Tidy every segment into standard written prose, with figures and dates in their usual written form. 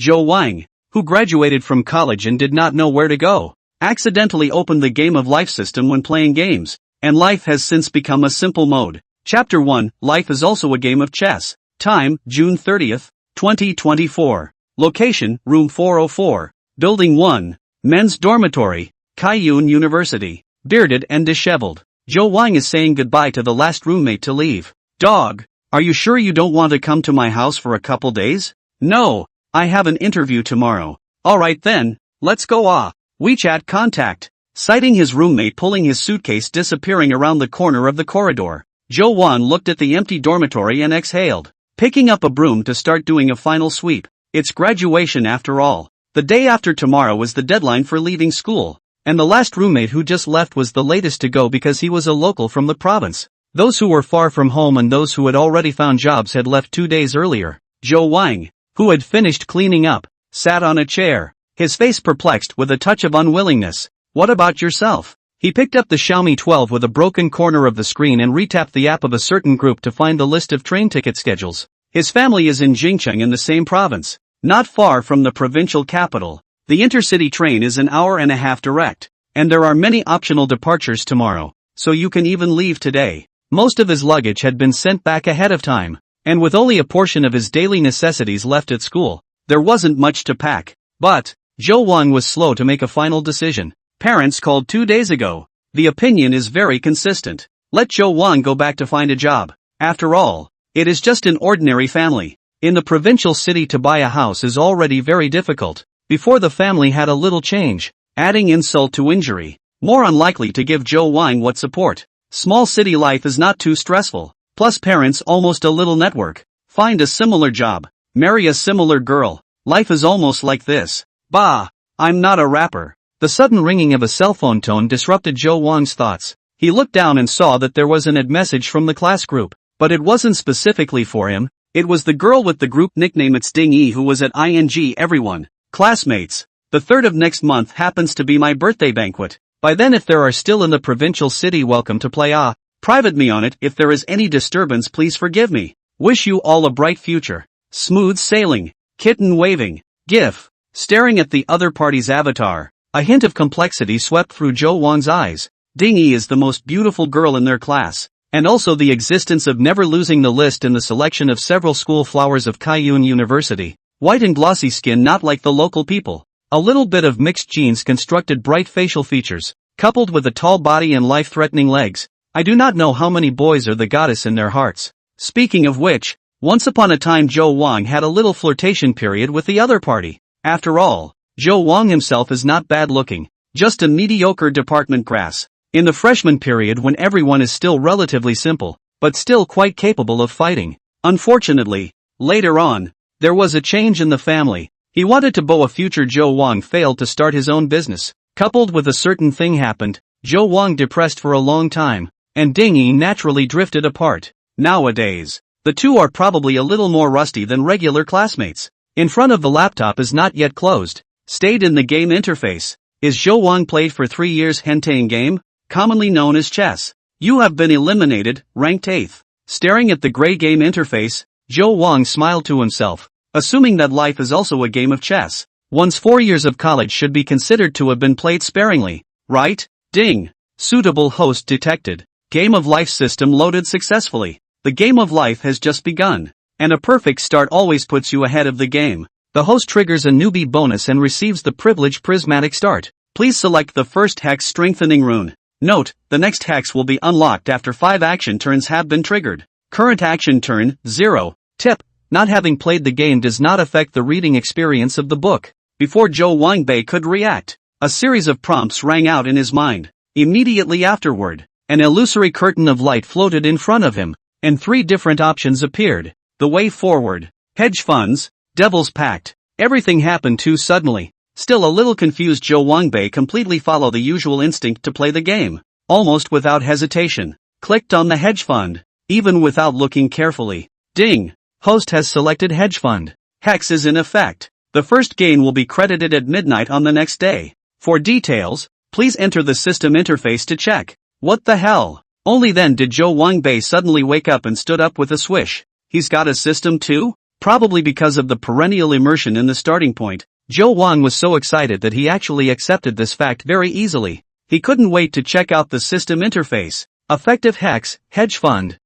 Zhou Wang, who graduated from college and did not know where to go, accidentally opened the Game of Life system when playing games, and life has since become a simple mode. Chapter 1, Life is also a game of chess. Time, June 30th, 2024. Location, Room 404. Building 1. Men's Dormitory, Tycoon University. Bearded and disheveled, Zhou Wang is saying goodbye to the last roommate to leave. Dog, are you sure you don't want to come to my house for a couple days? No, I have an interview tomorrow. Alright then, let's go. WeChat contact. Citing his roommate pulling his suitcase disappearing around the corner of the corridor, Zhou Wang looked at the empty dormitory and exhaled, picking up a broom to start doing a final sweep. It's graduation after all. The day after tomorrow was the deadline for leaving school, and the last roommate who just left was the latest to go because he was a local from the province. Those who were far from home and those who had already found jobs had left 2 days earlier. Zhou Wang, who had finished cleaning up, sat on a chair, his face perplexed with a touch of unwillingness. What about yourself? He picked up the Xiaomi 12 with a broken corner of the screen and retapped the app of a certain group to find the list of train ticket schedules. His family is in Jingcheng in the same province, not far from the provincial capital. The intercity train is an hour-and-a-half direct, and there are many optional departures tomorrow, so you can even leave today. Most of his luggage had been sent back ahead of time, and with only a portion of his daily necessities left at school, there wasn't much to pack. But Zhou Wang was slow to make a final decision. Parents called 2 days ago. The opinion is very consistent. Let Zhou Wang go back to find a job. After all, it is just an ordinary family. In the provincial city to buy a house is already very difficult. Before the family had a little change, adding insult to injury, more unlikely to give Zhou Wang what support. Small city life is not too stressful, plus parents almost a little network. Find a similar job, marry a similar girl, life is almost like this. Bah, I'm not a rapper. The sudden ringing of a cell phone tone disrupted Zhou Wang's thoughts. He looked down and saw that there was an ad message from the class group, but it wasn't specifically for him. It was the girl with the group nickname It's Ding Yi who was at ING. Everyone, classmates, the 3rd of next month happens to be my birthday banquet. By then if there are still in the provincial city welcome to play. Private me on it. If there is any disturbance please forgive me. Wish you all a bright future. Smooth sailing. Kitten waving. GIF. Staring at the other party's avatar, a hint of complexity swept through Zhou Wang's eyes. Ding Yi is the most beautiful girl in their class, and also the existence of never losing the list in the selection of several school flowers of Tycoon University. White and glossy skin not like the local people. A little bit of mixed genes constructed bright facial features, coupled with a tall body and life-threatening legs. I do not know how many boys are the goddess in their hearts. Speaking of which, once upon a time Zhou Wang had a little flirtation period with the other party. After all, Zhou Wang himself is not bad looking, just a mediocre department grass. In the freshman period when everyone is still relatively simple, but still quite capable of fighting. Unfortunately, later on, there was a change in the family. He wanted to bow a future. Zhou Wang failed to start his own business. Coupled with a certain thing happened, Zhou Wang depressed for a long time, and Ding Yi naturally drifted apart. Nowadays, the two are probably a little more rusty than regular classmates. In front of the laptop is not yet closed. Stayed in the game interface. Is Zhou Wang played for 3 years hentai game, commonly known as chess. You have been eliminated, ranked 8th. Staring at the gray game interface, Zhou Wang smiled to himself. Assuming that life is also a game of chess, one's 4 years of college should be considered to have been played sparingly, right? Ding. Suitable host detected. Game of Life system loaded successfully. The game of life has just begun, and a perfect start always puts you ahead of the game. The host triggers a newbie bonus and receives the privileged prismatic start. Please select the first hex strengthening rune. Note, the next hex will be unlocked after 5 action turns have been triggered. Current action turn, 0. Tip. Not having played the game does not affect the reading experience of the book. Before Zhou Wangbei could react, a series of prompts rang out in his mind. Immediately afterward, an illusory curtain of light floated in front of him, and 3 different options appeared. The way forward, hedge funds, devil's pact. Everything happened too suddenly. Still a little confused, Zhou Wangbei completely followed the usual instinct to play the game. Almost without hesitation, clicked on the hedge fund, even without looking carefully. Ding. Host has selected hedge fund. Hex is in effect. The first gain will be credited at midnight on the next day. For details, please enter the system interface to check. What the hell? Only then did Zhou Wangbei suddenly wake up and stood up with a swish. He's got a system too? Probably because of the perennial immersion in the starting point, Joe Wang was so excited that he actually accepted this fact very easily. He couldn't wait to check out the system interface. Effective hex, hedge fund,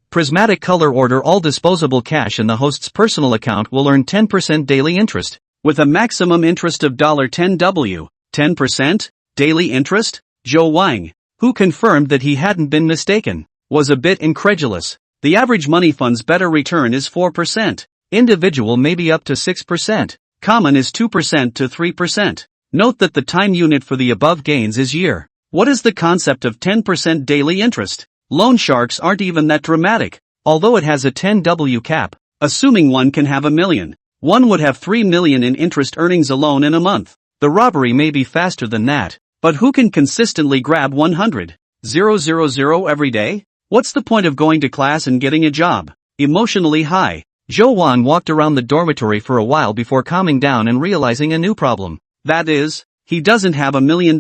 prismatic color order. All disposable cash in the host's personal account will earn 10% daily interest, with a maximum interest of $10W. 10%? Daily interest? Joe Wang, who confirmed that he hadn't been mistaken, was a bit incredulous. The average money fund's better return is 4%. Individual may be up to 6%. Common is 2% to 3%. Note that the time unit for the above gains is year. What is the concept of 10% daily interest? Loan sharks aren't even that dramatic, although it has a 10W cap. Assuming one can have $1 million, one would have $3 million in interest earnings alone in a month. The robbery may be faster than that, but who can consistently grab 100,000 every day? What's the point of going to class and getting a job? Emotionally high, Joe Wang walked around the dormitory for a while before calming down and realizing a new problem. That is, he doesn't have $1 million.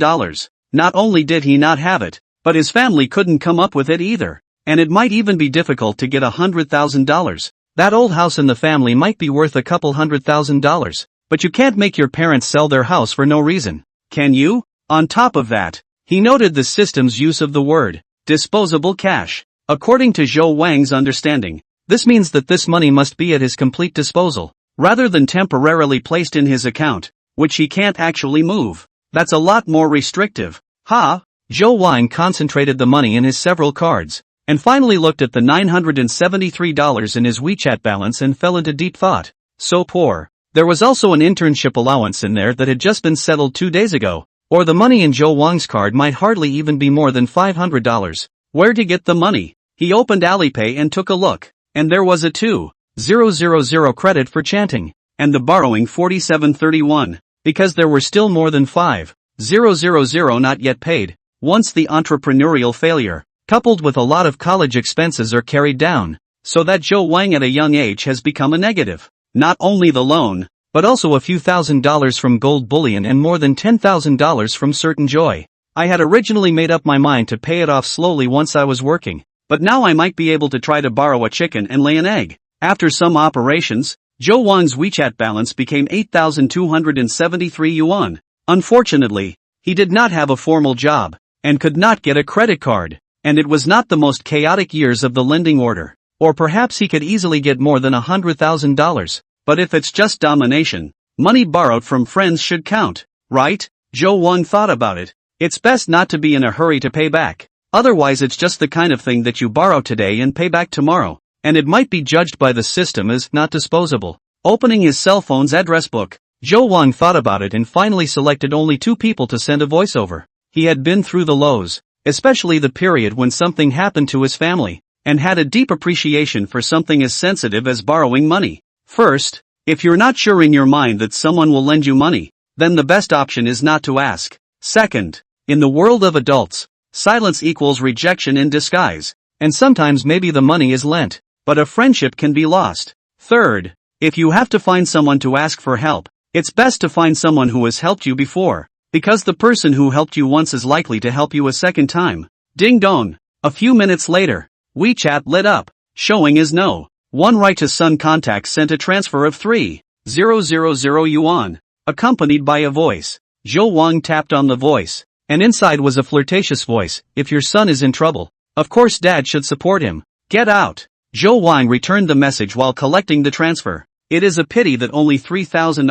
Not only did he not have it, but his family couldn't come up with it either. And it might even be difficult to get $100,000. That old house in the family might be worth a couple $100,000. But you can't make your parents sell their house for no reason, can you? On top of that, he noted the system's use of the word disposable cash. According to Joe Wang's understanding, this means that this money must be at his complete disposal, rather than temporarily placed in his account, which he can't actually move. That's a lot more restrictive. Joe Wang concentrated the money in his several cards, and finally looked at the $973 in his WeChat balance and fell into deep thought. So poor. There was also an internship allowance in there that had just been settled 2 days ago, or the money in Joe Wang's card might hardly even be more than $500. Where to get the money? He opened Alipay and took a look, and there was a 2,000 credit for chanting, and the borrowing 4731, because there were still more than 5,000 not yet paid. Once the entrepreneurial failure, coupled with a lot of college expenses, are carried down, so that Joe Wang at a young age has become a negative. Not only the loan, but also a few $1,000s from gold bullion and more than $10,000 from certain joy. I had originally made up my mind to pay it off slowly once I was working, but now I might be able to try to borrow a chicken and lay an egg. After some operations, Joe Wang's WeChat balance became 8,273 yuan. Unfortunately, he did not have a formal job, and could not get a credit card, and it was not the most chaotic years of the lending order. Or perhaps he could easily get more than $100,000, but if it's just domination, money borrowed from friends should count, right? Joe Wang thought about it. It's best not to be in a hurry to pay back. Otherwise it's just the kind of thing that you borrow today and pay back tomorrow, and it might be judged by the system as not disposable. Opening his cell phone's address book, Joe Wang thought about it and finally selected only 2 people to send a voiceover. He had been through the lows, especially the period when something happened to his family, and had a deep appreciation for something as sensitive as borrowing money. First, if you're not sure in your mind that someone will lend you money, then the best option is not to ask. Second, in the world of adults, silence equals rejection in disguise, and sometimes maybe the money is lent, but a friendship can be lost. Third, if you have to find someone to ask for help, it's best to find someone who has helped you before, because the person who helped you once is likely to help you a second time. Ding dong. A few minutes later, WeChat lit up, showing his one right-to-Sun contact sent a transfer of 3,000 yuan, accompanied by a voice. Joe Wang tapped on the voice, and inside was a flirtatious voice. If your son is in trouble, of course dad should support him. Get out. Joe Wang returned the message while collecting the transfer. It is a pity that only 3,000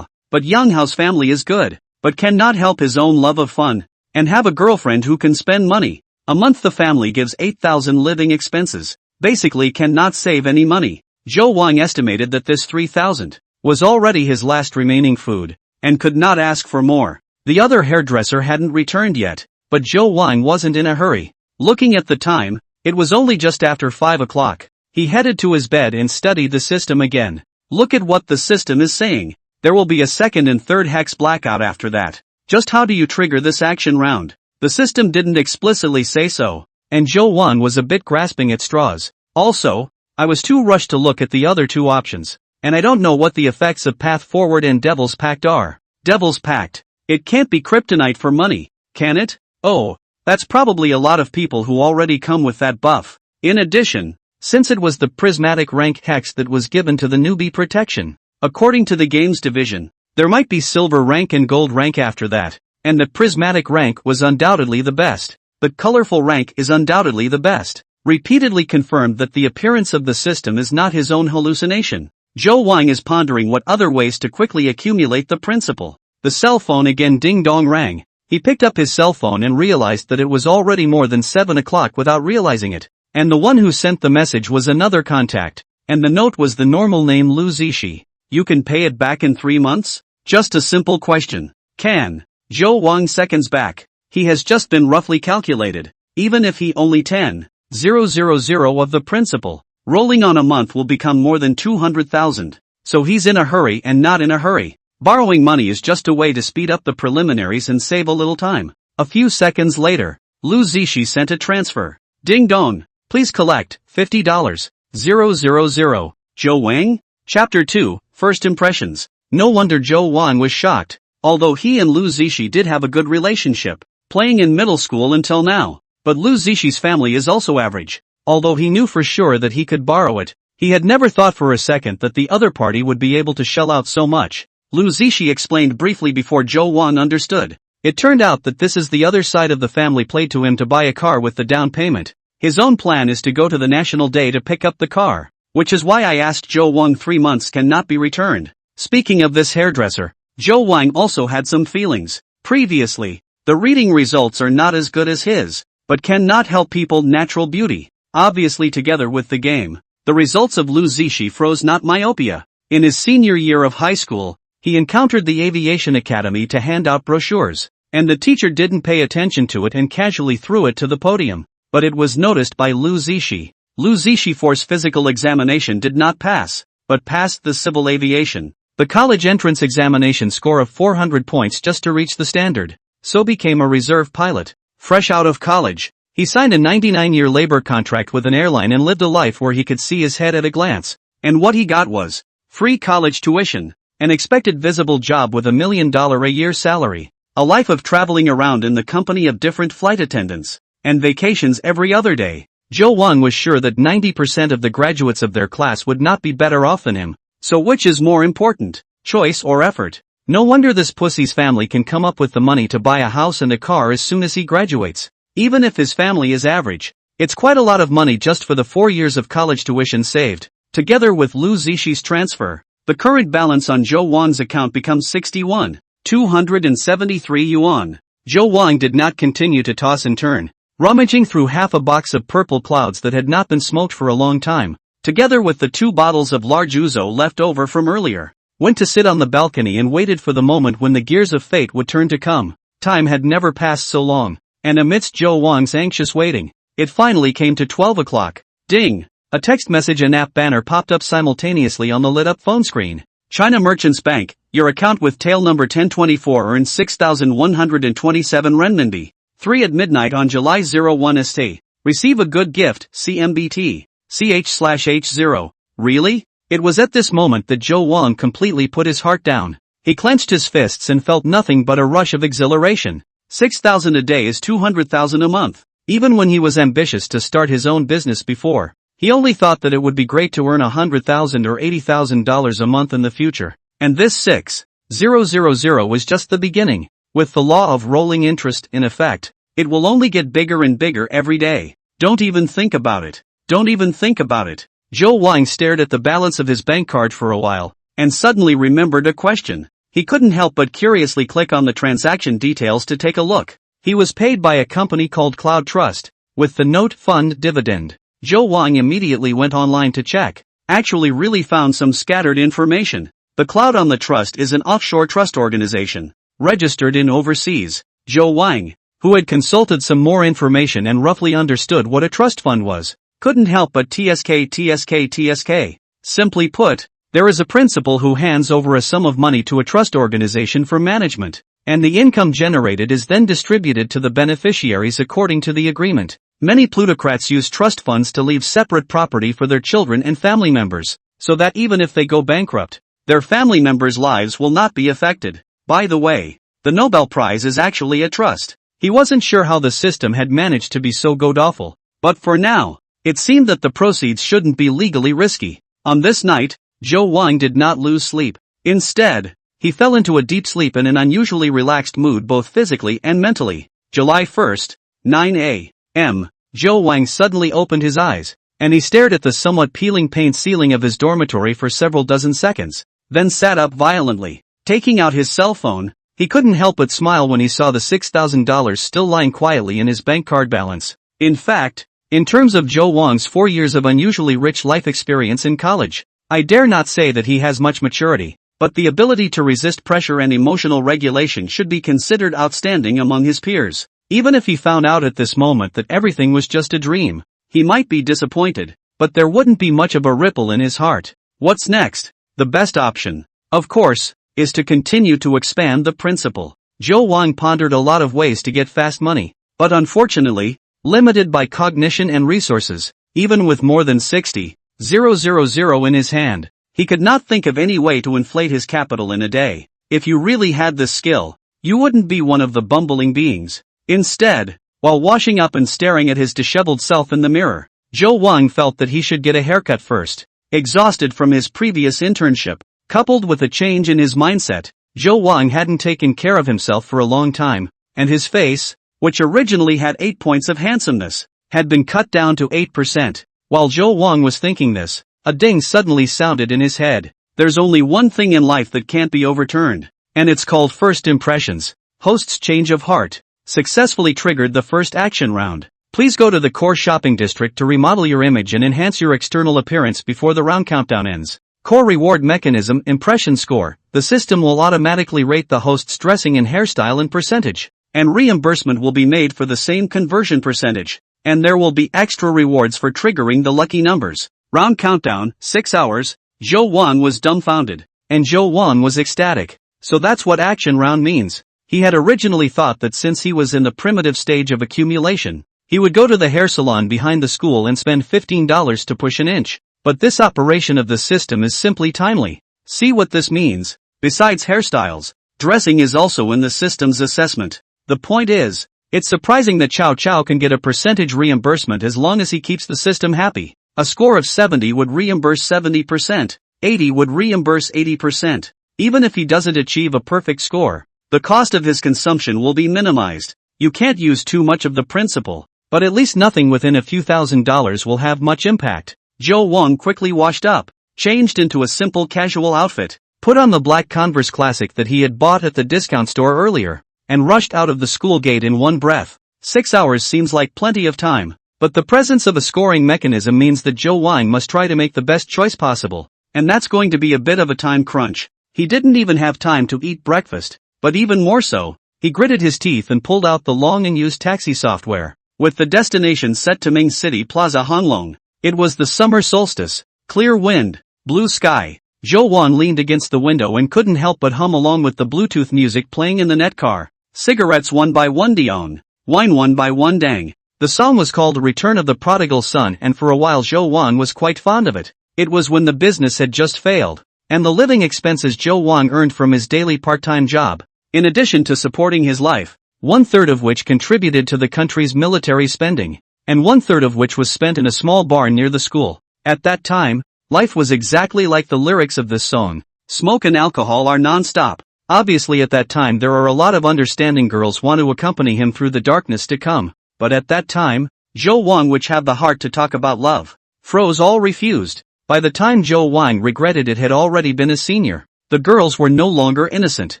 but Young Hao's family is good, but cannot help his own love of fun, and have a girlfriend who can spend money. A month the family gives 8,000 living expenses, basically cannot save any money. Joe Wang estimated that this 3,000 was already his last remaining food, and could not ask for more. The other hairdresser hadn't returned yet, but Joe Wang wasn't in a hurry. Looking at the time, it was only just after 5 o'clock. He headed to his bed and studied the system again. Look at what the system is saying. There will be a second and third hex blackout after that. Just how do you trigger this action round? The system didn't explicitly say so, and Joe Wang was a bit grasping at straws. Also, I was too rushed to look at the other 2 options, and I don't know what the effects of Path Forward and Devil's Pact are. Devil's Pact. It can't be kryptonite for money, can it? Oh, that's probably a lot of people who already come with that buff. In addition, since it was the prismatic rank hex that was given to the newbie protection. According to the games division, there might be silver rank and gold rank after that, and the prismatic rank was undoubtedly the best, but colorful rank is undoubtedly the best. Repeatedly confirmed that the appearance of the system is not his own hallucination. Zhou Wang is pondering what other ways to quickly accumulate the principal. The cell phone again ding-dong rang. He picked up his cell phone and realized that it was already more than 7 o'clock without realizing it. And the one who sent the message was another contact. And the note was the normal name Lu Zishi. You can pay it back in 3 months? Just a simple question. Can Zhou Wang seconds back? He has just been roughly calculated. Even if he only 10,000 of the principal, rolling on a month will become more than 200,000. So he's in a hurry and not in a hurry. Borrowing money is just a way to speed up the preliminaries and save a little time. A few seconds later, Lu Zishi sent a transfer. Ding dong. Please collect $50. 000. Zhou Wang? Chapter 2, First Impressions. No wonder Zhou Wang was shocked. Although he and Lu Zishi did have a good relationship, playing in middle school until now. But Lu Zishi's family is also average. Although he knew for sure that he could borrow it, he had never thought for a second that the other party would be able to shell out so much. Lu Zishi explained briefly before Zhou Wang understood. It turned out that this is the other side of the family played to him to buy a car with the down payment. His own plan is to go to the National Day to pick up the car, which is why I asked Zhou Wang 3 months cannot be returned. Speaking of this hairdresser, Zhou Wang also had some feelings. Previously, the reading results are not as good as his, but cannot help people natural beauty. Obviously together with the game, the results of Lu Zishi froze not myopia. In his senior year of high school, he encountered the Aviation Academy to hand out brochures, and the teacher didn't pay attention to it and casually threw it to the podium. But it was noticed by Lu Zishi. Lu Zishi Force physical examination did not pass, but passed the civil aviation. The college entrance examination score of 400 points just to reach the standard. So became a reserve pilot. Fresh out of college, he signed a 99-year labor contract with an airline and lived a life where he could see his head at a glance. And what he got was free college tuition, an expected visible job with $1 million a year salary, a life of traveling around in the company of different flight attendants, and vacations every other day. Zhou Wang was sure that 90% of the graduates of their class would not be better off than him. So which is more important, choice or effort? No wonder this pussy's family can come up with the money to buy a house and a car as soon as he graduates. Even if his family is average, it's quite a lot of money just for the 4 years of college tuition saved. Together with Lu Zishi's transfer, the current balance on Zhou Wang's account becomes 61,273 yuan. Zhou Wang did not continue to toss and turn, rummaging through half a box of purple clouds that had not been smoked for a long time, together with the 2 bottles of large ouzo left over from earlier. Went to sit on the balcony and waited for the moment when the gears of fate would turn to come. Time had never passed so long, and amidst Zhou Wang's anxious waiting, it finally came to 12 o'clock. Ding! A text message and app banner popped up simultaneously on the lit-up phone screen. China Merchants Bank, your account with tail number 1024 earned 6,127 renminbi. 3 at midnight on July 01 ST. Receive a good gift, CMBT. CH/H0. Really? It was at this moment that Zhou Wang completely put his heart down. He clenched his fists and felt nothing but a rush of exhilaration. 6,000 a day is 200,000 a month. Even when he was ambitious to start his own business before, he only thought that it would be great to earn $100,000 or $80,000 a month in the future. And this 6,000 was just the beginning. With the law of rolling interest in effect, it will only get bigger and bigger every day. Don't even think about it. Don't even think about it. Zhou Wang stared at the balance of his bank card for a while, and suddenly remembered a question. He couldn't help but curiously click on the transaction details to take a look. He was paid by a company called Cloud Trust, with the note fund dividend. Zhou Wang immediately went online to check. Actually really found some scattered information. The Cloud on the Trust is an offshore trust organization, registered in overseas. Zhou Wang, who had consulted some more information and roughly understood what a trust fund was, couldn't help but TSK. Simply put, there is a principal who hands over a sum of money to a trust organization for management, and the income generated is then distributed to the beneficiaries according to the agreement. Many plutocrats use trust funds to leave separate property for their children and family members, so that even if they go bankrupt, their family members' lives will not be affected. By the way, the Nobel Prize is actually a trust. He wasn't sure how the system had managed to be so god-awful, but for now, It seemed that the proceeds shouldn't be legally risky. On this night, Zhou Wang did not lose sleep. Instead, he fell into a deep sleep in an unusually relaxed mood both physically and mentally. July 1st, 9 a.m. Zhou Wang suddenly opened his eyes, and he stared at the somewhat peeling paint ceiling of his dormitory for several dozen seconds, then sat up violently. Taking out his cell phone, he couldn't help but smile when he saw the $6,000 still lying quietly in his bank card balance. In fact, in terms of Zhou Wang's 4 years of unusually rich life experience in college, I dare not say that he has much maturity, but the ability to resist pressure and emotional regulation should be considered outstanding among his peers. Even if he found out at this moment that everything was just a dream, he might be disappointed, but there wouldn't be much of a ripple in his heart. What's next? The best option, of course, is to continue to expand the principal. Zhou Wang pondered a lot of ways to get fast money, but unfortunately, limited by cognition and resources, even with more than 60,000 in his hand, he could not think of any way to inflate his capital in a day. If you really had this skill, you wouldn't be one of the bumbling beings. Instead, while washing up and staring at his disheveled self in the mirror, Zhou Wang felt that he should get a haircut first. Exhausted from his previous internship, coupled with a change in his mindset, Zhou Wang hadn't taken care of himself for a long time, and his face, which originally had 8 points of handsomeness, had been cut down to 8%. While Zhou Wang was thinking this, a ding suddenly sounded in his head. There's only one thing in life that can't be overturned, and it's called first impressions. Host's change of heart successfully triggered the first action round. Please go to the core shopping district to remodel your image and enhance your external appearance before the round countdown ends. Core reward mechanism impression score. The system will automatically rate the host's dressing and hairstyle in percentage, and reimbursement will be made for the same conversion percentage, and there will be extra rewards for triggering the lucky numbers. Round countdown, 6 hours. Zhou Wang was dumbfounded, and Zhou Wang was ecstatic. So that's what action round means. He had originally thought that since he was in the primitive stage of accumulation, he would go to the hair salon behind the school and spend $15 to push an inch. But this operation of the system is simply timely. See what this means? Besides hairstyles, dressing is also in the system's assessment. The point is, it's surprising that Chow Chow can get a percentage reimbursement as long as he keeps the system happy. A score of 70 would reimburse 70%, 80 would reimburse 80%. Even if he doesn't achieve a perfect score, the cost of his consumption will be minimized. You can't use too much of the principal, but at least nothing within a few $1,000s will have much impact. Zhou Wang quickly washed up, changed into a simple casual outfit, put on the black Converse Classic that he had bought at the discount store earlier, and rushed out of the school gate in one breath. 6 hours seems like plenty of time, but the presence of a scoring mechanism means that Zhou Wang must try to make the best choice possible, and that's going to be a bit of a time crunch. He didn't even have time to eat breakfast, but even more so, he gritted his teeth and pulled out the long and used taxi software. With the destination set to Ming City Plaza Honglong, it was the summer solstice, clear wind, blue sky. Zhou Wang leaned against the window and couldn't help but hum along with the Bluetooth music playing in the net car. Cigarettes 1 by 1 Dion, wine 1 by 1 Dang. The song was called Return of the Prodigal Son, and for a while Zhou Wang was quite fond of it. It was when the business had just failed, and the living expenses Zhou Wang earned from his daily part-time job, in addition to supporting his life, 1/3 of which contributed to the country's military spending, and 1/3 of which was spent in a small bar near the school. At that time, life was exactly like the lyrics of this song. Smoke and alcohol are non-stop. Obviously at that time there are a lot of understanding girls want to accompany him through the darkness to come, but at that time, Zhou Wang, which have the heart to talk about love, froze, all refused. By the time Zhou Wang regretted it had already been a senior. The girls were no longer innocent,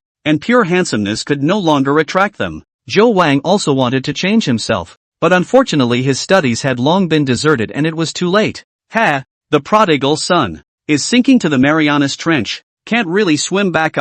and pure handsomeness could no longer attract them. Zhou Wang also wanted to change himself, but unfortunately his studies had long been deserted and it was too late. The prodigal son is sinking to the Marianas Trench, can't really swim back.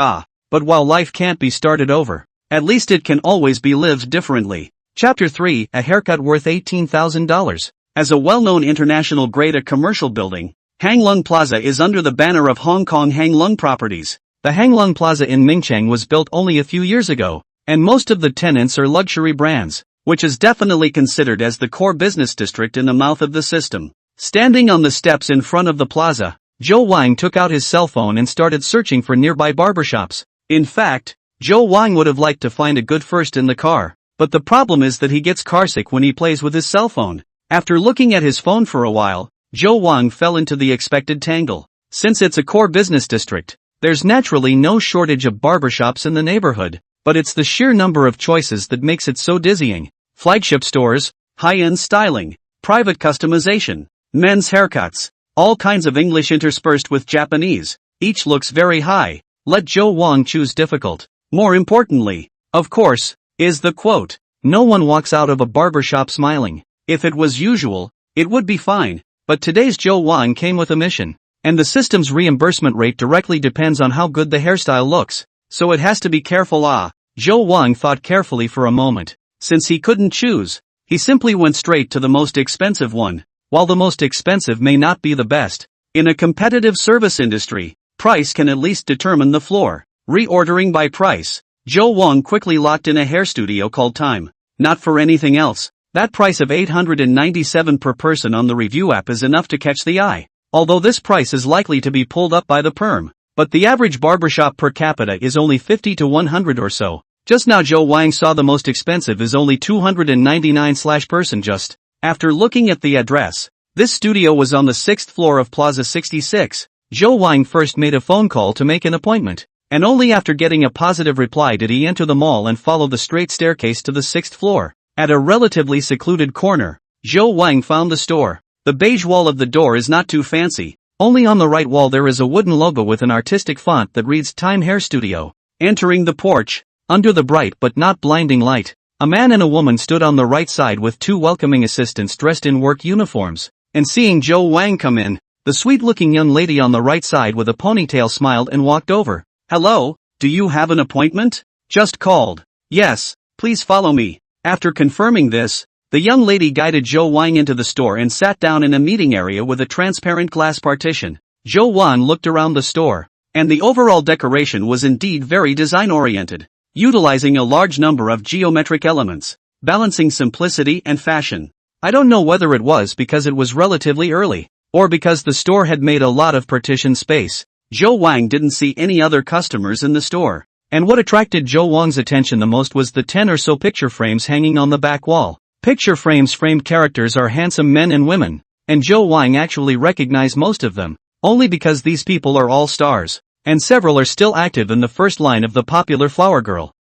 But while life can't be started over, at least it can always be lived differently. Chapter 3, a haircut worth $18,000. As a well-known international grade A commercial building, Hanglung Plaza is under the banner of Hong Kong Hanglung Properties. The Hanglung Plaza in Mingcheng was built only a few years ago, and most of the tenants are luxury brands, which is definitely considered as the core business district in the mouth of the system. Standing on the steps in front of the plaza, Zhou Wang took out his cell phone and started searching for nearby barbershops. In fact, Zhou Wang would have liked to find a good first in the car, but the problem is that he gets carsick when he plays with his cell phone. After looking at his phone for a while, Joe Wang fell into the expected tangle. Since it's a core business district, there's naturally no shortage of barbershops in the neighborhood, but it's the sheer number of choices that makes it so dizzying. Flagship stores, high-end styling, private customization, men's haircuts, all kinds of English interspersed with Japanese. Each looks very high. Let Joe Wang choose difficult. More importantly, of course, is the quote. No one walks out of a barbershop smiling. If it was usual, it would be fine, but today's Joe Wang came with a mission. And the system's reimbursement rate directly depends on how good the hairstyle looks, so it has to be careful. Joe Wang thought carefully for a moment. Since he couldn't choose, he simply went straight to the most expensive one. While the most expensive may not be the best, in a competitive service industry, price can at least determine the floor. Reordering by price, Joe Wang quickly locked in a hair studio called Time. Not for anything else, that price of $897 per person on the review app is enough to catch the eye. Although this price is likely to be pulled up by the perm, but the average barbershop per capita is only 50 to 100 or so. Just now Joe Wang saw the most expensive is only $299/person just. After looking at the address, this studio was on the 6th floor of Plaza 66. Joe Wang first made a phone call to make an appointment, and only after getting a positive reply did he enter the mall and follow the straight staircase to the 6th floor. At a relatively secluded corner, Joe Wang found the store. The beige wall of the door is not too fancy. Only on the right wall there is a wooden logo with an artistic font that reads Time Hair Studio. Entering the porch, under the bright but not blinding light, a man and a woman stood on the right side with two welcoming assistants dressed in work uniforms. And seeing Joe Wang come in, the sweet-looking young lady on the right side with a ponytail smiled and walked over. Hello, do you have an appointment? Just called. Yes, please follow me. After confirming this, the young lady guided Joe Wang into the store and sat down in a meeting area with a transparent glass partition. Joe Wang looked around the store, and the overall decoration was indeed very design-oriented, utilizing a large number of geometric elements, balancing simplicity and fashion. I don't know whether it was because it was relatively early, or because the store had made a lot of partition space. Joe Wang didn't see any other customers in the store, and what attracted Joe Wang's attention the most was the 10 or so picture frames hanging on the back wall. Picture frames framed characters are handsome men and women, and Joe Wang actually recognized most of them, only because these people are all stars, and several are still active in the first line of the popular Flower Girl.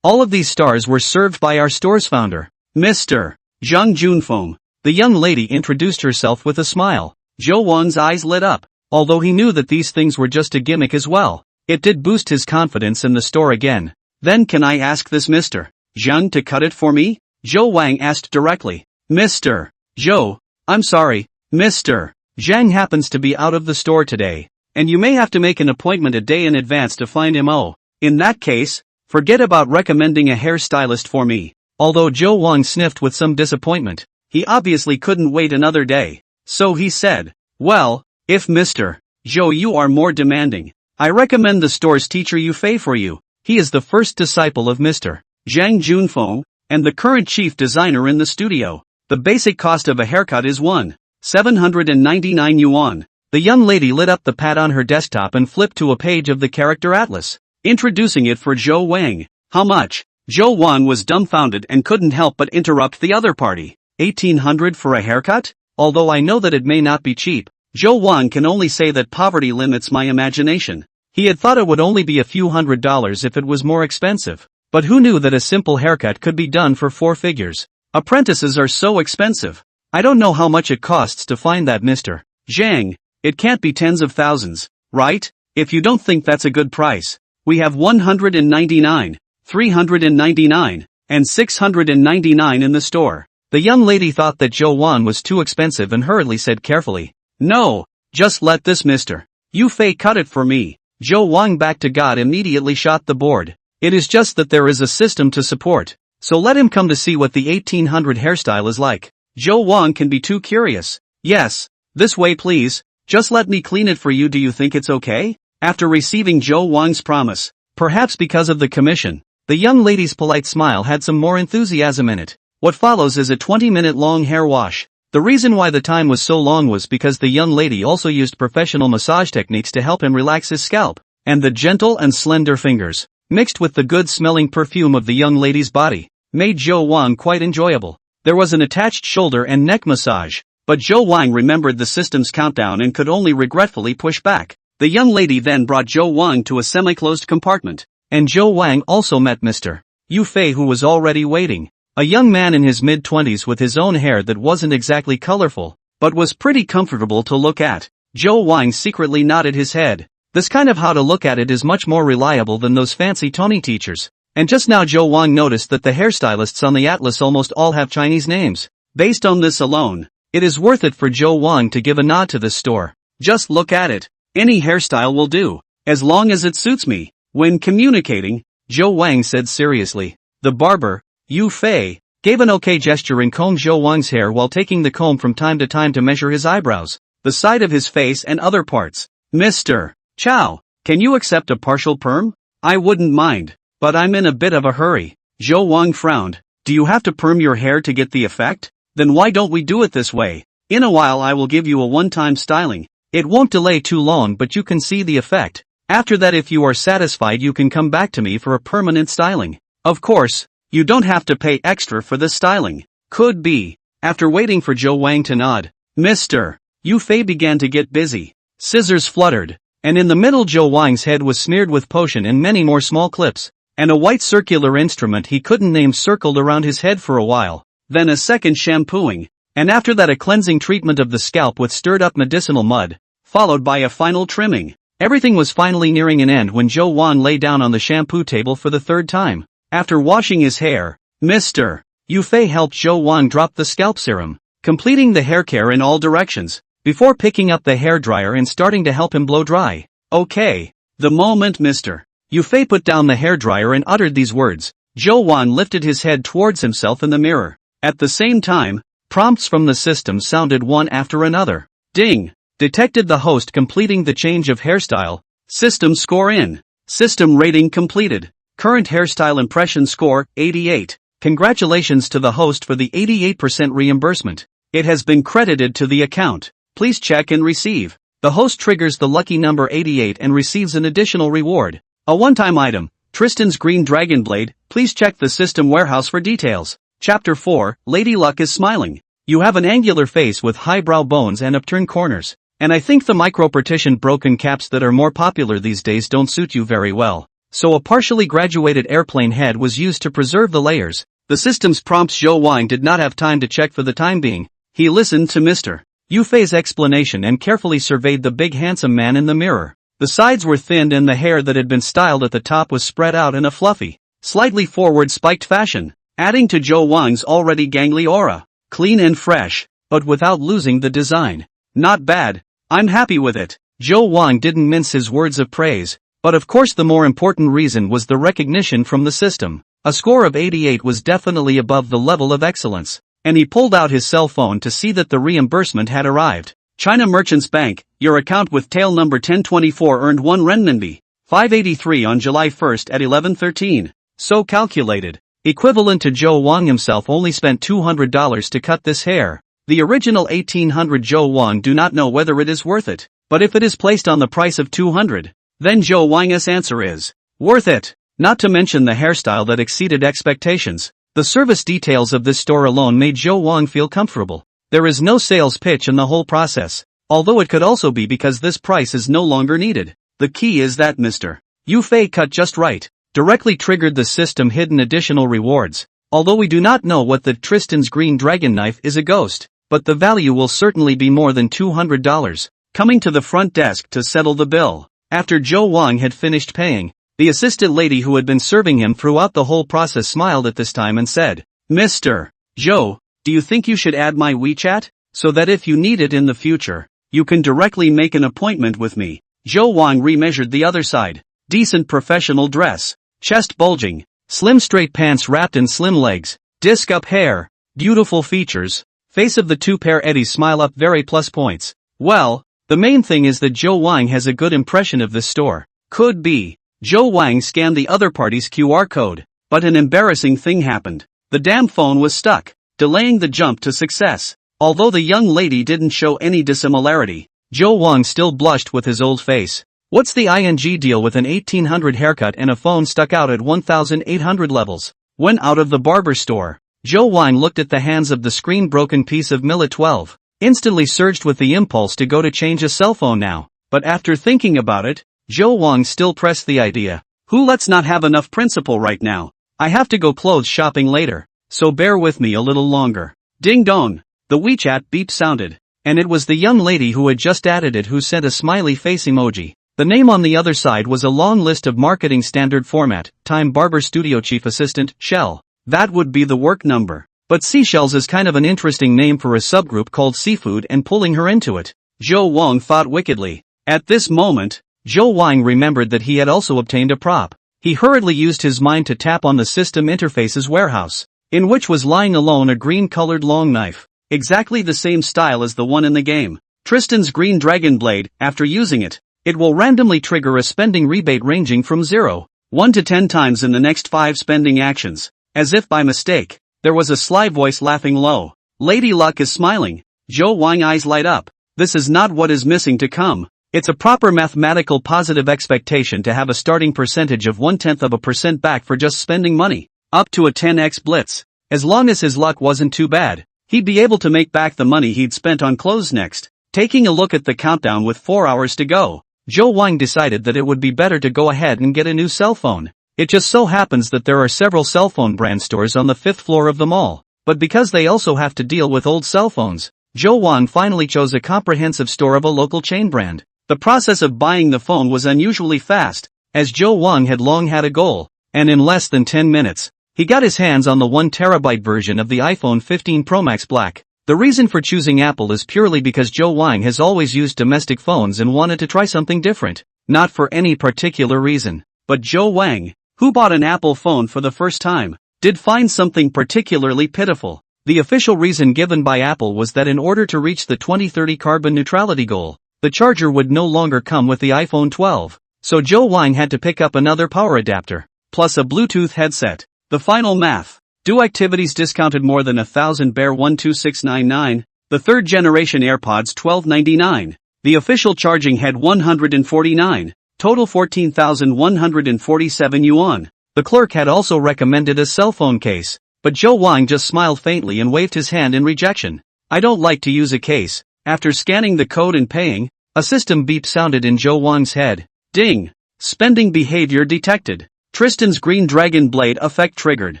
All of these stars were served by our store's founder, Mr. Zhang Junfeng. The young lady introduced herself with a smile. Joe Wang's eyes lit up, although he knew that these things were just a gimmick as well. It did boost his confidence in the store again. Then can I ask this Mr. Zhang to cut it for me? Joe Wang asked directly. Mr. Joe, I'm sorry, Mr. Zhang happens to be out of the store today, and you may have to make an appointment a day in advance to find him. Oh, in that case, forget about recommending a hairstylist for me. Although Joe Wang sniffed with some disappointment, he obviously couldn't wait another day. So he said, well, if Mr. Joe you are more demanding, I recommend the store's teacher Yufei for you. He is the first disciple of Mr. Zhang Junfeng, and the current chief designer in the studio. The basic cost of a haircut is 1,799 yuan. The young lady lit up the pad on her desktop and flipped to a page of the character atlas, introducing it for Joe Wang. How much? Joe Wang was dumbfounded and couldn't help but interrupt the other party. 1,800 for a haircut? Although I know that it may not be cheap, Joe Wang can only say that poverty limits my imagination. He had thought it would only be a few $100s if it was more expensive. But who knew that a simple haircut could be done for 4 figures? Apprentices are so expensive. I don't know how much it costs to find that Mr. Zhang. It can't be tens of thousands, right? If you don't think that's a good price, we have 199, 399, and 699 in the store. The young lady thought that Joe Wang was too expensive and hurriedly said carefully, no, just let this Mr. Yufei cut it for me. Joe Wang back to God immediately shot the board. It is just that there is a system to support, so let him come to see what the 1800 hairstyle is like. Joe Wang can be too curious. Yes, this way please, just let me clean it for you. Do you think it's okay? After receiving Joe Wang's promise, perhaps because of the commission, the young lady's polite smile had some more enthusiasm in it. What follows is a 20-minute long hair wash. The reason why the time was so long was because the young lady also used professional massage techniques to help him relax his scalp, and the gentle and slender fingers, mixed with the good-smelling perfume of the young lady's body, made Joe Wang quite enjoyable. There was an attached shoulder and neck massage, but Zhou Wang remembered the system's countdown and could only regretfully push back. The young lady then brought Zhou Wang to a semi-closed compartment, and Zhou Wang also met Mr. Yu Fei, who was already waiting. A young man in his mid-20s with his own hair that wasn't exactly colorful, but was pretty comfortable to look at. Zhou Wang secretly nodded his head. This kind of how to look at it is much more reliable than those fancy Tony teachers. And just now Zhou Wang noticed that the hairstylists on the atlas almost all have Chinese names. Based on this alone, it is worth it for Zhou Wang to give a nod to this store. Just look at it. Any hairstyle will do, as long as it suits me. When communicating, Zhou Wang said seriously. The barber, Yu Fei, gave an okay gesture and combed Zhou Wang's hair while taking the comb from time to time to measure his eyebrows, the side of his face and other parts. Mr. Chow, can you accept a partial perm? I wouldn't mind, but I'm in a bit of a hurry. Zhou Wang frowned. Do you have to perm your hair to get the effect? Then why don't we do it this way? In a while I will give you a one-time styling. It won't delay too long, but you can see the effect. After that, if you are satisfied, you can come back to me for a permanent styling. Of course, you don't have to pay extra for the styling. Could be. After waiting for Zhou Wang to nod, Mr. Yu Fei began to get busy. Scissors fluttered, and in the middle Zhou Wang's head was smeared with potion and many more small clips, and a white circular instrument he couldn't name circled around his head for a while. Then a second shampooing, and after that a cleansing treatment of the scalp with stirred up medicinal mud, followed by a final trimming. Everything was finally nearing an end when Zhou Wang lay down on the shampoo table for the third time. After washing his hair, Mr. Yu Fei helped Zhou Wang drop the scalp serum, completing the hair care in all directions, before picking up the hairdryer and starting to help him blow dry. Okay. The moment Mr. Yu Fei put down the hairdryer and uttered these words, Zhou Wang lifted his head towards himself in the mirror. At the same time, prompts from the system sounded one after another. Ding! Detected the host completing the change of hairstyle. System score in. System rating completed. Current hairstyle impression score, 88. Congratulations to the host for the 88% reimbursement. It has been credited to the account. Please check and receive. The host triggers the lucky number 88 and receives an additional reward. A one-time item, Tristan's Green Dragon Blade. Please check the system warehouse for details. Chapter 4, Lady Luck is smiling. You have an angular face with highbrow bones and upturned corners. And I think the micro-partition broken caps that are more popular these days don't suit you very well. So a partially graduated airplane head was used to preserve the layers. The system's prompts Zhou Wang did not have time to check for the time being. He listened to Mr. Yu Fei's explanation and carefully surveyed the big handsome man in the mirror. The sides were thinned and the hair that had been styled at the top was spread out in a fluffy, slightly forward spiked fashion, adding to Zhou Wang's already gangly aura. Clean and fresh, but without losing the design. Not bad. I'm happy with it. Zhou Wang didn't mince his words of praise, but of course the more important reason was the recognition from the system. A score of 88 was definitely above the level of excellence, and he pulled out his cell phone to see that the reimbursement had arrived. China Merchants Bank, your account with tail number 1024 earned 1 renminbi, 583 on July 1st at 11:13. So calculated. Equivalent to Zhou Wang himself only spent $200 to cut this hair. The original 1800 Zhou Wang do not know whether it is worth it, but if it is placed on the price of 200, then Zhou Wang's answer is worth it. Not to mention the hairstyle that exceeded expectations. The service details of this store alone made Zhou Wang feel comfortable. There is no sales pitch in the whole process, although it could also be because this price is no longer needed. The key is that Mr. Yu Fei cut just right, directly triggered the system hidden additional rewards. Although we do not know what the Tristan's Green Dragon Knife is a ghost, but the value will certainly be more than $200. Coming to the front desk to settle the bill. After Zhou Wang had finished paying, the assistant lady who had been serving him throughout the whole process smiled at this time and said, Mr. Zhou, do you think you should add my WeChat, so that if you need it in the future, you can directly make an appointment with me? Zhou Wang remeasured the other side. Decent professional dress, chest bulging, slim straight pants wrapped in slim legs, disc up hair, beautiful features, face of the two-pair eddies smile up very plus points. Well, the main thing is that Zhou Wang has a good impression of this store. Could be. Zhou Wang scanned the other party's QR code, but an embarrassing thing happened. The damn phone was stuck, delaying the jump to success. Although the young lady didn't show any dissimilarity, Zhou Wang still blushed with his old face. What's the ing deal with an 1800 haircut and a phone stuck out at 1800 levels? When out of the barber store, Zhou Wang looked at the hands of the screen-broken piece of millet 12, instantly surged with the impulse to go to change a cell phone now. But after thinking about it, Zhou Wang still pressed the idea. Let's not have enough principle right now. I have to go clothes shopping later, so bear with me a little longer. Ding dong! The WeChat beep sounded, and it was the young lady who had just added it who sent a smiley face emoji. The name on the other side was a long list of marketing standard format, Time Barber Studio Chief Assistant, Shell. That would be the work number. But seashells is kind of an interesting name for a subgroup called seafood and pulling her into it. Zhou Wang thought wickedly. At this moment, Zhou Wang remembered that he had also obtained a prop. He hurriedly used his mind to tap on the system interface's warehouse, in which was lying alone a green-colored long knife, exactly the same style as the one in the game. Tristan's green dragon blade. After using it, it will randomly trigger a spending rebate ranging from 0.1 to 10 times in the next 5 spending actions. As if by mistake, there was a sly voice laughing low. Lady Luck is smiling. Zhou Wang eyes light up. This is not what is missing to come. It's a proper mathematical positive expectation to have a starting percentage of 0.1% back for just spending money. Up to a 10x blitz. As long as his luck wasn't too bad, he'd be able to make back the money he'd spent on clothes next. Taking a look at the countdown with 4 hours to go, Zhou Wang decided that it would be better to go ahead and get a new cell phone. It just so happens that there are several cell phone brand stores on the 5th floor of the mall, but because they also have to deal with old cell phones, Zhou Wang finally chose a comprehensive store of a local chain brand. The process of buying the phone was unusually fast, as Zhou Wang had long had a goal, and in less than 10 minutes, he got his hands on the 1TB version of the iPhone 15 Pro Max Black. The reason for choosing Apple is purely because Zhou Wang has always used domestic phones and wanted to try something different, not for any particular reason. But Zhou Wang, who bought an Apple phone for the first time, did find something particularly pitiful. The official reason given by Apple was that in order to reach the 2030 carbon neutrality goal, the charger would no longer come with the iPhone 12, so Zhou Wang had to pick up another power adapter, plus a Bluetooth headset. The final math. Do activities discounted more than 1,000 bear 12699, the third generation AirPods 1299, the official charging head 149, total 14,147 yuan. The clerk had also recommended a cell phone case, but Zhou Wang just smiled faintly and waved his hand in rejection. I don't like to use a case. After scanning the code and paying, a system beep sounded in Zhou Wang's head. Ding! Spending behavior detected. Tristan's green dragon blade effect triggered.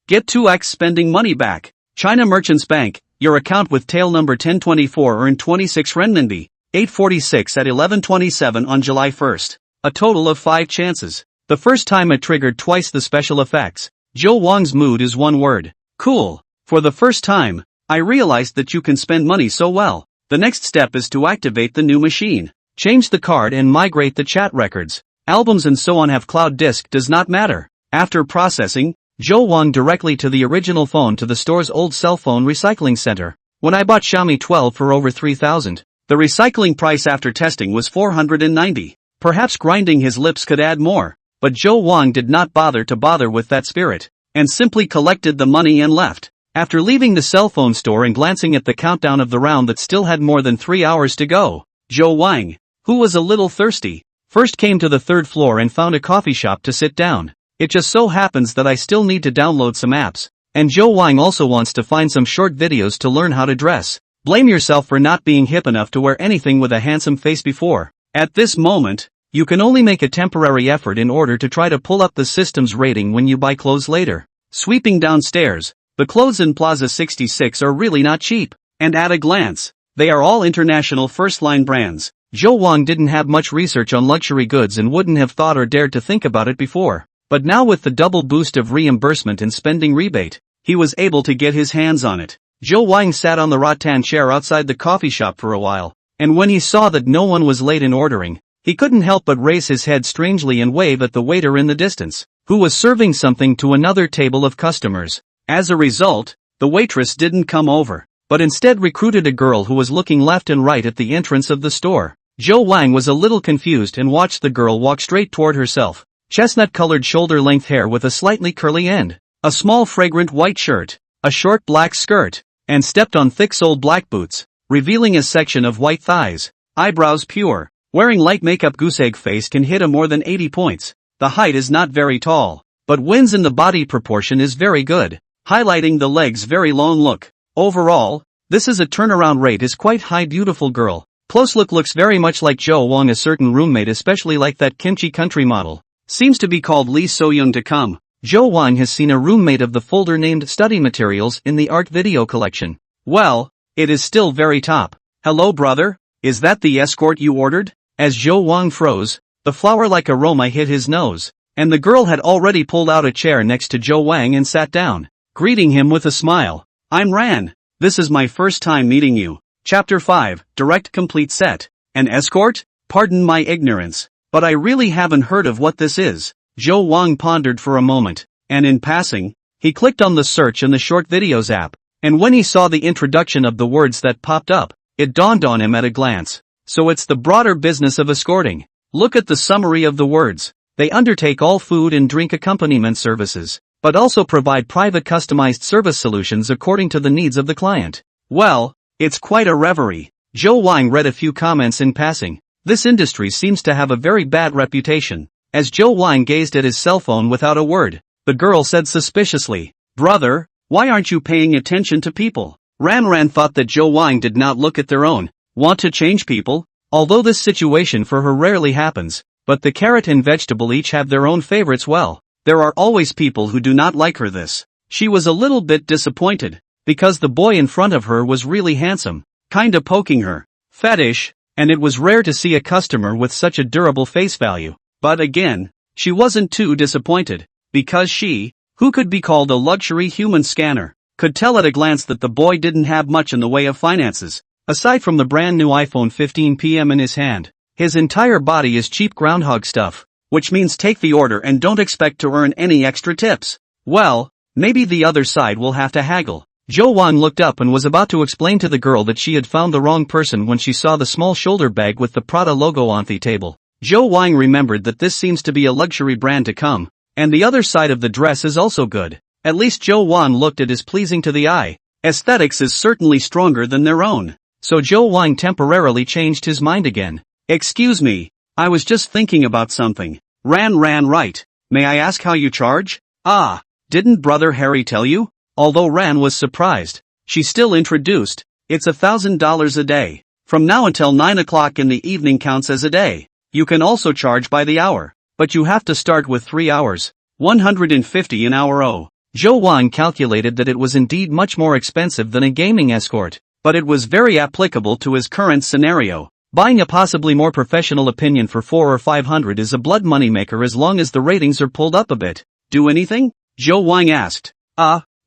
Get 2x spending money back. China Merchants Bank, your account with tail number 1024 earned 26 renminbi, 846 at 11:27 on July 1st. A total of 5 chances. The first time it triggered twice the special effects. Zhou Wang's mood is one word. Cool. For the first time, I realized that you can spend money so well. The next step is to activate the new machine. Change the card and migrate the chat records. Albums and so on have cloud disk does not matter. After processing, Zhou Wang directly to the original phone to the store's old cell phone recycling center. When I bought Xiaomi 12 for over 3,000, the recycling price after testing was 490. Perhaps grinding his lips could add more, but Zhou Wang did not bother with that spirit, and simply collected the money and left. After leaving the cell phone store and glancing at the countdown of the round that still had more than 3 hours to go, Zhou Wang, who was a little thirsty, first came to the 3rd floor and found a coffee shop to sit down. It just so happens that I still need to download some apps, and Zhou Wang also wants to find some short videos to learn how to dress. Blame yourself for not being hip enough to wear anything with a handsome face before. At this moment, you can only make a temporary effort in order to try to pull up the system's rating when you buy clothes later. Sweeping downstairs, the clothes in Plaza 66 are really not cheap, and at a glance, they are all international first-line brands. Zhou Wang didn't have much research on luxury goods and wouldn't have thought or dared to think about it before. But now with the double boost of reimbursement and spending rebate, he was able to get his hands on it. Zhou Wang sat on the rattan chair outside the coffee shop for a while, and when he saw that no one was late in ordering, he couldn't help but raise his head strangely and wave at the waiter in the distance, who was serving something to another table of customers. As a result, the waitress didn't come over, but instead recruited a girl who was looking left and right at the entrance of the store. Zhou Wang was a little confused and watched the girl walk straight toward herself. Chestnut-colored shoulder-length hair with a slightly curly end, a small fragrant white shirt, a short black skirt, and stepped on thick-soled black boots, revealing a section of white thighs, eyebrows pure. Wearing light makeup goose egg face can hit a more than 80 points. The height is not very tall, but wins in the body proportion is very good. highlighting the leg's very lone look. Overall, this is a turnaround rate is quite high. Beautiful girl. Close look looks very much like Jo Wang. A certain roommate, especially like that kimchi country model. Seems to be called Lee So-young to come. Jo Wang has seen a roommate of the folder named Study Materials in the art video collection. Well, it is still very top. Hello brother, is that the escort you ordered? As Jo Wang froze, the flower-like aroma hit his nose, and the girl had already pulled out a chair next to Jo Wang and sat down, greeting him with a smile. I'm Ran. This is my first time meeting you. Chapter 5, Direct Complete Set. An escort? Pardon my ignorance, but I really haven't heard of what this is. Jo Wang pondered for a moment, and in passing, he clicked on the search in the short videos app, and when he saw the introduction of the words that popped up, it dawned on him at a glance. So it's the broader business of escorting. Look at the summary of the words. They undertake all food and drink accompaniment services, but also provide private customized service solutions according to the needs of the client. Well, it's quite a reverie. Jo Wang read a few comments in passing. This industry seems to have a very bad reputation. As Jo Wang gazed at his cell phone without a word, the girl said suspiciously, Brother, why aren't you paying attention to people? Ran thought that Jo Wang did not look at their own. Want to change people? Although this situation for her rarely happens, but the carrot and vegetable each have their own favorites. Well, there are always people who do not like her. This. She was a little bit disappointed, because the boy in front of her was really handsome, kinda poking her fetish, and it was rare to see a customer with such a durable face value. But again, she wasn't too disappointed, because she, who could be called a luxury human scanner, could tell at a glance that the boy didn't have much in the way of finances, aside from the brand new iPhone 15 PM in his hand. His entire body is cheap groundhog stuff, which means take the order and don't expect to earn any extra tips. Well, maybe the other side will have to haggle. Jo Wang looked up and was about to explain to the girl that she had found the wrong person when she saw the small shoulder bag with the Prada logo on the table. Jo Wang remembered that this seems to be a luxury brand to come, and the other side of the dress is also good. At least Jo Wang looked at as pleasing to the eye. Aesthetics is certainly stronger than their own. So Jo Wang temporarily changed his mind again. Excuse me, I was just thinking about something. Ran right. May I ask how you charge? Ah, didn't Brother Harry tell you? Although Ran was surprised, she still introduced, it's $1,000 a day. From now until 9 o'clock in the evening counts as a day. You can also charge by the hour, but you have to start with 3 hours. 150 an hour. Oh. Jo Wang calculated that it was indeed much more expensive than a gaming escort, but it was very applicable to his current scenario. Buying a possibly more professional opinion for 400 or 500 is a blood moneymaker as long as the ratings are pulled up a bit. Do anything? Jo Wang asked.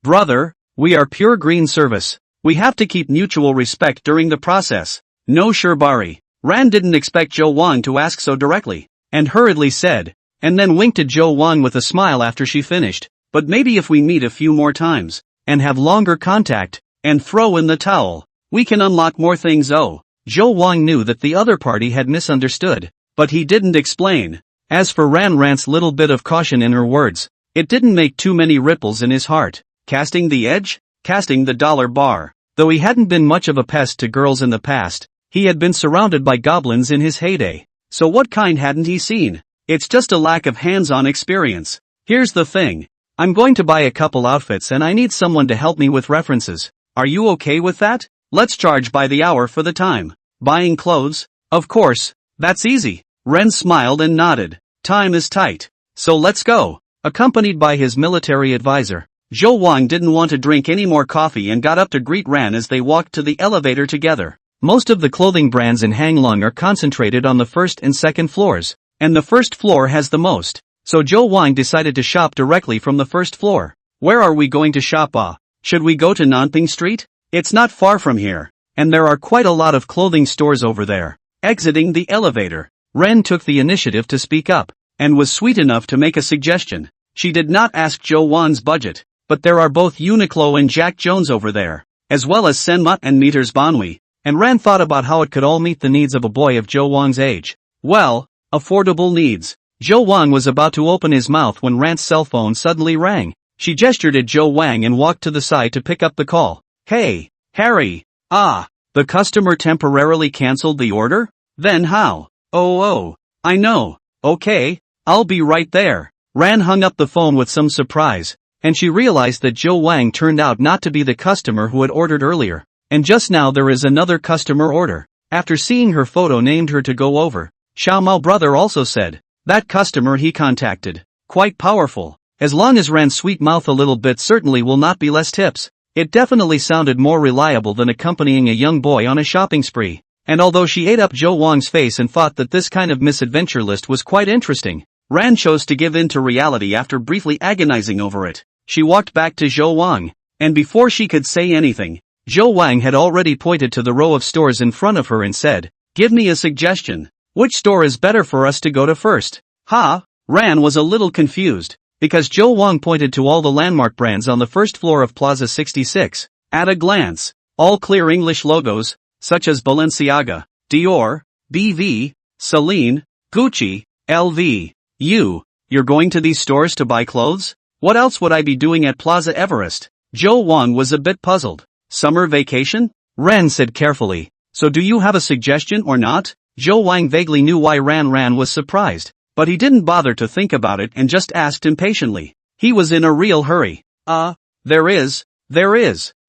Brother, we are pure green service. We have to keep mutual respect during the process. No Shirbari. Ran didn't expect Jo Wang to ask so directly, and hurriedly said, and then winked at Jo Wang with a smile after she finished, but maybe if we meet a few more times, and have longer contact, and throw in the towel, we can unlock more things. Oh. Jo Wang knew that the other party had misunderstood, but he didn't explain. As for Ran's little bit of caution in her words, it didn't make too many ripples in his heart. Casting the edge? Casting the dollar bar. Though he hadn't been much of a pest to girls in the past, he had been surrounded by goblins in his heyday. So what kind hadn't he seen? It's just a lack of hands-on experience. Here's the thing. I'm going to buy a couple outfits and I need someone to help me with references. Are you okay with that? Let's charge by the hour for the time. Buying clothes? Of course, that's easy. Ren smiled and nodded. Time is tight. So let's go. Accompanied by his military advisor, Jo Wang didn't want to drink any more coffee and got up to greet Ran as they walked to the elevator together. Most of the clothing brands in Hanglong are concentrated on the first and second floors, and the first floor has the most. So Jo Wang decided to shop directly from the first floor. Where are we going to shop? Should we go to Nanping Street? It's not far from here, and there are quite a lot of clothing stores over there. Exiting the elevator, Ren took the initiative to speak up, and was sweet enough to make a suggestion. She did not ask Jo Wang's budget, but there are both Uniqlo and Jack Jones over there, as well as Senmut and Meters Banhui, and Ren thought about how it could all meet the needs of a boy of Jo Wang's age. Well, affordable needs. Jo Wang was about to open his mouth when Ran's cell phone suddenly rang. She gestured at Jo Wang and walked to the side to pick up the call. Hey, Harry. The customer temporarily canceled the order? Then how? Oh, I know. Okay, I'll be right there. Ran hung up the phone with some surprise. and she realized that Zhou Wang turned out not to be the customer who had ordered earlier. And just now there is another customer order. After seeing her photo named her to go over, Xiao Mao brother also said, that customer he contacted. Quite powerful. As long as Ran sweet mouth a little bit certainly will not be less tips. It definitely sounded more reliable than accompanying a young boy on a shopping spree. And although she ate up Zhou Wang's face and thought that this kind of misadventure list was quite interesting, Ran chose to give in to reality after briefly agonizing over it. She walked back to Zhou Wang, and before she could say anything, Zhou Wang had already pointed to the row of stores in front of her and said, give me a suggestion. Which store is better for us to go to first? Ha! Ran was a little confused, because Zhou Wang pointed to all the landmark brands on the first floor of Plaza 66. At a glance, all clear English logos, such as Balenciaga, Dior, BV, Celine, Gucci, LV. You're going to these stores to buy clothes? What else would I be doing at Plaza Everest? Zhou Wang was a bit puzzled. Summer vacation? Ran said carefully. So do you have a suggestion or not? Zhou Wang vaguely knew why Ran was surprised, but he didn't bother to think about it and just asked impatiently. He was in a real hurry. There is.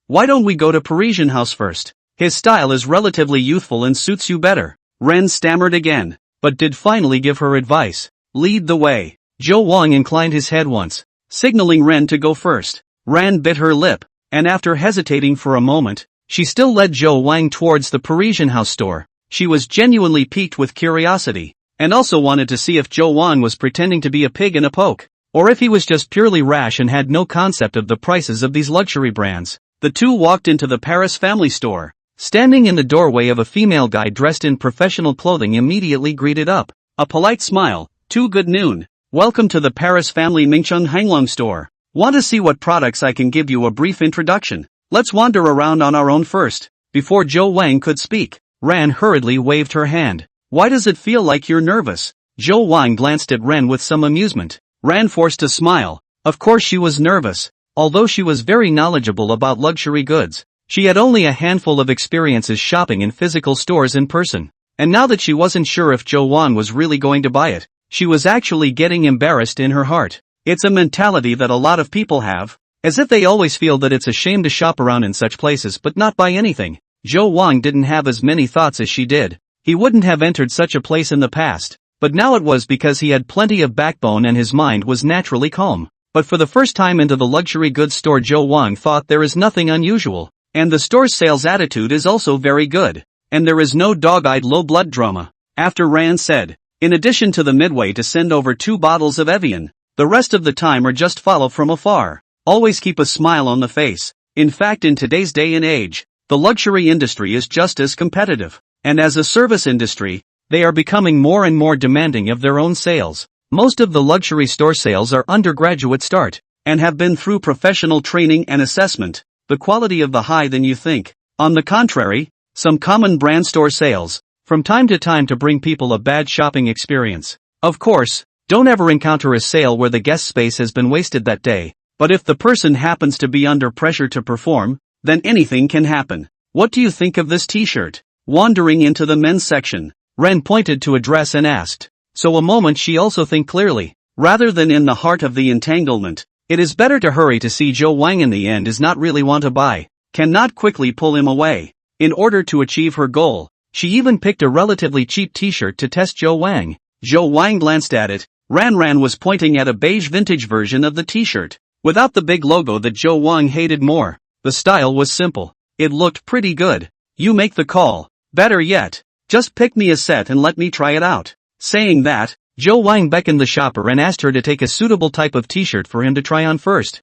Why don't we go to Parisian House first? His style is relatively youthful and suits you better. Ren stammered again, but did finally give her advice. Lead the way. Zhou Wang inclined his head once, signaling Ren to go first. Ran bit her lip, and after hesitating for a moment, she still led Zhou Wang towards the Parisian House store. She was genuinely piqued with curiosity, and also wanted to see if Zhou Wang was pretending to be a pig in a poke, or if he was just purely rash and had no concept of the prices of these luxury brands. The two walked into the Paris family store. Standing in the doorway of a female guy dressed in professional clothing immediately greeted up. A polite smile. Too good noon. Welcome to the Paris family Mingcheng Hanglong store. Want to see what products I can give you a brief introduction? Let's wander around on our own first. Before Zhou Wang could speak, Ran hurriedly waved her hand. Why does it feel like you're nervous? Zhou Wang glanced at Ran with some amusement. Ran forced a smile. Of course she was nervous. Although she was very knowledgeable about luxury goods, she had only a handful of experiences shopping in physical stores in person. And now that she wasn't sure if Zhou Wang was really going to buy it, she was actually getting embarrassed in her heart. It's a mentality that a lot of people have, as if they always feel that it's a shame to shop around in such places but not buy anything. Zhou Wang didn't have as many thoughts as she did. He wouldn't have entered such a place in the past, but now it was because he had plenty of backbone and his mind was naturally calm. But for the first time into the luxury goods store, Zhou Wang thought there is nothing unusual, and the store's sales attitude is also very good, and there is no dog-eyed low-blood drama. After Ran said, in addition to the midway to send over 2 bottles of Evian, the rest of the time or just follow from afar. Always keep a smile on the face. In fact, in today's day and age, the luxury industry is just as competitive, and as a service industry, they are becoming more and more demanding of their own sales. Most of the luxury store sales are undergraduate start, and have been through professional training and assessment. The quality of the high than you think. On the contrary, some common brand store sales, from time to bring people a bad shopping experience. Of course, don't ever encounter a sale where the guest space has been wasted that day, but if the person happens to be under pressure to perform, then anything can happen. What do you think of this t-shirt? Wandering into the men's section, Ren pointed to a dress and asked. So a moment she also think clearly. Rather than in the heart of the entanglement, it is better to hurry to see Zhou Wang in the end is not really want to buy, cannot quickly pull him away. In order to achieve her goal, she even picked a relatively cheap t-shirt to test Zhou Wang. Zhou Wang glanced at it. Ran was pointing at a beige vintage version of the t-shirt, without the big logo that Zhou Wang hated more. The style was simple. It looked pretty good. You make the call. Better yet, just pick me a set and let me try it out. Saying that, Zhou Wang beckoned the shopper and asked her to take a suitable type of t-shirt for him to try on first.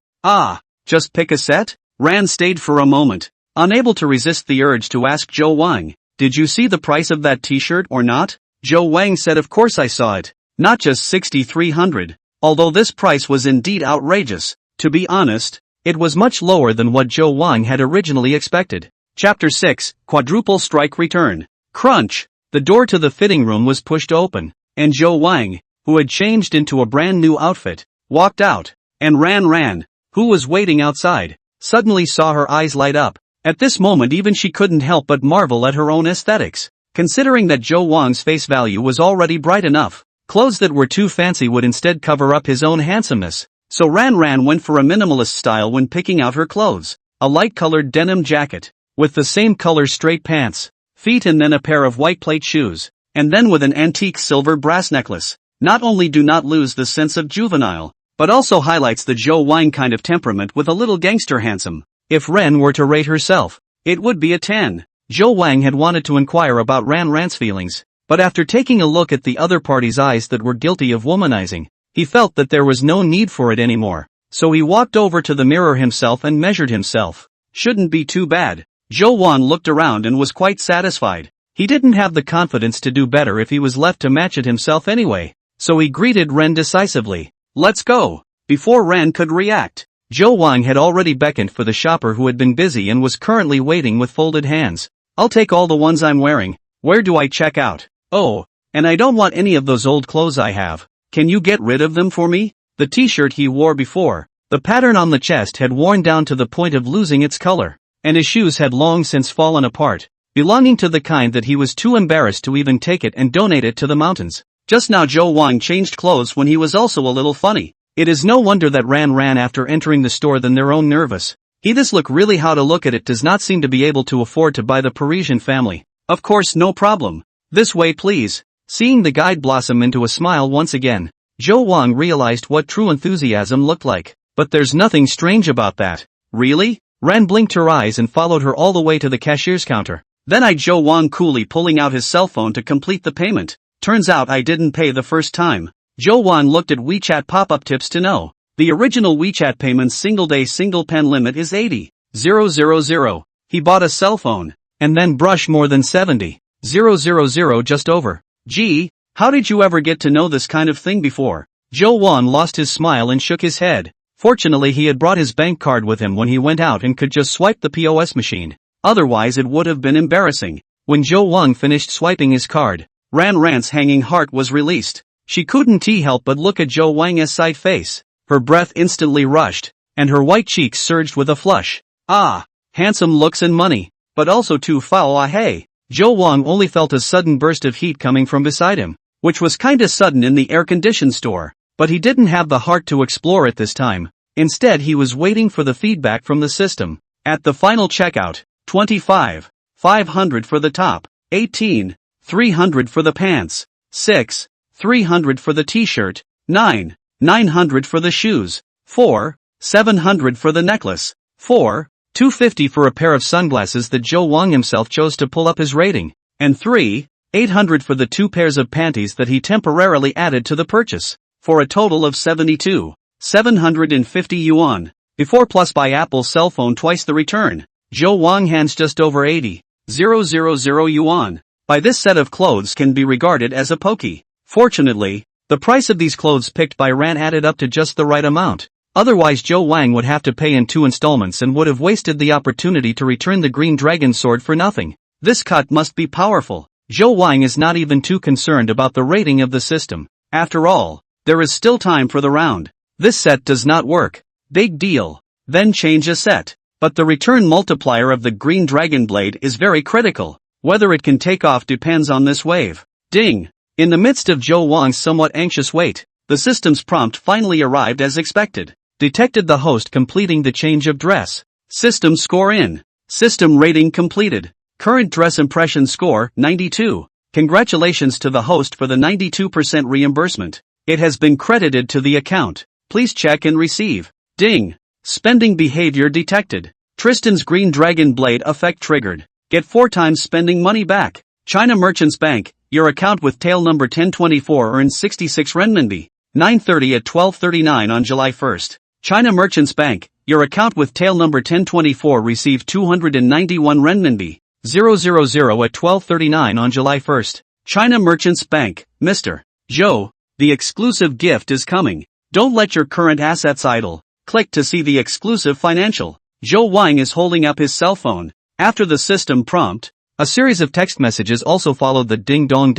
Just pick a set? Ran stayed for a moment, unable to resist the urge to ask Zhou Wang, did you see the price of that t-shirt or not? Zhou Wang said of course I saw it. Not just 6,300, although this price was indeed outrageous. To be honest, it was much lower than what Zhou Wang had originally expected. Chapter 6, Quadruple Strike Return. Crunch! The door to the fitting room was pushed open, and Zhou Wang, who had changed into a brand new outfit, walked out, and Ran, who was waiting outside, suddenly saw her eyes light up. At this moment even she couldn't help but marvel at her own aesthetics. Considering that Zhou Wang's face value was already bright enough, clothes that were too fancy would instead cover up his own handsomeness. So Ran went for a minimalist style when picking out her clothes. A light-colored denim jacket, with the same color straight pants, feet and then a pair of white plate shoes, and then with an antique silver brass necklace. Not only do not lose the sense of juvenile, but also highlights the Zhou Wang kind of temperament with a little gangster handsome. If Ren were to rate herself, it would be a 10. Zhou Wang had wanted to inquire about Ran's feelings, but after taking a look at the other party's eyes that were guilty of womanizing, he felt that there was no need for it anymore. So he walked over to the mirror himself and measured himself. Shouldn't be too bad. Zhou Wang looked around and was quite satisfied. He didn't have the confidence to do better if he was left to match it himself anyway. So he greeted Ren decisively. Let's go. Before Ren could react, Zhou Wang had already beckoned for the shopper who had been busy and was currently waiting with folded hands. I'll take all the ones I'm wearing. Where do I check out? Oh, and I don't want any of those old clothes I have. Can you get rid of them for me? The t-shirt he wore before, the pattern on the chest had worn down to the point of losing its color, and his shoes had long since fallen apart, belonging to the kind that he was too embarrassed to even take it and donate it to the mountains. Just now Zhou Wang changed clothes when he was also a little funny. It is no wonder that ran after entering the store than their own nervous. He this look really how to look at it does not seem to be able to afford to buy the Parisian family. Of course no problem. This way please. Seeing the guide blossom into a smile once again, Zhou Wang realized what true enthusiasm looked like. But there's nothing strange about that. Really? Ran blinked her eyes and followed her all the way to the cashier's counter. Then eyed Zhou Wang coolly pulling out his cell phone to complete the payment. Turns out I didn't pay the first time. Zhou Wang looked at WeChat pop-up tips to know. The original WeChat payment's single-day single-pen limit is 80,000. He bought a cell phone, and then brush more than 70,000 just over. Gee, how did you ever get to know this kind of thing before? Zhou Wang lost his smile and shook his head. Fortunately he had brought his bank card with him when he went out and could just swipe the POS machine. Otherwise it would have been embarrassing. When Zhou Wang finished swiping his card, Ran's hanging heart was released. She couldn't help but look at Zhou Wang's side face. Her breath instantly rushed, and her white cheeks surged with a flush. Ah, handsome looks and money, but also too foul hey. Zhou Wang only felt a sudden burst of heat coming from beside him, which was kinda sudden in the air-conditioned store, but he didn't have the heart to explore it this time. Instead he was waiting for the feedback from the system. At the final checkout, 25, 500 for the top, 18, 300 for the pants, 6, 300 for the t-shirt, 9, 900 for the shoes, 4, 700 for the necklace, 4, 250 for a pair of sunglasses that Zhou Wang himself chose to pull up his rating, and 3, 800 for the 2 pairs of panties that he temporarily added to the purchase, for a total of 72,750 yuan. Before plus buy Apple cell phone twice the return. Zhou Wang hands just over 80,000 yuan. By this set of clothes can be regarded as a pokey. Fortunately, the price of these clothes picked by Ran added up to just the right amount. Otherwise Zhou Wang would have to pay in 2 installments and would have wasted the opportunity to return the green dragon sword for nothing. This cut must be powerful. Zhou Wang is not even too concerned about the rating of the system. After all, there is still time for the round. This set does not work. Big deal. Then change a set. But the return multiplier of the green dragon blade is very critical. Whether it can take off depends on this wave. Ding! In the midst of Zhou Wang's somewhat anxious wait, the system's prompt finally arrived as expected. Detected the host completing the change of dress. System score in. System rating completed. Current dress impression score, 92. Congratulations to the host for the 92% reimbursement. It has been credited to the account. Please check and receive. Ding! Spending behavior detected. Tristan's green dragon blade effect triggered. Get 4 times spending money back. China Merchants Bank, your account with tail number 1024 earned 66 renminbi. 9:30 at 12:39 on July 1st. China Merchants Bank, your account with tail number 1024 received 291 renminbi. 000 at 12:39 on July 1st. China Merchants Bank, Mr. Zhou, the exclusive gift is coming. Don't let your current assets idle. Click to see the exclusive financial. Zhou Wang is holding up his cell phone. After the system prompt, a series of text messages also followed. The ding dong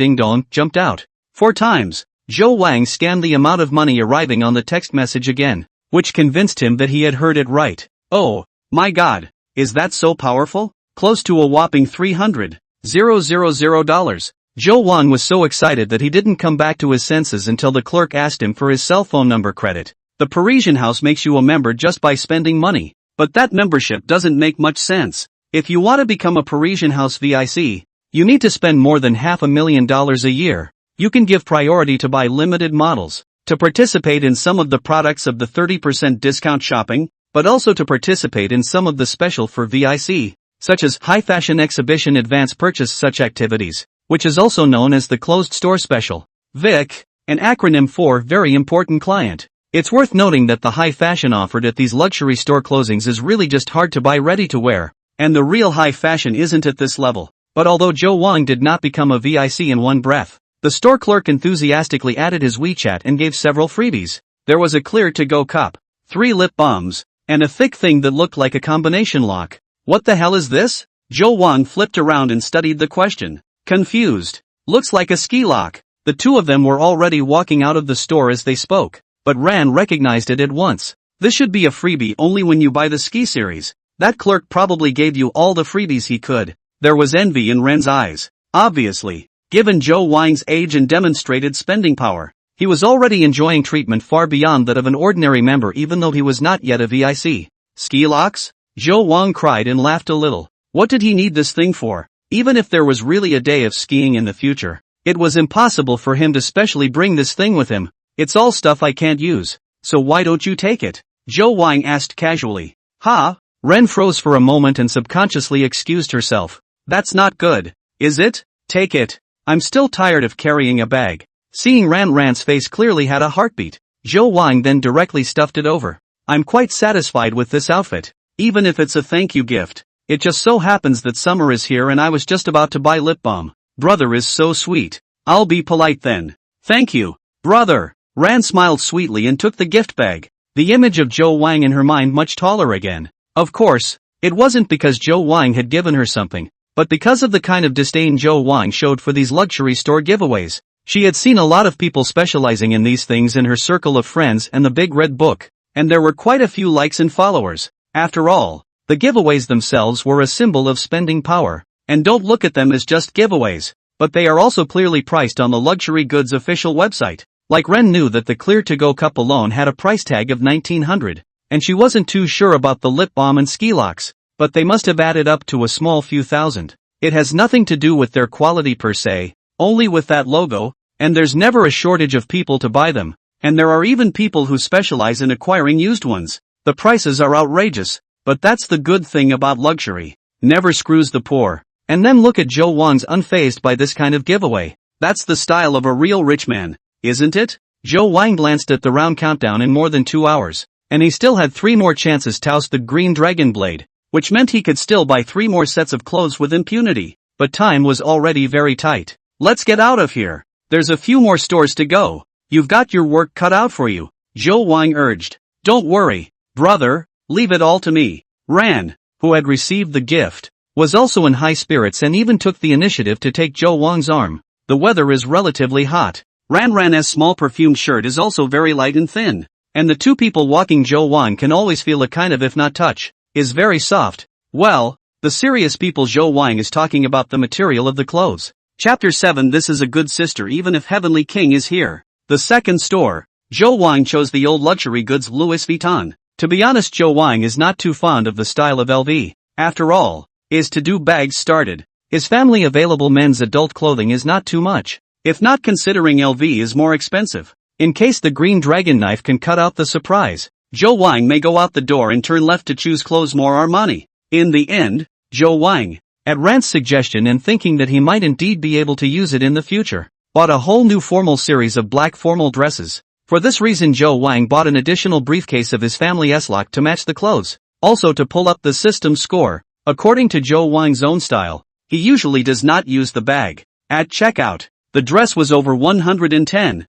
jumped out 4 times. Zhou Wang scanned the amount of money arriving on the text message again, which convinced him that he had heard it right. Oh, my God, is that so powerful? Close to a whopping $300,000. Zhou Wang was so excited that he didn't come back to his senses until the clerk asked him for his cell phone number credit. The Parisian house makes you a member just by spending money. But that membership doesn't make much sense. If you want to become a Parisian house VIC, you need to spend more than $500,000 a year. You can give priority to buy limited models, to participate in some of the products of the 30% discount shopping, but also to participate in some of the special for VIC, such as high fashion exhibition advance purchase such activities, which is also known as the closed store special. VIC, an acronym for Very Important Client. It's worth noting that the high fashion offered at these luxury store closings is really just hard to buy ready to wear, and the real high fashion isn't at this level. But although Joe Wang did not become a VIC in one breath, the store clerk enthusiastically added his WeChat and gave several freebies. There was a clear-to-go cup, 3 lip balms, and a thick thing that looked like a combination lock. What the hell is this? Joe Wang flipped around and studied the question. Confused. Looks like a ski lock. The two of them were already walking out of the store as they spoke, but Ran recognized it at once. This should be a freebie only when you buy the ski series. That clerk probably gave you all the freebies he could. There was envy in Ren's eyes. Obviously, given Joe Wang's age and demonstrated spending power, he was already enjoying treatment far beyond that of an ordinary member even though he was not yet a VIC. Ski locks? Joe Wang cried and laughed a little. What did he need this thing for? Even if there was really a day of skiing in the future, it was impossible for him to specially bring this thing with him. It's all stuff I can't use. So why don't you take it? Joe Wang asked casually. Ha? Ren froze for a moment and subconsciously excused herself. That's not good, is it? Take it. I'm still tired of carrying a bag. Seeing Ran's face clearly had a heartbeat, Joe Wang then directly stuffed it over. I'm quite satisfied with this outfit, even if it's a thank you gift. It just so happens that summer is here and I was just about to buy lip balm. Brother is so sweet. I'll be polite then. Thank you, brother. Ran smiled sweetly and took the gift bag, the image of Joe Wang in her mind much taller again. Of course, it wasn't because Joe Wang had given her something, but because of the kind of disdain Joe Wang showed for these luxury store giveaways. She had seen a lot of people specializing in these things in her circle of friends and the big red book, and there were quite a few likes and followers. After all, the giveaways themselves were a symbol of spending power, and don't look at them as just giveaways, but they are also clearly priced on the luxury goods official website. Like Ren knew that the clear-to-go cup alone had a price tag of $1,900, and she wasn't too sure about the lip balm and ski locks, but they must have added up to a small few thousand. It has nothing to do with their quality per se, only with that logo, and there's never a shortage of people to buy them, and there are even people who specialize in acquiring used ones. The prices are outrageous, but that's the good thing about luxury. Never screws the poor. And then look at Joe Wang's unfazed by this kind of giveaway. That's the style of a real rich man, isn't it? Joe Wang glanced at the round countdown in more than 2 hours, and he still had 3 more chances to oust the green dragon blade, which meant he could still buy 3 more sets of clothes with impunity, but time was already very tight. Let's get out of here. There's a few more stores to go. You've got your work cut out for you, Joe Wang urged. Don't worry, brother, leave it all to me. Ran, who had received the gift, was also in high spirits and even took the initiative to take Joe Wang's arm. The weather is relatively hot. Ran's small perfumed shirt is also very light and thin, and the two people walking Joe Wang can always feel a kind of if not touch, is very soft. Well, the serious people Joe Wang is talking about the material of the clothes. Chapter 7 This is a good sister even if Heavenly King is here. The second store. Joe Wang chose the old luxury goods Louis Vuitton. To be honest, Joe Wang is not too fond of the style of LV. After all, his to-do bags started. His family available men's adult clothing is not too much. If not considering LV is more expensive. In case the green dragon knife can cut out the surprise, Joe Wang may go out the door and turn left to choose clothes more Armani. In the end, Joe Wang, at Rand's suggestion and thinking that he might indeed be able to use it in the future, bought a whole new formal series of black formal dresses. For this reason Joe Wang bought an additional briefcase of his family S-Lock to match the clothes, also to pull up the system score. According to Joe Wang's own style, he usually does not use the bag. At checkout, the dress was over 110,000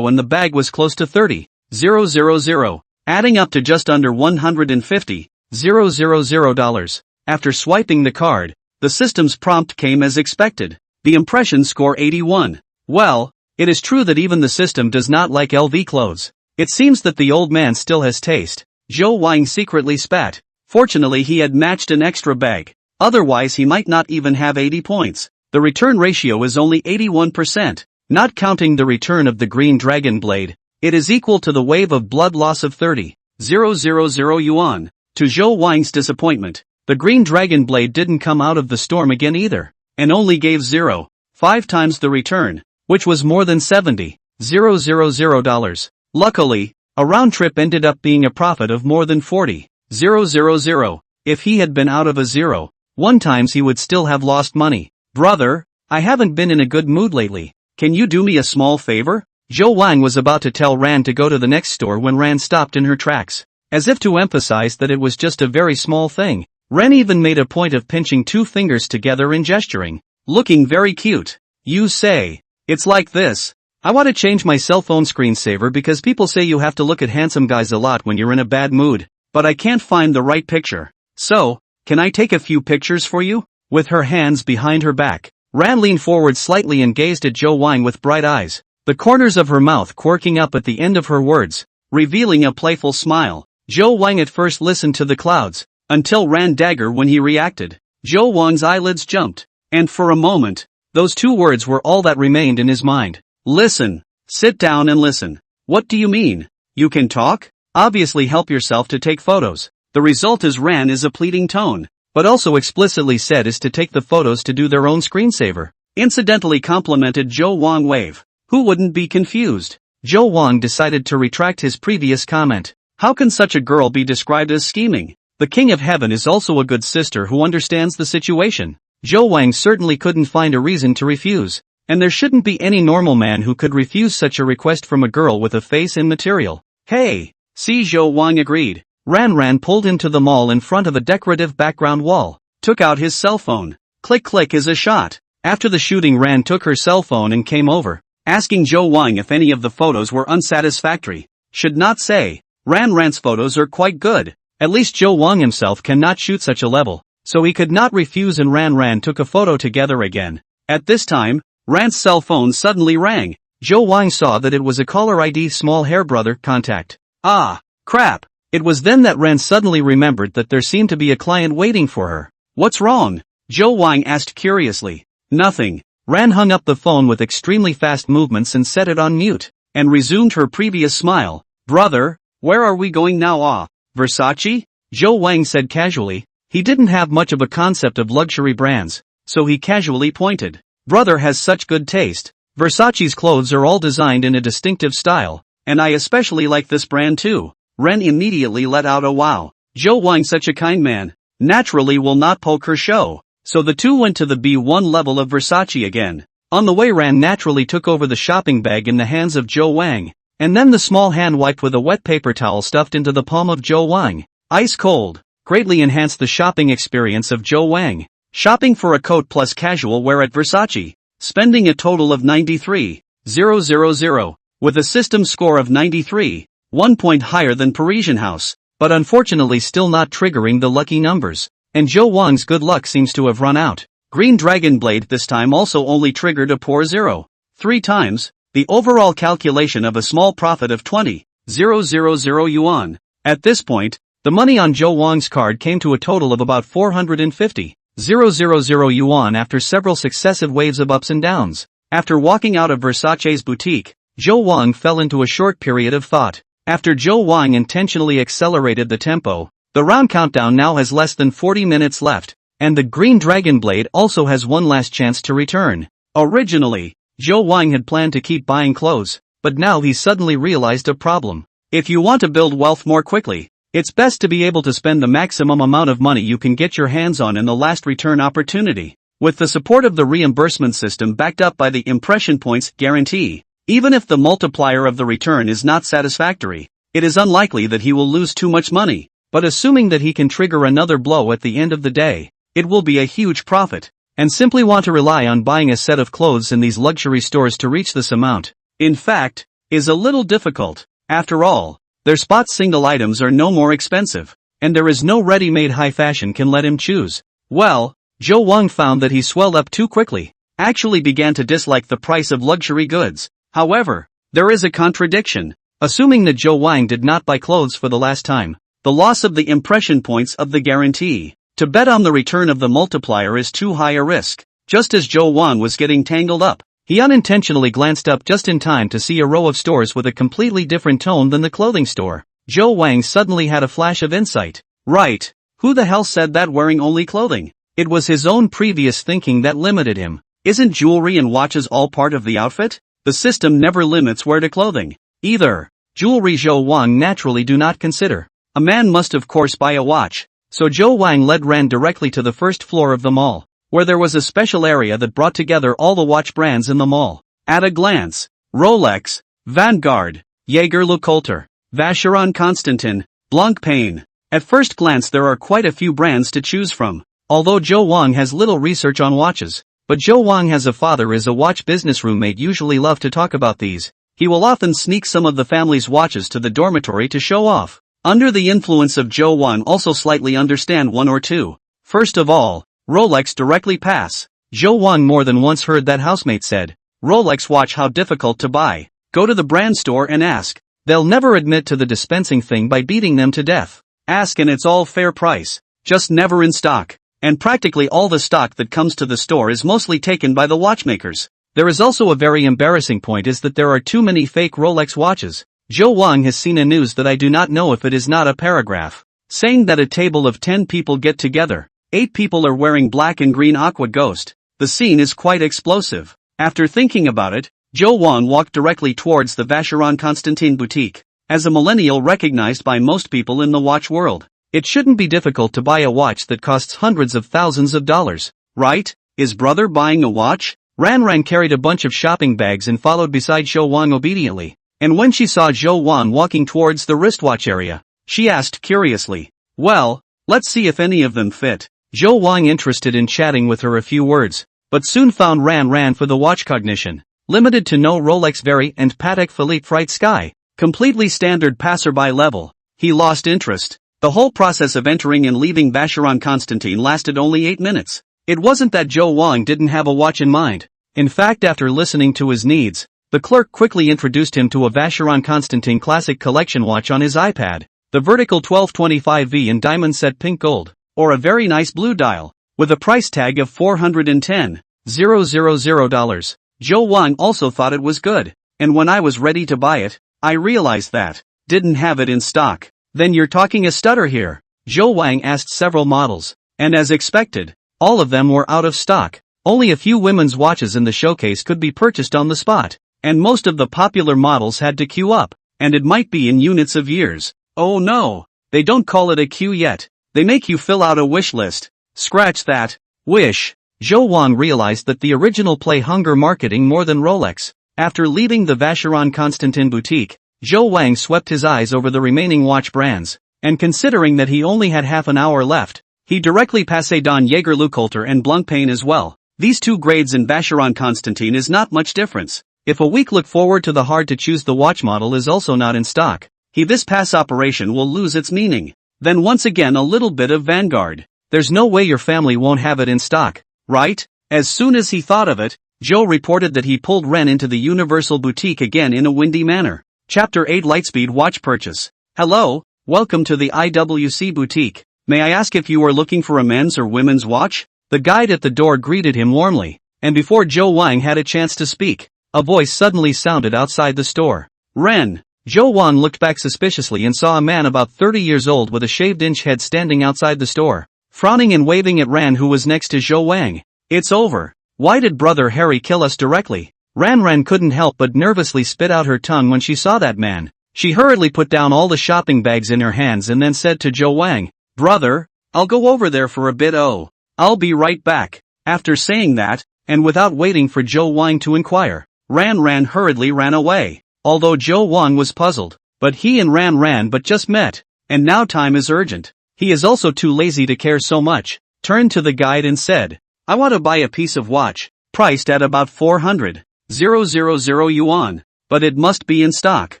and the bag was close to 30,000, adding up to just under $150,000. After swiping the card, the system's prompt came as expected. The impression score 81. Well, it is true that even the system does not like LV clothes. It seems that the old man still has taste. Joe Wang secretly spat. Fortunately he had matched an extra bag. Otherwise he might not even have 80 points. The return ratio is only 81%. Not counting the return of the green dragon blade, It is equal to the wave of blood loss of 30,000 yuan. To Zhou Wang's disappointment, the green dragon blade didn't come out of the storm again either, and only gave 0.5 times the return, which was more than $70,000. Luckily, a round trip ended up being a profit of more than 40,000. If he had been out of a 0.1 times he would still have lost money. Brother, I haven't been in a good mood lately. Can you do me a small favor? Zhou Wang was about to tell Ran to go to the next store when Ran stopped in her tracks. As if to emphasize that it was just a very small thing, Ran even made a point of pinching 2 fingers together and gesturing. Looking very cute. You say. It's like this. I want to change my cell phone screensaver because people say you have to look at handsome guys a lot when you're in a bad mood, but I can't find the right picture. So, can I take a few pictures for you? With her hands behind her back, Ran leaned forward slightly and gazed at Zhou Wang with bright eyes, the corners of her mouth quirking up at the end of her words, revealing a playful smile. Zhou Wang at first listened to the clouds, until Ran dagger when he reacted. Zhou Wang's eyelids jumped, and for a moment, those 2 words were all that remained in his mind. Listen. Sit down and listen. What do you mean? You can talk? Obviously help yourself to take photos. The result is Ran is a pleading tone, but also explicitly said is to take the photos to do their own screensaver. Incidentally complimented Zhou Wang wave. Who wouldn't be confused? Zhou Wang decided to retract his previous comment. How can such a girl be described as scheming? The King of Heaven is also a good sister who understands the situation. Zhou Wang certainly couldn't find a reason to refuse, and there shouldn't be any normal man who could refuse such a request from a girl with a face and material. Hey! See, Zhou Wang agreed. Ran pulled into the mall in front of a decorative background wall, took out his cell phone. Click is a shot. After the shooting Ran took her cell phone and came over, asking Zhou Wang if any of the photos were unsatisfactory. Should not say. Ran's photos are quite good. At least Zhou Wang himself cannot shoot such a level, so he could not refuse and Ran took a photo together again. At this time, Ran's cell phone suddenly rang. Zhou Wang saw that it was a caller ID small hair brother contact. Ah, crap. It was then that Ran suddenly remembered that there seemed to be a client waiting for her. What's wrong? Zhou Wang asked curiously. Nothing. Ran hung up the phone with extremely fast movements and set it on mute, and resumed her previous smile. Brother, where are we going now? Ah, Versace? Zhou Wang said casually. He didn't have much of a concept of luxury brands, so he casually pointed. Brother has such good taste. Versace's clothes are all designed in a distinctive style, and I especially like this brand too. Ren immediately let out a wow. Zhou Wang, such a kind man, naturally will not poke her show, so the two went to the B1 level of Versace again. On the way Ran naturally took over the shopping bag in the hands of Zhou Wang, and then the small hand wiped with a wet paper towel stuffed into the palm of Zhou Wang. Ice cold. Greatly enhanced the shopping experience of Zhou Wang. Shopping for a coat plus casual wear at Versace. Spending a total of 93,000, with a system score of 93, 1 point higher than Parisian House, but unfortunately still not triggering the lucky numbers. And Zhou Wang's good luck seems to have run out. Green Dragon Blade this time also only triggered a poor 0.3 times, the overall calculation of a small profit of 20,000 yuan. At this point, the money on Zhou Wang's card came to a total of about 450,000 yuan after several successive waves of ups and downs. After walking out of Versace's boutique, Zhou Wang fell into a short period of thought. After Zhou Wang intentionally accelerated the tempo, the round countdown now has less than 40 minutes left, and the Green Dragon Blade also has one last chance to return. Originally, Zhou Wang had planned to keep buying clothes, but now he suddenly realized a problem. If you want to build wealth more quickly, it's best to be able to spend the maximum amount of money you can get your hands on in the last return opportunity. With the support of the reimbursement system backed up by the impression points guarantee, even if the multiplier of the return is not satisfactory, it is unlikely that he will lose too much money, but assuming that he can trigger another blow at the end of the day, it will be a huge profit, and simply want to rely on buying a set of clothes in these luxury stores to reach this amount, in fact, is a little difficult. After all, their spot single items are no more expensive, and there is no ready-made high fashion can let him choose. Well, Zhou Wang found that he swelled up too quickly, actually began to dislike the price of luxury goods. However, there is a contradiction. Assuming that Zhou Wang did not buy clothes for the last time, the loss of the impression points of the guarantee, to bet on the return of the multiplier is too high a risk. Just as Zhou Wang was getting tangled up He unintentionally glanced up just in time to see a row of stores with a completely different tone than the clothing store. Joe Wang suddenly had a flash of insight. Right. Who the hell said that wearing only clothing? It was his own previous thinking that limited him. Isn't jewelry and watches all part of the outfit? The system never limits wear to clothing. Either. Jewelry Joe Wang naturally do not consider. A man must of course buy a watch. So Joe Wang ran directly to the first floor of the mall, where there was a special area that brought together all the watch brands in the mall. At a glance, Rolex, Vanguard, Jaeger-LeCoultre, Vacheron Constantin, Blancpain. At first glance there are quite a few brands to choose from. Although Joe Wang has little research on watches, but Joe Wang has a father is a watch business roommate usually love to talk about these. He will often sneak some of the family's watches to the dormitory to show off. Under the influence of Joe Wang also slightly understand one or two. First of all, Rolex directly pass. Joe Wang more than once heard that housemate said, Rolex watch how difficult to buy. Go to the brand store and ask. They'll never admit to the dispensing thing by beating them to death. Ask and it's all fair price. Just never in stock. And practically all the stock that comes to the store is mostly taken by the watchmakers. There is also a very embarrassing point is that there are too many fake Rolex watches. Joe Wang has seen a news that I do not know if it is not a paragraph, saying that a table of 10 people get together. 8 people are wearing black and green aqua ghost. The scene is quite explosive. After thinking about it, Joe Wang walked directly towards the Vacheron Constantin boutique. As a millennial recognized by most people in the watch world, it shouldn't be difficult to buy a watch that costs hundreds of thousands of dollars, right? Is brother buying a watch? Ran carried a bunch of shopping bags and followed beside Joe Wang obediently. And when she saw Joe Wang walking towards the wristwatch area, she asked curiously, well, let's see if any of them fit. Joe Wang interested in chatting with her a few words, but soon found Ran for the watch cognition. Limited to no Rolex Very and Patek Philippe Fright Sky. Completely standard passerby level. He lost interest. The whole process of entering and leaving Vacheron Constantin lasted only 8 minutes. It wasn't that Joe Wang didn't have a watch in mind. In fact, after listening to his needs, the clerk quickly introduced him to a Vacheron Constantin Classic Collection watch on his iPad. The vertical 1225V in diamond set pink gold, or a very nice blue dial, with a price tag of $410,000. Joe Wang also thought it was good, and when I was ready to buy it, I realized that didn't have it in stock. Then you're talking a stutter here. Joe Wang asked several models, and as expected, all of them were out of stock. Only a few women's watches in the showcase could be purchased on the spot, and most of the popular models had to queue up, and it might be in units of years. Oh no, they don't call it a queue yet. They make you fill out a wish list. Scratch that. Wish. Joe Wang realized that the original play hunger marketing more than Rolex. After leaving the Vacheron Constantin boutique, Joe Wang swept his eyes over the remaining watch brands, and considering that he only had half an hour left, he directly passed on Jaeger-LeCoultre and Blancpain as well. These two grades in Vacheron Constantin is not much difference. If a week look forward to the hard to choose the watch model is also not in stock, this pass operation will lose its meaning. Then once again a little bit of Vanguard. There's no way your family won't have it in stock, right? As soon as he thought of it, Joe reported that he pulled Ren into the Universal Boutique again in a windy manner. Chapter 8 Lightspeed Watch Purchase. Hello, welcome to the IWC Boutique. May I ask if you are looking for a men's or women's watch? The guide at the door greeted him warmly, and before Joe Wang had a chance to speak, a voice suddenly sounded outside the store. Ren. Joe Wang looked back suspiciously and saw a man about 30 years old with a shaved-inch head standing outside the store, frowning and waving at Ran who was next to Joe Wang. It's over. Why did Brother Harry kill us directly? Ran couldn't help but nervously spit out her tongue when she saw that man. She hurriedly put down all the shopping bags in her hands and then said to Joe Wang, Brother, I'll go over there for a bit. Oh, I'll be right back. After saying that, and without waiting for Joe Wang to inquire, Ran hurriedly ran away. Although Joe Wang was puzzled, but he and Ran but just met, and now time is urgent. He is also too lazy to care so much, turned to the guide and said, I want to buy a piece of watch, priced at about 400,000 yuan, but it must be in stock.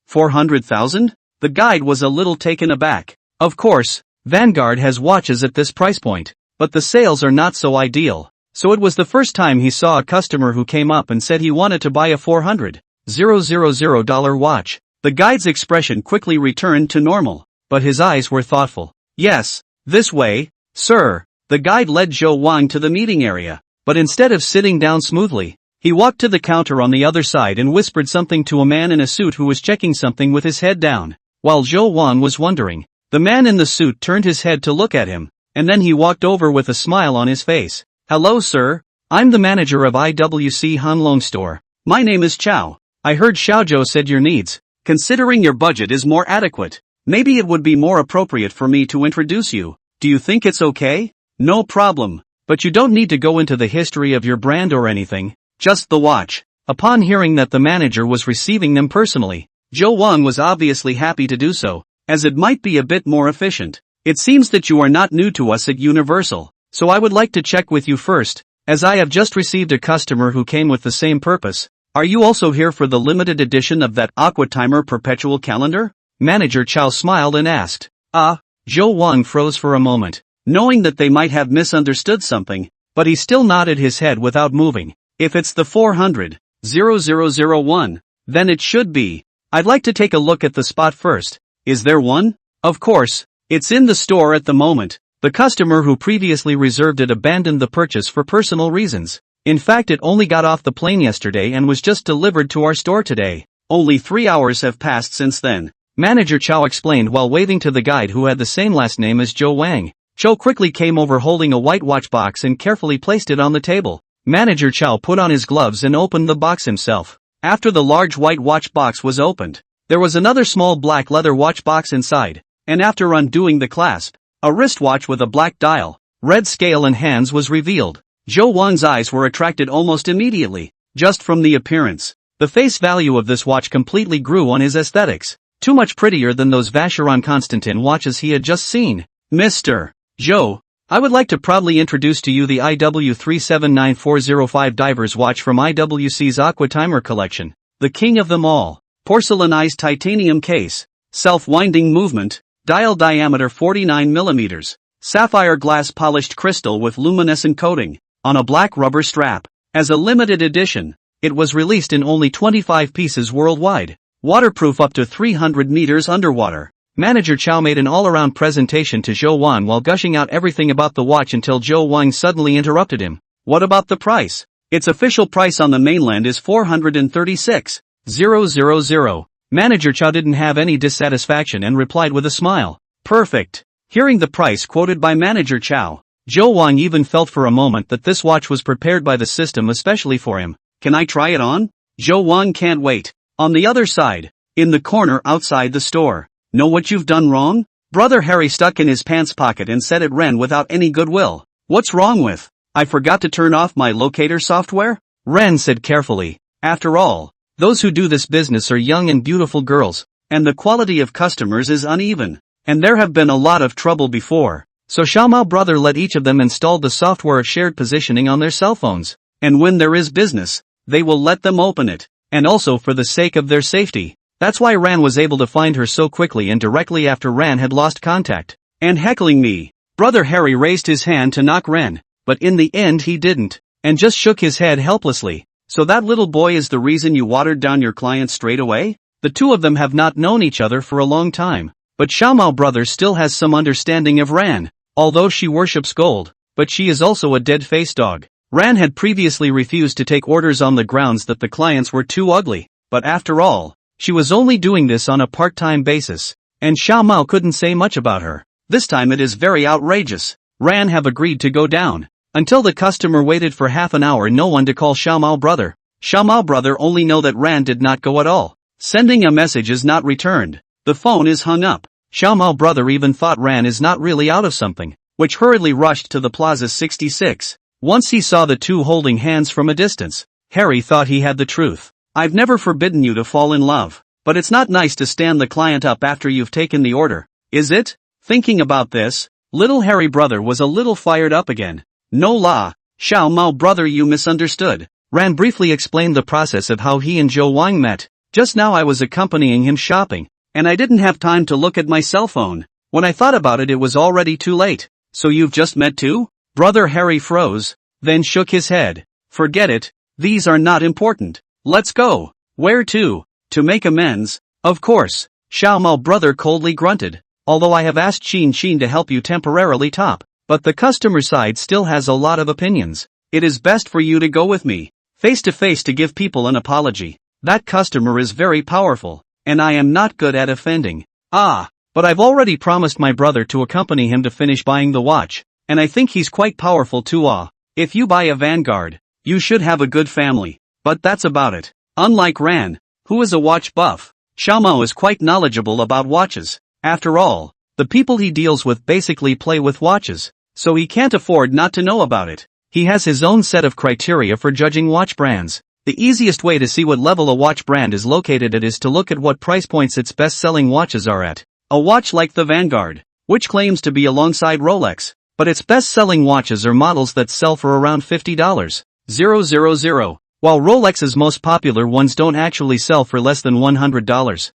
400,000? The guide was a little taken aback. Of course, Vanguard has watches at this price point, but the sales are not so ideal. So it was the first time he saw a customer who came up and said he wanted to buy a $400,000 watch. The guide's expression quickly returned to normal, but his eyes were thoughtful. Yes, this way, sir. The guide led Joe Wang to the meeting area, but instead of sitting down smoothly, He walked to the counter on the other side and whispered something to a man in a suit who was checking something with his head down. While Zhou Wang was wondering, the man in the suit turned his head to look at him, and then he walked over with a smile on his face. "Hello sir, I'm the manager of IWC Hanlong store. My name is Chao. I heard Xiaozhou said your needs, considering your budget is more adequate. Maybe it would be more appropriate for me to introduce you. Do you think it's okay?" "No problem. But you don't need to go into the history of your brand or anything, just the watch." Upon hearing that the manager was receiving them personally, Zhou Wang was obviously happy to do so, as it might be a bit more efficient. "It seems that you are not new to us at Universal, so I would like to check with you first, as I have just received a customer who came with the same purpose. Are you also here for the limited edition of that Aqua Timer perpetual calendar?" Manager Chao smiled and asked. Zhou Wang froze for a moment, knowing that they might have misunderstood something, but he still nodded his head without moving. "If it's the 400,001, then it should be. I'd like to take a look at the spot first. Is there one?" "Of course, it's in the store at the moment." The customer who previously reserved it abandoned the purchase for personal reasons. "In fact, it only got off the plane yesterday and was just delivered to our store today. Only 3 hours have passed since then," Manager Chao explained while waving to the guide who had the same last name as Zhou Wang. Chou quickly came over holding a white watch box and carefully placed it on the table. Manager Chao put on his gloves and opened the box himself. After the large white watch box was opened, there was another small black leather watch box inside, and after undoing the clasp, a wristwatch with a black dial, red scale and hands was revealed. Zhou Wang's eyes were attracted almost immediately, just from the appearance. The face value of this watch completely grew on his aesthetics. Too much prettier than those Vacheron Constantin watches he had just seen. "Mr. Zhou, I would like to proudly introduce to you the IW379405 Divers watch from IWC's Aqua Timer collection. The king of them all. Porcelainized titanium case. Self-winding movement. Dial diameter 49 mm. Sapphire glass polished crystal with luminescent coating. On a black rubber strap. As a limited edition, it was released in only 25 pieces worldwide. Waterproof up to 300 meters underwater." Manager Chao made an all-around presentation to Zhou Wang while gushing out everything about the watch until Zhou Wang suddenly interrupted him. "What about the price? Its official price on the mainland is 436,000. Manager Chao didn't have any dissatisfaction and replied with a smile. "Perfect." Hearing the price quoted by Manager Chao, Zhou Wang even felt for a moment that this watch was prepared by the system especially for him. "Can I try it on?" Zhou Wang can't wait. On the other side, in the corner outside the store. "Know what you've done wrong?" Brother Harry stuck in his pants pocket and said at Ren without any goodwill. "What's wrong with? I forgot to turn off my locator software?" Ren said carefully. After all, those who do this business are young and beautiful girls, and the quality of customers is uneven, and there have been a lot of trouble before. So Xiaomao brother let each of them install the software of shared positioning on their cell phones, and when there is business, they will let them open it. And also for the sake of their safety. That's why Ran was able to find her so quickly and directly after Ran had lost contact. "And heckling me." Brother Harry raised his hand to knock Ran, but in the end he didn't, and just shook his head helplessly. "So that little boy is the reason you watered down your client straight away?" The two of them have not known each other for a long time, but Xiaomao brother still has some understanding of Ran, although she worships gold, but she is also a dead-faced dog. Ran had previously refused to take orders on the grounds that the clients were too ugly, but after all, she was only doing this on a part-time basis, and Xiaomao couldn't say much about her. This time it is very outrageous. Ran have agreed to go down. Until the customer waited for half an hour no one to call Xiaomao brother. Xiaomao brother only know that Ran did not go at all. Sending a message is not returned. The phone is hung up. Xiaomao brother even thought Ran is not really out of something, which hurriedly rushed to the Plaza 66. Once he saw the two holding hands from a distance, Harry thought he had the truth. "I've never forbidden you to fall in love, but it's not nice to stand the client up after you've taken the order, is it?" Thinking about this, little Harry brother was a little fired up again. "No la, Xiao Mao brother, you misunderstood." Ran briefly explained the process of how he and Zhou Wang met. "Just now I was accompanying him shopping, and I didn't have time to look at my cell phone. When I thought about it was already too late." "So you've just met too?" Brother Harry froze, then shook his head. "Forget it, these are not important. Let's go." "Where to?" "To make amends, of course." Xiao Mao brother coldly grunted. "Although I have asked Xin to help you temporarily top, but the customer side still has a lot of opinions. It is best for you to go with me." face to face to give people an apology. That customer is very powerful, and I am not good at offending. Ah, but I've already promised my brother to accompany him to finish buying the watch, and I think he's quite powerful too. Ah, if you buy a Vanguard, you should have a good family, but that's about it. Unlike Ran, who is a watch buff, Xiaomao is quite knowledgeable about watches. After all, the people he deals with basically play with watches, so he can't afford not to know about it. He has his own set of criteria for judging watch brands. The easiest way to see what level a watch brand is located at is to look at what price points its best-selling watches are at. A watch like the Vanguard, which claims to be alongside Rolex, but its best-selling watches are models that sell for around $50,000, while Rolex's most popular ones don't actually sell for less than $100,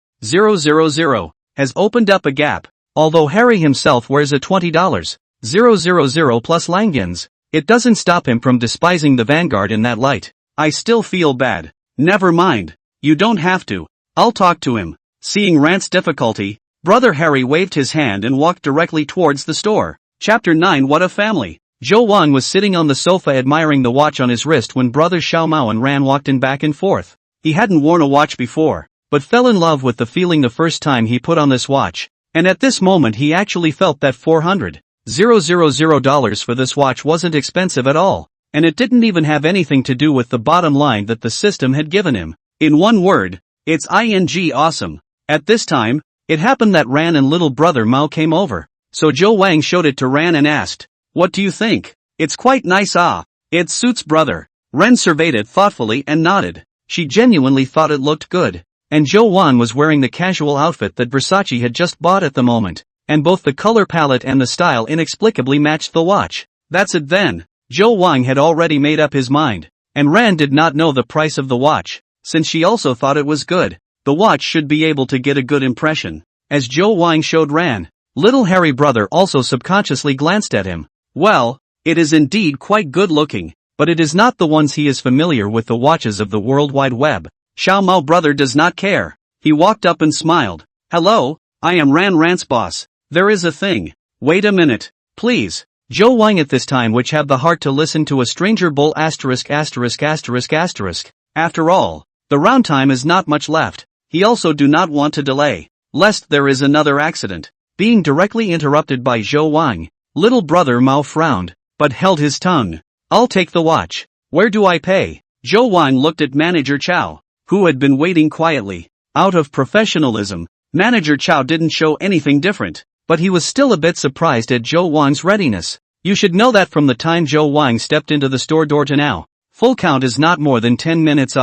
has opened up a gap. Although Harry himself wears a $20, plus Langens, it doesn't stop him from despising the Vanguard in that light. I still feel bad. Never mind. You don't have to. I'll talk to him. Seeing Rant's difficulty, Brother Harry waved his hand and walked directly towards the store. Chapter 9. What a family. Zhou Wang was sitting on the sofa admiring the watch on his wrist when brothers Xiaomao and Ran walked in back and forth. He hadn't worn a watch before, but fell in love with the feeling the first time he put on this watch. And at this moment he actually felt that $400,000 for this watch wasn't expensive at all, and it didn't even have anything to do with the bottom line that the system had given him. In one word, it's awesome. At this time, it happened that Ran and little brother Mao came over, so Zhou Wang showed it to Ran and asked, "What do you think?" "It's quite nice. Ah, it suits brother." Ren surveyed it thoughtfully and nodded. She genuinely thought it looked good. And Zhou Wang was wearing the casual outfit that Versace had just bought at the moment, and both the color palette and the style inexplicably matched the watch. That's it then. Zhou Wang had already made up his mind, and Ran did not know the price of the watch, since she also thought it was good. The watch should be able to get a good impression. As Zhou Wang showed Ran, little Harry brother also subconsciously glanced at him. Well, it is indeed quite good looking, but it is not the ones he is familiar with, the watches of the World Wide Web. Xiaomao brother does not care. He walked up and smiled. "Hello, I am Rant's boss. There is a thing." "Wait a minute, please." Zhou Wang at this time which had the heart to listen to a stranger bull *********. After all, the round time is not much left. He also do not want to delay, lest there is another accident. Being directly interrupted by Zhou Wang, little brother Mao frowned, but held his tongue. "I'll take the watch. Where do I pay?" Zhou Wang looked at Manager Chow, who had been waiting quietly. Out of professionalism, Manager Chow didn't show anything different, but he was still a bit surprised at Zhou Wang's readiness. You should know that from the time Zhou Wang stepped into the store door to now, full count is not more than 10 minutes.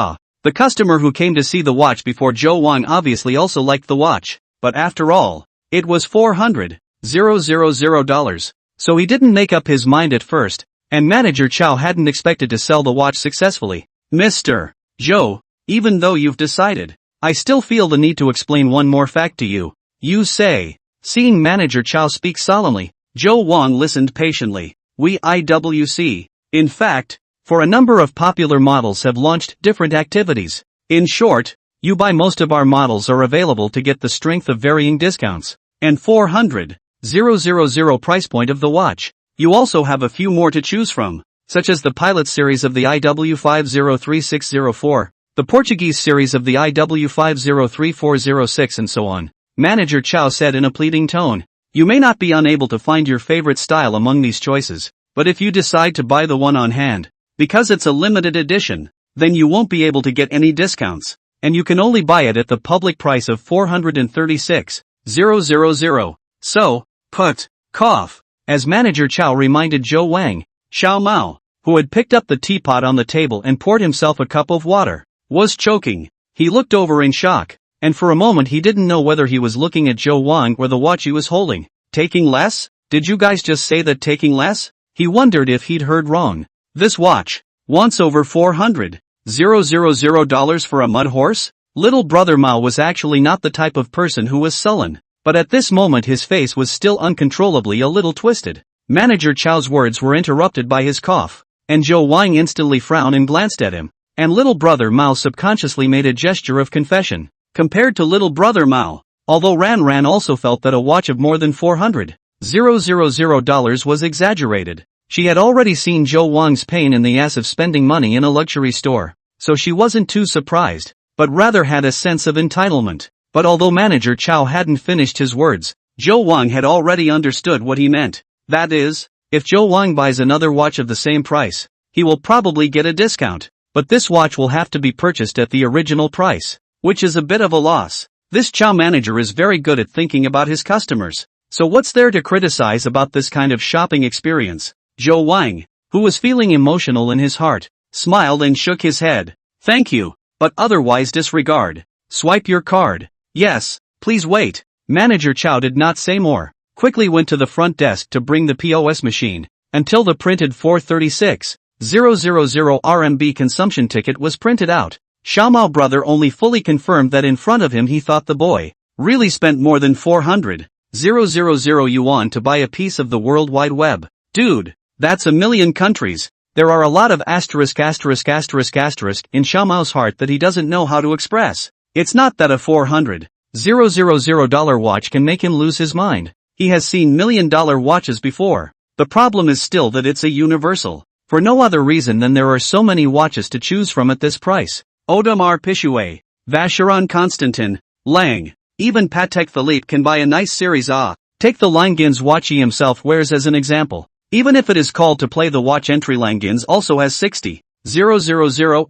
The customer who came to see the watch before Zhou Wang obviously also liked the watch, but after all, it was $400,000, so he didn't make up his mind at first, and Manager Chow hadn't expected to sell the watch successfully. "Mr. Zhou, even though you've decided, I still feel the need to explain one more fact to you." "You say?" Seeing Manager Chow speak solemnly, Zhou Wang listened patiently. "IWC. In fact, for a number of popular models have launched different activities. In short, you buy most of our models are available to get the strength of varying discounts, and $400,000 price point of the watch. You also have a few more to choose from, such as the Pilot series of the IW503604, the Portuguese series of the IW503406 and so on." Manager Chow said in a pleading tone. "You may not be unable to find your favorite style among these choices, but if you decide to buy the one on hand, because it's a limited edition, then you won't be able to get any discounts, and you can only buy it at the public price of $436,000. So, cough. As Manager Chow reminded Zhou Wang, Xiaomao, who had picked up the teapot on the table and poured himself a cup of water, was choking. He looked over in shock, and for a moment he didn't know whether he was looking at Zhou Wang or the watch he was holding. "Taking less? Did you guys just say that taking less?" He wondered if he'd heard wrong. "This watch wants over $400,000 for a mud horse?" Little brother Mao was actually not the type of person who was sullen, but at this moment his face was still uncontrollably a little twisted. Manager Chow's words were interrupted by his cough, and Zhou Wang instantly frowned and glanced at him, and little brother Mao subconsciously made a gesture of confession. Compared to little brother Mao, although Ran also felt that a watch of more than $400,000 was exaggerated, She had already seen Zhou Wang's pain in the ass of spending money in a luxury store, so she wasn't too surprised, but rather had a sense of entitlement. But although Manager Chow hadn't finished his words, Zhou Wang had already understood what he meant. That is, if Zhou Wang buys another watch of the same price, he will probably get a discount, but this watch will have to be purchased at the original price, which is a bit of a loss. This Chow manager is very good at thinking about his customers, so what's there to criticize about this kind of shopping experience? Zhou Wang, who was feeling emotional in his heart, smiled and shook his head. Thank you, but otherwise disregard. Swipe your card. Yes, please wait. Manager Chow did not say more, quickly went to the front desk to bring the POS machine, until the printed 436,000 RMB consumption ticket was printed out. Xiaomao brother only fully confirmed that in front of him he thought the boy really spent more than 400,000 yuan to buy a piece of the World Wide Web. Dude, that's a million countries. There are a lot of asterisk in Xiaomao's heart that he doesn't know how to express. It's not that a $400,000 watch can make him lose his mind. He has seen $1,000,000 watches before. The problem is still that it's a universal. For no other reason than there are so many watches to choose from at this price. Audemars Piguet, Vacheron Constantin, Lang, even Patek Philippe can buy a nice series A. Take the Langens watch he himself wears as an example. Even if it is called to play the watch entry, Langens also has 60,000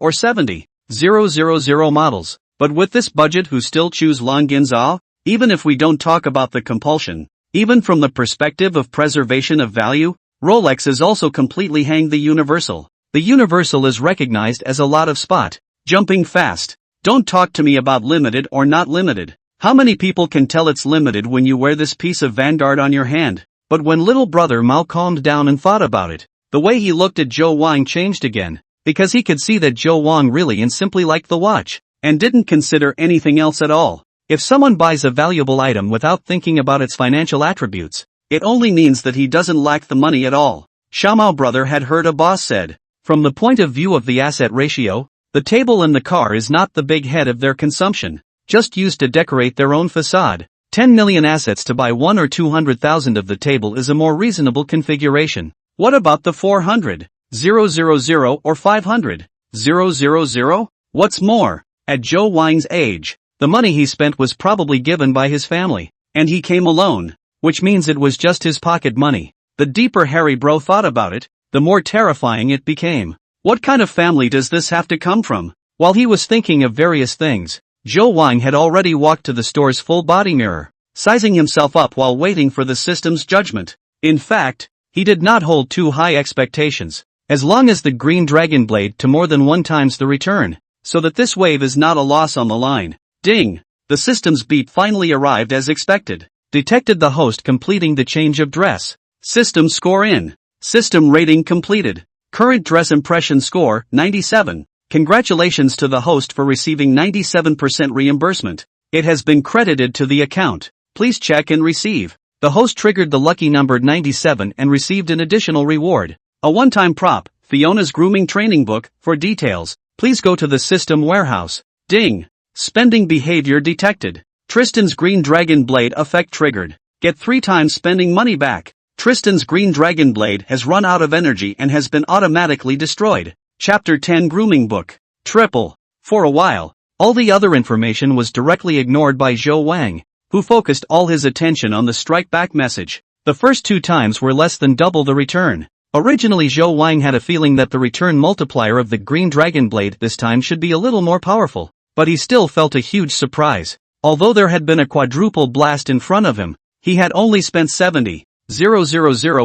or 70,000 models. But with this budget, who still choose Langens A? Even if we don't talk about the compulsion, even from the perspective of preservation of value, Rolex is also completely hanged the Universal. The Universal is recognized as a lot of spot jumping fast. Don't talk to me about limited or not limited. How many people can tell it's limited when you wear this piece of Vanguard on your hand? But when little brother Mao calmed down and thought about it, the way he looked at Zhou Wang changed again, because he could see that Zhou Wang really and simply liked the watch, and didn't consider anything else at all. If someone buys a valuable item without thinking about its financial attributes, it only means that he doesn't lack the money at all. Xiaomao brother had heard a boss said, from the point of view of the asset ratio, the table and the car is not the big head of their consumption, just used to decorate their own facade. 10 million assets to buy 1 or 200,000 of the table is a more reasonable configuration. What about the 400,000 or 500,000? What's more, at Zhou Wang's age, the money he spent was probably given by his family, and he came alone, which means it was just his pocket money. The deeper Harry Bro thought about it, the more terrifying it became. What kind of family does this have to come from? While he was thinking of various things, Zhou Wang had already walked to the store's full body mirror, sizing himself up while waiting for the system's judgment. In fact, he did not hold too high expectations, as long as the green dragon blade to more than 1 times the return, so that this wave is not a loss on the line. Ding! The system's beep finally arrived as expected. Detected the host completing the change of dress. System score in. System rating completed. Current dress impression score, 97. Congratulations to the host for receiving 97% reimbursement. It has been credited to the account. Please check and receive. The host triggered the lucky number 97 and received an additional reward. A one-time prop, Fiona's grooming training book. For details, please go to the system warehouse. Ding! Spending behavior detected. Tristan's green dragon blade effect triggered. Get 3 times spending money back. Tristan's green dragon blade has run out of energy and has been automatically destroyed. Chapter 10 Grooming Book. Triple. For a while, all the other information was directly ignored by Zhou Wang, who focused all his attention on the strike back message. The first 2 times were less than double the return. Originally Zhou Wang had a feeling that the return multiplier of the green dragon blade this time should be a little more powerful, but he still felt a huge surprise. Although there had been a quadruple blast in front of him, he had only spent 70,000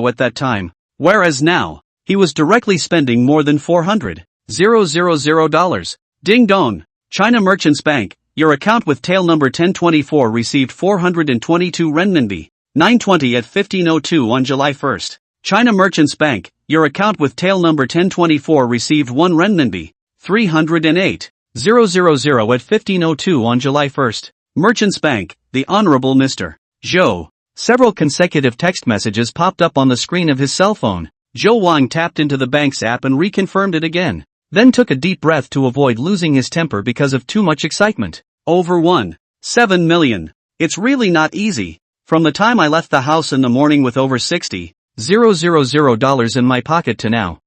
at that time, whereas now, he was directly spending more than $400,000. Ding dong! China Merchants Bank, your account with tail number 1024 received 422 renminbi, 920 at 15:02 on July 1st. China Merchants Bank, your account with tail number 1024 received 1 renminbi, 308,000 at 15:02 on July 1st. Merchants Bank, the Honorable Mr. Zhou. Several consecutive text messages popped up on the screen of his cell phone. Zhou Wang tapped into the bank's app and reconfirmed it again, then took a deep breath to avoid losing his temper because of too much excitement. Over 1.7 million. It's really not easy. From the time I left the house in the morning with over 60,000 $000 in my pocket to now.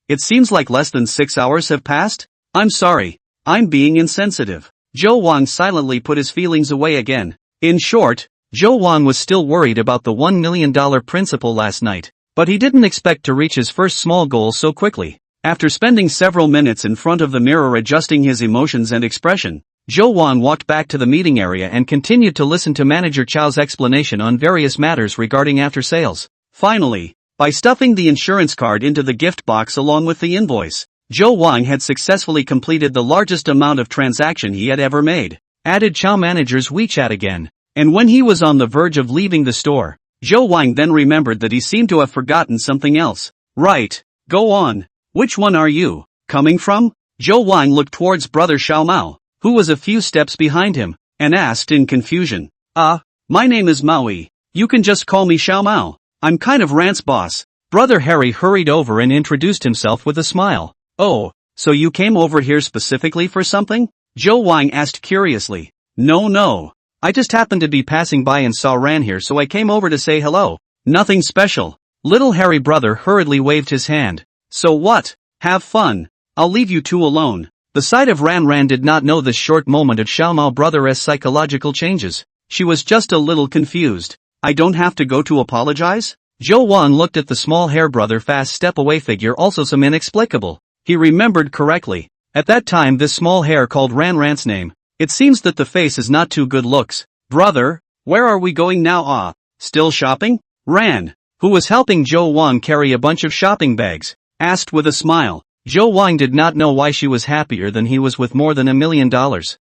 It seems like less than 6 hours have passed? I'm sorry. I'm being insensitive. Joe Wang silently put his feelings away again. In short, Joe Wang was still worried about the $1 million principal last night, but he didn't expect to reach his first small goal so quickly. After spending several minutes in front of the mirror adjusting his emotions and expression, Joe Wang walked back to the meeting area and continued to listen to Manager Chow's explanation on various matters regarding after-sales. Finally, by stuffing the insurance card into the gift box along with the invoice, Joe Wang had successfully completed the largest amount of transaction he had ever made. Added Chow Manager's WeChat again. And when he was on the verge of leaving the store, Joe Wang then remembered that he seemed to have forgotten something else. Right. Go on. Which one are you coming from? Joe Wang looked towards brother Xiao Mao, who was a few steps behind him, and asked in confusion. My name is Maui. You can just call me Xiao Mao. I'm kind of Rant's boss. Brother Harry hurried over and introduced himself with a smile. Oh, so you came over here specifically for something? Joe Wang asked curiously. No. I just happened to be passing by and saw Ran here, so I came over to say hello. Nothing special. Little Harry brother hurriedly waved his hand. So what? Have fun. I'll leave you two alone. The sight of Ran did not know this short moment of Xiao Mao brother's psychological changes. She was just a little confused. I don't have to go to apologize? Joe Wang looked at the small hair brother fast step away figure, also some inexplicable. He remembered correctly. At that time this small hair called Ran's name. It seems that the face is not too good looks. Brother, where are we going now? Still shopping? Ran, who was helping Joe Wang carry a bunch of shopping bags, asked with a smile. Joe Wang did not know why she was happier than he was with more than $1 million.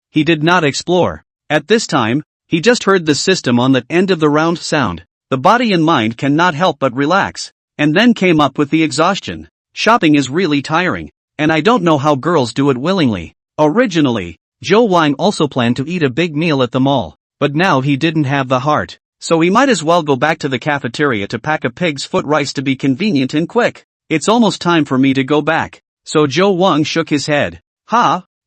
He did not explore. At this time, he just heard the system on the end of the round sound. The body and mind cannot help but relax. And then came up with the exhaustion. Shopping is really tiring. And I don't know how girls do it willingly. Originally, Joe Wang also planned to eat a big meal at the mall, but now he didn't have the heart, so he might as well go back to the cafeteria to pack a pig's foot rice to be convenient and quick. It's almost time for me to go back. So Joe Wang shook his head.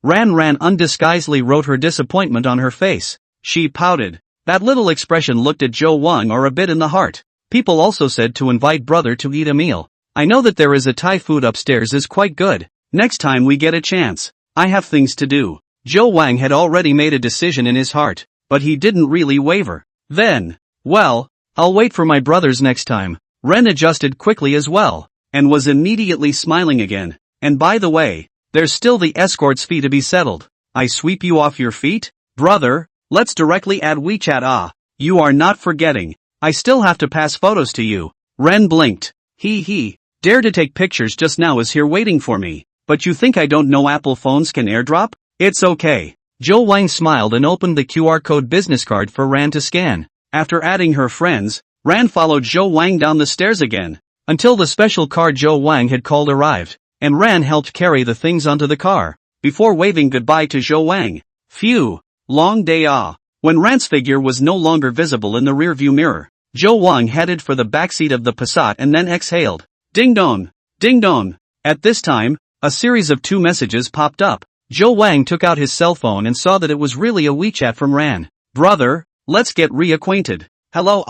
Ran undisguisedly wrote her disappointment on her face. She pouted. That little expression looked at Joe Wang or a bit in the heart. People also said to invite brother to eat a meal. I know that there is a Thai food upstairs is quite good. Next time we get a chance. I have things to do. Joe Wang had already made a decision in his heart, but he didn't really waver. Then, well, I'll wait for my brothers next time. Ren adjusted quickly as well, and was immediately smiling again. And by the way, there's still the escort's fee to be settled. I sweep you off your feet? Brother, let's directly add WeChat. You are not forgetting. I still have to pass photos to you. Ren blinked. Dare to take pictures just now is here waiting for me. But you think I don't know Apple phones can airdrop? It's okay. Joe Wang smiled and opened the QR code business card for Ran to scan. After adding her friends, Ran followed Joe Wang down the stairs again, until the special car Joe Wang had called arrived, and Ran helped carry the things onto the car, before waving goodbye to Joe Wang. Phew, long day. When Ran's figure was no longer visible in the rearview mirror, Joe Wang headed for the backseat of the Passat and then exhaled. Ding dong, ding dong. At this time, a series of 2 messages popped up. Joe Wang took out his cell phone and saw that it was really a WeChat from Ran. Brother, let's get reacquainted. Hello,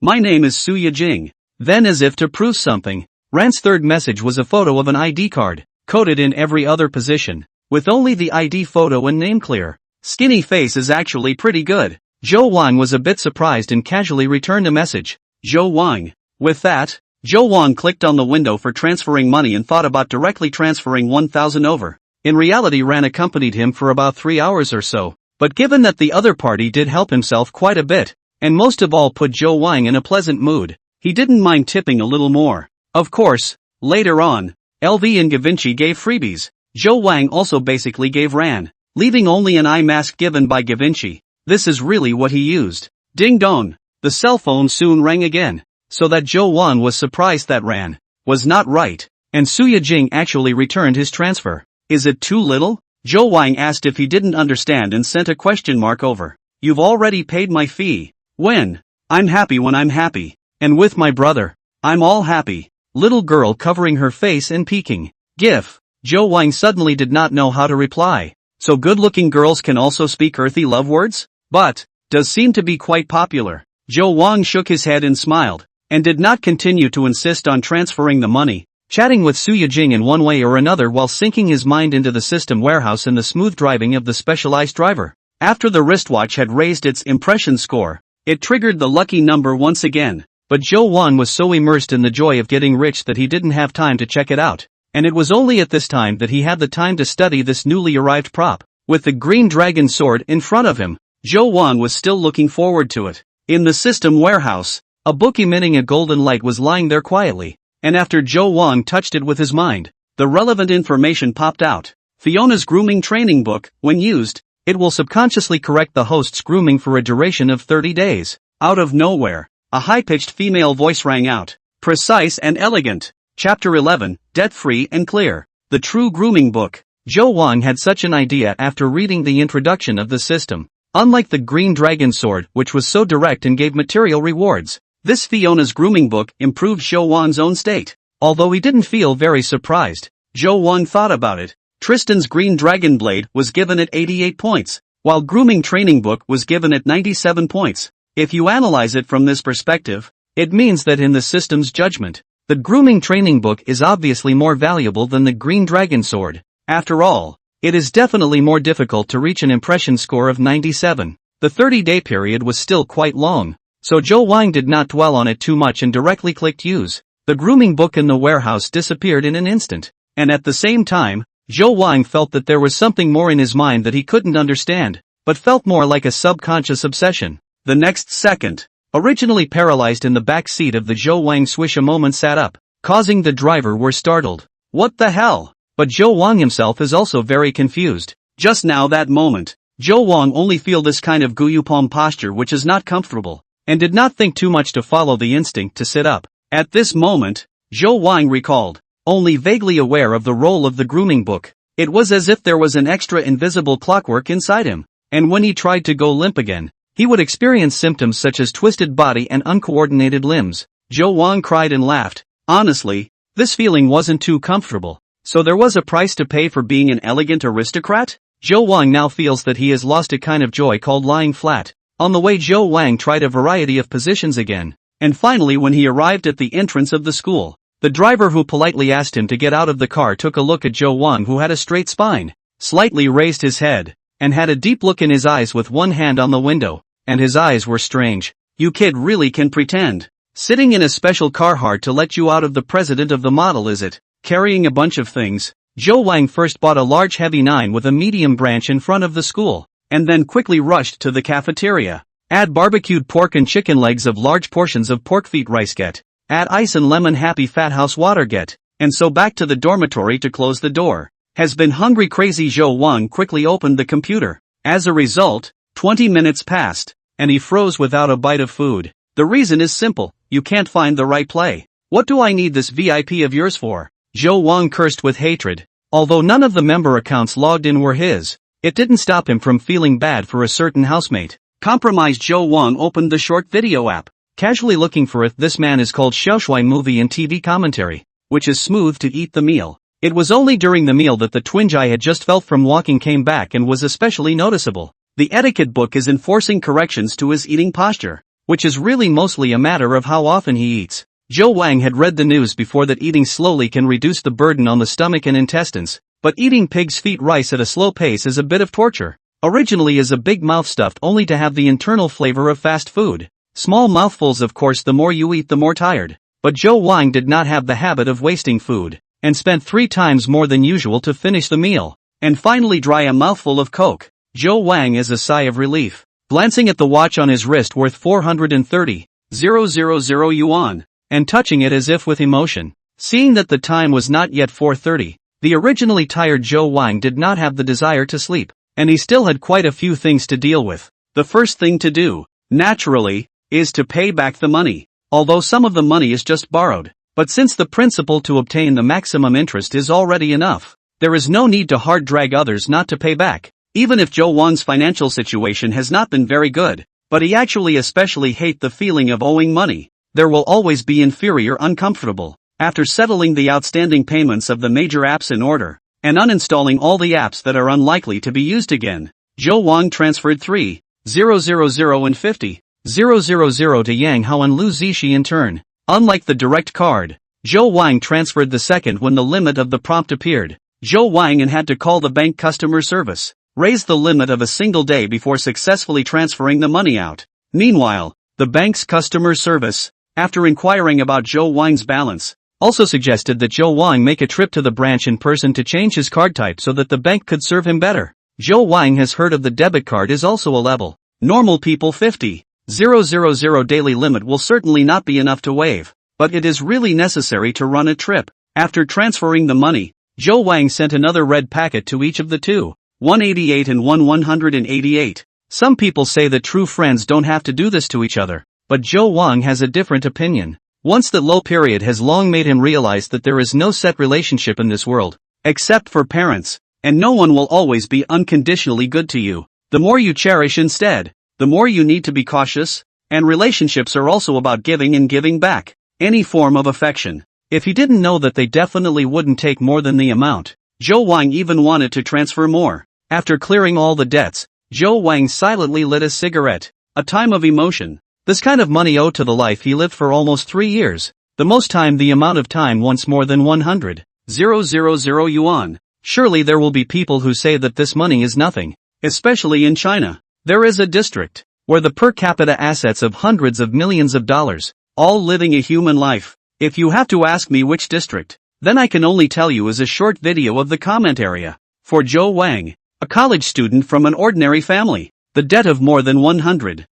my name is Suya Jing. Then as if to prove something, Ran's third message was a photo of an ID card, coded in every other position, with only the ID photo and name clear. Skinny face is actually pretty good. Joe Wang was a bit surprised and casually returned a message. Joe Wang. With that, Joe Wang clicked on the window for transferring money and thought about directly transferring 1,000 over. In reality Ran accompanied him for about 3 hours or so, but given that the other party did help himself quite a bit, and most of all put Joe Wang in a pleasant mood, he didn't mind tipping a little more. Of course, later on, LV and Givenchy gave freebies. Joe Wang also basically gave Ran, leaving only an eye mask given by Givenchy. This is really what he used. Ding dong. The cell phone soon rang again, so that Joe Wang was surprised that Ran was not right, and Suya Jing actually returned his transfer. Is it too little? Joe Wang asked if he didn't understand and sent a question mark over. You've already paid my fee. When? I'm happy when I'm happy. And with my brother, I'm all happy. Little girl covering her face and peeking. GIF. Joe Wang suddenly did not know how to reply. So good-looking girls can also speak earthy love words? But, does seem to be quite popular. Joe Wang shook his head and smiled. and did not continue to insist on transferring the money, chatting with Su Yijing in one way or another while sinking his mind into the system warehouse and the smooth driving of the specialized driver. After the wristwatch had raised its impression score, it triggered the lucky number once again, but Zhou Wan was so immersed in the joy of getting rich that he didn't have time to check it out, and it was only at this time that he had the time to study this newly arrived prop. With the green dragon sword in front of him, Zhou Wan was still looking forward to it. In the system warehouse, a book emitting a golden light was lying there quietly, and after Zhou Wan touched it with his mind, the relevant information popped out. Fiona's grooming training book. When used, it will subconsciously correct the host's grooming for a duration of 30 days. Out of nowhere, a high-pitched female voice rang out. Precise and elegant. Chapter 11, Debt-Free and Clear. The True Grooming Book. Zhou Wan had such an idea after reading the introduction of the system. Unlike the Green Dragon Sword, which was so direct and gave material rewards, this Fiona's grooming book improved Zhou Wan's own state. Although he didn't feel very surprised, Zhou Wan thought about it. Tristan's Green Dragon Blade was given at 88 points, while Grooming Training Book was given at 97 points. If you analyze it from this perspective, it means that in the system's judgment, the Grooming Training Book is obviously more valuable than the Green Dragon Sword. After all, it is definitely more difficult to reach an impression score of 97. The 30-day period was still quite long, so Zhou Wan did not dwell on it too much and directly clicked use. The grooming book in the warehouse disappeared in an instant, and at the same time, Zhou Wan felt that there was something more in his mind that he couldn't understand, but felt more like a subconscious obsession. The next second, originally paralyzed in the back seat of the Zhou Wan Swish a moment sat up, causing the driver were startled. What the hell? But Zhou Wan himself is also very confused. Just now that moment, Zhou Wan only feel this kind of guyupalm posture which is not comfortable, and did not think too much to follow the instinct to sit up. At this moment, Zhou Wan recalled, only vaguely aware of the role of the grooming book. It was as if there was an extra invisible clockwork inside him, and when he tried to go limp again, he would experience symptoms such as twisted body and uncoordinated limbs. Zhou Wan cried and laughed. Honestly, this feeling wasn't too comfortable. So there was a price to pay for being an elegant aristocrat? Zhou Wang now feels that he has lost a kind of joy called lying flat. On the way Zhou Wang tried a variety of positions again, and finally when he arrived at the entrance of the school, the driver who politely asked him to get out of the car took a look at Zhou Wang, who had a straight spine, slightly raised his head, and had a deep look in his eyes with one hand on the window, and his eyes were strange. You kid really can pretend. Sitting in a special car hard to let you out of the president of the model, is it? Carrying a bunch of things, Zhou Wang first bought a large heavy 9 with a medium branch in front of the school, and then quickly rushed to the cafeteria. Add barbecued pork and chicken legs of large portions of pork feet rice get. Add ice and lemon happy fat house water get. And so back to the dormitory to close the door. Has been hungry crazy Zhou Wang quickly opened the computer. As a result, 20 minutes passed, and he froze without a bite of food. The reason is simple, you can't find the right play. What do I need this VIP of yours for? Zhou Wang cursed with hatred. Although none of the member accounts logged in were his, it didn't stop him from feeling bad for a certain housemate. Compromised Zhou Wang opened the short video app, casually looking for it. This man is called Xiaoshui Movie and TV Commentary, which is smooth to eat the meal. It was only during the meal that the twinge I had just felt from walking came back and was especially noticeable. The etiquette book is enforcing corrections to his eating posture, which is really mostly a matter of how often he eats. Zhou Wang had read the news before that eating slowly can reduce the burden on the stomach and intestines, but eating pig's feet rice at a slow pace is a bit of torture. Originally is a big mouth stuffed only to have the internal flavor of fast food. Small mouthfuls, of course, the more you eat the more tired. But Zhou Wang did not have the habit of wasting food, and spent 3 times more than usual to finish the meal, and finally dry a mouthful of Coke. Zhou Wang is a sigh of relief, glancing at the watch on his wrist worth 430,000 yuan. And touching it as if with emotion. Seeing that the time was not yet 4:30, the originally tired Zhou Wang did not have the desire to sleep, and he still had quite a few things to deal with. The first thing to do, naturally, is to pay back the money, although some of the money is just borrowed. But since the principal to obtain the maximum interest is already enough, there is no need to hard drag others not to pay back. Even if Zhou Wang's financial situation has not been very good, but he actually especially hate the feeling of owing money. There will always be inferior uncomfortable. After settling the outstanding payments of the major apps in order, and uninstalling all the apps that are unlikely to be used again, Zhou Wang transferred 3,000 and 50,000 to Yang Hao and Lu Zishi in turn. Unlike the direct card, Zhou Wang transferred the second when the limit of the prompt appeared. Zhou Wang had to call the bank customer service, raise the limit of a single day before successfully transferring the money out. Meanwhile, the bank's customer service, after inquiring about Zhou Wang's balance, also suggested that Zhou Wang make a trip to the branch in person to change his card type so that the bank could serve him better. Zhou Wang has heard of the debit card is also a level. Normal people 50,000 daily limit will certainly not be enough to waive, but it is really necessary to run a trip. After transferring the money, Zhou Wang sent another red packet to each of the two, 188 and 188. Some people say that true friends don't have to do this to each other, but Zhou Wang has a different opinion. Once that low period has long made him realize that there is no set relationship in this world, except for parents, and no one will always be unconditionally good to you. The more you cherish instead, the more you need to be cautious, and relationships are also about giving and giving back any form of affection. If he didn't know that they definitely wouldn't take more than the amount, Zhou Wang even wanted to transfer more. After clearing all the debts, Zhou Wang silently lit a cigarette, a time of emotion. This kind of money owed to the life he lived for almost 3 years, the most time the amount of time once more than 100,000 yuan. Surely there will be people who say that this money is nothing, especially in China. There is a district where the per capita assets of hundreds of millions of dollars, all living a human life. If you have to ask me which district, then I can only tell you as a short video of the comment area. For Zhou Wang, a college student from an ordinary family, the debt of more than 100,000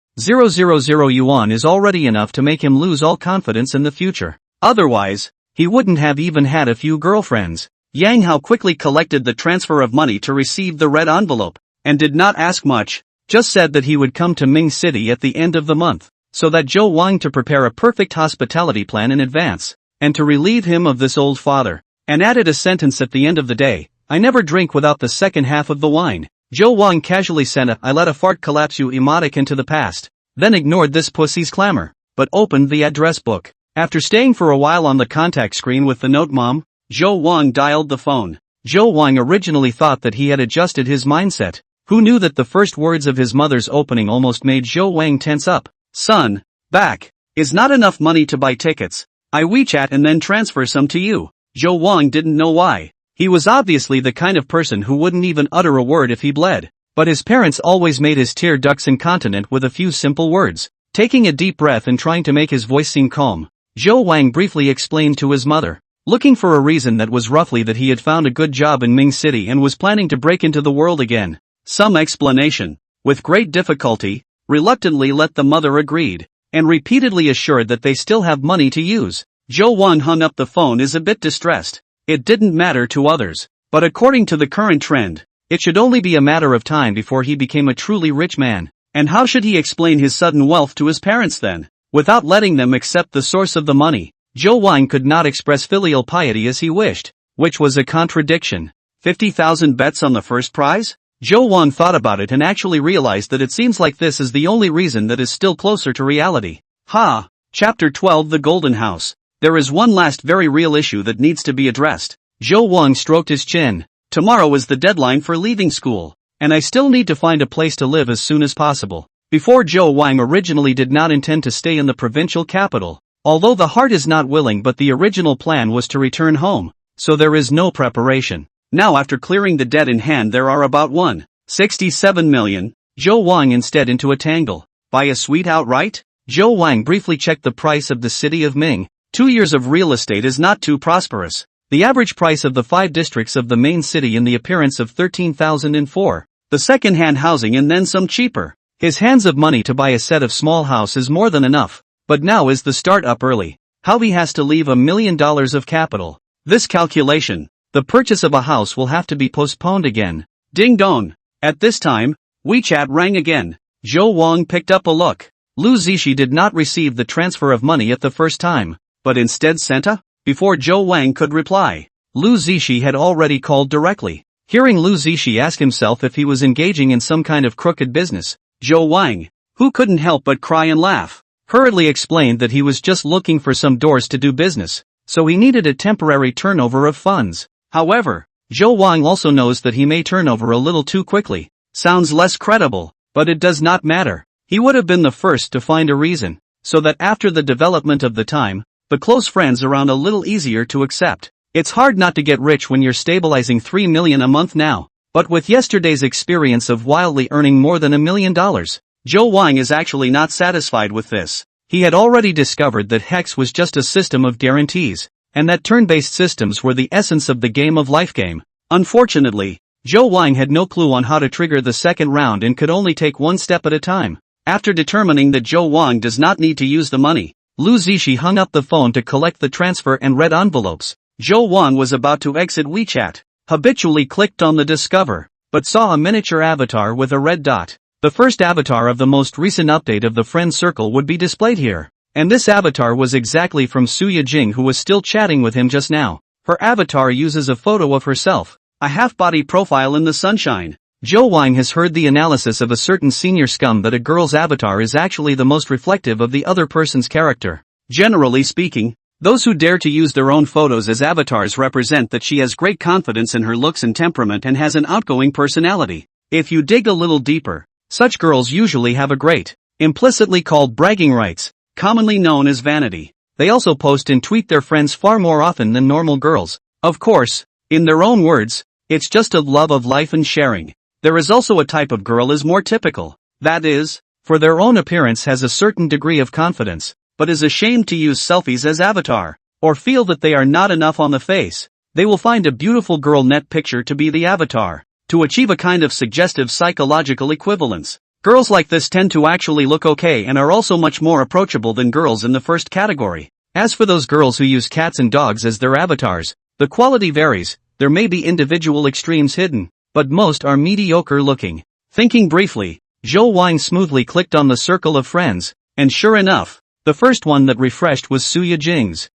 yuan is already enough to make him lose all confidence in the future. Otherwise, he wouldn't have even had a few girlfriends. Yang Hao quickly collected the transfer of money to receive the red envelope, and did not ask much, just said that he would come to Ming City at the end of the month, so that Zhou Wang to prepare a perfect hospitality plan in advance, and to relieve him of this old father, and added a sentence at the end of the day, "I never drink without the second half of the wine." Zhou Wang casually sent a "I let a fart collapse you" emotic into the past, then ignored this pussy's clamor, but opened the address book. After staying for a while on the contact screen with the note "Mom," Zhou Wang dialed the phone. Zhou Wang originally thought that he had adjusted his mindset. Who knew that the first words of his mother's opening almost made Zhou Wang tense up. "Son, back. Is not enough money to buy tickets. I WeChat and then transfer some to you." Zhou Wang didn't know why. He was obviously the kind of person who wouldn't even utter a word if he bled. But his parents always made his tear ducts incontinent with a few simple words. Taking a deep breath and trying to make his voice seem calm, Zhou Wang briefly explained to his mother, looking for a reason that was roughly that he had found a good job in Ming City and was planning to break into the world again. Some explanation. With great difficulty, reluctantly let the mother agreed, and repeatedly assured that they still have money to use. Zhou Wang hung up the phone as a bit distressed. It didn't matter to others, but according to the current trend, it should only be a matter of time before he became a truly rich man. And how should he explain his sudden wealth to his parents then? Without letting them accept the source of the money, Zhou Wang could not express filial piety as he wished, which was a contradiction. 50,000 bets on the first prize? Zhou Wang thought about it and actually realized that it seems like this is the only reason that is still closer to reality. Chapter 12 The Golden House. There is one last very real issue that needs to be addressed. Zhou Wang stroked his chin. Tomorrow is the deadline for leaving school, and I still need to find a place to live as soon as possible. Before, Zhou Wang originally did not intend to stay in the provincial capital, although the heart is not willing, but the original plan was to return home, so there is no preparation. Now, after clearing the debt in hand, there are about 167 million. Zhou Wang instead into a tangle. Buy a suite outright? Zhou Wang briefly checked the price of the city of Ming. 2 years of real estate is not too prosperous. The average price of the 5 districts of the main city in the appearance of 13,004. The second-hand housing and then some cheaper. His hands of money to buy a set of small house is more than enough. But now is the start up early. How he has to leave $1 million of capital. This calculation, the purchase of a house will have to be postponed again. Ding dong. At this time, WeChat rang again. Zhou Wang picked up a look. Lu Zishi did not receive the transfer of money at the first time, but instead sent a? Before Zhou Wang could reply, Lu Zishi had already called directly. Hearing Lu Zishi ask himself if he was engaging in some kind of crooked business, Zhou Wang, who couldn't help but cry and laugh, hurriedly explained that he was just looking for some doors to do business, so he needed a temporary turnover of funds. However, Zhou Wang also knows that he may turn over a little too quickly. Sounds less credible, but it does not matter. He would have been the first to find a reason, so that after the development of the time, the close friends around a little easier to accept. It's hard not to get rich when you're stabilizing $3 million a month now. But with yesterday's experience of wildly earning more than $1 million, Joe Wang is actually not satisfied with this. He had already discovered that Hex was just a system of guarantees, and that turn-based systems were the essence of the game of life game. Unfortunately, Joe Wang had no clue on how to trigger the second round and could only take one step at a time. After determining that Joe Wang does not need to use the money, Lu Zishi hung up the phone to collect the transfer and red envelopes. Joe Wang was about to exit WeChat, habitually clicked on the Discover, but saw a miniature avatar with a red dot. The first avatar of the most recent update of the friend circle would be displayed here. And this avatar was exactly from Suya Jing, who was still chatting with him just now. Her avatar uses a photo of herself, a half-body profile in the sunshine. Joe Wang has heard the analysis of a certain senior scum that a girl's avatar is actually the most reflective of the other person's character. Generally speaking, those who dare to use their own photos as avatars represent that she has great confidence in her looks and temperament and has an outgoing personality. If you dig a little deeper, such girls usually have a great, implicitly called bragging rights, commonly known as vanity. They also post and tweet their friends far more often than normal girls. Of course, in their own words, it's just a love of life and sharing. There is also a type of girl is more typical, that is, for their own appearance has a certain degree of confidence, but is ashamed to use selfies as avatar, or feel that they are not enough on the face. They will find a beautiful girl net picture to be the avatar, to achieve a kind of suggestive psychological equivalence. Girls like this tend to actually look okay and are also much more approachable than girls in the first category. As for those girls who use cats and dogs as their avatars, the quality varies. There may be individual extremes hidden, but most are mediocre looking. Thinking briefly, Joe Wang smoothly clicked on the circle of friends, and sure enough, the first one that refreshed was Suya Jing's.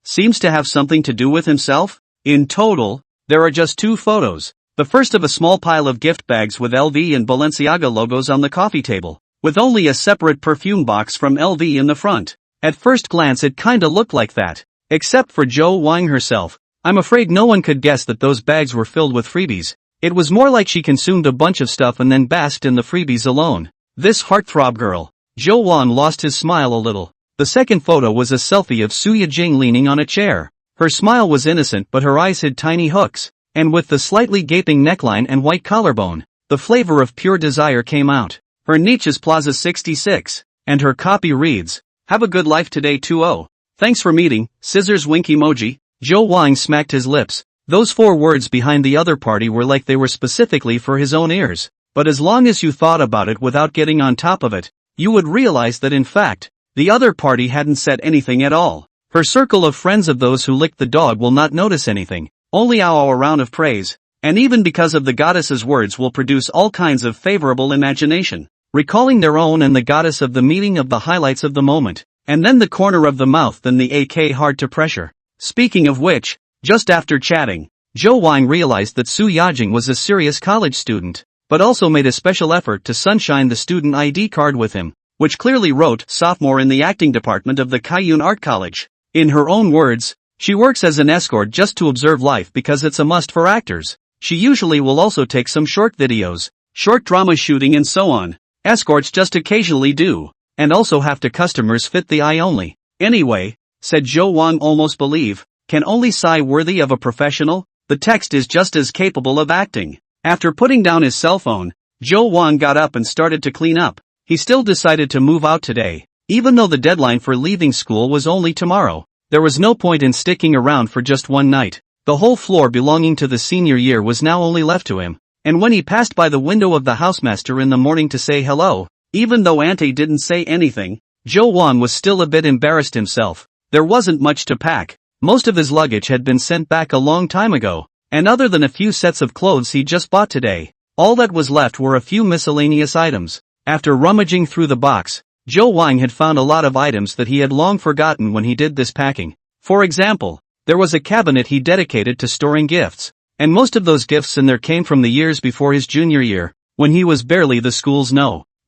Seems to have something to do with himself? In total, there are just 2 photos. The first of a small pile of gift bags with LV and Balenciaga logos on the coffee table, with only a separate perfume box from LV in the front. At first glance it kinda looked like that. Except for Joe Wang herself. I'm afraid no one could guess that those bags were filled with freebies. It was more like she consumed a bunch of stuff and then basked in the freebies alone. This heartthrob girl. Joe Wang lost his smile a little. The second photo was a selfie of Suya Jing leaning on a chair. Her smile was innocent but her eyes had tiny hooks, and with the slightly gaping neckline and white collarbone, the flavor of pure desire came out. Her niche is Plaza 66, and her copy reads, "Have a good life today 2-0. Thanks for meeting, scissors wink emoji." Joe Wang smacked his lips. Those 4 words behind the other party were like they were specifically for his own ears. But as long as you thought about it without getting on top of it, you would realize that in fact, the other party hadn't said anything at all. Her circle of friends of those who licked the dog will not notice anything, only a round of praise, and even because of the goddess's words will produce all kinds of favorable imagination, recalling their own and the goddess of the meeting of the highlights of the moment, and then the corner of the mouth then the AK hard to pressure. Speaking of which, just after chatting, Joe Wang realized that Su Yajing was a serious college student, but also made a special effort to sunshine the student ID card with him, which clearly wrote sophomore in the acting department of the Kaiyun Art College. In her own words, she works as an escort just to observe life because it's a must for actors. She usually will also take some short videos, short drama shooting and so on. Escorts just occasionally do, and also have to customers fit the eye only. Anyway, said Joe Wang almost believe, can only sigh worthy of a professional, the text is just as capable of acting. After putting down his cell phone, Joe Wang got up and started to clean up. He still decided to move out today, even though the deadline for leaving school was only tomorrow. There was no point in sticking around for just one night. The whole floor belonging to the senior year was now only left to him, and when he passed by the window of the housemaster in the morning to say hello, even though Auntie didn't say anything, Joe Wang was still a bit embarrassed himself. There wasn't much to pack. Most of his luggage had been sent back a long time ago, and other than a few sets of clothes he just bought today, all that was left were a few miscellaneous items. After rummaging through the box, Joe Wang had found a lot of items that he had long forgotten when he did this packing. For example, there was a cabinet he dedicated to storing gifts, and most of those gifts in there came from the years before his junior year, when he was barely the school's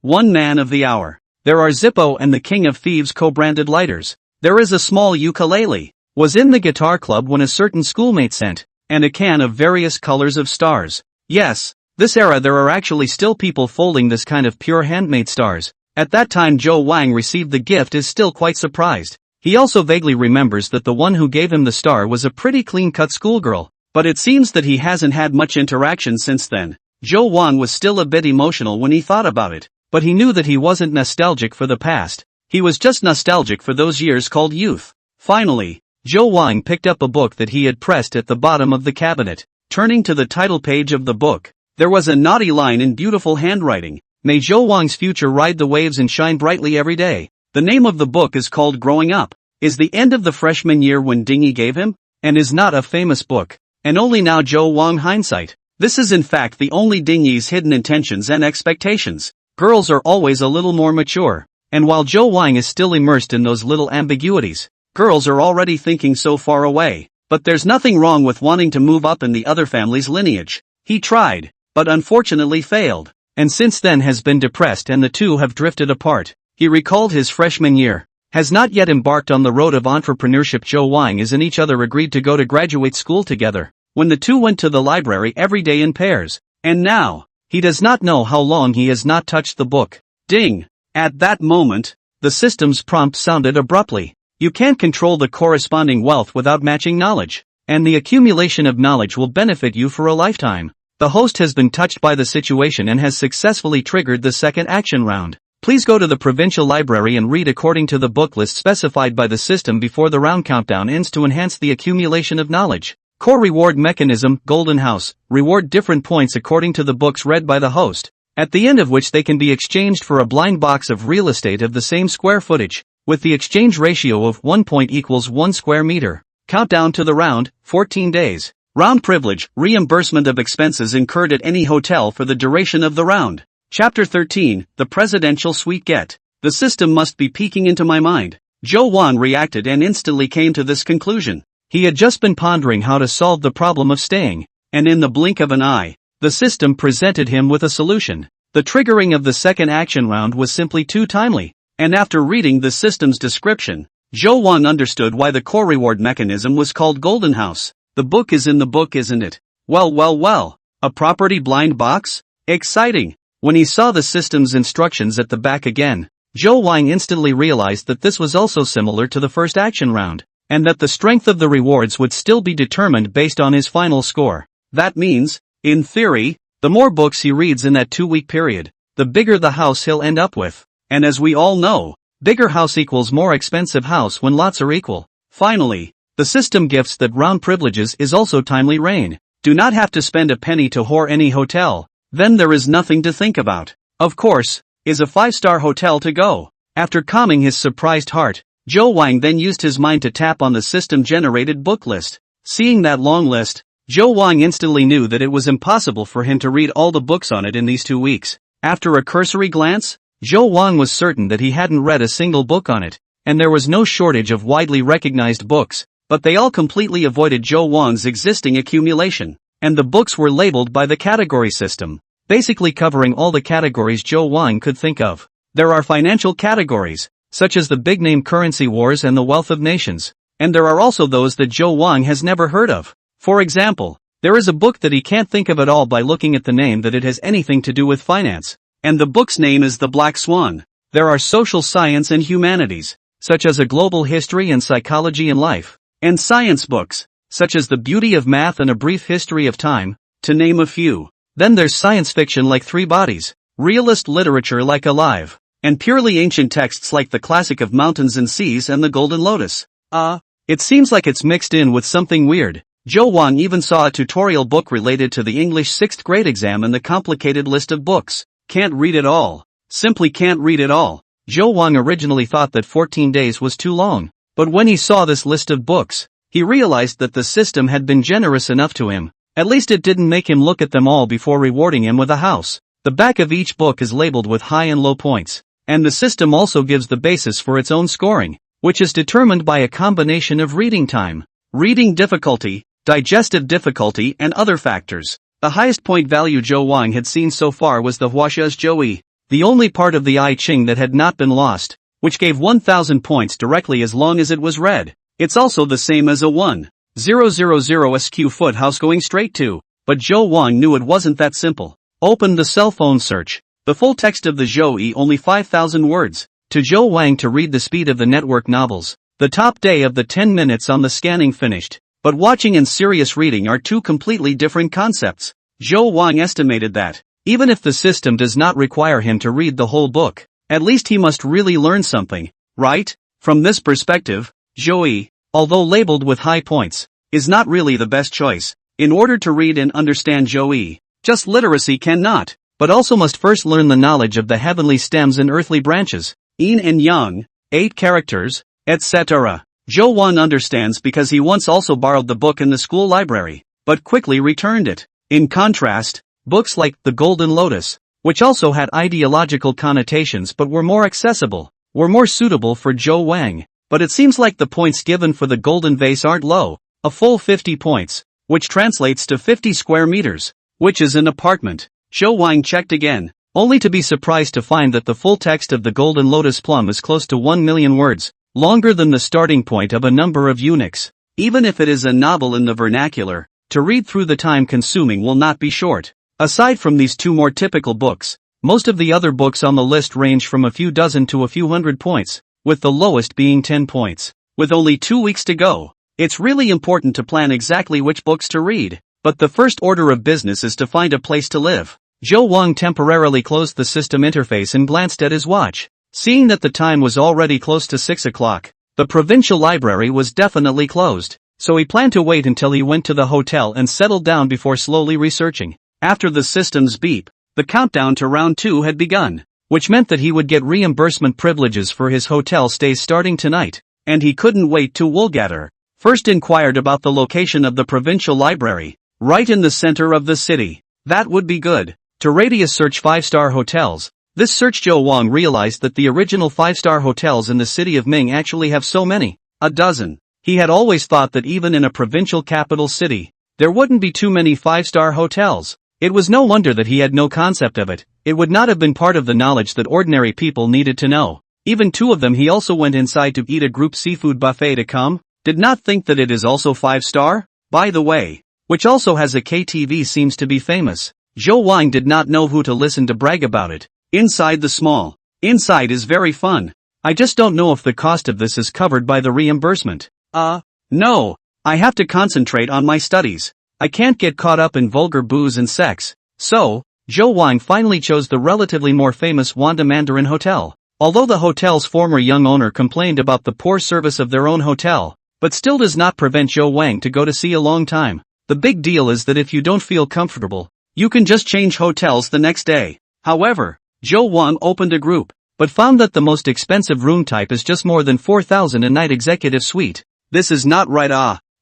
one man of the hour. There are Zippo and the King of Thieves co-branded lighters. There is a small ukulele, was in the guitar club when a certain schoolmate sent, and a can of various colors of stars. Yes, this era there are actually still people folding this kind of pure handmade stars. At that time Joe Wang received the gift is still quite surprised. He also vaguely remembers that the one who gave him the star was a pretty clean-cut schoolgirl, but it seems that he hasn't had much interaction since then. Joe Wang was still a bit emotional when he thought about it, but he knew that he wasn't nostalgic for the past. He was just nostalgic for those years called youth. Finally, Joe Wang picked up a book that he had pressed at the bottom of the cabinet. Turning to the title page of the book, there was a naughty line in beautiful handwriting. May Joe Wang's future ride the waves and shine brightly every day. The name of the book is called Growing Up. Is the end of the freshman year when Dingy gave him? And is not a famous book. And only now Joe Wang hindsight. This is in fact the only Dingy's hidden intentions and expectations. Girls are always a little more mature. And while Joe Wang is still immersed in those little ambiguities, girls are already thinking so far away. But there's nothing wrong with wanting to move up in the other family's lineage. He tried, but unfortunately failed. And since then has been depressed and the two have drifted apart. He recalled his freshman year. Has not yet embarked on the road of entrepreneurship. Joe Wang and each other agreed to go to graduate school together, when the two went to the library every day in pairs. And now, he does not know how long he has not touched the book. Ding! At that moment, the system's prompt sounded abruptly. You can't control the corresponding wealth without matching knowledge, and the accumulation of knowledge will benefit you for a lifetime. The host has been touched by the situation and has successfully triggered the second action round. Please go to the provincial library and read according to the book list specified by the system before the round countdown ends to enhance the accumulation of knowledge. Core reward mechanism, Golden House, reward different points according to the books read by the host, at the end of which they can be exchanged for a blind box of real estate of the same square footage, with the exchange ratio of 1 point equals 1 square meter. Countdown to the round, 14 days. Round privilege, reimbursement of expenses incurred at any hotel for the duration of the round. Chapter 13, The Presidential Suite Get. The system must be peeking into my mind. Joe Wang reacted and instantly came to this conclusion. He had just been pondering how to solve the problem of staying, and in the blink of an eye, the system presented him with a solution. The triggering of the second action round was simply too timely, and after reading the system's description, Joe Wang understood why the core reward mechanism was called Golden House. The book is in the book, isn't it? Well. A property blind box? Exciting! When he saw the system's instructions at the back again, Joe Wang instantly realized that this was also similar to the first action round, and that the strength of the rewards would still be determined based on his final score. That means, in theory, the more books he reads in that 2-week period, the bigger the house he'll end up with. And as we all know, bigger house equals more expensive house when lots are equal. Finally, the system gifts that round privileges is also timely rain. Do not have to spend a penny to whore any hotel. Then there is nothing to think about. Of course, is a 5-star hotel to go. After calming his surprised heart, Joe Wang then used his mind to tap on the system-generated book list. Seeing that long list, Joe Wang instantly knew that it was impossible for him to read all the books on it in these 2 weeks. After a cursory glance, Joe Wang was certain that he hadn't read a single book on it, and there was no shortage of widely recognized books, but they all completely avoided Joe Wang's existing accumulation. And the books were labeled by the category system, basically covering all the categories Joe Wang could think of. There are financial categories, such as the big-name currency wars and the wealth of nations, and there are also those that Joe Wang has never heard of. For example, there is a book that he can't think of at all by looking at the name that it has anything to do with finance, and the book's name is The Black Swan. There are social science and humanities, such as a global history and psychology and life, and science books, such as The Beauty of Math and A Brief History of Time, to name a few. Then there's science fiction like Three Bodies, realist literature like Alive, and purely ancient texts like the classic of Mountains and Seas and The Golden Lotus. It seems like it's mixed in with something weird. Joe Wang even saw a tutorial book related to the English 6th grade exam and the complicated list of books. Can't read it all. Simply can't read it all. Joe Wang originally thought that 14 days was too long, but when he saw this list of books, he realized that the system had been generous enough to him. At least it didn't make him look at them all before rewarding him with a house. The back of each book is labeled with high and low points, and the system also gives the basis for its own scoring, which is determined by a combination of reading time, reading difficulty, digestive difficulty and other factors. The highest point value Joe Wang had seen so far was the Huasha's Joey, the only part of the I Ching that had not been lost, which gave 1,000 points directly as long as it was read. It's also the same as a 1000 SQ foot house going straight to, but Joe Wang knew it wasn't that simple. Open the cell phone search. The full text of the Joey only 5,000 words. To Joe Wang to read the speed of the network novels, The top day of the 10 minutes on the scanning finished, but watching and serious reading are two completely different concepts. Zhou Wang estimated that, even if the system does not require him to read the whole book, at least he must really learn something, right? From this perspective, Zhou, although labeled with high points, is not really the best choice. In order to read and understand Zhou, just literacy cannot, but also must first learn the knowledge of the heavenly stems and earthly branches, yin and yang, 8 characters, etc. Zhou Wang understands because he once also borrowed the book in the school library, but quickly returned it. In contrast, books like The Golden Lotus, which also had ideological connotations but were more accessible, were more suitable for Zhou Wang. But it seems like the points given for the Golden Vase aren't low, a full 50 points, which translates to 50 square meters, which is an apartment. Zhou Wang checked again, only to be surprised to find that the full text of The Golden Lotus Plum is close to 1 million words, longer than the starting point of a number of eunuchs. Even if it is a novel in the vernacular, to read through the time consuming will not be short. Aside from these two more typical books, most of the other books on the list range from a few dozen to a few hundred points, with the lowest being 10 points. With only 2 weeks to go, it's really important to plan exactly which books to read. But the first order of business is to find a place to live. Zhou Wang temporarily closed the system interface and glanced at his watch. Seeing that the time was already close to 6 o'clock, the provincial library was definitely closed, so he planned to wait until he went to the hotel and settled down before slowly researching. After the system's beep, the countdown to round 2 had begun, which meant that he would get reimbursement privileges for his hotel stays starting tonight, and he couldn't wait to Woolgather. First inquired about the location of the provincial library, right in the center of the city. That would be good. To radius search 5-star hotels. This search Zhou Wang realized that the original 5-star hotels in the city of Ming actually have so many, a dozen. He had always thought that even in a provincial capital city, there wouldn't be too many 5-star hotels. It was no wonder that he had no concept of it. It would not have been part of the knowledge that ordinary people needed to know. Even 2 of them he also went inside to eat a group seafood buffet to come. Did not think that it is also 5-star? By the way, which also has a KTV seems to be famous. Zhou Wang did not know who to listen to brag about it. Inside the small. Inside is very fun. I just don't know if the cost of this is covered by the reimbursement. No. I have to concentrate on my studies. I can't get caught up in vulgar booze and sex. So, Zhou Wang finally chose the relatively more famous Wanda Mandarin Hotel. Although the hotel's former young owner complained about the poor service of their own hotel, but still does not prevent Zhou Wang to go to see a long time. The big deal is that if you don't feel comfortable, you can just change hotels the next day. However, Zhou Wang opened a group, but found that the most expensive room type is just more than 4,000 a night executive suite. This is not right.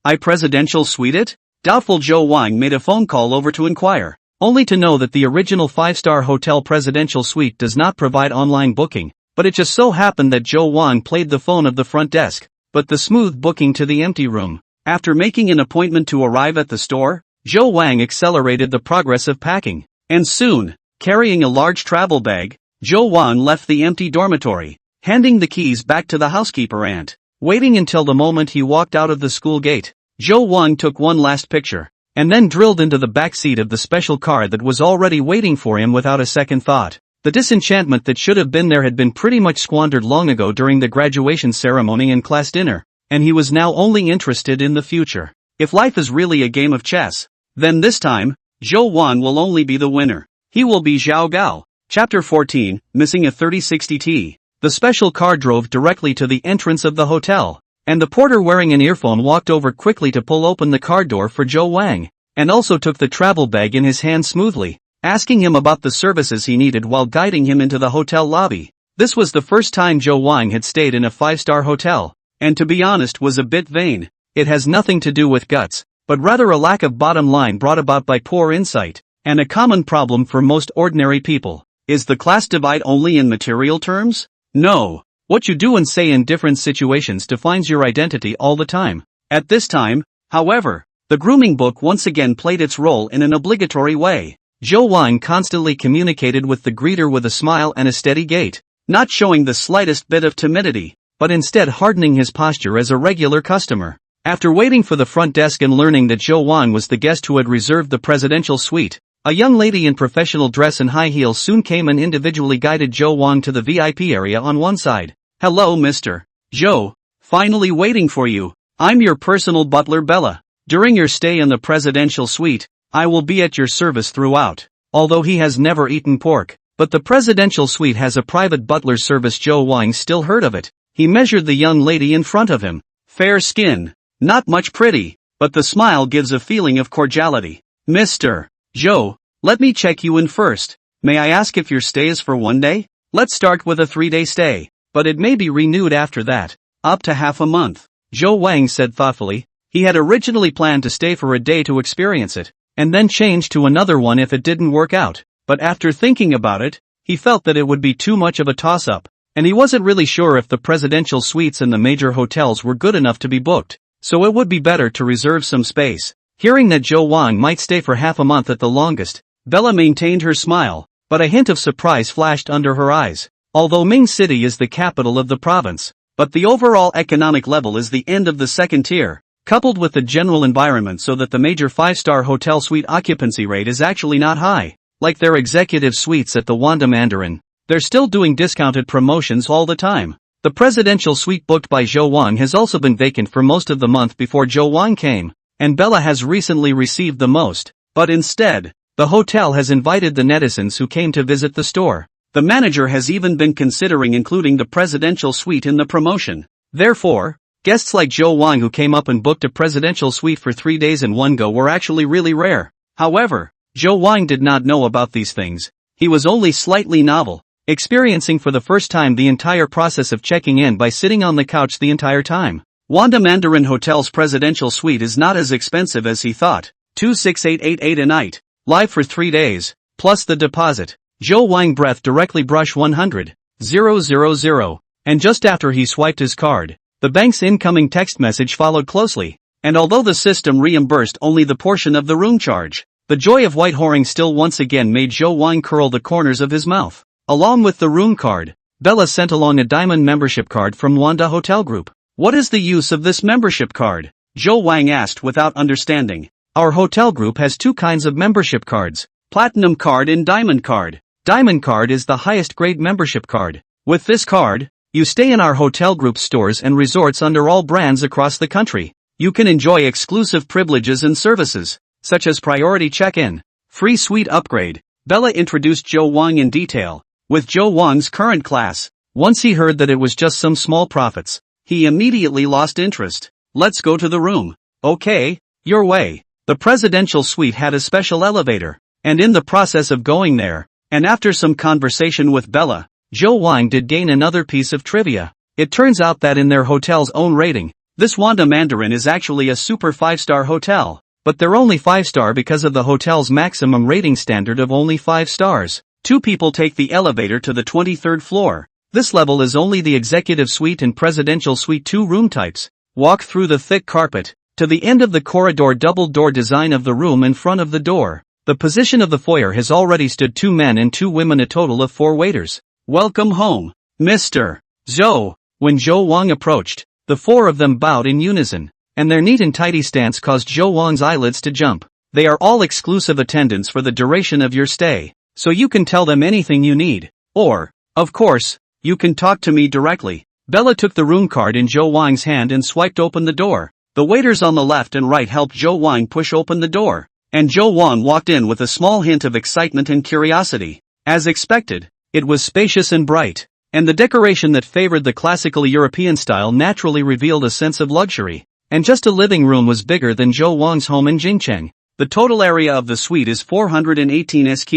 I presidential suite it? Doubtful. Zhou Wang made a phone call over to inquire, only to know that the original 5-star hotel presidential suite does not provide online booking, but it just so happened that Zhou Wang played the phone of the front desk, but the smooth booking to the empty room. After making an appointment to arrive at the store, Zhou Wang accelerated the progress of packing, and soon, carrying a large travel bag, Zhou Wang left the empty dormitory, handing the keys back to the housekeeper and waiting until the moment he walked out of the school gate. Zhou Wang took one last picture, and then drilled into the back seat of the special car that was already waiting for him without a second thought. The disenchantment that should have been there had been pretty much squandered long ago during the graduation ceremony and class dinner, and he was now only interested in the future. If life is really a game of chess, then this time, Zhou Wang will only be the winner. He will be Zhao Gao. Chapter 14, Missing a 3060T. The special car drove directly to the entrance of the hotel, and the porter wearing an earphone walked over quickly to pull open the car door for Zhou Wang, and also took the travel bag in his hand smoothly, asking him about the services he needed while guiding him into the hotel lobby. This was the first time Zhou Wang had stayed in a 5-star hotel, and to be honest was a bit vain. It has nothing to do with guts, but rather a lack of bottom line brought about by poor insight, and a common problem for most ordinary people. Is the class divide only in material terms? No. What you do and say in different situations defines your identity all the time. At this time, however, the grooming book once again played its role in an obligatory way. Zhou Wang constantly communicated with the greeter with a smile and a steady gait, not showing the slightest bit of timidity, but instead hardening his posture as a regular customer. After waiting for the front desk and learning that Zhou Wang was the guest who had reserved the presidential suite, a young lady in professional dress and high heels soon came and individually guided Zhou Wang to the VIP area on one side. Hello Mr. Zhou. Finally waiting for you. I'm your personal butler Bella. During your stay in the presidential suite, I will be at your service throughout. Although he has never eaten pork, but the presidential suite has a private butler service. Joe Wang still heard of it. He measured the young lady in front of him. Fair skin. Not much pretty, but the smile gives a feeling of cordiality. Mr. Joe, let me check you in first. May I ask if your stay is for 1 day? Let's start with a 3-day stay, but it may be renewed after that. Up to half a month. Joe Wang said thoughtfully. He had originally planned to stay for a day to experience it, and then change to another one if it didn't work out. But after thinking about it, he felt that it would be too much of a toss-up, and he wasn't really sure if the presidential suites in the major hotels were good enough to be booked, so it would be better to reserve some space. Hearing that Joe Wang might stay for half a month at the longest, Bella maintained her smile, but a hint of surprise flashed under her eyes. Although Ming City is the capital of the province, but the overall economic level is the end of the second tier, coupled with the general environment so that the major 5-star hotel suite occupancy rate is actually not high. Like their executive suites at the Wanda Mandarin, they're still doing discounted promotions all the time. The presidential suite booked by Joe Wang has also been vacant for most of the month before Joe Wang came, and Bella has recently received the most, but instead, the hotel has invited the netizens who came to visit the store. The manager has even been considering including the presidential suite in the promotion. Therefore, guests like Joe Wang who came up and booked a presidential suite for 3 days in one go were actually really rare. However, Joe Wang did not know about these things. He was only slightly novel, experiencing for the first time the entire process of checking in by sitting on the couch the entire time. Wanda Mandarin Hotel's presidential suite is not as expensive as he thought. 26888 a night. Live for 3 days, plus the deposit. Joe Wang breath directly brush 100,000, and just after he swiped his card, the bank's incoming text message followed closely, and although the system reimbursed only the portion of the room charge, the joy of white whoring still once again made Joe Wang curl the corners of his mouth. Along with the room card, Bella sent along a diamond membership card from Wanda Hotel Group. What is the use of this membership card? Joe Wang asked without understanding. Our hotel group has 2 kinds of membership cards, Platinum Card and Diamond Card. Diamond Card is the highest grade membership card. With this card, you stay in our hotel group stores and resorts under all brands across the country. You can enjoy exclusive privileges and services, such as priority check-in, free suite upgrade. Bella introduced Joe Wang in detail. With Joe Wang's current class, once he heard that it was just some small profits, he immediately lost interest. Let's go to the room. Okay, your way. The presidential suite had a special elevator, and in the process of going there, and after some conversation with Bella, Joe Wang did gain another piece of trivia. It turns out that in their hotel's own rating, this Wanda Mandarin is actually a super 5-star hotel, but they're only 5-star because of the hotel's maximum rating standard of only 5 stars. 2 people take the elevator to the 23rd floor. This level is only the executive suite and presidential suite 2 room types. Walk through the thick carpet to the end of the corridor double door design of the room in front of the door. The position of the foyer has already stood 2 men and 2 women, a total of 4 waiters. Welcome home, Mr. Zhou. When Joe Wang approached, the 4 of them bowed in unison, and their neat and tidy stance caused Joe Wang's eyelids to jump. They are all exclusive attendants for the duration of your stay, so you can tell them anything you need. Or, of course, you can talk to me directly. Bella took the room card in Joe Wang's hand and swiped open the door. The waiters on the left and right helped Joe Wang push open the door, and Joe Wang walked in with a small hint of excitement and curiosity. As expected, it was spacious and bright, and the decoration that favored the classical European style naturally revealed a sense of luxury. And just a living room was bigger than Joe Wang's home in Jingcheng. The total area of the suite is 418 sq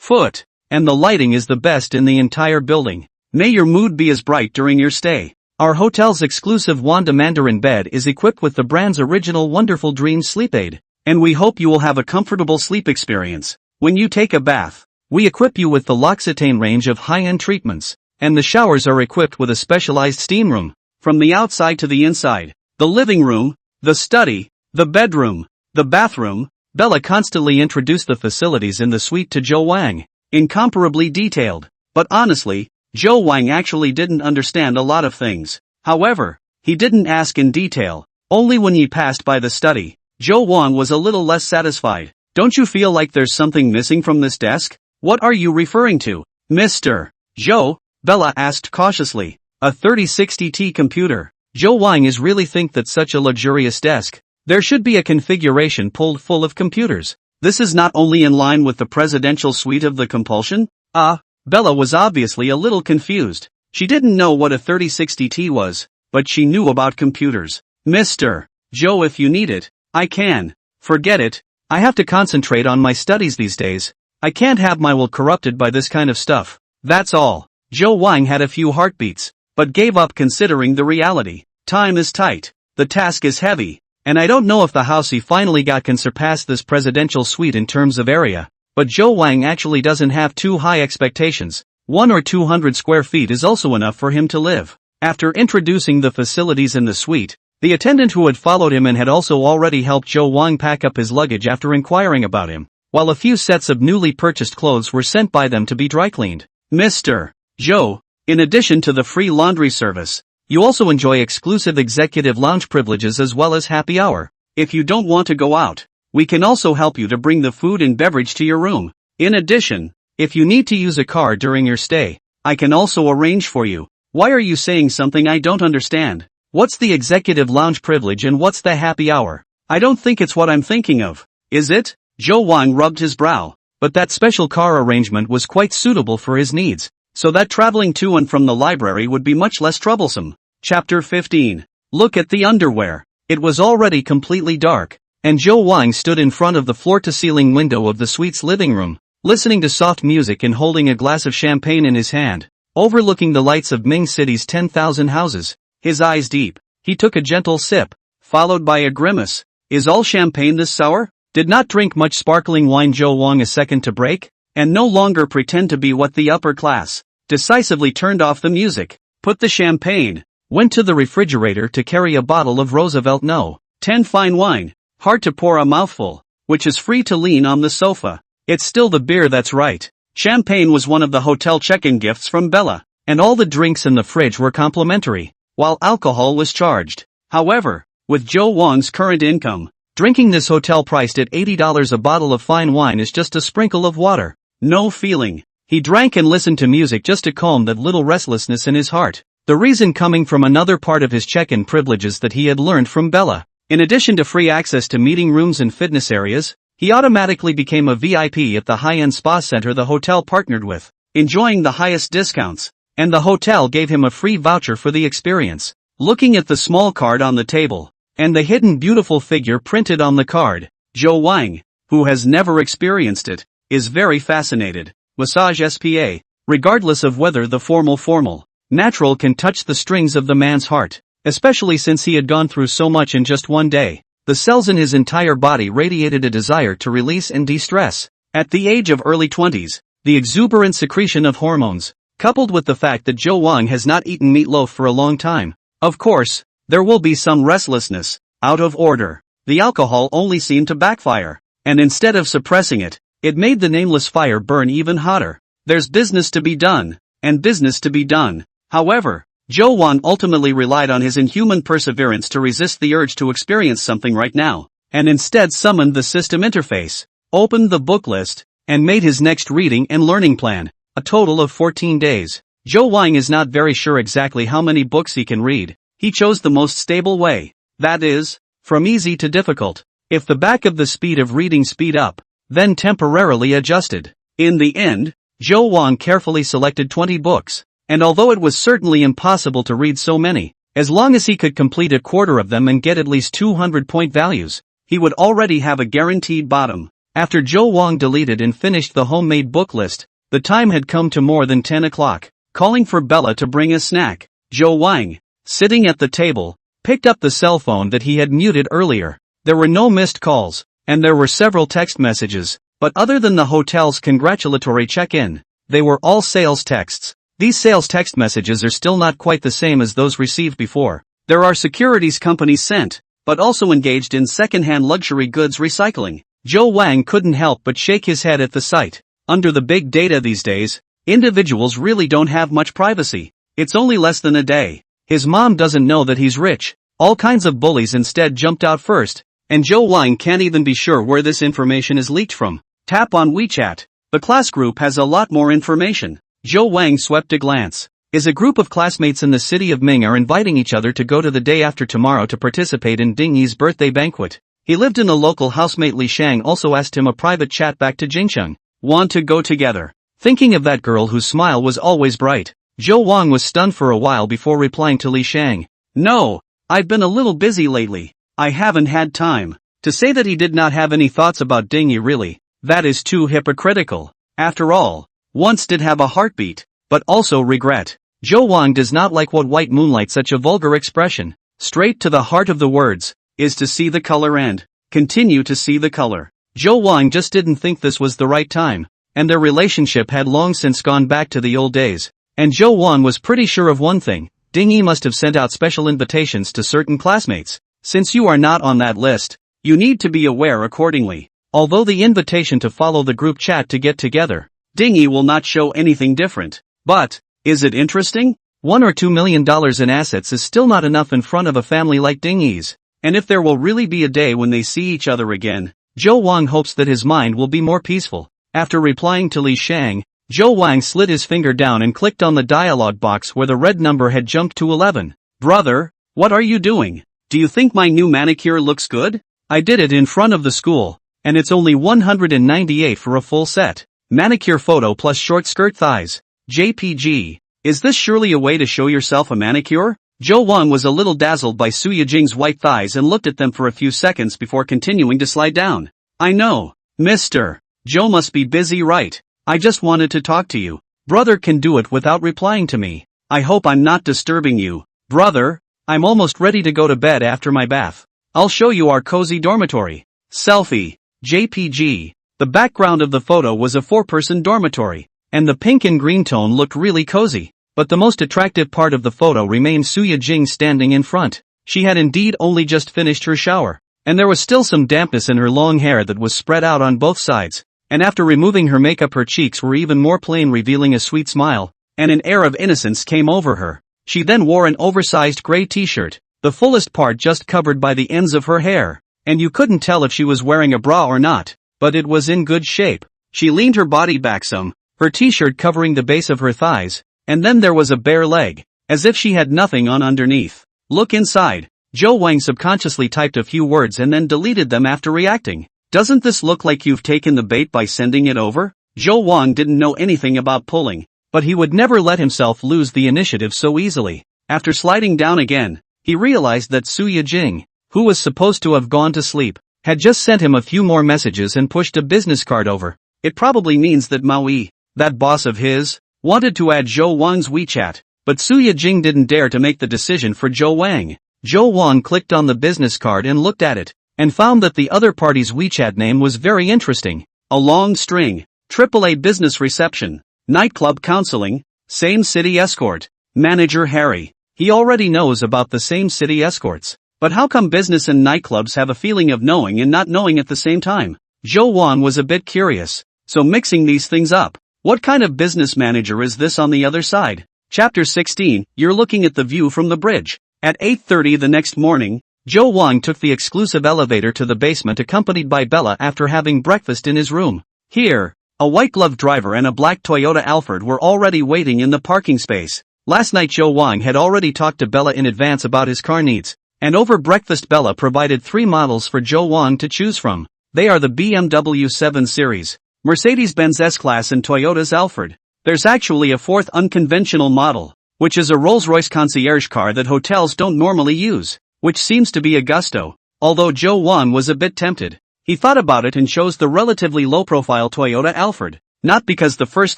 ft, and the lighting is the best in the entire building. May your mood be as bright during your stay. Our hotel's exclusive Wanda Mandarin bed is equipped with the brand's original Wonderful Dreams sleep aid, and we hope you will have a comfortable sleep experience. When you take a bath, we equip you with the L'Occitane range of high-end treatments, and the showers are equipped with a specialized steam room. From the outside to the inside, the living room, the study, the bedroom, the bathroom, Bella constantly introduced the facilities in the suite to Joe Wang, incomparably detailed. But honestly, Joe Wang actually didn't understand a lot of things. However, he didn't ask in detail. Only when he passed by the study, Joe Wang was a little less satisfied. Don't you feel like there's something missing from this desk? What are you referring to, Mr. Joe? Bella asked cautiously. A 3060T computer. Joe Wang is really think that such a luxurious desk. There should be a configuration pulled full of computers. This is not only in line with the presidential suite of the compulsion? Bella was obviously a little confused. She didn't know what a 3060T was, but she knew about computers. Mr. Joe, if you need it, I can. Forget it. I have to concentrate on my studies these days. I can't have my will corrupted by this kind of stuff. That's all. Joe Wang had a few heartbeats, but gave up considering the reality. Time is tight. The task is heavy. And I don't know if the house he finally got can surpass this presidential suite in terms of area. But Joe Wang actually doesn't have too high expectations. 1 or 200 square feet is also enough for him to live. After introducing the facilities in the suite, the attendant who had followed him and had also already helped Joe Wang pack up his luggage after inquiring about him, while a few sets of newly purchased clothes were sent by them to be dry cleaned. Mr. Joe, in addition to the free laundry service, you also enjoy exclusive executive lounge privileges as well as happy hour. If you don't want to go out, we can also help you to bring the food and beverage to your room. In addition, if you need to use a car during your stay, I can also arrange for you. Why are you saying something I don't understand? What's the executive lounge privilege and what's the happy hour? I don't think it's what I'm thinking of. Is it? Joe Wang rubbed his brow, but that special car arrangement was quite suitable for his needs, so that traveling to and from the library would be much less troublesome. Chapter 15. Look at the underwear. It was already completely dark, and Joe Wang stood in front of the floor-to-ceiling window of the suite's living room, listening to soft music and holding a glass of champagne in his hand, overlooking the lights of Ming City's 10,000 houses. His eyes deep, he took a gentle sip, followed by a grimace. Is all champagne this sour? Did not drink much sparkling wine. Joe Wang a second to break, and no longer pretend to be what the upper class, decisively turned off the music, put the champagne, went to the refrigerator to carry a bottle of Roosevelt No. 10 fine wine, hard to pour a mouthful, which is free to lean on the sofa. It's still the beer, that's right. Champagne was one of the hotel check-in gifts from Bella, and all the drinks in the fridge were complimentary, while alcohol was charged. However, with Joe Wang's current income, drinking this hotel priced at $80 a bottle of fine wine is just a sprinkle of water. No feeling. He drank and listened to music just to calm that little restlessness in his heart. The reason coming from another part of his check-in privileges that he had learned from Bella. In addition to free access to meeting rooms and fitness areas, he automatically became a VIP at the high-end spa center the hotel partnered with, enjoying the highest discounts, and the hotel gave him a free voucher for the experience. Looking at the small card on the table, and the hidden beautiful figure printed on the card, Joe Wang, who has never experienced it, is very fascinated. Massage SPA, regardless of whether the formal, natural can touch the strings of the man's heart, especially since he had gone through so much in just one day. The cells in his entire body radiated a desire to release and de-stress. At the age of early 20s, the exuberant secretion of hormones, coupled with the fact that Joe Wang has not eaten meatloaf for a long time. Of course, there will be some restlessness, out of order. The alcohol only seemed to backfire, and instead of suppressing it, it made the nameless fire burn even hotter. There's business to be done, and business to be done. However, Joe Wang ultimately relied on his inhuman perseverance to resist the urge to experience something right now, and instead summoned the system interface, opened the book list, and made his next reading and learning plan, a total of 14 days. Joe Wang is not very sure exactly how many books he can read. He chose the most stable way, that is, from easy to difficult. If the back of the speed of reading speed up, then temporarily adjusted. In the end, Joe Wang carefully selected 20 books, and although it was certainly impossible to read so many, as long as he could complete a quarter of them and get at least 200 point values, he would already have a guaranteed bottom. After Joe Wang deleted and finished the homemade book list, the time had come to more than 10 o'clock, calling for Bella to bring a snack. Joe Wang, sitting at the table, picked up the cell phone that he had muted earlier. There were no missed calls, and there were several text messages, but other than the hotel's congratulatory check-in, they were all sales texts. These sales text messages are still not quite the same as those received before. There are securities companies sent, but also engaged in second-hand luxury goods recycling. Joe Wang couldn't help but shake his head at the sight. Under the big data these days, individuals really don't have much privacy. It's only less than a day. His mom doesn't know that he's rich. All kinds of bullies instead jumped out first, and Joe Wang can't even be sure where this information is leaked from. Tap on WeChat. The class group has a lot more information. Joe Wang swept a glance. is a group of classmates in the city of Ming are inviting each other to go to the day after tomorrow to participate in Ding Yi's birthday banquet. He lived in the local housemate Li Shang also asked him a private chat back to Jingcheng. Want to go together? Thinking of that girl whose smile was always bright, Zhou Wang was stunned for a while before replying to Li Shang. No, I've been a little busy lately. I haven't had time. To say that he did not have any thoughts about Ding Yi really, that is too hypocritical. After all, once did have a heartbeat, but also regret. Zhou Wang does not like what white moonlight such a vulgar expression, straight to the heart of the words, is to see the color and continue to see the color. Zhou Wang just didn't think this was the right time, and their relationship had long since gone back to the old days. And Zhou Wang was pretty sure of one thing, Ding Yi must have sent out special invitations to certain classmates. Since you are not on that list, you need to be aware accordingly. Although the invitation to follow the group chat to get together, Ding Yi will not show anything different. But, is it interesting? $1 or $2 million in assets is still not enough in front of a family like Ding Yi's. And if there will really be a day when they see each other again, Zhou Wang hopes that his mind will be more peaceful. After replying to Li Shang, Zhou Wang slid his finger down and clicked on the dialog box where the red number had jumped to 11. Brother, what are you doing? Do you think my new manicure looks good? I did it in front of the school, and it's only 198 for a full set. Manicure photo plus short skirt thighs. JPG. Is this surely a way to show yourself a manicure? Zhou Wang was a little dazzled by Su Yijing's white thighs and looked at them for a few seconds before continuing to slide down. I know, Mr. Zhou must be busy, right? I just wanted to talk to you. Brother can do it without replying to me. I hope I'm not disturbing you. Brother, I'm almost ready to go to bed after my bath. I'll show you our cozy dormitory. Selfie. JPG. The background of the photo was a 4-person dormitory, and the pink and green tone looked really cozy. But the most attractive part of the photo remained Su Yijing standing in front. She had indeed only just finished her shower, and there was still some dampness in her long hair that was spread out on both sides. And after removing her makeup her cheeks were even more plain, revealing a sweet smile, and an air of innocence came over her. She then wore an oversized gray t-shirt, the fullest part just covered by the ends of her hair, and you couldn't tell if she was wearing a bra or not, but it was in good shape. She leaned her body back some, her t-shirt covering the base of her thighs, and then there was a bare leg, as if she had nothing on underneath. Look inside. Zhou Wang subconsciously typed a few words and then deleted them after reacting. Doesn't this look like you've taken the bait by sending it over? Zhou Wang didn't know anything about pulling, but he would never let himself lose the initiative so easily. After sliding down again, he realized that Su Yijing, who was supposed to have gone to sleep, had just sent him a few more messages and pushed a business card over. It probably means that Maui, that boss of his, wanted to add Zhou Wang's WeChat, but Su Yijing didn't dare to make the decision for Zhou Wang. Zhou Wang clicked on the business card and looked at it, and found that the other party's WeChat name was very interesting. A long string. AAA business reception. Nightclub counseling. Same city escort. Manager Harry. He already knows about the same city escorts. But how come business and nightclubs have a feeling of knowing and not knowing at the same time? Zhou Wang was a bit curious. So mixing these things up. What kind of business manager is this on the other side? Chapter 16. You're looking at the view from the bridge. At 8:30 the next morning, Zhou Wang took the exclusive elevator to the basement accompanied by Bella after having breakfast in his room. Here, a white-gloved driver and a black Toyota Alphard were already waiting in the parking space. Last night Zhou Wang had already talked to Bella in advance about his car needs, and over breakfast Bella provided 3 models for Zhou Wang to choose from. They are the BMW 7 Series, Mercedes-Benz S-Class and Toyota's Alphard. There's actually a 4th unconventional model, which is a Rolls-Royce concierge car that hotels don't normally use, which seems to be a Gusto. Although Zhou Wang was a bit tempted, he thought about it and chose the relatively low-profile Toyota Alphard, not because the first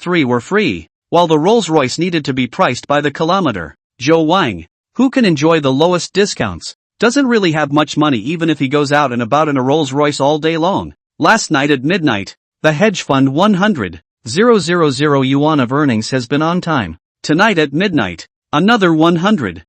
3 were free, while the Rolls-Royce needed to be priced by the kilometer. Zhou Wang, who can enjoy the lowest discounts, doesn't really have much money even if he goes out and about in a Rolls-Royce all day long. Last night at midnight, the hedge fund 100,000 yuan of earnings has been on time. Tonight at midnight, another 100,000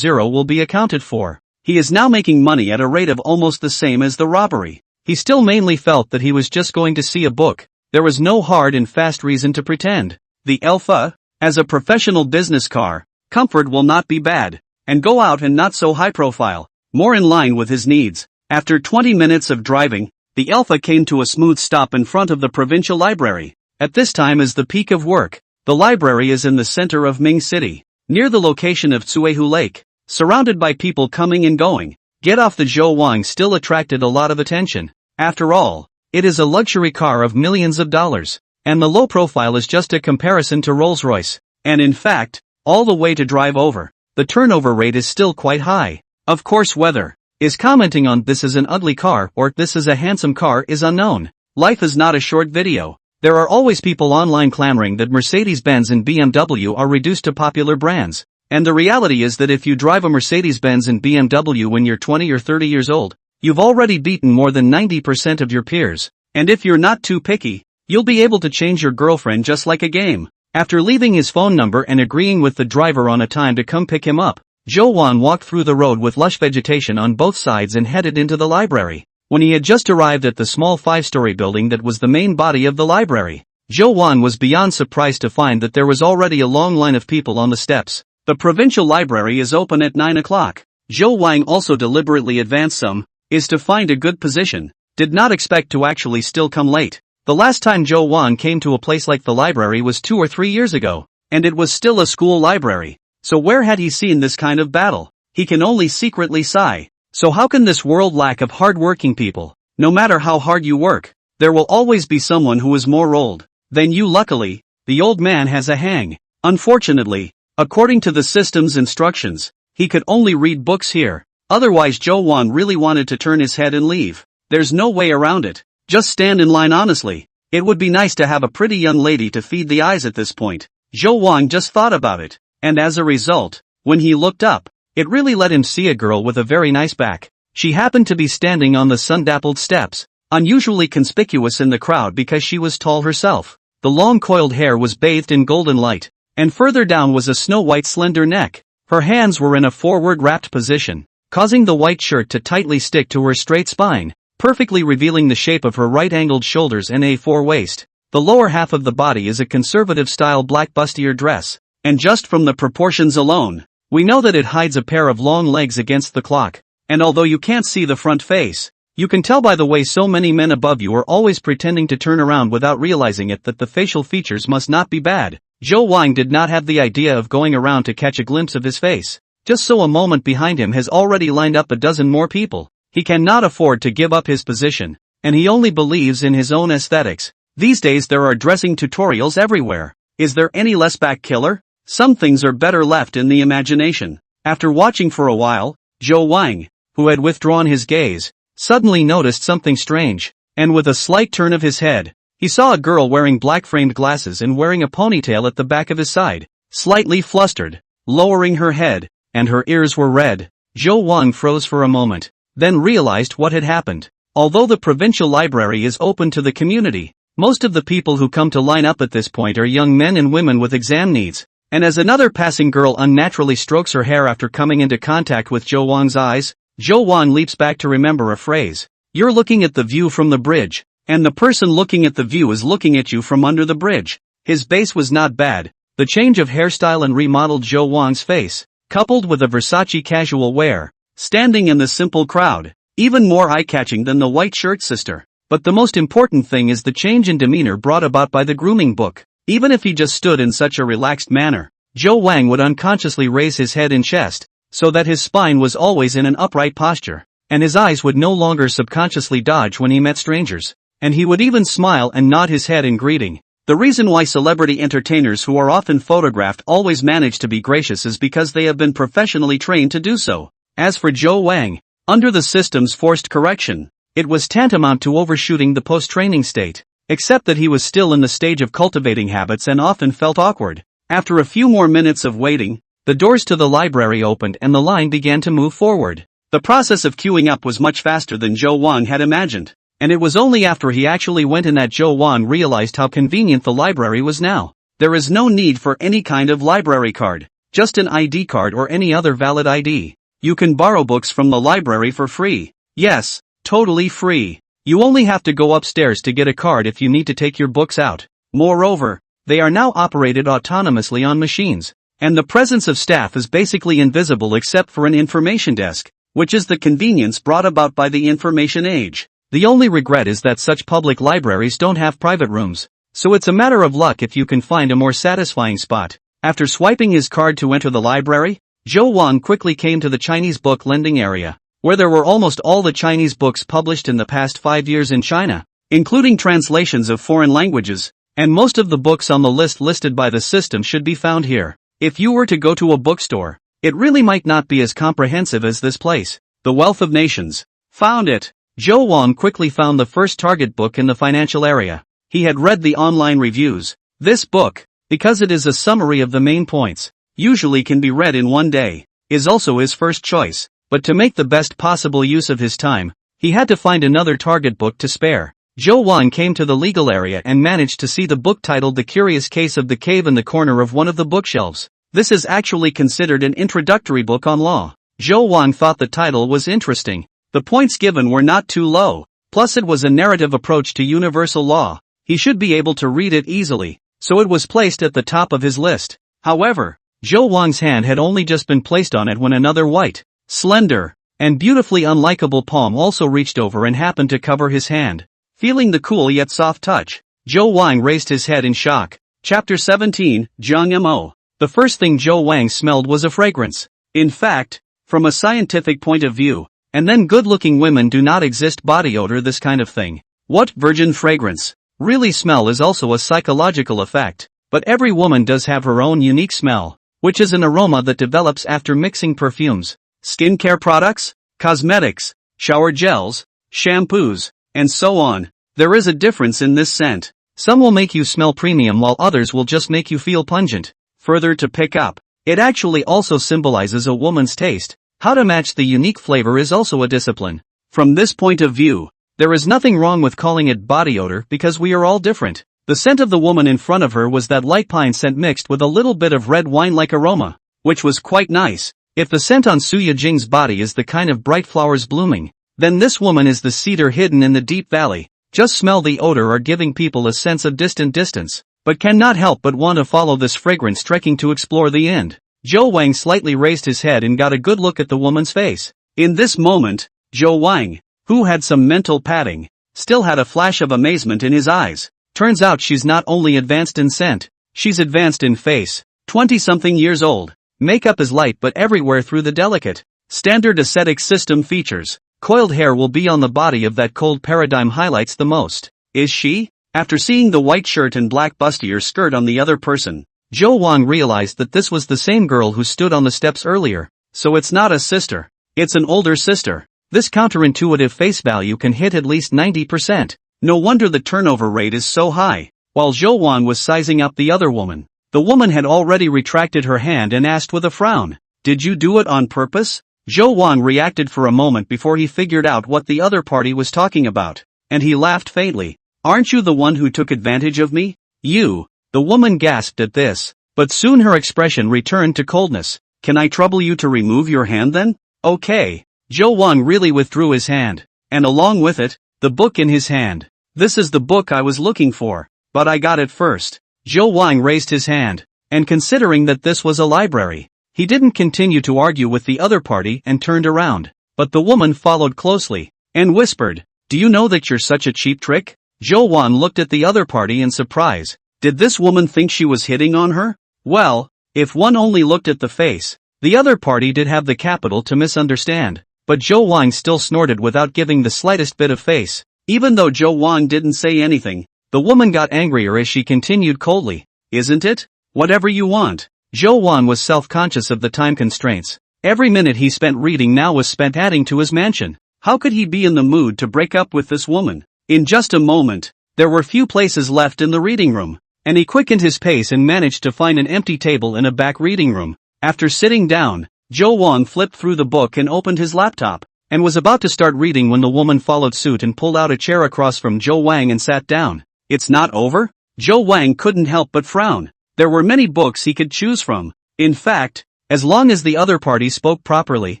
will be accounted for. He is now making money at a rate of almost the same as the robbery. He still mainly felt that he was just going to see a book. There was no hard and fast reason to pretend. The Alpha, as a professional business car, comfort will not be bad, and go out and not so high profile, more in line with his needs. After 20 minutes of driving, the Alpha came to a smooth stop in front of the provincial library. At this time is the peak of work. The library is in the center of Ming City, near the location of Tsuehu Lake, surrounded by people coming and going. Get off the Zhou Wang still attracted a lot of attention. After all, it is a luxury car of millions of dollars, and the low profile is just a comparison to Rolls-Royce, and in fact, all the way to drive over. The turnover rate is still quite high. Of course, whether is commenting on this is an ugly car or this is a handsome car is unknown. Life is not a short video. There are always people online clamoring that Mercedes-Benz and BMW are reduced to popular brands. And the reality is that if you drive a Mercedes-Benz and BMW when you're 20 or 30 years old, you've already beaten more than 90% of your peers. And if you're not too picky, you'll be able to change your girlfriend just like a game. After leaving his phone number and agreeing with the driver on a time to come pick him up, Zhou Wan walked through the road with lush vegetation on both sides and headed into the library. When he had just arrived at the small 5-story building that was the main body of the library, Zhou Wan was beyond surprised to find that there was already a long line of people on the steps. The provincial library is open at 9 o'clock. Zhou Wang also deliberately advanced some, is to find a good position, did not expect to actually still come late. The last time Zhou Wan came to a place like the library was 2 or 3 years ago, and it was still a school library. So where had he seen this kind of battle? He can only secretly sigh. So how can this world lack of hard-working people? No matter how hard you work, there will always be someone who is more old than you. Luckily, the old man has a hang. Unfortunately, according to the system's instructions, he could only read books here. Otherwise Zhou Wan really wanted to turn his head and leave. There's no way around it. Just stand in line honestly. It would be nice to have a pretty young lady to feed the eyes at this point. Zhou Wang just thought about it, and as a result, when he looked up, it really let him see a girl with a very nice back. She happened to be standing on the sun-dappled steps, unusually conspicuous in the crowd because she was tall herself. The long coiled hair was bathed in golden light, and further down was a snow-white slender neck. Her hands were in a forward wrapped position, causing the white shirt to tightly stick to her straight spine, perfectly revealing the shape of her right-angled shoulders and A4 waist. The lower half of the body is a conservative-style black bustier dress, and just from the proportions alone, we know that it hides a pair of long legs against the clock. And although you can't see the front face, you can tell by the way so many men above you are always pretending to turn around without realizing it that the facial features must not be bad. Zhou Wang did not have the idea of going around to catch a glimpse of his face. Just so a moment behind him has already lined up a dozen more people. He cannot afford to give up his position, and he only believes in his own aesthetics. These days there are dressing tutorials everywhere. Is there any less back killer? Some things are better left in the imagination. After watching for a while, Zhou Wang, who had withdrawn his gaze, suddenly noticed something strange, and with a slight turn of his head, he saw a girl wearing black-framed glasses and wearing a ponytail at the back of his side, slightly flustered, lowering her head, and her ears were red. Zhou Wang froze for a moment, then realized what had happened. Although the provincial library is open to the community, most of the people who come to line up at this point are young men and women with exam needs, and as another passing girl unnaturally strokes her hair after coming into contact with Zhou Wang's eyes, Zhou Wang leaps back to remember a phrase. You're looking at the view from the bridge, and the person looking at the view is looking at you from under the bridge. His base was not bad. The change of hairstyle and remodeled Zhou Wang's face, coupled with a Versace casual wear, standing in the simple crowd, even more eye-catching than the white shirt sister. But the most important thing is the change in demeanor brought about by the grooming book. Even if he just stood in such a relaxed manner, Zhou Wang would unconsciously raise his head and chest, so that his spine was always in an upright posture, and his eyes would no longer subconsciously dodge when he met strangers, and he would even smile and nod his head in greeting. The reason why celebrity entertainers who are often photographed always manage to be gracious is because they have been professionally trained to do so. As for Zhou Wang, under the system's forced correction, it was tantamount to overshooting the post-training state, except that he was still in the stage of cultivating habits and often felt awkward. After a few more minutes of waiting, the doors to the library opened and the line began to move forward. The process of queuing up was much faster than Zhou Wang had imagined, and it was only after he actually went in that Zhou Wang realized how convenient the library was now. There is no need for any kind of library card, just an ID card or any other valid ID. You can borrow books from the library for free. Yes, totally free. You only have to go upstairs to get a card if you need to take your books out. Moreover, they are now operated autonomously on machines, and the presence of staff is basically invisible except for an information desk, which is the convenience brought about by the information age. The only regret is that such public libraries don't have private rooms, so it's a matter of luck if you can find a more satisfying spot. After swiping his card to enter the library, Zhou Wang quickly came to the Chinese book lending area, where there were almost all the Chinese books published in the past 5 years in China, including translations of foreign languages, and most of the books on the list listed by the system should be found here. If you were to go to a bookstore, it really might not be as comprehensive as this place. The Wealth of Nations. Found it. Zhou Wang quickly found the first target book in the financial area. He had read the online reviews. This book, because it is a summary of the main points, usually can be read in one day, is also his first choice. But to make the best possible use of his time, he had to find another target book to spare. Zhou Wang came to the legal area and managed to see the book titled The Curious Case of the Cave in the corner of one of the bookshelves. This is actually considered an introductory book on law. Zhou Wang thought the title was interesting. The points given were not too low, plus it was a narrative approach to universal law. He should be able to read it easily, so it was placed at the top of his list. However, Zhou Wang's hand had only just been placed on it when another white, slender, and beautifully unlikable palm also reached over and happened to cover his hand. Feeling the cool yet soft touch, Zhou Wang raised his head in shock. Chapter 17, Zhang Mo. The first thing Zhou Wang smelled was a fragrance. In fact, from a scientific point of view, and then good-looking women do not exist body odor this kind of thing. What virgin fragrance? Really, smell is also a psychological effect, but every woman does have her own unique smell, which is an aroma that develops after mixing perfumes, skincare products, cosmetics, shower gels, shampoos, and so on. There is a difference in this scent. Some will make you smell premium while others will just make you feel pungent. Further to pick up, it actually also symbolizes a woman's taste. How to match the unique flavor is also a discipline. From this point of view, there is nothing wrong with calling it body odor because we are all different. The scent of the woman in front of her was that light pine scent mixed with a little bit of red wine-like aroma, which was quite nice. If the scent on Su Yijing's body is the kind of bright flowers blooming, then this woman is the cedar hidden in the deep valley. Just smell the odor are giving people a sense of distant distance, but cannot help but want to follow this fragrance trekking to explore the end. Zhou Wang slightly raised his head and got a good look at the woman's face. In this moment, Zhou Wang, who had some mental padding, still had a flash of amazement in his eyes. Turns out she's not only advanced in scent, she's advanced in face. 20-something years old. Makeup is light but everywhere through the delicate, standard aesthetic system features. Coiled hair will be on the body of that cold paradigm highlights the most. Is she? After seeing the white shirt and black bustier skirt on the other person, Zhou Wang realized that this was the same girl who stood on the steps earlier. So it's not a sister. It's an older sister. This counterintuitive face value can hit at least 90%. No wonder the turnover rate is so high. While Zhou Wang was sizing up the other woman, the woman had already retracted her hand and asked with a frown, "Did you do it on purpose?" Zhou Wang reacted for a moment before he figured out what the other party was talking about, and he laughed faintly. "Aren't you the one who took advantage of me?" "You." The woman gasped at this, but soon her expression returned to coldness. "Can I trouble you to remove your hand then?" "Okay." Zhou Wang really withdrew his hand, and along with it, the book in his hand. "This is the book I was looking for, but I got it first." Zhou Wang raised his hand, and considering that this was a library, he didn't continue to argue with the other party and turned around. But the woman followed closely, and whispered, "Do you know that you're such a cheap trick?" Zhou Wang looked at the other party in surprise. Did this woman think she was hitting on her? Well, if one only looked at the face, the other party did have the capital to misunderstand. But Zhou Wang still snorted without giving the slightest bit of face. Even though Zhou Wang didn't say anything, the woman got angrier as she continued coldly, "Isn't it? Whatever you want." Zhou Wang was self-conscious of the time constraints. Every minute he spent reading now was spent adding to his mansion. How could he be in the mood to break up with this woman? In just a moment, there were few places left in the reading room, and he quickened his pace and managed to find an empty table in a back reading room. After sitting down, Zhou Wang flipped through the book and opened his laptop, and was about to start reading when the woman followed suit and pulled out a chair across from Zhou Wang and sat down. "It's not over?" Zhou Wang couldn't help but frown. There were many books he could choose from. In fact, as long as the other party spoke properly,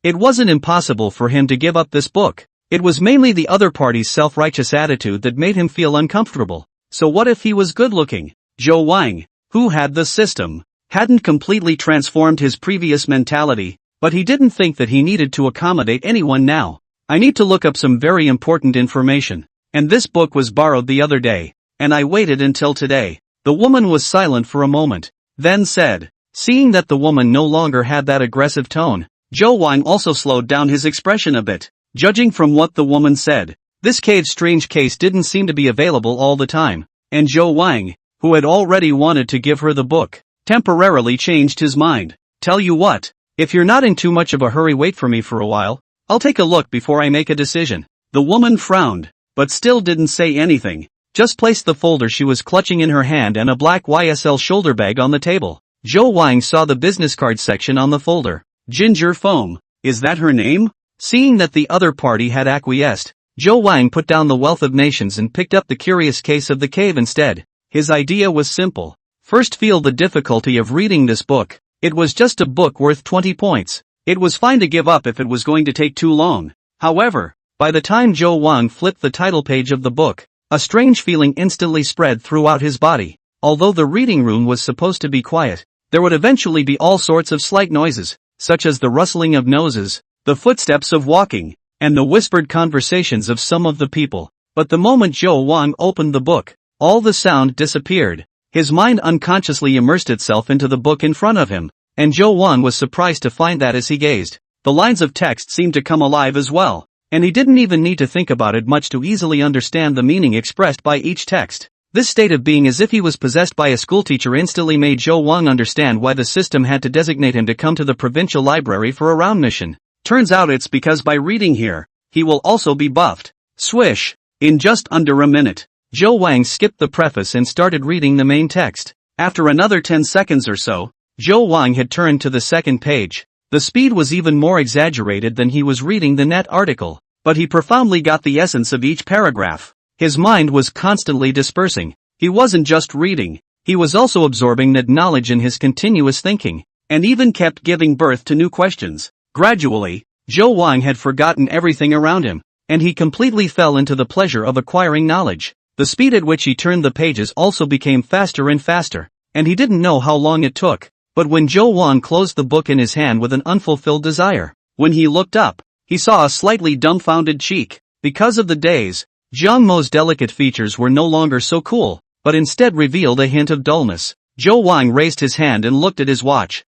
it wasn't impossible for him to give up this book. It was mainly the other party's self-righteous attitude that made him feel uncomfortable. So what if he was good-looking? Zhou Wang, who had the system, hadn't completely transformed his previous mentality, but he didn't think that he needed to accommodate anyone now. "I need to look up some very important information, and this book was borrowed the other day." and I waited until today." The woman was silent for a moment, then said, seeing that the woman no longer had that aggressive tone, Zhou Wang also slowed down his expression a bit. Judging from what the woman said, this strange case didn't seem to be available all the time, and Zhou Wang, who had already wanted to give her the book, temporarily changed his mind. "Tell you what, if you're not in too much of a hurry, wait for me for a while. I'll take a look before I make a decision." The woman frowned, but still didn't say anything, just placed the folder she was clutching in her hand and a black YSL shoulder bag on the table. Zhou Wang saw the business card section on the folder. Ginger Foam. Is that her name? Seeing that the other party had acquiesced, Zhou Wang put down the Wealth of Nations and picked up the Curious Case of the Cave instead. His idea was simple. First, feel the difficulty of reading this book. It was just a book worth 20 points. It was fine to give up if it was going to take too long. However, by the time Zhou Wang flipped the title page of the book, a strange feeling instantly spread throughout his body. Although the reading room was supposed to be quiet, there would eventually be all sorts of slight noises, such as the rustling of noses, the footsteps of walking, and the whispered conversations of some of the people. But the moment Zhou Wang opened the book, all the sound disappeared. His mind unconsciously immersed itself into the book in front of him, and Zhou Wang was surprised to find that as he gazed, the lines of text seemed to come alive as well, and he didn't even need to think about it much to easily understand the meaning expressed by each text. This state of being as if he was possessed by a schoolteacher instantly made Zhou Wang understand why the system had to designate him to come to the provincial library for a round mission. Turns out it's because by reading here, he will also be buffed. Swish! In just under a minute, Zhou Wang skipped the preface and started reading the main text. After another 10 seconds or so, Zhou Wang had turned to the second page. The speed was even more exaggerated than he was reading the net article, but he profoundly got the essence of each paragraph. His mind was constantly dispersing. He wasn't just reading, he was also absorbing that knowledge in his continuous thinking, and even kept giving birth to new questions. Gradually, Zhou Wang had forgotten everything around him, and he completely fell into the pleasure of acquiring knowledge. The speed at which he turned the pages also became faster and faster, and he didn't know how long it took. But when Zhou Wang closed the book in his hand with an unfulfilled desire, when he looked up, he saw a slightly dumbfounded cheek. Because of the days, Jiang Mo's delicate features were no longer so cool, but instead revealed a hint of dullness. Zhou Wang raised his hand and looked at his watch.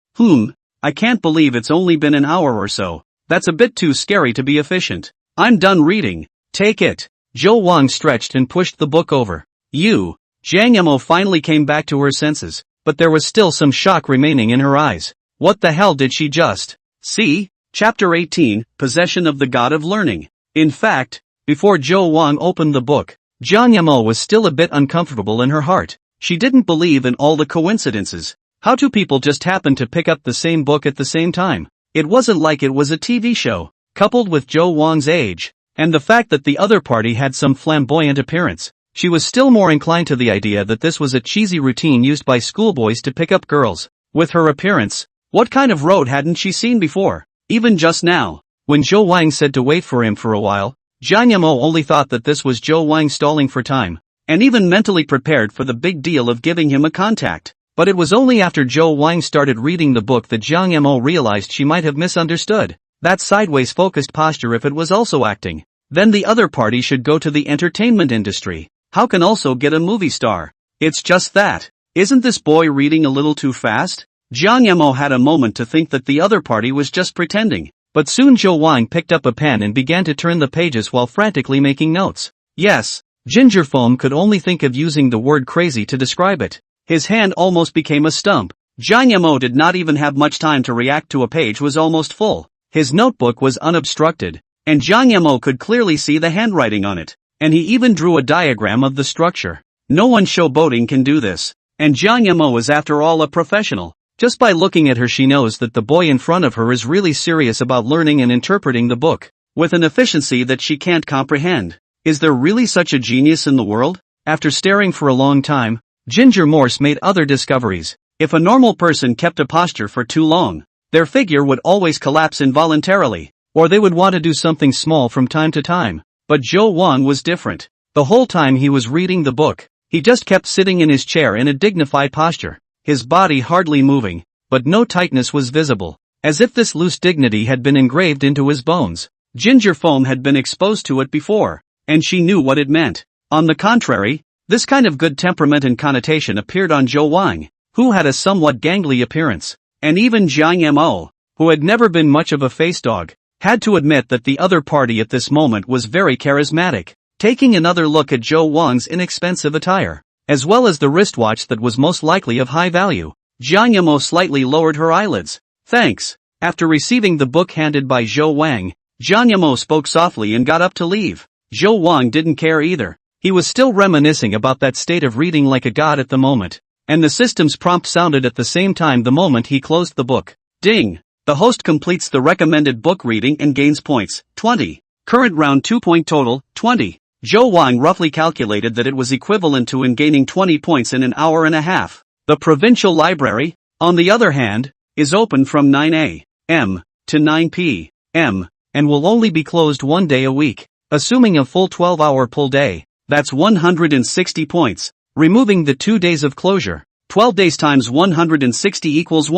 I can't believe it's only been an hour or so. That's a bit too scary to be efficient. I'm done reading. Take it. Zhou Wang stretched and pushed the book over. Jiang Mo finally came back to her senses, but there was still some shock remaining in her eyes. What the hell did she just see? Chapter 18, Possession of the God of Learning. In fact, before Zhou Wang opened the book, Jiang Mo was still a bit uncomfortable in her heart. She didn't believe in all the coincidences. How two people just happened to pick up the same book at the same time? It wasn't like it was a TV show. Coupled with Zhou Wang's age, and the fact that the other party had some flamboyant appearance, she was still more inclined to the idea that this was a cheesy routine used by schoolboys to pick up girls. With her appearance, what kind of road hadn't she seen before? Even just now, when Zhou Wang said to wait for him for a while, Jiang Mo only thought that this was Zhou Wang stalling for time, and even mentally prepared for the big deal of giving him a contact. But it was only after Zhou Wang started reading the book that Jiang Mo realized she might have misunderstood that sideways focused posture if it was also acting. Then the other party should go to the entertainment industry. How can also get a movie star? It's just that. Isn't this boy reading a little too fast? Jiang Mo had a moment to think that the other party was just pretending, but soon Zhou Wang picked up a pen and began to turn the pages while frantically making notes. Yes, Ginger Foam could only think of using the word crazy to describe it. His hand almost became a stump. Jiang Mo did not even have much time to react to a page was almost full. His notebook was unobstructed, and Jiang Mo could clearly see the handwriting on it, and he even drew a diagram of the structure. No one showboating can do this, and Jiang Mo is after all a professional. Just by looking at her she knows that the boy in front of her is really serious about learning and interpreting the book, with an efficiency that she can't comprehend. Is there really such a genius in the world? After staring for a long time, Ginger Morse made other discoveries. If a normal person kept a posture for too long, their figure would always collapse involuntarily, or they would want to do something small from time to time. But Zhou Wang was different. The whole time he was reading the book, he just kept sitting in his chair in a dignified posture, his body hardly moving, but no tightness was visible, as if this loose dignity had been engraved into his bones. Ginger Foam had been exposed to it before, and she knew what it meant. On the contrary, This kind of good temperament and connotation appeared on Zhou Wang, who had a somewhat gangly appearance, and even Jiang Mo, who had never been much of a face dog, had to admit that the other party at this moment was very charismatic. Taking another look at Zhou Wang's inexpensive attire, as well as the wristwatch that was most likely of high value, Jiang Mo slightly lowered her eyelids. Thanks. After receiving the book handed by Zhou Wang, Jiang Mo spoke softly and got up to leave. Zhou Wang didn't care either. He was still reminiscing about that state of reading like a god at the moment, and the system's prompt sounded at the same time the moment he closed the book. Ding! The host completes the recommended book reading and gains points, 20. Current round 2 point total, 20. Zhou Wang roughly calculated that it was equivalent to him gaining 20 points in an hour and a half. The provincial library, on the other hand, is open from 9 a.m. to 9 p.m. and will only be closed 1 day a week, assuming a full 12-hour pull day. That's 160 points, removing the 2 days of closure. 12 days times 160 equals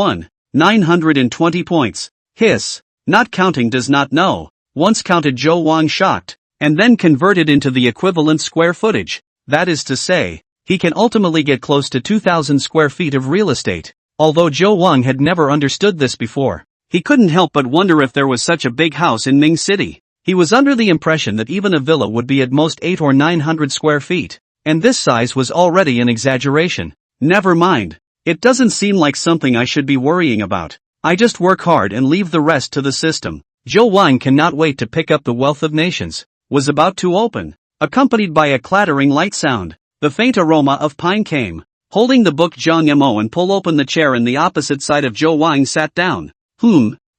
920 points. Hiss. Not counting does not know. Once counted Zhou Wang shocked, and then converted into the equivalent square footage. That is to say, he can ultimately get close to 2,000 square feet of real estate. Although Zhou Wang had never understood this before, he couldn't help but wonder if there was such a big house in Ming City. He was under the impression that even a villa would be at most 800 or 900 square feet, and this size was already an exaggeration. Never mind. It doesn't seem like something I should be worrying about. I just work hard and leave the rest to the system. Zhou Wang cannot wait to pick up The Wealth of Nations. Was about to open, accompanied by a clattering light sound. The faint aroma of pine came. Holding the book, Jiang Mo and pull open the chair in the opposite side of Zhou Wang sat down.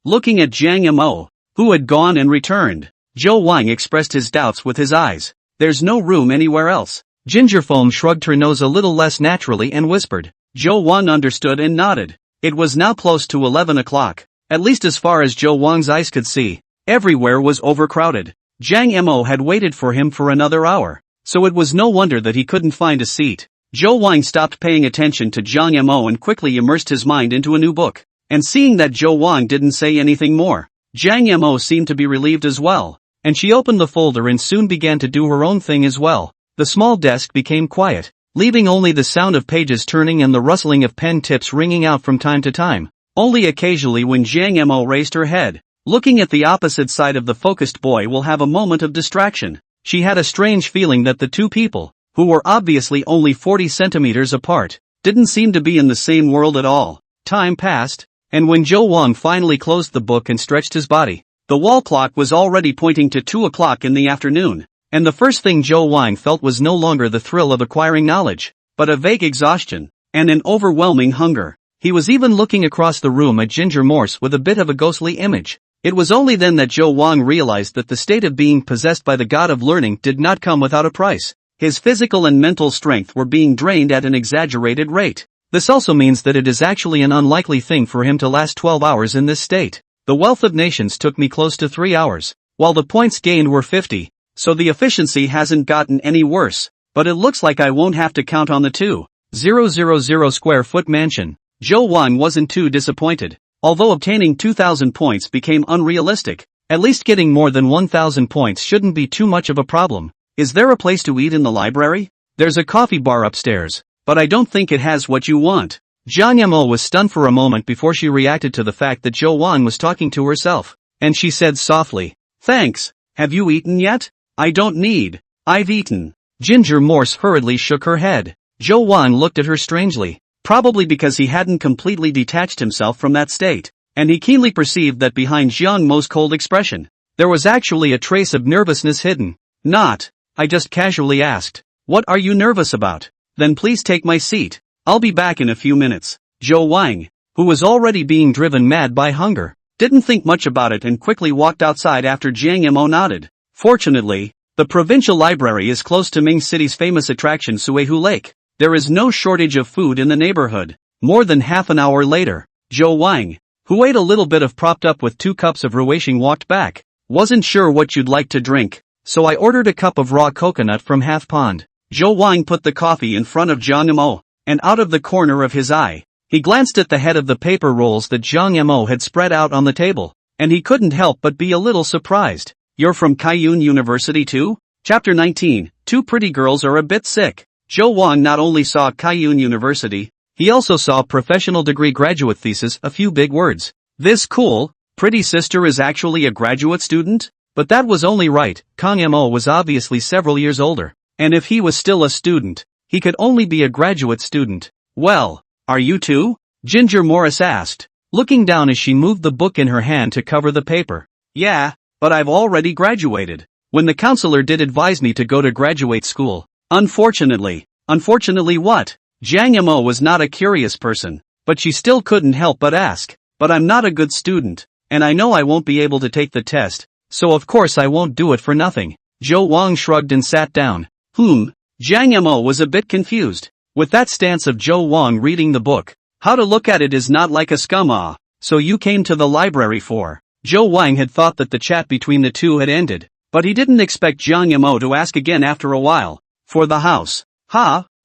Looking at Jiang Mo, who had gone and returned, Zhou Wang expressed his doubts with his eyes. There's no room anywhere else. Gingerfoam shrugged her nose a little less naturally and whispered. Zhou Wang understood and nodded. It was now close to 11 o'clock, at least as far as Zhou Wang's eyes could see. Everywhere was overcrowded. Jiang Mo had waited for him for another hour, so it was no wonder that he couldn't find a seat. Zhou Wang stopped paying attention to Jiang Mo and quickly immersed his mind into a new book. And seeing that Zhou Wang didn't say anything more, Jiang Mo seemed to be relieved as well, and she opened the folder and soon began to do her own thing as well. The small desk became quiet, leaving only the sound of pages turning and the rustling of pen tips ringing out from time to time. Only occasionally when Jiang Mo raised her head, looking at the opposite side of the focused boy, will have a moment of distraction. She had a strange feeling that the two people, who were obviously only 40 centimeters apart, didn't seem to be in the same world at all. Time passed, and when Zhou Wang finally closed the book and stretched his body, the wall clock was already pointing to 2 o'clock in the afternoon, and the first thing Zhou Wang felt was no longer the thrill of acquiring knowledge, but a vague exhaustion, and an overwhelming hunger. He was even looking across the room at Ginger Morse with a bit of a ghostly image. It was only then that Zhou Wang realized that the state of being possessed by the god of learning did not come without a price. His physical and mental strength were being drained at an exaggerated rate. This also means that it is actually an unlikely thing for him to last 12 hours in this state. The Wealth of Nations took me close to 3 hours, while the points gained were 50, so the efficiency hasn't gotten any worse, but it looks like I won't have to count on the 2,000 square foot mansion. Zhou Wang wasn't too disappointed. Although obtaining 2,000 points became unrealistic, at least getting more than 1,000 points shouldn't be too much of a problem. Is there a place to eat in the library? There's a coffee bar upstairs, but I don't think it has what you want. Jiang Mo was stunned for a moment before she reacted to the fact that Zhou Wang was talking to herself, and she said softly, "Thanks, have you eaten yet?" "I don't need. I've eaten." Ginger Morse hurriedly shook her head. Zhou Wang looked at her strangely, probably because he hadn't completely detached himself from that state, and he keenly perceived that behind Jiang Mo's cold expression, there was actually a trace of nervousness hidden. "Not. I just casually asked. What are you nervous about? Then please take my seat. I'll be back in a few minutes." Zhou Wang, who was already being driven mad by hunger, didn't think much about it and quickly walked outside after Jiang Mo nodded. Fortunately, the provincial library is close to Ming City's famous attraction Suihu Lake. There is no shortage of food in the neighborhood. More than half an hour later, Zhou Wang, who ate a little bit of propped up with 2 cups of ruishing, walked back. "Wasn't sure what you'd like to drink, so I ordered a cup of raw coconut from Half Pond." Zhou Wang put the coffee in front of Jiang Mo, and out of the corner of his eye, he glanced at the head of the paper rolls that Jiang Mo had spread out on the table, and he couldn't help but be a little surprised. "You're from Tycoon University too?" Chapter 19, 2 pretty girls are a bit sick. Zhou Wang not only saw Tycoon University, he also saw professional degree graduate thesis, a few big words. This cool, pretty sister is actually a graduate student? But that was only right, Kang Mo was obviously several years older. And if he was still a student, he could only be a graduate student. Well, are you too? Ginger Morris asked, looking down as she moved the book in her hand to cover the paper. Yeah, but I've already graduated. When the counselor did advise me to go to graduate school. Unfortunately. Unfortunately what? Jiang Mo was not a curious person, but she still couldn't help but ask. But I'm not a good student, and I know I won't be able to take the test, so of course I won't do it for nothing. Zhou Wang shrugged and sat down. Jiang Mo was a bit confused. With that stance of Zhou Wang reading the book, how to look at it is not like a scum. So you came to the library for? Zhou Wang had thought that the chat between the two had ended, but he didn't expect Jiang Mo to ask again after a while. For the house.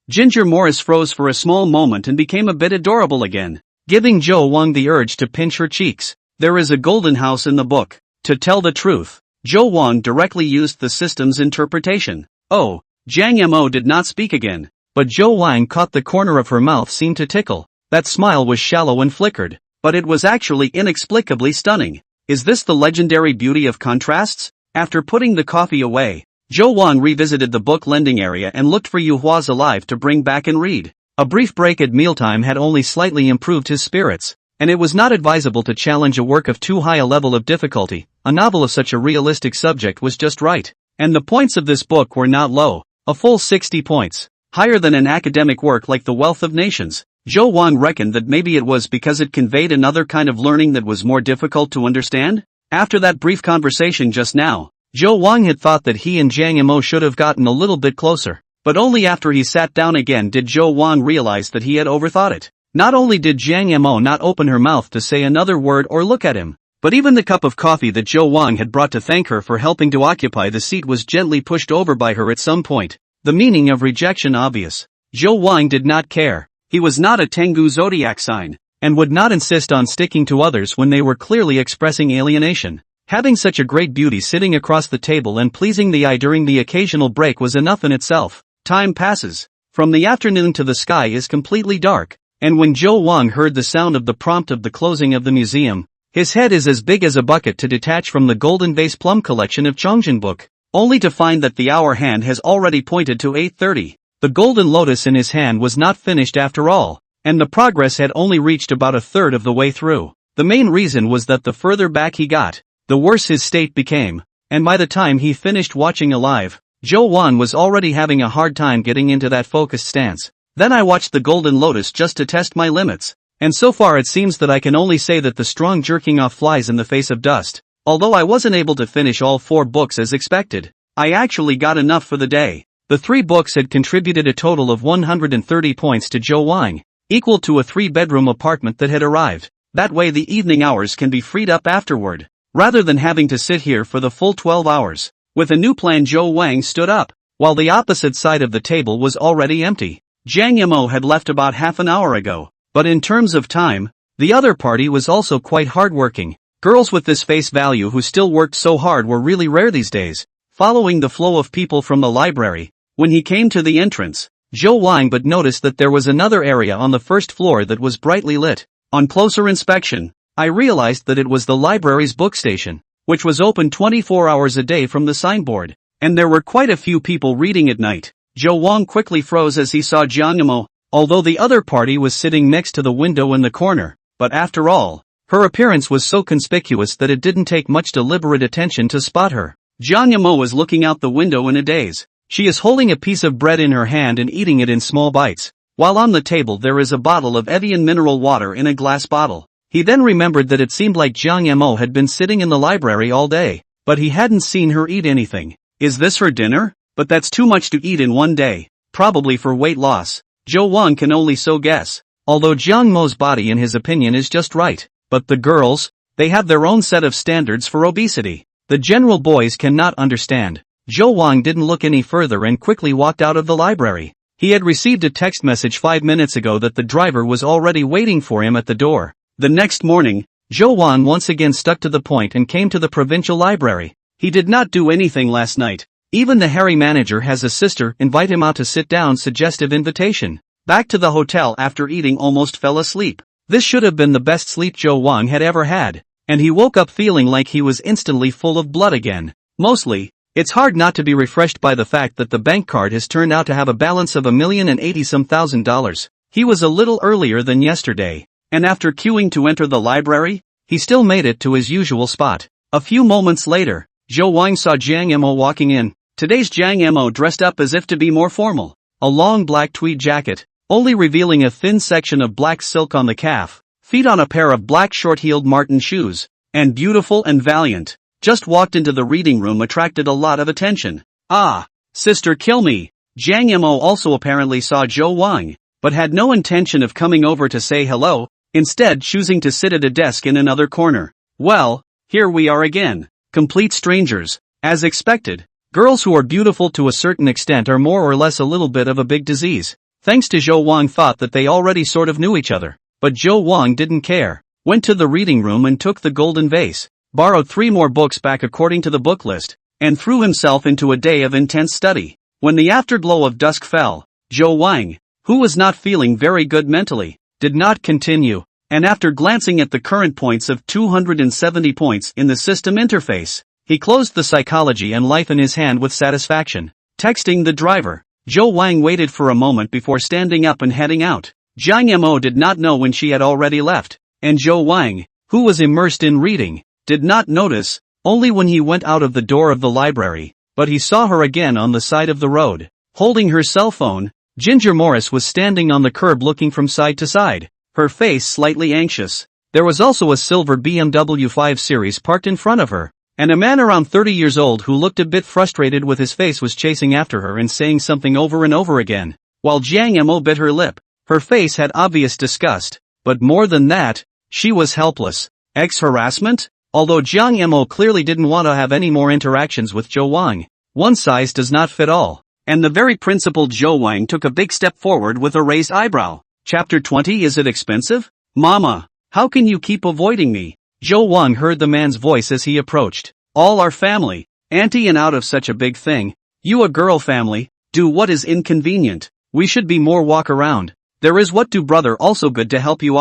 Ginger Morris froze for a small moment and became a bit adorable again, giving Zhou Wang the urge to pinch her cheeks. There is a golden house in the book. To tell the truth, Zhou Wang directly used the system's interpretation. Oh, Jiang Mo did not speak again, but Zhou Wang caught the corner of her mouth seemed to tickle. That smile was shallow and flickered, but it was actually inexplicably stunning. Is this the legendary beauty of contrasts? After putting the coffee away, Zhou Wang revisited the book lending area and looked for Yu Hua's Alive to bring back and read. A brief break at mealtime had only slightly improved his spirits, and it was not advisable to challenge a work of too high a level of difficulty. A novel of such a realistic subject was just right, and the points of this book were not low, a full 60 points, higher than an academic work like The Wealth of Nations. Zhou Wang reckoned that maybe it was because it conveyed another kind of learning that was more difficult to understand. After that brief conversation just now, Zhou Wang had thought that he and Jiang Mo should have gotten a little bit closer, but only after he sat down again did Zhou Wang realize that he had overthought it. Not only did Jiang Mo not open her mouth to say another word or look at him, but even the cup of coffee that Zhou Wang had brought to thank her for helping to occupy the seat was gently pushed over by her at some point. The meaning of rejection obvious. Zhou Wang did not care. He was not a Tengu zodiac sign, and would not insist on sticking to others when they were clearly expressing alienation. Having such a great beauty sitting across the table and pleasing the eye during the occasional break was enough in itself. Time passes. From the afternoon to the sky is completely dark, and when Zhou Wang heard the sound of the prompt of the closing of the museum, his head is as big as a bucket to detach from the golden vase plum collection of Chongjin book, only to find that the hour hand has already pointed to 8:30. The golden lotus in his hand was not finished after all, and the progress had only reached about a third of the way through. The main reason was that the further back he got, the worse his state became, and by the time he finished watching Alive, Zhou Wang was already having a hard time getting into that focused stance. Then I watched the Golden Lotus just to test my limits, and so far it seems that I can only say that the strong jerking off flies in the face of dust. Although I wasn't able to finish all 4 books as expected, I actually got enough for the day. The 3 books had contributed a total of 130 points to Zhou Wang, equal to a 3-bedroom apartment that had arrived. That way the evening hours can be freed up afterward, rather than having to sit here for the full 12 hours. With a new plan, Zhou Wang stood up, while the opposite side of the table was already empty. Jiang Mo had left about half an hour ago, but in terms of time, the other party was also quite hardworking. Girls with this face value who still worked so hard were really rare these days. Following the flow of people from the library, when he came to the entrance, Zhou Wang but noticed that there was another area on the first floor that was brightly lit. On closer inspection, I realized that it was the library's book station, which was open 24 hours a day from the signboard, and there were quite a few people reading at night. Zhou Wang quickly froze as he saw Jiang Mo, although the other party was sitting next to the window in the corner, but after all, her appearance was so conspicuous that it didn't take much deliberate attention to spot her. Jiang Mo was looking out the window in a daze. She is holding a piece of bread in her hand and eating it in small bites, while on the table there is a bottle of Evian mineral water in a glass bottle. He then remembered that it seemed like Jiang Mo had been sitting in the library all day, but he hadn't seen her eat anything. Is this her dinner? But that's too much to eat in one day, probably for weight loss. Zhou Wang can only so guess, although Jiang Mo's body in his opinion is just right. But the girls, they have their own set of standards for obesity. The general boys cannot understand. Zhou Wang didn't look any further and quickly walked out of the library. He had received a text message 5 minutes ago that the driver was already waiting for him at the door. The next morning, Zhou Wang once again stuck to the point and came to the provincial library. He did not do anything last night, Even the hairy manager has a sister invite him out to sit down suggestive invitation. Back to the hotel after eating almost fell asleep. This should have been the best sleep Joe Wang had ever had. And he woke up feeling like he was instantly full of blood again. Mostly, it's hard not to be refreshed by the fact that the bank card has turned out to have a balance of $1,080,000. He was a little earlier than yesterday. And after queuing to enter the library, he still made it to his usual spot. A few moments later, Joe Wang saw Jiang Mo walking in. Today's Jiang Mo dressed up as if to be more formal. A long black tweed jacket, only revealing a thin section of black silk on the calf, feet on a pair of black short-heeled marten shoes, and beautiful and valiant, just walked into the reading room attracted a lot of attention. Ah, sister kill me. Jiang Mo also apparently saw Joe Wang, but had no intention of coming over to say hello, instead choosing to sit at a desk in another corner. Well, here we are again. Complete strangers. As expected, girls who are beautiful to a certain extent are more or less a little bit of a big disease. Thanks to Joe Wang thought that they already sort of knew each other. But Joe Wang didn't care. Went to the reading room and took the golden vase. Borrowed 3 more books back according to the book list. And threw himself into a day of intense study. When the afterglow of dusk fell, Joe Wang, who was not feeling very good mentally, did not continue. And after glancing at the current points of 270 points in the system interface, he closed the psychology and life in his hand with satisfaction. Texting the driver, Joe Wang waited for a moment before standing up and heading out. Jiang Mo did not know when she had already left, and Joe Wang, who was immersed in reading, did not notice, only when he went out of the door of the library, but he saw her again on the side of the road. Holding her cell phone, Ginger Morris was standing on the curb looking from side to side, her face slightly anxious. There was also a silver BMW 5 Series parked in front of her, and a man around 30 years old who looked a bit frustrated with his face was chasing after her and saying something over and over again. While Jiang Mo bit her lip, her face had obvious disgust, but more than that, she was helpless. Ex-harassment? Although Jiang Mo clearly didn't want to have any more interactions with Joe Wang, one size does not fit all, and the very principled Joe Wang took a big step forward with a raised eyebrow. Chapter 20. Is it expensive? Mama, how can you keep avoiding me? Joe Wang heard the man's voice as he approached. All our family, auntie, and out of such a big thing. You a girl family, do what is inconvenient. We should be more walk around. There is what do brother also good to help you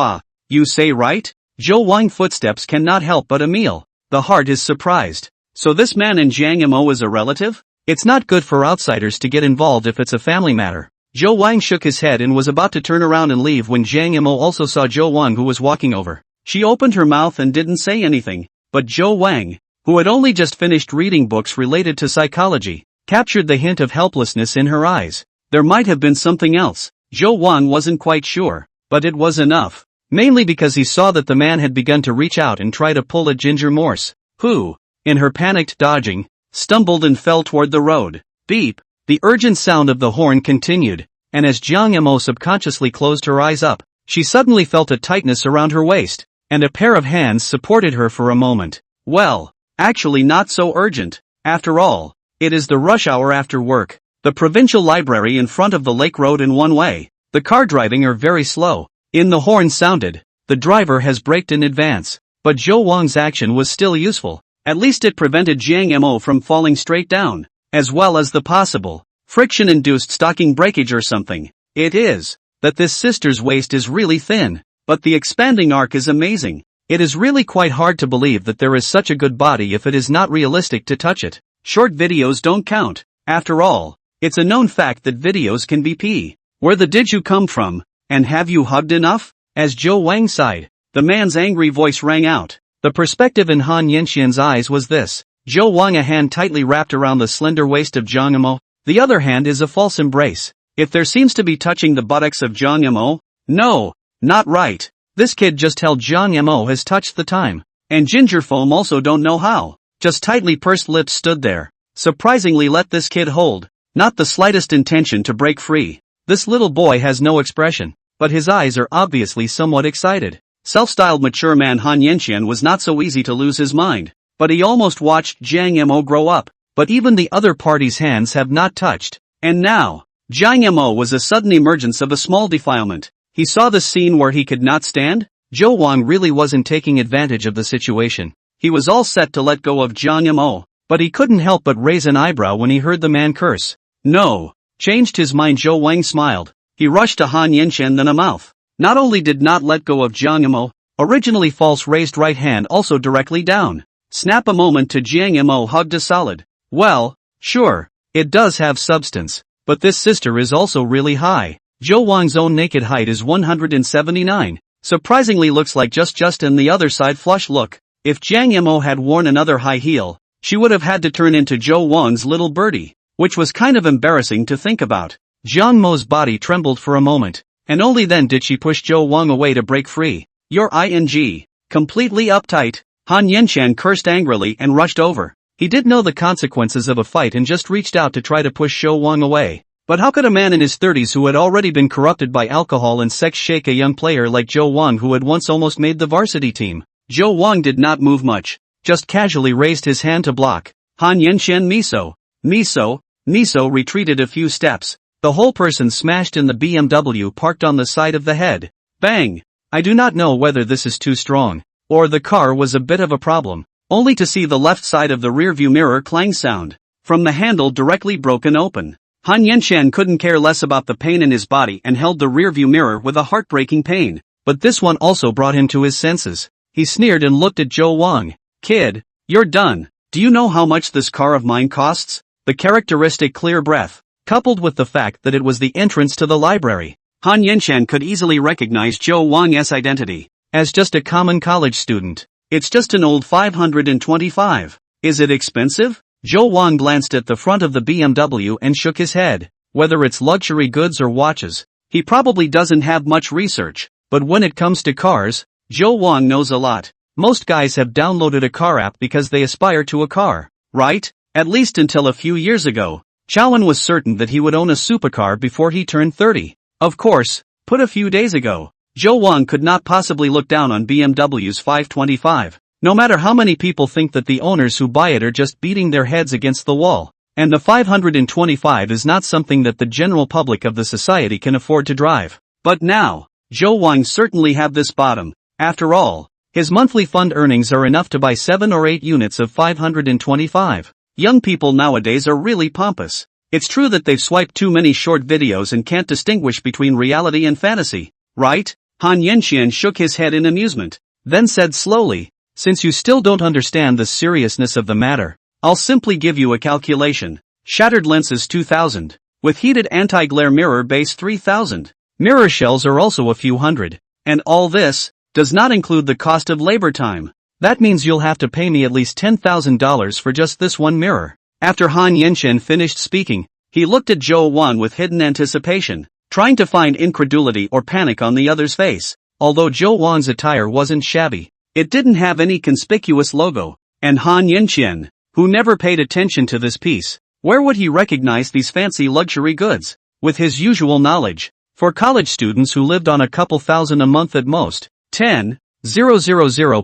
you say right? Joe Wang footsteps cannot help but Emil. The heart is surprised. So this man in Jiang Mo is a relative? It's not good for outsiders to get involved if it's a family matter. Joe Wang shook his head and was about to turn around and leave when Jiang Mo also saw Joe Wang, who was walking over. She opened her mouth and didn't say anything, but Joe Wang, who had only just finished reading books related to psychology, captured the hint of helplessness in her eyes. There might have been something else. Joe Wang wasn't quite sure, but it was enough. Mainly because he saw that the man had begun to reach out and try to pull at Ginger Morse, who, in her panicked dodging, stumbled and fell toward the road. Beep. The urgent sound of the horn continued, and as Jiang Mo subconsciously closed her eyes up, she suddenly felt a tightness around her waist, and a pair of hands supported her for a moment. Well, actually not so urgent. After all, it is the rush hour after work. The provincial library in front of the lake road in one way. The car driving are very slow. The horn sounded. The driver has braked in advance. But Joe Wang's action was still useful. At least it prevented Jiang Mo from falling straight down, as well as the possible friction-induced stocking breakage or something. It is that this sister's waist is really thin, but the expanding arc is amazing. It is really quite hard to believe that there is such a good body if it is not realistic to touch it. Short videos don't count. After all, it's a known fact that videos can be p. Where the did you come from, and have you hugged enough? As Joe Wang sighed, the man's angry voice rang out. The perspective in Han Yenxian's eyes was this. Joe Wang, a hand tightly wrapped around the slender waist of Jiang Mo. The other hand is a false embrace. If there seems to be touching the buttocks of Jiang Mo, no, not right. This kid just held Jiang Mo has touched the time. And Ginger Foam also don't know how. Just tightly pursed lips stood there. Surprisingly let this kid hold. Not the slightest intention to break free. This little boy has no expression, but his eyes are obviously somewhat excited. Self-styled mature man Han Yenxian was not so easy to lose his mind. But he almost watched Jiang Mo grow up. But even the other party's hands have not touched. And now, Jiang Mo was a sudden emergence of a small defilement. He saw the scene where he could not stand. Joe Wang really wasn't taking advantage of the situation. He was all set to let go of Jiang Mo, But he couldn't help but raise an eyebrow when he heard the man curse. No. Changed his mind. Zhou Wang smiled. He rushed to Han Yenshan then a mouth. Not only did not let go of Jiang Imo, originally false raised right hand also directly down. Snap a moment to Jiang Imo hugged a solid. Well, sure, it does have substance, but this sister is also really high. Zhou Wang's own naked height is 179. Surprisingly looks like just and the other side flush look. If Jiang Imo had worn another high heel, she would have had to turn into Zhou Wang's little birdie, which was kind of embarrassing to think about. Jiang Mo's body trembled for a moment, and only then did she push Zhou Wang away to break free. You're ing. Completely uptight. Han Yenshan cursed angrily and rushed over. He did know the consequences of a fight and just reached out to try to push Zhou Wang away. But how could a man in his 30s who had already been corrupted by alcohol and sex shake a young player like Zhou Wang who had once almost made the varsity team? Zhou Wang did not move much, just casually raised his hand to block. Han Yenshan Miso retreated a few steps. The whole person smashed in the BMW parked on the side of the head. Bang! I do not know whether this is too strong, or the car was a bit of a problem, only to see the left side of the rearview mirror clang sound from the handle directly broken open. Han Yenshan couldn't care less about the pain in his body and held the rearview mirror with a heartbreaking pain, but this one also brought him to his senses. He sneered and looked at Zhou Wang. Kid, you're done. Do you know how much this car of mine costs? The characteristic clear breath, coupled with the fact that it was the entrance to the library. Han Yenshan could easily recognize Zhou Wang's identity as just a common college student. It's just an old 525. Is it expensive? Zhou Wang glanced at the front of the BMW and shook his head. Whether it's luxury goods or watches, he probably doesn't have much research, but when it comes to cars, Zhou Wang knows a lot. Most guys have downloaded a car app because they aspire to a car, right? At least until a few years ago, Chowan was certain that he would own a supercar before he turned 30. Of course, put a few days ago, Zhou Wang could not possibly look down on BMW's 525. No matter how many people think that the owners who buy it are just beating their heads against the wall, and the 525 is not something that the general public of the society can afford to drive. But now, Zhou Wang certainly have this bottom. After all, his monthly fund earnings are enough to buy 7 or 8 units of 525. Young people nowadays are really pompous. It's true that they've swiped too many short videos and can't distinguish between reality and fantasy, right? Han Yenshan shook his head in amusement, then said slowly, since you still don't understand the seriousness of the matter, I'll simply give you a calculation. Shattered lenses 2000, with heated anti-glare mirror base 3000. Mirror shells are also a few hundred. And all this does not include the cost of labor time. That means you'll have to pay me at least $10,000 for just this one mirror. After Han Yenshan finished speaking, he looked at Zhou Wang with hidden anticipation, trying to find incredulity or panic on the other's face. Although Zhou Wang's attire wasn't shabby, it didn't have any conspicuous logo, and Han Yenshan, who never paid attention to this piece, where would he recognize these fancy luxury goods? With his usual knowledge, for college students who lived on a couple thousand a month at most, 10,000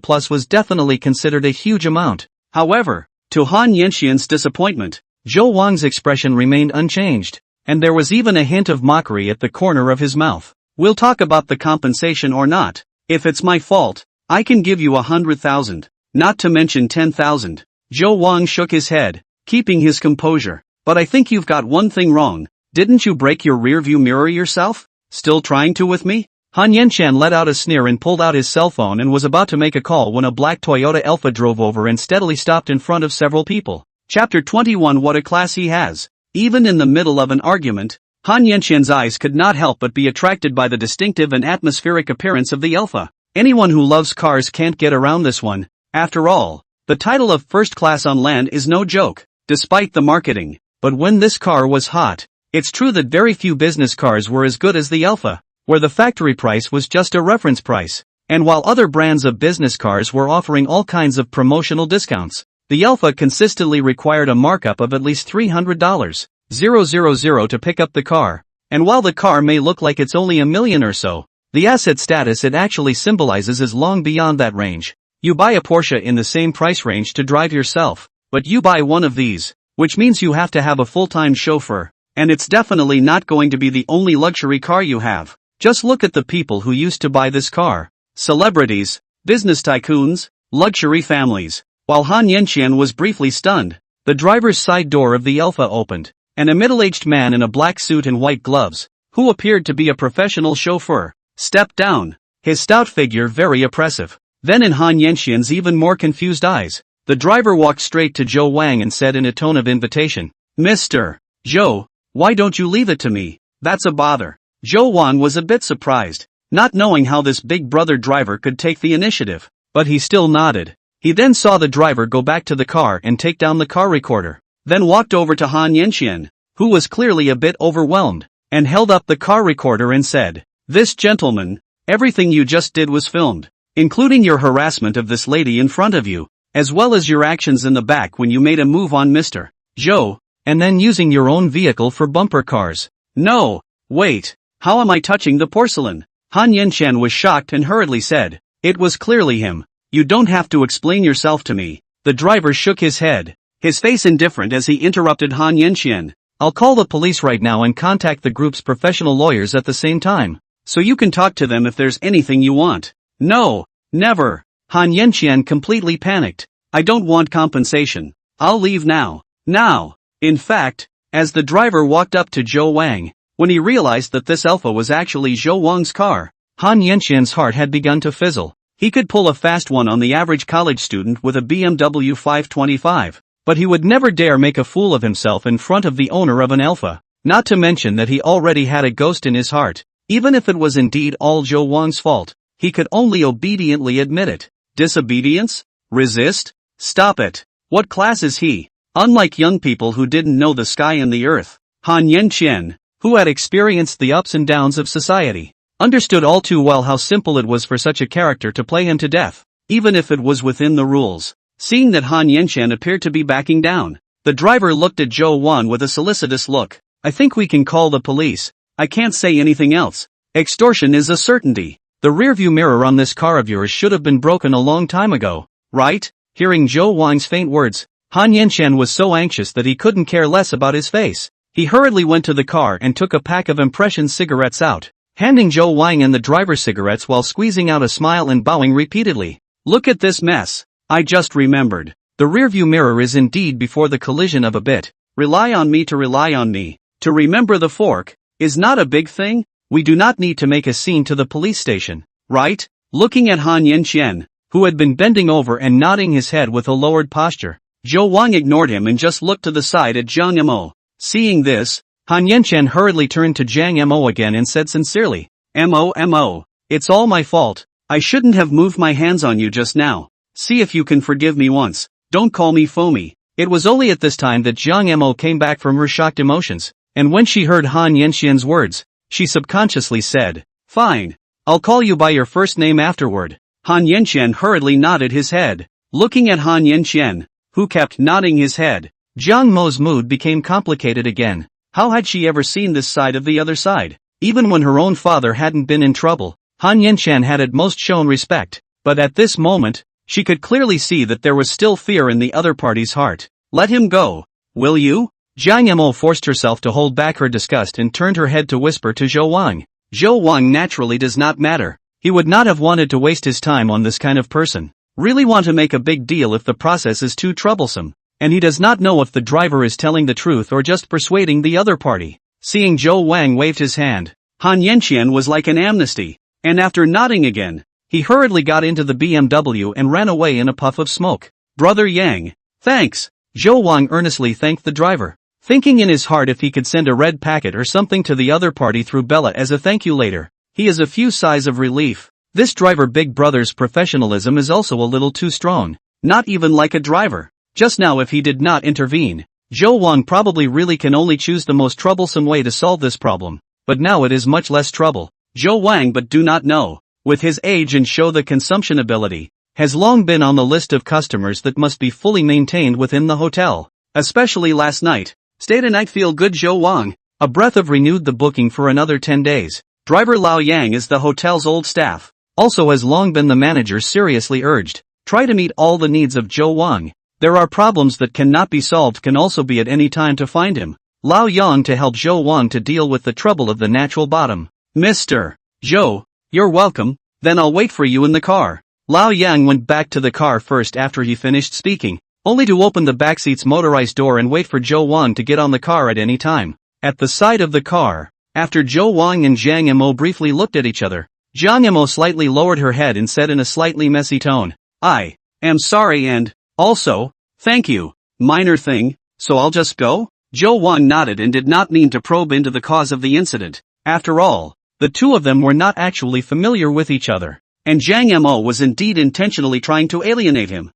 plus was definitely considered a huge amount. However, to Han Yenshan's disappointment, Zhou Wang's expression remained unchanged, and there was even a hint of mockery at the corner of his mouth. We'll talk about the compensation or not. If it's my fault, I can give you 100,000, not to mention 10,000. Zhou Wang shook his head, keeping his composure. But I think you've got one thing wrong. Didn't you break your rearview mirror yourself? Still trying to with me? Han Yenshan let out a sneer and pulled out his cell phone and was about to make a call when a black Toyota Alpha drove over and steadily stopped in front of several people. Chapter 21. What a class he has. Even in the middle of an argument, Han Yenshan's eyes could not help but be attracted by the distinctive and atmospheric appearance of the Alpha. Anyone who loves cars can't get around this one. After all, the title of first class on land is no joke, despite the marketing. But when this car was hot, it's true that very few business cars were as good as the Alpha, where the factory price was just a reference price. And while other brands of business cars were offering all kinds of promotional discounts, the Alpha consistently required a markup of at least $300,000 to pick up the car. And while the car may look like it's only $1 million or so, the asset status it actually symbolizes is long beyond that range. You buy a Porsche in the same price range to drive yourself, but you buy one of these, which means you have to have a full-time chauffeur, and it's definitely not going to be the only luxury car you have. Just look at the people who used to buy this car. Celebrities, business tycoons, luxury families. While Han Yenshan was briefly stunned, The driver's side door of the Alpha opened, and a middle-aged man in a black suit and white gloves, who appeared to be a professional chauffeur, stepped down, his stout figure very oppressive. Then in Han Yenxian's even more confused eyes, the driver walked straight to Zhou Wang and said in a tone of invitation, "Mr. Zhou, why don't you leave it to me? That's a bother." Zhou Wang was a bit surprised, not knowing how this big brother driver could take the initiative, but he still nodded. He then saw the driver go back to the car and take down the car recorder, then walked over to Han Yenxian, who was clearly a bit overwhelmed, and held up the car recorder and said, "This gentleman, everything you just did was filmed, including your harassment of this lady in front of you, as well as your actions in the back when you made a move on Mr. Zhou, and then using your own vehicle for bumper cars." "No, wait, how am I touching the porcelain?" Han Yenxian was shocked and hurriedly said, "It was clearly him. You don't have to explain yourself to me." The driver shook his head, his face indifferent as he interrupted Han Yenxian. "I'll call the police right now and contact the group's professional lawyers at the same time, so you can talk to them if there's anything you want." "No, never." Han Yenxian completely panicked. "I don't want compensation. I'll leave now. Now." In fact, as the driver walked up to Zhou Wang, when he realized that this Alpha was actually Zhou Wang's car, Han Yenxian's heart had begun to fizzle. He could pull a fast one on the average college student with a BMW 525, but he would never dare make a fool of himself in front of the owner of an Alpha, not to mention that he already had a ghost in his heart. Even if it was indeed all Zhou Wang's fault, he could only obediently admit it. Disobedience? Resist? Stop it. What class is he? Unlike young people who didn't know the sky and the earth, Han Yenxian, who had experienced the ups and downs of society, understood all too well how simple it was for such a character to play him to death, even if it was within the rules. Seeing that Han Yenxian appeared to be backing down, the driver looked at Zhou Wan with a solicitous look. "I think we can call the police. I can't say anything else. Extortion is a certainty. The rearview mirror on this car of yours should have been broken a long time ago, right?" Hearing Zhou Wan's faint words, Han Yenxian was so anxious that he couldn't care less about his face. He hurriedly went to the car and took a pack of impression cigarettes out, handing Zhou Wang and the driver cigarettes while squeezing out a smile and bowing repeatedly. "Look at this mess. I just remembered. The rearview mirror is indeed before the collision of a bit. Rely on me to rely on me. To remember the fork is not a big thing. We do not need to make a scene to the police station, right?" Looking at Han Yenxian, who had been bending over and nodding his head with a lowered posture, Zhou Wang ignored him and just looked to the side at Zhang Mo. Seeing this, Han Yenxian hurriedly turned to Zhang Mo again and said sincerely, Mo, it's all my fault. I shouldn't have moved my hands on you just now. See if you can forgive me once. Don't call me foamy." It was only at this time that Zhang Mo came back from her shocked emotions, and when she heard Han Yenxian's words, she subconsciously said, "Fine. I'll call you by your first name afterward." Han Yenxian hurriedly nodded his head. Looking at Han Yenxian, who kept nodding his head, Zhang Mo's mood became complicated again. How had she ever seen this side of the other side? Even when her own father hadn't been in trouble, Han Yenxian had at most shown respect, but at this moment, she could clearly see that there was still fear in the other party's heart. "Let him go, will you?" Zhang Mo forced herself to hold back her disgust and turned her head to whisper to Zhou Wang. Zhou Wang naturally does not matter. He would not have wanted to waste his time on this kind of person. Really want to make a big deal if the process is too troublesome. And he does not know if the driver is telling the truth or just persuading the other party. Seeing Zhou Wang waved his hand, Han Yenxian was like an amnesty, and after nodding again, he hurriedly got into the BMW and ran away in a puff of smoke. "Brother Yang, thanks." Zhou Wang earnestly thanked the driver, thinking in his heart if he could send a red packet or something to the other party through Bella as a thank you later. He is a few sighs of relief. This driver Big Brother's professionalism is also a little too strong. Not even like a driver. Just now if he did not intervene, Zhou Wang probably really can only choose the most troublesome way to solve this problem. But now it is much less trouble. Zhou Wang but do not know, with his age and show the consumption ability, has long been on the list of customers that must be fully maintained within the hotel. Especially last night. Stay tonight feel good Zhou Wang. A breath of renewed the booking for another 10 days. Driver Lao Yang is the hotel's old staff. Also has long been the manager seriously urged. Try to meet all the needs of Zhou Wang. There are problems that cannot be solved can also be at any time to find him. Lao Yang to help Zhou Wang to deal with the trouble of the natural bottom. "Mr. Zhou, you're welcome, then I'll wait for you in the car." Lao Yang went back to the car first after he finished speaking, only to open the backseat's motorized door and wait for Zhou Wang to get on the car at any time. At the side of the car, after Zhou Wang and Zhang Yimou briefly looked at each other, Zhang Yimou slightly lowered her head and said in a slightly messy tone, "I am sorry and, also, thank you. Minor thing, so I'll just go?" Zhou Wang nodded and did not mean to probe into the cause of the incident. After all, the two of them were not actually familiar with each other, and Zhang Yimou was indeed intentionally trying to alienate him.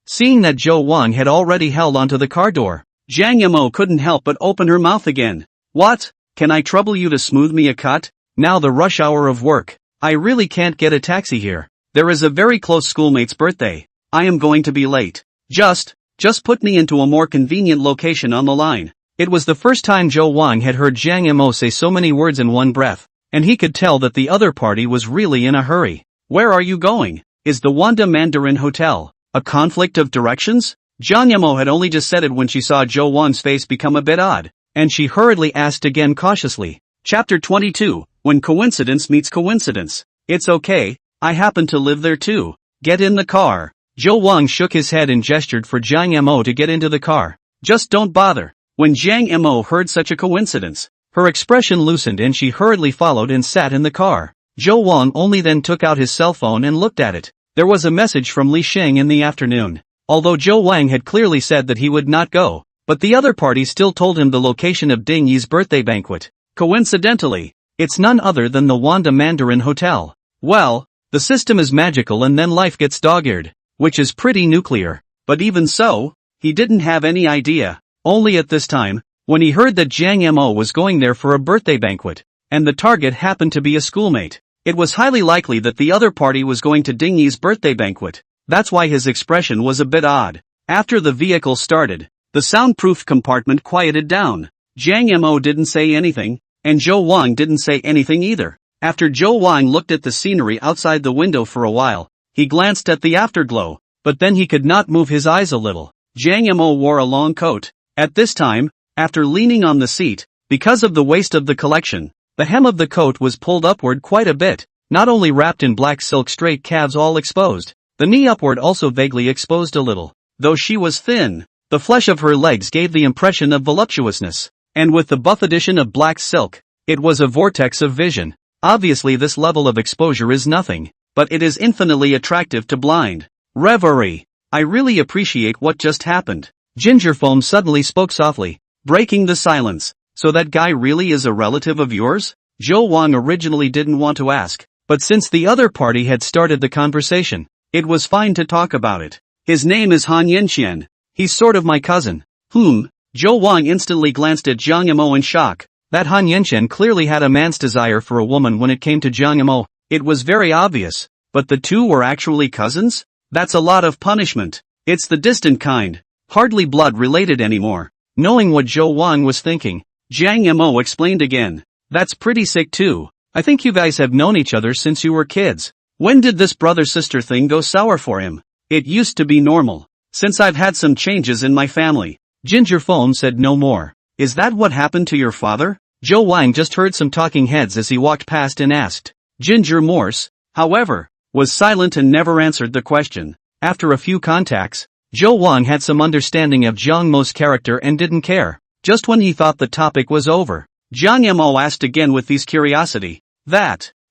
Seeing that Zhou Wang had already held onto the car door, Zhang Yimou couldn't help but open her mouth again. "What? Can I trouble you to smooth me a cut? Now the rush hour of work. I really can't get a taxi here. There is a very close schoolmate's birthday. I am going to be late. Just put me into a more convenient location on the line." It was the first time Zhou Wang had heard Zhang Yimou say so many words in one breath, and he could tell that the other party was really in a hurry. "Where are you going? Is the Wanda Mandarin Hotel a conflict of directions?" Zhang Yimou had only just said it when she saw Zhou Wang's face become a bit odd, and she hurriedly asked again cautiously. Chapter 22, When Coincidence Meets Coincidence. "It's okay, I happen to live there too. Get in the car." Zhou Wang shook his head and gestured for Zhang Yimou to get into the car. "Just don't bother." When Zhang Yimou heard such a coincidence, her expression loosened and she hurriedly followed and sat in the car. Zhou Wang only then took out his cell phone and looked at it. There was a message from Li Sheng in the afternoon. Although Zhou Wang had clearly said that he would not go, but the other party still told him the location of Ding Yi's birthday banquet. Coincidentally, it's none other than the Wanda Mandarin Hotel. Well, the system is magical and then life gets dog-eared, which is pretty nuclear. But even so, he didn't have any idea. Only at this time, when he heard that Zhang Yimou was going there for a birthday banquet, and the target happened to be a schoolmate, it was highly likely that the other party was going to Ding Yi's birthday banquet. That's why his expression was a bit odd. After the vehicle started, the soundproof compartment quieted down. Zhang Yimou didn't say anything, and Zhou Wang didn't say anything either. After Zhou Wang looked at the scenery outside the window for a while, he glanced at the afterglow, but then he could not move his eyes a little. Zhang Yimou wore a long coat. At this time, after leaning on the seat, because of the waist of the collection, the hem of the coat was pulled upward quite a bit, not only wrapped in black silk straight calves all exposed, the knee upward also vaguely exposed a little. Though she was thin, the flesh of her legs gave the impression of voluptuousness, and with the buff addition of black silk, it was a vortex of vision. Obviously this level of exposure is nothing, but it is infinitely attractive to blind. Reverie. I really appreciate what just happened. Ginger Foam suddenly spoke softly, breaking the silence. "So that guy really is a relative of yours?" Zhou Wang originally didn't want to ask, but since the other party had started the conversation, it was fine to talk about it. "His name is Han Yanqian. He's sort of my cousin." Zhou Wang instantly glanced at Zhang Yimou in shock. That Han Yanqian clearly had a man's desire for a woman when it came to Zhang Yimou. It was very obvious, but the two were actually cousins? That's a lot of punishment. It's the distant kind. Hardly blood-related anymore. Knowing what Zhou Wang was thinking, Zhang Yimou explained again. "That's pretty sick too. I think you guys have known each other since you were kids. When did this brother-sister thing go sour for him?" "It used to be normal. Since I've had some changes in my family." Ginger Foam said no more. "Is that what happened to your father?" Zhou Wang just heard some talking heads as he walked past and asked. Ginger Morse, however, was silent and never answered the question. After a few contacts, Zhou Wang had some understanding of Zhang Mo's character and didn't care. Just when he thought the topic was over, Zhang Yimou asked again with his curiosity.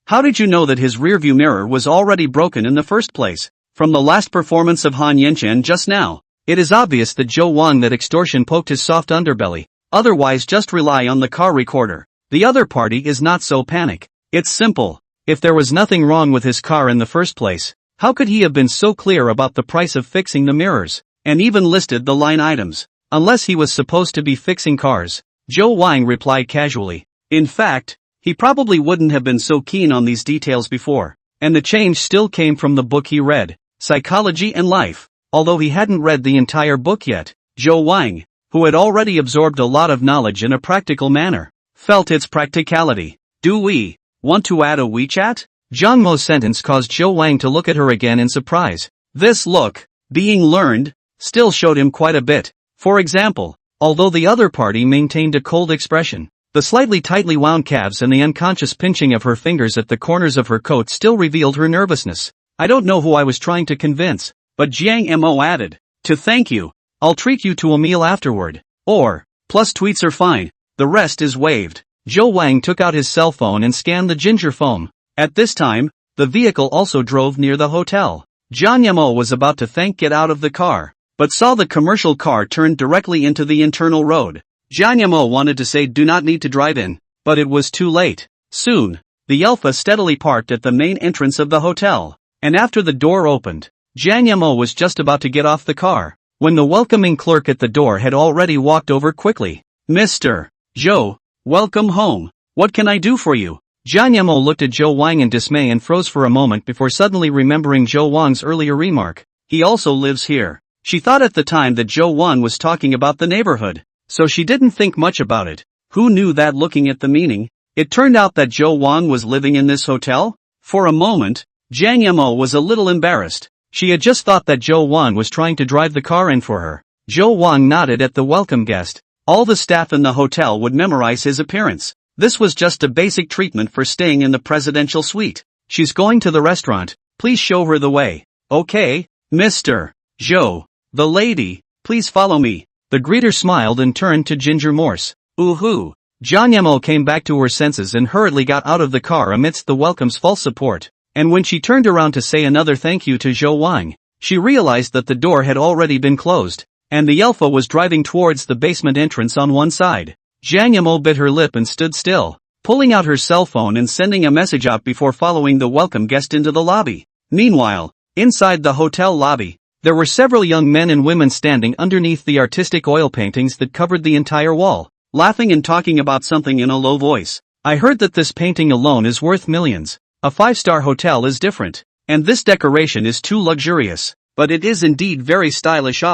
How did you know that his rearview mirror was already broken in the first place?" "From the last performance of Han Yanqian just now. It is obvious that Zhou Wang that extortion poked his soft underbelly. Otherwise just rely on the car recorder. The other party is not so panic. It's simple. If there was nothing wrong with his car in the first place, how could he have been so clear about the price of fixing the mirrors, and even listed the line items, unless he was supposed to be fixing cars?" Zhou Wang replied casually. In fact, he probably wouldn't have been so keen on these details before, and the change still came from the book he read, Psychology and Life. Although he hadn't read the entire book yet, Zhou Wang, who had already absorbed a lot of knowledge in a practical manner, felt its practicality. "Do we want to add a WeChat?" Zhang Mo's sentence caused Zhou Wang to look at her again in surprise. This look, being learned, still showed him quite a bit. For example, although the other party maintained a cold expression, the slightly tightly wound calves and the unconscious pinching of her fingers at the corners of her coat still revealed her nervousness. "I don't know who I was trying to convince," but Zhang Mo added. To thank you. I'll treat you to a meal afterward. Or, plus tweets are fine. The rest is waived. Joe Wang took out his cell phone and scanned the ginger foam. At this time, the vehicle also drove near the hotel. John Yamo was about to get out of the car, but saw the commercial car turn directly into the internal road. John Yamo wanted to say do not need to drive in, but it was too late. Soon, the Alpha steadily parked at the main entrance of the hotel, and after the door opened, John Yamo was just about to get off the car, when the welcoming clerk at the door had already walked over quickly. Mr. Joe, welcome home. What can I do for you? John Yamo looked at Joe Wang in dismay and froze for a moment before suddenly remembering Joe Wang's earlier remark. He also lives here. She thought at the time that Joe Wang was talking about the neighborhood, so she didn't think much about it. Who knew that looking at the meaning? It turned out that Joe Wang was living in this hotel? For a moment, John Yamo was a little embarrassed. She had just thought that Joe Wang was trying to drive the car in for her. Joe Wang nodded at the welcome guest. All the staff in the hotel would memorize his appearance. This was just a basic treatment for staying in the presidential suite. She's going to the restaurant. Please show her the way. Okay, Mr. Joe. The lady, please follow me. The greeter smiled and turned to Ginger Morse. Ooh-hoo. John Yamo came back to her senses and hurriedly got out of the car amidst the welcome's false support. And when she turned around to say another thank you to Joe Wang, she realized that the door had already been closed, and the Alpha was driving towards the basement entrance on one side. John Yamo bit her lip and stood still, pulling out her cell phone and sending a message out before following the welcome guest into the lobby. Meanwhile, inside the hotel lobby, there were several young men and women standing underneath the artistic oil paintings that covered the entire wall, laughing and talking about something in a low voice. I heard that this painting alone is worth millions. A 5-star hotel is different, and this decoration is too luxurious, but it is indeed very stylish.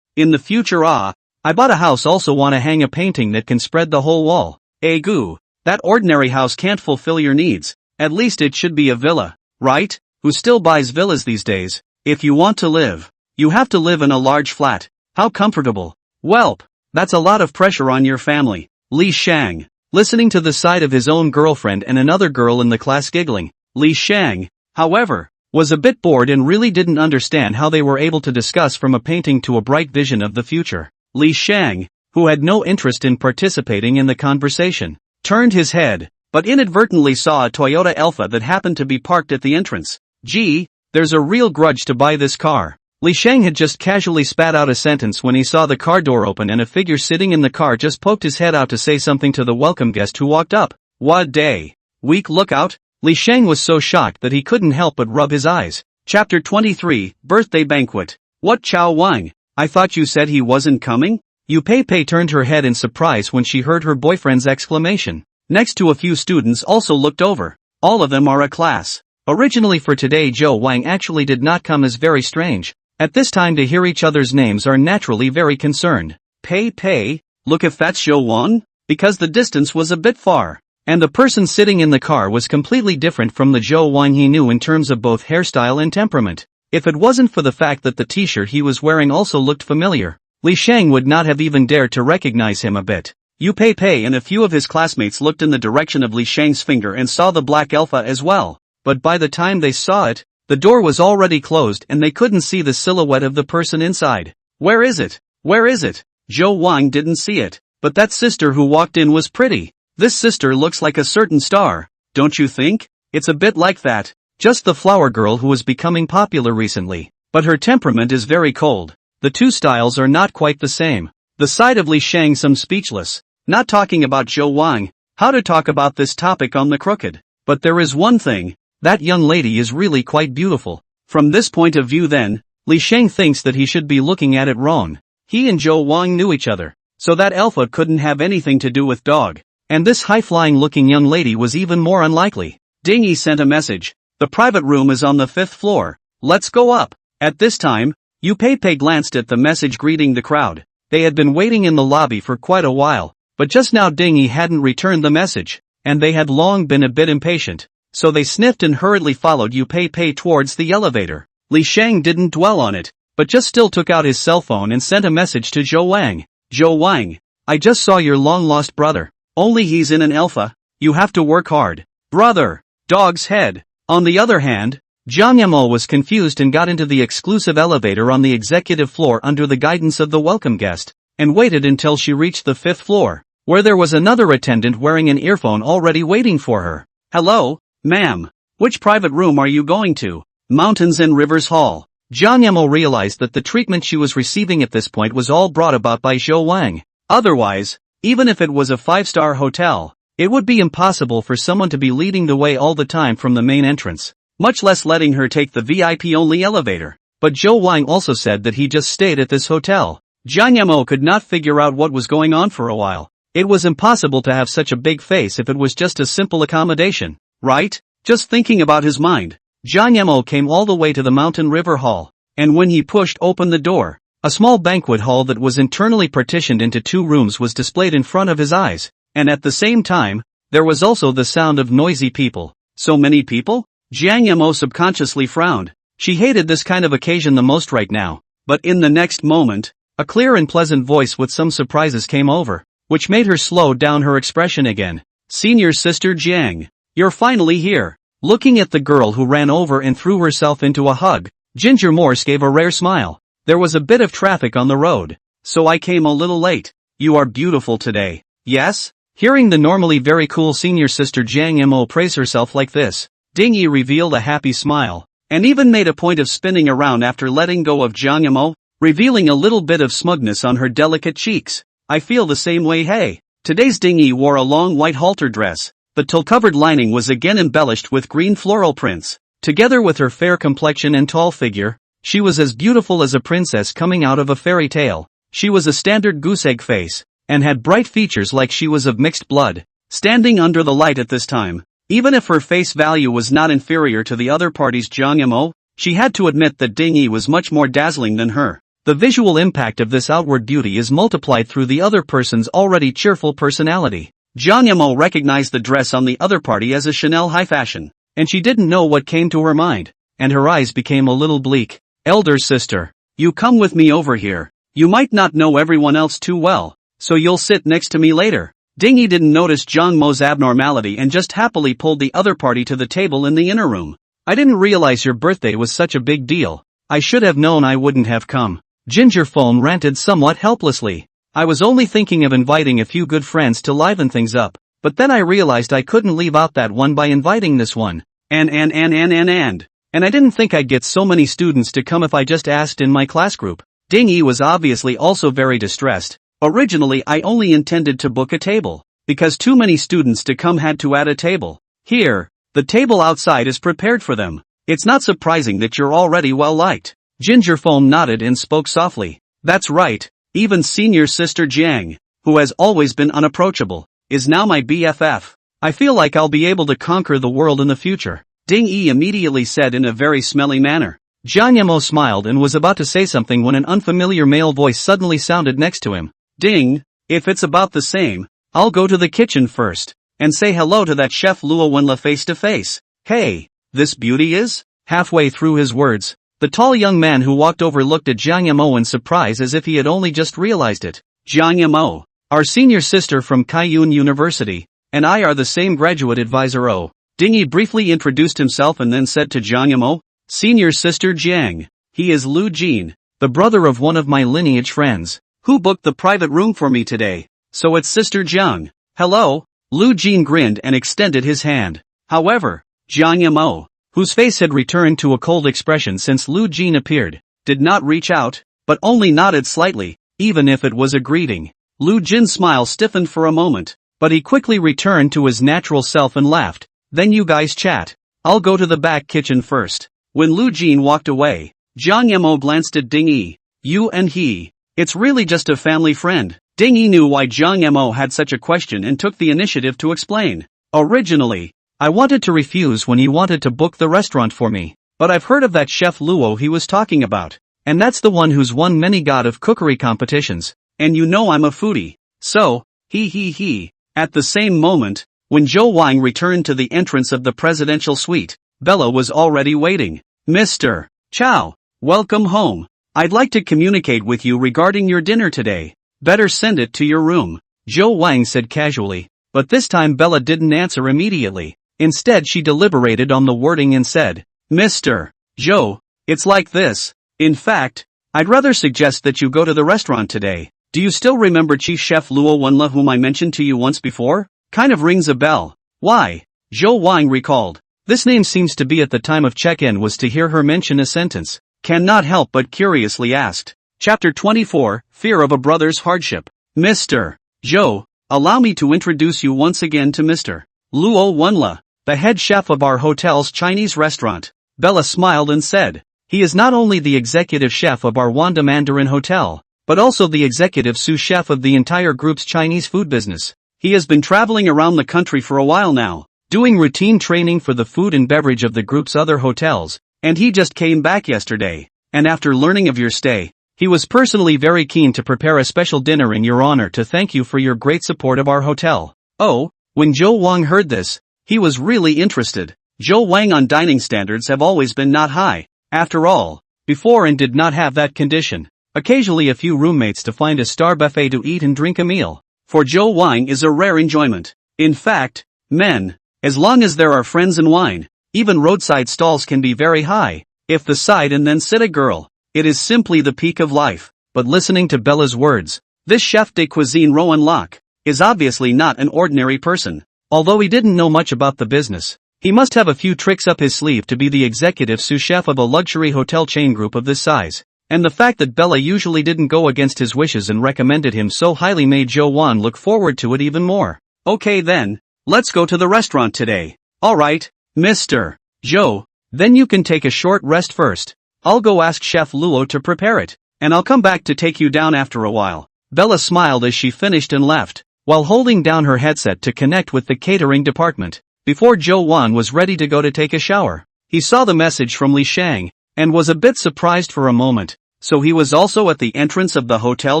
In the future I bought a house also want to hang a painting that can spread the whole wall. Goo, that ordinary house can't fulfill your needs, at least it should be a villa, right? Who still buys villas these days? If you want to live, you have to live in a large flat. How comfortable. Welp, that's a lot of pressure on your family. Li Shang, listening to the side of his own girlfriend and another girl in the class giggling. Li Shang, however, was a bit bored and really didn't understand how they were able to discuss from a painting to a bright vision of the future. Li Shang, who had no interest in participating in the conversation, turned his head, but inadvertently saw a Toyota Alpha that happened to be parked at the entrance. Gee, there's a real grudge to buy this car. Li Shang had just casually spat out a sentence when he saw the car door open and a figure sitting in the car just poked his head out to say something to the welcome guest who walked up. What day? Week lookout? Li Shang was so shocked that he couldn't help but rub his eyes. Chapter 23, Birthday Banquet. What Chow Wang? I thought you said he wasn't coming? Yu Pei Pei turned her head in surprise when she heard her boyfriend's exclamation. Next to a few students also looked over. All of them are a class. Originally for today Joe Wang actually did not come as very strange. At this time to hear each other's names are naturally very concerned. Pei Pei, look if that's Joe Wang? Because the distance was a bit far. And the person sitting in the car was completely different from the Joe Wang he knew in terms of both hairstyle and temperament. If it wasn't for the fact that the t-shirt he was wearing also looked familiar, Li Shang would not have even dared to recognize him a bit. Yu Pei Pei and a few of his classmates looked in the direction of Li Shang's finger and saw the black Alpha as well, but by the time they saw it, the door was already closed and they couldn't see the silhouette of the person inside. Where is it? Where is it? Joe Wang didn't see it, but that sister who walked in was pretty. This sister looks like a certain star, don't you think? It's a bit like that. Just the flower girl who was becoming popular recently, but her temperament is very cold. The two styles are not quite the same. The side of Li Shang some speechless, not talking about Joe Wang, how to talk about this topic on the crooked. But there is one thing, that young lady is really quite beautiful. From this point of view then, Li Shang thinks that he should be looking at it wrong. He and Joe Wang knew each other, so that Alpha couldn't have anything to do with dog. And this high-flying looking young lady was even more unlikely. Dingy sent a message. The private room is on the 5th floor. Let's go up. At this time, Yu Pei Pei glanced at the message greeting the crowd. They had been waiting in the lobby for quite a while, but just now Dingy hadn't returned the message, and they had long been a bit impatient. So they sniffed and hurriedly followed Yu Pei Pei towards the elevator. Li Shang didn't dwell on it, but just still took out his cell phone and sent a message to Joe Wang. Joe Wang, I just saw your long-lost brother. Only he's in an Alpha. You have to work hard. Brother. Dog's head. On the other hand, Jiang Yamo was confused and got into the exclusive elevator on the executive floor under the guidance of the welcome guest, and waited until she reached the 5th floor, where there was another attendant wearing an earphone already waiting for her. Hello, ma'am. Which private room are you going to? Mountains and Rivers Hall. Jiang Yamo realized that the treatment she was receiving at this point was all brought about by Zhou Wang. Otherwise, even if it was a 5-star hotel, it would be impossible for someone to be leading the way all the time from the main entrance, much less letting her take the VIP-only elevator. But Zhou Wang also said that he just stayed at this hotel. Jiang Yamo could not figure out what was going on for a while. It was impossible to have such a big face if it was just a simple accommodation, right? Just thinking about his mind, Jiang Yamo came all the way to the Mountain River Hall, and when he pushed open the door, a small banquet hall that was internally partitioned into 2 rooms was displayed in front of his eyes, and at the same time, there was also the sound of noisy people. So many people? Jiang Yamo subconsciously frowned. She hated this kind of occasion the most right now, but in the next moment, a clear and pleasant voice with some surprises came over, which made her slow down her expression again. Senior Sister Jiang, you're finally here. Looking at the girl who ran over and threw herself into a hug, Ginger Morse gave a rare smile. There was a bit of traffic on the road, so I came a little late. You are beautiful today. Yes? Hearing the normally very cool senior sister Jiang Yamo praise herself like this, Ding Yi revealed a happy smile, and even made a point of spinning around after letting go of Jiang Yamo, revealing a little bit of smugness on her delicate cheeks. I feel the same way. Hey. Today's Ding Yi wore a long white halter dress. The tulle-covered lining was again embellished with green floral prints. Together with her fair complexion and tall figure, she was as beautiful as a princess coming out of a fairy tale. She was a standard goose-egg face, and had bright features like she was of mixed blood. Standing under the light at this time, even if her face value was not inferior to the other party's Jiang Yamo, she had to admit that Ding Yi was much more dazzling than her. The visual impact of this outward beauty is multiplied through the other person's already cheerful personality. Jiang Yamo recognized the dress on the other party as a Chanel high fashion, and she didn't know what came to her mind, and her eyes became a little bleak. Elder sister, you come with me over here. You might not know everyone else too well, so you'll sit next to me later. Ding Yi didn't notice Jiang Mo's abnormality and just happily pulled the other party to the table in the inner room. I didn't realize your birthday was such a big deal. I should have known I wouldn't have come. Ginger Foam ranted somewhat helplessly. I was only thinking of inviting a few good friends to liven things up, but then I realized I couldn't leave out that one by inviting this one. And I didn't think I'd get so many students to come if I just asked in my class group. Ding Yi was obviously also very distressed. Originally I only intended to book a table, because too many students to come had to add a table. Here, the table outside is prepared for them. It's not surprising that you're already well liked. Ginger Foam nodded and spoke softly. That's right, even senior sister Jiang, who has always been unapproachable, is now my BFF. I feel like I'll be able to conquer the world in the future. Ding Yi immediately said in a very smelly manner. Jiang Yamo smiled and was about to say something when an unfamiliar male voice suddenly sounded next to him. Ding, if it's about the same, I'll go to the kitchen first, and say hello to that chef Luo Wenla face to face. Hey, this beauty is? Halfway through his words, the tall young man who walked over looked at Jiang Yamo in surprise as if he had only just realized it. Jiang Yamo, our senior sister from Kaiyun University, and I are the same graduate advisor. Oh. Ding Yi briefly introduced himself and then said to Jiang Yamo, Senior sister Jiang, he is Lu Jin, the brother of one of my lineage friends, who booked the private room for me today. So it's Sister Jiang. Hello? Lu Jin grinned and extended his hand. However, Jiang Yamo, whose face had returned to a cold expression since Lu Jin appeared, did not reach out, but only nodded slightly, even if it was a greeting. Lu Jin's smile stiffened for a moment, but he quickly returned to his natural self and laughed. Then you guys chat. I'll go to the back kitchen first. When Lu Jin walked away, Jiang Yamo glanced at Ding Yi. You and he. It's really just a family friend. Ding Yi knew why Jiang Yamo had such a question and took the initiative to explain. Originally, I wanted to refuse when he wanted to book the restaurant for me, but I've heard of that chef Luo he was talking about, and that's the one who's won many god of cookery competitions, and you know I'm a foodie. So, he. At the same moment, when Zhou Wang returned to the entrance of the presidential suite, Bella was already waiting. Mr. Chow, welcome home. I'd like to communicate with you regarding your dinner today. Better send it to your room, Zhou Wang said casually, but this time Bella didn't answer immediately. Instead she deliberated on the wording and said, Mr. Joe, it's like this. In fact, I'd rather suggest that you go to the restaurant today. Do you still remember Chief Chef Luo Wunla whom I mentioned to you once before? Kind of rings a bell. Why? Zhou Wang recalled. This name seems to be at the time of check-in was to hear her mention a sentence. Cannot help but curiously asked. Chapter 24, Fear of a Brother's Hardship. Mr. Zhou, allow me to introduce you once again to Mr. Luo Wunla, the head chef of our hotel's Chinese restaurant. Bella smiled and said, he is not only the executive chef of our Wanda Mandarin Hotel, but also the executive sous chef of the entire group's Chinese food business. He has been traveling around the country for a while now, doing routine training for the food and beverage of the group's other hotels, and he just came back yesterday, and after learning of your stay, he was personally very keen to prepare a special dinner in your honor to thank you for your great support of our hotel. Oh, when Zhou Wang heard this, he was really interested. Zhou Wang on dining standards have always been not high, after all, before and did not have that condition. Occasionally a few roommates to find a star buffet to eat and drink a meal. For Zhou Wang is a rare enjoyment. In fact, men, as long as there are friends and wine, even roadside stalls can be very high. If the side and then sit a girl, it is simply the peak of life. But listening to Bella's words, this chef de cuisine Rowan Locke is obviously not an ordinary person. Although he didn't know much about the business, he must have a few tricks up his sleeve to be the executive sous chef of a luxury hotel chain group of this size. And the fact that Bella usually didn't go against his wishes and recommended him so highly made Zhou Wan look forward to it even more. Okay then, let's go to the restaurant today. Alright, Mr. Zhou, then you can take a short rest first. I'll go ask Chef Luo to prepare it, and I'll come back to take you down after a while. Bella smiled as she finished and left, while holding down her headset to connect with the catering department. Before Zhou Wan was ready to go to take a shower, he saw the message from Li Shang, and was a bit surprised for a moment. So he was also at the entrance of the hotel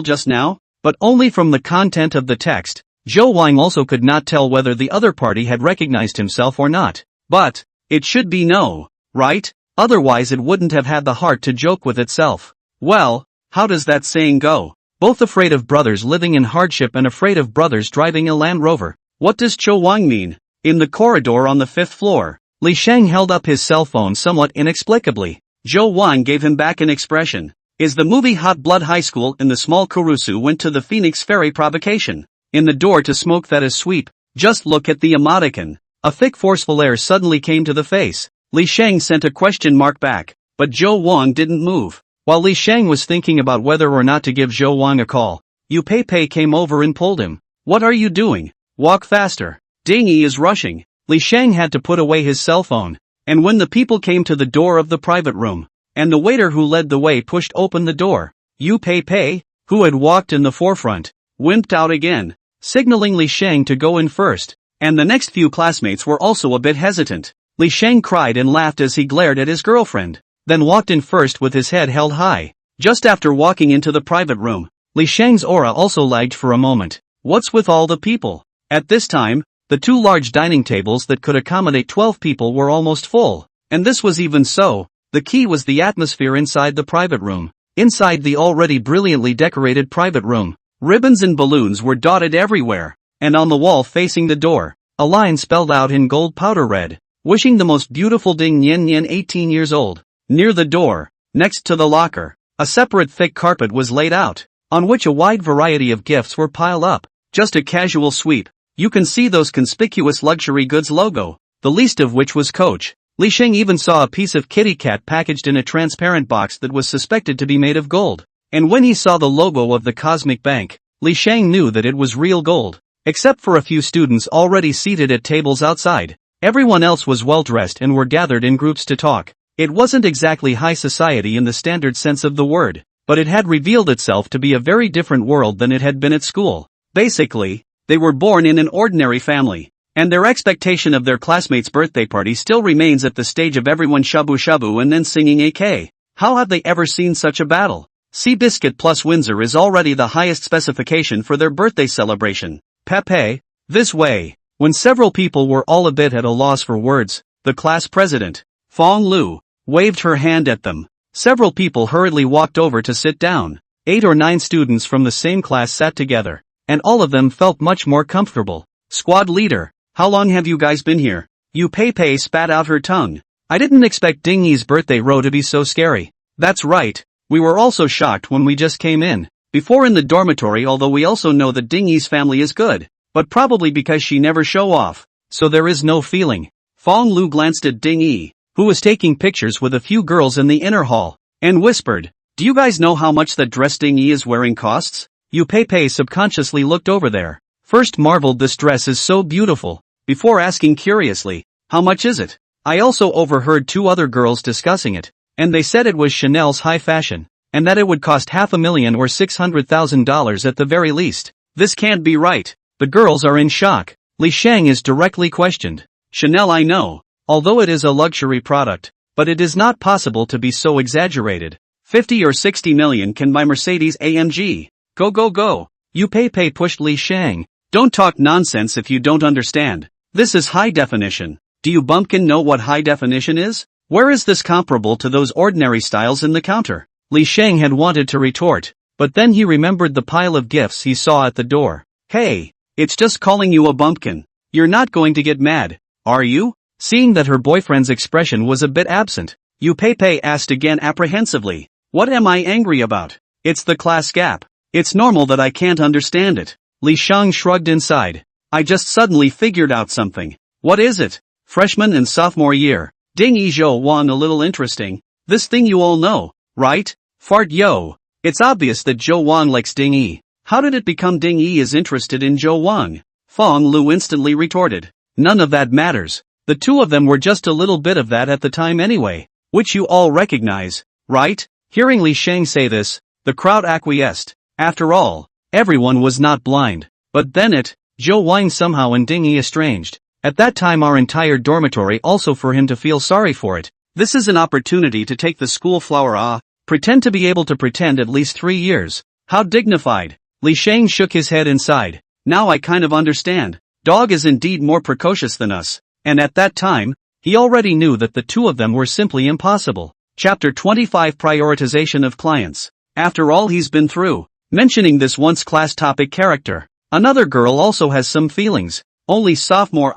just now? But only from the content of the text. Zhou Wang also could not tell whether the other party had recognized himself or not. But it should be no, right? Otherwise it wouldn't have had the heart to joke with itself. Well, how does that saying go? Both afraid of brothers living in hardship and afraid of brothers driving a Land Rover. What does Zhou Wang mean? In the corridor on the 5th floor, Li Shang held up his cell phone somewhat inexplicably. Zhou Wang gave him back an expression. Is the movie Hot Blood High School in the small Kurusu went to the Phoenix Ferry provocation. In the door to smoke that is sweep. Just look at the emoticon. A thick forceful air suddenly came to the face. Li Shang sent a question mark back, but Zhou Wang didn't move. While Li Shang was thinking about whether or not to give Zhou Wang a call, Yu Pei Pei came over and pulled him. What are you doing? Walk faster. Dingy is rushing. Li Shang had to put away his cell phone, and when the people came to the door of the private room, and the waiter who led the way pushed open the door, Yu Pei Pei, who had walked in the forefront, wimped out again, signaling Li Shang to go in first, and the next few classmates were also a bit hesitant. Li Shang cried and laughed as he glared at his girlfriend, then walked in first with his head held high. Just after walking into the private room, Li Shang's aura also lagged for a moment. What's with all the people? At this time, the two large dining tables that could accommodate 12 people were almost full, and this was even so. The key was the atmosphere inside the private room. Inside the already brilliantly decorated private room, ribbons and balloons were dotted everywhere, and on the wall facing the door, a line spelled out in gold powder red, wishing the most beautiful Ding Nian Nian 18 years old. Near the door, next to the locker, a separate thick carpet was laid out, on which a wide variety of gifts were piled up. Just a casual sweep. You can see those conspicuous luxury goods logo, the least of which was Coach. Li Shang even saw a piece of kitty cat packaged in a transparent box that was suspected to be made of gold. And when he saw the logo of the Cosmic Bank, Li Shang knew that it was real gold. Except for a few students already seated at tables outside, everyone else was well dressed and were gathered in groups to talk. It wasn't exactly high society in the standard sense of the word, but it had revealed itself to be a very different world than it had been at school. Basically, they were born in an ordinary family, and their expectation of their classmates' birthday party still remains at the stage of everyone shabu-shabu and then singing AK. How have they ever seen such a battle? Seabiscuit plus Windsor is already the highest specification for their birthday celebration. Pepe, this way. When several people were all a bit at a loss for words, the class president, Fong Lu, waved her hand at them. Several people hurriedly walked over to sit down. 8 or 9 students from the same class sat together, and all of them felt much more comfortable. Squad leader, how long have you guys been here? Yu Pei Pei spat out her tongue. I didn't expect Ding Yi's birthday row to be so scary. That's right. We were also shocked when we just came in. Before in the dormitory, although we also know that Ding Yi's family is good. But probably because she never show off. So there is no feeling. Fong Lu glanced at Ding Yi, who was taking pictures with a few girls in the inner hall, and whispered, "Do you guys know how much that dress Ding Yi is wearing costs?" Yu Pei subconsciously looked over there. First marveled this dress is so beautiful, before asking curiously, "How much is it?" I also overheard two other girls discussing it, and they said it was Chanel's high fashion, and that it would cost $500,000 or $600,000 at the very least. This can't be right. The girls are in shock. Li Shang is directly questioned. Chanel, I know, although it is a luxury product, but it is not possible to be so exaggerated. 50 or 60 million can buy Mercedes AMG. Go go go. Yu Pei pushed Li Shang. Don't talk nonsense if you don't understand. This is high definition. Do you bumpkin know what high definition is? Where is this comparable to those ordinary styles in the counter? Li Shang had wanted to retort, but then he remembered the pile of gifts he saw at the door. Hey, it's just calling you a bumpkin. You're not going to get mad, are you? Seeing that her boyfriend's expression was a bit absent, Yu Pei asked again apprehensively. What am I angry about? It's the class gap. It's normal that I can't understand it. Li Shang shrugged inside. I just suddenly figured out something. What is it? Freshman and sophomore year. Ding Yi Zhou Wang a little interesting. This thing you all know, right? Fart yo. It's obvious that Zhou Wang likes Ding Yi. How did it become Ding Yi is interested in Zhou Wang? Fong Lu instantly retorted. None of that matters. The two of them were just a little bit of that at the time anyway. Which you all recognize, right? Hearing Li Shang say this, the crowd acquiesced. After all, everyone was not blind. But then Zhou Wang somehow and Ding Yi estranged. At that time our entire dormitory also for him to feel sorry for it. This is an opportunity to take the school flower pretend to be able to pretend at least 3 years. How dignified. Li Shang shook his head inside. Now I kind of understand. Dog is indeed more precocious than us. And at that time, he already knew that the two of them were simply impossible. Chapter 25 Prioritization of Clients. After all he's been through, mentioning this once class topic character. Another girl also has some feelings. Only sophomore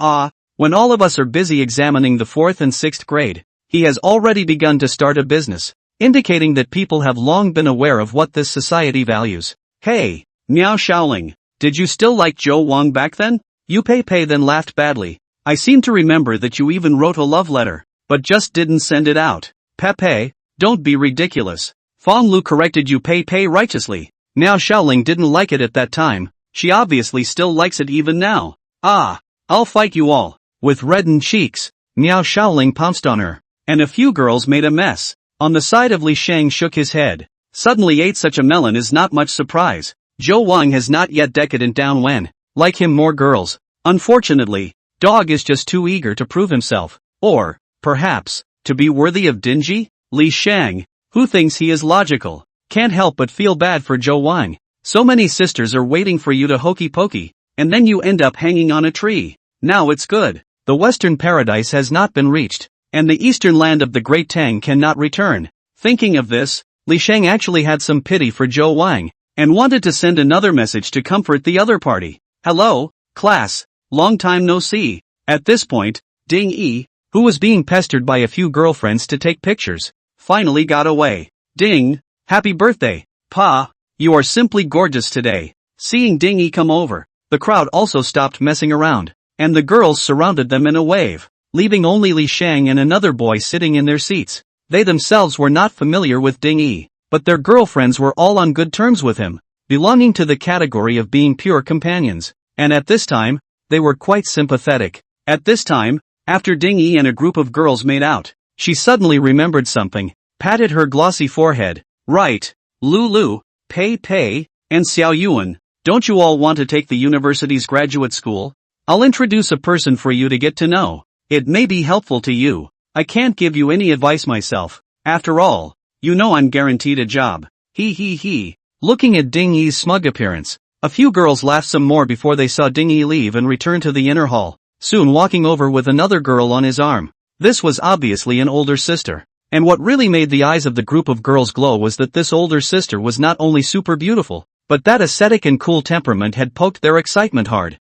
when all of us are busy examining the 4th and 6th grade, he has already begun to start a business, indicating that people have long been aware of what this society values. Hey, Miao Shaoling, did you still like Zhou Wang back then? Yu Pei then laughed badly. I seem to remember that you even wrote a love letter, but just didn't send it out. Pepe, don't be ridiculous. Fong Lu corrected Yu Pei righteously. Miao Shaoling didn't like it at that time. She obviously still likes it even now. I'll fight you all. With reddened cheeks, Miao Shaoling pounced on her, and a few girls made a mess. On the side of Li Shang shook his head. Suddenly ate such a melon is not much surprise. Zhou Wang has not yet decadent down when, like him more girls. Unfortunately, Dog is just too eager to prove himself, or, perhaps, to be worthy of Dingy? Li Shang, who thinks he is logical, can't help but feel bad for Zhou Wang. So many sisters are waiting for you to hokey pokey. And then you end up hanging on a tree. Now it's good. The western paradise has not been reached, and the eastern land of the Great Tang cannot return. Thinking of this, Li Shang actually had some pity for Zhou Wang, and wanted to send another message to comfort the other party. Hello, class, long time no see. At this point, Ding Yi, who was being pestered by a few girlfriends to take pictures, finally got away. Ding, happy birthday, Pa, you are simply gorgeous today. Seeing Ding Yi come over, the crowd also stopped messing around, and the girls surrounded them in a wave, leaving only Li Shang and another boy sitting in their seats. They themselves were not familiar with Ding Yi, but their girlfriends were all on good terms with him, belonging to the category of being pure companions, and at this time, they were quite sympathetic. At this time, after Ding Yi and a group of girls made out, she suddenly remembered something, patted her glossy forehead. Right, Lulu, Pei, and Xiao Yuan. Don't you all want to take the university's graduate school? I'll introduce a person for you to get to know. It may be helpful to you. I can't give you any advice myself. After all, you know I'm guaranteed a job. He. Looking at Ding Yi's smug appearance, a few girls laughed some more before they saw Ding Yi leave and return to the inner hall, soon walking over with another girl on his arm. This was obviously an older sister. And what really made the eyes of the group of girls glow was that this older sister was not only super beautiful, but that ascetic and cool temperament had poked their excitement hard.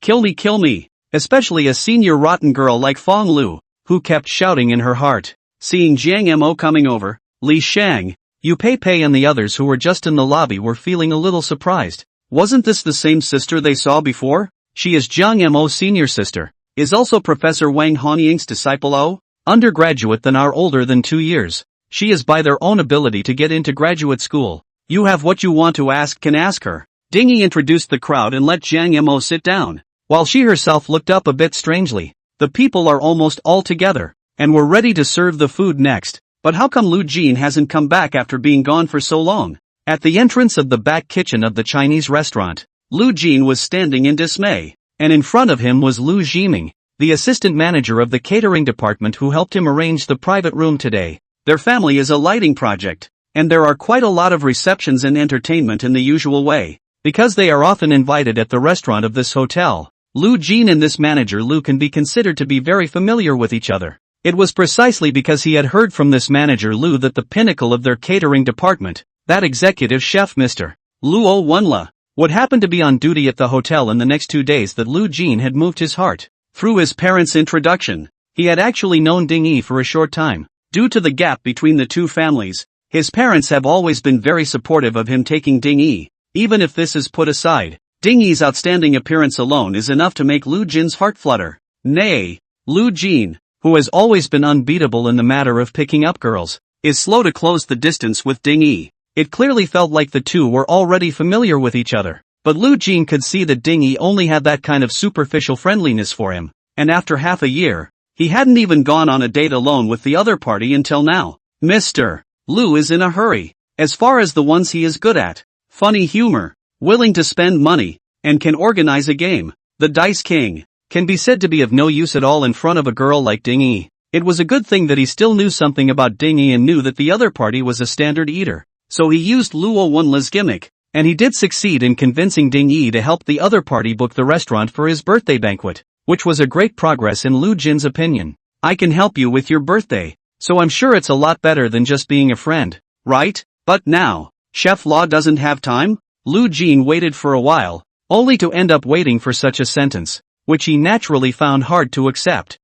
Kill me. Especially a senior rotten girl like Fong Lu, who kept shouting in her heart. Seeing Jiang Mo coming over, Li Shang, Yu Pei Pei and the others who were just in the lobby were feeling a little surprised. Wasn't this the same sister they saw before? She is Jiang Mo's senior sister. Is also Professor Wang Honying's disciple O? Undergraduate than are older than 2 years. She is by their own ability to get into graduate school. You have what you want to ask can ask her. Dingy introduced the crowd and let Jiang Mo sit down, while she herself looked up a bit strangely. The people are almost all together, and were ready to serve the food next. But how come Lu Jin hasn't come back after being gone for so long? At the entrance of the back kitchen of the Chinese restaurant, Lu Jin was standing in dismay, and in front of him was Lu Jiming, the assistant manager of the catering department who helped him arrange the private room today. Their family is a lighting project, and there are quite a lot of receptions and entertainment in the usual way, because they are often invited at the restaurant of this hotel. Lu Jin and this manager Lu can be considered to be very familiar with each other. It was precisely because he had heard from this manager Lu that the pinnacle of their catering department, that executive chef Mr. Luo Wenla, would happen to be on duty at the hotel in the next 2 days that Lu Jin had moved his heart. Through his parents' introduction, he had actually known Ding Yi for a short time. Due to the gap between the two families, his parents have always been very supportive of him taking Ding Yi. Even if this is put aside, Ding Yi's outstanding appearance alone is enough to make Lu Jin's heart flutter. Nay, Lu Jin, who has always been unbeatable in the matter of picking up girls, is slow to close the distance with Ding Yi. It clearly felt like the two were already familiar with each other, but Lu Jin could see that Ding Yi only had that kind of superficial friendliness for him, and after half a year, he hadn't even gone on a date alone with the other party until now. Mr. Lu is in a hurry, as far as the ones he is good at. Funny humor, willing to spend money, and can organize a game. The Dice King can be said to be of no use at all in front of a girl like Ding Yi. It was a good thing that he still knew something about Ding Yi and knew that the other party was a standard eater. So he used Luo Wenla's gimmick, and he did succeed in convincing Ding Yi to help the other party book the restaurant for his birthday banquet, which was a great progress in Lu Jin's opinion. I can help you with your birthday, so I'm sure it's a lot better than just being a friend, right? But now, Chef Law doesn't have time? Lu Jin waited for a while, only to end up waiting for such a sentence, which he naturally found hard to accept.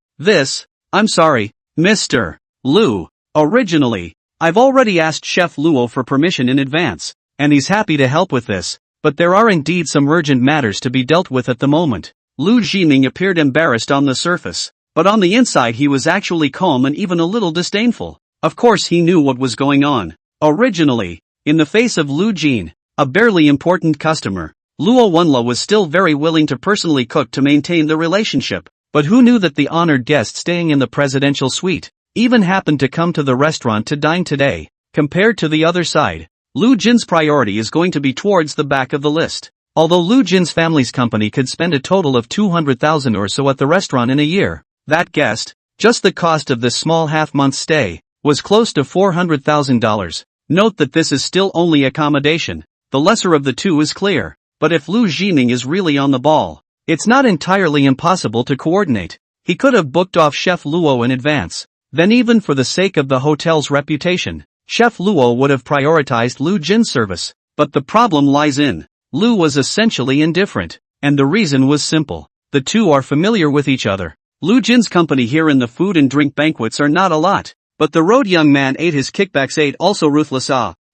I'm sorry, Mr. Lu. Originally, I've already asked Chef Luo for permission in advance, and he's happy to help with this, but there are indeed some urgent matters to be dealt with at the moment. Lu Jiming appeared embarrassed on the surface, but on the inside he was actually calm and even a little disdainful. Of course he knew what was going on. Originally, in the face of Lu Jin, a barely important customer, Luo Wenla was still very willing to personally cook to maintain the relationship, but who knew that the honored guest staying in the presidential suite even happened to come to the restaurant to dine today. Compared to the other side, Lu Jin's priority is going to be towards the back of the list. Although Lu Jin's family's company could spend a total of 200,000 or so at the restaurant in a year, that guest, just the cost of this small half-month stay, was close to $400,000. Note that this is still only accommodation. The lesser of the two is clear, but if Lu Jiming is really on the ball, it's not entirely impossible to coordinate. He could have booked off Chef Luo in advance. Then even for the sake of the hotel's reputation, Chef Luo would have prioritized Lu Jin's service. But the problem lies in, Lu was essentially indifferent, and the reason was simple. The two are familiar with each other. Lu Jin's company here in the food and drink banquets are not a lot, but the road young man ate his kickbacks ate also ruthless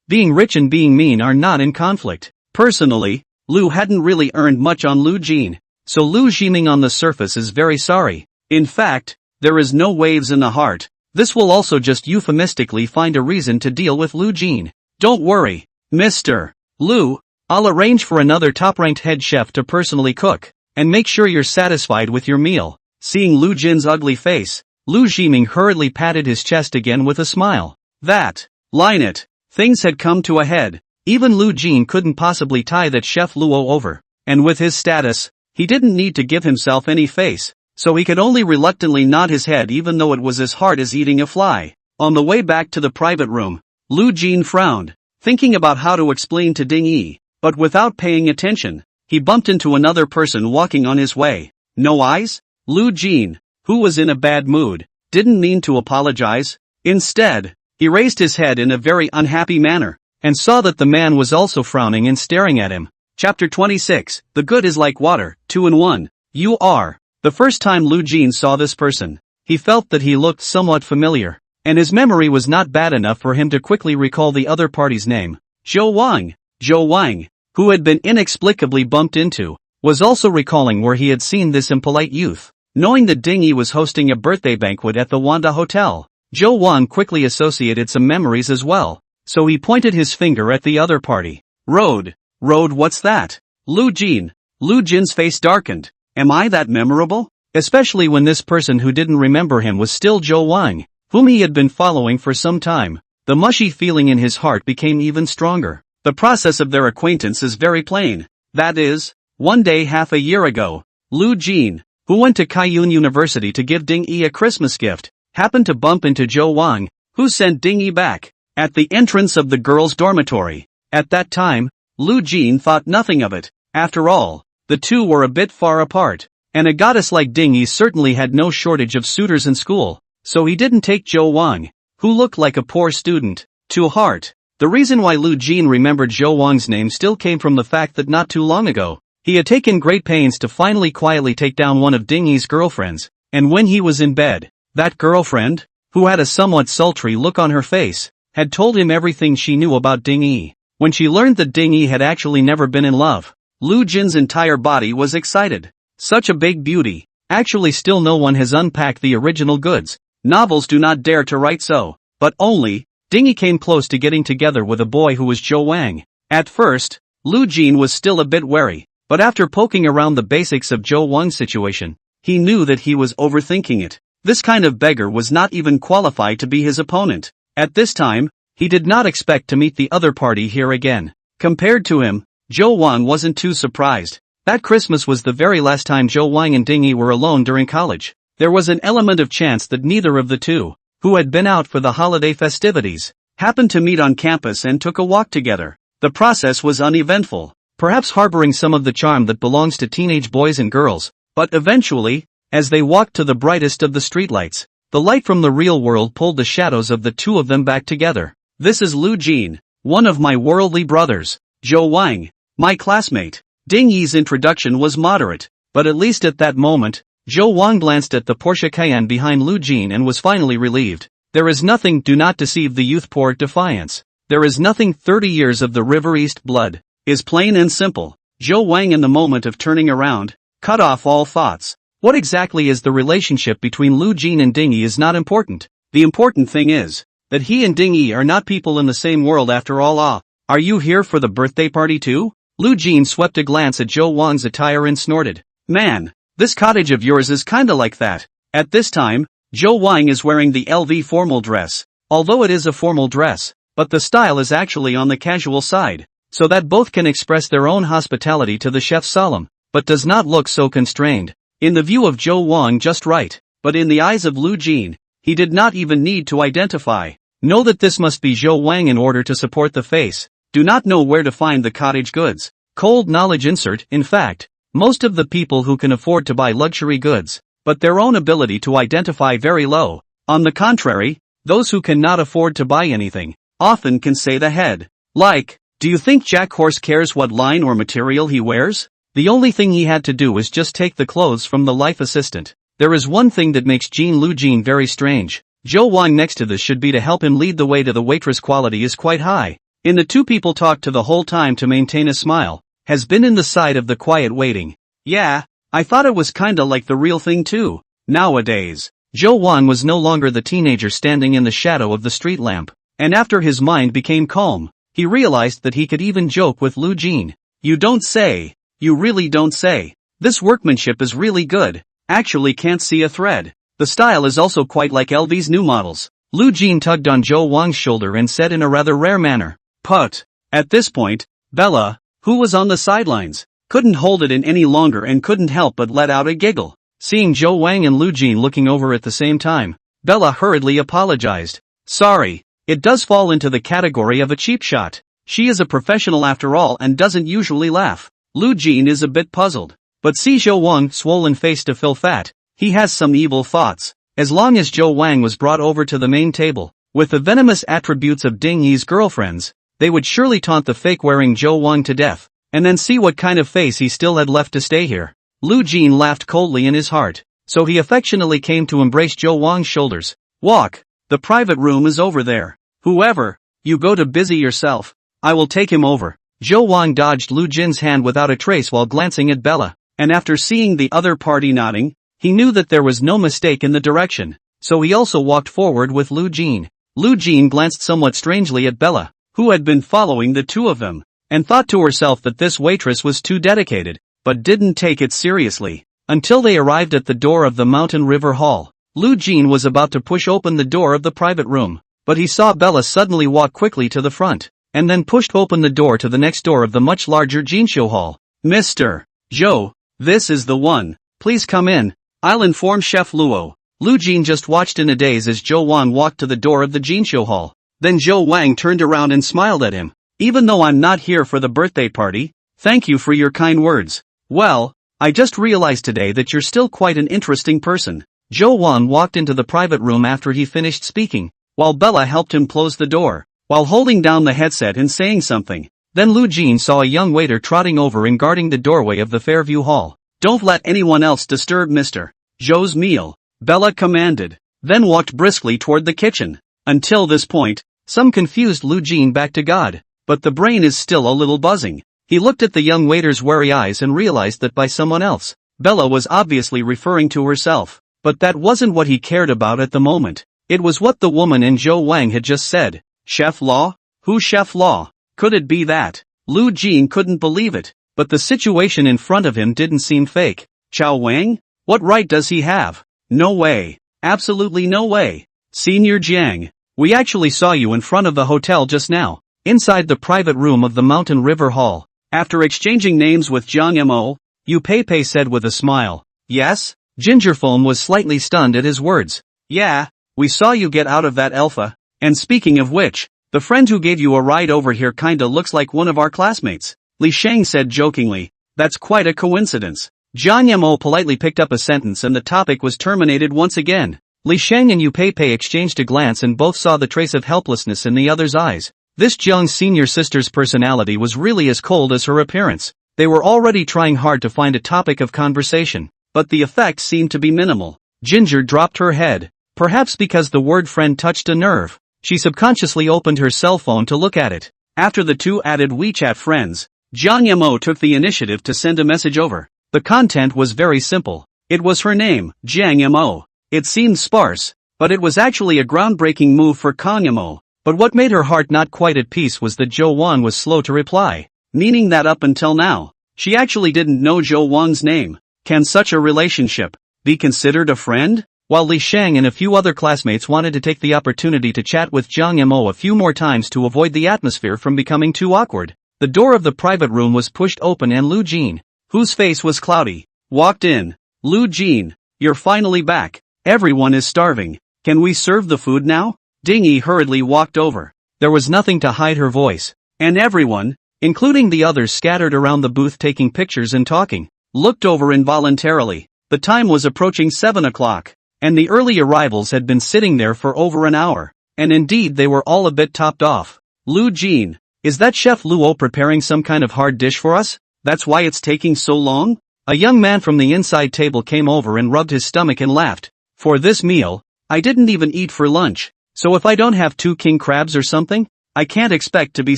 being rich and being mean are not in conflict. Personally, Lu hadn't really earned much on Lu Jin, so Lu Jiming on the surface is very sorry. In fact, there is no waves in the heart. This will also just euphemistically find a reason to deal with Lu Jin. Don't worry, Mr. Lu, I'll arrange for another top-ranked head chef to personally cook, and make sure you're satisfied with your meal. Seeing Lu Jin's ugly face, Lu Jiming hurriedly patted his chest again with a smile. Line it. Things had come to a head. Even Lu Jin couldn't possibly tie that Chef Luo over, and with his status, he didn't need to give himself any face, so he could only reluctantly nod his head even though it was as hard as eating a fly. On the way back to the private room, Lu Jin frowned, thinking about how to explain to Ding Yi, but without paying attention, he bumped into another person walking on his way. No eyes? Lu Jin, who was in a bad mood, didn't mean to apologize. Instead, he raised his head in a very unhappy manner, and saw that the man was also frowning and staring at him. Chapter 26, The Good is Like Water, 2 in 1. The first time Lu Jin saw this person, he felt that he looked somewhat familiar, and his memory was not bad enough for him to quickly recall the other party's name. Zhou Wang, who had been inexplicably bumped into, was also recalling where he had seen this impolite youth. Knowing that Ding Yi was hosting a birthday banquet at the Wanda Hotel, Zhou Wang quickly associated some memories as well, so he pointed his finger at the other party. Road, what's that? Lu Jin's face darkened. Am I that memorable? Especially when this person who didn't remember him was still Zhou Wang, whom he had been following for some time. The mushy feeling in his heart became even stronger. The process of their acquaintance is very plain. That is, one day half a year ago, Lu Jin, who went to Kaiyun University to give Ding Yi a Christmas gift, happened to bump into Zhou Wang, who sent Ding Yi back, at the entrance of the girls' dormitory. At that time, Lu Jin thought nothing of it. After all, the two were a bit far apart, and a goddess like Ding Yi certainly had no shortage of suitors in school, so he didn't take Zhou Wang, who looked like a poor student, to heart. The reason why Lu Jin remembered Zhou Wang's name still came from the fact that not too long ago, he had taken great pains to finally quietly take down one of Ding Yi's girlfriends, and when he was in bed, that girlfriend, who had a somewhat sultry look on her face, had told him everything she knew about Ding Yi. When she learned that Ding Yi had actually never been in love, Lu Jin's entire body was excited. Such a big beauty. Actually still no one has unpacked the original goods. Novels do not dare to write so. But only, Ding Yi came close to getting together with a boy who was Zhou Wang. At first, Lu Jin was still a bit wary, but after poking around the basics of Zhou Wang's situation, he knew that he was overthinking it. This kind of beggar was not even qualified to be his opponent. At this time, he did not expect to meet the other party here again. Compared to him, Zhou Wang wasn't too surprised. That Christmas was the very last time Zhou Wang and Ding Yi were alone during college. There was an element of chance that neither of the two, who had been out for the holiday festivities, happened to meet on campus and took a walk together. The process was uneventful, perhaps harboring some of the charm that belongs to teenage boys and girls, but eventually, as they walked to the brightest of the streetlights, the light from the real world pulled the shadows of the two of them back together. This is Lu Jin, one of my worldly brothers. Zhou Wang, my classmate. Ding Yi's introduction was moderate, but at least at that moment, Zhou Wang glanced at the Porsche Cayenne behind Lu Jin and was finally relieved. There is nothing, do not deceive the youth, poured defiance. There is nothing, 30 years of the River East blood, is plain and simple. Zhou Wang in the moment of turning around, cut off all thoughts. What exactly is the relationship between Lu Jin and Ding Yi is not important. The important thing is, that he and Ding Yi are not people in the same world after all. Are you here for the birthday party too? Lu Jin swept a glance at Zhou Wang's attire and snorted. Man, this cottage of yours is kinda like that. At this time, Zhou Wang is wearing the LV formal dress, although it is a formal dress, but the style is actually on the casual side, so that both can express their own hospitality to the chef solemn, but does not look so constrained. In the view of Zhou Wang, just right, but in the eyes of Lu Jin, he did not even need to identify. Know that this must be Zhou Wang in order to support the face. Do not know where to find the cottage goods. Cold knowledge insert. In fact, most of the people who can afford to buy luxury goods, but their own ability to identify very low. On the contrary, those who cannot afford to buy anything, often can say the head. Like, do you think Jack Horse cares what line or material he wears? The only thing he had to do was just take the clothes from the life assistant. There is one thing that makes Lu Jin very strange. Zhou Wang next to this should be to help him lead the way to the waitress. Quality is quite high. In the two people talked to the whole time to maintain a smile, has been in the side of the quiet waiting. Yeah, I thought it was kinda like the real thing too. Nowadays, Zhou Wang was no longer the teenager standing in the shadow of the street lamp, and after his mind became calm, he realized that he could even joke with Lu Jin. You don't say. You really don't say. This workmanship is really good. Actually can't see a thread. The style is also quite like LV's new models. Lu Jin tugged on Zhou Wang's shoulder and said in a rather rare manner, "Put." At this point, Bella, who was on the sidelines, couldn't hold it in any longer and couldn't help but let out a giggle. Seeing Zhou Wang and Lu Jin looking over at the same time, Bella hurriedly apologized. Sorry, it does fall into the category of a cheap shot. She is a professional after all and doesn't usually laugh. Lu Jin is a bit puzzled, but see Zhou Wang's swollen face to fill fat. He has some evil thoughts. As long as Zhou Wang was brought over to the main table, with the venomous attributes of Ding Yi's girlfriends, they would surely taunt the fake-wearing Zhou Wang to death, and then see what kind of face he still had left to stay here. Lu Jin laughed coldly in his heart. so he affectionately came to embrace Zhou Wang's shoulders. Walk. The private room is over there. Whoever, you go to busy yourself. I will take him over. Zhou Wang dodged Lu Jin's hand without a trace while glancing at Bella, and after seeing the other party nodding, he knew that there was no mistake in the direction, so he also walked forward with Lu Jin. Lu Jin glanced somewhat strangely at Bella, who had been following the two of them, and thought to herself that this waitress was too dedicated, but didn't take it seriously, until they arrived at the door of the Mountain River Hall. Lu Jin was about to push open the door of the private room, but he saw Bella suddenly walk quickly to the front, and then pushed open the door to the next door of the much larger Jinsho Hall. Mr. Zhou, this is the one. Please come in. I'll inform Chef Luo. Lu Jin just watched in a daze as Zhou Wang walked to the door of the Jinsho Hall. Then Zhou Wang turned around and smiled at him. Even though I'm not here for the birthday party, thank you for your kind words. Well, I just realized today that you're still quite an interesting person. Zhou Wang walked into the private room after he finished speaking, while Bella helped him close the door, while holding down the headset and saying something. Then Lu Jin saw a young waiter trotting over and guarding the doorway of the Fairview Hall. Don't let anyone else disturb Mr. Zhou's meal, Bella commanded, then walked briskly toward the kitchen. Until this point, some confused Lu Jin back to God, but the brain is still a little buzzing. He looked at the young waiter's wary eyes and realized that by someone else, Bella was obviously referring to herself, but that wasn't what he cared about at the moment. It was what the woman in Zhou Wang had just said. Chef Law? Who's Chef Law? Could it be that? Lu Jin couldn't believe it, but the situation in front of him didn't seem fake. Chao Wang? What right does he have? No way. Absolutely no way. Senior Jiang, we actually saw you in front of the hotel just now, inside the private room of the Mountain River Hall. After exchanging names with Jiang Mo, Yu Pei said with a smile. Yes? Gingerfoam was slightly stunned at his words. Yeah, we saw you get out of that alpha, and speaking of which, the friend who gave you a ride over here kinda looks like one of our classmates. Li Sheng said jokingly. That's quite a coincidence. Jiang Yamo politely picked up a sentence and the topic was terminated once again. Li Sheng and Yu Pei exchanged a glance and both saw the trace of helplessness in the other's eyes. This Jiang's senior sister's personality was really as cold as her appearance. They were already trying hard to find a topic of conversation, but the effect seemed to be minimal. Ginger dropped her head, perhaps because the word friend touched a nerve. She subconsciously opened her cell phone to look at it. After the two added WeChat friends, Jiang Yamo took the initiative to send a message over. The content was very simple. It was her name, Jiang Yamo. It seemed sparse, but it was actually a groundbreaking move for Kang Yamo. But what made her heart not quite at peace was that Zhou Wang was slow to reply, meaning that up until now, she actually didn't know Zhou Wang's name. Can such a relationship be considered a friend? While Li Sheng and a few other classmates wanted to take the opportunity to chat with Jiang Yamo a few more times to avoid the atmosphere from becoming too awkward, the door of the private room was pushed open and Lu Jin, whose face was cloudy, walked in. Lu Jin, you're finally back. Everyone is starving. Can we serve the food now? Dingy hurriedly walked over. There was nothing to hide her voice, and everyone, including the others scattered around the booth taking pictures and talking, looked over involuntarily. The time was approaching 7 o'clock. And the early arrivals had been sitting there for over an hour, and indeed they were all a bit topped off. Lu Jin, is that Chef Luo preparing some kind of hard dish for us? That's why it's taking so long? A young man from the inside table came over and rubbed his stomach and laughed. For this meal, I didn't even eat for lunch, so if I don't have 2 king crabs or something, I can't expect to be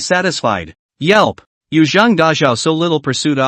satisfied. Yelp, you zhang dazhao so little pursuit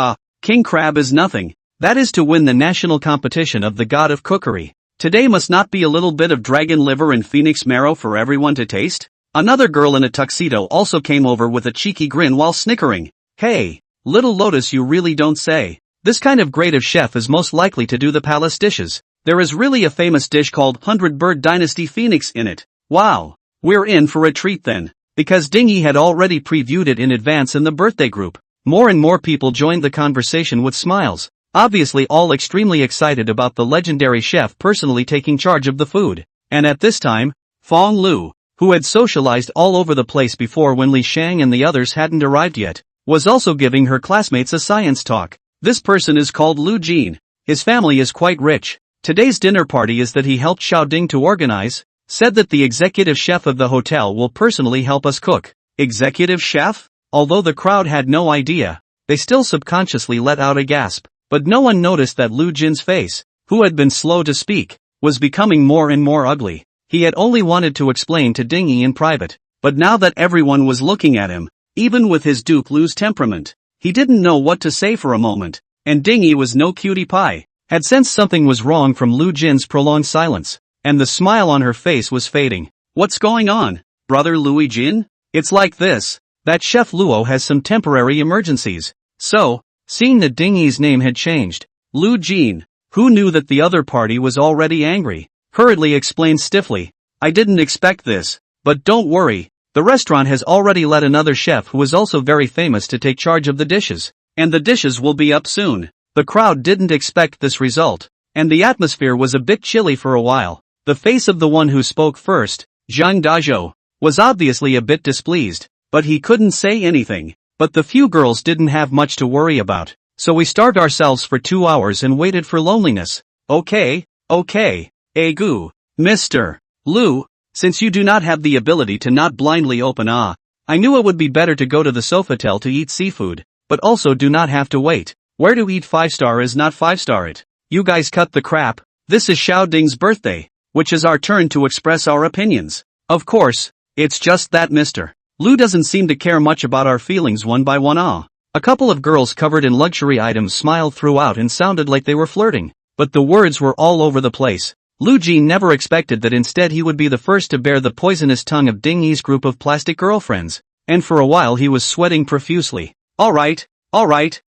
king crab is nothing. That is to win the national competition of the god of cookery. Today must not be a little bit of dragon liver and phoenix marrow for everyone to taste? Another girl in a tuxedo also came over with a cheeky grin while snickering. Hey, little Lotus, you really don't say. This kind of grade of chef is most likely to do the palace dishes. There is really a famous dish called 100-Bird Dynasty Phoenix in it. Wow, we're in for a treat then. Because Dingy had already previewed it in advance in the birthday group, more and more people joined the conversation with smiles. Obviously all extremely excited about the legendary chef personally taking charge of the food. And at this time, Fong Lu, who had socialized all over the place before when Li Shang and the others hadn't arrived yet, was also giving her classmates a science talk. This person is called Lu Jin. His family is quite rich. Today's dinner party is that he helped Xiao Ding to organize, said that the executive chef of the hotel will personally help us cook. Executive chef? Although the crowd had no idea, they still subconsciously let out a gasp. But no one noticed that Lu Jin's face. who had been slow to speak, was becoming more and more ugly. He had only wanted to explain to Dingy in private, but now that everyone was looking at him, even with his Duke Lu's temperament, he didn't know what to say for a moment, and Dingy was no cutie pie, had sensed something was wrong from Lu Jin's prolonged silence, and the smile on her face was fading. What's going on, brother Louis Jin? It's like this, that Chef Luo has some temporary emergencies. So, seeing that Dingy's name had changed, Lu Jin, who knew that the other party was already angry, hurriedly explained stiffly, I didn't expect this, but don't worry, the restaurant has already let another chef who is also very famous to take charge of the dishes, and the dishes will be up soon. The crowd didn't expect this result, and the atmosphere was a bit chilly for a while. The face of the one who spoke first, Zhang Dazhou, was obviously a bit displeased, but he couldn't say anything. But the few girls didn't have much to worry about, so we starved ourselves for 2 hours and waited for loneliness. Okay. Egu, Mr. Lu, since you do not have the ability to not blindly open I knew it would be better to go to the Sofitel to eat seafood, but also do not have to wait. Where to eat 5-star is not 5-star it. You guys cut the crap. This is Xiao Ding's birthday, which is our turn to express our opinions. Of course, it's just that Mr. Lu doesn't seem to care much about our feelings one by one. A couple of girls covered in luxury items smiled throughout and sounded like they were flirting, but the words were all over the place. Lu Jin never expected that instead he would be the first to bear the poisonous tongue of Dingy's group of plastic girlfriends, and for a while he was sweating profusely. Alright,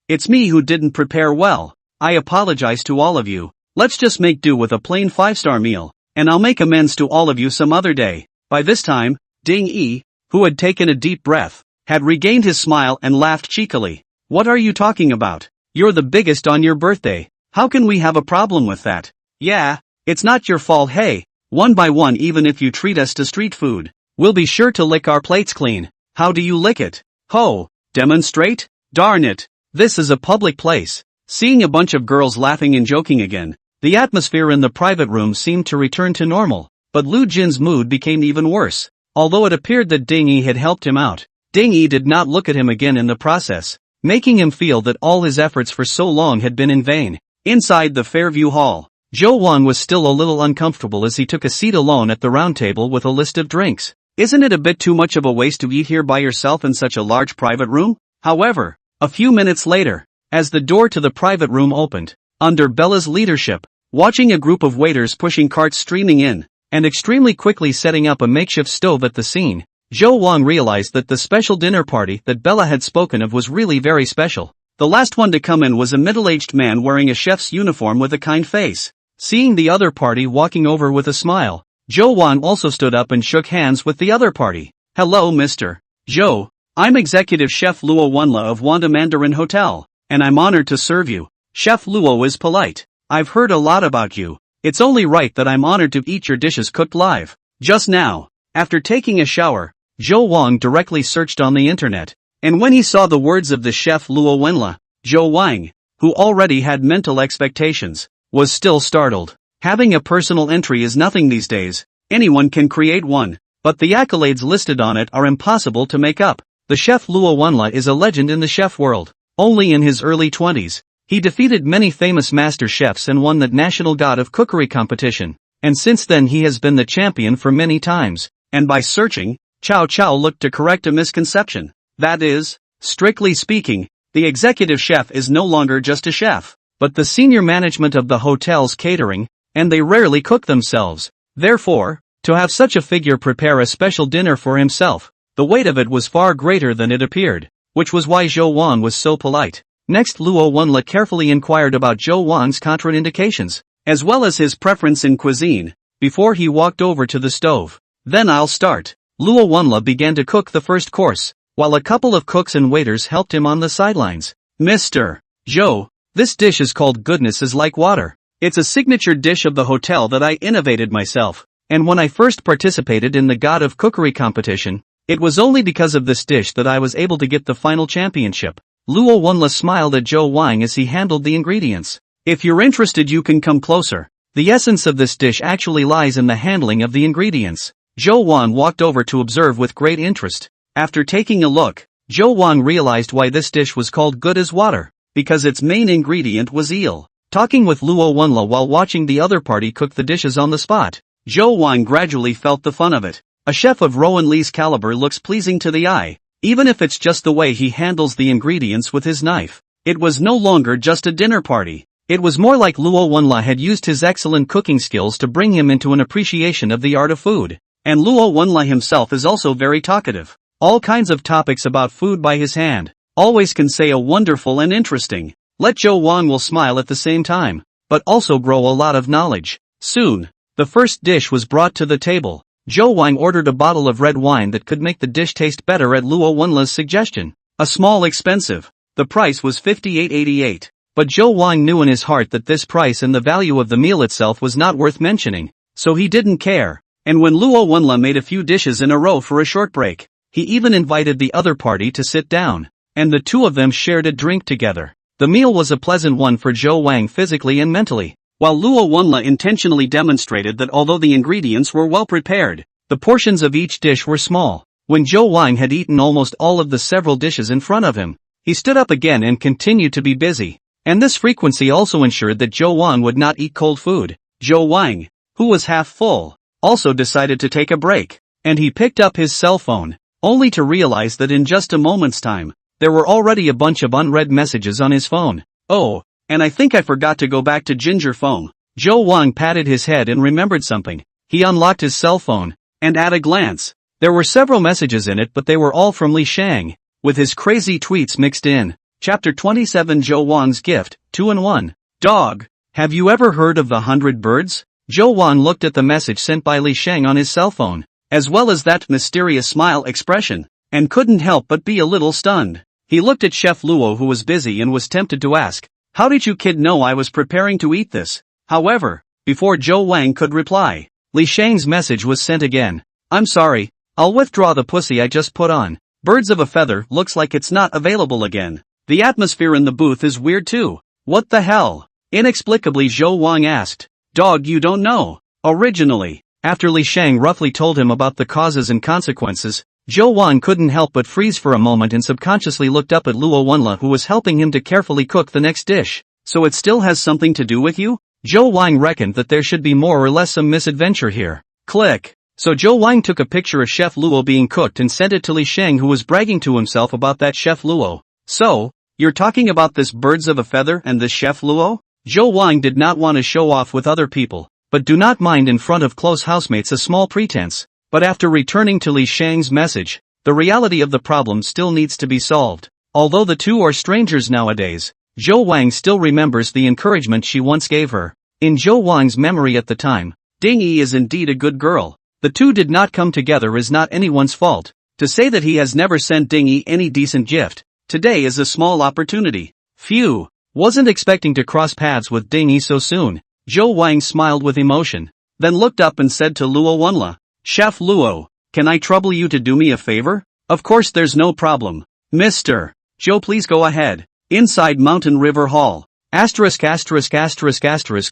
it's me who didn't prepare well. I apologize to all of you. Let's just make do with a plain 5-star meal, and I'll make amends to all of you some other day. By this time, Ding Yi, who had taken a deep breath, had regained his smile and laughed cheekily. What are you talking about? You're the biggest on your birthday. How can we have a problem with that? Yeah, it's not your fault. Hey, one by one, even if you treat us to street food, we'll be sure to lick our plates clean. How do you lick it? Ho, demonstrate? Darn it, this is a public place. Seeing a bunch of girls laughing and joking again, the atmosphere in the private room seemed to return to normal, but Lu Jin's mood became even worse. Although it appeared that Ding Yi had helped him out, Ding Yi did not look at him again in the process, making him feel that all his efforts for so long had been in vain. Inside the Fairview Hall, Zhou Wan was still a little uncomfortable as he took a seat alone at the round table with a list of drinks. Isn't it a bit too much of a waste to eat here by yourself in such a large private room? However, a few minutes later, as the door to the private room opened, under Bella's leadership, watching a group of waiters pushing carts streaming in, and extremely quickly setting up a makeshift stove at the scene, Zhou Wang realized that the special dinner party that Bella had spoken of was really very special. The last one to come in was a middle-aged man wearing a chef's uniform with a kind face. Seeing the other party walking over with a smile, Zhou Wang also stood up and shook hands with the other party. Hello Mr. Zhou, I'm Executive Chef Luo Wenla of Wanda Mandarin Hotel, and I'm honored to serve you. Chef Luo is polite. I've heard a lot about you. It's only right that I'm honored to eat your dishes cooked live. Just now, after taking a shower, Zhou Wang directly searched on the internet, and when he saw the words of the chef Luo Wenla, Zhou Wang, who already had mental expectations, was still startled. Having a personal entry is nothing these days. Anyone can create one, but the accolades listed on it are impossible to make up. The chef Luo Wenla is a legend in the chef world. Only in his early 20s, he defeated many famous master chefs and won the National God of Cookery competition, and since then he has been the champion for many times. And by searching, Cao Cao looked to correct a misconception. That is, strictly speaking, the executive chef is no longer just a chef, but the senior management of the hotel's catering, and they rarely cook themselves. Therefore, to have such a figure prepare a special dinner for himself, the weight of it was far greater than it appeared, which was why Zhou Wang was so polite. Next Luo Wenla carefully inquired about Zhou Wang's contraindications, as well as his preference in cuisine, before he walked over to the stove. Then I'll start. Luo Wenla began to cook the first course, while a couple of cooks and waiters helped him on the sidelines. Mr. Zhou, this dish is called Goodness is Like Water. It's a signature dish of the hotel that I innovated myself, and when I first participated in the God of Cookery competition, it was only because of this dish that I was able to get the final championship. Luo Wenla smiled at Zhou Wang as he handled the ingredients. If you're interested you can come closer. The essence of this dish actually lies in the handling of the ingredients. Zhou Wang walked over to observe with great interest. After taking a look, Zhou Wang realized why this dish was called good as water, because its main ingredient was eel. talking with Luo Wenla while watching the other party cook the dishes on the spot. Zhou Wang gradually felt the fun of it. A chef of Rowan Lee's caliber looks pleasing to the eye, even if it's just the way he handles the ingredients with his knife. It was no longer just a dinner party. It was more like Luo Wenla had used his excellent cooking skills to bring him into an appreciation of the art of food. And Luo Wenla himself is also very talkative. All kinds of topics about food by his hand. Always can say a wonderful and interesting. Let Zhou Wang will smile at the same time, but also grow a lot of knowledge. Soon, the first dish was brought to the table. Zhou Wang ordered a bottle of red wine that could make the dish taste better at Luo Wenla's suggestion. A small expensive. The price was 58.88. But Zhou Wang knew in his heart that this price and the value of the meal itself was not worth mentioning, so he didn't care. And when Luo Wenla made a few dishes in a row for a short break, he even invited the other party to sit down, and the two of them shared a drink together. The meal was a pleasant one for Zhou Wang physically and mentally, while Luo Wenla intentionally demonstrated that although the ingredients were well prepared, the portions of each dish were small. When Zhou Wang had eaten almost all of the several dishes in front of him, he stood up again and continued to be busy. And this frequency also ensured that Zhou Wang would not eat cold food. Zhou Wang, who was half full, also decided to take a break, and he picked up his cell phone, only to realize that in just a moment's time, there were already a bunch of unread messages on his phone. Oh, and I think I forgot to go back to Ginger Foam. Zhou Wang patted his head and remembered something. He unlocked his cell phone, and at a glance, there were several messages in it, but they were all from Li Shang, with his crazy tweets mixed in. Chapter 27 Zhou Wang's Gift, 2-in-1. Dog, have you ever heard of the 100 birds? Zhou Wang looked at the message sent by Li Shang on his cell phone, as well as that mysterious smile expression, and couldn't help but be a little stunned. He looked at Chef Luo, who was busy, and was tempted to ask, "How did you kid know I was preparing to eat this?" However, before Zhou Wang could reply, Li Shang's message was sent again. "I'm sorry, I'll withdraw the pussy I just put on. Birds of a feather looks like it's not available again. The atmosphere in the booth is weird too. What the hell?" Inexplicably Zhou Wang asked. "Dog, you don't know." Originally, after Li Shang roughly told him about the causes and consequences, Zhou Wang couldn't help but freeze for a moment and subconsciously looked up at Luo Wenla, who was helping him to carefully cook the next dish. "So it still has something to do with you?" Zhou Wang reckoned that there should be more or less some misadventure here. Click. So Zhou Wang took a picture of Chef Luo being cooked and sent it to Li Shang, who was bragging to himself about that Chef Luo. "So, you're talking about this birds of a feather and this Chef Luo?" Zhou Wang did not want to show off with other people, but do not mind in front of close housemates a small pretense. But after returning to Li Shang's message, the reality of the problem still needs to be solved. Although the two are strangers nowadays, Zhou Wang still remembers the encouragement she once gave her. In Zhou Wang's memory at the time, Ding Yi is indeed a good girl. The two did not come together is not anyone's fault. To say that he has never sent Ding Yi any decent gift today is a small opportunity. Phew, wasn't expecting to cross paths with Ding Yi so soon. Zhou Wang smiled with emotion, then looked up and said to Luo Wenla, "Chef Luo, can I trouble you to do me a favor?" "Of course, there's no problem. Mr. Zhou, please go ahead." Inside Mountain River Hall. ********.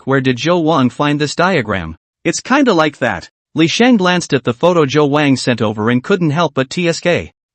Where did Zhou Wang find this diagram? It's kinda like that. Li Shang glanced at the photo Zhou Wang sent over and couldn't help but tsk.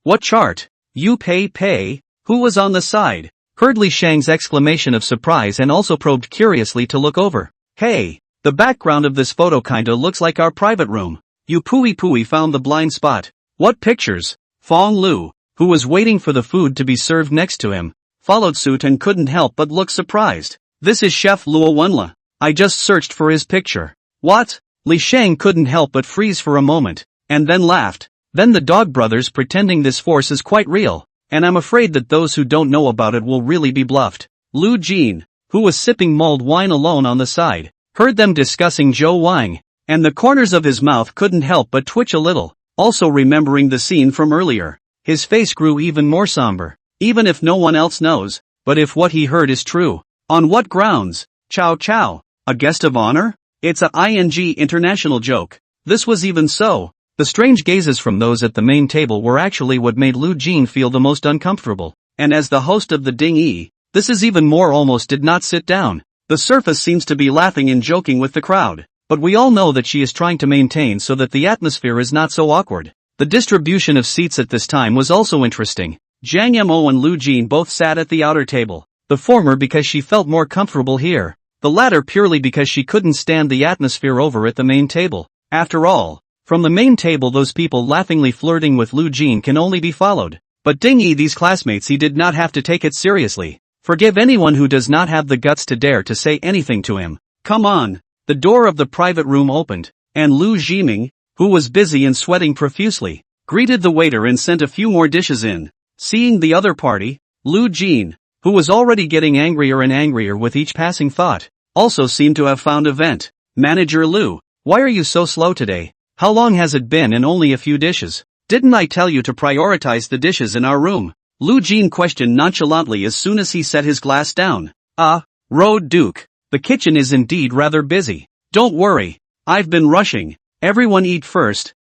"What chart? You pay? Who was on the side?" Heard Li Shang's exclamation of surprise and also probed curiously to look over. "Hey, the background of this photo kinda looks like our private room." Yu Pui found the blind spot. "What pictures?" Fong Lu, who was waiting for the food to be served next to him, followed suit and couldn't help but look surprised. "This is Chef Luo Wenla. I just searched for his picture." "What?" Li Shang couldn't help but freeze for a moment, and then laughed. "Then the Dog brothers pretending this force is quite real, and I'm afraid that those who don't know about it will really be bluffed." Lu Jin, who was sipping mulled wine alone on the side, heard them discussing Zhou Wang, and the corners of his mouth couldn't help but twitch a little, also remembering the scene from earlier. His face grew even more somber. Even if no one else knows, but if what he heard is true. On what grounds? Chow Chow, a guest of honor? It's a ING international joke. This was even so. The strange gazes from those at the main table were actually what made Lu Jin feel the most uncomfortable, and as the host of the Ding Yi, this is even more. Almost did not sit down. The surface seems to be laughing and joking with the crowd, but we all know that she is trying to maintain so that the atmosphere is not so awkward. The distribution of seats at this time was also interesting. Zhang Mo and Lu Jin both sat at the outer table, the former because she felt more comfortable here. the latter purely because she couldn't stand the atmosphere over at the main table. After all, from the main table those people laughingly flirting with Lu Jin can only be followed. But ding these classmates, he did not have to take it seriously. Forgive anyone who does not have the guts to dare to say anything to him. Come on. The door of the private room opened, and Lu Jiming, who was busy and sweating profusely, greeted the waiter and sent a few more dishes in. Seeing the other party, Lu Jin, who was already getting angrier and angrier with each passing thought, also seemed to have found a vent. Manager Lu, why are you so slow today? How long has it been and only a few dishes? Didn't I tell you to prioritize the dishes in our room? Lu Jin questioned nonchalantly as soon as he set his glass down. Road Duke, the kitchen is indeed rather busy. Don't worry, I've been rushing. Everyone eat first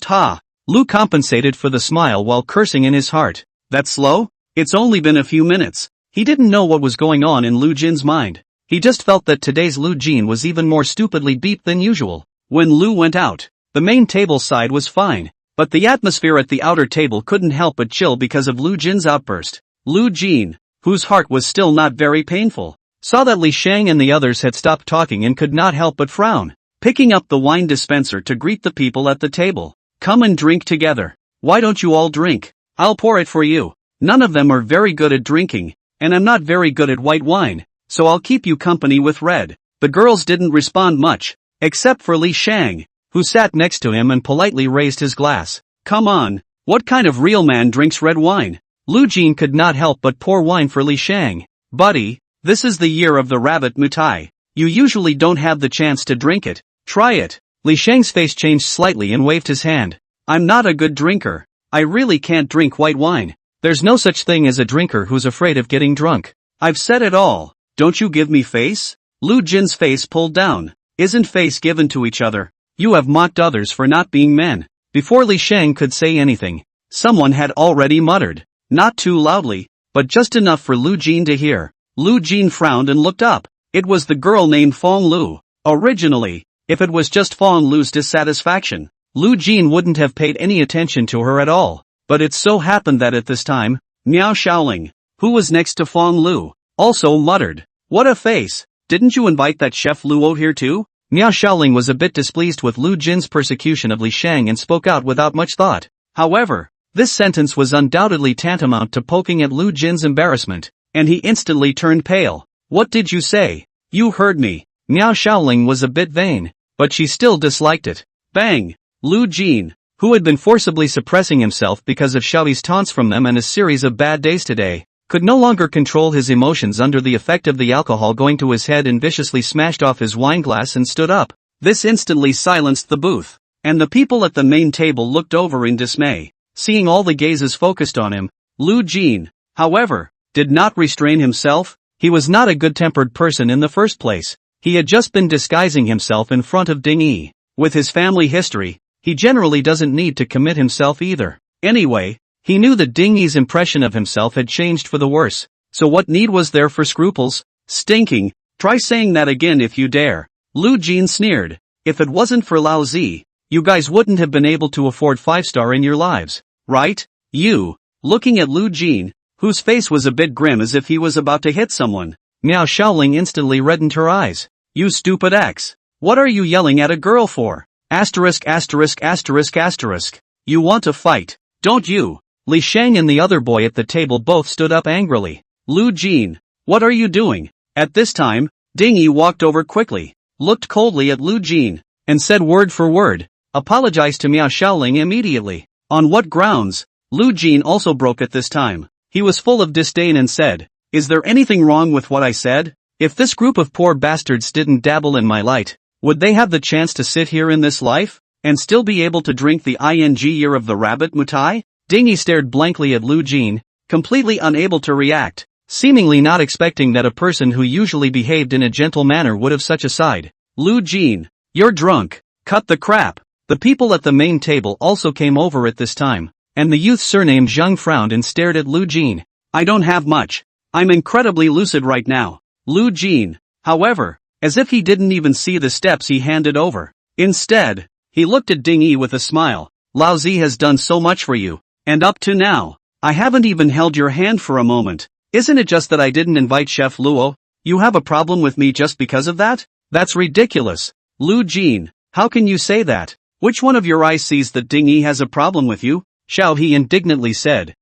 ha. Lu compensated for the smile while cursing in his heart. That slow? It's only been a few minutes. He didn't know what was going on in Lu Jin's mind. He just felt that today's Lu Jin was even more stupidly beeped than usual. When Lu went out, the main table side was fine, but the atmosphere at the outer table couldn't help but chill because of Lu Jin's outburst. Lu Jin, whose heart was still not very painful, saw that Li Shang and the others had stopped talking and could not help but frown, picking up the wine dispenser to greet the people at the table. Come and drink together. Why don't you all drink? I'll pour it for you. None of them are very good at drinking, and I'm not very good at white wine, so I'll keep you company with red. The girls didn't respond much, except for Li Shang, who sat next to him and politely raised his glass. Come on, what kind of real man drinks red wine? Lu Jin could not help but pour wine for Li Shang. Buddy, this is the year of the rabbit mutai. You usually don't have the chance to drink it. Try it. Li Shang's face changed slightly and waved his hand. I'm not a good drinker. I really can't drink white wine. There's no such thing as a drinker who's afraid of getting drunk. I've said it all. Don't you give me face? Lu Jin's face pulled down. Isn't face given to each other? You have mocked others for not being men. Before Li Shang could say anything, someone had already muttered. Not too loudly, but just enough for Lu Jin to hear. Lu Jin frowned and looked up. It was the girl named Fong Lu. Originally, if it was just Fong Lu's dissatisfaction, Lu Jin wouldn't have paid any attention to her at all. But it so happened that at this time, Miao Shaoling, who was next to Fong Lu, also muttered. What a face! Didn't you invite that chef Luo here too? Miao Shaoling was a bit displeased with Lu Jin's persecution of Li Shang and spoke out without much thought. However, this sentence was undoubtedly tantamount to poking at Lu Jin's embarrassment, and he instantly turned pale. What did you say? You heard me. Miao Shaoling was a bit vain, but she still disliked it. Bang! Lu Jin, who had been forcibly suppressing himself because of Xiaoyi's taunts from them and a series of bad days today, could no longer control his emotions under the effect of the alcohol going to his head and viciously smashed off his wineglass and stood up. This instantly silenced the booth, and the people at the main table looked over in dismay. Seeing all the gazes focused on him, Lu Jin, however, did not restrain himself. He was not a good-tempered person in the first place. He had just been disguising himself in front of Ding Yi. With his family history, he generally doesn't need to commit himself either. Anyway, he knew that Ding Yi's impression of himself had changed for the worse, so what need was there for scruples? Stinking, try saying that again if you dare. Lu Jin sneered. If it wasn't for Lao Zi, you guys wouldn't have been able to afford 5-star in your lives, right? You, looking at Lu Jin, whose face was a bit grim as if he was about to hit someone. Miao Shaoling instantly reddened her eyes. You stupid X. What are you yelling at a girl for? Asterisk asterisk asterisk asterisk. You want to fight, don't you? Li Shang and the other boy at the table both stood up angrily. Lu Jin, what are you doing? At this time, Ding Yi walked over quickly, looked coldly at Lu Jin, and said word for word, apologized to Miao Shaoling immediately. On what grounds? Lu Jin also broke at this time. He was full of disdain and said, is there anything wrong with what I said? If this group of poor bastards didn't dabble in my light, would they have the chance to sit here in this life, and still be able to drink the year of the rabbit mutai? Ding Yi stared blankly at Lu Jin, completely unable to react, seemingly not expecting that a person who usually behaved in a gentle manner would have such a side. Lu Jin, you're drunk. Cut the crap. The people at the main table also came over at this time, and the youth surnamed Zheng frowned and stared at Lu Jin. I don't have much. I'm incredibly lucid right now. Lu Jin, however, as if he didn't even see the steps he handed over. Instead, he looked at Ding Yi with a smile. Lao Zi has done so much for you, and up to now, I haven't even held your hand for a moment. Isn't it just that I didn't invite Chef Luo? You have a problem with me just because of that? That's ridiculous. Lu Jin, how can you say that? Which one of your eyes sees that Ding Yi has a problem with you? Xiao He indignantly said.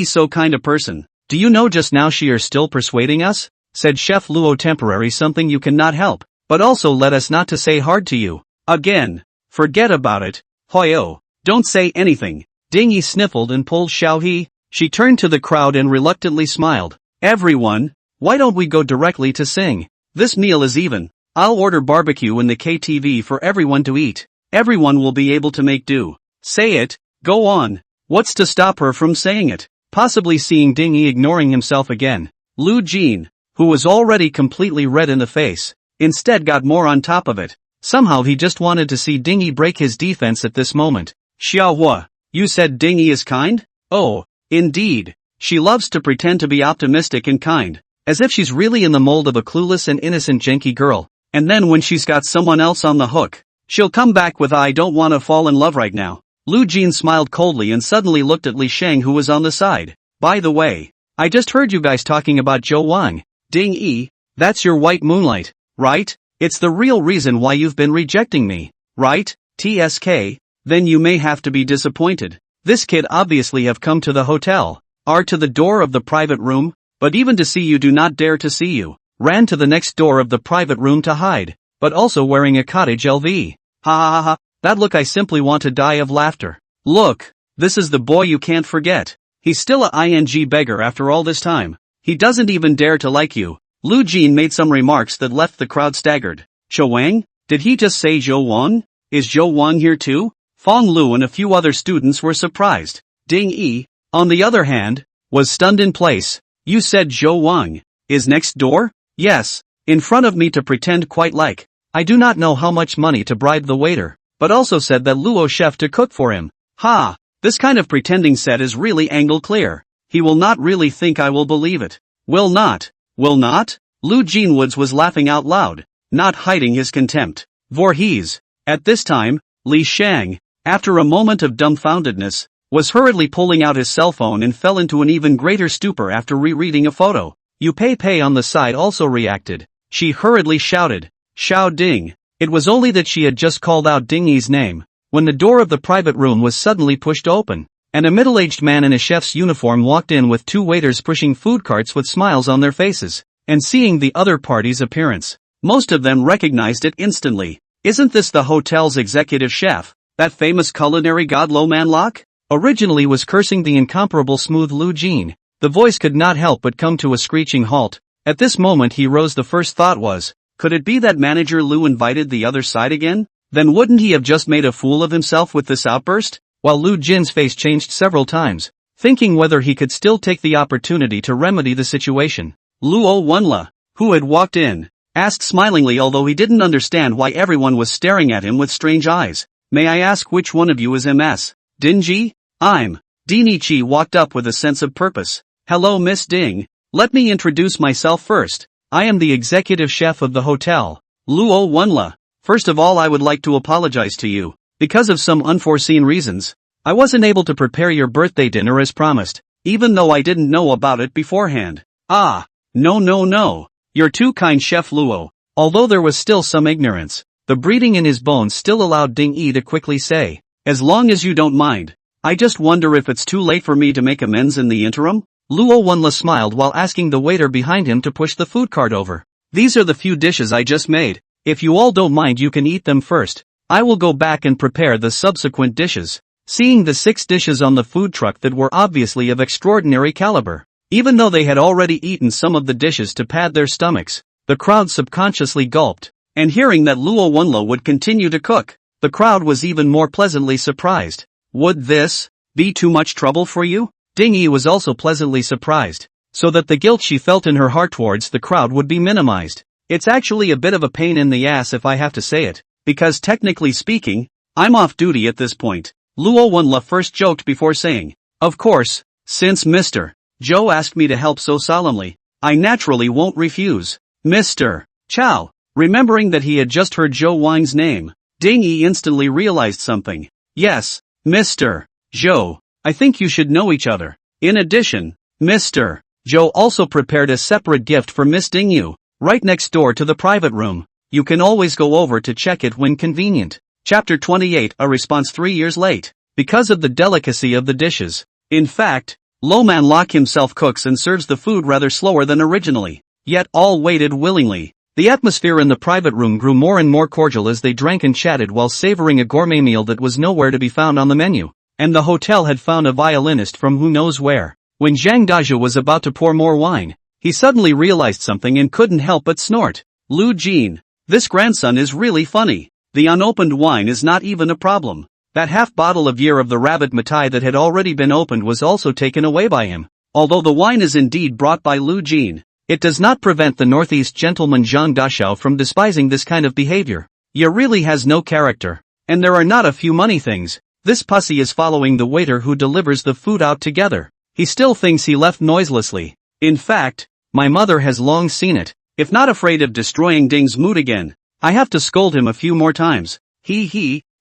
So kind of person. Do you know just now she are still persuading us? Said Chef Luo. Temporary something you cannot help, but also let us not to say hard to you. Again. Forget about it. Hoyo. Don't say anything. Ding Yi sniffled and pulled Xiao He. She turned to the crowd and reluctantly smiled. Everyone, why don't we go directly to sing? This meal is even. I'll order barbecue in the KTV for everyone to eat. Everyone will be able to make do. Say it, go on. What's to stop her from saying it? Possibly seeing Ding Yi ignoring himself again. Lu Jin, who was already completely red in the face, instead got more on top of it. Somehow he just wanted to see Ding Yi break his defense at this moment. Xiao Hua, you said Ding Yi is kind? Oh, indeed. She loves to pretend to be optimistic and kind, as if she's really in the mold of a clueless and innocent janky girl. And then when she's got someone else on the hook, she'll come back with I don't wanna fall in love right now. Lu Jin smiled coldly and suddenly looked at Li Shang, who was on the side. By the way, I just heard you guys talking about Zhou Wang. Ding Yi, that's your white moonlight, right? It's the real reason why you've been rejecting me, right? TSK, then you may have to be disappointed. This kid obviously have come to the hotel, or to the door of the private room, but even to see you do not dare to see you. Ran to the next door of the private room to hide, but also wearing a cottage LV. Ha ha ha ha, that look, I simply want to die of laughter. Look, this is the boy you can't forget. He's still a ing beggar after all this time. He doesn't even dare to like you. Lu Jin made some remarks that left the crowd staggered. Zhou Wang? Did he just say Zhou Wang? Is Zhou Wang here too? Fong Lu and a few other students were surprised. Ding Yi, on the other hand, was stunned in place. You said Zhou Wang is next door? Yes, in front of me to pretend quite like. I do not know how much money to bribe the waiter, but also said that Luo chef to cook for him. Ha! This kind of pretending set is really angle clear. He will not really think I will believe it. Will not? Will not? Lu Jinwoods was laughing out loud, not hiding his contempt. Voorhees. At this time, Li Shang, after a moment of dumbfoundedness, was hurriedly pulling out his cell phone and fell into an even greater stupor after rereading a photo. Yu Pei on the side also reacted. She hurriedly shouted, Xiao Ding. It was only that she had just called out Ding Yi's name, when the door of the private room was suddenly pushed open, and a middle-aged man in a chef's uniform walked in with two waiters pushing food carts with smiles on their faces. And seeing the other party's appearance, most of them recognized it instantly. Isn't this the hotel's executive chef, that famous culinary god Lo Man Lok? Originally was cursing the incomparable smooth Lu Jin. The voice could not help but come to a screeching halt. At this moment he rose. The first thought was, could it be that manager Lu invited the other side again? Then wouldn't he have just made a fool of himself with this outburst? While Lu Jin's face changed several times, thinking whether he could still take the opportunity to remedy the situation. Luo Wenla, who had walked in, asked smilingly, although he didn't understand why everyone was staring at him with strange eyes. May I ask which one of you is MS? Dinji? I'm. Dinichi walked up with a sense of purpose. Hello Miss Ding. Let me introduce myself first. I am the executive chef of the hotel. Luo Wenla. First of all, I would like to apologize to you. Because of some unforeseen reasons, I wasn't able to prepare your birthday dinner as promised, even though I didn't know about it beforehand. Ah. No. You're too kind, Chef Luo. Although there was still some ignorance, the breeding in his bones still allowed Ding Yi to quickly say, as long as you don't mind. I just wonder if it's too late for me to make amends in the interim? Luo Wenla smiled while asking the waiter behind him to push the food cart over. These are the few dishes I just made. If you all don't mind, you can eat them first. I will go back and prepare the subsequent dishes. Seeing the 6 dishes on the food truck that were obviously of extraordinary caliber, even though they had already eaten some of the dishes to pad their stomachs, the crowd subconsciously gulped. And hearing that Luo Wenla would continue to cook, the crowd was even more pleasantly surprised. Would this be too much trouble for you? Ding Yi was also pleasantly surprised, so that the guilt she felt in her heart towards the crowd would be minimized. It's actually a bit of a pain in the ass if I have to say it, because technically speaking, I'm off duty at this point. Luo Wenla first joked before saying, of course, since Mr. Zhou asked me to help so solemnly, I naturally won't refuse. Mr. Chow. Remembering that he had just heard Zhou Wang's name, Ding Yi instantly realized something. Yes, Mr. Zhou, I think you should know each other. In addition, Mr. Zhou also prepared a separate gift for Miss Ding Yu, right next door to the private room. You can always go over to check it when convenient. Chapter 28, a response 3 years late. Because of the delicacy of the dishes. In fact, Lo Manhwa himself cooks and serves the food rather slower than originally. Yet all waited willingly. The atmosphere in the private room grew more and more cordial as they drank and chatted while savoring a gourmet meal that was nowhere to be found on the menu. And the hotel had found a violinist from who knows where. When Zhang Dazhou was about to pour more wine, he suddenly realized something and couldn't help but snort. Lu Jin, this grandson is really funny. The unopened wine is not even a problem. That half bottle of year of the rabbit mitai that had already been opened was also taken away by him. Although the wine is indeed brought by Lu Jin, it does not prevent the Northeast gentleman Zhang Dashao from despising this kind of behavior. Ye really has no character. And there are not a few money things. This pussy is following the waiter who delivers the food out together. He still thinks he left noiselessly. In fact, my mother has long seen it. If not afraid of destroying Ding's mood again, I have to scold him a few more times.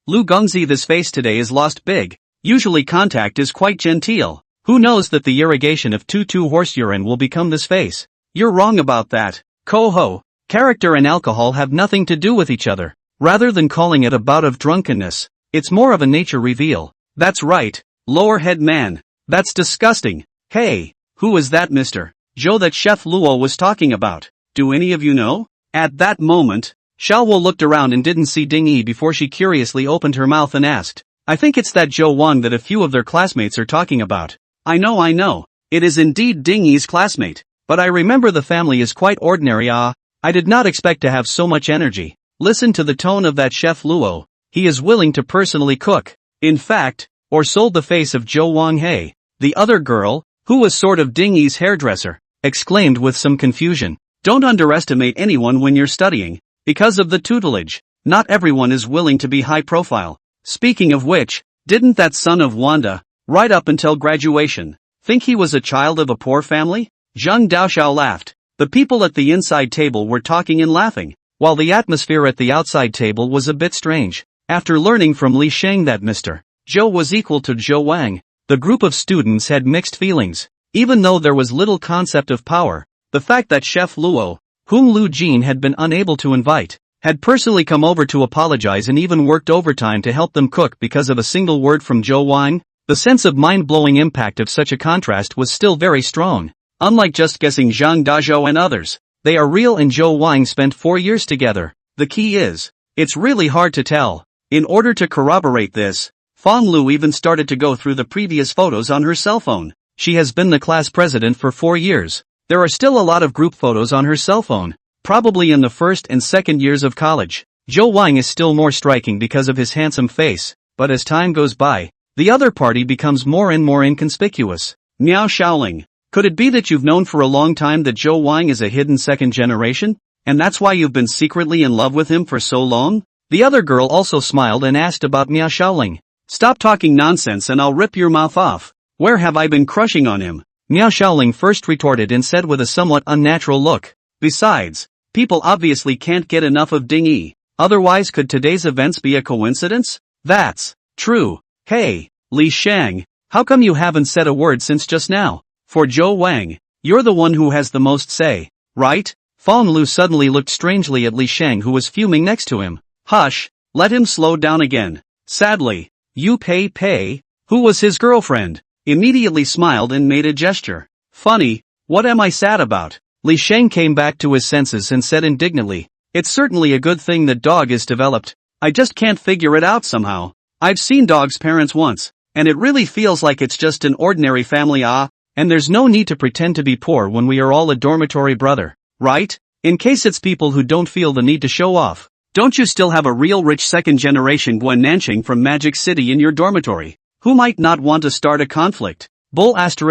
Lu Gongzi, this face today is lost big. Usually contact is quite genteel. Who knows that the irrigation of 2 horse urine will become this face? You're wrong about that. Ko-ho, character and alcohol have nothing to do with each other. Rather than calling it a bout of drunkenness, it's more of a nature reveal. That's right, lower head man. That's disgusting. Hey, who is that Mr. Joe that Chef Luo was talking about? Do any of you know? At that moment, Xiaowo looked around and didn't see Ding Yi before she curiously opened her mouth and asked, I think it's that Zhou Wang that a few of their classmates are talking about. I know. It is indeed Ding Yi's classmate. But I remember the family is quite ordinary. I did not expect to have so much energy. Listen to the tone of that Chef Luo. He is willing to personally cook. In fact, or sold the face of Zhou Wang. Hey, the other girl, who was sort of Ding Yi's hairdresser, exclaimed with some confusion. Don't underestimate anyone when you're studying. Because of the tutelage, not everyone is willing to be high profile. Speaking of which, didn't that son of Wanda, right up until graduation, think he was a child of a poor family? Zhang Daoxiao laughed. The people at the inside table were talking and laughing, while the atmosphere at the outside table was a bit strange. After learning from Li Sheng that Mr. Zhou was equal to Zhou Wang, the group of students had mixed feelings. Even though there was little concept of power, the fact that Chef Luo, whom Lu Jin had been unable to invite, had personally come over to apologize and even worked overtime to help them cook because of a single word from Zhou Wang, the sense of mind-blowing impact of such a contrast was still very strong. Unlike just guessing Zhang Dazhou and others, they are real and Zhou Wang spent 4 years together. The key is, it's really hard to tell. In order to corroborate this, Fang Lu even started to go through the previous photos on her cell phone. She has been the class president for 4 years. There are still a lot of group photos on her cell phone, probably in the first and second years of college. Zhou Wang is still more striking because of his handsome face, but as time goes by, the other party becomes more and more inconspicuous. Miao Shaoling. Could it be that you've known for a long time that Zhou Wang is a hidden second generation? And that's why you've been secretly in love with him for so long? The other girl also smiled and asked about Miao Shaoling. Stop talking nonsense and I'll rip your mouth off. Where have I been crushing on him? Miao Shaoling first retorted and said with a somewhat unnatural look. Besides, people obviously can't get enough of Ding Yi. Otherwise could today's events be a coincidence? That's true. Hey, Li Shang, how come you haven't said a word since just now? For Zhou Wang, you're the one who has the most say, right? Fang Lu suddenly looked strangely at Li Shang who was fuming next to him. Hush, let him slow down again. Sadly, Yu Pei, who was his girlfriend, immediately smiled and made a gesture. Funny, what am I sad about? Li Shang came back to his senses and said indignantly, it's certainly a good thing that dog is developed. I just can't figure it out somehow. I've seen dog's parents once, and it really feels like it's just an ordinary family. And there's no need to pretend to be poor when we are all a dormitory brother, right? In case it's people who don't feel the need to show off. Don't you still have a real rich second-generation Gwen Nanching from Magic City in your dormitory? Who might not want to start a conflict? Bull *******.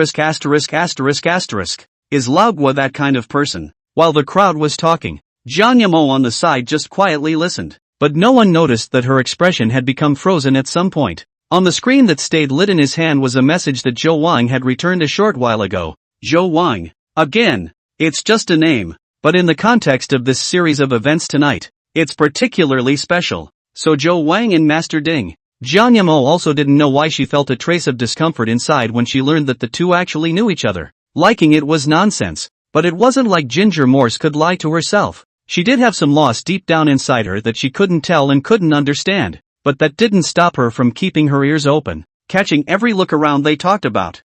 Is Lao Gua that kind of person? While the crowd was talking, Jiang Yamo on the side just quietly listened. But no one noticed that her expression had become frozen at some point. On the screen that stayed lit in his hand was a message that Zhou Wang had returned a short while ago. Zhou Wang. Again. It's just a name. But in the context of this series of events tonight, it's particularly special. So Zhou Wang and Master Ding. Jiang Yamo also didn't know why she felt a trace of discomfort inside when she learned that the two actually knew each other. Liking it was nonsense. But it wasn't like Ginger Morse could lie to herself. She did have some loss deep down inside her that she couldn't tell and couldn't understand, but that didn't stop her from keeping her ears open, catching every look around they talked about.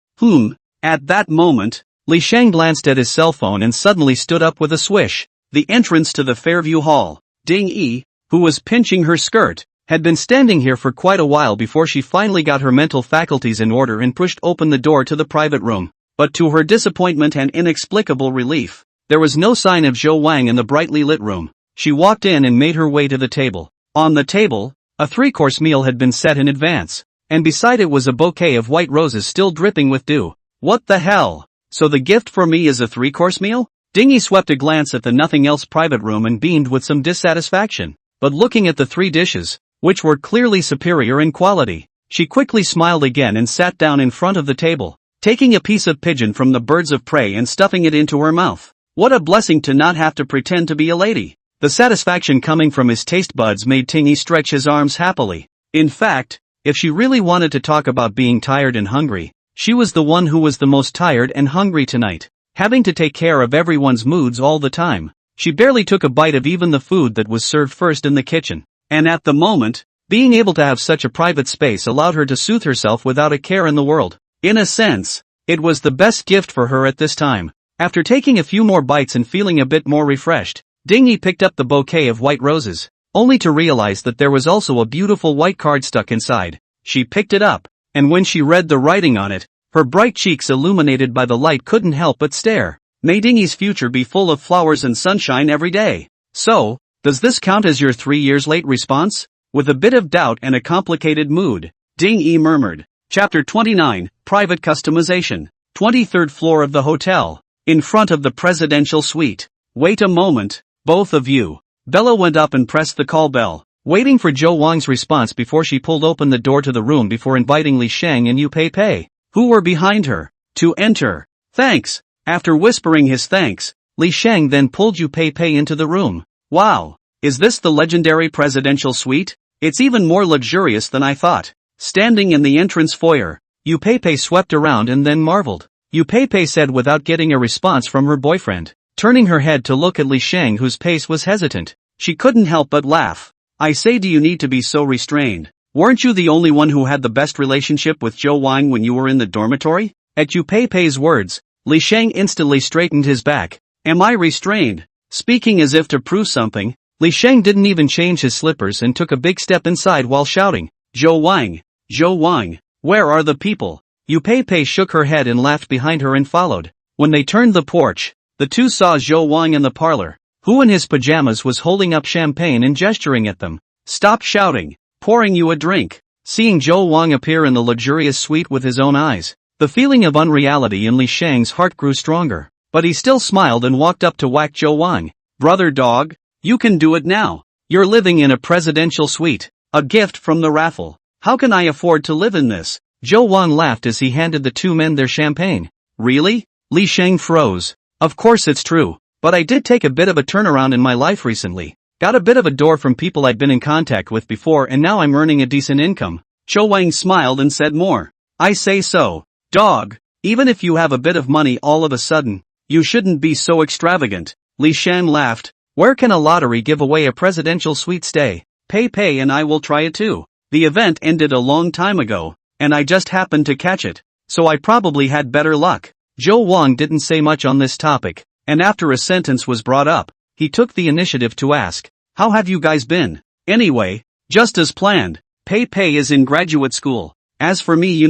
At that moment, Li Shang glanced at his cell phone and suddenly stood up with a swish. The entrance to the Fairview Hall. Ding Yi, who was pinching her skirt, had been standing here for quite a while before she finally got her mental faculties in order and pushed open the door to the private room. But to her disappointment and inexplicable relief, there was no sign of Zhou Wang in the brightly lit room. She walked in and made her way to the table. On the table, a three-course meal had been set in advance, and beside it was a bouquet of white roses still dripping with dew. What the hell? So the gift for me is a three-course meal? Ding Yi swept a glance at the nothing-else private room and beamed with some dissatisfaction. But looking at the three dishes, which were clearly superior in quality, she quickly smiled again and sat down in front of the table, taking a piece of pigeon from the birds of prey and stuffing it into her mouth. What a blessing to not have to pretend to be a lady. The satisfaction coming from his taste buds made Tingy stretch his arms happily. In fact, if she really wanted to talk about being tired and hungry, she was the one who was the most tired and hungry tonight, having to take care of everyone's moods all the time. She barely took a bite of even the food that was served first in the kitchen. And at the moment, being able to have such a private space allowed her to soothe herself without a care in the world. In a sense, it was the best gift for her at this time. After taking a few more bites and feeling a bit more refreshed, Ding Yi picked up the bouquet of white roses, only to realize that there was also a beautiful white card stuck inside. She picked it up, and when she read the writing on it, her bright cheeks illuminated by the light couldn't help but stare. May Ding Yi's future be full of flowers and sunshine every day. So, does this count as your 3 years late response? With a bit of doubt and a complicated mood, Ding Yi murmured. Chapter 29, Private Customization. 23rd floor of the hotel. In front of the presidential suite. Wait a moment, both of you. Bella went up and pressed the call bell, waiting for Zhou Wang's response before she pulled open the door to the room before inviting Li Shang and Yu Pei, who were behind her, to enter. Thanks. After whispering his thanks, Li Shang then pulled Yu Pei into the room. Wow, is this the legendary presidential suite? It's even more luxurious than I thought. Standing in the entrance foyer, Yu Pei swept around and then marveled. Yu Pei said without getting a response from her boyfriend, turning her head to look at Li Shang whose pace was hesitant. She couldn't help but laugh. I say, do you need to be so restrained? Weren't you the only one who had the best relationship with Zhou Wang when you were in the dormitory? At Yu Pei's words, Li Shang instantly straightened his back. Am I restrained? Speaking as if to prove something, Li Shang didn't even change his slippers and took a big step inside while shouting, Zhou Wang, where are the people? Yu Pei shook her head and laughed behind her and followed. When they turned the porch, the two saw Zhou Wang in the parlor, who in his pajamas was holding up champagne and gesturing at them. Stop shouting, pouring you a drink. Seeing Zhou Wang appear in the luxurious suite with his own eyes, the feeling of unreality in Li Shang's heart grew stronger, but he still smiled and walked up to whack Zhou Wang. Brother dog, you can do it now. You're living in a presidential suite, a gift from the raffle. How can I afford to live in this? Zhou Wang laughed as he handed the two men their champagne. Really? Li Shang froze. Of course it's true, but I did take a bit of a turnaround in my life recently. Got a bit of a door from people I'd been in contact with before and now I'm earning a decent income. Zhou Wang smiled and said more. I say so, dog. Even if you have a bit of money all of a sudden, you shouldn't be so extravagant. Li Shang laughed. Where can a lottery give away a presidential suite stay? Pei and I will try it too. The event ended a long time ago, and I just happened to catch it, so I probably had better luck. Zhou Wang didn't say much on this topic, and after a sentence was brought up, he took the initiative to ask, how have you guys been? Anyway, just as planned, Pei is in graduate school. As for me,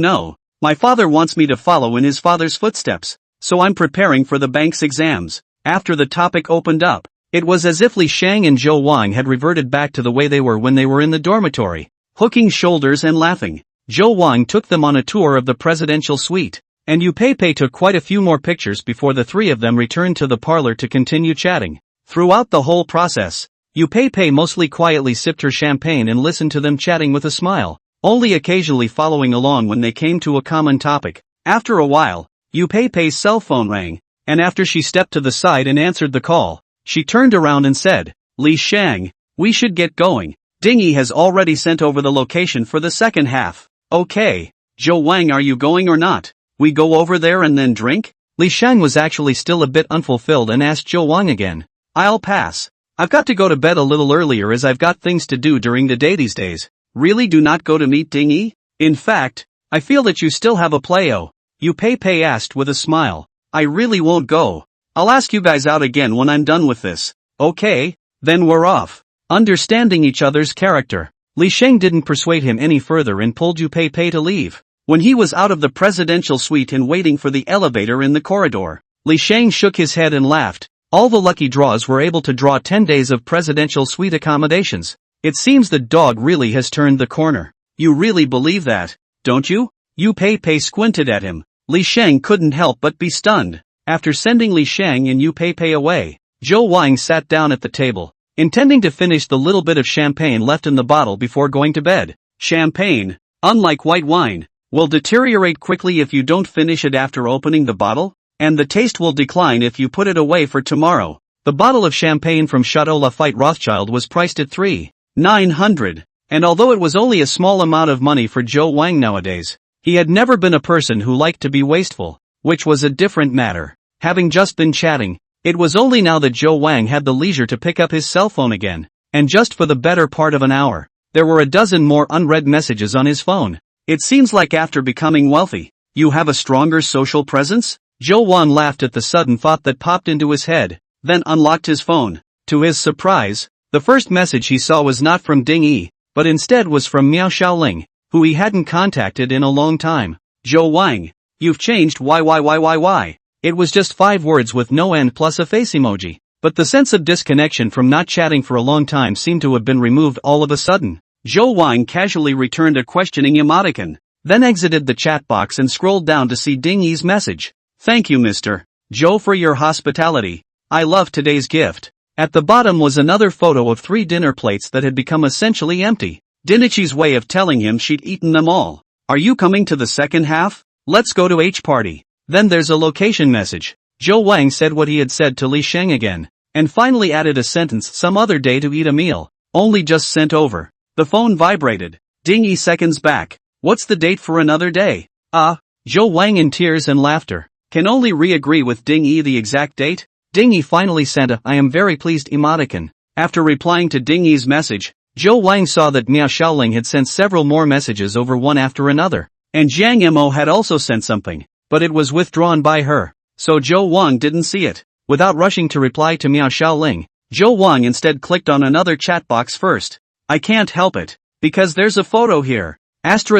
my father wants me to follow in his father's footsteps, so I'm preparing for the bank's exams. After the topic opened up, it was as if Li Shang and Zhou Wang had reverted back to the way they were when they were in the dormitory. Hooking shoulders and laughing, Zhou Wang took them on a tour of the presidential suite, and Yu Pei took quite a few more pictures before the three of them returned to the parlor to continue chatting. Throughout the whole process, Yu Pei mostly quietly sipped her champagne and listened to them chatting with a smile, only occasionally following along when they came to a common topic. After a while, Yu Pei's cell phone rang, and after she stepped to the side and answered the call, she turned around and said, Li Shang, we should get going. Ding Yi has already sent over the location for the second half. Okay. Zhou Wang, are you going or not? We go over there and then drink? Li Shang was actually still a bit unfulfilled and asked Zhou Wang again. I'll pass. I've got to go to bed a little earlier as I've got things to do during the day these days. Really do not go to meet Ding Yi? In fact, I feel that you still have a playo. Yu Pei asked with a smile. I really won't go. I'll ask you guys out again when I'm done with this. Okay, then we're off. Understanding each other's character, Li Sheng didn't persuade him any further and pulled Yu Pei to leave. When he was out of the presidential suite and waiting for the elevator in the corridor, Li Sheng shook his head and laughed. All the lucky draws were able to draw 10 days of presidential suite accommodations. It seems the dog really has turned the corner. You really believe that, don't you? Yu Pei squinted at him. Li Sheng couldn't help but be stunned. After sending Li Sheng and Yu Pei away, Zhou Wang sat down at the table, intending to finish the little bit of champagne left in the bottle before going to bed. Champagne, unlike white wine, will deteriorate quickly if you don't finish it after opening the bottle, and the taste will decline if you put it away for tomorrow. The bottle of champagne from Chateau Lafite Rothschild was priced at $3,900, and although it was only a small amount of money for Zhou Wang nowadays, he had never been a person who liked to be wasteful, which was a different matter. Having just been chatting, it was only now that Zhou Wang had the leisure to pick up his cell phone again, and just for the better part of an hour, there were a dozen more unread messages on his phone. It seems like after becoming wealthy, you have a stronger social presence? Zhou Wang laughed at the sudden thought that popped into his head, then unlocked his phone. To his surprise, the first message he saw was not from Ding Yi, but instead was from Miao Xiaoling, who he hadn't contacted in a long time. Zhou Wang, you've changed why? It was just 5 words with no end plus a face emoji, but the sense of disconnection from not chatting for a long time seemed to have been removed all of a sudden. Zhou Wang casually returned a questioning emoticon, then exited the chat box and scrolled down to see Ding Yi's message. Thank you Mr. Zhou for your hospitality. I love today's gift. At the bottom was another photo of 3 dinner plates that had become essentially empty. Dinichi's way of telling him she'd eaten them all. Are you coming to the second half? Let's go to H party. Then there's a location message. Zhou Wang said what he had said to Li Sheng again, and finally added a sentence some other day to eat a meal, only just sent over. The phone vibrated. Ding Yi seconds back. What's the date for another day? Zhou Wang in tears and laughter. Can only re-agree with Ding Yi the exact date? Ding Yi finally sent a I am very pleased emoticon. After replying to Ding Yi's message, Zhou Wang saw that Miao Xiaoling had sent several more messages over one after another, and Jiang Mo had also sent something, but it was withdrawn by her, so Zhou Wang didn't see it. Without rushing to reply to Miao Xiaoling, Zhou Wang instead clicked on another chat box first. I can't help it, because there's a photo here. This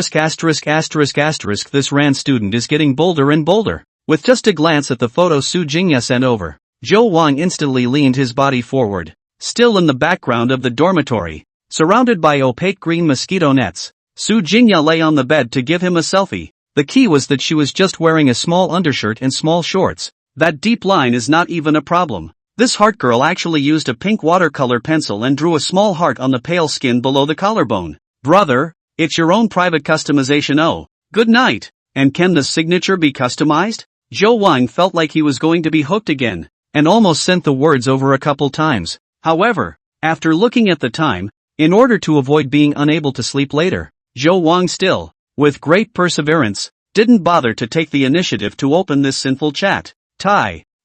Ran student is getting bolder and bolder. With just a glance at the photo Su Jingya sent over, Zhou Wang instantly leaned his body forward. Still in the background of the dormitory, surrounded by opaque green mosquito nets, Su Jingya lay on the bed to give him a selfie. The key was that she was just wearing a small undershirt and small shorts. That deep line is not even a problem. This heart girl actually used a pink watercolor pencil and drew a small heart on the pale skin below the collarbone. Brother, it's your own private customization. Oh, good night. And can the signature be customized? Zhou Wang felt like he was going to be hooked again, and almost sent the words over a couple times. However, after looking at the time, in order to avoid being unable to sleep later, Zhou Wang still, with great perseverance, didn't bother to take the initiative to open this sinful chat.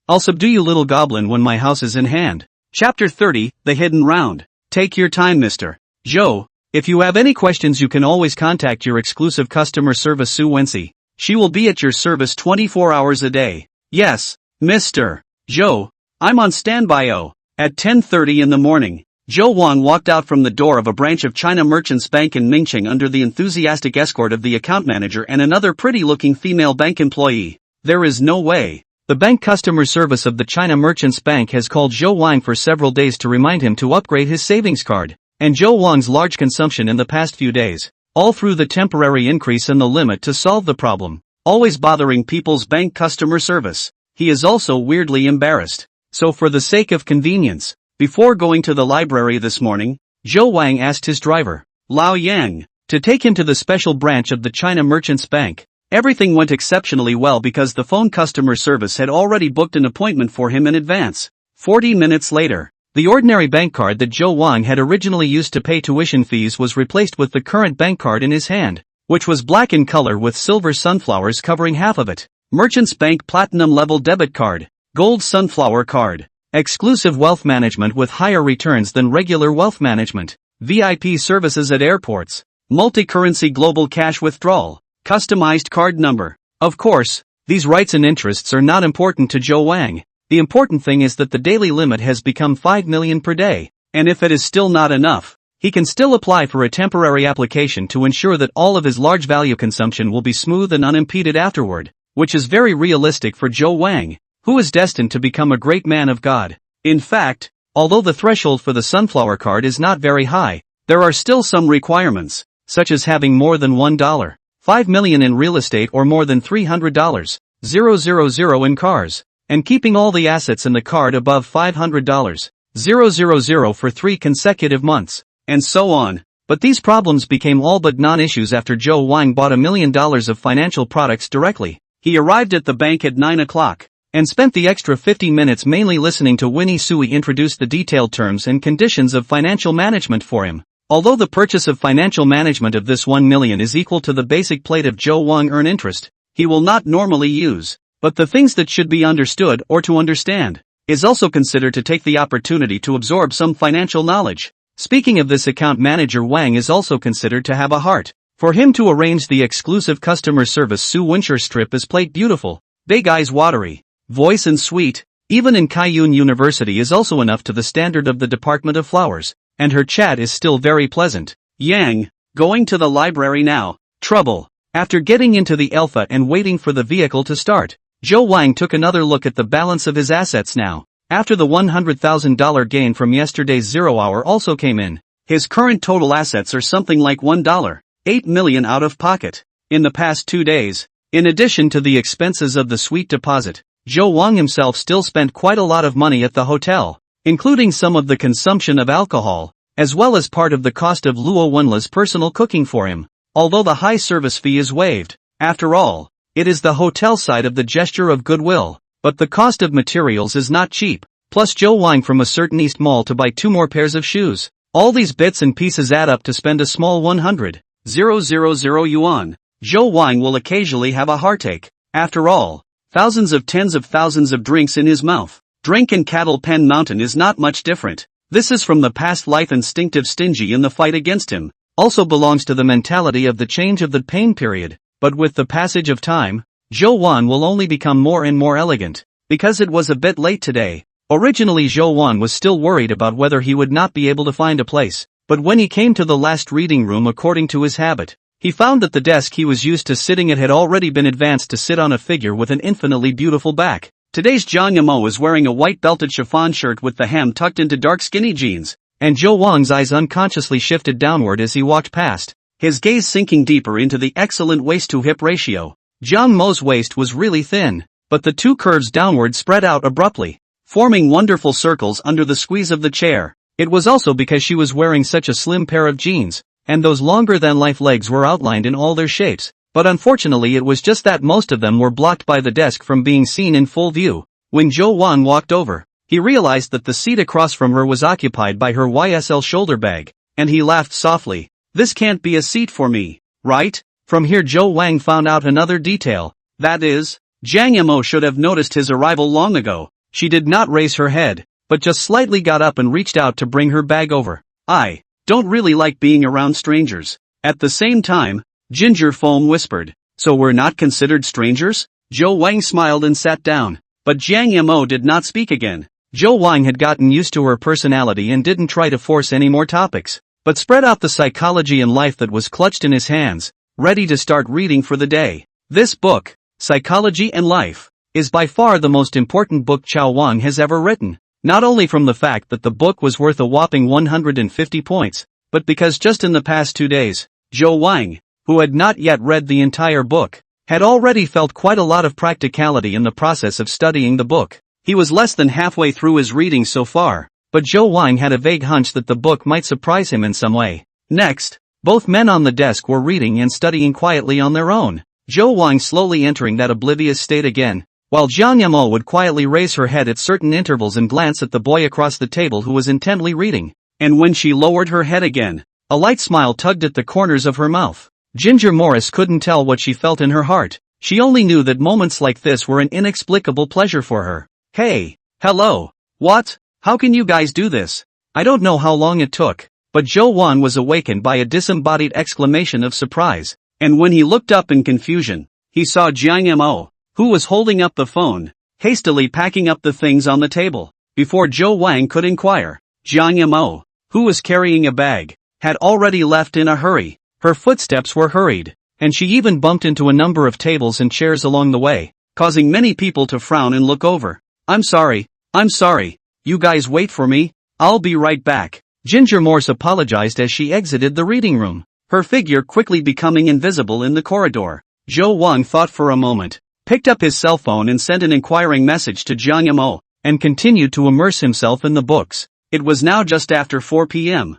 I'll subdue you little goblin when my house is in hand. Chapter 30, The Hidden Round. Take your time Mr. Zhou. If you have any questions you can always contact your exclusive customer service Su Wenxi. She will be at your service 24 hours a day. Yes, Mr. Zhou. I'm on standby. At 10:30 in the morning, Zhou Wang walked out from the door of a branch of China Merchants Bank in Mingqing under the enthusiastic escort of the account manager and another pretty-looking female bank employee. There is no way. The bank customer service of the China Merchants Bank has called Zhou Wang for several days to remind him to upgrade his savings card, and Zhou Wang's large consumption in the past few days, all through the temporary increase in the limit to solve the problem, always bothering people's bank customer service. He is also weirdly embarrassed. So for the sake of convenience, before going to the library this morning, Zhou Wang asked his driver, Lao Yang, to take him to the special branch of the China Merchants Bank. Everything went exceptionally well because the phone customer service had already booked an appointment for him in advance. 40 minutes later, the ordinary bank card that Zhou Wang had originally used to pay tuition fees was replaced with the current bank card in his hand, which was black in color with silver sunflowers covering half of it. Merchants Bank Platinum Level Debit Card, Gold Sunflower Card, Exclusive Wealth Management with higher returns than regular wealth management, VIP services at airports, Multi-currency global cash withdrawal, Customized card number. Of course, these rights and interests are not important to Joe Wang. The important thing is that the daily limit has become 5 million per day, and if it is still not enough, he can still apply for a temporary application to ensure that all of his large value consumption will be smooth and unimpeded afterward, which is very realistic for Joe Wang, who is destined to become a great man of God. In fact, although the threshold for the sunflower card is not very high, there are still some requirements, such as having more than $1.5 million in real estate or more than $300,000 in cars, and keeping all the assets in the card above $500,000 for 3 consecutive months, and so on. But these problems became all but non-issues after Joe Wang bought $1 million of financial products directly. He arrived at the bank at 9 o'clock, and spent the extra 50 minutes mainly listening to Winnie Sui introduce the detailed terms and conditions of financial management for him. Although the purchase of financial management of this 1 million is equal to the basic plate of Joe Wang earn interest, he will not normally use. But the things that should be understood or to understand is also considered to take the opportunity to absorb some financial knowledge. Speaking of this, account manager Wang is also considered to have a heart. For him to arrange the exclusive customer service Su Winshire strip is plate beautiful, big eyes watery, voice and sweet, even in Kaiyun University is also enough to the standard of the Department of Flowers, and her chat is still very pleasant. Yang, going to the library now. Trouble. After getting into the Alpha and waiting for the vehicle to start, Joe Wang took another look at the balance of his assets now. After the $100,000 gain from yesterday's 0 hour also came in, his current total assets are something like $1.8 million out of pocket. In the past 2 days, in addition to the expenses of the suite deposit, Joe Wang himself still spent quite a lot of money at the hotel, including some of the consumption of alcohol, as well as part of the cost of Luo Wenla's personal cooking for him, although the high service fee is waived. After all, it is the hotel side of the gesture of goodwill, but the cost of materials is not cheap, plus Joe Wang from a certain East Mall to buy 2 more pairs of shoes. All these bits and pieces add up to spend a small 100,000 yuan. Joe Wang will occasionally have a heartache. After all, tens of thousands of drinks in his mouth. Drink and Cattle Pen Mountain is not much different. This is from the past life instinctive stingy in the fight against him, also belongs to the mentality of the change of the pain period. But with the passage of time, Joe Wang will only become more and more elegant, because it was a bit late today. Originally Joe Wang was still worried about whether he would not be able to find a place, but when he came to the last reading room according to his habit, he found that the desk he was used to sitting at had already been advanced to sit on a figure with an infinitely beautiful back. Today's Jiang Yamo is wearing a white belted chiffon shirt with the hem tucked into dark skinny jeans, and Joe Wang's eyes unconsciously shifted downward as he walked past, his gaze sinking deeper into the excellent waist-to-hip ratio. Jiang Mo's waist was really thin, but the 2 curves downward spread out abruptly, forming wonderful circles under the squeeze of the chair. It was also because she was wearing such a slim pair of jeans, and those longer-than-life legs were outlined in all their shapes, but unfortunately it was just that most of them were blocked by the desk from being seen in full view. When Joe Wang walked over, he realized that the seat across from her was occupied by her YSL shoulder bag, and he laughed softly. This can't be a seat for me, right? From here Joe Wang found out another detail, that is, Jiang Yamo should have noticed his arrival long ago. She did not raise her head, but just slightly got up and reached out to bring her bag over. I don't really like being around strangers. At the same time, Ginger Foam whispered, so we're not considered strangers? Joe Wang smiled and sat down, but Jiang Yamo did not speak again. Joe Wang had gotten used to her personality and didn't try to force any more topics, but spread out the psychology and life that was clutched in his hands, ready to start reading for the day. This book, Psychology and Life, is by far the most important book Chao Wang has ever written, not only from the fact that the book was worth a whopping 150 points, but because just in the past 2 days, Joe Wang, who had not yet read the entire book, had already felt quite a lot of practicality in the process of studying the book. He was less than halfway through his reading so far, but Joe Wang had a vague hunch that the book might surprise him in some way. Next, both men on the desk were reading and studying quietly on their own, Joe Wang slowly entering that oblivious state again, while Jiang Yamo would quietly raise her head at certain intervals and glance at the boy across the table who was intently reading. And when she lowered her head again, a light smile tugged at the corners of her mouth. Ginger Morris couldn't tell what she felt in her heart. She only knew that moments like this were an inexplicable pleasure for her. Hey, hello. What? How can you guys do this? I don't know how long it took, but Zhou Wan was awakened by a disembodied exclamation of surprise, and when he looked up in confusion, he saw Jiang Mo, who was holding up the phone, hastily packing up the things on the table. Before Zhou Wang could inquire, Jiang Mo, who was carrying a bag, had already left in a hurry. Her footsteps were hurried, and she even bumped into a number of tables and chairs along the way, causing many people to frown and look over. I'm sorry, you guys wait for me, I'll be right back. Ginger Morse apologized as she exited the reading room, her figure quickly becoming invisible in the corridor. Zhou Wang thought for a moment, picked up his cell phone and sent an inquiring message to Jiang Mo, and continued to immerse himself in the books. It was now just after 4 p.m.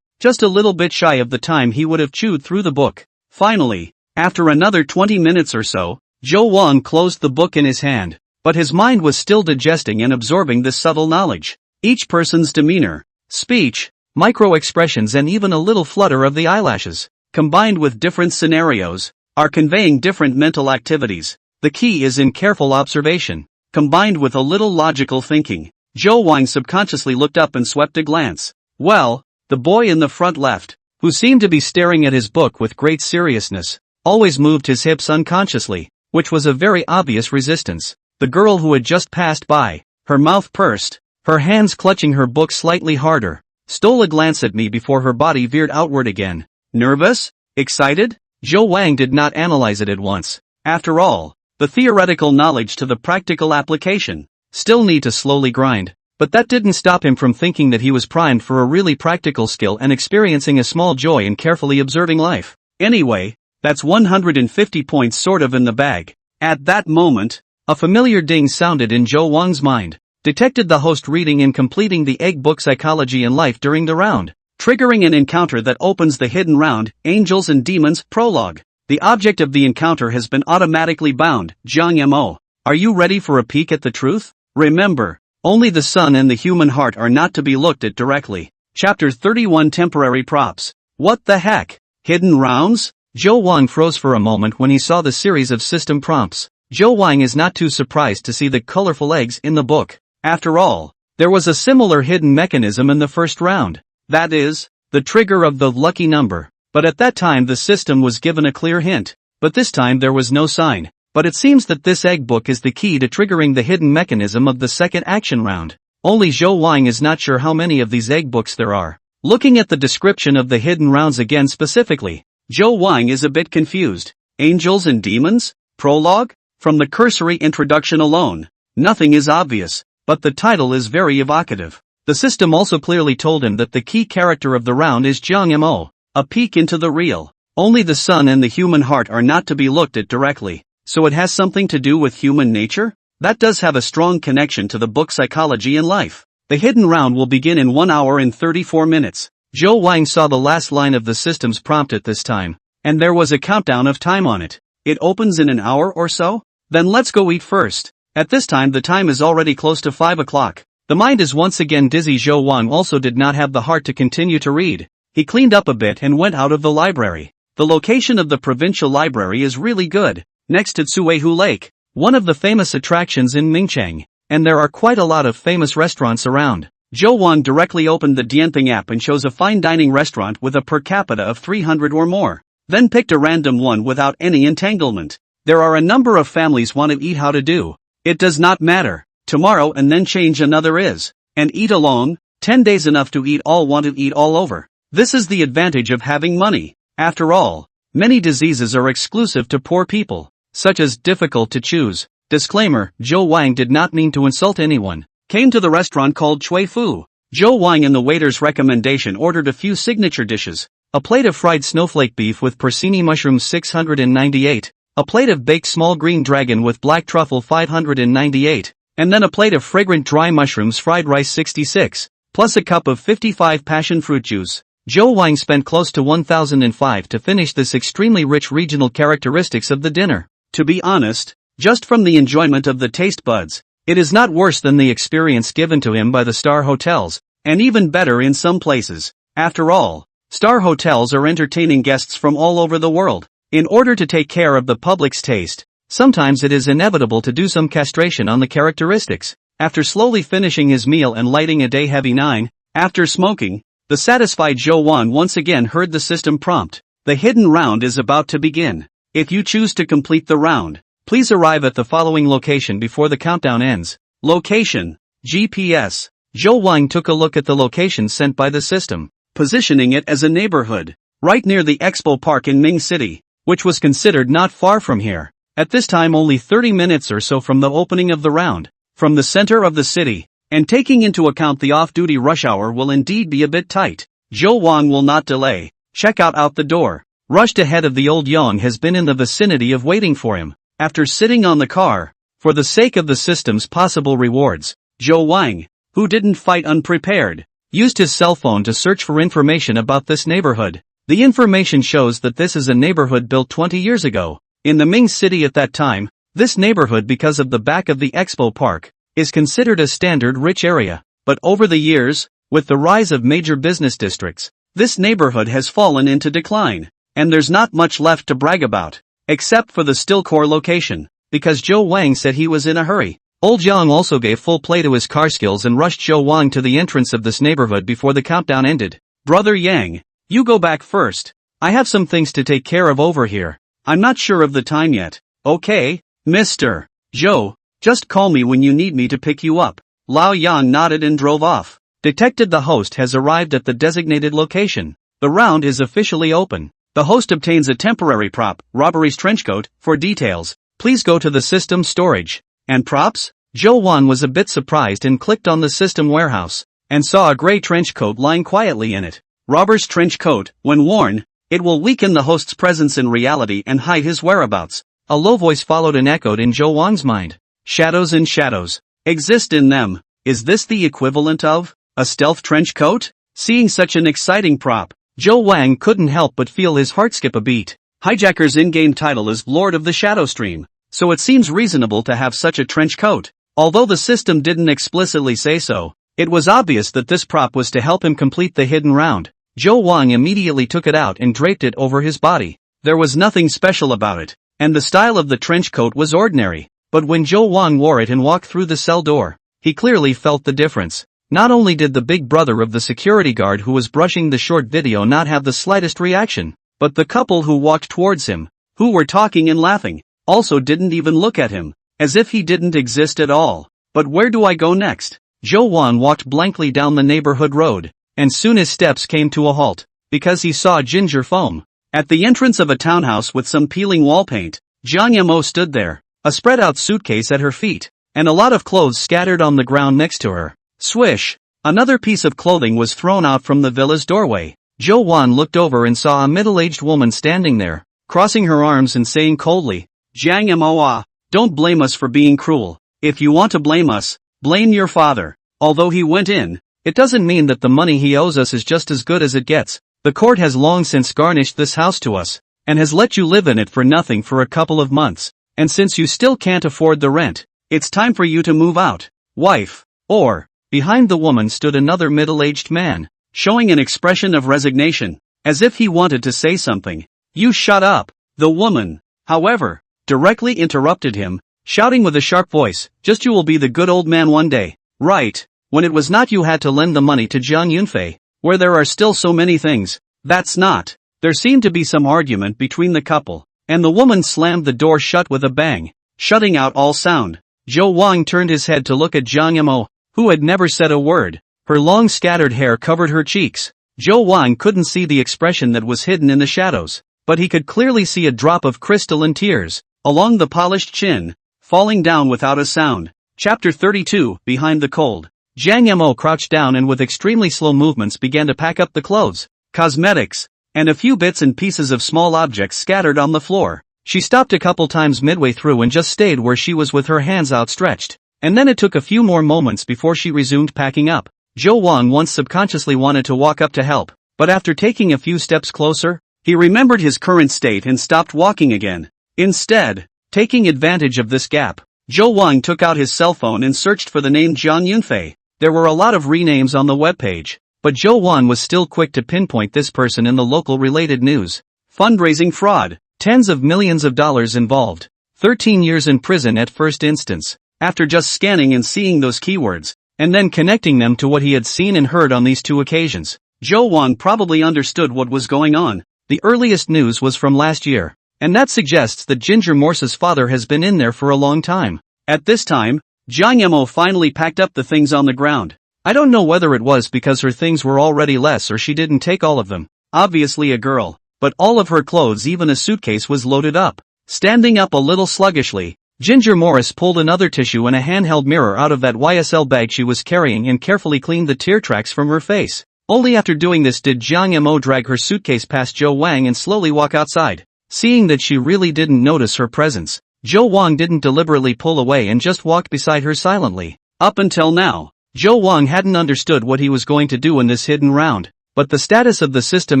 Just a little bit shy of the time he would have chewed through the book. Finally, after another 20 minutes or so, Zhou Wang closed the book in his hand, but his mind was still digesting and absorbing this subtle knowledge. Each person's demeanor, speech, micro-expressions and even a little flutter of the eyelashes, combined with different scenarios, are conveying different mental activities. The key is in careful observation, combined with a little logical thinking. Zhou Wang subconsciously looked up and swept a glance. Well, the boy in the front left, who seemed to be staring at his book with great seriousness, always moved his hips unconsciously, which was a very obvious resistance. The girl who had just passed by, her mouth pursed, her hands clutching her book slightly harder, stole a glance at me before her body veered outward again. Nervous? Excited? Zhou Wang did not analyze it at once. After all, the theoretical knowledge to the practical application still need to slowly grind. But that didn't stop him from thinking that he was primed for a really practical skill and experiencing a small joy in carefully observing life. Anyway, that's 150 points sort of in the bag. At that moment, a familiar ding sounded in Zhou Wang's mind. Detected the host reading and completing the egg book Psychology and Life during the round, triggering an encounter that opens the hidden round, Angels and Demons, Prologue. The object of the encounter has been automatically bound. Jiang Mo, are you ready for a peek at the truth? Remember, only the sun and the human heart are not to be looked at directly. Chapter 31 Temporary Props. What the heck? Hidden rounds? Zhou Wang froze for a moment when he saw the series of system prompts. Zhou Wang is not too surprised to see the colorful eggs in the book. After all, there was a similar hidden mechanism in the first round. That is, the trigger of the lucky number. But at that time the system was given a clear hint. But this time there was no sign. But it seems that this egg book is the key to triggering the hidden mechanism of the second action round. Only Zhou Wang is not sure how many of these egg books there are. Looking at the description of the hidden rounds again specifically, Zhou Wang is a bit confused. Angels and Demons? Prologue? From the cursory introduction alone, nothing is obvious, but the title is very evocative. The system also clearly told him that the key character of the round is Jiang Mo, a peek into the real. Only the sun and the human heart are not to be looked at directly. So it has something to do with human nature? That does have a strong connection to the book Psychology and Life. The hidden round will begin in 1 hour and 34 minutes. Zhou Wang saw the last line of the system's prompt at this time, and there was a countdown of time on it. It opens in an hour or so? Then let's go eat first. At this time the time is already close to 5 o'clock. The mind is once again dizzy. Zhou Wang also did not have the heart to continue to read. He cleaned up a bit and went out of the library. The location of the provincial library is really good, next to Tsuehu Lake, one of the famous attractions in Mingcheng, and there are quite a lot of famous restaurants around. Zhou Wang directly opened the Dianping app and chose a fine dining restaurant with a per capita of 300 or more, then picked a random one without any entanglement. There are a number of families want to eat. How to do? It does not matter. Tomorrow and then change another is. And eat alone, 10 days enough to eat all. Want to eat all over. This is the advantage of having money. After all, many diseases are exclusive to poor people, such as difficult to choose. Disclaimer, Zhou Wang did not mean to insult anyone. Came to the restaurant called Chui Fu. Zhou Wang in the waiter's recommendation ordered a few signature dishes. A plate of fried snowflake beef with porcini mushrooms 698. A plate of baked small green dragon with black truffle 598. And then a plate of fragrant dry mushrooms fried rice 66. Plus a cup of 55 passion fruit juice. Zhou Wang spent close to 1,005 to finish this extremely rich regional characteristics of the dinner. To be honest, just from the enjoyment of the taste buds, it is not worse than the experience given to him by the star hotels, and even better in some places. After all, star hotels are entertaining guests from all over the world. In order to take care of the public's taste, sometimes it is inevitable to do some castration on the characteristics. After slowly finishing his meal and lighting a day-heavy 9, after smoking, the satisfied Zhou Wang once again heard the system prompt. The hidden round is about to begin. If you choose to complete the round, please arrive at the following location before the countdown ends. Location: GPS. Zhou Wang took a look at the location sent by the system, positioning it as a neighborhood, right near the Expo Park in Ming City, which was considered not far from here. At this time only 30 minutes or so from the opening of the round, from the center of the city, and taking into account the off-duty rush hour will indeed be a bit tight. Zhou Wang will not delay. Check out the door. Rushed ahead of the old Yang has been in the vicinity of waiting for him. After sitting on the car, for the sake of the system's possible rewards, Zhou Wang, who didn't fight unprepared, used his cell phone to search for information about this neighborhood. The information shows that this is a neighborhood built 20 years ago. In the Ming City at that time, this neighborhood, because of the back of the Expo Park, is considered a standard rich area. But over the years, with the rise of major business districts, this neighborhood has fallen into decline, and there's not much left to brag about, except for the still core location, because Zhou Wang said he was in a hurry. Old Jiang also gave full play to his car skills and rushed Zhou Wang to the entrance of this neighborhood before the countdown ended. Brother Yang, you go back first. I have some things to take care of over here. I'm not sure of the time yet. Okay, Mr. Zhou, just call me when you need me to pick you up. Lao Yang nodded and drove off. Detected the host has arrived at the designated location. The round is officially open. The host obtains a temporary prop, robbery's trenchcoat. For details, please go to the system storage. And props? Zhou Wan was a bit surprised and clicked on the system warehouse, and saw a gray trench coat lying quietly in it. Robber's trench coat, when worn, it will weaken the host's presence in reality and hide his whereabouts. A low voice followed and echoed in Zhou Wang's mind. Shadows and shadows exist in them. Is this the equivalent of a stealth trench coat? Seeing such an exciting prop, Zhou Wang couldn't help but feel his heart skip a beat. Hijacker's in-game title is Lord of the Shadow Stream, so it seems reasonable to have such a trench coat. Although the system didn't explicitly say so, it was obvious that this prop was to help him complete the hidden round. Zhou Wang immediately took it out and draped it over his body. There was nothing special about it, and the style of the trench coat was ordinary. But when Zhou Wang wore it and walked through the cell door, he clearly felt the difference. Not only did the big brother of the security guard who was brushing the short video not have the slightest reaction, but the couple who walked towards him, who were talking and laughing, also didn't even look at him, as if he didn't exist at all. But where do I go next? Zhou Wan walked blankly down the neighborhood road, and soon his steps came to a halt, because he saw ginger foam. At the entrance of a townhouse with some peeling wall paint, Jiang Yamo stood there, a spread-out suitcase at her feet, and a lot of clothes scattered on the ground next to her. Swish! Another piece of clothing was thrown out from the villa's doorway. Zhou Wan looked over and saw a middle-aged woman standing there, crossing her arms and saying coldly, Jiang Yamo, don't blame us for being cruel. If you want to blame us, blame your father. Although he went in, it doesn't mean that the money he owes us is just as good as it gets. The court has long since garnished this house to us, and has let you live in it for nothing for a couple of months. And since you still can't afford the rent, it's time for you to move out, wife. Or, behind the woman stood another middle-aged man, showing an expression of resignation, as if he wanted to say something. You shut up. The woman, however, directly interrupted him, shouting with a sharp voice, just you will be the good old man one day, right? When it was not you had to lend the money to Jiang Yunfei, where there are still so many things. That's not. There seemed to be some argument between the couple, and the woman slammed the door shut with a bang, shutting out all sound. Zhou Wang turned his head to look at Jiang Yamo, who had never said a word. Her long scattered hair covered her cheeks. Zhou Wang couldn't see the expression that was hidden in the shadows, but he could clearly see a drop of crystalline tears, along the polished chin, falling down without a sound. Chapter 32, Behind the Cold. Jiang Yamo crouched down and with extremely slow movements began to pack up the clothes, cosmetics, and a few bits and pieces of small objects scattered on the floor. She stopped a couple times midway through and just stayed where she was with her hands outstretched, and then it took a few more moments before she resumed packing up. Zhou Wang once subconsciously wanted to walk up to help, but after taking a few steps closer, he remembered his current state and stopped walking again. Instead, taking advantage of this gap, Zhou Wang took out his cell phone and searched for the name Jiang Yunfei. There were a lot of renames on the webpage, but Zhou Wang was still quick to pinpoint this person in the local related news. Fundraising fraud. Tens of millions of dollars involved. 13 years in prison at first instance. After just scanning and seeing those keywords, and then connecting them to what he had seen and heard on these two occasions, Zhou Wang probably understood what was going on. The earliest news was from last year, and that suggests that Ginger Morse's father has been in there for a long time. At this time, Jiang Yemo finally packed up the things on the ground. I don't know whether it was because her things were already less or she didn't take all of them. Obviously a girl, but all of her clothes, even a suitcase, was loaded up. Standing up a little sluggishly, Ginger Morse pulled another tissue and a handheld mirror out of that YSL bag she was carrying and carefully cleaned the tear tracks from her face. Only after doing this did Jiang Yemo drag her suitcase past Zhou Wang and slowly walk outside. Seeing that she really didn't notice her presence, Zhou Wang didn't deliberately pull away and just walked beside her silently. Up until now, Zhou Wang hadn't understood what he was going to do in this hidden round, but the status of the system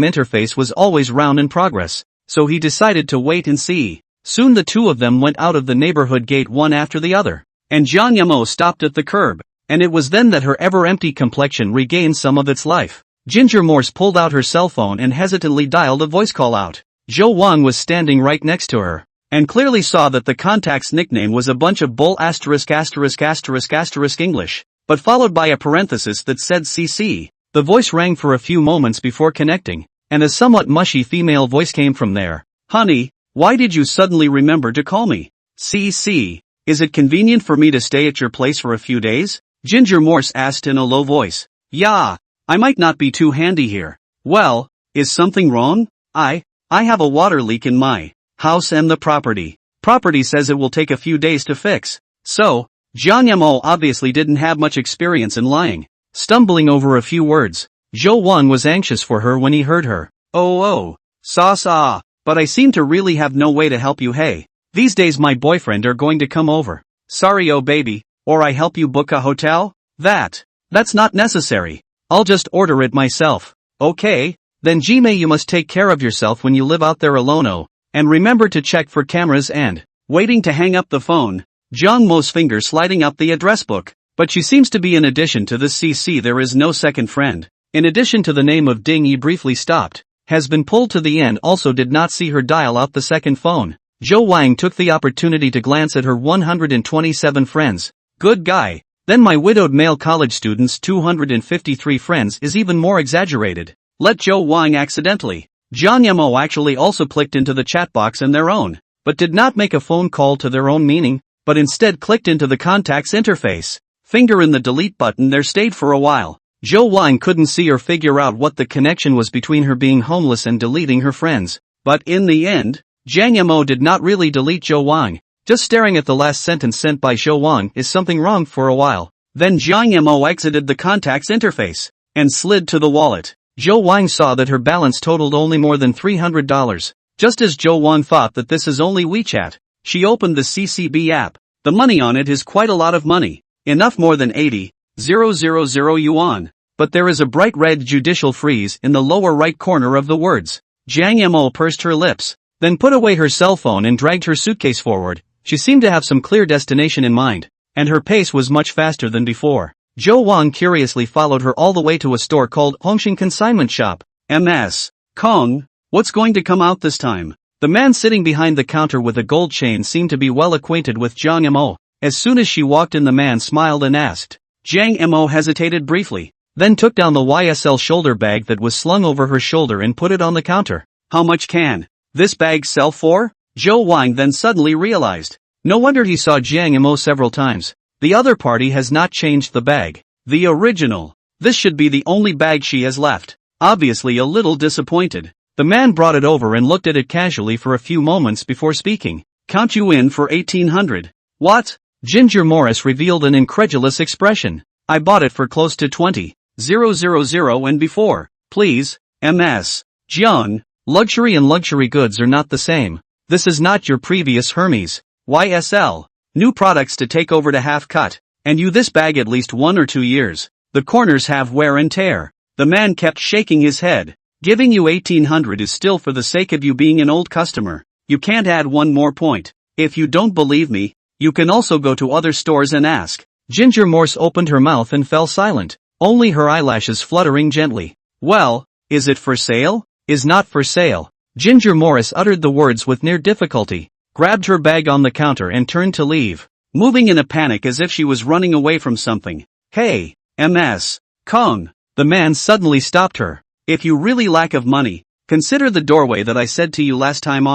interface was always round in progress, so he decided to wait and see. Soon the two of them went out of the neighborhood gate one after the other, and Jiang Yemo stopped at the curb, and it was then that her ever-empty complexion regained some of its life. Ginger Morse pulled out her cell phone and hesitantly dialed a voice call out. Zhou Wang was standing right next to her, and clearly saw that the contact's nickname was a bunch of bull ***** English, but followed by a parenthesis that said CC. The voice rang for a few moments before connecting, and a somewhat mushy female voice came from there. Honey, why did you suddenly remember to call me? CC, is it convenient for me to stay at your place for a few days? Ginger Morse asked in a low voice. Yeah, I might not be too handy here. Well, is something wrong? I have a water leak in my house and the property says it will take a few days to fix. So, Jiang Yemo obviously didn't have much experience in lying. Stumbling over a few words, Zhou Wang was anxious for her when he heard her. Oh, sa, but I seem to really have no way to help you. Hey, these days my boyfriend are going to come over. Sorry, oh baby, or I help you book a hotel? That's not necessary. I'll just order it myself. Okay, then Jime, you must take care of yourself when you live out there alone. Oh, and remember to check for cameras. And, waiting to hang up the phone, Jiang Mo's finger sliding up the address book. But she seems to be in addition to this CC there is no second friend. In addition to the name of Ding, he briefly stopped, has been pulled to the end, also did not see her dial out the second phone. Zhou Wang took the opportunity to glance at her 127 friends. Good guy. Then my widowed male college student's 253 friends is even more exaggerated. Let Zhou Wang accidentally. Jiang Yemo actually also clicked into the chat box in their own, but did not make a phone call to their own meaning, but instead clicked into the contacts interface. Finger in the delete button there stayed for a while. Zhou Wang couldn't see or figure out what the connection was between her being homeless and deleting her friends. But in the end, Jiang Yemo did not really delete Zhou Wang. Just staring at the last sentence sent by Zhou Wang, is something wrong, for a while. Then Jiang Yemo exited the contacts interface and slid to the wallet. Zhou Wang saw that her balance totaled only more than $300. Just as Zhou Wang thought that this is only WeChat, she opened the CCB app. The money on it is quite a lot of money. Enough more than 80,000 yuan. But there is a bright red judicial freeze in the lower right corner of the words. Jiang Yemo pursed her lips, then put away her cell phone and dragged her suitcase forward. She seemed to have some clear destination in mind, and her pace was much faster than before. Zhou Wang curiously followed her all the way to a store called Hongxing Consignment Shop. MS. Kong, what's going to come out this time? The man sitting behind the counter with a gold chain seemed to be well acquainted with Jiang Yemo. As soon as she walked in, the man smiled and asked. Jiang Yemo hesitated briefly, then took down the YSL shoulder bag that was slung over her shoulder and put it on the counter. How much can this bag sell for? Zhou Wang then suddenly realized. No wonder he saw Jiang Yemo several times. The other party has not changed the bag. The original. This should be the only bag she has left. Obviously a little disappointed. The man brought it over and looked at it casually for a few moments before speaking. Count you in for 1800. What? Ginger Morris revealed an incredulous expression. I bought it for close to 20,000 and before. Please, MS. Jiang, luxury and luxury goods are not the same. This is not your previous Hermes. YSL. New products to take over to half cut. And you this bag at least 1 or 2 years. The corners have wear and tear. The man kept shaking his head. Giving you 1800 is still for the sake of you being an old customer. You can't add one more point. If you don't believe me, you can also go to other stores and ask. Ginger Morse opened her mouth and fell silent, only her eyelashes fluttering gently. Well, is it for sale? Is not for sale. Ginger Morris uttered the words with near difficulty, grabbed her bag on the counter and turned to leave, moving in a panic as if she was running away from something. Hey, Ms. Kong. The man suddenly stopped her. If you really lack of money, consider the doorway that I said to you last time.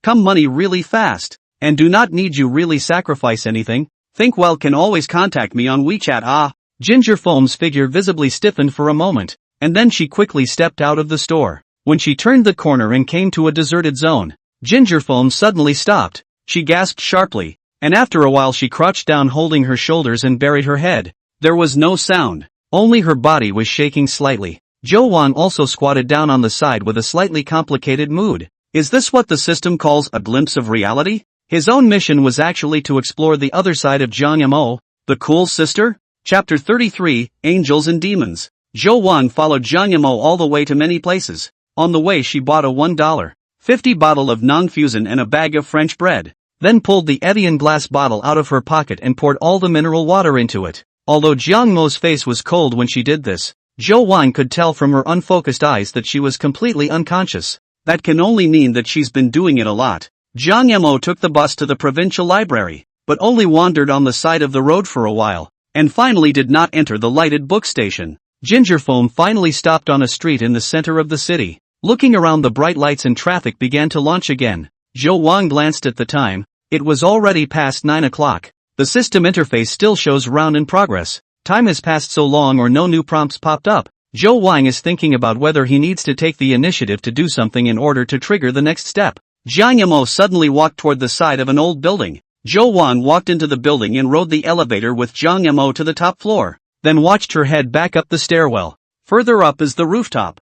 Come money really fast, and do not need you really sacrifice anything. Think well can always contact me on WeChat. Ginger Foam's figure visibly stiffened for a moment, and then she quickly stepped out of the store. When she turned the corner and came to a deserted zone, Ginger Foam suddenly stopped. She gasped sharply, and after a while she crouched down holding her shoulders and buried her head. There was no sound, only her body was shaking slightly. Joe Wang also squatted down on the side with a slightly complicated mood. Is this what the system calls a glimpse of reality? His own mission was actually to explore the other side of Jiang Mo, the cool sister? Chapter 33, Angels and Demons. Joe Wang followed Jiang Mo all the way to many places. On the way she bought a $1.50 bottle of non-fusion and a bag of French bread, then pulled the Evian glass bottle out of her pocket and poured all the mineral water into it. Although Jiang Mo's face was cold when she did this, Joe Wang could tell from her unfocused eyes that she was completely unconscious. That can only mean that she's been doing it a lot. Jiang Mo took the bus to the provincial library, but only wandered on the side of the road for a while, and finally did not enter the lighted book station. Ginger Foam finally stopped on a street in the center of the city. Looking around, the bright lights and traffic began to launch again. Joe Wang glanced at the time. It was already past 9 o'clock. The system interface still shows round in progress. Time has passed so long or no new prompts popped up. Joe Wang is thinking about whether he needs to take the initiative to do something in order to trigger the next step. Jiang Mo suddenly walked toward the side of an old building. Joe Wang walked into the building and rode the elevator with Jiang Mo to the top floor, then watched her head back up the stairwell. Further up is the rooftop.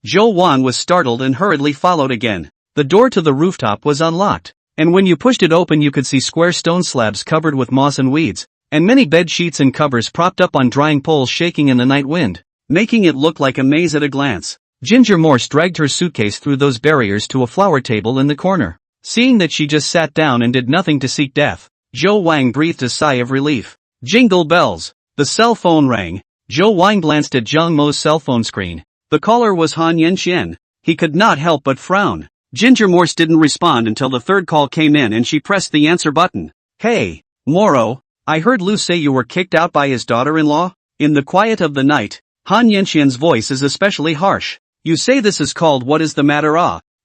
Joe Wang was startled and hurriedly followed again. The door to the rooftop was unlocked, and when you pushed it open you could see square stone slabs covered with moss and weeds, and many bed sheets and covers propped up on drying poles shaking in the night wind, making it look like a maze at a glance. Ginger Morse dragged her suitcase through those barriers to a flower table in the corner. Seeing that she just sat down and did nothing to seek death, Joe Wang breathed a sigh of relief. Jingle bells. The cell phone rang. Joe Wang glanced at Jiang Mo's cell phone screen. The caller was Han Yenxian. He could not help but frown. Ginger Morse didn't respond until the third call came in and she pressed the answer button. Hey, Moro, I heard Lu say you were kicked out by his daughter-in-law? In the quiet of the night, Han Yenxian's voice is especially harsh. You say this is called what is the matter?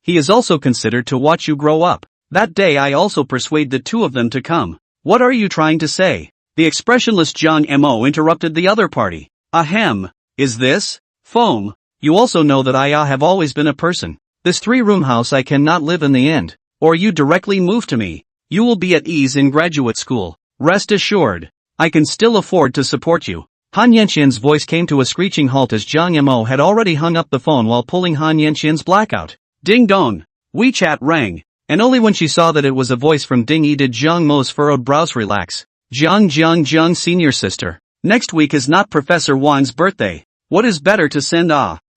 He is also considered to watch you grow up. That day I also persuade the two of them to come. What are you trying to say? The expressionless Jiang Mo interrupted the other party. Ahem. Is this? Foam. You also know that I have always been a person. This 3-room house I cannot live in the end. Or you directly move to me. You will be at ease in graduate school. Rest assured. I can still afford to support you. Han Yenxian's voice came to a screeching halt as Jiang Mo had already hung up the phone while pulling Han Yenxian's blackout. Ding dong. WeChat rang, and only when she saw that it was a voice from Ding Yi did Jiang Mo's furrowed brows relax. Jiang senior sister. Next week is not Professor Wang's birthday. What is better to send?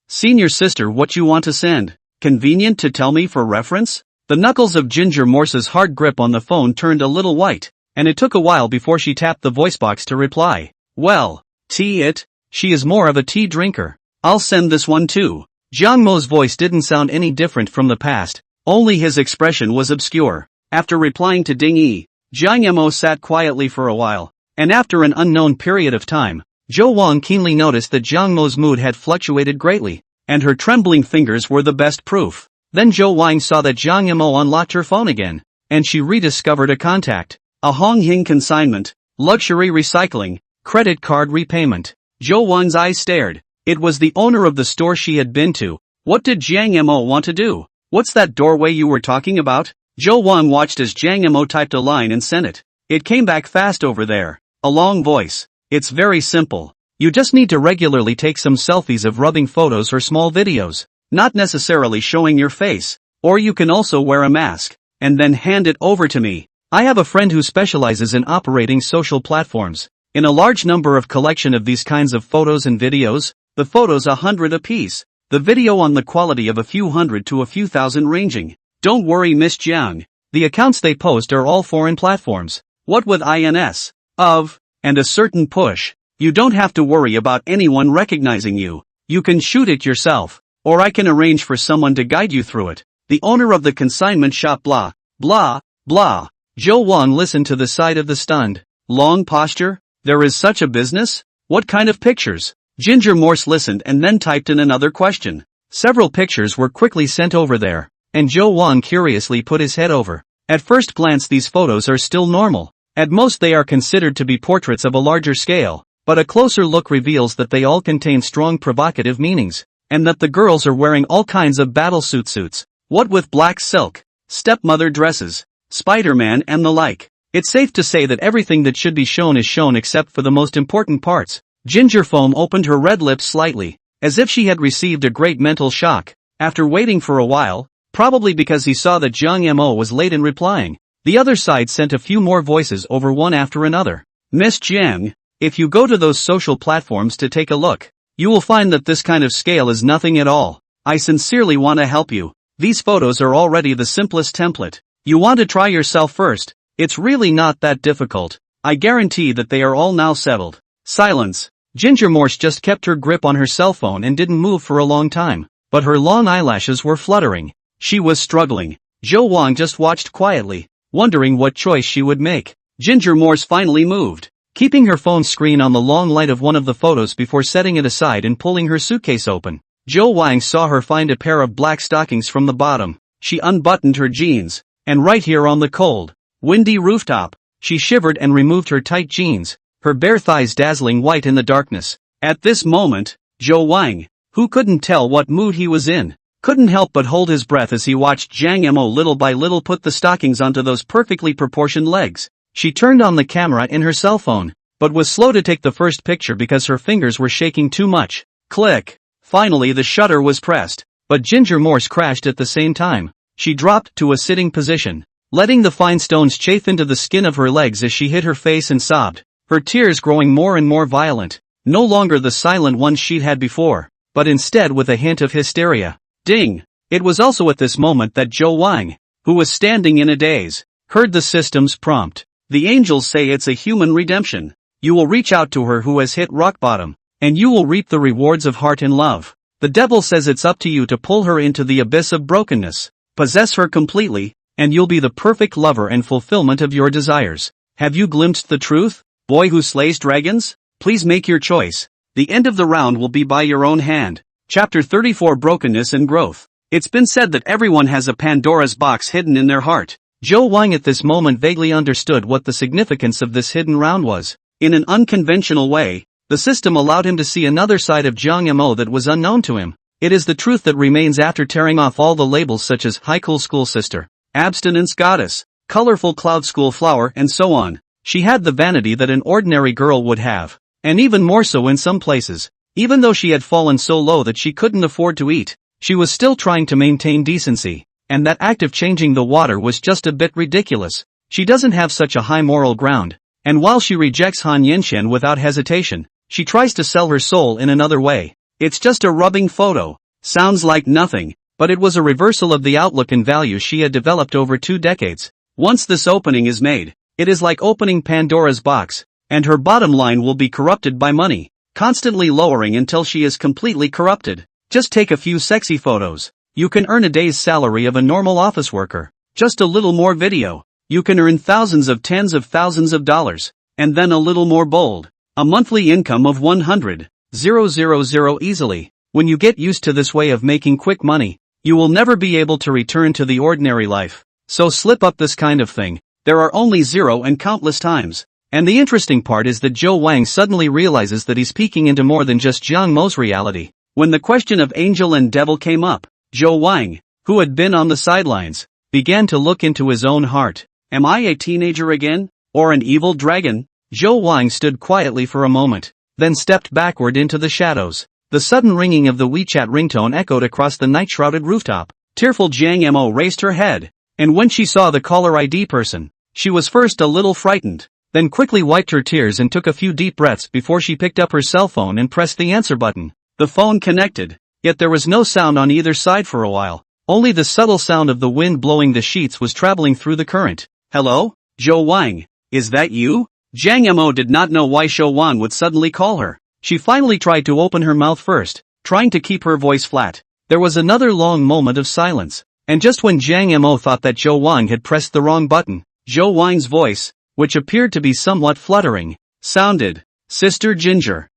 Senior sister, what you want to send? Convenient to tell me for reference? The knuckles of Ginger Morse's hard grip on the phone turned a little white, and it took a while before she tapped the voice box to reply. Well, tea it? She is more of a tea drinker. I'll send this one too. Jiang Mo's voice didn't sound any different from the past, only his expression was obscure. After replying to Ding Yi, Jiang Mo sat quietly for a while, and after an unknown period of time, Joe Wang keenly noticed that Jiang Mo's mood had fluctuated greatly, and her trembling fingers were the best proof. Then Joe Wang saw that Jiang Mo unlocked her phone again, and she rediscovered a contact. A Hong Hing consignment, luxury recycling, credit card repayment. Joe Wang's eyes stared. It was the owner of the store she had been to. What did Jiang Mo want to do? What's that doorway you were talking about? Joe Wang watched as Jiang Mo typed a line and sent it. It came back fast over there. A long voice. It's very simple. You just need to regularly take some selfies of rubbing photos or small videos, not necessarily showing your face. Or you can also wear a mask, and then hand it over to me. I have a friend who specializes in operating social platforms. In a large number of collection of these kinds of photos and videos, the photos 100 apiece, the video on the quality of a few hundred to a few thousand ranging. Don't worry Miss Jiang, the accounts they post are all foreign platforms. What with INS, of, and a certain push, you don't have to worry about anyone recognizing you. You can shoot it yourself, or I can arrange for someone to guide you through it. the owner of the consignment shop blah, blah, blah. Zhou Wang listened to the side of the stunned. Long posture? There is such a business? What kind of pictures? Ginger Morse listened and then typed in another question. Several pictures were quickly sent over there, and Zhou Wang curiously put his head over. At first glance these photos are still normal. At most they are considered to be portraits of a larger scale, but a closer look reveals that they all contain strong provocative meanings, and that the girls are wearing all kinds of battlesuit suits, what with black silk, stepmother dresses, Spider-Man and the like. It's safe to say that everything that should be shown is shown except for the most important parts. Ginger Foam opened her red lips slightly, as if she had received a great mental shock. After waiting for a while, probably because he saw that Jiang Mo was late in replying, the other side sent a few more voices over one after another. Miss Jiang, if you go to those social platforms to take a look, you will find that this kind of scale is nothing at all. I sincerely want to help you. These photos are already the simplest template. You want to try yourself first. It's really not that difficult. I guarantee that they are all now settled. Silence. Ginger Morse just kept her grip on her cell phone and didn't move for a long time, but her long eyelashes were fluttering. She was struggling. Zhou Wang just watched quietly, wondering what choice she would make. Ginger Morse finally moved, keeping her phone screen on the long light of one of the photos before setting it aside and pulling her suitcase open. Zhou Wang saw her find a pair of black stockings from the bottom. She unbuttoned her jeans, and right here on the cold, windy rooftop, she shivered and removed her tight jeans, her bare thighs dazzling white in the darkness. At this moment, Zhou Wang, who couldn't tell what mood he was in, couldn't help but hold his breath as he watched Jiang Mo little by little put the stockings onto those perfectly proportioned legs. She turned on the camera in her cell phone, but was slow to take the first picture because her fingers were shaking too much. Click. Finally the shutter was pressed, but Ginger Morse crashed at the same time. She dropped to a sitting position, letting the fine stones chafe into the skin of her legs as she hid her face and sobbed, her tears growing more and more violent, no longer the silent ones she'd had before, but instead with a hint of hysteria. Ding! It was also at this moment that Zhou Wang, who was standing in a daze, heard the system's prompt. The angels say it's a human redemption. You will reach out to her who has hit rock bottom, and you will reap the rewards of heart and love. The devil says it's up to you to pull her into the abyss of brokenness, possess her completely, and you'll be the perfect lover and fulfillment of your desires. Have you glimpsed the truth, boy who slays dragons? Please make your choice. The end of the round will be by your own hand. Chapter 34 Brokenness and Growth. It's been said that everyone has a Pandora's box hidden in their heart. Zhou Wang at this moment vaguely understood what the significance of this hidden round was. In an unconventional way, the system allowed him to see another side of Jiang Mo that was unknown to him. It is the truth that remains after tearing off all the labels such as high cool school sister, abstinence goddess, colorful cloud school flower and so on. She had the vanity that an ordinary girl would have, and even more so in some places. Even though she had fallen so low that she couldn't afford to eat, she was still trying to maintain decency, and that act of changing the water was just a bit ridiculous. She doesn't have such a high moral ground, and while she rejects Han Yenshen without hesitation, she tries to sell her soul in another way. It's just a rubbing photo. Sounds like nothing, but it was a reversal of the outlook and values she had developed over 2 decades. Once this opening is made, it is like opening Pandora's box, and her bottom line will be corrupted by money, constantly lowering until she is completely corrupted. Just take a few sexy photos. You can earn a day's salary of a normal office worker. Just a little more video. You can earn thousands of tens of thousands of dollars. And then a little more bold. A monthly income of 100,000 easily. When you get used to this way of making quick money, you will never be able to return to the ordinary life. So slip up this kind of thing. There are only 0 and countless times. And the interesting part is that Zhou Wang suddenly realizes that he's peeking into more than just Jiang Mo's reality. When the question of angel and devil came up, Zhou Wang, who had been on the sidelines, began to look into his own heart. Am I a teenager again? Or an evil dragon? Zhou Wang stood quietly for a moment, then stepped backward into the shadows. The sudden ringing of the WeChat ringtone echoed across the night-shrouded rooftop. Tearful Jiang Mo raised her head, and when she saw the caller ID person, she was first a little frightened, then quickly wiped her tears and took a few deep breaths before she picked up her cell phone and pressed the answer button. The phone connected, yet there was no sound on either side for a while. Only the subtle sound of the wind blowing the sheets was traveling through the current. Hello? Zhou Wang, is that you? Jiang Mo did not know why Zhou Wang would suddenly call her. She finally tried to open her mouth first, trying to keep her voice flat. There was another long moment of silence. And just when Jiang Mo thought that Zhou Wang had pressed the wrong button, Zhou Wang's voice, which appeared to be somewhat fluttering, sounded, "Sister Ginger.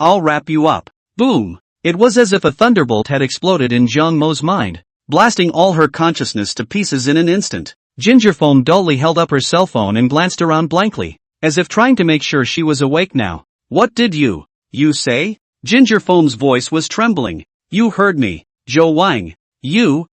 I'll wrap you up." Boom! It was as if a thunderbolt had exploded in Jiang Mo's mind, blasting all her consciousness to pieces in an instant. Ginger Foam dully held up her cell phone and glanced around blankly, as if trying to make sure she was awake now. "What did you say?" Ginger Foam's voice was trembling. "You heard me, Zhou Wang. You.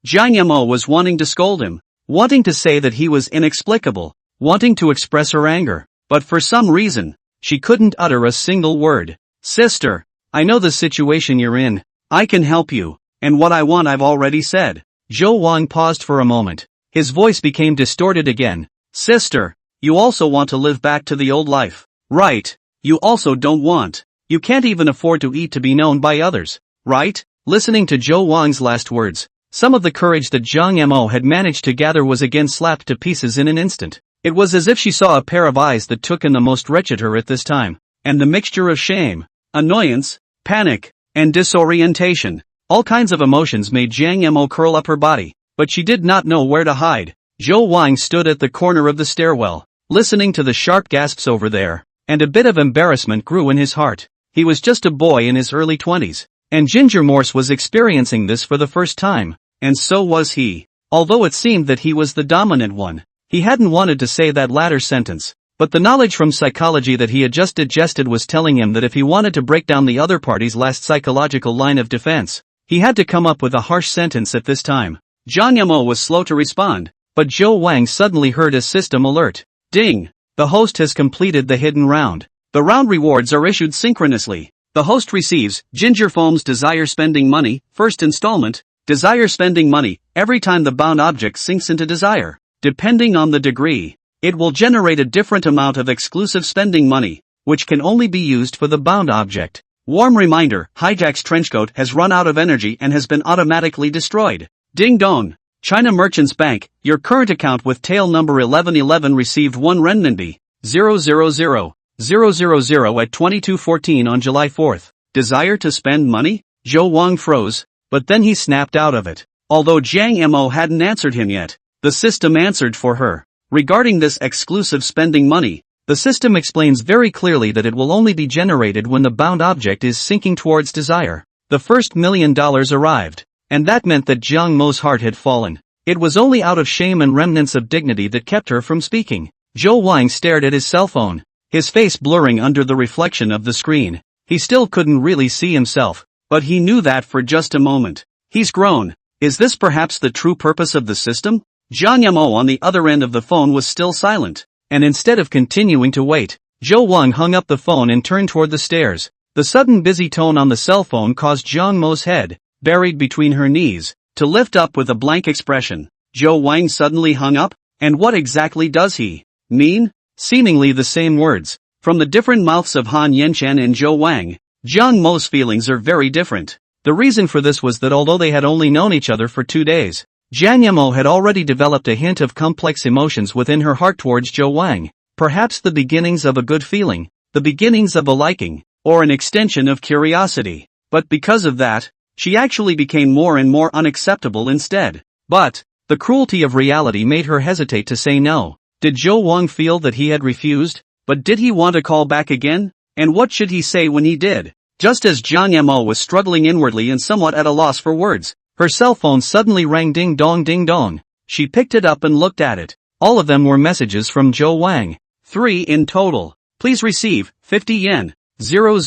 Jiang Mo was wanting to scold him, wanting to say that he was inexplicable, wanting to express her anger, but for some reason, she couldn't utter a single word. "Sister, I know the situation you're in. I can help you, and what I want I've already said." Zhou Wang paused for a moment. His voice became distorted again. "Sister, you also want to live back to the old life, right? You also don't want. You can't even afford to eat to be known by others, right?" Listening to Zhou Wang's last words, some of the courage that Jiang Mo had managed to gather was again slapped to pieces in an instant. It was as if she saw a pair of eyes that took in the most wretched her at this time, and the mixture of shame, annoyance, panic, and disorientation. All kinds of emotions made Jiang Mo curl up her body, but she did not know where to hide. Zhou Wang stood at the corner of the stairwell, listening to the sharp gasps over there, and a bit of embarrassment grew in his heart. He was just a boy in his early 20s. And Ginger Morse was experiencing this for the first time, and so was he. Although it seemed that he was the dominant one, he hadn't wanted to say that latter sentence, but the knowledge from psychology that he had just digested was telling him that if he wanted to break down the other party's last psychological line of defense, he had to come up with a harsh sentence at this time. Jiang Mo was slow to respond, but Zhou Wang suddenly heard a system alert. Ding! The host has completed the hidden round. The round rewards are issued synchronously. The host receives Ginger Foam's Desire Spending Money, first installment, Desire Spending Money, every time the bound object sinks into desire. Depending on the degree, it will generate a different amount of exclusive spending money, which can only be used for the bound object. Warm reminder, Hijack's trenchcoat has run out of energy and has been automatically destroyed. Ding dong! China Merchants Bank, your current account with tail number 1111 received 1 renminbi, 000. 000 at 22:14 on July 4th. Desire to spend money? Zhou Wang froze, but then he snapped out of it. Although Jiang Mo hadn't answered him yet, the system answered for her. Regarding this exclusive spending money, the system explains very clearly that it will only be generated when the bound object is sinking towards desire. The first $1 million arrived, and that meant that Jiang Mo's heart had fallen. It was only out of shame and remnants of dignity that kept her from speaking. Zhou Wang stared at his cell phone, his face blurring under the reflection of the screen. He still couldn't really see himself, but he knew that for just a moment. He's grown. Is this perhaps the true purpose of the system? Jiang Mo on the other end of the phone was still silent, and instead of continuing to wait, Zhou Wang hung up the phone and turned toward the stairs. The sudden busy tone on the cell phone caused Jiang Mo's head, buried between her knees, to lift up with a blank expression. Zhou Wang suddenly hung up? And what exactly does he mean? Seemingly the same words, from the different mouths of Han Yanchen and Zhou Wang. Jiang Mo's feelings are very different. The reason for this was that although they had only known each other for 2 days, Jiang Mo had already developed a hint of complex emotions within her heart towards Zhou Wang, perhaps the beginnings of a good feeling, the beginnings of a liking, or an extension of curiosity. But because of that, she actually became more and more unacceptable instead. But the cruelty of reality made her hesitate to say no. Did Zhou Wang feel that he had refused? But did he want to call back again? And what should he say when he did? Just as Jiang Mo was struggling inwardly and somewhat at a loss for words, her cell phone suddenly rang ding dong ding dong. She picked it up and looked at it. All of them were messages from Zhou Wang. 3 in total. Please receive, 50 yen. 000.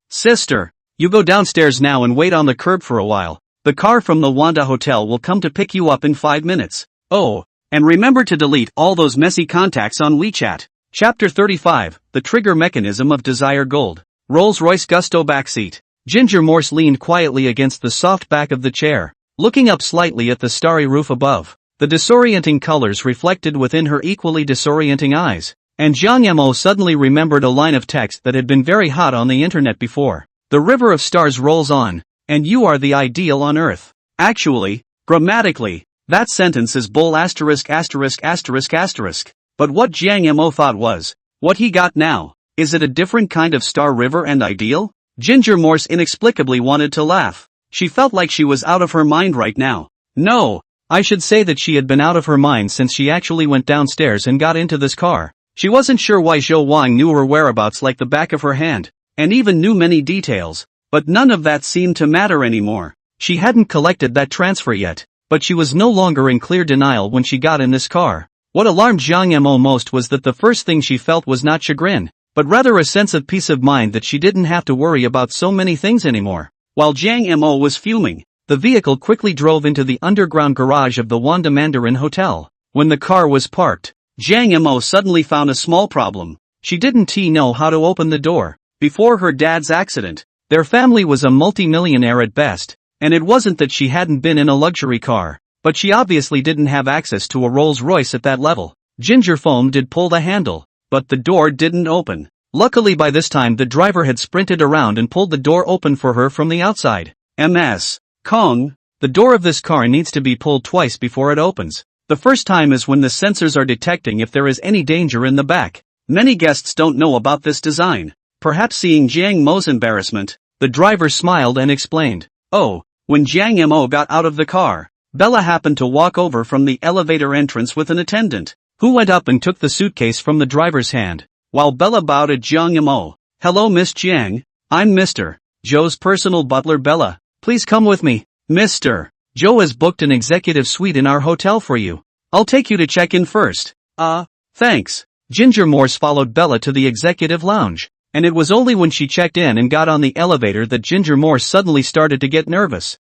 Sister, you go downstairs now and wait on the curb for a while. The car from the Wanda Hotel will come to pick you up in 5 minutes. Oh. And remember to delete all those messy contacts on WeChat. Chapter 35, The Trigger Mechanism of Desire Gold. Rolls-Royce Gusto backseat. Ginger Morse leaned quietly against the soft back of the chair, looking up slightly at the starry roof above. The disorienting colors reflected within her equally disorienting eyes, and Jiang Mo suddenly remembered a line of text that had been very hot on the internet before. The river of stars rolls on, and you are the ideal on earth. Actually, grammatically, that sentence is bull *********. But what Jiang Mo thought was, what he got now, is it a different kind of star river and ideal? Ginger Morse inexplicably wanted to laugh. She felt like she was out of her mind right now. No, I should say that she had been out of her mind since she actually went downstairs and got into this car. She wasn't sure why Zhou Wang knew her whereabouts like the back of her hand, and even knew many details, but none of that seemed to matter anymore. She hadn't collected that transfer yet, but she was no longer in clear denial when she got in this car. What alarmed Zhang Mo most was that the first thing she felt was not chagrin, but rather a sense of peace of mind that she didn't have to worry about so many things anymore. While Zhang Mo was fuming, the vehicle quickly drove into the underground garage of the Wanda Mandarin Hotel. When the car was parked, Zhang Mo suddenly found a small problem. She didn't know how to open the door. Before her dad's accident, their family was a multi-millionaire at best, and it wasn't that she hadn't been in a luxury car, but she obviously didn't have access to a Rolls-Royce at that level. Ginger Foam did pull the handle, but the door didn't open. Luckily by this time the driver had sprinted around and pulled the door open for her from the outside. Ms. Kong, the door of this car needs to be pulled twice before it opens. The first time is when the sensors are detecting if there is any danger in the back. Many guests don't know about this design. Perhaps seeing Jiang Mo's embarrassment, the driver smiled and explained. Oh, when Jiang Mo got out of the car, Bella happened to walk over from the elevator entrance with an attendant, who went up and took the suitcase from the driver's hand. While Bella bowed at Jiang Mo, "Hello Miss Jiang, I'm Mr. Joe's personal butler Bella. Please come with me. Mr. Joe has booked an executive suite in our hotel for you. I'll take you to check in first." Thanks. Ginger Morse followed Bella to the executive lounge, and it was only when she checked in and got on the elevator that Ginger Morse suddenly started to get nervous.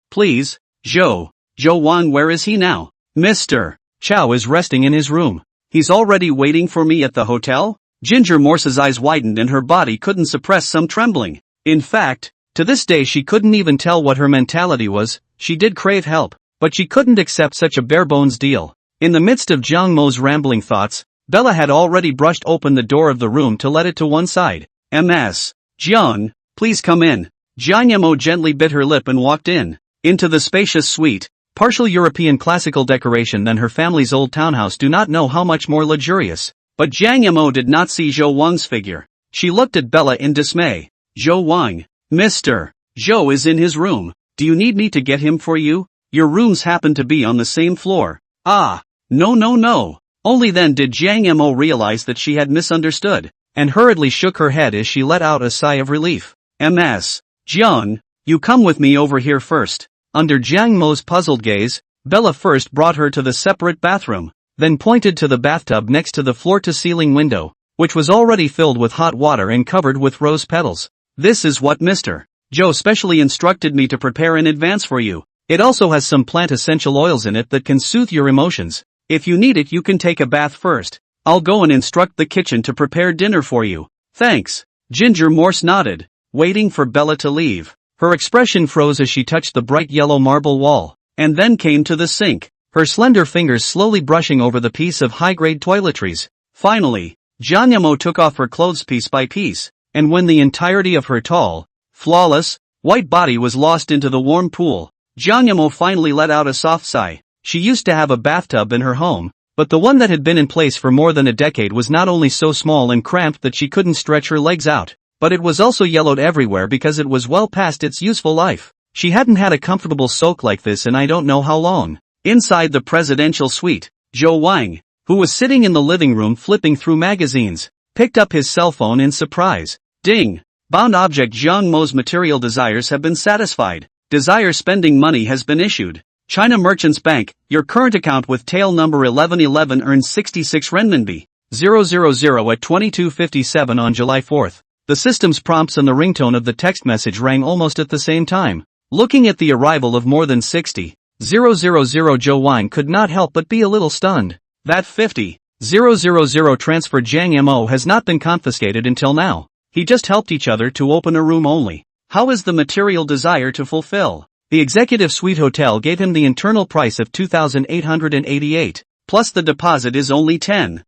Please, Joe Wang, where is he now? Mr. Chow is resting in his room. He's already waiting for me at the hotel? Ginger Morse's eyes widened and her body couldn't suppress some trembling. In fact, to this day she couldn't even tell what her mentality was. She did crave help, but she couldn't accept such a bare-bones deal. In the midst of Jiang Mo's rambling thoughts, Bella had already brushed open the door of the room to let it to one side. Ms. Jiang, please come in. Jiang Mo gently bit her lip and walked into the spacious suite. Partial European classical decoration than her family's old townhouse. Do not know how much more luxurious. But Jiang Mo did not see Zhou Wang's figure. She looked at Bella in dismay. Zhou Wang, Mr. Zhou is in his room. Do you need me to get him for you? Your rooms happen to be on the same floor. No. Only then did Jiang Mo realize that she had misunderstood, and hurriedly shook her head as she let out a sigh of relief. Ms. Jiang, you come with me over here first. Under Jiang Mo's puzzled gaze, Bella first brought her to the separate bathroom, then pointed to the bathtub next to the floor-to-ceiling window, which was already filled with hot water and covered with rose petals. This is what Mr. Joe specially instructed me to prepare in advance for you. It also has some plant essential oils in it that can soothe your emotions. If you need it you can take a bath first. I'll go and instruct the kitchen to prepare dinner for you. Thanks. Ginger Morse nodded, waiting for Bella to leave. Her expression froze as she touched the bright yellow marble wall, and then came to the sink, her slender fingers slowly brushing over the piece of high-grade toiletries. Finally, Jiang Mo took off her clothes piece by piece, and when the entirety of her tall, flawless, white body was lost into the warm pool, Jiang Mo finally let out a soft sigh. She used to have a bathtub in her home, but the one that had been in place for more than a decade was not only so small and cramped that she couldn't stretch her legs out, but it was also yellowed everywhere because it was well past its useful life. She hadn't had a comfortable soak like this in I don't know how long. Inside the presidential suite, Zhou Wang, who was sitting in the living room flipping through magazines, picked up his cell phone in surprise. Ding! Bound object Jiang Mo's material desires have been satisfied. Desire spending money has been issued. China Merchants Bank, your current account with tail number 1111 earns 66 renminbi, 000 at 22:57 on July 4th. The system's prompts and the ringtone of the text message rang almost at the same time. Looking at the arrival of more than 60,000, Zhou Wang could not help but be a little stunned. That 50,000 transfer Jiang Mo has not been confiscated until now. He just helped each other to open a room only. How is the material desire to fulfill? The executive suite hotel gave him the internal price of 2,888, plus the deposit is only 10,000.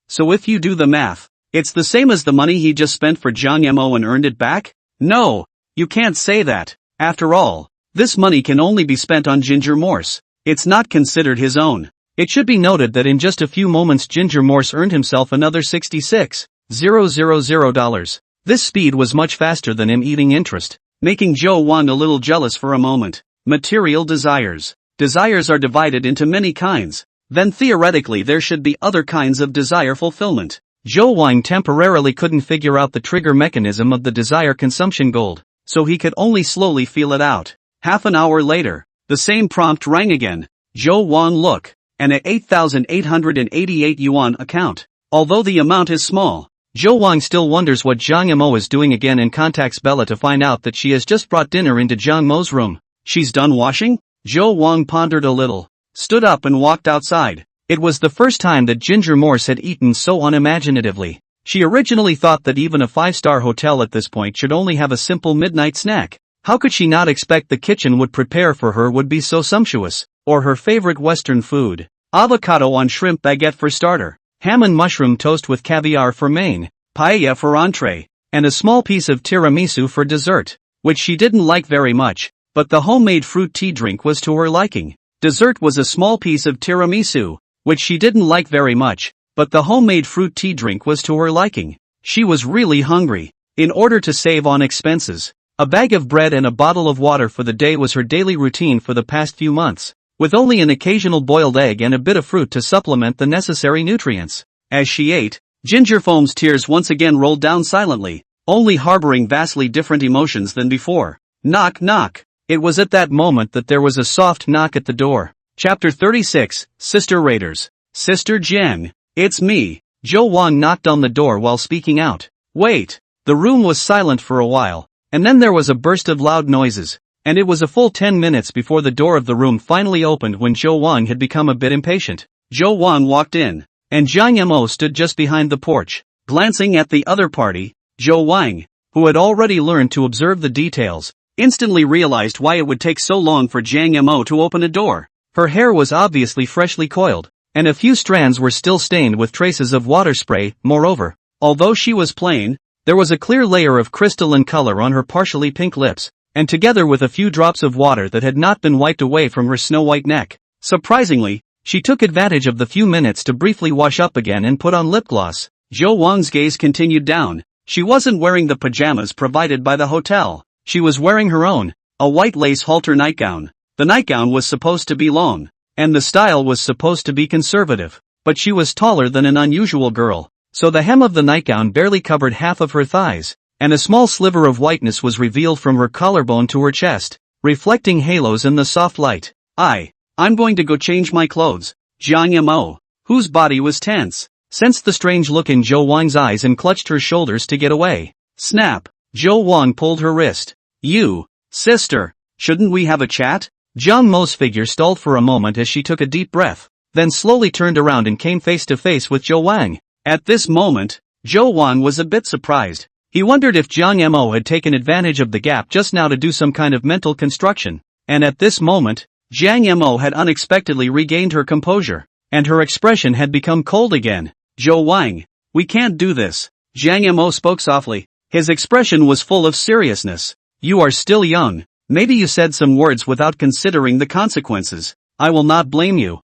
So if you do the math, it's the same as the money he just spent for Jiang Mo and earned it back? No, you can't say that. After all, this money can only be spent on Ginger Morse. It's not considered his own. It should be noted that in just a few moments Ginger Morse earned himself another $66,000. This speed was much faster than him eating interest. making Zhou Wang a little jealous for a moment. Material desires. Desires are divided into many kinds. Then theoretically there should be other kinds of desire fulfillment. Zhou Wang temporarily couldn't figure out the trigger mechanism of the desire consumption gold, so he could only slowly feel it out. Half an hour later, the same prompt rang again. Zhou Wang look, and an 8,888 yuan account. Although the amount is small, Zhou Wang still wonders what Zhang Yimou is doing again and contacts Bella to find out that she has just brought dinner into Zhang Mo's room. She's done washing? Zhou Wang pondered a little, stood up and walked outside. It was the first time that Ginger Morse had eaten so unimaginatively. She originally thought that even a 5-star hotel at this point should only have a simple midnight snack. How could she not expect the kitchen would prepare for her would be so sumptuous, or her favorite Western food? Avocado on shrimp baguette for starter, ham and mushroom toast with caviar for main, paella for entree, and a small piece of tiramisu for dessert, which she didn't like very much, but the homemade fruit tea drink was to her liking. Dessert was a small piece of tiramisu, which she didn't like very much, but the homemade fruit tea drink was to her liking. She was really hungry. In order to save on expenses, a bag of bread and a bottle of water for the day was her daily routine for the past few months, with only an occasional boiled egg and a bit of fruit to supplement the necessary nutrients. As she ate, Ginger Foam's tears once again rolled down silently, only harboring vastly different emotions than before. Knock knock. It was at that moment that there was a soft knock at the door. Chapter 36, Sister Raiders. Sister Jen. It's me. Zhou Wang knocked on the door while speaking out. Wait. The room was silent for a while, and then there was a burst of loud noises, and it was a full 10 minutes before the door of the room finally opened when Zhou Wang had become a bit impatient. Zhou Wang walked in, and Zhang Yimou stood just behind the porch. Glancing at the other party, Zhou Wang, who had already learned to observe the details, instantly realized why it would take so long for Zhang Yimou to open a door. Her hair was obviously freshly coiled, and a few strands were still stained with traces of water spray. Moreover, although she was plain, there was a clear layer of crystalline color on her partially pink lips, and together with a few drops of water that had not been wiped away from her snow-white neck. Surprisingly, she took advantage of the few minutes to briefly wash up again and put on lip gloss. Zhou Wang's gaze continued down. She wasn't wearing the pajamas provided by the hotel. She was wearing her own, a white lace halter nightgown. The nightgown was supposed to be long, and the style was supposed to be conservative, but she was taller than an unusual girl, so the hem of the nightgown barely covered half of her thighs, and a small sliver of whiteness was revealed from her collarbone to her chest, reflecting halos in the soft light. I'm going to go change my clothes. Zhang Yimou, whose body was tense, sensed the strange look in Zhou Wang's eyes and clutched her shoulders to get away. Snap! Zhou Wang pulled her wrist. You, sister, shouldn't we have a chat? Zhang Mo's figure stalled for a moment as she took a deep breath, then slowly turned around and came face to face with Zhou Wang. At this moment, Zhou Wang was a bit surprised. He wondered if Zhang Yimou had taken advantage of the gap just now to do some kind of mental construction, and at this moment, Zhang Yimou had unexpectedly regained her composure, and her expression had become cold again. Zhou Wang, we can't do this. Zhang Yimou spoke softly. His expression was full of seriousness. You are still young. Maybe you said some words without considering the consequences. I will not blame you.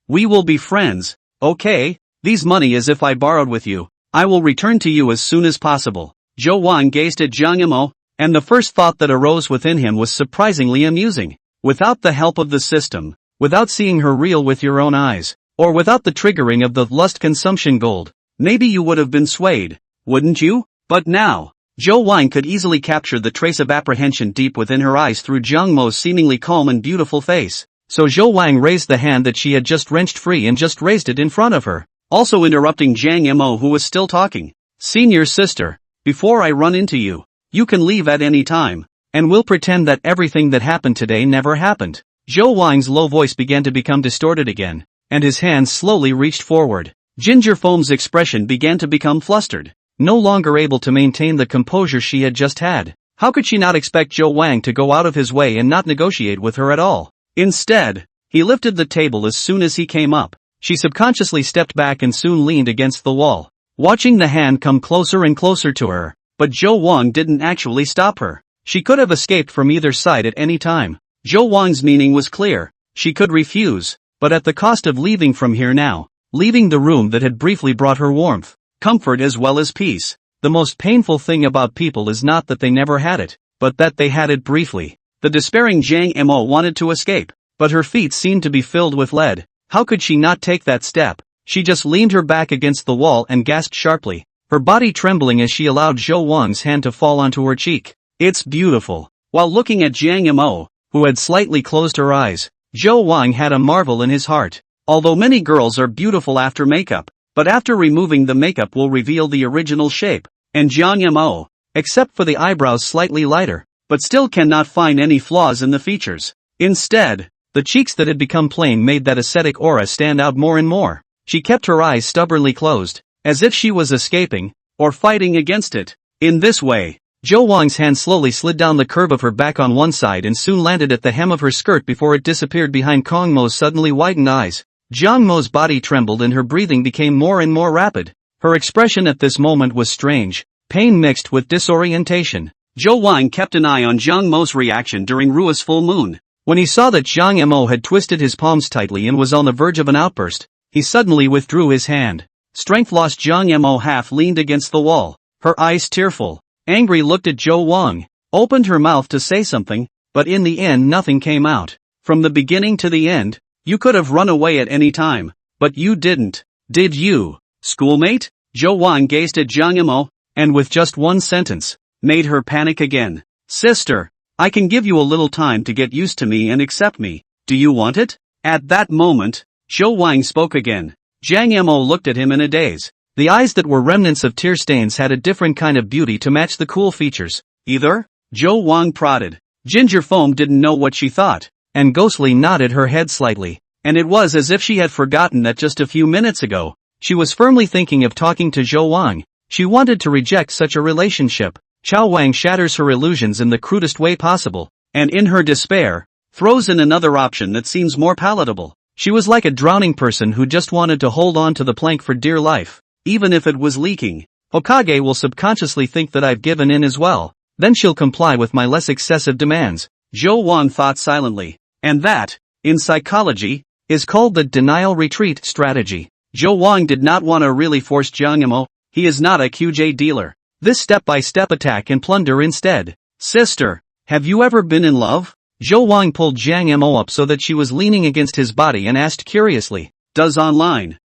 We will be friends, okay? These money as if I borrowed with you. I will return to you as soon as possible. Zhou Wang gazed at Zhang Yimou, and the first thought that arose within him was surprisingly amusing. Without the help of the system, without seeing her real with your own eyes, or without the triggering of the lust consumption gold, maybe you would have been swayed, wouldn't you? But now, Zhou Wang could easily capture the trace of apprehension deep within her eyes through Zhang Mo's seemingly calm and beautiful face. So Zhou Wang raised the hand that she had just wrenched free and just raised it in front of her, also interrupting Zhang Yimou who was still talking. Senior sister, before I run into you, you can leave at any time, and we'll pretend that everything that happened today never happened. Zhou Wang's low voice began to become distorted again, and his hands slowly reached forward. Ginger Foam's expression began to become flustered, no longer able to maintain the composure she had just had. How could she not expect Zhou Wang to go out of his way and not negotiate with her at all? Instead, he lifted the table as soon as he came up. She subconsciously stepped back and soon leaned against the wall, watching the hand come closer and closer to her. But Zhou Wang didn't actually stop her. She could have escaped from either side at any time. Zhou Wang's meaning was clear. She could refuse, but at the cost of leaving from here now, leaving the room that had briefly brought her warmth, comfort as well as peace. The most painful thing about people is not that they never had it, but that they had it briefly. The despairing Jang Mo wanted to escape, but her feet seemed to be filled with lead. How could she not take that step? She just leaned her back against the wall and gasped sharply, her body trembling as she allowed Zhou Wang's hand to fall onto her cheek. It's beautiful. While looking at Jang Mo, who had slightly closed her eyes, Zhou Wang had a marvel in his heart. Although many girls are beautiful after makeup, but after removing the makeup will reveal the original shape, and Jang Mo, except for the eyebrows slightly lighter, but still cannot find any flaws in the features. Instead, the cheeks that had become plain made that ascetic aura stand out more and more. She kept her eyes stubbornly closed, as if she was escaping, or fighting against it. In this way, Zhou Wang's hand slowly slid down the curve of her back on one side and soon landed at the hem of her skirt before it disappeared behind Kong Mo's suddenly widened eyes. Jiang Mo's body trembled and her breathing became more and more rapid. Her expression at this moment was strange, pain mixed with disorientation. Zhou Wang kept an eye on Jiang Mo's reaction during Rua's full moon. When he saw that Jiang Mo had twisted his palms tightly and was on the verge of an outburst, he suddenly withdrew his hand. Strength lost, Jiang Mo half leaned against the wall, her eyes tearful. Angry looked at Zhou Wang, opened her mouth to say something, but in the end nothing came out. From the beginning to the end, you could have run away at any time, but you didn't. Did you, schoolmate? Zhou Wang gazed at Jiang Mo, and with just one sentence, made her panic again. Sister, I can give you a little time to get used to me and accept me. Do you want it? At that moment, Zhou Wang spoke again. Jiang Mo looked at him in a daze. The eyes that were remnants of tear stains had a different kind of beauty to match the cool features. Either? Zhou Wang prodded. Ginger Foam didn't know what she thought, and Ghostly nodded her head slightly, and it was as if she had forgotten that just a few minutes ago, she was firmly thinking of talking to Zhou Wang. She wanted to reject such a relationship. Chao Wang shatters her illusions in the crudest way possible, and in her despair, throws in another option that seems more palatable. She was like a drowning person who just wanted to hold on to the plank for dear life, even if it was leaking. Hokage will subconsciously think that I've given in as well, then she'll comply with my less excessive demands. Zhou Wang thought silently, and that, in psychology, is called the denial retreat strategy. Zhou Wang did not want to really force Jiang Mo. He is not a QJ dealer. This step-by-step attack and plunder instead. Sister, have you ever been in love? Zhou Wang pulled Jiang Mo up so that she was leaning against his body and asked curiously, does online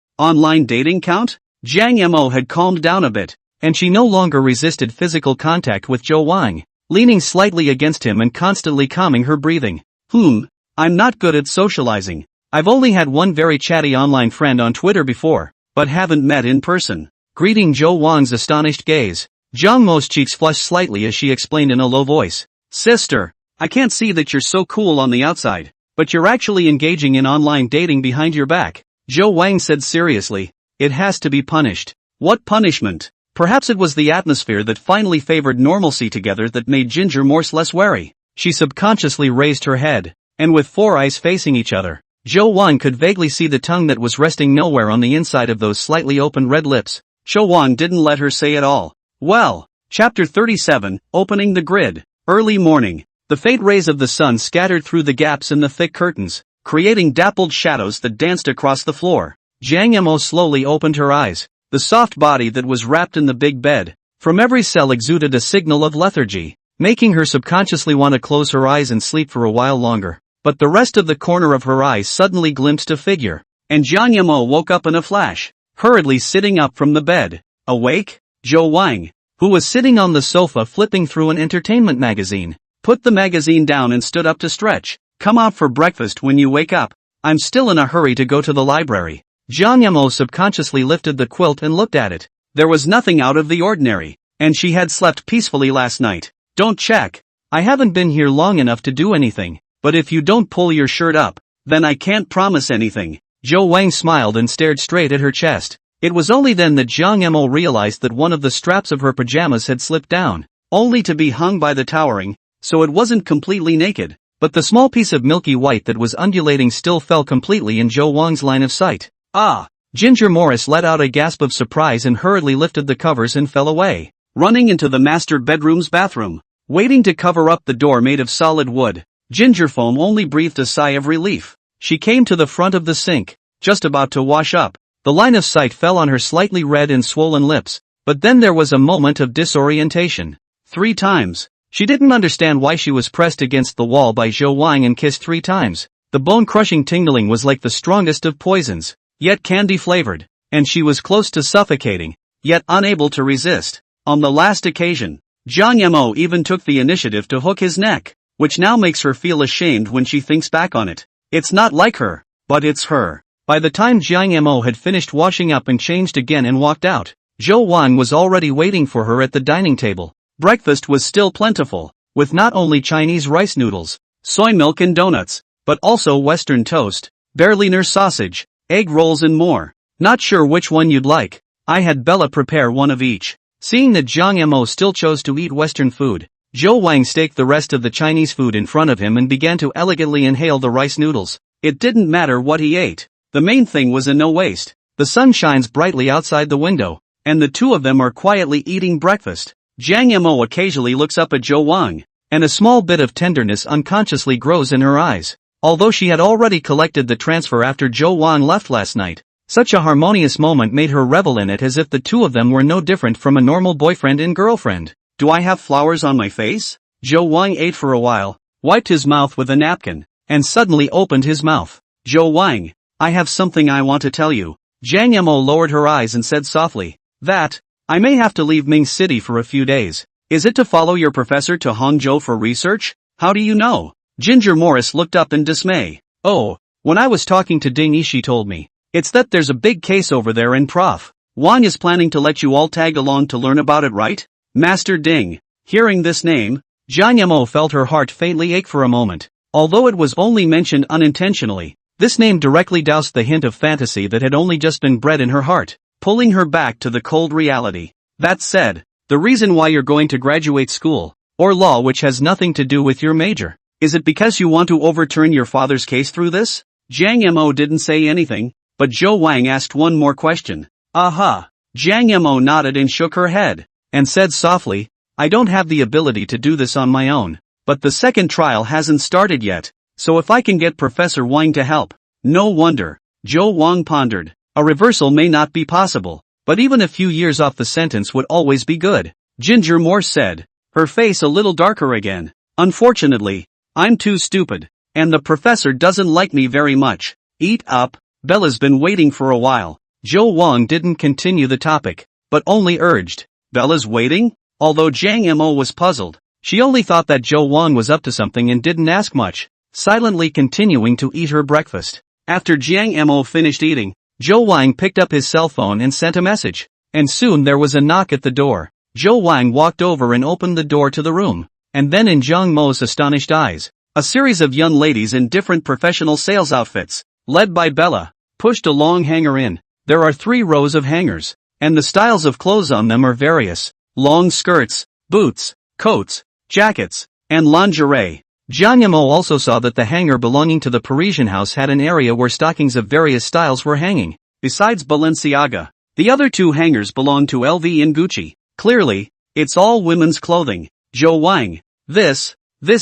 dating count? Jiang Mo had calmed down a bit, and she no longer resisted physical contact with Zhou Wang, leaning slightly against him and constantly calming her breathing. I'm not good at socializing. I've only had one very chatty online friend on Twitter before, but haven't met in person. Greeting Zhou Wang's astonished gaze, Jiang Mo's cheeks flushed slightly as she explained in a low voice. Sister, I can't see that you're so cool on the outside, but you're actually engaging in online dating behind your back. Zhou Wang said seriously, it has to be punished. What punishment? Perhaps it was the atmosphere that finally favored normalcy together that made Ginger Morse less wary. She subconsciously raised her head, and with four eyes facing each other, Zhou Wang could vaguely see the tongue that was resting nowhere on the inside of those slightly open red lips. Zhou Wang didn't let her say it all. Well, Chapter 37, Opening the Grid. Early morning. The faint rays of the sun scattered through the gaps in the thick curtains, creating dappled shadows that danced across the floor. Jiang Mo slowly opened her eyes. The soft body that was wrapped in the big bed, from every cell exuded a signal of lethargy, making her subconsciously want to close her eyes and sleep for a while longer. But the rest of the corner of her eyes suddenly glimpsed a figure, and Jiang Mo woke up in a flash, hurriedly sitting up from the bed. Awake? Zhou Wang, who was sitting on the sofa flipping through an entertainment magazine, put the magazine down and stood up to stretch. Come out for breakfast when you wake up. I'm still in a hurry to go to the library. Jiang Mo subconsciously lifted the quilt and looked at it. There was nothing out of the ordinary, and she had slept peacefully last night. Don't check. I haven't been here long enough to do anything, but if you don't pull your shirt up, then I can't promise anything. Zhou Wang smiled and stared straight at her chest. It was only then that Jiang Mo realized that one of the straps of her pajamas had slipped down, only to be hung by the towering, so it wasn't completely naked, but the small piece of milky white that was undulating still fell completely in Zhou Wang's line of sight. Ah! Ginger Morris let out a gasp of surprise and hurriedly lifted the covers and fell away, running into the master bedroom's bathroom. Waiting to cover up the door made of solid wood, Ginger Foam only breathed a sigh of relief. She came to the front of the sink, just about to wash up. The line of sight fell on her slightly red and swollen lips, but then there was a moment of disorientation. 3 times. She didn't understand why she was pressed against the wall by Zhou Wang and kissed 3 times. The bone-crushing tingling was like the strongest of poisons, yet candy-flavored, and she was close to suffocating, yet unable to resist. On the last occasion, Jiang Yemo even took the initiative to hook his neck, which now makes her feel ashamed when she thinks back on it. It's not like her, but it's her. By the time Jiang Yemo had finished washing up and changed again and walked out, Zhou Wang was already waiting for her at the dining table. Breakfast was still plentiful, with not only Chinese rice noodles, soy milk and donuts, but also Western toast, Berliner sausage, egg rolls and more. Not sure which one you'd like. I had Bella prepare one of each. Seeing that Jiang Yemo still chose to eat Western food, Zhou Wang staked the rest of the Chinese food in front of him and began to elegantly inhale the rice noodles. It didn't matter what he ate. The main thing was a no waste. The sun shines brightly outside the window, and the two of them are quietly eating breakfast. Jiang Yemo occasionally looks up at Zhou Wang, and a small bit of tenderness unconsciously grows in her eyes. Although she had already collected the transfer after Zhou Wang left last night, such a harmonious moment made her revel in it as if the two of them were no different from a normal boyfriend and girlfriend. Do I have flowers on my face? Zhou Wang ate for a while, wiped his mouth with a napkin, and suddenly opened his mouth. Zhou Wang, I have something I want to tell you. Jiang Yemo lowered her eyes and said softly, that, I may have to leave Ming City for a few days. Is it to follow your professor to Hangzhou for research? How do you know? Ginger Morris looked up in dismay. Oh, when I was talking to Ding Yi she told me. It's that there's a big case over there and Prof. Wang is planning to let you all tag along to learn about it, right? Master Ding. Hearing this name, Jiang Yemo felt her heart faintly ache for a moment. Although it was only mentioned unintentionally, this name directly doused the hint of fantasy that had only just been bred in her heart, pulling her back to the cold reality. That said, the reason why you're going to graduate school, or law which has nothing to do with your major, is it because you want to overturn your father's case through this? Jiang Yemo didn't say anything, but Zhou Wang asked one more question. Aha! Jiang Yemo nodded and shook her head, and said softly, I don't have the ability to do this on my own, but the second trial hasn't started yet, so if I can get Professor Wang to help. No wonder. Zhou Wang pondered. A reversal may not be possible, but even a few years off the sentence would always be good. Ginger Morse said, her face a little darker again. Unfortunately, I'm too stupid, and the professor doesn't like me very much. Eat up. Bella's been waiting for a while. Zhou Wang didn't continue the topic, but only urged. Bella's waiting? Although Jiang Yemo was puzzled, she only thought that Zhou Wang was up to something and didn't ask much, silently continuing to eat her breakfast. After Jiang Yemo finished eating, Zhou Wang picked up his cell phone and sent a message, and soon there was a knock at the door. Zhou Wang walked over and opened the door to the room, and then in Jiang Mo's astonished eyes, a series of young ladies in different professional sales outfits, led by Bella, pushed a long hanger in. There are 3 rows of hangers, and the styles of clothes on them are various: long skirts, boots, coats, jackets, and lingerie. Jiang Yemo also saw that the hanger belonging to the Parisian house had an area where stockings of various styles were hanging. Besides Balenciaga, the other 2 hangers belonged to LV and Gucci. Clearly, it's all women's clothing. Zhou Wang, this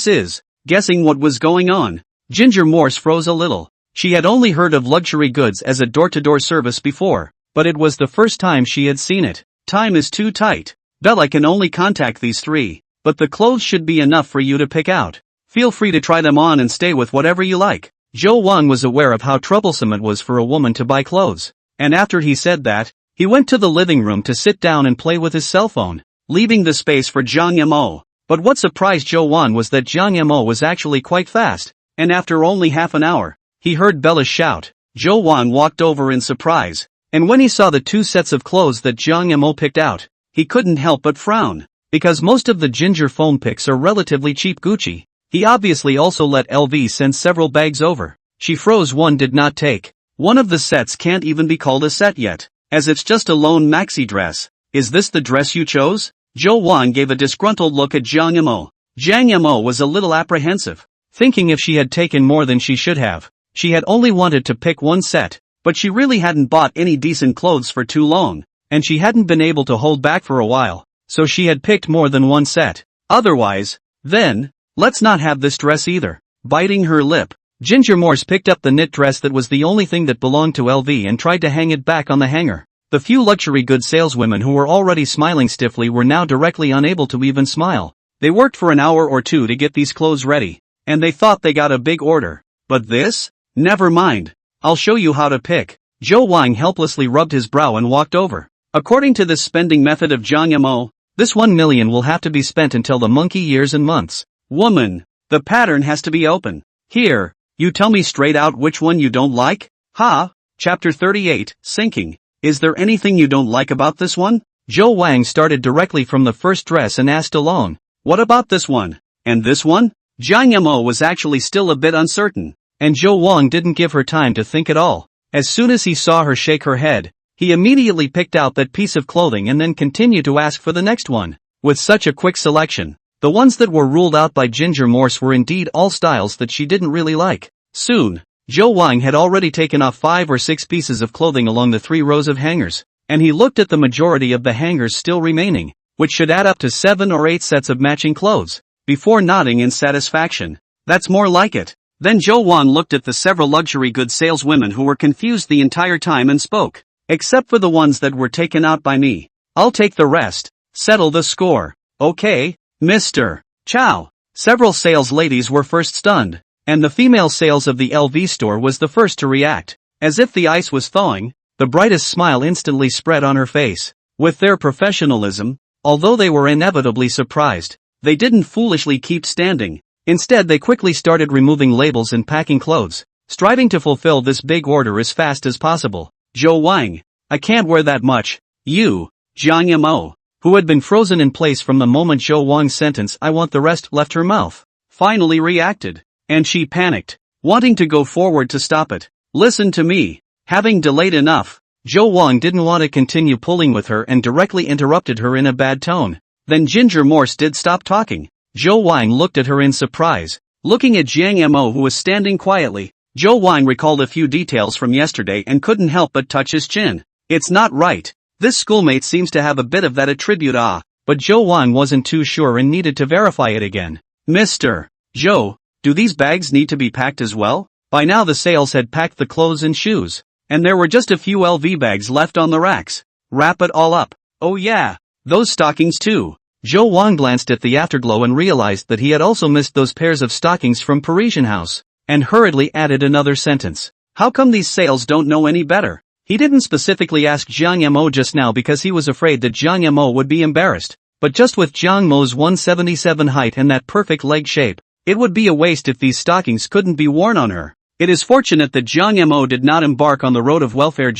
is, guessing what was going on. Ginger Morse froze a little. She had only heard of luxury goods as a door-to-door service before, but it was the first time she had seen it. Time is too tight. Bella can only contact these 3, but the clothes should be enough for you to pick out. Feel free to try them on and stay with whatever you like. Zhou Wang was aware of how troublesome it was for a woman to buy clothes, and after he said that, he went to the living room to sit down and play with his cell phone, leaving the space for Jiang Yemo. But what surprised Zhou Wang was that Jiang Yemo was actually quite fast, and after only half an hour, he heard Bella shout. Zhou Wang walked over in surprise, and when he saw the 2 sets of clothes that Jiang Yemo picked out, he couldn't help but frown. Because most of the Ginger phone picks are relatively cheap Gucci, he obviously also let LV send several bags over. She froze. One did not take. One of the sets can't even be called a set yet, as it's just a lone maxi dress. Is this the dress you chose? Zhou Wang gave a disgruntled look at Jiang Yemo. Jiang Yemo was a little apprehensive, thinking if she had taken more than she should have. She had only wanted to pick 1 set, but she really hadn't bought any decent clothes for too long, and she hadn't been able to hold back for a while, so she had picked more than 1 set. Otherwise, then, let's not have this dress either. Biting her lip, Ginger Morse picked up the knit dress that was the only thing that belonged to LV and tried to hang it back on the hanger. The few luxury goods saleswomen who were already smiling stiffly were now directly unable to even smile. They worked for an hour or two to get these clothes ready, and they thought they got a big order. But this? Never mind. I'll show you how to pick. Zhou Wang helplessly rubbed his brow and walked over. According to this spending method of Zhang Yamo, this 1 million will have to be spent until the monkey years and months. Woman, the pattern has to be open. Here, you tell me straight out which one you don't like? Ha! Chapter 38, Sinking. Is there anything you don't like about this one? Zhou Wang started directly from the first dress and asked along. What about this one? And this one? Zhang Yamo was actually still a bit uncertain, and Zhou Wang didn't give her time to think at all. As soon as he saw her shake her head, he immediately picked out that piece of clothing and then continued to ask for the next one. With such a quick selection, the ones that were ruled out by Ginger Morse were indeed all styles that she didn't really like. Soon, Zhou Wang had already taken off 5 or 6 pieces of clothing along the 3 rows of hangers, and he looked at the majority of the hangers still remaining, which should add up to 7 or 8 sets of matching clothes, before nodding in satisfaction. That's more like it. Then Zhou Wang looked at the several luxury goods saleswomen who were confused the entire time and spoke. Except for the ones that were taken out by me. I'll take the rest. Settle the score. Okay, Mr. Chow. Several sales ladies were first stunned, and the female sales of the LV store was the first to react. As if the ice was thawing, the brightest smile instantly spread on her face. With their professionalism, although they were inevitably surprised, they didn't foolishly keep standing. Instead they quickly started removing labels and packing clothes, striving to fulfill this big order as fast as possible. Zhou Wang, I can't wear that much. You, Zhang Yamo, who had been frozen in place from the moment Zhou Wang's sentence "I want the rest" left her mouth, finally reacted, and she panicked, wanting to go forward to stop it. Listen to me. Having delayed enough, Zhou Wang didn't want to continue pulling with her and directly interrupted her in a bad tone. Then Ginger Morse did stop talking. Zhou Wang looked at her in surprise, looking at Zhang Yamo who was standing quietly. Zhou Wang recalled a few details from yesterday and couldn't help but touch his chin. It's not right. This schoolmate seems to have a bit of that attribute but Zhou Wang wasn't too sure and needed to verify it again. Mr. Zhou, do these bags need to be packed as well? By now the sales had packed the clothes and shoes, and there were just a few LV bags left on the racks. Wrap it all up. Oh yeah, those stockings too. Zhou Wang glanced at the afterglow and realized that he had also missed those pairs of stockings from Parisian House, and hurriedly added another sentence. How come these sales don't know any better? He didn't specifically ask Zhang Yamo just now because he was afraid that Zhang Yamo would be embarrassed, but just with Zhang Mo's 177 height and that perfect leg shape, it would be a waste if these stockings couldn't be worn on her. It is fortunate that Zhang Yamo did not embark on the road of welfare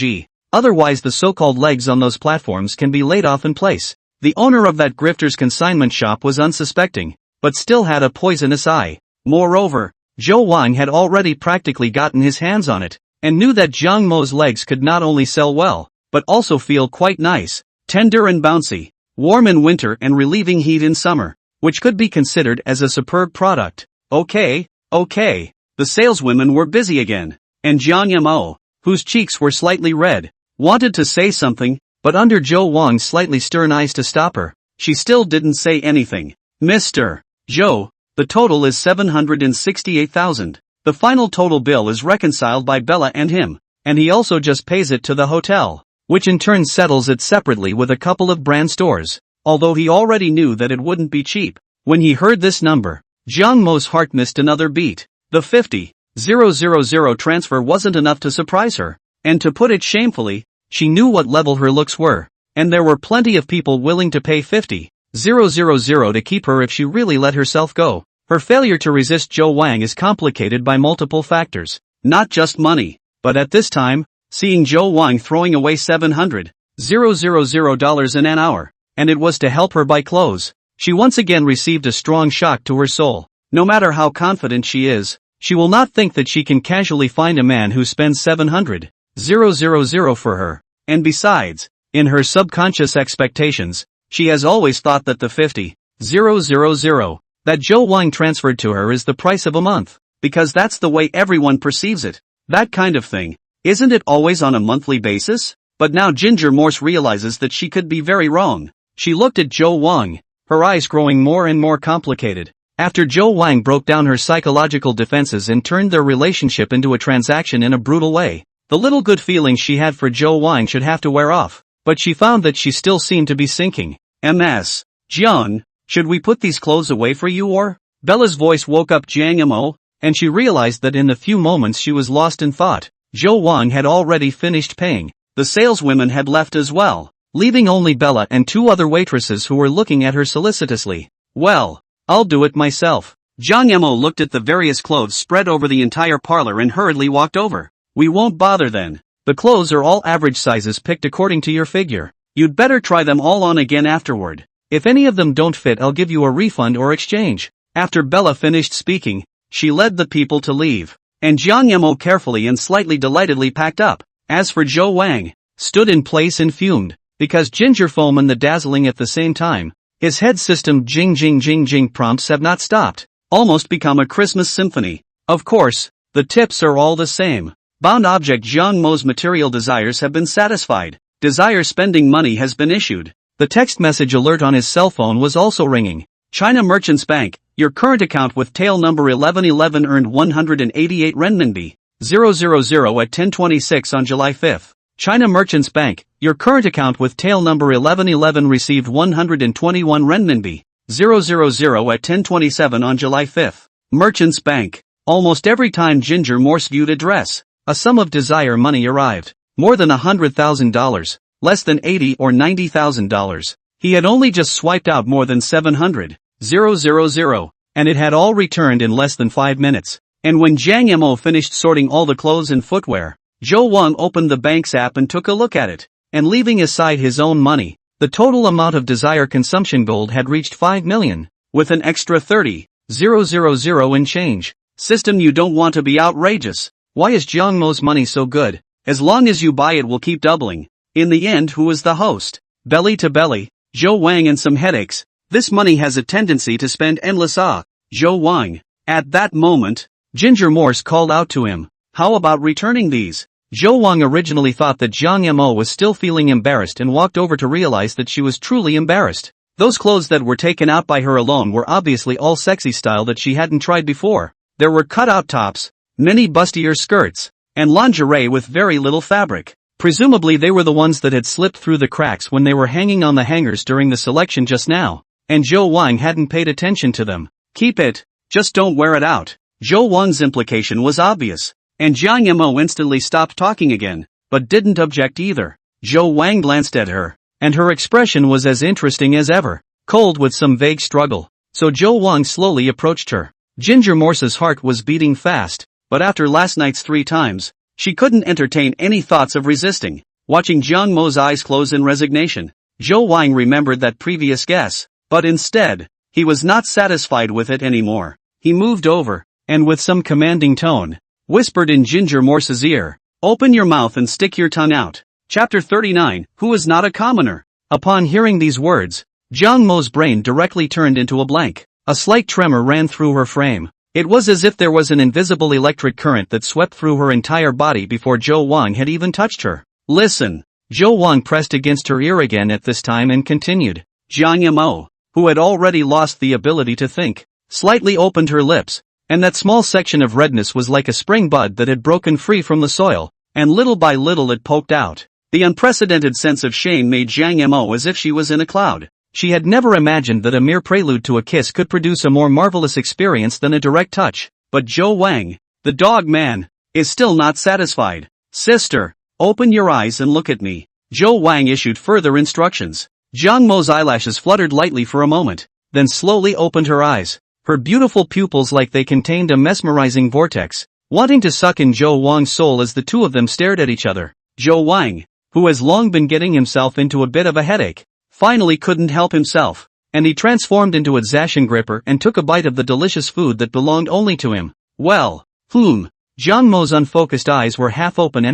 otherwise the so-called legs on those platforms can be laid off in place. The owner of that grifter's consignment shop was unsuspecting, but still had a poisonous eye. Moreover, Zhou Wang had already practically gotten his hands on it, and knew that Zhang Mo's legs could not only sell well, but also feel quite nice, tender and bouncy, warm in winter and relieving heat in summer, which could be considered as a superb product. Okay. The saleswomen were busy again, and Zhang Yamo, whose cheeks were slightly red, wanted to say something, but under Zhou Wang's slightly stern eyes to stop her, she still didn't say anything. Mr. Zhou, the total is 768,000. The final total bill is reconciled by Bella and him, and he also just pays it to the hotel, which in turn settles it separately with a couple of brand stores, although he already knew that it wouldn't be cheap. When he heard this number, Zhang Mo's heart missed another beat. The 50,000 transfer wasn't enough to surprise her, and to put it shamefully, she knew what level her looks were, and there were plenty of people willing to pay 50,000 to keep her if she really let herself go. Her failure to resist Zhou Wang is complicated by multiple factors, not just money, but at this time, seeing Zhou Wang throwing away $700,000 in an hour, and it was to help her buy clothes, she once again received a strong shock to her soul. No matter how confident she is, she will not think that she can casually find a man who spends $700,000 for her, and besides, in her subconscious expectations, she has always thought that the 50,000 that Zhou Wang transferred to her is the price of a month, because that's the way everyone perceives it. That kind of thing, isn't it always on a monthly basis? But now Ginger Morse realizes that she could be very wrong. She looked at Zhou Wang, her eyes growing more and more complicated. After Zhou Wang broke down her psychological defenses and turned their relationship into a transaction in a brutal way, the little good feelings she had for Zhou Wang should have to wear off, but she found that she still seemed to be sinking. Ms. Jian, Should we put these clothes away for you or? Bella's voice woke up Jiang Mo, and she realized that in a few moments she was lost in thought. Zhou Wang had already finished paying. The saleswomen had left as well, leaving only Bella and two other waitresses who were looking at her solicitously. Well, I'll do it myself. Jiang Mo looked at the various clothes spread over the entire parlor and hurriedly walked over. We won't bother then. The clothes are all average sizes picked according to your figure. You'd better try them all on again afterward. If any of them don't fit, I'll give you a refund or exchange. After Bella finished speaking, she led the people to leave, and Jiang Mo carefully and slightly delightedly packed up. As for Zhou Wang, stood in place and fumed, because ginger foam and the dazzling at the same time. His head system jing jing jing jing prompts have not stopped. Almost become a Christmas symphony. Of course, the tips are all the same. Bound object Jiang Mo's material desires have been satisfied. Desire spending money has been issued. The text message alert on his cell phone was also ringing. China Merchants Bank, your current account with tail number 1111 earned 188 renminbi. 000 at 10:26 on July 5. China Merchants Bank, your current account with tail number 1111 received 121 renminbi. 000 at 10:27 on July 5. Merchants Bank. Almost every time Ginger Morse viewed address, a sum of desire money arrived. More than $100,000. Less than $80,000 or $90,000. He had only just swiped out more than 700,000, and it had all returned in less than 5 minutes. And when Jiang Mo finished sorting all the clothes and footwear, Zhou Wang opened the bank's app and took a look at it. And leaving aside his own money, the total amount of desire consumption gold had reached 5 million, with an extra 30,000 in change. System, you don't want to be outrageous. Why is Jiang Mo's money so good? As long as you buy it will keep doubling. In the end, who is the host? Belly to belly, Zhou Wang and some headaches. This money has a tendency to spend endless. Zhou Wang. At that moment, Ginger Morse called out to him. How about returning these? Zhou Wang originally thought that Jiang Mo was still feeling embarrassed and walked over to realize that she was truly embarrassed. Those clothes that were taken out by her alone were obviously all sexy style that she hadn't tried before. There were cut-out tops, mini bustier skirts, and lingerie with very little fabric. Presumably they were the ones that had slipped through the cracks when they were hanging on the hangers during the selection just now, and Zhou Wang hadn't paid attention to them. Keep it, just don't wear it out. Zhou Wang's implication was obvious, and Jiang Mo instantly stopped talking again, but didn't object either. Zhou Wang glanced at her, and her expression was as interesting as ever, cold with some vague struggle. So Zhou Wang slowly approached her. Ginger Morse's heart was beating fast, but after last night's 3 times, she couldn't entertain any thoughts of resisting. Watching Jiang Mo's eyes close in resignation, Zhou Wang remembered that previous guess, but instead, he was not satisfied with it anymore. He moved over, and with some commanding tone, whispered in Ginger Morse's ear, "Open your mouth and stick your tongue out." Chapter 39, Who is not a commoner? Upon hearing these words, Jiang Mo's brain directly turned into a blank. A slight tremor ran through her frame. It was as if there was an invisible electric current that swept through her entire body before Zhou Wang had even touched her. Listen. Zhou Wang pressed against her ear again at this time and continued. Jiang Mo, who had already lost the ability to think, slightly opened her lips, and that small section of redness was like a spring bud that had broken free from the soil, and little by little it poked out. The unprecedented sense of shame made Jiang Mo as if she was in a cloud. She had never imagined that a mere prelude to a kiss could produce a more marvelous experience than a direct touch. But Zhou Wang, the dog man, is still not satisfied. Sister, open your eyes and look at me. Zhou Wang issued further instructions. Jiang Mo's eyelashes fluttered lightly for a moment, then slowly opened her eyes, her beautiful pupils like they contained a mesmerizing vortex, wanting to suck in Zhou Wang's soul as the two of them stared at each other. Zhou Wang, who has long been getting himself into a bit of a headache, finally couldn't help himself, and he transformed into a Zacian gripper and took a bite of the delicious food that belonged only to him. Well, Jiang Mo's unfocused eyes were half open,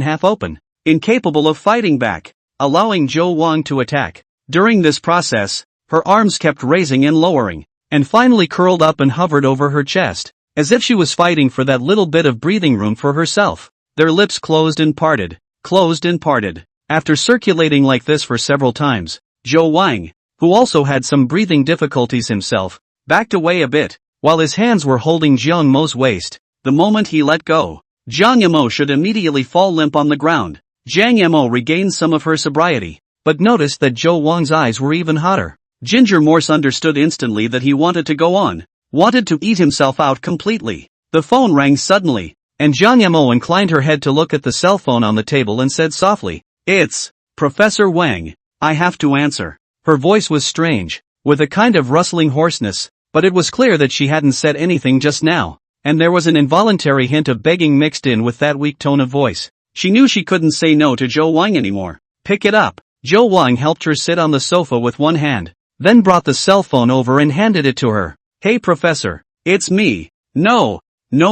incapable of fighting back, allowing Zhou Wang to attack. During this process, her arms kept raising and lowering, and finally curled up and hovered over her chest, as if she was fighting for that little bit of breathing room for herself. Their lips closed and parted. After circulating like this for several times, Zhou Wang, who also had some breathing difficulties himself, backed away a bit, while his hands were holding Jiang Mo's waist. The moment he let go, Jiang Mo should immediately fall limp on the ground. Jiang Mo regained some of her sobriety, but noticed that Zhou Wang's eyes were even hotter. Ginger Morse understood instantly that he wanted to go on, wanted to eat himself out completely. The phone rang suddenly, and Jiang Yamo inclined her head to look at the cell phone on the table and said softly, "It's Professor Wang. I have to answer." Her voice was strange, with a kind of rustling hoarseness, but it was clear that she hadn't said anything just now, and there was an involuntary hint of begging mixed in with that weak tone of voice. She knew she couldn't say no to Zhou Wang anymore. "Pick it up." Zhou Wang helped her sit on the sofa with one hand, then brought the cell phone over and handed it to her. "Hey Professor, it's me. No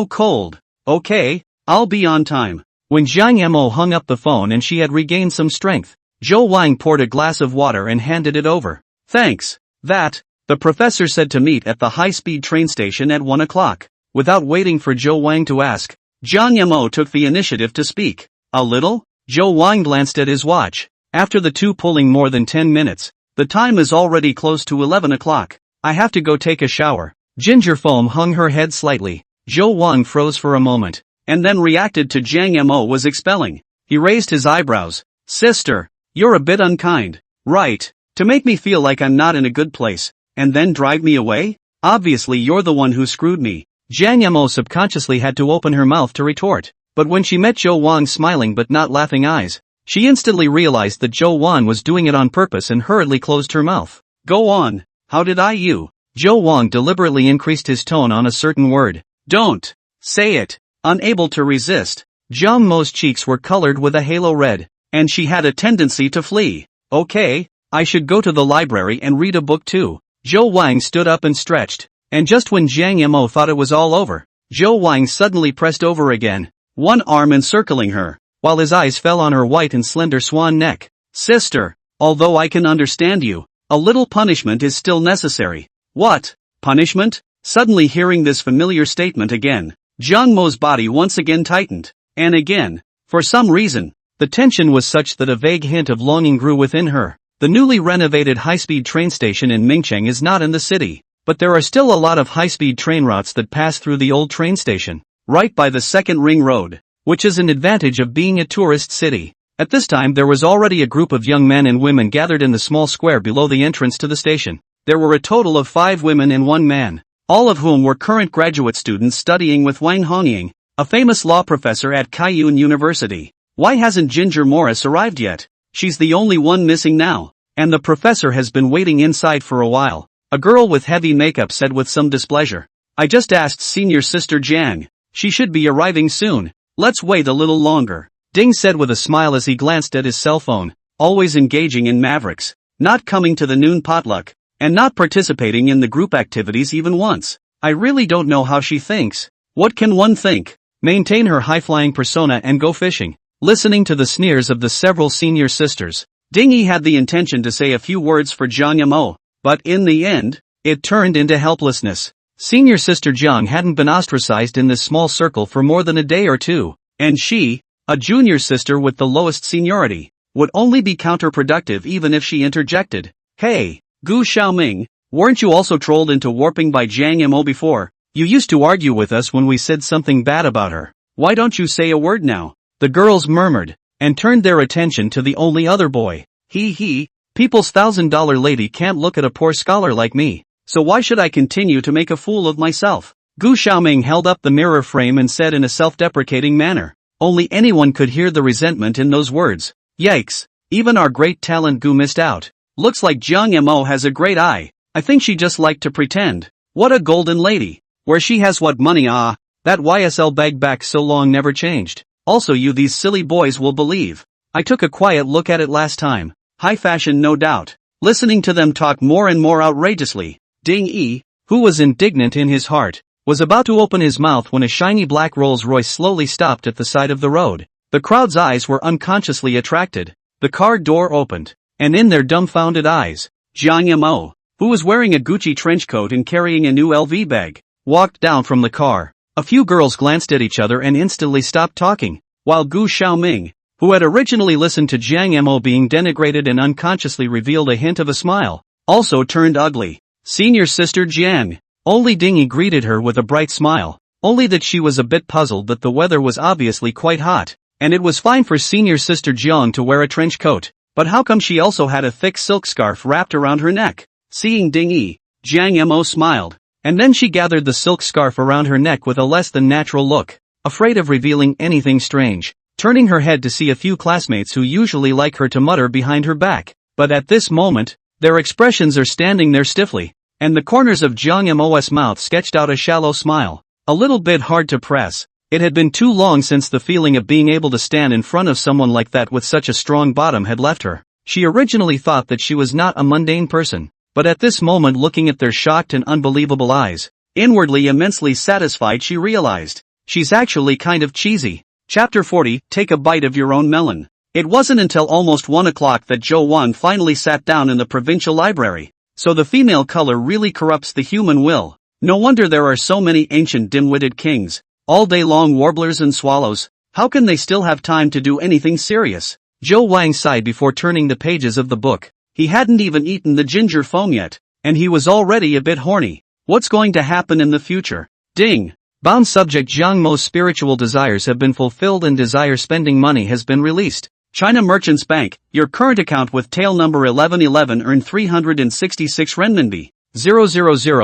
cold. Okay, I'll be on time." When Jiang Yamo hung up the phone and she had regained some strength, Zhou Wang poured a glass of water and handed it over. "Thanks. The professor said to meet at the high-speed train station at 1 o'clock. Without waiting for Zhou Wang to ask, Jiang Yamo took the initiative to speak. "A little?" Zhou Wang glanced at his watch. "After the two pulling more than 10 minutes. The time is already close to 11 o'clock. I have to go take a shower." Ginger Foam hung her head slightly. Zhou Wang froze for a moment, and then reacted to Jiang Yamo was expelling. He raised his eyebrows. "Sister, you're a bit unkind. Right, to make me feel like I'm not in a good place, and then drive me away? Obviously you're the one who screwed me." Jiang Yamo subconsciously had to open her mouth to retort, but when she met Zhou Wang's smiling but not laughing eyes, she instantly realized that Zhou Wang was doing it on purpose and hurriedly closed her mouth. "Go on, how did you?" Zhou Wang deliberately increased his tone on a certain word. "Don't say it." Unable to resist, Jiang Mo's cheeks were colored with a halo red, and she had a tendency to flee. "Okay, I should go to the library and read a book too." Zhou Wang stood up and stretched, and just when Jiang Yamo thought it was all over, Zhou Wang suddenly pressed over again, one arm encircling her, while his eyes fell on her white and slender swan neck. "Sister, although I can understand you, a little punishment is still necessary." "What? Punishment?" Suddenly hearing this familiar statement again, Jiang Mo's body once again tightened, and again, for some reason, the tension was such that a vague hint of longing grew within her. The newly renovated high-speed train station in Mingcheng is not in the city, but there are still a lot of high-speed train routes that pass through the old train station, right by the second ring road, which is an advantage of being a tourist city. At this time there was already a group of young men and women gathered in the small square below the entrance to the station. There were a total of 5 women and 1 man, all of whom were current graduate students studying with Wang Hongying, a famous law professor at Kaiyun University. Why hasn't Ginger Morris arrived yet? She's the only one missing now, and the professor has been waiting inside for a while, a girl with heavy makeup said with some displeasure. "I just asked senior sister Jiang. She should be arriving soon. Let's wait a little longer," Ding said with a smile as he glanced at his cell phone, always engaging in Mavericks, not coming to the noon potluck, and not participating in the group activities even once. "I really don't know how she thinks. What can one think? Maintain her high-flying persona and go fishing." Listening to the sneers of the several senior sisters, Dingy had the intention to say a few words for Jiang Yamo, but in the end, it turned into helplessness. Senior sister Jiang hadn't been ostracized in this small circle for more than a day or two, and she, a junior sister with the lowest seniority, would only be counterproductive even if she interjected. "Hey, Gu Xiaoming, weren't you also trolled into warping by Jiang Yamo before? You used to argue with us when we said something bad about her. Why don't you say a word now?" The girls murmured, and turned their attention to the only other boy. He, people's $1,000 lady can't look at a poor scholar like me, so why should I continue to make a fool of myself?" Gu Xiaoming held up the mirror frame and said in a self-deprecating manner. Only anyone could hear the resentment in those words. Yikes, even our great talent Gu missed out. "Looks like Jiang Yamo has a great eye. I think she just liked to pretend. What a golden lady. Where she has what money that YSL bag back so long never changed. Also these silly boys will believe. I took a quiet look at it last time. High fashion no doubt." Listening to them talk more and more outrageously, Ding Yi, who was indignant in his heart, was about to open his mouth when a shiny black Rolls-Royce slowly stopped at the side of the road. The crowd's eyes were unconsciously attracted. The car door opened, and in their dumbfounded eyes, Jiang Yamo, who was wearing a Gucci trench coat and carrying a new LV bag, walked down from the car. A few girls glanced at each other and instantly stopped talking, while Gu Xiaoming, who had originally listened to Jiang Yamo being denigrated and unconsciously revealed a hint of a smile, also turned ugly. "Senior sister Jiang." Only Dingy greeted her with a bright smile, only that she was a bit puzzled that the weather was obviously quite hot, and it was fine for senior sister Jiang to wear a trench coat, but how come she also had a thick silk scarf wrapped around her neck? Seeing Ding Yi, Jiang Mo smiled. And then she gathered the silk scarf around her neck with a less than natural look, afraid of revealing anything strange, turning her head to see a few classmates who usually like her to mutter behind her back. But at this moment, their expressions are standing there stiffly, and the corners of Jiang Mo's mouth sketched out a shallow smile, a little bit hard to press. It had been too long since the feeling of being able to stand in front of someone like that with such a strong bottom had left her. She originally thought that she was not a mundane person, but at this moment, looking at their shocked and unbelievable eyes, inwardly immensely satisfied, she realized, she's actually kind of cheesy. Chapter 40, Take a Bite of Your Own Melon. It wasn't until almost 1 o'clock that Zhou Wang finally sat down in the provincial library. So the female color really corrupts the human will. No wonder there are so many ancient dim-witted kings. All day long warblers and swallows. How can they still have time to do anything serious? Zhou Wang sighed before turning the pages of the book. He hadn't even eaten the ginger foam yet, and he was already a bit horny. What's going to happen in the future? Ding! Bound subject Jiang Mo's spiritual desires have been fulfilled and desire spending money has been released. China Merchants Bank, your current account with tail number 1111 earned 366 renminbi, 000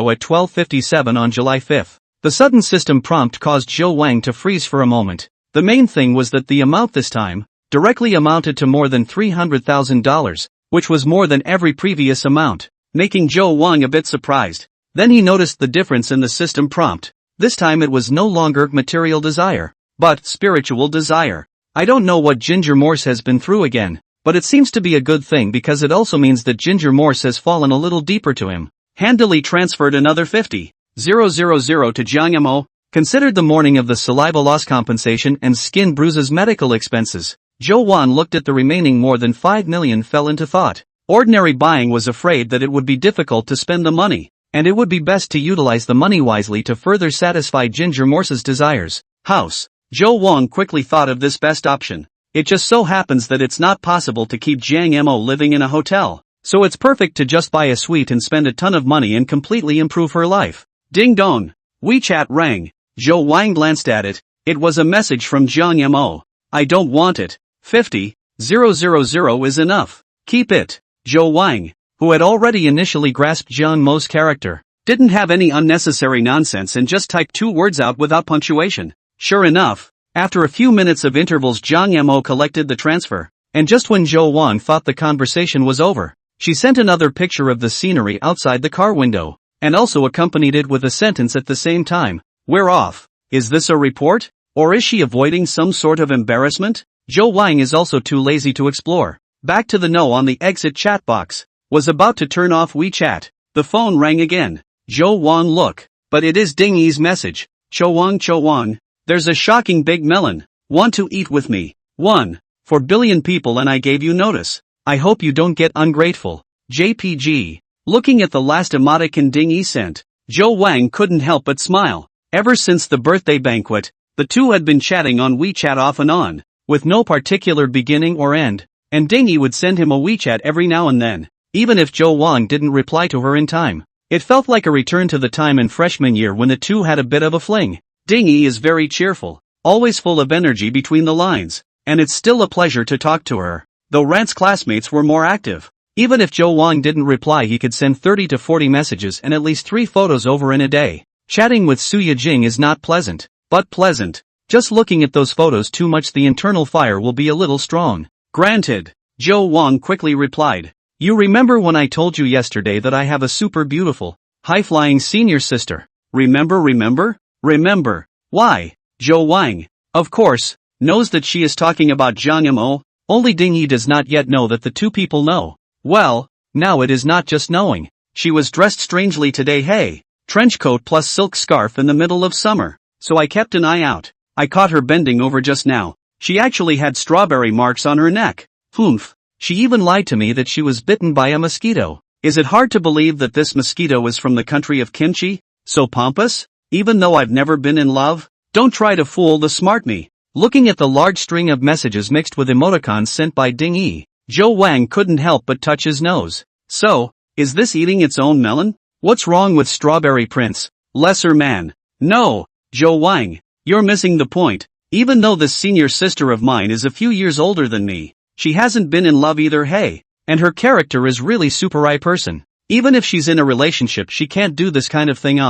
at 12:57 on July 5. The sudden system prompt caused Zhou Wang to freeze for a moment. The main thing was that the amount this time directly amounted to more than $300,000, which was more than every previous amount, making Zhou Wang a bit surprised. Then he noticed the difference in the system prompt. This time it was no longer material desire, but spiritual desire. I don't know what Ginger Morse has been through again, but it seems to be a good thing because it also means that Ginger Morse has fallen a little deeper to him. Handily transferred another 50,000 to Jiang Mo, considered the morning of the saliva loss compensation and skin bruises medical expenses. Zhou Wan looked at the remaining more than 5 million, fell into thought. Ordinary buying was afraid that it would be difficult to spend the money, and it would be best to utilize the money wisely to further satisfy Ginger Morse's desires. House. Zhou Wang quickly thought of this best option. It just so happens that it's not possible to keep Jiang Mo living in a hotel, so it's perfect to just buy a suite and spend a ton of money and completely improve her life. Ding dong. WeChat rang. Zhou Wang glanced at it. It was a message from Jiang Mo. I don't want it. 50,000 is enough. Keep it. Zhou Wang, who had already initially grasped Jiang Mo's character, didn't have any unnecessary nonsense and just typed 2 words out without punctuation. Sure enough, after a few minutes of intervals, Jiang Mo collected the transfer, and just when Zhou Wang thought the conversation was over, she sent another picture of the scenery outside the car window, and also accompanied it with a sentence at the same time. We're off. Is this a report? Or is she avoiding some sort of embarrassment? Zhou Wang is also too lazy to explore. Back to the no on the exit chat box. Was about to turn off WeChat. The phone rang again. Zhou Wang look. But it is Ding Yi's message. Chou Wang. There's a shocking big melon. Want to eat with me? 1.4 billion people and I gave you notice. I hope you don't get ungrateful. JPG. Looking at the last emoticon Ding Yi sent, Zhou Wang couldn't help but smile. Ever since the birthday banquet, the two had been chatting on WeChat off and on, with no particular beginning or end, and Ding Yi would send him a WeChat every now and then, even if Zhou Wang didn't reply to her in time. It felt like a return to the time in freshman year when the two had a bit of a fling. Ding Yi is very cheerful, always full of energy between the lines, and it's still a pleasure to talk to her, though Rant's classmates were more active. Even if Zhou Wang didn't reply, he could send 30 to 40 messages and at least 3 photos over in a day. Chatting with Su Yijing is not pleasant, but pleasant. Just looking at those photos too much, the internal fire will be a little strong. Granted. Zhou Wang quickly replied. You remember when I told you yesterday that I have a super beautiful, high-flying senior sister? Remember? Why? Zhou Wang, of course, knows that she is talking about Jiang Mo, only Ding Yi does not yet know that the two people know. Well, now it is not just knowing. She was dressed strangely today, hey. Trench coat plus silk scarf in the middle of summer, so I kept an eye out. I caught her bending over just now. She actually had strawberry marks on her neck. Humph. She even lied to me that she was bitten by a mosquito. Is it hard to believe that this mosquito is from the country of kimchi? So pompous? Even though I've never been in love? Don't try to fool the smart me. Looking at the large string of messages mixed with emoticons sent by Ding Yi, Zhou Wang couldn't help but touch his nose. So, is this eating its own melon? What's wrong with Strawberry Prince? Lesser man. No, Zhou Wang, you're missing the point. Even though this senior sister of mine is a few years older than me, she hasn't been in love either, hey, and her character is really super person. Even if she's in a relationship she can't do this kind of thing.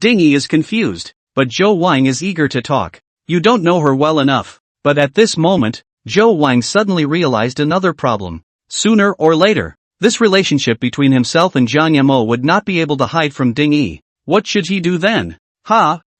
Dingy is confused, but Zhou Wang is eager to talk. You don't know her well enough. But at this moment, Zhou Wang suddenly realized another problem. Sooner or later, this relationship between himself and Jiang Yamo would not be able to hide from Ding Yi. What should he do then?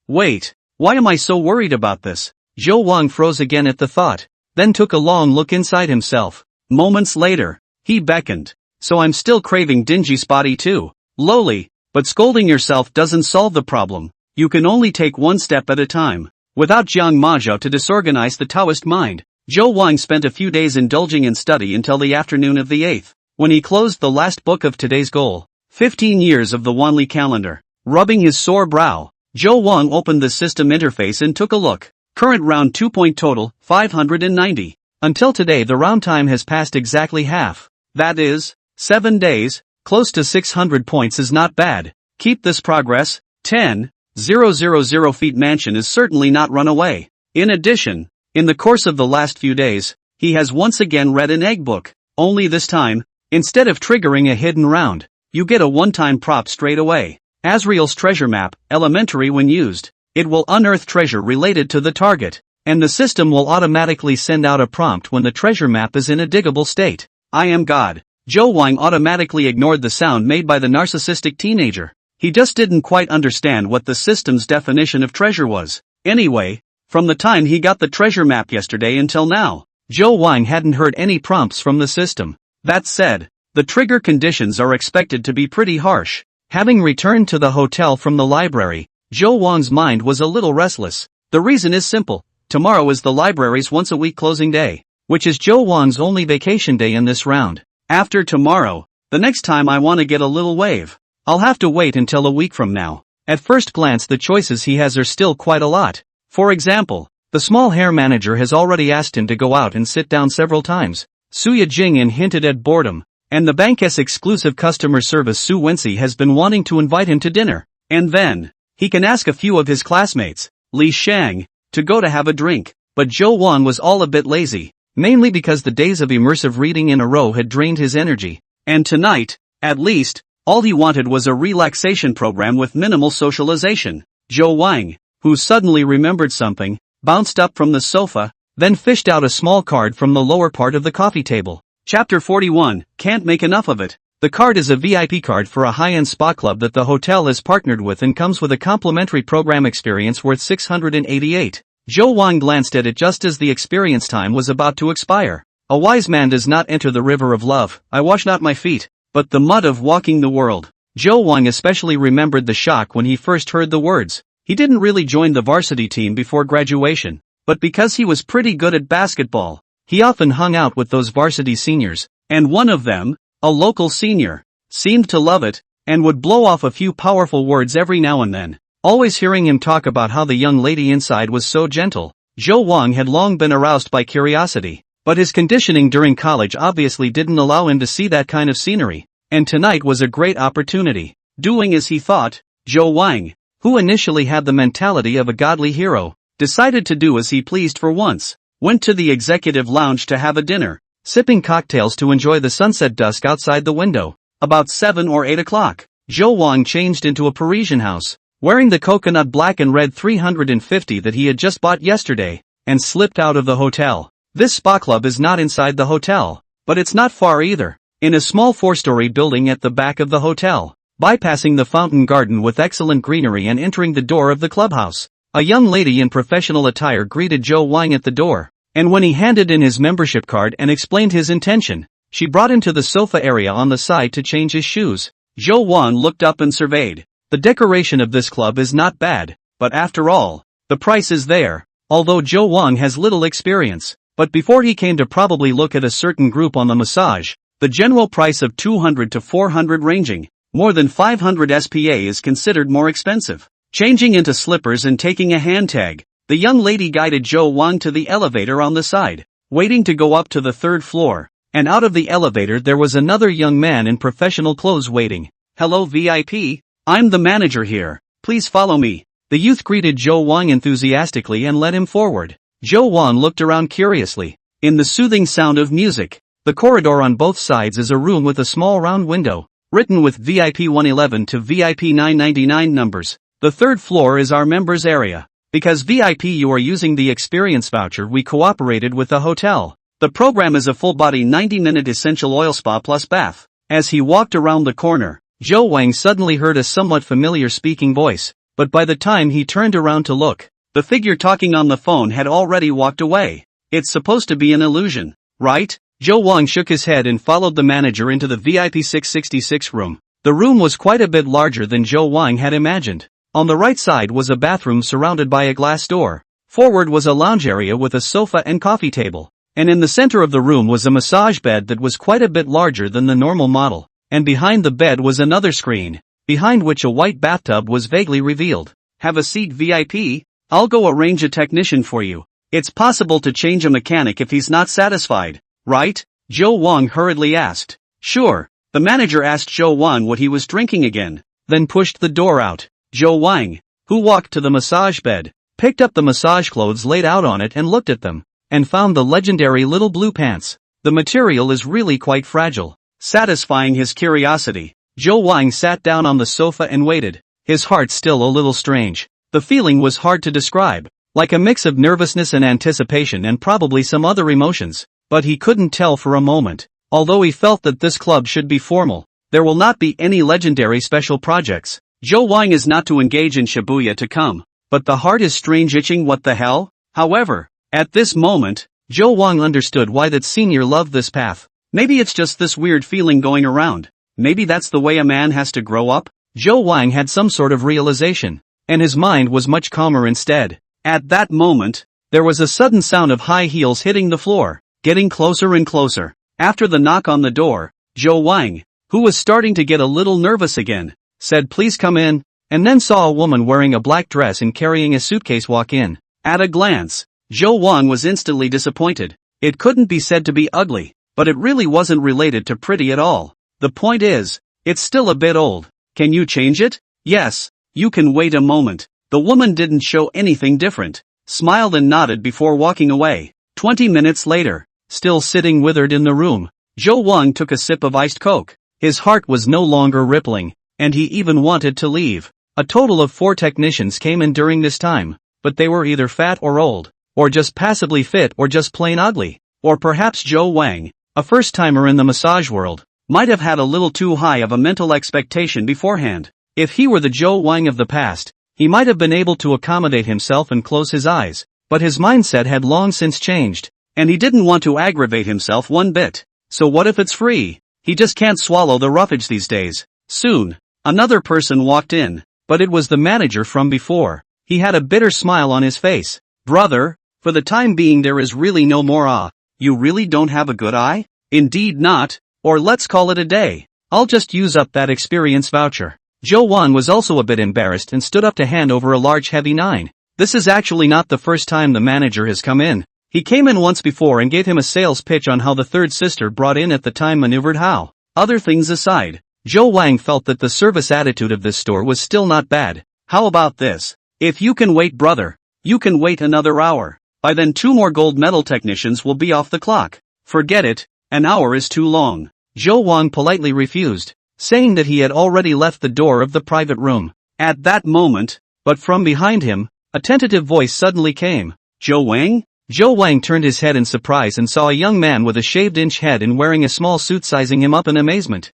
Wait. Why am I so worried about this? Zhou Wang froze again at the thought, then took a long look inside himself. Moments later, he beckoned. So I'm still craving dingy spotty too. Lowly, but scolding yourself doesn't solve the problem. You can only take one step at a time. Without Jiang Mazhou to disorganize the Taoist mind, Zhou Wang spent a few days indulging in study until the afternoon of the 8th, when he closed the last book of today's goal. 15 years of the Wanli calendar. Rubbing his sore brow, Zhou Wang opened the system interface and took a look. Current round 2 point total, 590. Until today the round time has passed exactly half. That is, 7 days, close to 600 points is not bad. Keep this progress. 10,000 feet mansion is certainly not run away. In addition, in the course of the last few days, he has once again read an egg book. Only this time, instead of triggering a hidden round, you get a one-time prop straight away. Asriel's treasure map, elementary when used. It will unearth treasure related to the target, and the system will automatically send out a prompt when the treasure map is in a diggable state. I am God. Zhou Wang automatically ignored the sound made by the narcissistic teenager. He just didn't quite understand what the system's definition of treasure was. Anyway, from the time he got the treasure map yesterday until now, Zhou Wang hadn't heard any prompts from the system. That said, the trigger conditions are expected to be pretty harsh. Having returned to the hotel from the library, Zhou Wang's mind was a little restless. The reason is simple. Tomorrow is the library's once-a-week closing day, which is Zhou Wang's only vacation day in this round. After tomorrow, the next time I want to get a little wave, I'll have to wait until a week from now. At first glance the choices he has are still quite a lot. For example, the small hair manager has already asked him to go out and sit down several times. Suya Jingyan hinted at boredom, and the bank's exclusive customer service Su Wensi has been wanting to invite him to dinner. And then, he can ask a few of his classmates, Li Shang, to go to have a drink. But Zhou Wang was all a bit lazy, mainly because the days of immersive reading in a row had drained his energy. And tonight, at least, all he wanted was a relaxation program with minimal socialization. Zhou Wang, who suddenly remembered something, bounced up from the sofa, then fished out a small card from the lower part of the coffee table. Chapter 41, Can't Make Enough of It. The card is a VIP card for a high-end spa club that the hotel has partnered with and comes with a complimentary program experience worth 688. Zhou Wang glanced at it just as the experience time was about to expire. A wise man does not enter the river of love, I wash not my feet, but the mud of walking the world. Zhou Wang especially remembered the shock when he first heard the words. He didn't really join the varsity team before graduation, but because he was pretty good at basketball, he often hung out with those varsity seniors, and one of them, a local senior, seemed to love it, and would blow off a few powerful words every now and then. Always hearing him talk about how the young lady inside was so gentle, Zhou Wang had long been aroused by curiosity, but his conditioning during college obviously didn't allow him to see that kind of scenery, and tonight was a great opportunity. Doing as he thought, Zhou Wang, who initially had the mentality of a godly hero, decided to do as he pleased for once, went to the executive lounge to have a dinner, sipping cocktails to enjoy the sunset dusk outside the window. About 7 or 8 o'clock, Zhou Wang changed into a Parisian house, wearing the coconut black and red 350 that he had just bought yesterday, and slipped out of the hotel. This spa club is not inside the hotel, but it's not far either. In a small 4-story building at the back of the hotel, bypassing the fountain garden with excellent greenery and entering the door of the clubhouse. A young lady in professional attire greeted Zhou Wang at the door, and when he handed in his membership card and explained his intention, she brought him to the sofa area on the side to change his shoes. Zhou Wang looked up and surveyed. The decoration of this club is not bad, but after all, the price is there. Although Zhou Wang has little experience, but before he came to probably look at a certain group on the massage, the general price of 200 to 400 ranging, more than 500 SPA is considered more expensive. Changing into slippers and taking a hand tag, the young lady guided Zhou Wang to the elevator on the side, waiting to go up to the 3rd floor, and out of the elevator there was another young man in professional clothes waiting. Hello VIP, I'm the manager here, please follow me. The youth greeted Zhou Wang enthusiastically and led him forward. Zhou Wang looked around curiously. In the soothing sound of music, the corridor on both sides is a room with a small round window. written with VIP 111 to VIP 999 numbers. The third floor is our members area. Because VIP you are using the experience voucher we cooperated with the hotel. The program is a full-body 90-minute essential oil spa plus bath. As he walked around the corner, Joe Wang suddenly heard a somewhat familiar speaking voice, but by the time he turned around to look, the figure talking on the phone had already walked away. It's supposed to be an illusion, right? Joe Wang shook his head and followed the manager into the VIP 666 room. The room was quite a bit larger than Joe Wang had imagined. On the right side was a bathroom surrounded by a glass door. Forward was a lounge area with a sofa and coffee table. And in the center of the room was a massage bed that was quite a bit larger than the normal model. And behind the bed was another screen, behind which a white bathtub was vaguely revealed. Have a seat VIP? I'll go arrange a technician for you. It's possible to change a mechanic if he's not satisfied, right? Joe Wang hurriedly asked. Sure. The manager asked Joe Wang what he was drinking again, then pushed the door out. Joe Wang, who walked to the massage bed, picked up the massage clothes laid out on it and looked at them, and found the legendary little blue pants. The material is really quite fragile. Satisfying his curiosity, Joe Wang sat down on the sofa and waited, his heart still a little strange. The feeling was hard to describe, like a mix of nervousness and anticipation and probably some other emotions, but he couldn't tell for a moment. Although he felt that this club should be formal, there will not be any legendary special projects. Joe Wang is not to engage in Shibuya to come, but the heart is strange itching what the hell? However, at this moment, Joe Wang understood why that senior loved this path. Maybe it's just this weird feeling going around. Maybe that's the way a man has to grow up? Joe Wang had some sort of realization, and his mind was much calmer instead. At that moment, there was a sudden sound of high heels hitting the floor, getting closer and closer. After the knock on the door, Joe Wang, who was starting to get a little nervous again, said please come in, and then saw a woman wearing a black dress and carrying a suitcase walk in. At a glance, Joe Wang was instantly disappointed. It couldn't be said to be ugly, but it really wasn't related to pretty at all. The point is, it's still a bit old. Can you change it? Yes, you can wait a moment. The woman didn't show anything different, smiled and nodded before walking away. 20 minutes later, still sitting withered in the room, Joe Wang took a sip of iced Coke. His heart was no longer rippling, and he even wanted to leave. A total of 4 technicians came in during this time, but they were either fat or old, or just passably fit or just plain ugly. Or perhaps Joe Wang, a first-timer in the massage world, might have had a little too high of a mental expectation beforehand. If he were the Joe Wang of the past, he might have been able to accommodate himself and close his eyes, but his mindset had long since changed, and he didn't want to aggravate himself one bit. So what if it's free? He just can't swallow the roughage these days. Soon, another person walked in, but it was the manager from before. He had a bitter smile on his face. Brother, for the time being there is really no more You really don't have a good eye? Indeed not, or let's call it a day. I'll just use up that experience voucher. Joe Wang was also a bit embarrassed and stood up to hand over a large heavy 9. This is actually not the first time the manager has come in. He came in once before and gave him a sales pitch on how the third sister brought in at the time maneuvered how. Other things aside, Joe Wang felt that the service attitude of this store was still not bad. How about this? If you can wait brother, you can wait another hour. By then 2 more gold medal technicians will be off the clock. Forget it, an hour is too long. Joe Wang politely refused, saying that he had already left the door of the private room. At that moment, but from behind him, a tentative voice suddenly came. Joe Wang? Joe Wang turned his head in surprise and saw a young man with a shaved-inch head and wearing a small suit sizing him up in amazement.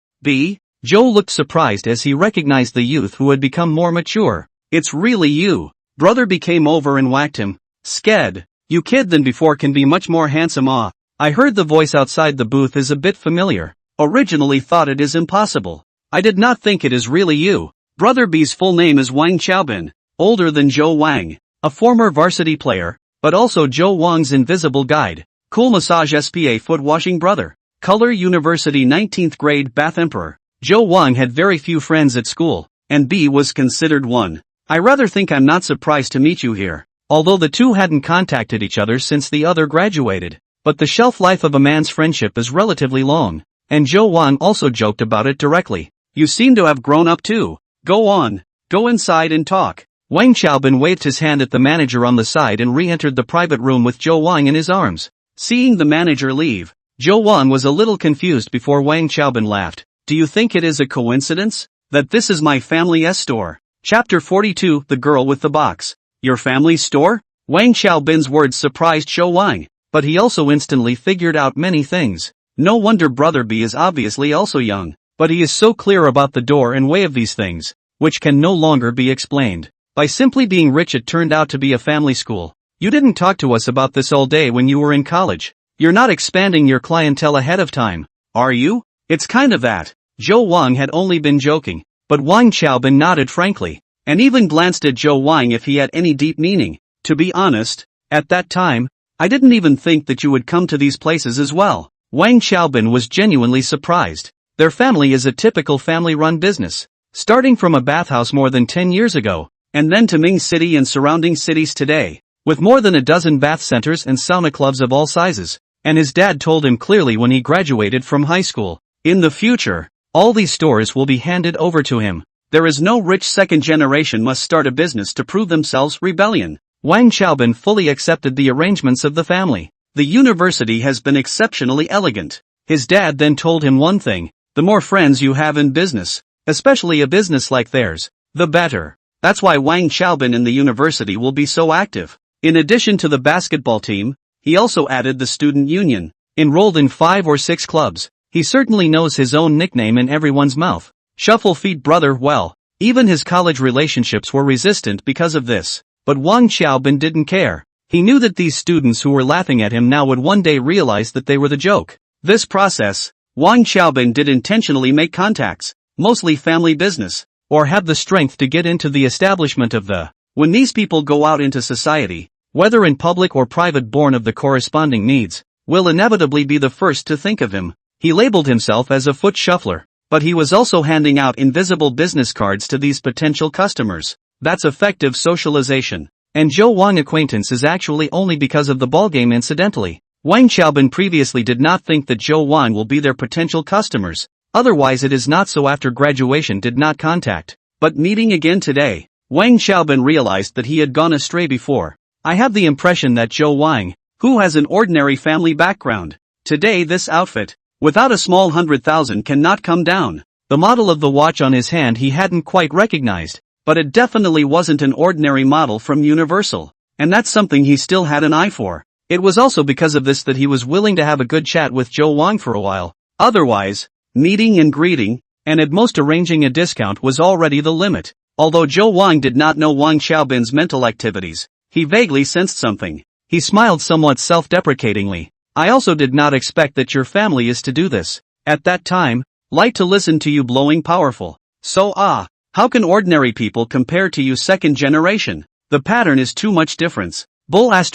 Joe looked surprised as he recognized the youth who had become more mature. It's really you. Brother B came over and whacked him. Sked. You kid than before can be much more handsome I heard the voice outside the booth is a bit familiar. Originally thought it is impossible. I did not think it is really you. Brother B's full name is Wang Xiaobin, older than Joe Wang, a former varsity player, but also Joe Wang's invisible guide. Cool massage SPA foot washing brother. Color University 19th grade bath emperor. Joe Wang had very few friends at school, and B was considered one. I rather think I'm not surprised to meet you here. Although the two hadn't contacted each other since the other graduated. But the shelf life of a man's friendship is relatively long, and Joe Wang also joked about it directly. You seem to have grown up too. Go on, go inside and talk. Wang Xiaobin waved his hand at the manager on the side and re-entered the private room with Joe Wang in his arms. Seeing the manager leave, Joe Wang was a little confused before Wang Xiaobin laughed. Do you think it is a coincidence that this is my family's store? Chapter 42, The Girl with the Box. Your family's store? Wang Xiaobin's words surprised Zhou Wang, but he also instantly figured out many things. No wonder Brother B is obviously also young, but he is so clear about the door and way of these things, which can no longer be explained. By simply being rich, it turned out to be a family school. You didn't talk to us about this all day when you were in college. You're not expanding your clientele ahead of time, are you? It's kind of that. Zhou Wang had only been joking, but Wang Xiaobin nodded frankly, and even glanced at Zhou Wang if he had any deep meaning. To be honest, at that time, I didn't even think that you would come to these places as well. Wang Xiaobin was genuinely surprised. Their family is a typical family-run business, starting from a bathhouse more than 10 years ago, and then to Ming City and surrounding cities today, with more than a dozen bath centers and sauna clubs of all sizes. And his dad told him clearly when he graduated from high school, in the future, all these stores will be handed over to him. There is no rich second generation must start a business to prove themselves. Rebellion. Wang Xiaobin fully accepted the arrangements of the family. The university has been exceptionally elegant. His dad then told him one thing: the more friends you have in business, especially a business like theirs, the better. That's why Wang Xiaobin in the university will be so active. In addition to the basketball team, he also added the student union, enrolled in 5 or 6 clubs. He certainly knows his own nickname in everyone's mouth. Shuffle feet brother. Well, even his college relationships were resistant because of this. But Wang Xiaobin didn't care. He knew that these students who were laughing at him now would one day realize that they were the joke. This process, Wang Xiaobin did intentionally make contacts, mostly family business, or have the strength to get into the establishment of the. When these people go out into society, whether in public or private, born of the corresponding needs, will inevitably be the first to think of him. He labeled himself as a foot shuffler, but he was also handing out invisible business cards to these potential customers. That's effective socialization. And Zhou Wang acquaintance is actually only because of the ballgame. Incidentally, Wang Xiaobin previously did not think that Zhou Wang will be their potential customers. Otherwise it is not so. After graduation did not contact, but meeting again today, Wang Xiaobin realized that he had gone astray before. I have the impression that Zhou Wang, who has an ordinary family background, today this outfit, without a small 100,000 cannot come down. The model of the watch on his hand he hadn't quite recognized, but it definitely wasn't an ordinary model from Universal, and that's something he still had an eye for. It was also because of this that he was willing to have a good chat with Zhou Wang for a while. Otherwise, meeting and greeting, and at most arranging a discount was already the limit. Although Zhou Wang did not know Wang Xiaobin's mental activities, he vaguely sensed something. He smiled somewhat self-deprecatingly. I also did not expect that your family is to do this. At that time, light to listen to you blowing powerful. So how can ordinary people compare to you second generation? The pattern is too much difference. Bull ******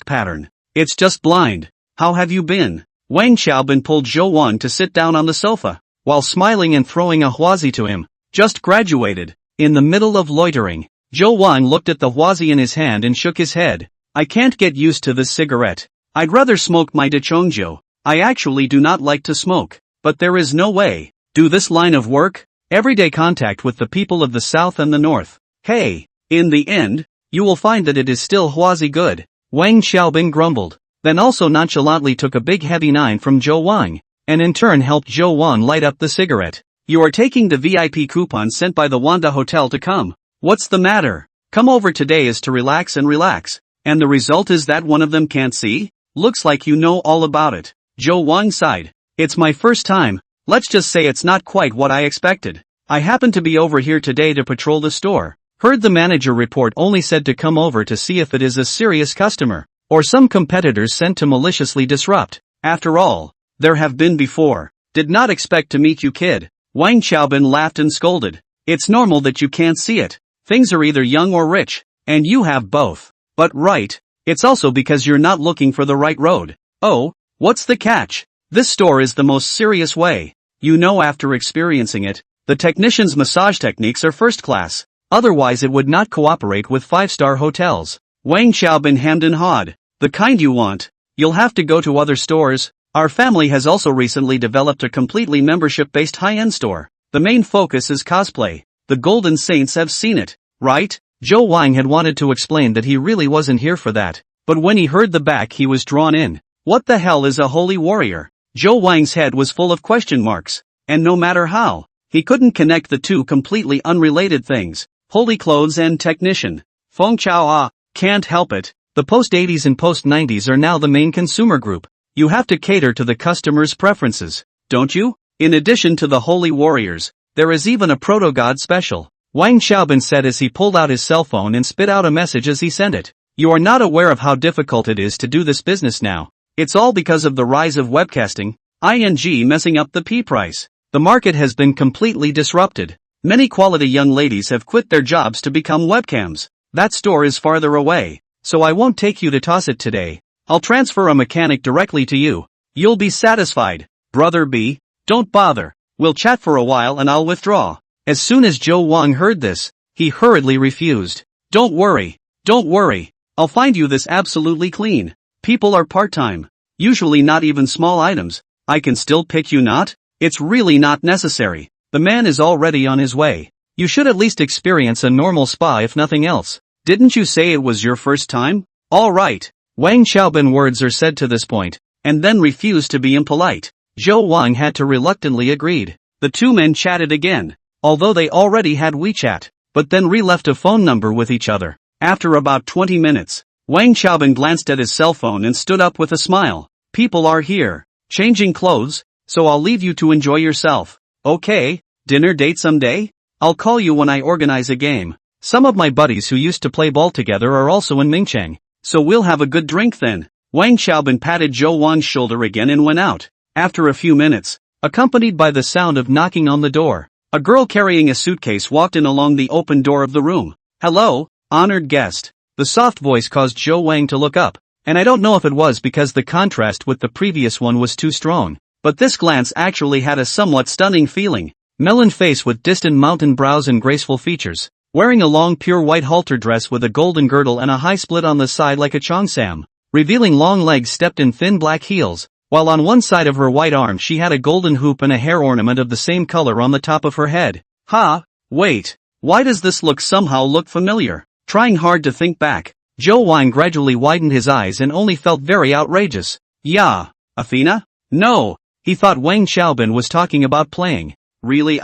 pattern. It's just blind. How have you been? Wang Xiaobin pulled Zhou Wang to sit down on the sofa, while smiling and throwing a huazi to him. Just graduated. In the middle of loitering, Zhou Wang looked at the huazi in his hand and shook his head. I can't get used to this cigarette. I'd rather smoke my dechongjiu. I actually do not like to smoke. But there is no way. Do this line of work? Everyday contact with the people of the south and the north. Hey, in the end, you will find that it is still huazi good. Wang Xiaobin grumbled, then also nonchalantly took a big heavy 9 from Zhou Wang, and in turn helped Zhou Wang light up the cigarette. You are taking the VIP coupon sent by the Wanda Hotel to come. What's the matter? Come over today is to relax and relax. And the result is that one of them can't see? Looks like you know all about it. Zhou Wang sighed. It's my first time. Let's just say it's not quite what I expected. I happened to be over here today to patrol the store. Heard the manager report only said to come over to see if it is a serious customer, or some competitors sent to maliciously disrupt. After all, there have been before. Did not expect to meet you, kid. Wang Xiaobin laughed and scolded. It's normal that you can't see it. Things are either young or rich, and you have both. But right, it's also because you're not looking for the right road. Oh, what's the catch? This store is the most serious way. You know, after experiencing it, the technicians' massage techniques are first class. Otherwise it would not cooperate with 5-star hotels. Wang Xiaobin hemmed and hawed. The kind you want. You'll have to go to other stores. Our family has also recently developed a completely membership-based high-end store. The main focus is cosplay. The Golden Saints have seen it, right? Zhou Wang had wanted to explain that he really wasn't here for that, but when he heard the back he was drawn in. What the hell is a holy warrior? Zhou Wang's head was full of question marks, and no matter how, he couldn't connect the two completely unrelated things, holy clothes and technician. Feng Chao can't help it, the post-80s and post-90s are now the main consumer group. You have to cater to the customer's preferences, don't you? In addition to the holy warriors, there is even a proto-god special, Wang Xiaobin said as he pulled out his cell phone and spit out a message as he sent it. You are not aware of how difficult it is to do this business now. It's all because of the rise of webcasting, messing up the P-price. The market has been completely disrupted. Many quality young ladies have quit their jobs to become webcams. That store is farther away, so I won't take you to toss it today. I'll transfer a mechanic directly to you. You'll be satisfied. Brother B, don't bother. We'll chat for a while and I'll withdraw. As soon as Zhou Wang heard this, he hurriedly refused. Don't worry. I'll find you this absolutely clean. People are part-time. Usually not even small items. I can still pick you not? It's really not necessary. The man is already on his way. You should at least experience a normal spa if nothing else. Didn't you say it was your first time? All right. Wang Xiaobin words are said to this point, and then refused to be impolite. Zhou Wang had to reluctantly agreed. The two men chatted again, although they already had WeChat, but then re-left a phone number with each other. After about 20 minutes, Wang Xiaobin glanced at his cell phone and stood up with a smile. People are here, changing clothes, so I'll leave you to enjoy yourself. Okay, dinner date someday? I'll call you when I organize a game. Some of my buddies who used to play ball together are also in Mingcheng, so we'll have a good drink then. Wang Xiaobin patted Zhou Wang's shoulder again and went out. After a few minutes, accompanied by the sound of knocking on the door, a girl carrying a suitcase walked in along the open door of the room. Hello, honored guest. The soft voice caused Zhou Wang to look up, and I don't know if it was because the contrast with the previous one was too strong, but this glance actually had a somewhat stunning feeling. Melon face with distant mountain brows and graceful features, wearing a long pure white halter dress with a golden girdle and a high split on the side like a cheongsam, revealing long legs stepped in thin black heels, while on one side of her white arm she had a golden hoop and a hair ornament of the same color on the top of her head. Wait, why does this somehow look familiar? Trying hard to think back, Zhou Wang gradually widened his eyes and only felt very outrageous. Yeah, Athena? No, he thought Wang Xiaobin was talking about playing. Really?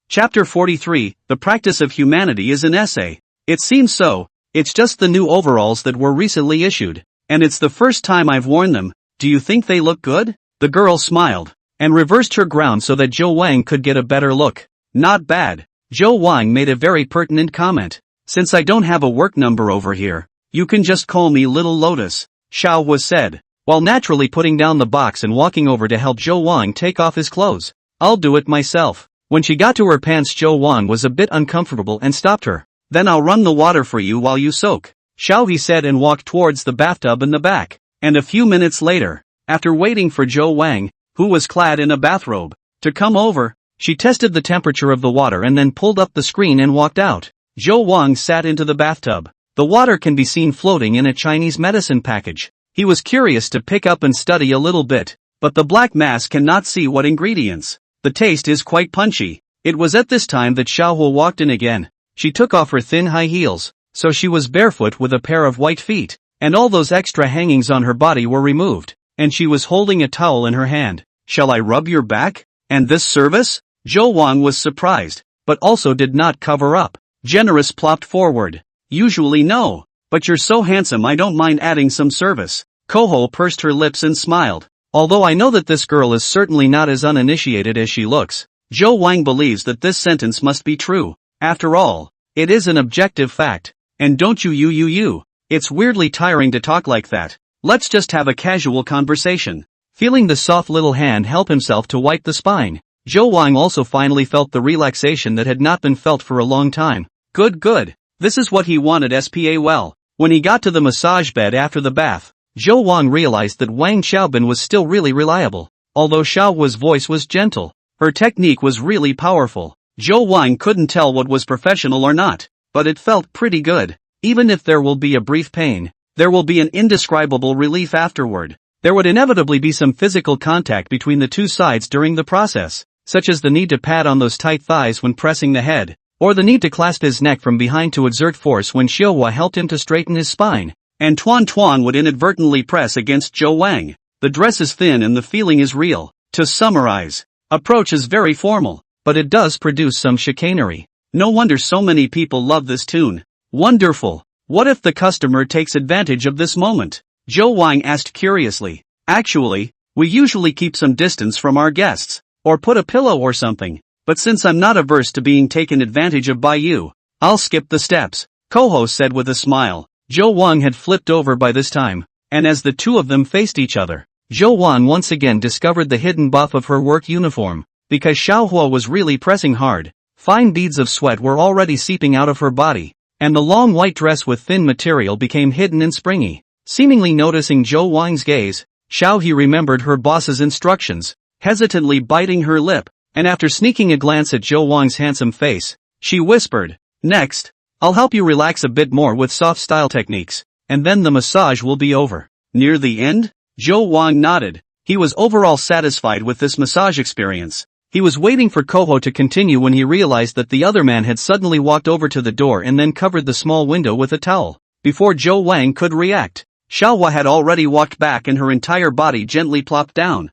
Chapter 43, The Practice of Humanity is an essay. It seems so. It's just the new overalls that were recently issued, and it's the first time I've worn them. Do you think they look good? The girl smiled, and reversed her ground so that Zhou Wang could get a better look. Not bad. Zhou Wang made a very pertinent comment. Since I don't have a work number over here, you can just call me Little Lotus, Xiao was said, while naturally putting down the box and walking over to help Zhou Wang take off his clothes. I'll do it myself. When she got to her pants, Zhou Wang was a bit uncomfortable and stopped her. Then I'll run the water for you while you soak, Xiao, he said, and walked towards the bathtub in the back. And a few minutes later, after waiting for Zhou Wang, who was clad in a bathrobe, to come over, she tested the temperature of the water and then pulled up the screen and walked out. Zhou Wang sat into the bathtub. The water can be seen floating in a Chinese medicine package. He was curious to pick up and study a little bit, but the black mass cannot see what ingredients. The taste is quite punchy. It was at this time that Xiaohu walked in again. She took off her thin high heels, so she was barefoot with a pair of white feet, and all those extra hangings on her body were removed, and she was holding a towel in her hand. Shall I rub your back? And this service? Zhou Wang was surprised, but also did not cover up. Generous plopped forward. Usually no, but you're so handsome I don't mind adding some service. Koho pursed her lips and smiled. Although I know that this girl is certainly not as uninitiated as she looks, Zhou Wang believes that this sentence must be true. After all, it is an objective fact. And don't you. It's weirdly tiring to talk like that. Let's just have a casual conversation. Feeling the soft little hand help himself to wipe the spine, Zhou Wang also finally felt the relaxation that had not been felt for a long time. Good. This is what he wanted. Well, when he got to the massage bed after the bath, Zhou Wang realized that Wang Xiaobin was still really reliable. Although Xiaohu's voice was gentle, her technique was really powerful. Zhou Wang couldn't tell what was professional or not, but it felt pretty good. Even if there will be a brief pain, there will be an indescribable relief afterward. There would inevitably be some physical contact between the two sides during the process, such as the need to pat on those tight thighs when pressing the head, or the need to clasp his neck from behind to exert force when Xiaohua helped him to straighten his spine. And Tuan would inadvertently press against Zhou Wang. The dress is thin and the feeling is real. To summarize, approach is very formal, but it does produce some chicanery. No wonder so many people love this tune. Wonderful. What if the customer takes advantage of this moment? Zhou Wang asked curiously. Actually, we usually keep some distance from our guests, or put a pillow or something, but since I'm not averse to being taken advantage of by you, I'll skip the steps, Koho said with a smile. Zhou Wang had flipped over by this time, and as the two of them faced each other, Zhou Wang once again discovered the hidden buff of her work uniform. Because Xiaohua was really pressing hard, fine beads of sweat were already seeping out of her body, and the long white dress with thin material became hidden and springy. Seemingly noticing Zhou Wang's gaze, Xiaohe remembered her boss's instructions, hesitantly biting her lip, and after sneaking a glance at Zhou Wang's handsome face, she whispered, "Next, I'll help you relax a bit more with soft style techniques, and then the massage will be over." Near the end? Zhou Wang nodded. He was overall satisfied with this massage experience. He was waiting for Koho to continue when he realized that the other man had suddenly walked over to the door and then covered the small window with a towel. Before Zhou Wang could react, Xiaohua had already walked back and her entire body gently plopped down.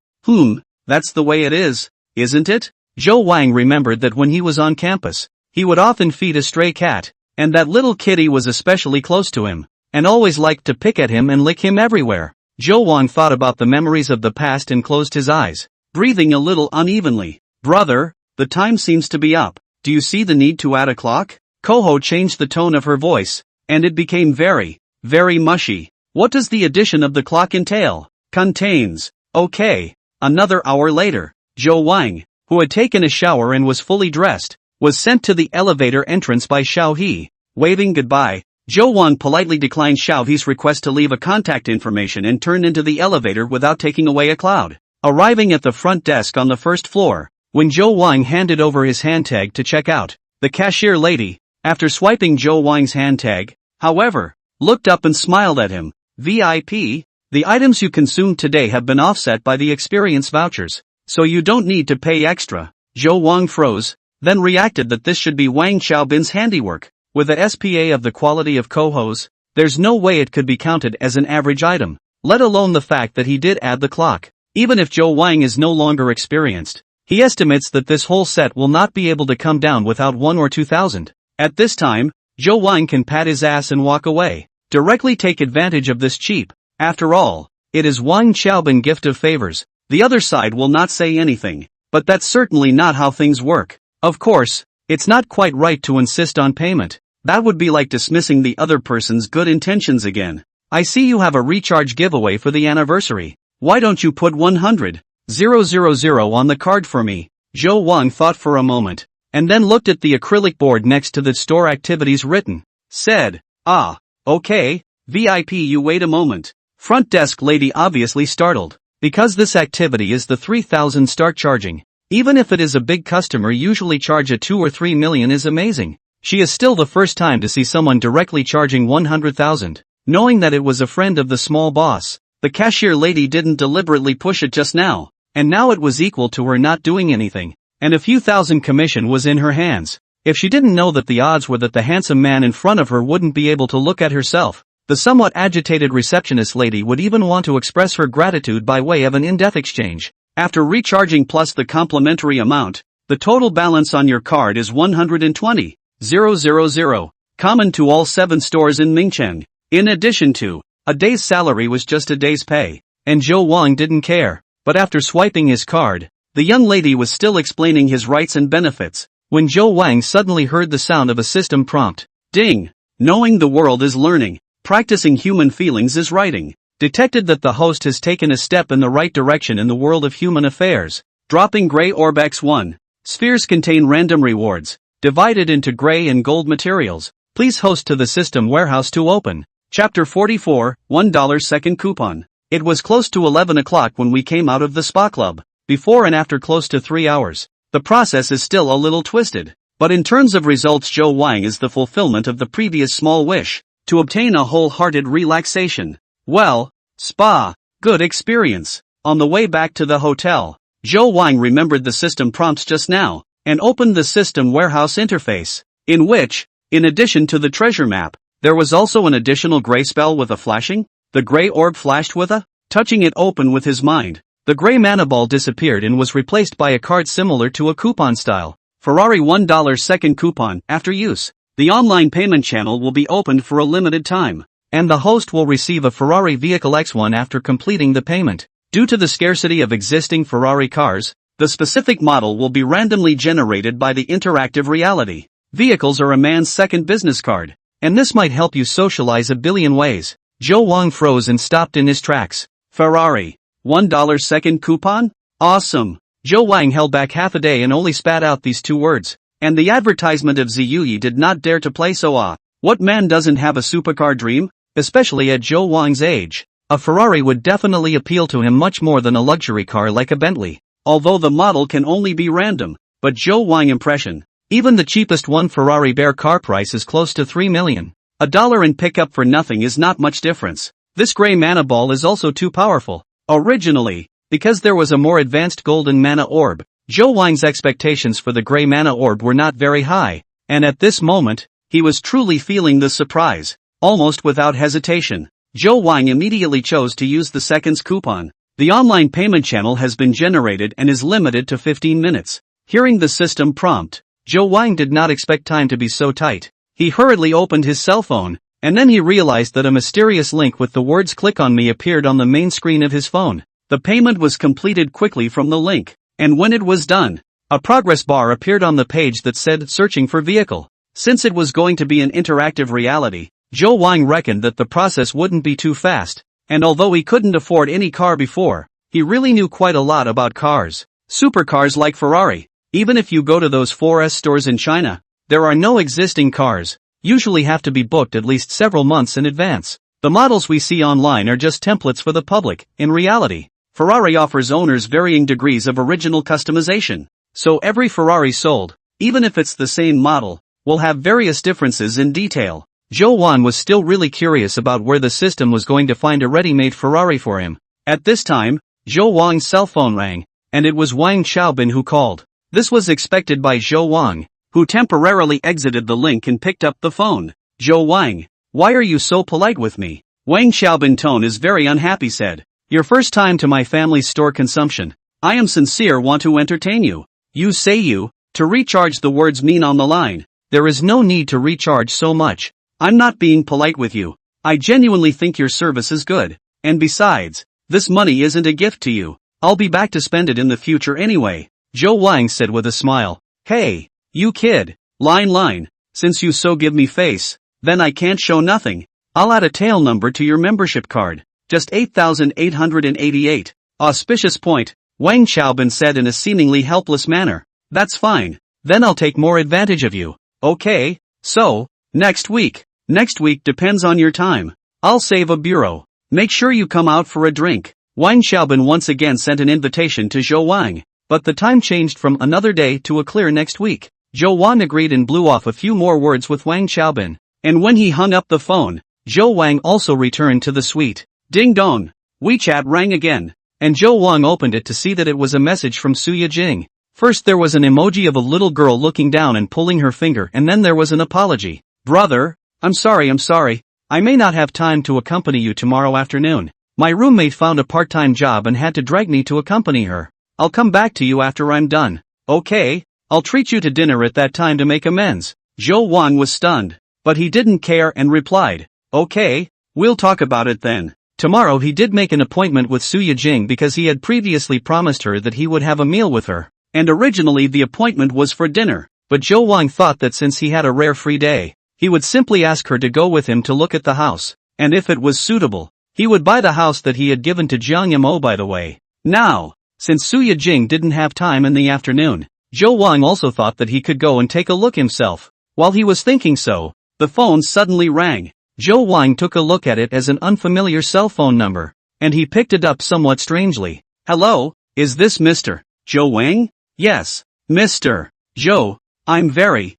That's the way it is, isn't it? Zhou Wang remembered that when he was on campus, he would often feed a stray cat, and that little kitty was especially close to him, and always liked to pick at him and lick him everywhere. Zhou Wang thought about the memories of the past and closed his eyes, breathing a little unevenly. "Brother, the time seems to be up. Do you see the need to add a clock?" Koho changed the tone of her voice, and it became very, very mushy. "What does the addition of the clock entail?" "Contains." "Okay." Another hour later, Zhou Wang, who had taken a shower and was fully dressed, was sent to the elevator entrance by Xiaohe. Waving goodbye, Zhou Wang politely declined Xiaohe's request to leave a contact information and turned into the elevator without taking away a cloud. Arriving at the front desk on the first floor, when Zhou Wang handed over his handtag to check out, the cashier lady, after swiping Zhou Wang's handtag, however, looked up and smiled at him. "VIP, the items you consumed today have been offset by the experience vouchers, so you don't need to pay extra." Zhou Wang froze, then reacted that this should be Wang Xiaobin's handiwork. With a SPA of the quality of Koho's, there's no way it could be counted as an average item, let alone the fact that he did add the clock. Even if Zhou Wang is no longer experienced, he estimates that this whole set will not be able to come down without 1 or 2,000. At this time, Zhou Wang can pat his ass and walk away. Directly take advantage of this cheap. After all, it is Wang Xiaobin gift of favors. The other side will not say anything, but that's certainly not how things work. Of course, it's not quite right to insist on payment. That would be like dismissing the other person's good intentions again. "I see you have a recharge giveaway for the anniversary. Why don't you put 100,000 on the card for me?" Zhou Wang thought for a moment, and then looked at the acrylic board next to the store activities written. Said, "Ah, okay, VIP, you wait a moment." Front desk lady obviously startled, because this activity is the 3,000 start charging. Even if it is a big customer usually charge a 2 or 3 million is amazing. She is still the first time to see someone directly charging 100,000, knowing that it was a friend of the small boss. The cashier lady didn't deliberately push it just now, and now it was equal to her not doing anything, and a few thousand commission was in her hands. If she didn't know that the odds were that the handsome man in front of her wouldn't be able to look at herself, the somewhat agitated receptionist lady would even want to express her gratitude by way of an in-depth exchange. After recharging plus the complimentary amount, the total balance on your card is 120,000, common to all 7 stores in Mingcheng. In addition to, a day's salary was just a day's pay, and Zhou Wang didn't care, but after swiping his card, the young lady was still explaining his rights and benefits, when Zhou Wang suddenly heard the sound of a system prompt. Ding! Knowing the world is learning, practicing human feelings is writing. Detected that the host has taken a step in the right direction in the world of human affairs. Dropping Gray Orb X1. Spheres contain random rewards, divided into gray and gold materials. Please host to the system warehouse to open. Chapter 44, $1 second coupon. It was close to 11 o'clock when we came out of the spa club. Before and after close to 3 hours. The process is still a little twisted. But in terms of results, Zhou Wang is the fulfillment of the previous small wish, to obtain a wholehearted relaxation. Well, spa, good experience. On the way back to the hotel, Zhou Wang remembered the system prompts just now, and opened the system warehouse interface, in which, in addition to the treasure map, there was also an additional gray spell with a flashing. The gray orb flashed with a, touching it open with his mind, The gray mana ball disappeared and was replaced by a card similar to a coupon style. Ferrari $1 second coupon. After use, the online payment channel will be opened for a limited time, and the host will receive a Ferrari Vehicle X1 after completing the payment. Due to the scarcity of existing Ferrari cars, the specific model will be randomly generated by the interactive reality. Vehicles are a man's second business card, and this might help you socialize a billion ways. Joe Wang froze and stopped in his tracks. Ferrari $1 second coupon? Awesome! Joe Wang held back half a day and only spat out these two words. And the advertisement of Ziyuyi did not dare to play so What man doesn't have a supercar dream? Especially at Joe Wang's age. A Ferrari would definitely appeal to him much more than a luxury car like a Bentley. Although the model can only be random, but Joe Wang impression. Even the cheapest one Ferrari Bear car price is close to $3 million. $1 in pickup for nothing is not much difference. This gray mana ball is also too powerful. Originally, because there was a more advanced golden mana orb, Joe Wang's expectations for the gray mana orb were not very high, and at this moment, he was truly feeling the surprise. Almost without hesitation, Joe Wang immediately chose to use the seconds coupon. The online payment channel has been generated and is limited to 15 minutes. Hearing the system prompt, Joe Wang did not expect time to be so tight. He hurriedly opened his cell phone, and then he realized that a mysterious link with the words "click on me" appeared on the main screen of his phone. The payment was completed quickly from the link, and when it was done, a progress bar appeared on the page that said "searching for vehicle." Since it was going to be an interactive reality, Joe Wang reckoned that the process wouldn't be too fast, and although he couldn't afford any car before, he really knew quite a lot about cars. Supercars like Ferrari. Even if you go to those 4S stores in China, there are no existing cars. Usually have to be booked at least several months in advance. The models we see online are just templates for the public. In reality, Ferrari offers owners varying degrees of original customization. So every Ferrari sold, even if it's the same model, will have various differences in detail. Joe Wang was still really curious about where the system was going to find a ready-made Ferrari for him. At this time, Joe Wang's cell phone rang, and it was Wang Xiaobin who called. This was expected by Joe Wang, who temporarily exited the link and picked up the phone. Joe Wang, why are you so polite with me? Wang Xiaobin tone is very unhappy said. Your first time to my family's store consumption. I am sincere want to entertain you. You say you, to recharge the words mean on the line. There is no need to recharge so much. I'm not being polite with you. I genuinely think your service is good. And besides, this money isn't a gift to you. I'll be back to spend it in the future anyway. Joe Wang said with a smile. Hey, you kid. Line. Since you so give me face, then I can't show nothing. I'll add a tail number to your membership card. Just 8,888. Auspicious point, Wang Xiaobin said in a seemingly helpless manner. That's fine. Then I'll take more advantage of you. Okay, so, next week. Next week depends on your time. I'll save a bureau. Make sure you come out for a drink. Wang Xiaobin once again sent an invitation to Joe Wang, but the time changed from another day to a clear next week. Joe Wang agreed and blew off a few more words with Wang Xiaobin, and when he hung up the phone, Joe Wang also returned to the suite. Ding dong. WeChat rang again, and Joe Wang opened it to see that it was a message from Suya Jing. First there was an emoji of a little girl looking down and pulling her finger, and then there was an apology. Brother, I'm sorry. I may not have time to accompany you tomorrow afternoon. My roommate found a part-time job and had to drag me to accompany her. I'll come back to you after I'm done. Okay, I'll treat you to dinner at that time to make amends. Joe Wang was stunned, but he didn't care and replied, okay, we'll talk about it then. Tomorrow he did make an appointment with Suya Jing because he had previously promised her that he would have a meal with her, and originally the appointment was for dinner, but Joe Wang thought that since he had a rare free day, he would simply ask her to go with him to look at the house, and if it was suitable, he would buy the house that he had given to Jiang Yamo by the way. Now, since Suya Jing didn't have time in the afternoon, Joe Wang also thought that he could go and take a look himself. While he was thinking so, the phone suddenly rang. Joe Wang took a look at it as an unfamiliar cell phone number, and he picked it up somewhat strangely. Hello, is this Mr. Joe Wang? Yes, Mr. Joe, I'm very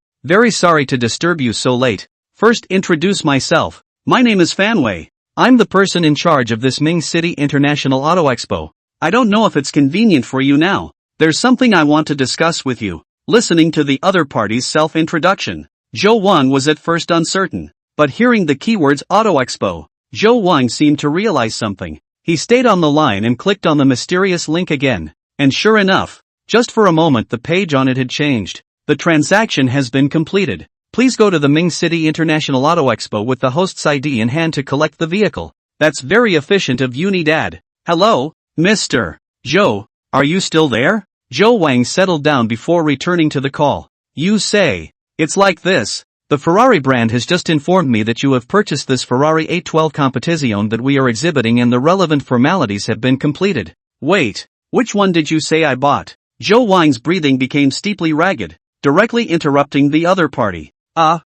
sorry to disturb you so late. First introduce myself. My name is Fan Wei. I'm the person in charge of this Ming City International Auto Expo. I don't know if it's convenient for you now. There's something I want to discuss with you. Listening to the other party's self-introduction, Joe Wang was at first uncertain, but hearing the keywords Auto Expo, Joe Wang seemed to realize something. He stayed on the line and clicked on the mysterious link again. And sure enough, just for a moment the page on it had changed. The transaction has been completed. Please go to the Ming City International Auto Expo with the host's ID in hand to collect the vehicle. That's very efficient of you, Dad. Hello, Mr. Joe, are you still there? Joe Wang settled down before returning to the call. You say, it's like this. The Ferrari brand has just informed me that you have purchased this Ferrari 812 Competizione that we are exhibiting and the relevant formalities have been completed. Wait, which one did you say I bought? Joe Wang's breathing became steeply ragged, directly interrupting the other party.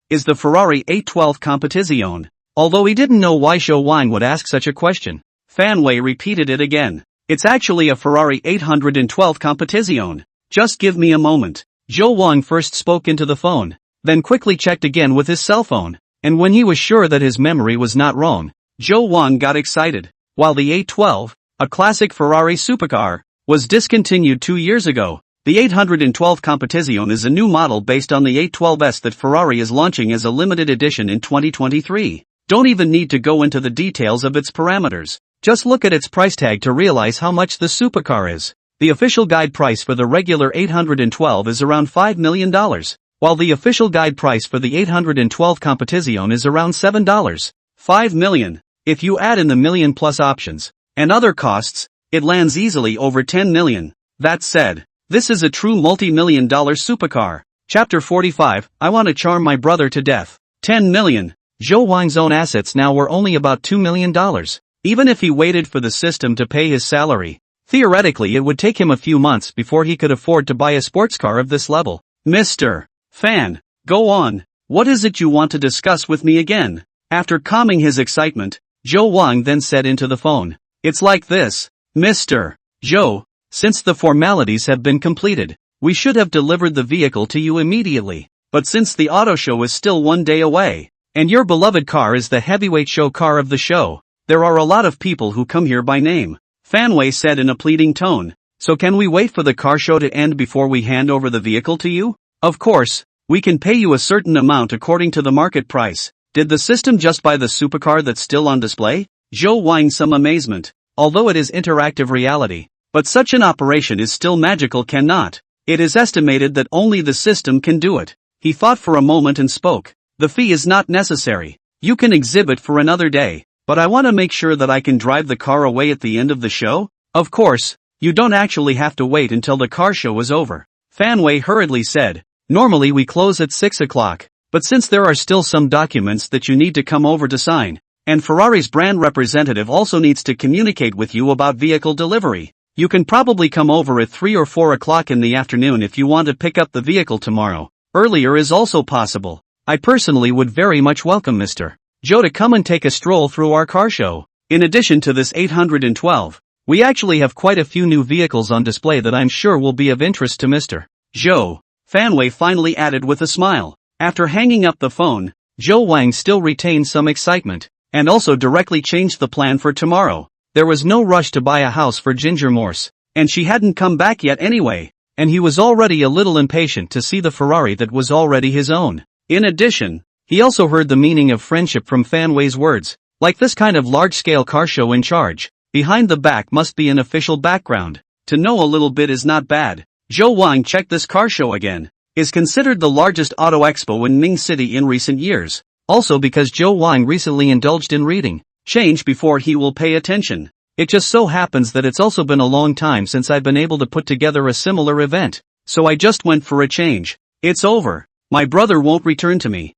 Is the Ferrari 812 Competizione. Although he didn't know why Joe Wang would ask such a question, Fan Wei repeated it again. It's actually a Ferrari 812 Competizione. Just give me a moment. Joe Wang first spoke into the phone, then quickly checked again with his cell phone, and when he was sure that his memory was not wrong, Joe Wang got excited. While the 812, a classic Ferrari supercar, was discontinued 2 years ago, the 812 Competizione is a new model based on the 812S that Ferrari is launching as a limited edition in 2023. Don't even need to go into the details of its parameters. Just look at its price tag to realize how much the supercar is. The official guide price for the regular 812 is around $5 million, while the official guide price for the 812 Competizione is around $7. $5 million. If you add in the million plus options and other costs, it lands easily over $10 million. That said, this is a true multi-million-dollar supercar. Chapter 45, I want to charm my brother to death. $10 million. Joe Wang's own assets now were only about $2 million. Even if he waited for the system to pay his salary, theoretically it would take him a few months before he could afford to buy a sports car of this level. Mr. Fan, go on. What is it you want to discuss with me again? After calming his excitement, Joe Wang then said into the phone. It's like this, Mr. Joe. Since the formalities have been completed, we should have delivered the vehicle to you immediately. But since the auto show is still 1 day away, and your beloved car is the heavyweight show car of the show, there are a lot of people who come here by name. Fan Wei said in a pleading tone. So can we wait for the car show to end before we hand over the vehicle to you? Of course, we can pay you a certain amount according to the market price. Did the system just buy the supercar that's still on display? Joe Wang some amazement. Although it is interactive reality, but such an operation is still magical cannot. It is estimated that only the system can do it. He thought for a moment and spoke. The fee is not necessary. You can exhibit for another day, but I want to make sure that I can drive the car away at the end of the show. Of course, you don't actually have to wait until the car show is over. Fan Wei hurriedly said. Normally we close at 6 o'clock, but since there are still some documents that you need to come over to sign, and Ferrari's brand representative also needs to communicate with you about vehicle delivery, you can probably come over at 3 or 4 o'clock in the afternoon if you want to pick up the vehicle tomorrow. Earlier is also possible. I personally would very much welcome Mr. Joe to come and take a stroll through our car show. In addition to this 812, we actually have quite a few new vehicles on display that I'm sure will be of interest to Mr. Joe. Fan Wei finally added with a smile. After hanging up the phone, Joe Wang still retained some excitement, and also directly changed the plan for tomorrow. There was no rush to buy a house for Ginger Morse, and she hadn't come back yet anyway, and he was already a little impatient to see the Ferrari that was already his own. In addition, he also heard the meaning of friendship from Fan Wei's words. Like this kind of large-scale car show in charge, behind the back must be an official background. To know a little bit is not bad. Joe Wang checked this car show again. Is considered the largest auto expo in Ming City in recent years. Also because Joe Wang recently indulged in reading. Change before he will pay attention. It just so happens that it's also been a long time since I've been able to put together a similar event. So I just went for a change. It's over. My brother won't return to me.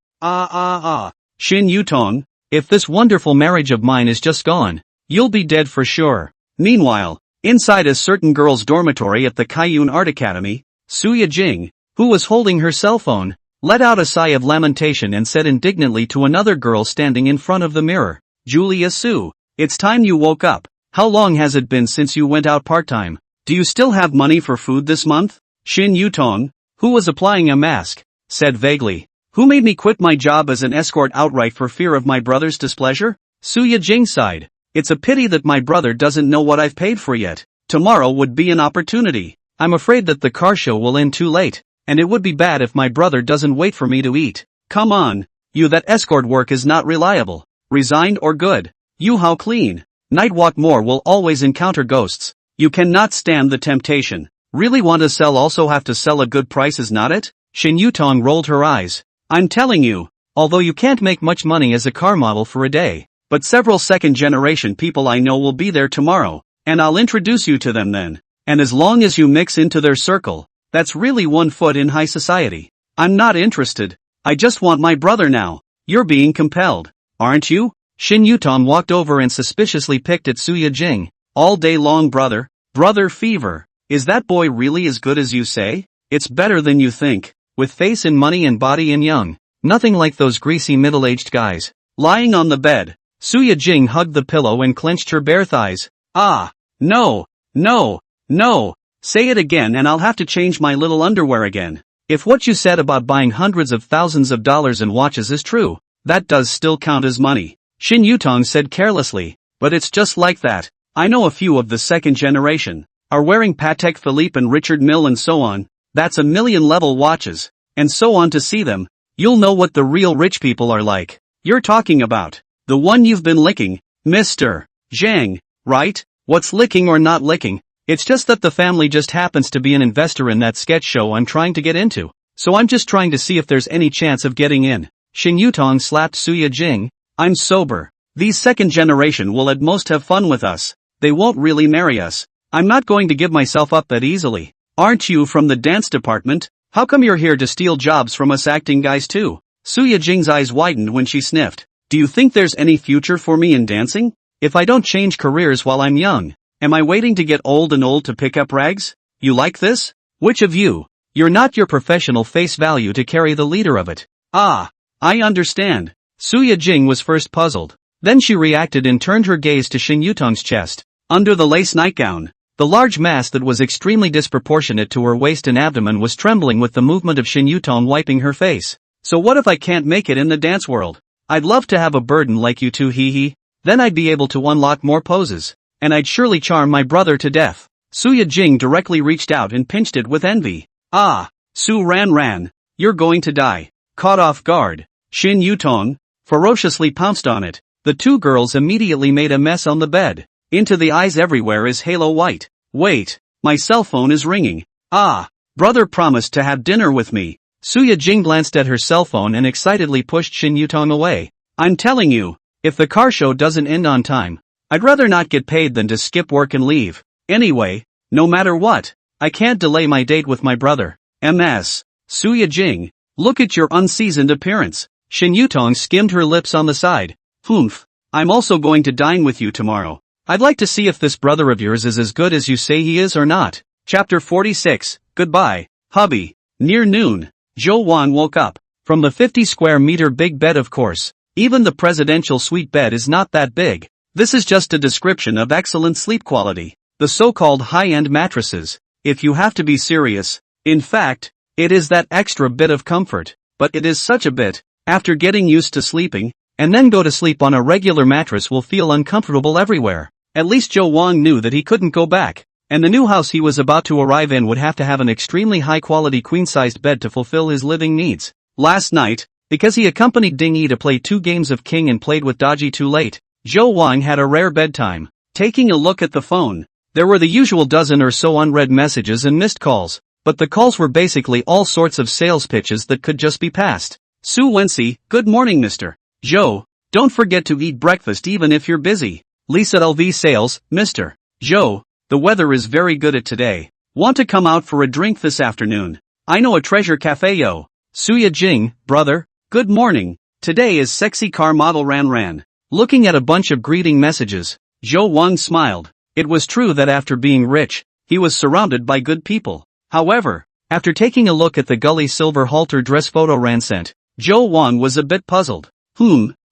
Shin Yutong, if this wonderful marriage of mine is just gone, you'll be dead for sure. Meanwhile, inside a certain girl's dormitory at the Kaiyun Art Academy, Suya Jing, who was holding her cell phone, let out a sigh of lamentation and said indignantly to another girl standing in front of the mirror, Julia Su, it's time you woke up. How long has it been since you went out part-time? Do you still have money for food this month? Shin Yutong, who was applying a mask, said vaguely, who made me quit my job as an escort outright for fear of my brother's displeasure? Suya Jing sighed. It's a pity that my brother doesn't know what I've paid for yet. Tomorrow would be an opportunity. I'm afraid that the car show will end too late, and it would be bad if my brother doesn't wait for me to eat. Come on, you, that escort work is not reliable. Resigned or good? You how clean? Night walk more will always encounter ghosts. You cannot stand the temptation. Really want to sell, also have to sell a good price, is not it? Shin Yutong rolled her eyes. I'm telling you, although you can't make much money as a car model for a day, but several second generation people I know will be there tomorrow, and I'll introduce you to them then. And as long as you mix into their circle, that's really 1 foot in high society. I'm not interested. I just want my brother now. You're being compelled, aren't you? Shin Yutong walked over and suspiciously picked at Suya Jing. All day long, brother. Brother fever. Is that boy really as good as you say? It's better than you think. With face and money and body and young. Nothing like those greasy middle-aged guys. Lying on the bed, Suya Jing hugged the pillow and clenched her bare thighs. Ah, no, no, no. Say it again and I'll have to change my little underwear again. If what you said about buying hundreds of thousands of dollars in watches is true, that does still count as money. Shin Yutong said carelessly, but it's just like that. I know a few of the second generation are wearing Patek Philippe and Richard Mille and so on. That's $1 million level watches, and so on. To see them, you'll know what the real rich people are like. You're talking about the one you've been licking, Mr. Zhang, right? What's licking or not licking? It's just that the family just happens to be an investor in that sketch show I'm trying to get into, so I'm just trying to see if there's any chance of getting in. Shin Yutong slapped Suya Jing. I'm sober. These second generation will at most have fun with us. They won't really marry us. I'm not going to give myself up that easily. Aren't you from the dance department? How come you're here to steal jobs from us acting guys too? Suya Jing's eyes widened when she sniffed. Do you think there's any future for me in dancing? If I don't change careers while I'm young, am I waiting to get old and old to pick up rags? You like this? Which of you? You're not your professional face value to carry the leader of it. Ah, I understand. Suya Jing was first puzzled. Then she reacted and turned her gaze to Shin Yutong's chest. Under the lace nightgown, the large mass that was extremely disproportionate to her waist and abdomen was trembling with the movement of Shin Yutong wiping her face. So what if I can't make it in the dance world? I'd love to have a burden like you two, hee. Then I'd be able to unlock more poses, and I'd surely charm my brother to death. Suya Jing directly reached out and pinched it with envy. Ah, Su Ran, you're going to die. Caught off guard, Shin Yutong ferociously pounced on it. The two girls immediately made a mess on the bed. Into the eyes everywhere is halo white. Wait, my cell phone is ringing. Ah, brother promised to have dinner with me. Suya Jing glanced at her cell phone and excitedly pushed Shin Yutong away. I'm telling you, if the car show doesn't end on time, I'd rather not get paid than to skip work and leave. Anyway, no matter what, I can't delay my date with my brother. MS. Suya Jing, look at your unseasoned appearance. Shin Yutong skimmed her lips on the side. Humph, I'm also going to dine with you tomorrow. I'd like to see if this brother of yours is as good as you say he is or not. Chapter 46, Goodbye, hubby. Near noon, Zhou Wan woke up. From the 50 square meter big bed, of course. Even the presidential suite bed is not that big. This is just a description of excellent sleep quality. The so-called high-end mattresses. If you have to be serious. In fact, it is that extra bit of comfort. But it is such a bit. After getting used to sleeping, and then go to sleep on a regular mattress will feel uncomfortable everywhere. At least Zhou Wang knew that he couldn't go back, and the new house he was about to arrive in would have to have an extremely high-quality queen-sized bed to fulfill his living needs. Last night, because he accompanied Ding Yi to play 2 games of King and played with Dodgy too late, Zhou Wang had a rare bedtime. Taking a look at the phone, there were the usual dozen or so unread messages and missed calls, but the calls were basically all sorts of sales pitches that could just be passed. Su Wenxi, good morning Mr. Zhou, don't forget to eat breakfast even if you're busy. Lisa LV sales, Mr. Zhou, the weather is very good at today. Want to come out for a drink this afternoon? I know a treasure cafe yo. Suya Jing, brother, good morning. Today is sexy car model Ran. Looking at a bunch of greeting messages, Zhou Wang smiled. It was true that after being rich, he was surrounded by good people. However, after taking a look at the gully silver halter dress photo Ran sent, Zhou Wang was a bit puzzled.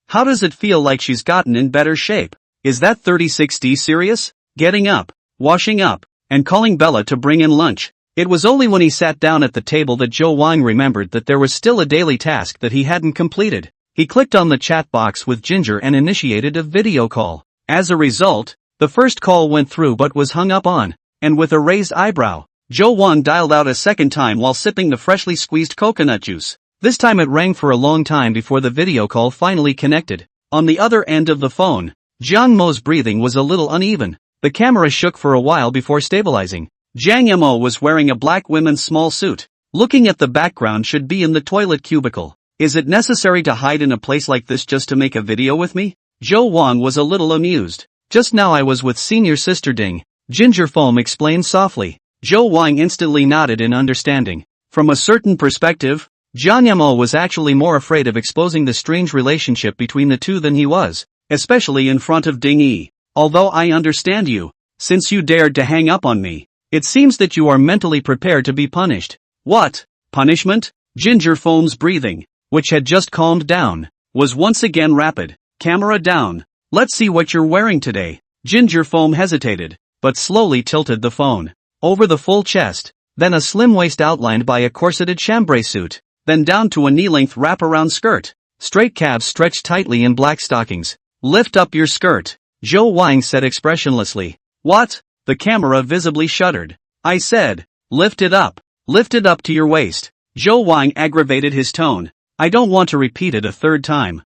How does it feel like she's gotten in better shape? Is that 36D serious? Getting up, washing up, and calling Bella to bring in lunch. It was only when he sat down at the table that Zhou Wang remembered that there was still a daily task that he hadn't completed. He clicked on the chat box with Ginger and initiated a video call. As a result, the first call went through but was hung up on, and with a raised eyebrow, Zhou Wang dialed out a second time while sipping the freshly squeezed coconut juice. This time it rang for a long time before the video call finally connected. On the other end of the phone, Jiang Mo's breathing was a little uneven. The camera shook for a while before stabilizing. Jiang Mo was wearing a black women's small suit. Looking at the background should be in the toilet cubicle. Is it necessary to hide in a place like this just to make a video with me? Zhou Wang was a little amused. Just now I was with senior sister Ding. Ginger Foam explained softly. Zhou Wang instantly nodded in understanding. From a certain perspective, Jiang Mo was actually more afraid of exposing the strange relationship between the two than he was, especially in front of Ding Yi. Although I understand you, since you dared to hang up on me, it seems that you are mentally prepared to be punished. What? Punishment? Ginger Foam's breathing, which had just calmed down, was once again rapid. Camera down. Let's see what you're wearing today. Ginger Foam hesitated, but slowly tilted the phone over the full chest, then a slim waist outlined by a corseted chambray suit, then down to a knee-length wraparound skirt. Straight calves stretched tightly in black stockings. Lift up your skirt, Zhou Wang said expressionlessly. What? The camera visibly shuddered. I said, lift it up. Lift it up to your waist. Zhou Wang aggravated his tone. I don't want to repeat it a third time.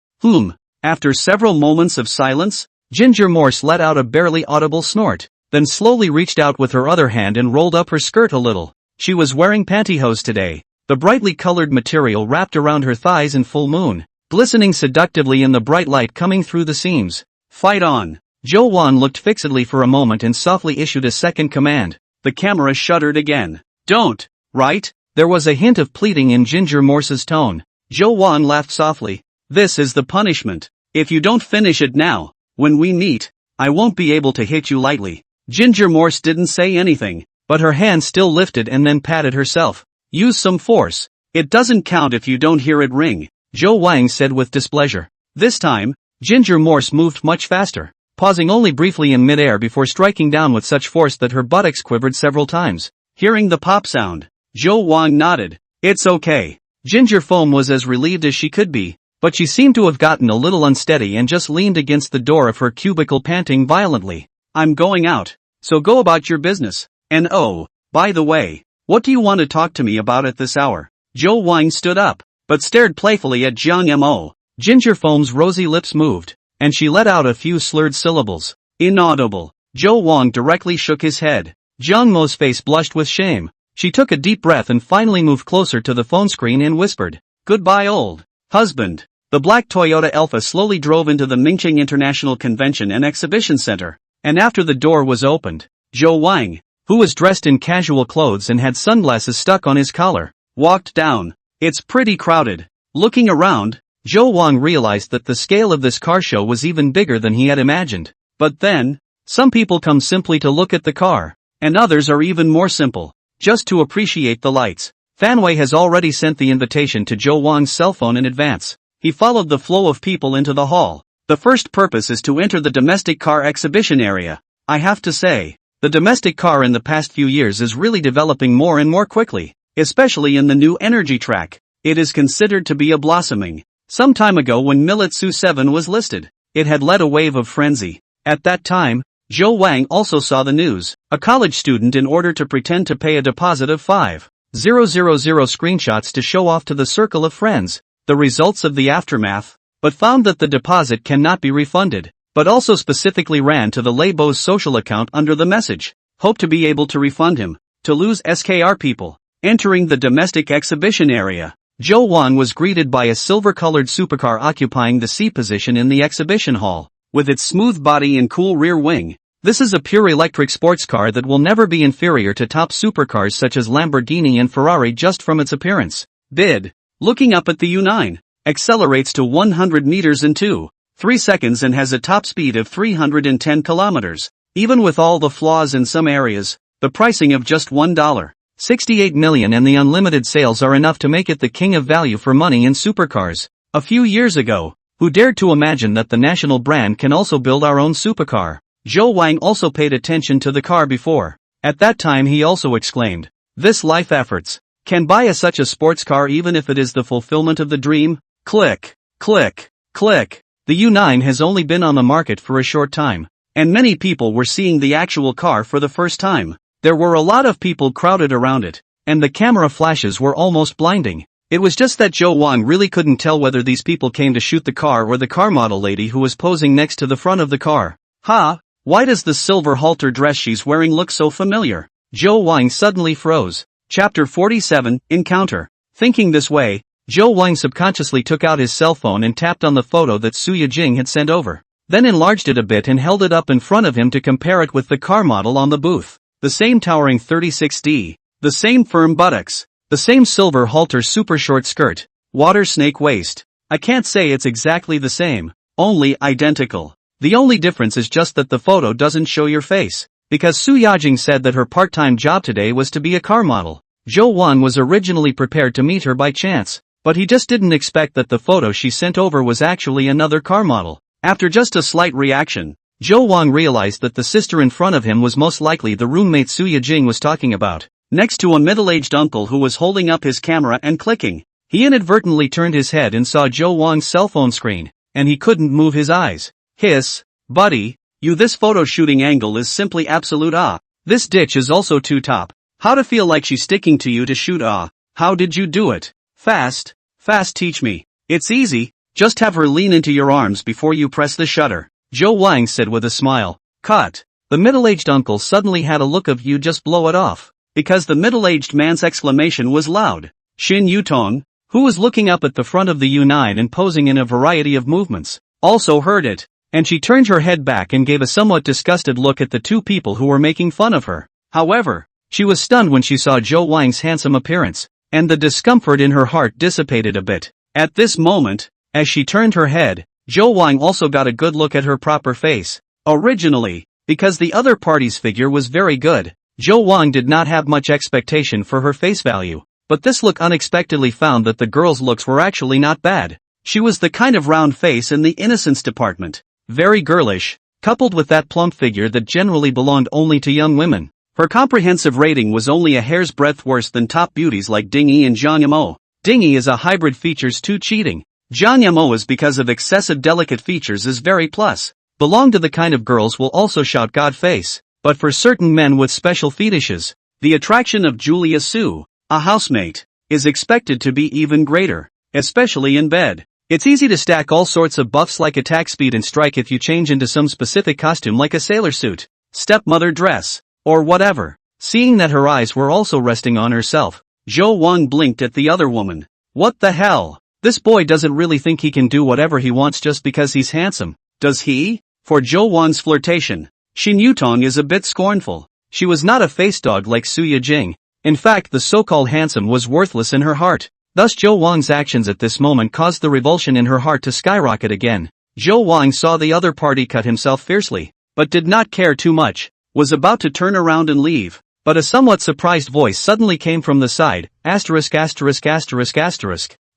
After several moments of silence, Ginger Morse let out a barely audible snort, then slowly reached out with her other hand and rolled up her skirt a little. She was wearing pantyhose today. The brightly colored material wrapped around her thighs in full moon, glistening seductively in the bright light coming through the seams. Fight on. Zhou Wang looked fixedly for a moment and softly issued a second command. The camera shuddered again. Don't. Right? There was a hint of pleading in Ginger Morse's tone. Zhou Wang laughed softly. This is the punishment. If you don't finish it now, when we meet, I won't be able to hit you lightly. Ginger Morse didn't say anything, but her hand still lifted and then patted herself. Use some force. It doesn't count if you don't hear it ring, Zhou Wang said with displeasure. This time, Ginger Morse moved much faster, pausing only briefly in midair before striking down with such force that her buttocks quivered several times. Hearing the pop sound, Zhou Wang nodded. It's okay. Ginger Foam was as relieved as she could be, but she seemed to have gotten a little unsteady and just leaned against the door of her cubicle panting violently. I'm going out, so go about your business. And oh, by the way, what do you want to talk to me about at this hour? Zhou Wang stood up, but stared playfully at Jiang Mo. Ginger Foam's rosy lips moved, and she let out a few slurred syllables. Inaudible. Zhou Wang directly shook his head. Jiang Mo's face blushed with shame. She took a deep breath and finally moved closer to the phone screen and whispered, Goodbye old husband. The black Toyota Alpha slowly drove into the Mingqing International Convention and Exhibition Center, and after the door was opened, Zhou Wang, who was dressed in casual clothes and had sunglasses stuck on his collar, walked down. It's pretty crowded. Looking around, Zhou Wang realized that the scale of this car show was even bigger than he had imagined. But then, some people come simply to look at the car, and others are even more simple, just to appreciate the lights. Fanwei has already sent the invitation to Zhou Wang's cell phone in advance. He followed the flow of people into the hall. The first purpose is to enter the domestic car exhibition area. I have to say, the domestic car in the past few years is really developing more and more quickly, especially in the new energy track. It is considered to be a blossoming. Some time ago when Millet Su 7 was listed, it had led a wave of frenzy. At that time, Zhou Wang also saw the news. A college student in order to pretend to pay a deposit of 5,000 screenshots to show off to the circle of friends the results of the aftermath, but found that the deposit cannot be refunded, but also specifically ran to the Leibo's social account under the message, hope to be able to refund him, to lose SKR people. Entering the domestic exhibition area, Zhou Wang was greeted by a silver-colored supercar occupying the C position in the exhibition hall, with its smooth body and cool rear wing. This is a pure electric sports car that will never be inferior to top supercars such as Lamborghini and Ferrari just from its appearance. Bid. Looking up at the U9, accelerates to 100 meters in 2.3 seconds and has a top speed of 310 kilometers. Even with all the flaws in some areas, the pricing of just $1.68 million and the unlimited sales are enough to make it the king of value for money in supercars. A few years ago, who dared to imagine that the national brand can also build our own supercar? Zhou Wang also paid attention to the car before. At that time he also exclaimed, this life efforts. Can buy such a sports car even if it is the fulfillment of the dream? Click, click, click. The U9 has only been on the market for a short time, and many people were seeing the actual car for the first time. There were a lot of people crowded around it, and the camera flashes were almost blinding. It was just that Zhou Wang really couldn't tell whether these people came to shoot the car or the car model lady who was posing next to the front of the car. Why does the silver halter dress she's wearing look so familiar? Zhou Wang suddenly froze. Chapter 47, Encounter. Thinking this way, Zhou Wang subconsciously took out his cell phone and tapped on the photo that Su Yijing had sent over. Then enlarged it a bit and held it up in front of him to compare it with the car model on the booth. The same towering 36D. The same firm buttocks. The same silver halter super short skirt. Water snake waist. I can't say it's exactly the same. Only identical. The only difference is just that the photo doesn't show your face. Because Su Yijing said that her part-time job today was to be a car model. Zhou Wang was originally prepared to meet her by chance. But he just didn't expect that the photo she sent over was actually another car model. After just a slight reaction, Zhou Wang realized that the sister in front of him was most likely the roommate Su Yijing was talking about. Next to a middle-aged uncle who was holding up his camera and clicking. He inadvertently turned his head and saw Zhou Wang's cell phone screen, and he couldn't move his eyes. Hiss, buddy, this photo shooting angle is simply absolute This ditch is also too top. How to feel like she's sticking to you to shoot How did you do it? Fast teach me. It's easy, just have her lean into your arms before you press the shutter. Zhou Wang said with a smile. Cut. The middle-aged uncle suddenly had a look of you just blow it off. Because the middle-aged man's exclamation was loud. Xin Yutong, who was looking up at the front of the U9 and posing in a variety of movements, also heard it, and she turned her head back and gave a somewhat disgusted look at the two people who were making fun of her. However, she was stunned when she saw Zhou Wang's handsome appearance, and the discomfort in her heart dissipated a bit. At this moment, as she turned her head, Zhou Wang also got a good look at her proper face. Originally, because the other party's figure was very good, Zhou Wang did not have much expectation for her face value, but this look unexpectedly found that the girl's looks were actually not bad. She was the kind of round face in the innocence department. Very girlish, coupled with that plump figure that generally belonged only to young women. Her comprehensive rating was only a hair's breadth worse than top beauties like Ding Yi and Zhang Yamo. Ding Yi is a hybrid features too cheating. Zhang Yamo is because of excessive delicate features is very plus. Belong to the kind of girls will also shout God face. But for certain men with special fetishes, the attraction of Julia Su, a housemate, is expected to be even greater, especially in bed. It's easy to stack all sorts of buffs like attack speed and strike if you change into some specific costume like a sailor suit, stepmother dress, or whatever. Seeing that her eyes were also resting on herself, Zhou Wang blinked at the other woman. What the hell? This boy doesn't really think he can do whatever he wants just because he's handsome, does he? For Zhou Wang's flirtation, Xin Yutong is a bit scornful. She was not a face dog like Su Yijing. In fact, the so-called handsome was worthless in her heart. Thus Zhou Wang's actions at this moment caused the revulsion in her heart to skyrocket again. Zhou Wang saw the other party cut himself fiercely, but did not care too much, was about to turn around and leave. But a somewhat surprised voice suddenly came from the side,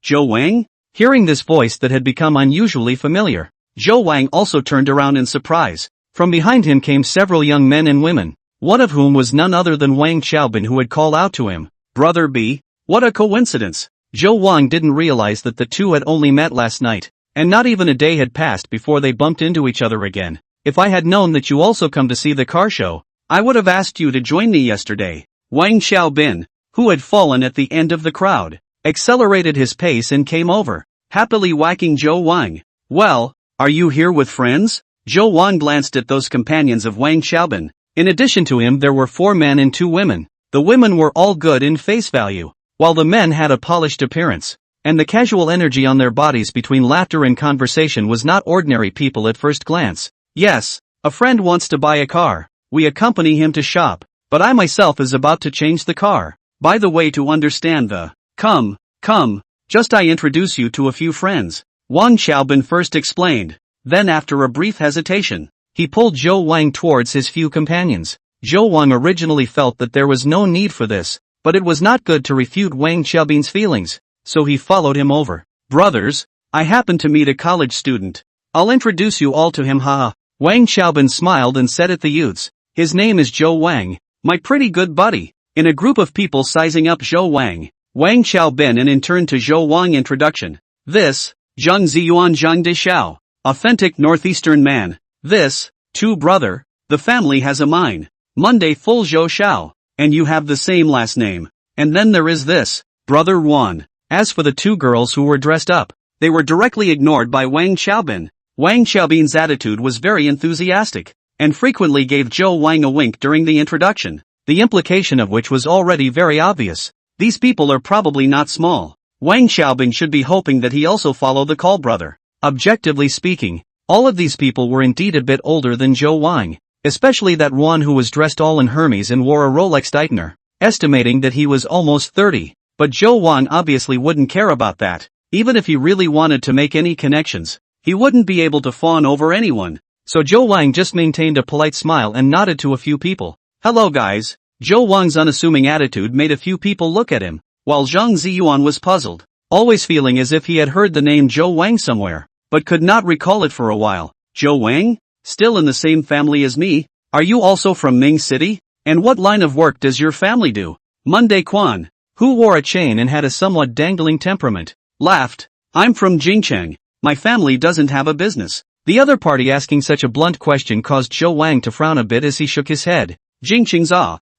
Zhou Wang? Hearing this voice that had become unusually familiar, Zhou Wang also turned around in surprise. From behind him came several young men and women, one of whom was none other than Wang Xiaobin, who had called out to him, Brother B. What a coincidence! Zhou Wang didn't realize that the two had only met last night, and not even a day had passed before they bumped into each other again. If I had known that you also come to see the car show, I would have asked you to join me yesterday. Wang Xiaobin, who had fallen at the end of the crowd, accelerated his pace and came over, happily whacking Zhou Wang. Well, are you here with friends? Zhou Wang glanced at those companions of Wang Xiaobin. In addition to him there were 4 men and 2 women. The women were all good in face value, while the men had a polished appearance, and the casual energy on their bodies between laughter and conversation was not ordinary people at first glance. Yes, a friend wants to buy a car. We accompany him to shop, but I myself is about to change the car. By the way, to understand the come, just I introduce you to a few friends. Wang Xiaobin first explained. Then after a brief hesitation, he pulled Zhou Wang towards his few companions. Zhou Wang originally felt that there was no need for this, but it was not good to refute Wang Xiaobin's feelings, so he followed him over. Brothers, I happen to meet a college student. I'll introduce you all to him, haha. Wang Xiaobin smiled and said at the youths, his name is Zhou Wang, my pretty good buddy. In a group of people sizing up Zhou Wang, Wang Xiaobin and in turn to Zhou Wang introduction. This, Zhang Ziyuan Zhang De Xiao, authentic northeastern man. This, Tu brother, the family has a mine. Monday full Zhou Xiao, and you have the same last name. And then there is this, brother Wan, As for the two girls who were dressed up, they were directly ignored by Wang Xiaobin. Wang Xiaobin's attitude was very enthusiastic, and frequently gave Zhou Wang a wink during the introduction, the implication of which was already very obvious. These people are probably not small. Wang Xiaobin should be hoping that he also follow the call brother. Objectively speaking, all of these people were indeed a bit older than Zhou Wang, especially that one who was dressed all in Hermes and wore a Rolex Daytona, estimating that he was almost 30. But Zhou Wang obviously wouldn't care about that. Even if he really wanted to make any connections, he wouldn't be able to fawn over anyone. So Zhou Wang just maintained a polite smile and nodded to a few people. Hello guys. Zhou Wang's unassuming attitude made a few people look at him, while Zhang Ziyuan was puzzled, always feeling as if he had heard the name Zhou Wang somewhere, but could not recall it for a while. Zhou Wang? Still in the same family as me? Are you also from Ming City? And what line of work does your family do? Monday Quan, who wore a chain and had a somewhat dangling temperament, laughed. I'm from Jingcheng. My family doesn't have a business. The other party asking such a blunt question caused Zhou Wang to frown a bit as he shook his head. Jingcheng's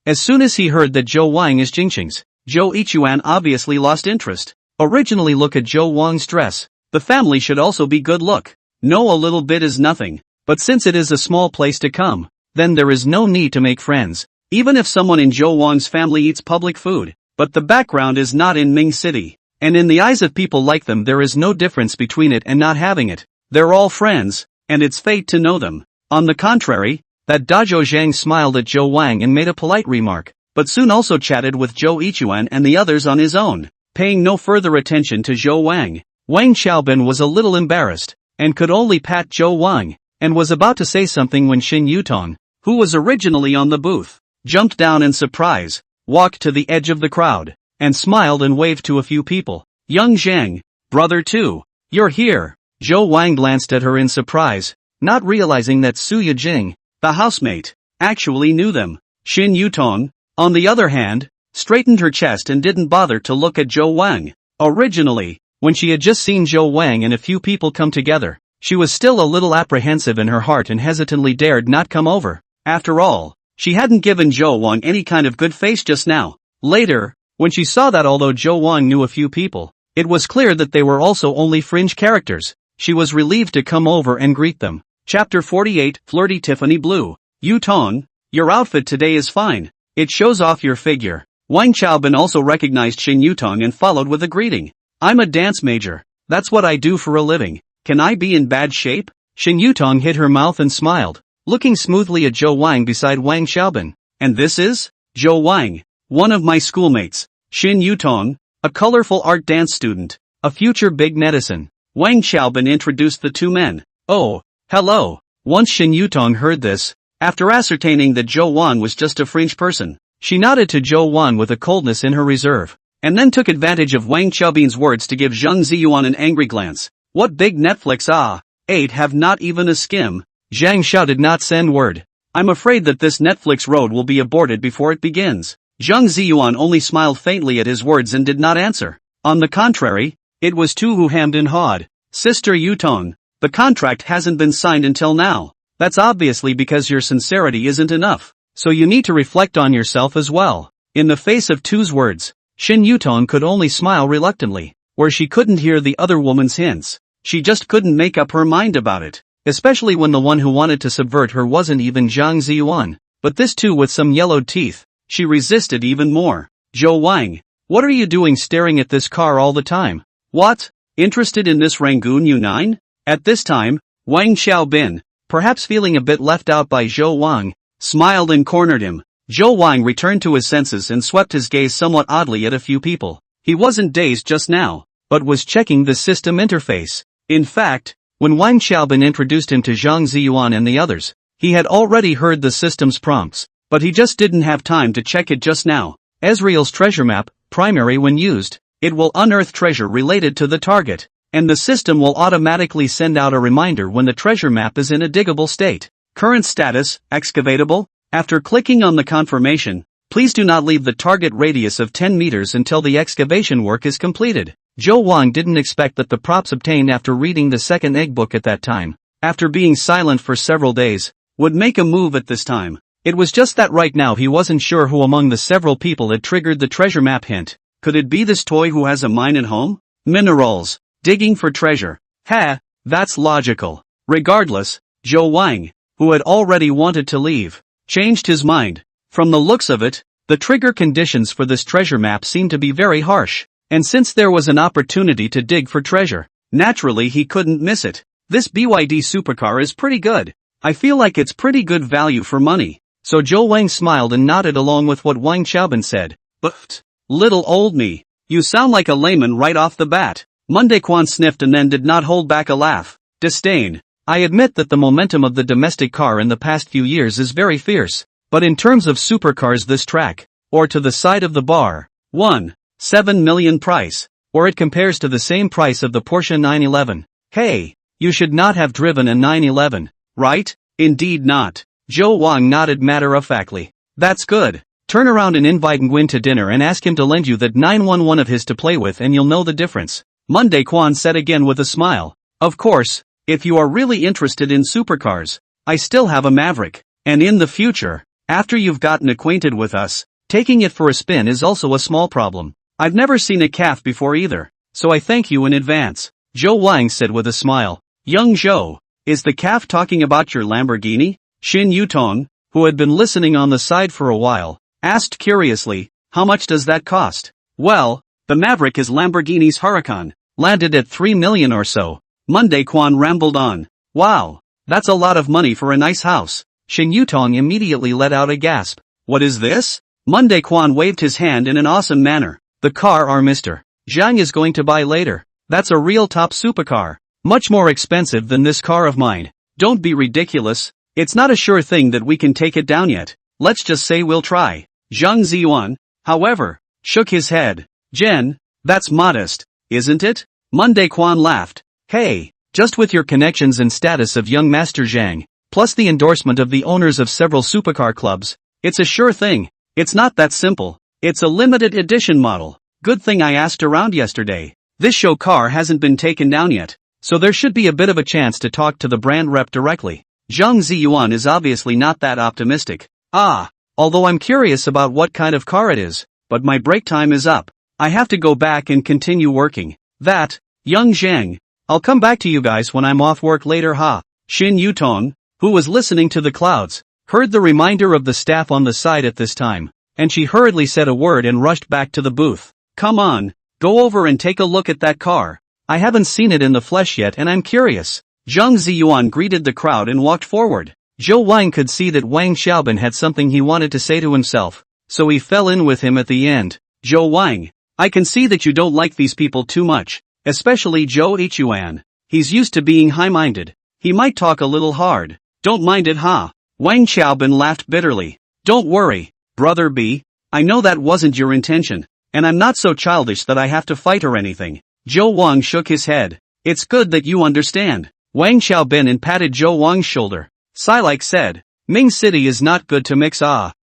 As soon as he heard that Zhou Wang is Jingcheng's, Zhou Ichuan obviously lost interest. Originally look at Zhou Wang's dress. The family should also be good look. No, a little bit is nothing. But since it is a small place to come, then there is no need to make friends. Even if someone in Zhou Wang's family eats public food, but the background is not in Ming City. And in the eyes of people like them there is no difference between it and not having it. They're all friends, and it's fate to know them. On the contrary, that Dazhou Zhang smiled at Zhou Wang and made a polite remark, but soon also chatted with Zhou Ichuan and the others on his own, paying no further attention to Zhou Wang. Wang Xiaobin was a little embarrassed, and could only pat Zhou Wang, and was about to say something when Xin Yutong, who was originally on the booth, jumped down in surprise, walked to the edge of the crowd, and smiled and waved to a few people. Young Zhang, brother too, you're here. Zhou Wang glanced at her in surprise, not realizing that Su Yijing, the housemate, actually knew them. Xin Yutong, on the other hand, straightened her chest and didn't bother to look at Zhou Wang. Originally, when she had just seen Zhou Wang and a few people come together, she was still a little apprehensive in her heart and hesitantly dared not come over. After all, she hadn't given Zhou Wang any kind of good face just now. Later, when she saw that although Zhou Wang knew a few people, it was clear that they were also only fringe characters, she was relieved to come over and greet them. Chapter 48, Flirty Tiffany Blue. Yutong, your outfit today is fine. It shows off your figure. Wang Xiaobin also recognized Xin Yutong and followed with a greeting. I'm a dance major. That's what I do for a living. Can I be in bad shape? Xin Yutong hid her mouth and smiled, looking smoothly at Zhou Wang beside Wang Xiaobin. And this is? Zhou Wang, one of my schoolmates. Xin Yutong, a colorful art dance student, a future big netizen. Wang Xiaobin introduced the two men. Oh, hello. Once Xin Yutong heard this, after ascertaining that Zhou Wang was just a fringe person, she nodded to Zhou Wang with a coldness in her reserve, and then took advantage of Wang Xiaobin's words to give Zhang Ziyuan an angry glance. What big Netflix 8 have not even a skim. Zhang shouted not send word. I'm afraid that this Netflix road will be aborted before it begins. Zhang Ziyuan only smiled faintly at his words and did not answer. On the contrary, it was Tu who hemmed and hawed. Sister Yutong, the contract hasn't been signed until now. That's obviously because your sincerity isn't enough, so you need to reflect on yourself as well. In the face of Tu's words, Xin Yutong could only smile reluctantly, where she couldn't hear the other woman's hints. She just couldn't make up her mind about it, especially when the one who wanted to subvert her wasn't even Zhang Ziyuan, but this too with some yellowed teeth. She resisted even more. Zhou Wang, what are you doing staring at this car all the time? What? Interested in this Rangoon U9? At this time, Wang Xiaobin, perhaps feeling a bit left out by Zhou Wang, smiled and cornered him. Zhou Wang returned to his senses and swept his gaze somewhat oddly at a few people. He wasn't dazed just now, but was checking the system interface. In fact, when Wang Xiaobin introduced him to Zhang Ziyuan and the others, he had already heard the system's prompts, but he just didn't have time to check it just now. Ezreal's treasure map, primary when used, it will unearth treasure related to the target, and the system will automatically send out a reminder when the treasure map is in a diggable state. Current status, excavatable. After clicking on the confirmation, please do not leave the target radius of 10 meters until the excavation work is completed. Zhou Wang didn't expect that the props obtained after reading the second egg book at that time, after being silent for several days, would make a move at this time. It was just that right now he wasn't sure who among the several people had triggered the treasure map hint. Could it be this toy who has a mine at home? Minerals. Digging for treasure. Ha, that's logical. Regardless, Zhou Wang, who had already wanted to leave, changed his mind. From the looks of it, the trigger conditions for this treasure map seemed to be very harsh, and since there was an opportunity to dig for treasure, naturally he couldn't miss it. This BYD supercar is pretty good. I feel like it's pretty good value for money. So Zhou Wang smiled and nodded along with what Wang Xiaobin said. But, little old me, you sound like a layman right off the bat. Monday Quan sniffed and then did not hold back a laugh. Disdain. I admit that the momentum of the domestic car in the past few years is very fierce, but in terms of supercars this track, or to the side of the bar, 1.7 million price, or it compares to the same price of the Porsche 911. Hey, you should not have driven a 911, right? Indeed not. Zhou Wang nodded matter-of-factly. That's good. Turn around and invite Nguyen to dinner and ask him to lend you that 911 of his to play with and you'll know the difference. Monday Quan said again with a smile. Of course, if you are really interested in supercars, I still have a Maverick, and in the future, after you've gotten acquainted with us, taking it for a spin is also a small problem. I've never seen a calf before either, so I thank you in advance. Zhou Wang said with a smile. Young Zhou, is the calf talking about your Lamborghini? Xin Yutong, who had been listening on the side for a while, asked curiously, how much does that cost? Well, the Maverick is Lamborghini's Huracan, landed at 3 million or so. Monday Quan rambled on. Wow, that's a lot of money for a nice house. Xin Yutong immediately let out a gasp. What is this? Monday Quan waved his hand in an awesome manner. The car our Mr. Zhang is going to buy later. That's a real top supercar. Much more expensive than this car of mine. Don't be ridiculous. It's not a sure thing that we can take it down yet. Let's just say we'll try. Zhang Ziyuan, however, shook his head. Jen, that's modest, isn't it? Monday Quan laughed. Hey, just with your connections and status of young Master Zhang, plus the endorsement of the owners of several supercar clubs, it's a sure thing. It's not that simple. It's a limited edition model. Good thing I asked around yesterday. This show car hasn't been taken down yet, so there should be a bit of a chance to talk to the brand rep directly. Zhang Ziyuan is obviously not that optimistic. Although I'm curious about what kind of car it is, but my break time is up. I have to go back and continue working. Young Zhang, I'll come back to you guys when I'm off work later. Xin Yutong, who was listening to the clouds, heard the reminder of the staff on the side at this time, and she hurriedly said a word and rushed back to the booth. Come on, go over and take a look at that car. I haven't seen it in the flesh yet and I'm curious. Zhang Ziyuan greeted the crowd and walked forward. Zhou Wang could see that Wang Xiaobin had something he wanted to say to himself, so he fell in with him at the end. Zhou Wang, I can see that you don't like these people too much, especially Zhou Ichuan. He's used to being high-minded. He might talk a little hard. Don't mind it, Wang Xiaobin laughed bitterly. Don't worry, brother B. I know that wasn't your intention, and I'm not so childish that I have to fight or anything. Zhou Wang shook his head. It's good that you understand. Wang Xiaobin and patted Zhou Wang's shoulder. Silike said, Ming City is not good to mix.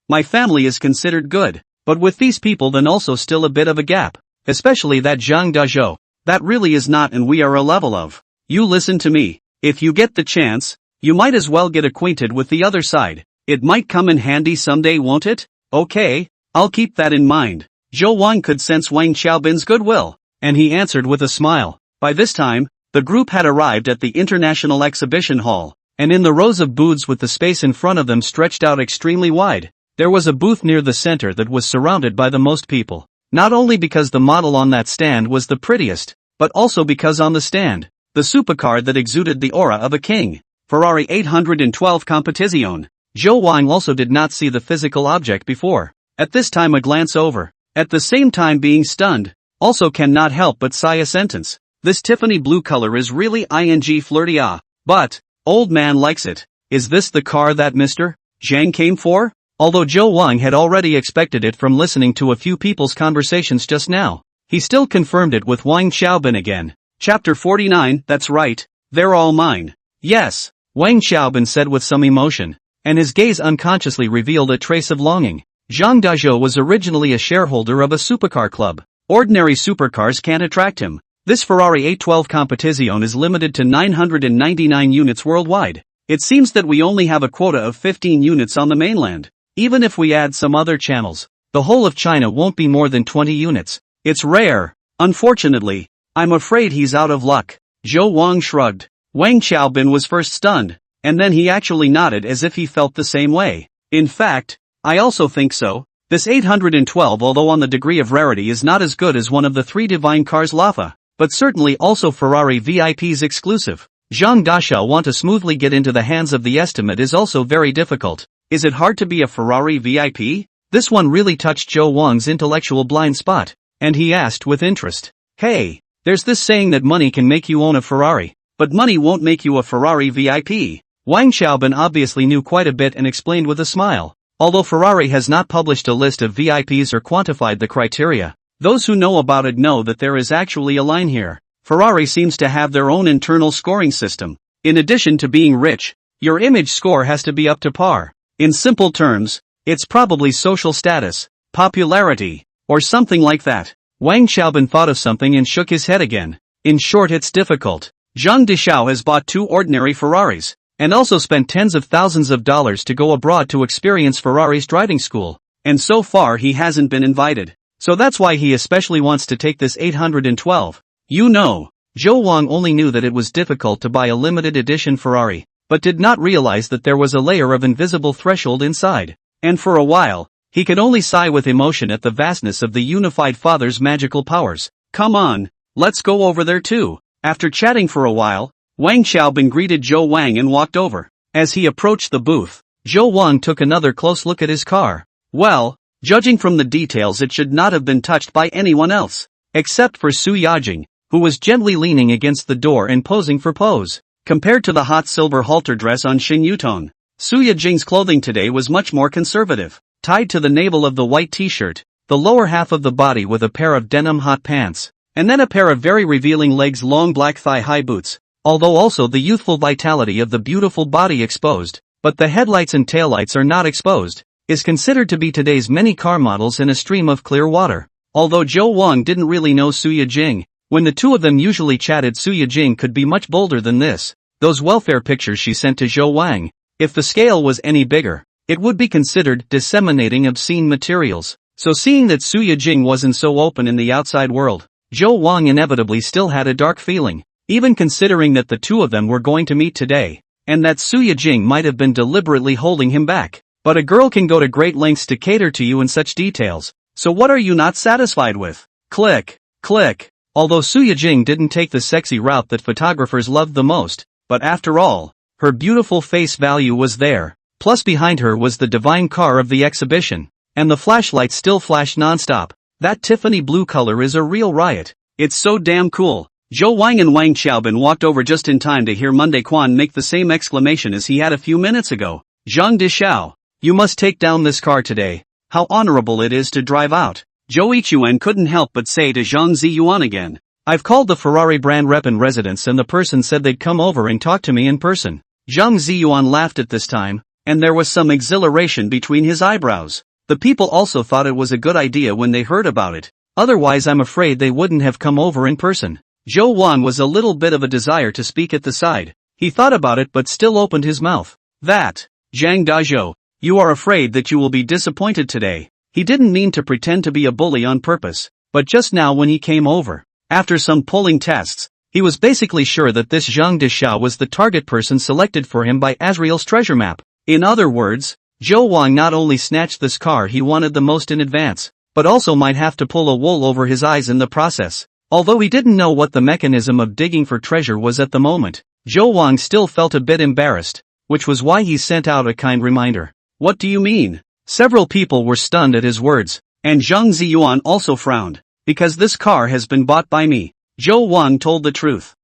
My family is considered good, but with these people then also still a bit of a gap, especially that Zhang Dazhou. That really is not, and we are a level of. You listen to me. If you get the chance, you might as well get acquainted with the other side. It might come in handy someday, won't it? Okay, I'll keep that in mind. Zhou Wang could sense Wang Xiaobin's goodwill, and he answered with a smile. By this time, the group had arrived at the International Exhibition Hall, and in the rows of booths with the space in front of them stretched out extremely wide, there was a booth near the center that was surrounded by the most people. Not only because the model on that stand was the prettiest, but also because on the stand, the supercar that exuded the aura of a king, Ferrari 812 Competizione. Zhou Wang also did not see the physical object before. At this time a glance over, at the same time being stunned, also cannot help but sigh a sentence. This Tiffany blue color is really flirty. But, old man likes it. Is this the car that Mr. Zhang came for? Although Zhou Wang had already expected it from listening to a few people's conversations just now, he still confirmed it with Wang Xiaobin again. Chapter 49, that's right, they're all mine. Yes, Wang Xiaobin said with some emotion, and his gaze unconsciously revealed a trace of longing. Zhang Dazhou was originally a shareholder of a supercar club. Ordinary supercars can't attract him. This Ferrari 812 Competizione is limited to 999 units worldwide. It seems that we only have a quota of 15 units on the mainland. Even if we add some other channels, the whole of China won't be more than 20 units. It's rare. Unfortunately, I'm afraid he's out of luck. Zhou Wang shrugged. Wang Xiaobin was first stunned, and then he actually nodded as if he felt the same way. In fact, I also think so. This 812, although on the degree of rarity, is not as good as one of the 3 divine cars Lafa, but certainly also Ferrari VIP's exclusive. Zhang Dasha want to smoothly get into the hands of the estimate is also very difficult. Is it hard to be a Ferrari VIP? This one really touched Zhou Wang's intellectual blind spot, and he asked with interest. Hey, there's this saying that money can make you own a Ferrari, but money won't make you a Ferrari VIP. Wang Xiaobin obviously knew quite a bit and explained with a smile. Although Ferrari has not published a list of VIPs or quantified the criteria, those who know about it know that there is actually a line here. Ferrari seems to have their own internal scoring system. In addition to being rich, your image score has to be up to par. In simple terms, it's probably social status, popularity, or something like that. Wang Xiaobin thought of something and shook his head again. In short, it's difficult. Zhang Dishao has bought 2 ordinary Ferraris, and also spent tens of thousands of dollars to go abroad to experience Ferrari's driving school, and so far he hasn't been invited. So that's why he especially wants to take this 812. You know, Zhou Wang only knew that it was difficult to buy a limited edition Ferrari, but did not realize that there was a layer of invisible threshold inside. And for a while, he could only sigh with emotion at the vastness of the unified father's magical powers. Come on, let's go over there too. After chatting for a while, Wang Xiaobin greeted Zhou Wang and walked over. As he approached the booth, Zhou Wang took another close look at his car. Well, judging from the details, it should not have been touched by anyone else, except for Su Yajing, who was gently leaning against the door and posing for pose. Compared to the hot silver halter dress on Xing Yutong, Su Yajing's clothing today was much more conservative, tied to the navel of the white t-shirt, the lower half of the body with a pair of denim hot pants, and then a pair of very revealing legs long black thigh-high boots. Although also the youthful vitality of the beautiful body exposed, but the headlights and taillights are not exposed, is considered to be today's many car models in a stream of clear water. Although Zhou Wang didn't really know Su Yajing, when the two of them usually chatted, Su Yajing could be much bolder than this. Those welfare pictures she sent to Zhou Wang, if the scale was any bigger, it would be considered disseminating obscene materials. So seeing that Su Yajing wasn't so open in the outside world, Zhou Wang inevitably still had a dark feeling. Even considering that the two of them were going to meet today, and that Su Yajing might have been deliberately holding him back. But a girl can go to great lengths to cater to you in such details, so what are you not satisfied with? Click, click. Although Su Yajing didn't take the sexy route that photographers loved the most, but after all, her beautiful face value was there, plus behind her was the divine car of the exhibition, and the flashlights still flashed non-stop. That Tiffany blue color is a real riot. It's so damn cool. Zhou Wang and Wang Xiaobin walked over just in time to hear Monday Quan make the same exclamation as he had a few minutes ago. Zhang Dishao, you must take down this car today. How honorable it is to drive out. Zhou Yichuan couldn't help but say to Zhang Ziyuan again. I've called the Ferrari brand rep in residence and the person said they'd come over and talk to me in person. Zhang Ziyuan laughed at this time, and there was some exhilaration between his eyebrows. The people also thought it was a good idea when they heard about it. Otherwise I'm afraid they wouldn't have come over in person. Zhou Wang was a little bit of a desire to speak at the side. He thought about it but still opened his mouth. That, Zhang Dazhou, you are afraid that you will be disappointed today. He didn't mean to pretend to be a bully on purpose, but just now when he came over, after some polling tests, he was basically sure that this Zhang Dishao was the target person selected for him by Azrael's treasure map. In other words, Zhou Wang not only snatched this car he wanted the most in advance, but also might have to pull a wool over his eyes in the process. Although he didn't know what the mechanism of digging for treasure was at the moment, Zhou Wang still felt a bit embarrassed, which was why he sent out a kind reminder. What do you mean? Several people were stunned at his words, and Zhang Ziyuan also frowned. Because this car has been bought by me. Zhou Wang told the truth.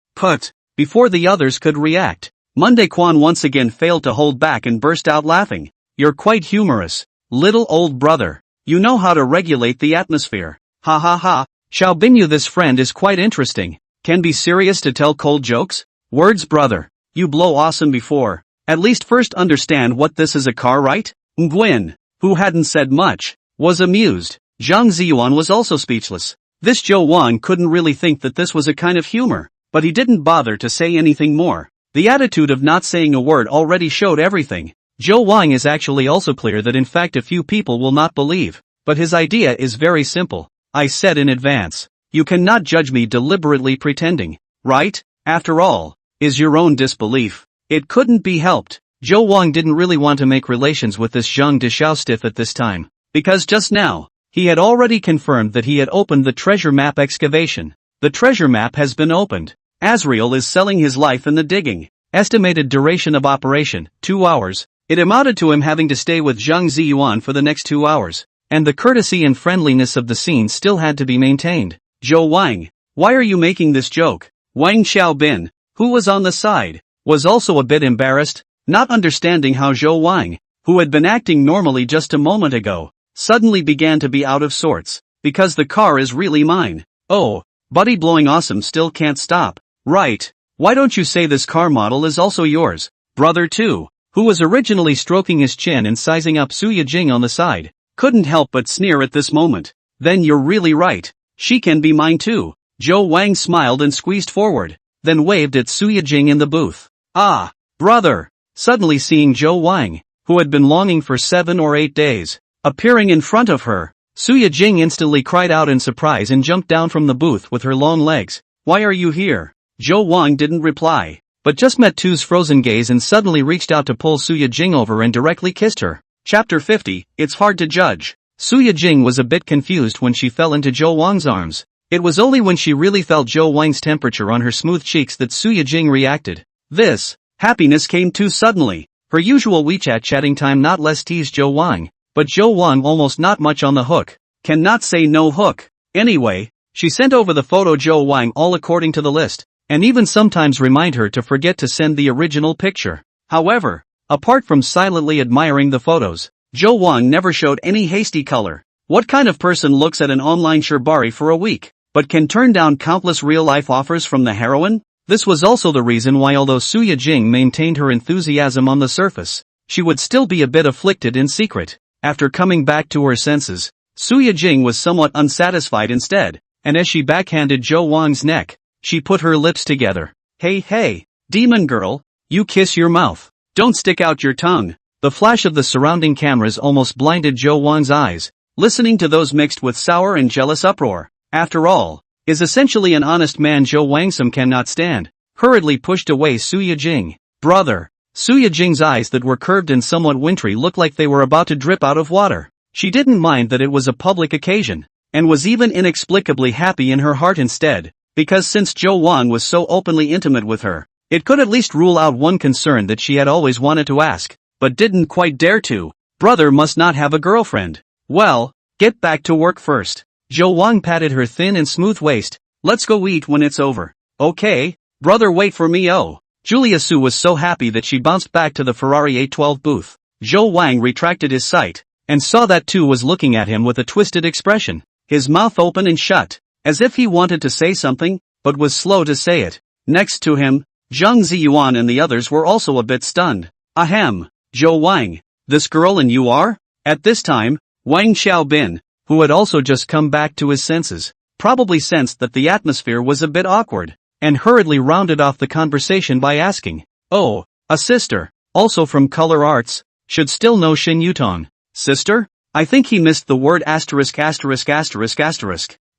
Before the others could react, Monday Quan once again failed to hold back and burst out laughing. You're quite humorous, little old brother. You know how to regulate the atmosphere. Ha ha ha. Xiaobinyu, this friend is quite interesting. Can be serious to tell cold jokes? Words brother. You blow awesome before. At least first understand what this is, a car, right? Nguyen, who hadn't said much, was amused. Zhang Ziyuan was also speechless. This Zhou Wang couldn't really think that this was a kind of humor, but he didn't bother to say anything more. The attitude of not saying a word already showed everything. Zhou Wang is actually also clear that in fact a few people will not believe, but his idea is very simple. I said in advance. You cannot judge me deliberately pretending, right? After all, is your own disbelief. It couldn't be helped. Zhou Wang didn't really want to make relations with this Zhang Deshao stiff at this time, because just now, he had already confirmed that he had opened the treasure map excavation. The treasure map has been opened. Azrael is selling his life in the digging. Estimated duration of operation, 2 hours. It amounted to him having to stay with Zhang Ziyuan for the next 2 hours. And the courtesy and friendliness of the scene still had to be maintained. Zhou Wang, why are you making this joke? Wang Xiaobin, who was on the side, was also a bit embarrassed, not understanding how Zhou Wang, who had been acting normally just a moment ago, suddenly began to be out of sorts, because the car is really mine. Oh, buddy blowing awesome still can't stop, right? Why don't you say this car model is also yours? Brother too, who was originally stroking his chin and sizing up Su Yijing on the side, couldn't help but sneer at this moment. Then you're really right. She can be mine too. Zhou Wang smiled and squeezed forward, then waved at Su Yijing in the booth. Ah, brother! Suddenly seeing Zhou Wang, who had been longing for 7 or 8 days, appearing in front of her, Su Yijing instantly cried out in surprise and jumped down from the booth with her long legs. Why are you here? Zhou Wang didn't reply, but just met Tu's frozen gaze and suddenly reached out to pull Su Yijing over and directly kissed her. Chapter 50, It's hard to judge. Su Yijing was a bit confused when she fell into Zhou Wang's arms. It was only when she really felt Zhou Wang's temperature on her smooth cheeks that Su Yijing reacted. This happiness came too suddenly. Her usual WeChat chatting time not less teased Zhou Wang, but Zhou Wang almost not much on the hook. Cannot say no hook. Anyway, she sent over the photo Zhou Wang all according to the list, and even sometimes remind her to forget to send the original picture. However, apart from silently admiring the photos, Zhou Wang never showed any hasty color. What kind of person looks at an online shibari for a week, but can turn down countless real-life offers from the heroine? This was also the reason why although Su Yijing maintained her enthusiasm on the surface, she would still be a bit afflicted in secret. After coming back to her senses, Su Yijing was somewhat unsatisfied instead, and as she backhanded Zhou Wang's neck, she put her lips together. Hey, demon girl, you kiss your mouth. Don't stick out your tongue. The flash of the surrounding cameras almost blinded Zhou Wang's eyes, listening to those mixed with sour and jealous uproar. After all, is essentially an honest man Zhou Wang some cannot stand, hurriedly pushed away Su Yijing. Brother. Su Yijing's eyes that were curved and somewhat wintry looked like they were about to drip out of water. She didn't mind that it was a public occasion, and was even inexplicably happy in her heart instead, because since Zhou Wang was so openly intimate with her, it could at least rule out one concern that she had always wanted to ask, but didn't quite dare to. Brother must not have a girlfriend. Well, get back to work first. Zhou Wang patted her thin and smooth waist. Let's go eat when it's over. Okay, brother wait for me oh. Julia Su was so happy that she bounced back to the Ferrari 812 booth. Zhou Wang retracted his sight, and saw that Tu was looking at him with a twisted expression, his mouth open and shut, as if he wanted to say something, but was slow to say it. Next to him, Zhang Ziyuan and the others were also a bit stunned. Ahem, Zhou Wang, this girl and you are? At this time, Wang Xiaobin, who had also just come back to his senses, probably sensed that the atmosphere was a bit awkward, and hurriedly rounded off the conversation by asking, oh, a sister, also from Color Arts, should still know Shin Yutong. Sister? I think he missed the word asterisk.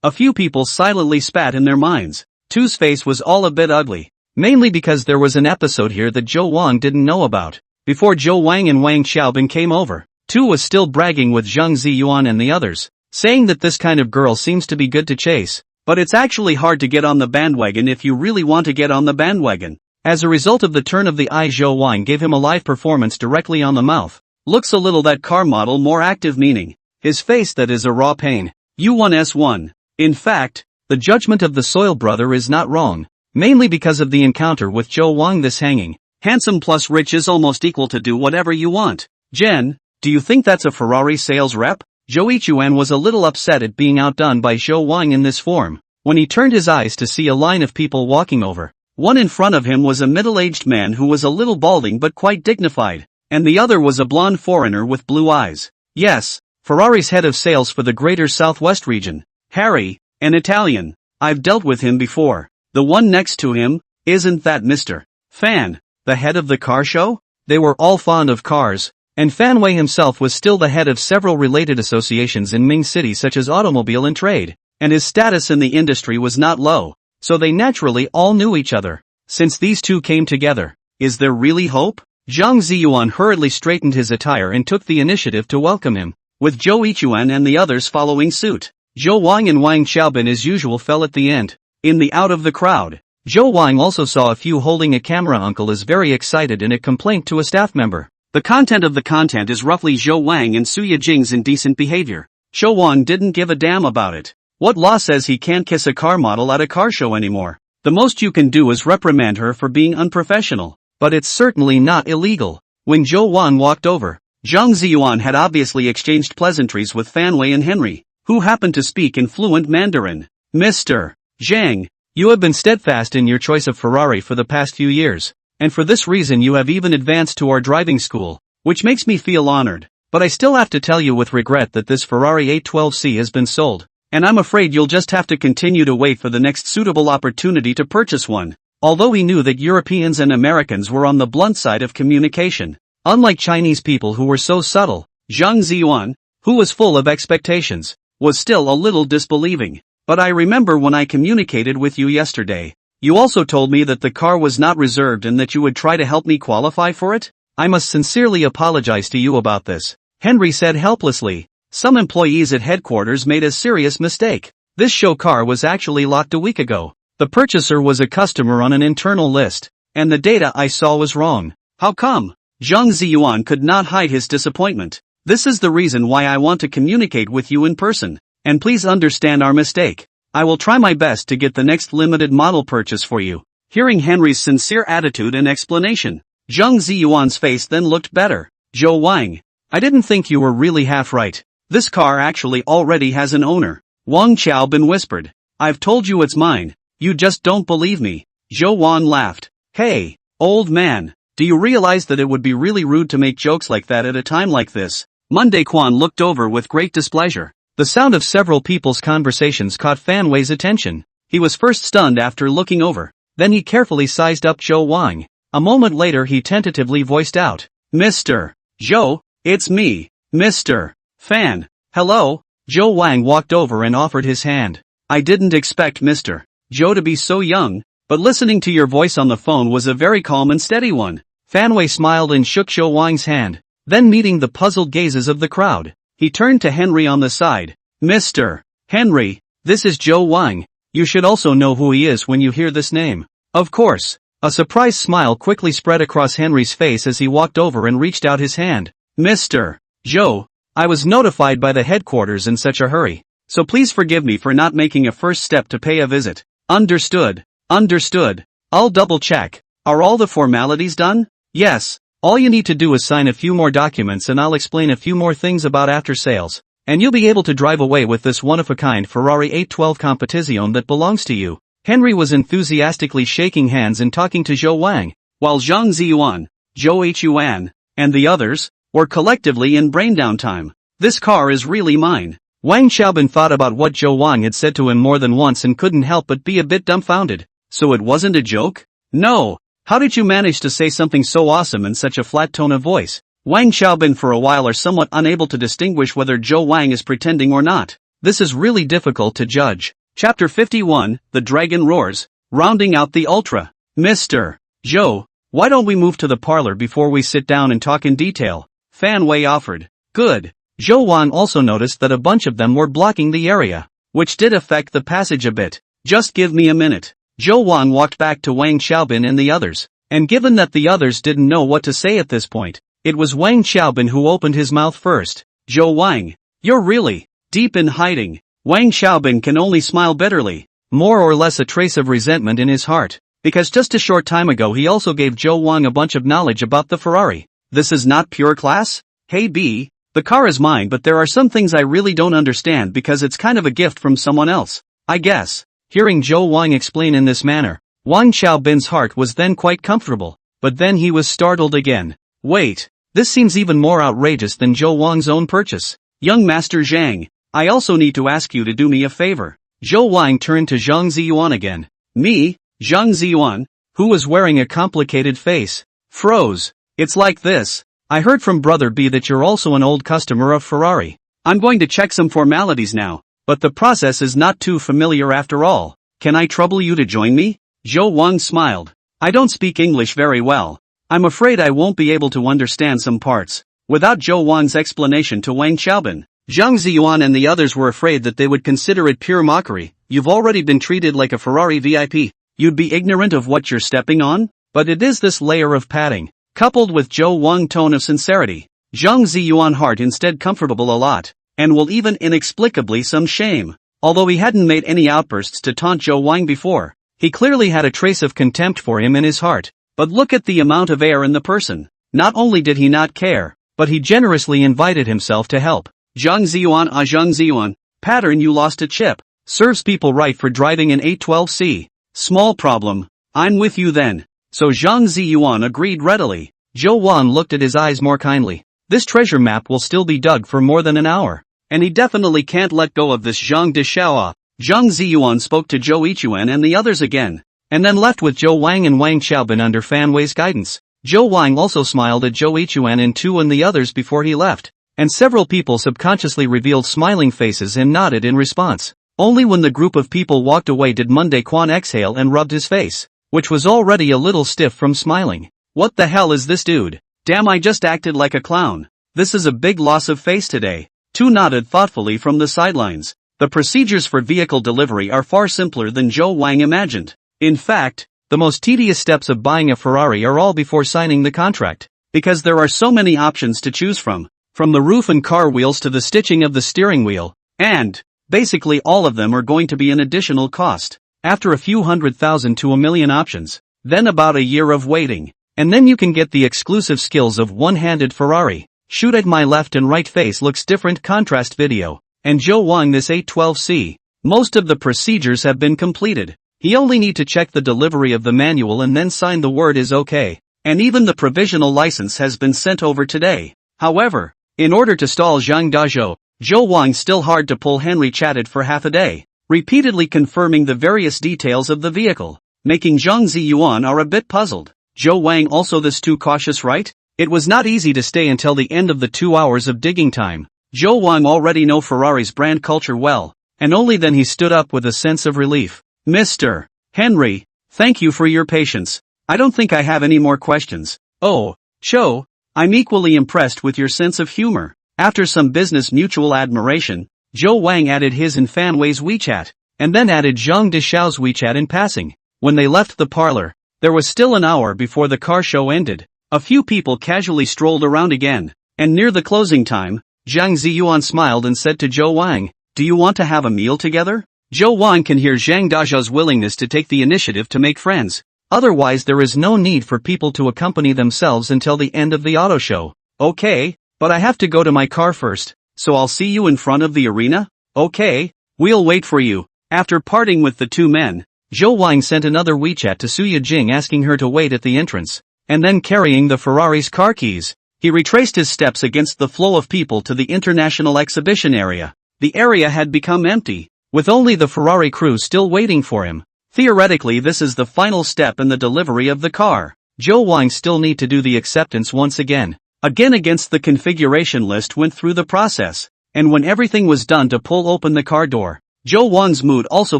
A few people silently spat in their minds. Tu's face was all a bit ugly, mainly because there was an episode here that Zhou Wang didn't know about. Before Zhou Wang and Wang Xiaobin came over, Tu was still bragging with Zhang Ziyuan and the others, saying that this kind of girl seems to be good to chase, but it's actually hard to get on the bandwagon if you really want to get on the bandwagon. As a result of the turn of the eye, Zhou Wang gave him a live performance directly on the mouth. Looks a little that car model more active, meaning his face that is a raw pain. U1S1. In fact, the judgment of the Soil brother is not wrong, mainly because of the encounter with Zhou Wang. This hanging, handsome plus rich is almost equal to do whatever you want. Jen, do you think that's a Ferrari sales rep? Zhou Yichuan was a little upset at being outdone by Zhou Wang in this form, when he turned his eyes to see a line of people walking over. One in front of him was a middle-aged man who was a little balding but quite dignified, and the other was a blonde foreigner with blue eyes. Yes, Ferrari's head of sales for the greater Southwest region. Harry, an Italian. I've dealt with him before. The one next to him, isn't that Mr. Fan, the head of the car show? They were all fond of cars, and Fan Wei himself was still the head of several related associations in Ming City such as Automobile and Trade. and his status in the industry was not low, so they naturally all knew each other. Since these two came together, is there really hope? Zhang Ziyuan hurriedly straightened his attire and took the initiative to welcome him, with Zhou Yichuan and the others following suit. Zhou Wang and Wang Xiaobin as usual fell at the end, in the out of the crowd. Zhou Wang also saw a few holding a camera. Uncle is very excited in a complaint to a staff member. The content of the content is roughly Zhou Wang and Suya Jing's indecent behavior. Zhou Wang didn't give a damn about it. What law says he can't kiss a car model at a car show anymore? The most you can do is reprimand her for being unprofessional, but it's certainly not illegal. When Zhou Wang walked over, Zhang Ziyuan had obviously exchanged pleasantries with Fan Wei and Henry, who happened to speak in fluent Mandarin. Mr. Zhang, you have been steadfast in your choice of Ferrari for the past few years, and for this reason you have even advanced to our driving school, which makes me feel honored. But I still have to tell you with regret that this Ferrari 812C has been sold, and I'm afraid you'll just have to continue to wait for the next suitable opportunity to purchase one. Although he knew that Europeans and Americans were on the blunt side of communication, unlike Chinese people who were so subtle, Zhang Ziyuan, who was full of expectations, was still a little disbelieving. But I remember when I communicated with you yesterday, you also told me that the car was not reserved and that you would try to help me qualify for it? I must sincerely apologize to you about this, Henry said helplessly. Some employees at headquarters made a serious mistake. This show car was actually locked a week ago. The purchaser was a customer on an internal list, and the data I saw was wrong. How come? Zhang Ziyuan could not hide his disappointment. This is the reason why I want to communicate with you in person. And please understand our mistake. I will try my best to get the next limited model purchase for you. Hearing Henry's sincere attitude and explanation, Zhang Ziyuan's face then looked better. Zhou Wang, I didn't think you were really half right. This car actually already has an owner. Wang Xiaobin whispered. I've told you it's mine. You just don't believe me. Zhou Wan laughed. Hey, old man, do you realize that it would be really rude to make jokes like that at a time like this? Monday Quan looked over with great displeasure. The sound of several people's conversations caught Fan Wei's attention. He was first stunned after looking over. Then he carefully sized up Zhou Wang. A moment later he tentatively voiced out. Mr. Zhou, it's me, Mr. Fan. Hello? Zhou Wang walked over and offered his hand. I didn't expect Mr. Zhou to be so young, but listening to your voice on the phone was a very calm and steady one. Fan Wei smiled and shook Zhou Wang's hand. Then meeting the puzzled gazes of the crowd, he turned to Henry on the side. Mr. Henry, this is Zhou Wang. You should also know who he is when you hear this name. Of course. A surprised smile quickly spread across Henry's face as he walked over and reached out his hand. Mr. Zhou, I was notified by the headquarters in such a hurry, so please forgive me for not making a first step to pay a visit. Understood. Understood. I'll double check. Are all the formalities done? Yes. All you need to do is sign a few more documents and I'll explain a few more things about after sales, and you'll be able to drive away with this one-of-a-kind Ferrari 812 Competizione that belongs to you. Henry was enthusiastically shaking hands and talking to Zhou Wang, while Zhang Ziyuan, Zhou Yichuan, and the others were collectively in braindown time. This car is really mine. Wang Xiaobin thought about what Zhou Wang had said to him more than once and couldn't help but be a bit dumbfounded. So it wasn't a joke? No. How did you manage to say something so awesome in such a flat tone of voice? Wang Xiaobin for a while are somewhat unable to distinguish whether Zhou Wang is pretending or not. This is really difficult to judge. Chapter 51, The Dragon Roars, rounding out the ultra. Mr. Zhou, why don't we move to the parlor before we sit down and talk in detail? Fan Wei offered. Good. Zhou Wang also noticed that a bunch of them were blocking the area, which did affect the passage a bit. Just give me a minute. Zhou Wang walked back to Wang Xiaobin and the others, and given that the others didn't know what to say at this point, it was Wang Xiaobin who opened his mouth first. Zhou Wang, you're really deep in hiding. Wang Xiaobin can only smile bitterly, more or less a trace of resentment in his heart, because just a short time ago he also gave Zhou Wang a bunch of knowledge about the Ferrari. This is not pure class? Hey B, the car is mine but there are some things I really don't understand because it's kind of a gift from someone else, I guess. Hearing Zhou Wang explain in this manner, Wang Xiaobin's heart was then quite comfortable, but then he was startled again. Wait, this seems even more outrageous than Zhou Wang's own purchase. Young Master Zhang, I also need to ask you to do me a favor. Zhou Wang turned to Zhang Ziyuan again. Me, Zhang Ziyuan, who was wearing a complicated face, froze. It's like this. I heard from Brother B that you're also an old customer of Ferrari. I'm going to check some formalities now. but the process is not too familiar after all. Can I trouble you to join me? Zhou Wang smiled. I don't speak English very well. I'm afraid I won't be able to understand some parts. Without Zhou Wang's explanation to Wang Xiaobin, Zhang Ziyuan and the others were afraid that they would consider it pure mockery. You've already been treated like a Ferrari VIP. You'd be ignorant of what you're stepping on? But it is this layer of padding, coupled with Zhou Wang tone of sincerity. Zhang Ziyuan heart instead comfortable a lot, and will even inexplicably some shame. Although he hadn't made any outbursts to taunt Zhou Wang before, he clearly had a trace of contempt for him in his heart. But look at the amount of air in the person. Not only did he not care, but he generously invited himself to help. Zhang Ziyuan, pattern you lost a chip. Serves people right for driving an 812C. Small problem. I'm with you then. So Zhang Ziyuan agreed readily. Zhou Wan looked at his eyes more kindly. This treasure map will still be dug for more than an hour. And he definitely can't let go of this Zhang Dishaoa. Zhang Ziyuan spoke to Zhou Yichuan and the others again, and then left with Zhou Wang and Wang Xiaobin under Fan Wei's guidance. Zhou Wang also smiled at Zhou Yichuan and Tu and the others before he left, and several people subconsciously revealed smiling faces and nodded in response. Only when the group of people walked away did Monday Quan exhale and rubbed his face, which was already a little stiff from smiling. What the hell is this dude? Damn, I just acted like a clown. This is a big loss of face today. Tu nodded thoughtfully from the sidelines. The procedures for vehicle delivery are far simpler than Zhou Wang imagined. In fact, the most tedious steps of buying a Ferrari are all before signing the contract, because there are so many options to choose from the roof and car wheels to the stitching of the steering wheel, and, basically all of them are going to be an additional cost. After a few 100,000 to 1,000,000 options, then about a year of waiting, and then you can get the exclusive skills of one-handed Ferrari. Shoot at my left and right face looks different contrast video, and Zhou Wang this 812C. Most of the procedures have been completed. He only need to check the delivery of the manual and then sign the word is okay. And even the provisional license has been sent over today. However, in order to stall Zhang Dazhou, Zhou Wang still hard to pull. Henry chatted for half a day, repeatedly confirming the various details of the vehicle, making Zhang Ziyuan are a bit puzzled. Zhou Wang also this too cautious, right? It was not easy to stay until the end of the 2 hours of digging time. Zhou Wang already know Ferrari's brand culture well, and only then he stood up with a sense of relief. Mr. Henry, thank you for your patience. I don't think I have any more questions. Oh, Cho, I'm equally impressed with your sense of humor. After some business mutual admiration, Zhou Wang added his and Fan Wei's WeChat, and then added Zhang Dishao's WeChat in passing. When they left the parlor, there was still an hour before the car show ended. A few people casually strolled around again, and near the closing time, Zhang Ziyuan smiled and said to Zhou Wang, do you want to have a meal together? Zhou Wang can hear Zhang Dazhou's willingness to take the initiative to make friends. Otherwise there is no need for people to accompany themselves until the end of the auto show. Okay, but I have to go to my car first, so I'll see you in front of the arena? Okay, we'll wait for you. After parting with the two men, Zhou Wang sent another WeChat to Suya Jing asking her to wait at the entrance, and then carrying the Ferrari's car keys, he retraced his steps against the flow of people to the international exhibition area. The area had become empty, with only the Ferrari crew still waiting for him. Theoretically this is the final step in the delivery of the car. Zhou Wang still need to do the acceptance once again. Again against the configuration list went through the process, and when everything was done to pull open the car door, Zhou Wang's mood also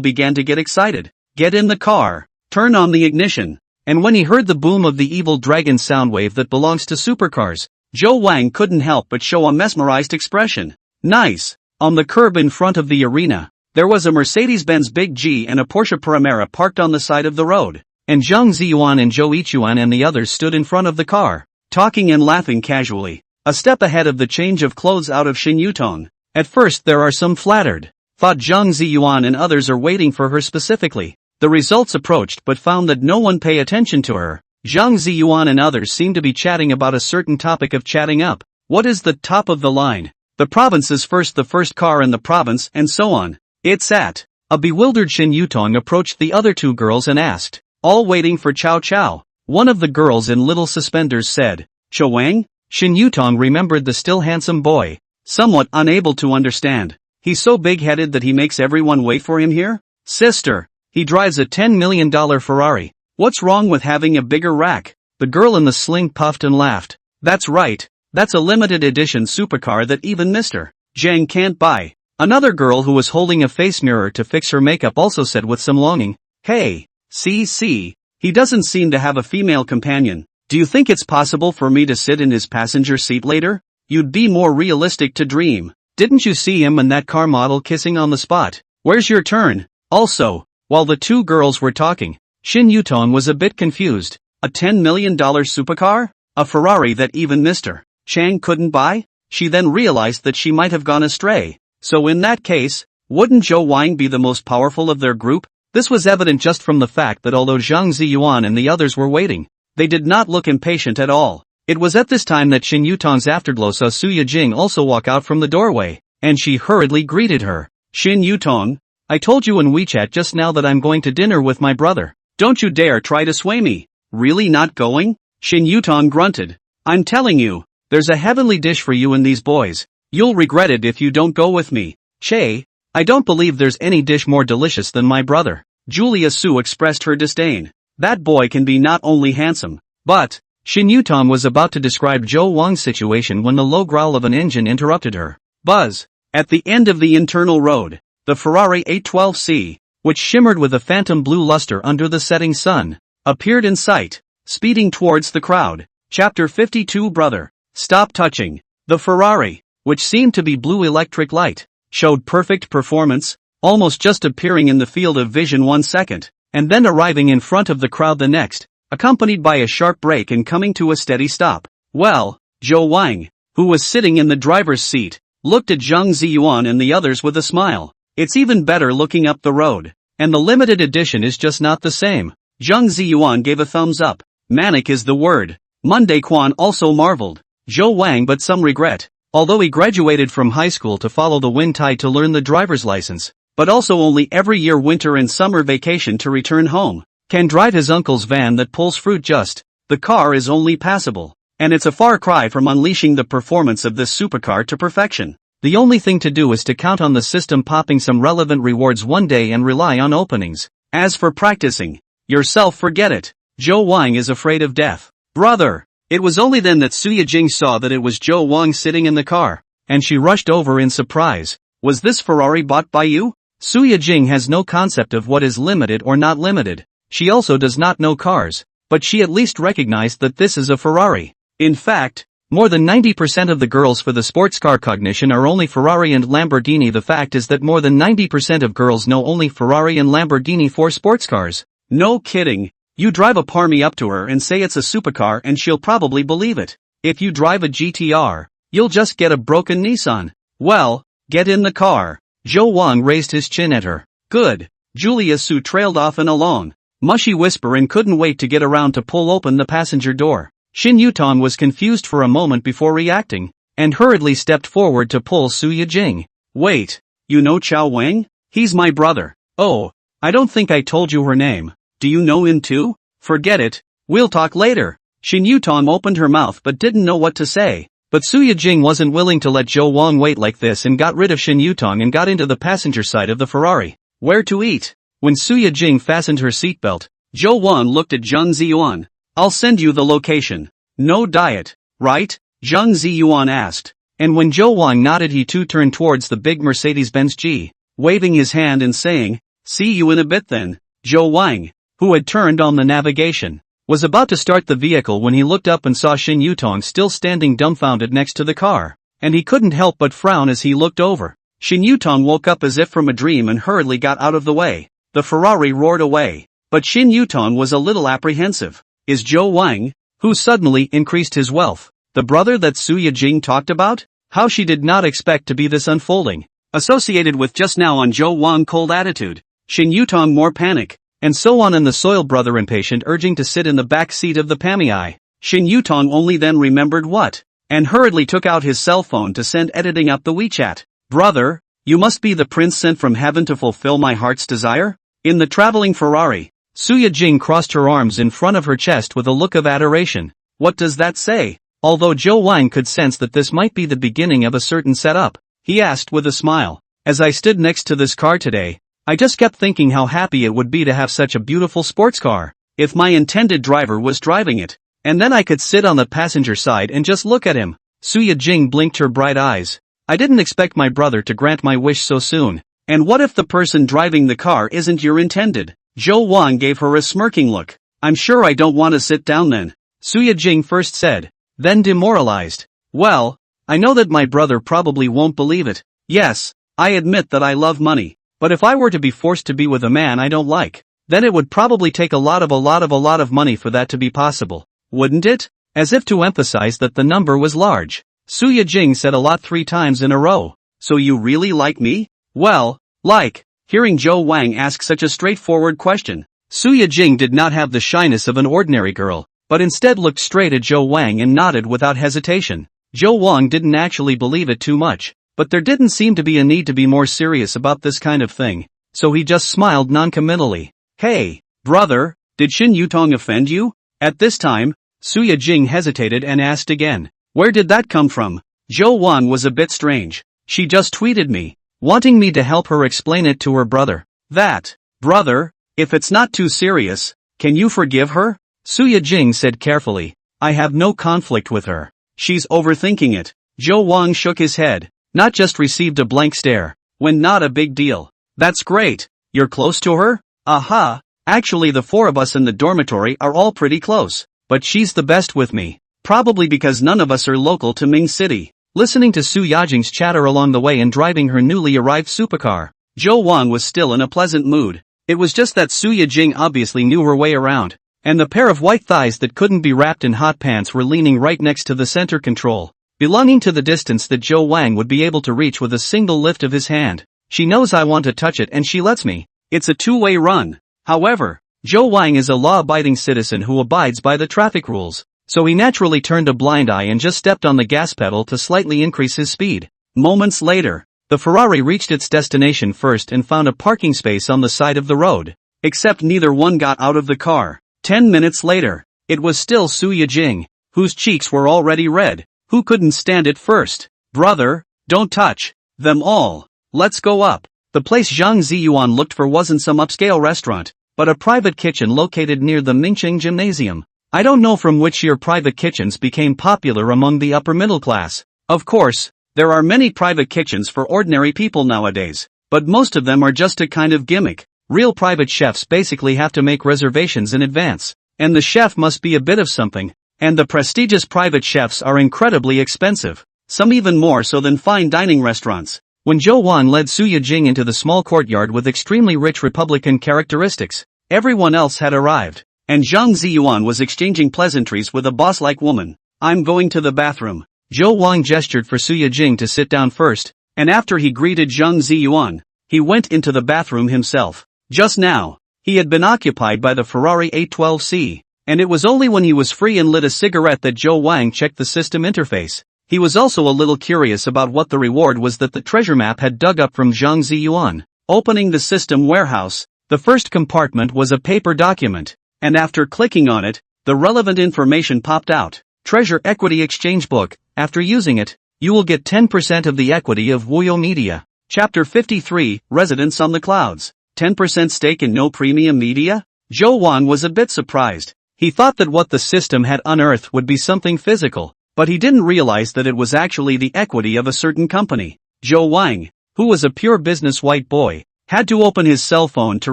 began to get excited. Get in the car, turn on the ignition. And when he heard the boom of the evil dragon sound wave that belongs to supercars, Zhou Wang couldn't help but show a mesmerized expression. Nice. On the curb in front of the arena, there was a Mercedes-Benz Big G and a Porsche Panamera parked on the side of the road, and Zhang Ziyuan and Zhou Yichuan and the others stood in front of the car, talking and laughing casually, a step ahead of the change of clothes out of Xin Yutong. At first there are some flattered, thought Zhang Ziyuan and others are waiting for her specifically. The results approached but found that no one pay attention to her. Zhang Ziyuan and others seem to be chatting about a certain topic of chatting up. What is the top of the line? The province is first, the first car in the province, and so on. It's at. A bewildered Xin Yutong approached the other two girls and asked, all waiting for Chow Chow. One of the girls in little suspenders said, Cho Wang? Xin Yutong remembered the still handsome boy, somewhat unable to understand. He's so big-headed that he makes everyone wait for him here? Sister. He drives a $10 million Ferrari. What's wrong with having a bigger rack? The girl in the sling puffed and laughed. That's right. That's a limited edition supercar that even Mr. Zhang can't buy. Another girl who was holding a face mirror to fix her makeup also said with some longing, "Hey, see, he doesn't seem to have a female companion. Do you think it's possible for me to sit in his passenger seat later? You'd be more realistic to dream. Didn't you see him and that car model kissing on the spot? Where's your turn?" Also, while the two girls were talking, Shin Yutong was a bit confused. A $10 million supercar? A Ferrari that even Mr. Chang couldn't buy? She then realized that she might have gone astray. So in that case, wouldn't Zhou Wang be the most powerful of their group? This was evident just from the fact that although Zhang Ziyuan and the others were waiting, they did not look impatient at all. It was at this time that Shin Yutong's afterglow saw Su Yijing also walk out from the doorway, and she hurriedly greeted her. "Shin Yutong, I told you in WeChat just now that I'm going to dinner with my brother. Don't you dare try to sway me." "Really not going?" Shin Yutong grunted. "I'm telling you, there's a heavenly dish for you and these boys. You'll regret it if you don't go with me." "Che, I don't believe there's any dish more delicious than my brother." Julia Su expressed her disdain. "That boy can be not only handsome, but..." Shin Yutong was about to describe Zhou Wang's situation when the low growl of an engine interrupted her. Buzz! At the end of the internal road, the Ferrari 812C, which shimmered with a phantom blue luster under the setting sun, appeared in sight, speeding towards the crowd. Chapter 52 Brother, stop touching. The Ferrari, which seemed to be blue electric light, showed perfect performance, almost just appearing in the field of vision 1 second, and then arriving in front of the crowd the next, accompanied by a sharp brake and coming to a steady stop. Well, Zhou Wang, who was sitting in the driver's seat, looked at Zhang Ziyuan and the others with a smile. "It's even better looking up the road, and the limited edition is just not the same." Zhang Ziyuan gave a thumbs up. "Manic is the word." Monday Quan also marveled. Zhou Wang but some regret. Although he graduated from high school to follow the wind tide to learn the driver's license, but also only every year winter and summer vacation to return home, can drive his uncle's van that pulls fruit just. The car is only passable, and it's a far cry from unleashing the performance of this supercar to perfection. The only thing to do is to count on the system popping some relevant rewards one day and rely on openings. As for practicing yourself, forget it. Zhou Wang is afraid of death. Brother! It was only then that Su Yijing saw that it was Zhou Wang sitting in the car, and she rushed over in surprise. "Was this Ferrari bought by you?" Su Yijing has no concept of what is limited or not limited. She also does not know cars, but she at least recognized that this is a Ferrari. In fact, more than 90% of the girls for the sports car cognition are only Ferrari and Lamborghini. The fact is that more than 90% of girls know only Ferrari and Lamborghini for sports cars. No kidding. You drive a Parmy up to her and say it's a supercar and she'll probably believe it. If you drive a GTR, you'll just get a broken Nissan. Well, get in the car. Zhou Wang raised his chin at her. Good. Julia Su trailed off in a long, mushy whisper and couldn't wait to get around to pull open the passenger door. Shin Yutong was confused for a moment before reacting, and hurriedly stepped forward to pull Su Yijing. "Wait, you know Chao Wang? He's my brother." "Oh, I don't think I told you her name. Do you know him too?" "Forget it, we'll talk later." Shin Yutong opened her mouth but didn't know what to say. But Su Yijing wasn't willing to let Zhou Wang wait like this and got rid of Shin Yutong and got into the passenger side of the Ferrari. Where to eat? When Su Yijing fastened her seatbelt, Zhou Wang looked at Zhang Ziyuan. "I'll send you the location." "No diet, right?" Zhang Ziyuan asked. And when Zhou Wang nodded, he too turned towards the big Mercedes-Benz G, waving his hand and saying, "See you in a bit then." Zhou Wang, who had turned on the navigation, was about to start the vehicle when he looked up and saw Shin Yutong still standing dumbfounded next to the car, and he couldn't help but frown as he looked over. Shin Yutong woke up as if from a dream and hurriedly got out of the way. The Ferrari roared away, but Shin Yutong was a little apprehensive. Is Zhou Wang, who suddenly increased his wealth, the brother that Su Yijing talked about? How she did not expect to be this unfolding, associated with just now on Zhou Wang cold attitude, Shin Yutong more panic, and so on, and the soiled brother impatient urging to sit in the back seat of the Pamei. Shin Yutong only then remembered what, and hurriedly took out his cell phone to send editing up the WeChat. "Brother, you must be the prince sent from heaven to fulfill my heart's desire?" In the traveling Ferrari, Su Yijing crossed her arms in front of her chest with a look of adoration. "What does that say?" Although Zhou Wang could sense that this might be the beginning of a certain setup, he asked with a smile. "As I stood next to this car today, I just kept thinking how happy it would be to have such a beautiful sports car, if my intended driver was driving it, and then I could sit on the passenger side and just look at him." Su Yijing blinked her bright eyes. I didn't expect my brother to grant my wish so soon. And what if the person driving the car isn't your intended? Zhou Wang gave her a smirking look. I'm sure I don't want to sit down then, Suya Jing first said, then demoralized. Well, I know that my brother probably won't believe it. Yes, I admit that I love money. But if I were to be forced to be with a man I don't like, then it would probably take a lot of money for that to be possible, wouldn't it? As if to emphasize that the number was large, Suya Jing said a lot 3 times in a row. So you really like me? Well, like, hearing Zhou Wang ask such a straightforward question, Suya Jing did not have the shyness of an ordinary girl, but instead looked straight at Zhou Wang and nodded without hesitation. Zhou Wang didn't actually believe it too much, but there didn't seem to be a need to be more serious about this kind of thing, so he just smiled noncommittally. Hey, brother, did Shin Yutong offend you? At this time, Suya Jing hesitated and asked again. Where did that come from? Zhou Wang was a bit strange. She just tweeted me, wanting me to help her explain it to her brother. That, brother, if it's not too serious, can you forgive her? Suya Jing said carefully. I have no conflict with her. She's overthinking it. Zhou Wang shook his head. Not just received a blank stare. When not a big deal. That's great. You're close to her? Aha. Actually the 4 of us in the dormitory are all pretty close. But she's the best with me. Probably because none of us are local to Ming City. Listening to Su Yajing's chatter along the way and driving her newly arrived supercar, Zhou Wang was still in a pleasant mood. It was just that Su Yajing obviously knew her way around, and the pair of white thighs that couldn't be wrapped in hot pants were leaning right next to the center control, belonging to the distance that Zhou Wang would be able to reach with a single lift of his hand. She knows I want to touch it and she lets me. It's a two-way run. However, Zhou Wang is a law-abiding citizen who abides by the traffic rules. So he naturally turned a blind eye and just stepped on the gas pedal to slightly increase his speed. Moments later, the Ferrari reached its destination first and found a parking space on the side of the road. Except neither one got out of the car. 10 minutes later, it was still Su Yajing, whose cheeks were already red. Who couldn't stand it first? Brother, don't touch them all. Let's go up. The place Zhang Ziyuan looked for wasn't some upscale restaurant, but a private kitchen located near the Mingqing Gymnasium. I don't know from which year private kitchens became popular among the upper middle class. Of course, there are many private kitchens for ordinary people nowadays, but most of them are just a kind of gimmick. Real private chefs basically have to make reservations in advance, and the chef must be a bit of something, and the prestigious private chefs are incredibly expensive, some even more so than fine dining restaurants. When Zhou Wang led Su Yajing into the small courtyard with extremely rich Republican characteristics, everyone else had arrived. And Zhang Ziyuan was exchanging pleasantries with a boss-like woman. I'm going to the bathroom. Zhou Wang gestured for Su Yajing to sit down first, and after he greeted Zhang Ziyuan, he went into the bathroom himself. Just now, he had been occupied by the Ferrari 812C, and it was only when he was free and lit a cigarette that Zhou Wang checked the system interface. He was also a little curious about what the reward was that the treasure map had dug up from Zhang Ziyuan. Opening the system warehouse, the first compartment was a paper document. And after clicking on it, the relevant information popped out. Treasure Equity Exchange Book. After using it, you will get 10% of the equity of Wuyo Media. Chapter 53, Residence on the Clouds. 10% stake in No Premium Media? Zhou Wang was a bit surprised. He thought that what the system had unearthed would be something physical, but he didn't realize that it was actually the equity of a certain company. Zhou Wang, who was a pure business white boy, had to open his cell phone to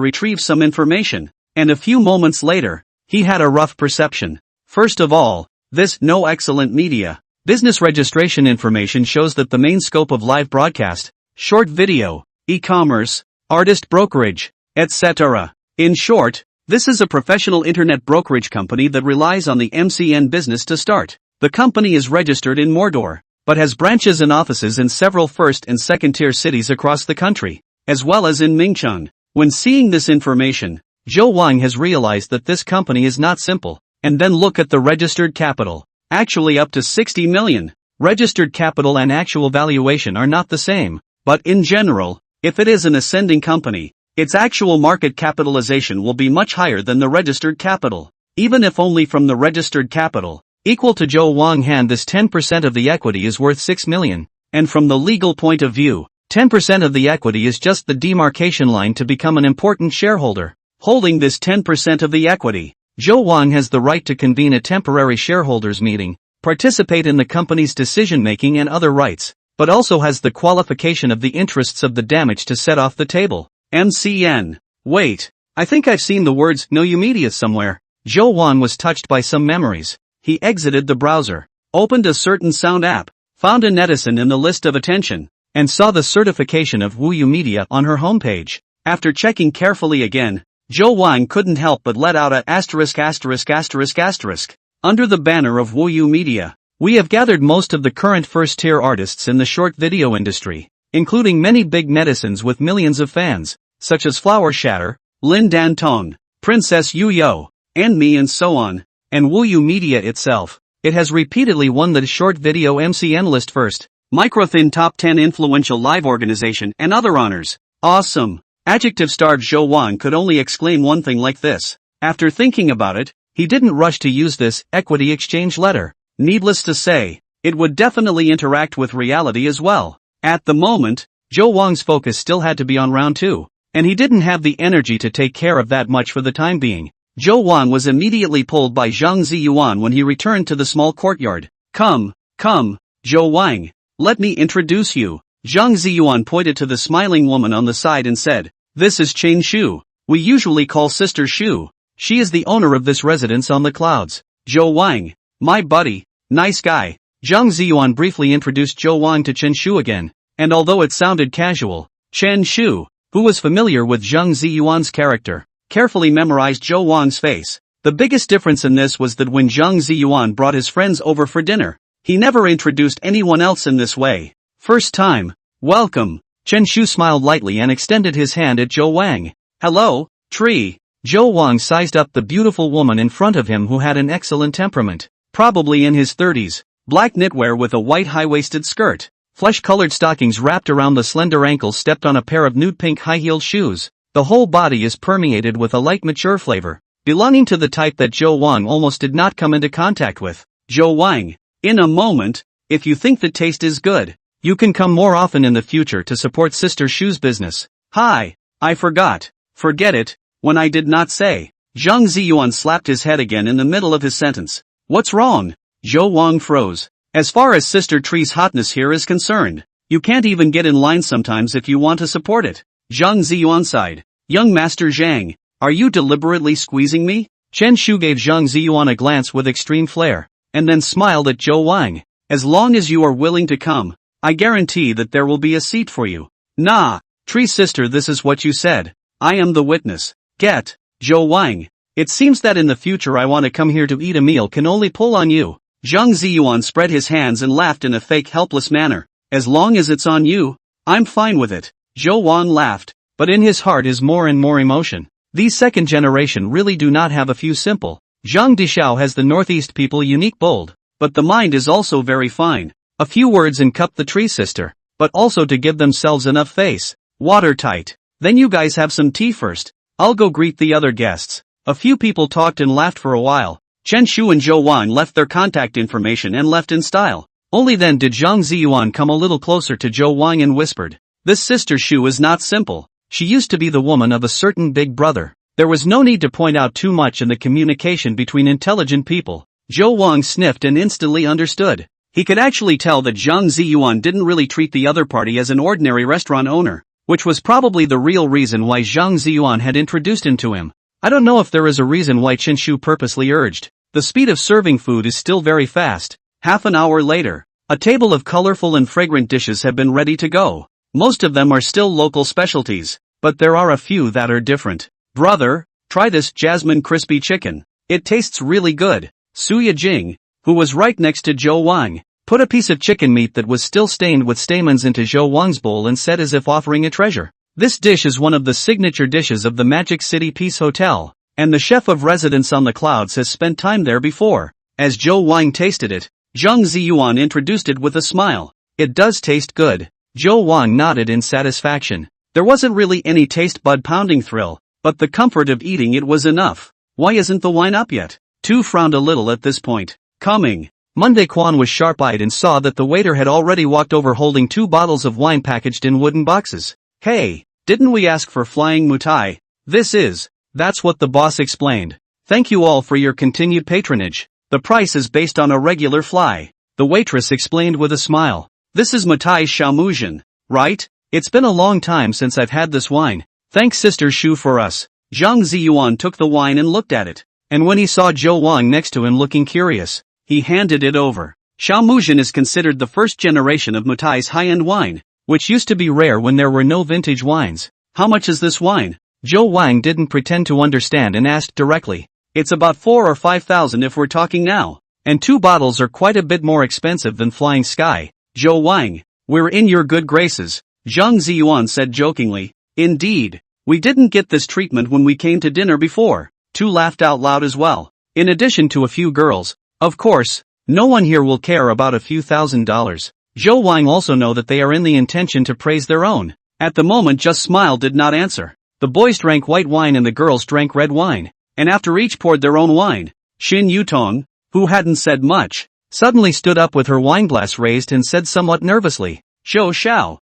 retrieve some information. And a few moments later, he had a rough perception. First of all, this No Excellent Media business registration information shows that the main scope of live broadcast, short video, e-commerce, artist brokerage, etc. In short, this is a professional internet brokerage company that relies on the MCN business to start. The company is registered in Mordor, but has branches and offices in several first and second tier cities across the country, as well as in Mingcheng. When seeing this information, Zhou Wang has realized that this company is not simple, and then look at the registered capital. Actually up to 60 million. Registered capital and actual valuation are not the same, but in general, if it is an ascending company, its actual market capitalization will be much higher than the registered capital. Even if only from the registered capital, equal to Zhou Wang hand this 10% of the equity is worth 6 million. And from the legal point of view, 10% of the equity is just the demarcation line to become an important shareholder. Holding this 10% of the equity, Zhou Wang has the right to convene a temporary shareholders meeting, participate in the company's decision-making and other rights, but also has the qualification of the interests of the damage to set off the table. MCN. Wait. I think I've seen the words "no you media" somewhere. Joe Wan was touched by some memories. He exited the browser, opened a certain sound app, found a netizen in the list of attention, and saw the certification of Wooyu Media on her homepage. After checking carefully again, Joe Wang couldn't help but let out a ******. Under the banner of Wooyu Media, we have gathered most of the current first-tier artists in the short video industry, including many big netizens with millions of fans, such as Flower Shatter, Lin Dan Tong, Princess Yu Yo, and me and so on, and Wooyu Media itself. It has repeatedly won the short video MCN list first, Microthin Top 10 Influential Live Organization and other honors. Awesome. Adjective-starved Zhou Wang could only exclaim one thing like this. After thinking about it, he didn't rush to use this equity exchange letter. Needless to say, it would definitely interact with reality as well. At the moment, Zhou Wang's focus still had to be on round 2, and he didn't have the energy to take care of that much for the time being. Zhou Wang was immediately pulled by Zhang Ziyuan when he returned to the small courtyard. Come, Zhou Wang, let me introduce you. Zhang Ziyuan pointed to the smiling woman on the side and said, "This is Chen Shu. We usually call Sister Shu. She is the owner of this residence on the clouds." Zhou Wang, my buddy, nice guy. Zhang Ziyuan briefly introduced Zhou Wang to Chen Shu again, and although it sounded casual, Chen Shu, who was familiar with Zhang Ziyuan's character, carefully memorized Zhou Wang's face. The biggest difference in this was that when Zhang Ziyuan brought his friends over for dinner, he never introduced anyone else in this way. First time. Welcome. Chen Shu smiled lightly and extended his hand at Zhou Wang. Hello, Tree. Zhou Wang sized up the beautiful woman in front of him who had an excellent temperament. Probably in his 30s, black knitwear with a white high-waisted skirt, flesh-colored stockings wrapped around the slender ankles, stepped on a pair of nude pink high-heeled shoes. The whole body is permeated with a light mature flavor, belonging to the type that Zhou Wang almost did not come into contact with. Zhou Wang, in a moment, if you think the taste is good, you can come more often in the future to support Sister Shu's business. Hi, I forgot. Forget it, when I did not say. Zhang Ziyuan slapped his head again in the middle of his sentence. What's wrong? Zhou Wang froze. As far as Sister Tree's hotness here is concerned, you can't even get in line sometimes if you want to support it. Zhang Ziyuan sighed. Young Master Zhang, are you deliberately squeezing me? Chen Shu gave Zhang Ziyuan a glance with extreme flair, and then smiled at Zhou Wang. As long as you are willing to come, I guarantee that there will be a seat for you. Nah, Tree sister, this is what you said. I am the witness. Get, Zhou Wang. It seems that in the future I want to come here to eat a meal can only pull on you. Zhang Ziyuan spread his hands and laughed in a fake helpless manner. As long as it's on you, I'm fine with it. Zhou Wang laughed, but in his heart is more and more emotion. These second generation really do not have a few simple. Zhang Dishao has the Northeast people unique bold, but the mind is also very fine. A few words and cup the Tree sister, but also to give themselves enough face. Watertight. Then you guys have some tea first. I'll go greet the other guests. A few people talked and laughed for a while. Chen Shu and Zhou Wang left their contact information and left in style. Only then did Zhang Ziyuan come a little closer to Zhou Wang and whispered, "This Sister Shu is not simple. She used to be the woman of a certain big brother." There was no need to point out too much in the communication between intelligent people. Zhou Wang sniffed and instantly understood. He could actually tell that Zhang Ziyuan didn't really treat the other party as an ordinary restaurant owner, which was probably the real reason why Zhang Ziyuan had introduced him to him. I don't know if there is a reason why Chen Shu purposely urged. The speed of serving food is still very fast. Half an hour later, a table of colorful and fragrant dishes have been ready to go. Most of them are still local specialties, but there are a few that are different. Brother, try this jasmine crispy chicken. It tastes really good. Suya Jing, who was right next to Zhou Wang, put a piece of chicken meat that was still stained with stamens into Zhou Wang's bowl and said as if offering a treasure. This dish is one of the signature dishes of the Magic City Peace Hotel, and the chef of residence on the clouds has spent time there before. As Zhou Wang tasted it, Zhang Ziyuan introduced it with a smile. It does taste good. Zhou Wang nodded in satisfaction. There wasn't really any taste bud pounding thrill, but the comfort of eating it was enough. Why isn't the wine up yet? Tu frowned a little at this point. Coming. Monday Quan was sharp-eyed and saw that the waiter had already walked over holding 2 bottles of wine packaged in wooden boxes. Hey, didn't we ask for flying mutai? That's what the boss explained. Thank you all for your continued patronage. The price is based on a regular fly. The waitress explained with a smile. this is Matai Xiaomuzhen, right? It's been a long time since I've had this wine. Thanks Sister Shu for us. Zhang Ziyuan took the wine and looked at it. And when he saw Zhou Wang next to him looking curious, he handed it over. Xiaomuzhen is considered the first generation of Matai's high-end wine, which used to be rare when there were no vintage wines. How much is this wine? Zhou Wang didn't pretend to understand and asked directly. It's about 4 or 5,000 if we're talking now. And 2 bottles are quite a bit more expensive than Flying Sky. Zhou Wang, we're in your good graces, Zhang Ziyuan said jokingly. Indeed, we didn't get this treatment when we came to dinner before. 2 laughed out loud as well. In addition to a few girls, of course, no one here will care about a few $1,000s. Zhou Wang also know that they are in the intention to praise their own. At the moment Just Smile did not answer. The boys drank white wine and the girls drank red wine. And after each poured their own wine, Xin Yutong, who hadn't said much, suddenly stood up with her wineglass raised and said somewhat nervously, Zhou Xiao,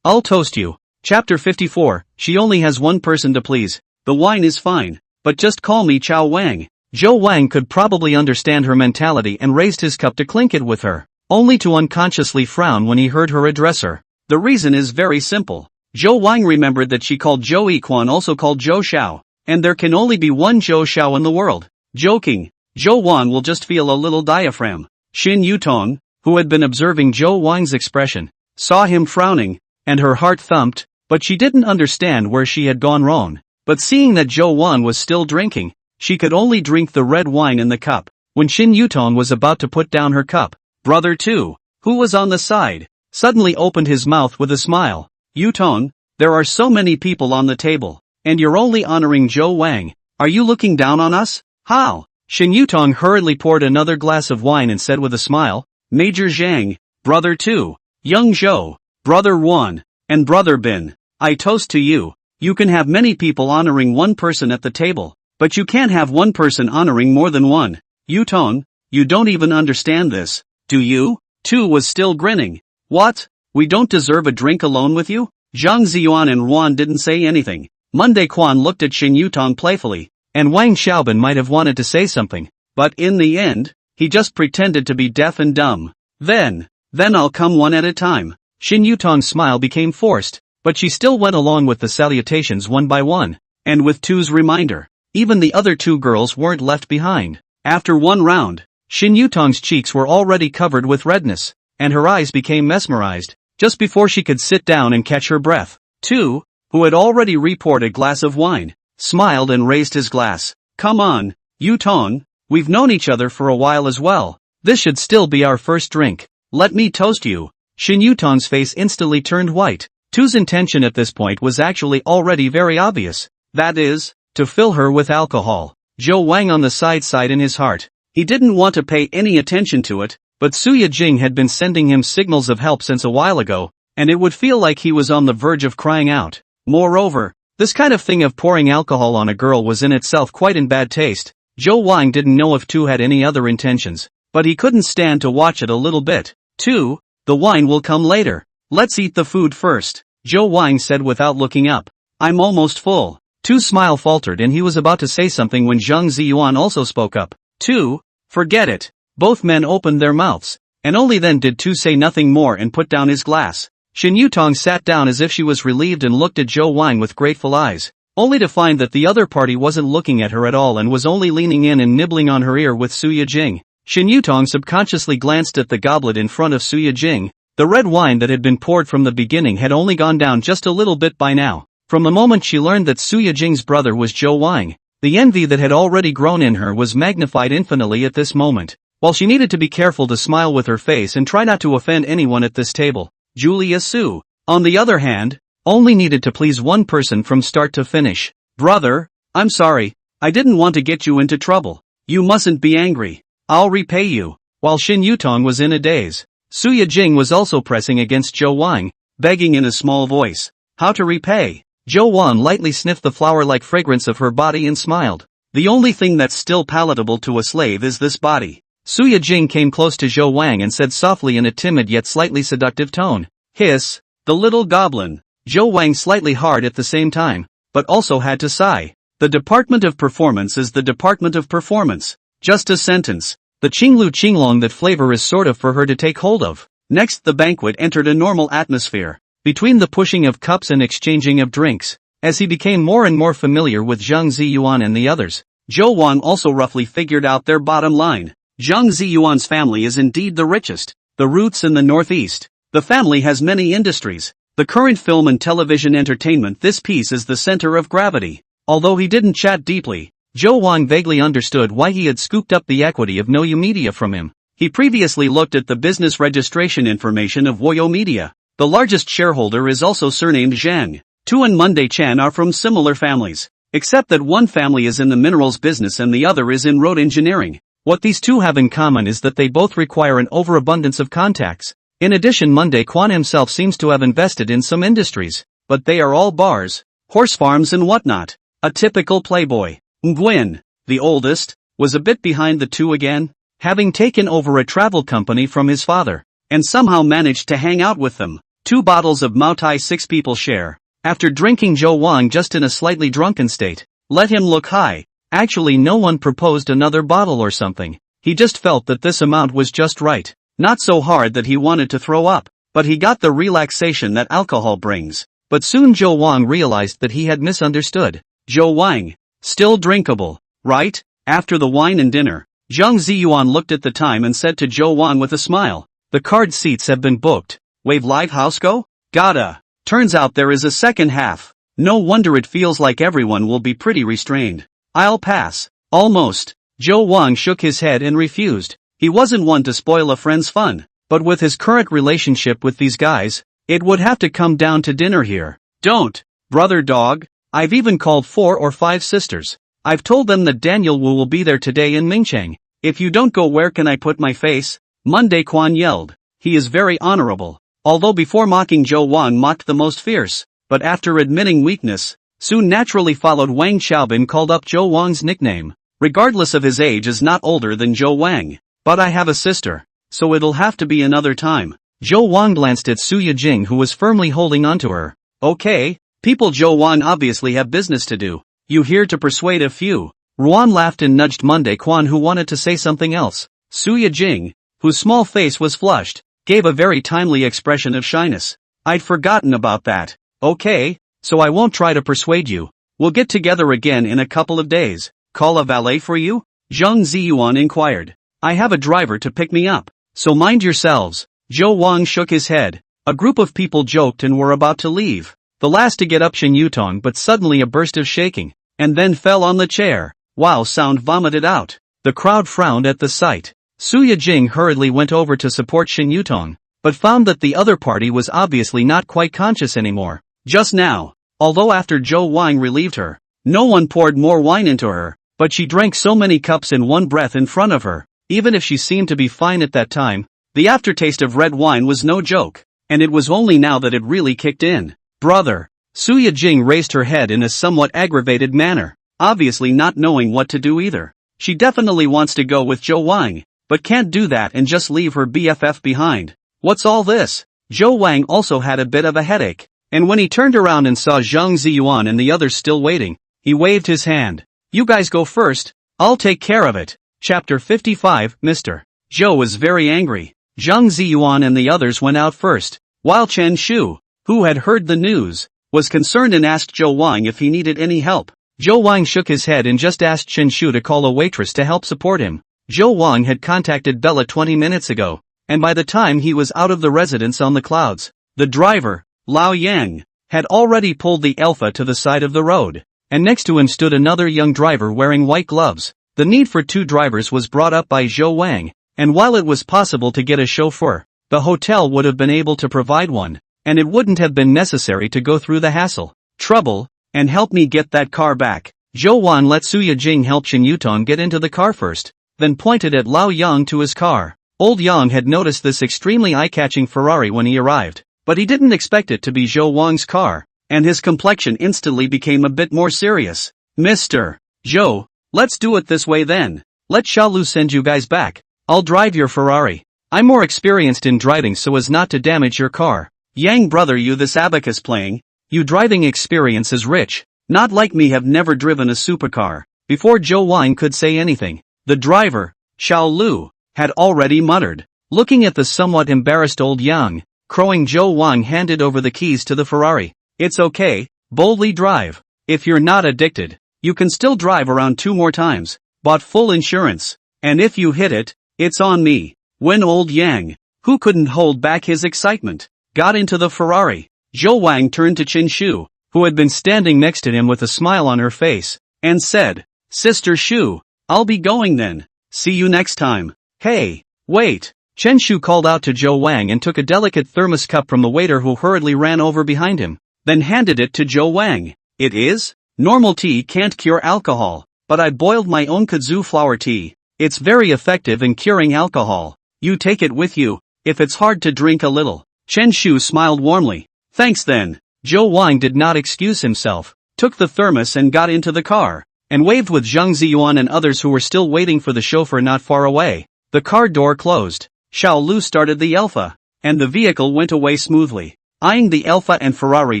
I'll toast you. Chapter 54, she only has one person to please. The wine is fine, but just call me Chao Wang. Zhou Wang could probably understand her mentality and raised his cup to clink it with her, only to unconsciously frown when he heard her address her. The reason is very simple. Zhou Wang remembered that she called Zhou Yiquan also called Zhou Xiao, and there can only be one Zhou Xiao in the world. Joking, Zhou Wang will just feel a little diaphragm. Xin Yutong, who had been observing Zhou Wang's expression, saw him frowning, and her heart thumped, but she didn't understand where she had gone wrong. But seeing that Zhou Wang was still drinking, she could only drink the red wine in the cup. When Xin Yutong was about to put down her cup, Brother 2, who was on the side, suddenly opened his mouth with a smile. Yutong, there are so many people on the table, and you're only honoring Zhou Wang. Are you looking down on us? How? Xin Yutong hurriedly poured another glass of wine and said with a smile, Major Zhang, Brother 2, Young Zhou, Brother 1, and Brother Bin, I toast to you. You can have many people honoring one person at the table, but you can't have one person honoring more than one. Yutong, you don't even understand this, do you? 2 was still grinning. What? We don't deserve a drink alone with you? Zhang Ziyuan and Ruan didn't say anything. Monday Quan looked at Xin Yutong playfully, and Wang Xiaobin might have wanted to say something, but in the end, he just pretended to be deaf and dumb. Then I'll come one at a time. Xin Yutong's smile became forced, but she still went along with the salutations one by one, and with 2's reminder, even the other 2 girls weren't left behind. After one round, Xin Yutong's cheeks were already covered with redness, and her eyes became mesmerized, just before she could sit down and catch her breath. 2, who had already repoured a glass of wine, smiled and raised his glass. Come on, Yutong, we've known each other for a while as well. This should still be our first drink. Let me toast you. Xin Yutong's face instantly turned white. 2's intention at this point was actually already very obvious. That is, to fill her with alcohol. Zhou Wang on the side sighed in his heart. He didn't want to pay any attention to it, but Suya Jing had been sending him signals of help since a while ago, and it would feel like he was on the verge of crying out. Moreover, this kind of thing of pouring alcohol on a girl was in itself quite in bad taste. Zhou Wang didn't know if 2 had any other intentions, but he couldn't stand to watch it a little bit. 2, the wine will come later. Let's eat the food first, Zhou Wang said without looking up. I'm almost full. 2's smile faltered and he was about to say something when Zhang Ziyuan also spoke up. 2, forget it. Both men opened their mouths, and only then did 2 say nothing more and put down his glass. Xin Yutong sat down as if she was relieved and looked at Zhou Wang with grateful eyes, only to find that the other party wasn't looking at her at all and was only leaning in and nibbling on her ear with Suya Jing. Xin Yutong subconsciously glanced at the goblet in front of Suya Jing. The red wine that had been poured from the beginning had only gone down just a little bit by now. From the moment she learned that Suya Jing's brother was Zhou Wang, the envy that had already grown in her was magnified infinitely at this moment. While she needed to be careful to smile with her face and try not to offend anyone at this table, Julia Su, on the other hand, only needed to please one person from start to finish. Brother, I'm sorry, I didn't want to get you into trouble. You mustn't be angry. I'll repay you. While Xin Yutong was in a daze, Suya Jing was also pressing against Zhou Wang, begging in a small voice. How to repay? Zhou Wang lightly sniffed the flower-like fragrance of her body and smiled. The only thing that's still palatable to a slave is this body. Suya Jing came close to Zhou Wang and said softly in a timid yet slightly seductive tone. Hiss, the little goblin. Zhou Wang slightly hard at the same time, but also had to sigh. The Department of Performance is the Department of Performance. Just a sentence. The Qinglu Qinglong that flavor is sort of for her to take hold of. Next the banquet entered a normal atmosphere. Between the pushing of cups and exchanging of drinks, as he became more and more familiar with Zhang Ziyuan and the others, Zhou Wang also roughly figured out their bottom line. Zhang Ziyuan's family is indeed the richest, the roots in the northeast. The family has many industries. The current film and television entertainment, this piece is the center of gravity. Although he didn't chat deeply, Zhou Wang vaguely understood why he had scooped up the equity of Noyu Media from him. He previously looked at the business registration information of Woyo Media. The largest shareholder is also surnamed Zhang. Tu and Monday Chan are from similar families, except that one family is in the minerals business and the other is in road engineering. What these two have in common is that they both require an overabundance of contacts. In addition, Monday Quan himself seems to have invested in some industries, but they are all bars, horse farms and whatnot. A typical playboy. Nguyen, the oldest, was a bit behind the two again, having taken over a travel company from his father, and somehow managed to hang out with them. 2 bottles of Mao Tai 6 people share. After drinking, Zhou Wang just in a slightly drunken state. Let him look high. Actually, no one proposed another bottle or something. He just felt that this amount was just right. Not so hard that he wanted to throw up, but he got the relaxation that alcohol brings. But soon Zhou Wang realized that he had misunderstood. Zhou Wang, still drinkable, right? After the wine and dinner, Zhang Ziyuan looked at the time and said to Zhou Wang with a smile, "The card seats have been booked. Wave Live House go? Gotta. Turns out there is a second half. No wonder it feels like everyone will be pretty restrained. I'll pass." Almost. Zhou Wang shook his head and refused. He wasn't one to spoil a friend's fun, but with his current relationship with these guys, it would have to come down to dinner here. Don't, brother dog. I've even called 4 or 5 sisters. I've told them that Daniel Wu will be there today in Mingcheng. If you don't go, where can I put my face? Monday Quan yelled. He is very honorable. Although before mocking, Zhou Wang mocked the most fierce, but after admitting weakness, soon naturally followed. Wang Xiaobin called up Zhou Wang's nickname. Regardless of his age, is not older than Zhou Wang. But I have a sister, so it'll have to be another time. Zhou Wang glanced at Su Yijing, who was firmly holding onto her. Okay, people, Zhou Wang obviously have business to do. You here to persuade a few? Ruan laughed and nudged Monday Quan, who wanted to say something else. Su Yijing, whose small face was flushed, gave a very timely expression of shyness. I'd forgotten about that. Okay, so I won't try to persuade you. We'll get together again in a couple of days. Call a valet for you? Zhang Ziyuan inquired. I have a driver to pick me up, so mind yourselves. Zhou Wang shook his head. A group of people joked and were about to leave. The last to get up Shen Yutong, but suddenly a burst of shaking, and then fell on the chair. Wow sound vomited out. The crowd frowned at the sight. Su Yijing hurriedly went over to support Shen Yutong, but found that the other party was obviously not quite conscious anymore. Just now, although after Zhou Wang relieved her, no one poured more wine into her, but she drank so many cups in one breath in front of her. Even if she seemed to be fine at that time, the aftertaste of red wine was no joke, and it was only now that it really kicked in. Brother. Su Yijing raised her head in a somewhat aggravated manner, obviously not knowing what to do either. She definitely wants to go with Zhou Wang, but can't do that and just leave her BFF behind. What's all this? Zhou Wang also had a bit of a headache, and when he turned around and saw Zhang Ziyuan and the others still waiting, he waved his hand. You guys go first, I'll take care of it. Chapter 55, Mr. Zhou was very angry. Zhang Ziyuan and the others went out first, while Chen Shu, who had heard the news, was concerned and asked Zhou Wang if he needed any help. Zhou Wang shook his head and just asked Chen Shu to call a waitress to help support him. Zhou Wang had contacted Bella 20 minutes ago, and by the time he was out of the residence on the clouds, the driver, Lao Yang, had already pulled the Alpha to the side of the road, and next to him stood another young driver wearing white gloves. The need for 2 drivers was brought up by Zhou Wang, and while it was possible to get a chauffeur, the hotel would have been able to provide one, and it wouldn't have been necessary to go through the hassle, trouble, and help me get that car back. Zhou Wan let Su Yijing help Shen Yutong get into the car first, then pointed at Lao Yang to his car. Old Yang had noticed this extremely eye-catching Ferrari when he arrived, but he didn't expect it to be Zhou Wang's car, and his complexion instantly became a bit more serious. Mr. Zhou, let's do it this way then. Let Xiaolu send you guys back. I'll drive your Ferrari. I'm more experienced in driving so as not to damage your car. Yang brother, you this abacus playing, you driving experience is rich, not like me have never driven a supercar. Before Zhou Wang could say anything, the driver, Xiaolu, had already muttered, Looking at the somewhat embarrassed old Yang, crowing Zhou Wang handed over the keys to the Ferrari. It's okay, boldly drive. If you're not addicted, you can still drive around 2 more times. Bought full insurance. And if you hit it, it's on me. When old Yang, who couldn't hold back his excitement, got into the Ferrari, Zhou Wang turned to Qin Shu, who had been standing next to him with a smile on her face, and said, Sister Shu, I'll be going then. See you next time. Hey, wait. Chen Shu called out to Zhou Wang and took a delicate thermos cup from the waiter who hurriedly ran over behind him, then handed it to Zhou Wang. It is? Normal tea can't cure alcohol, but I boiled my own kudzu flower tea. It's very effective in curing alcohol. You take it with you, if it's hard to drink a little. Chen Shu smiled warmly. Thanks then. Zhou Wang did not excuse himself, took the thermos and got into the car, and waved with Zhang Ziyuan and others who were still waiting for the chauffeur not far away. The car door closed. Xiao Lu started the Alpha, and the vehicle went away smoothly, eyeing the Alpha and Ferrari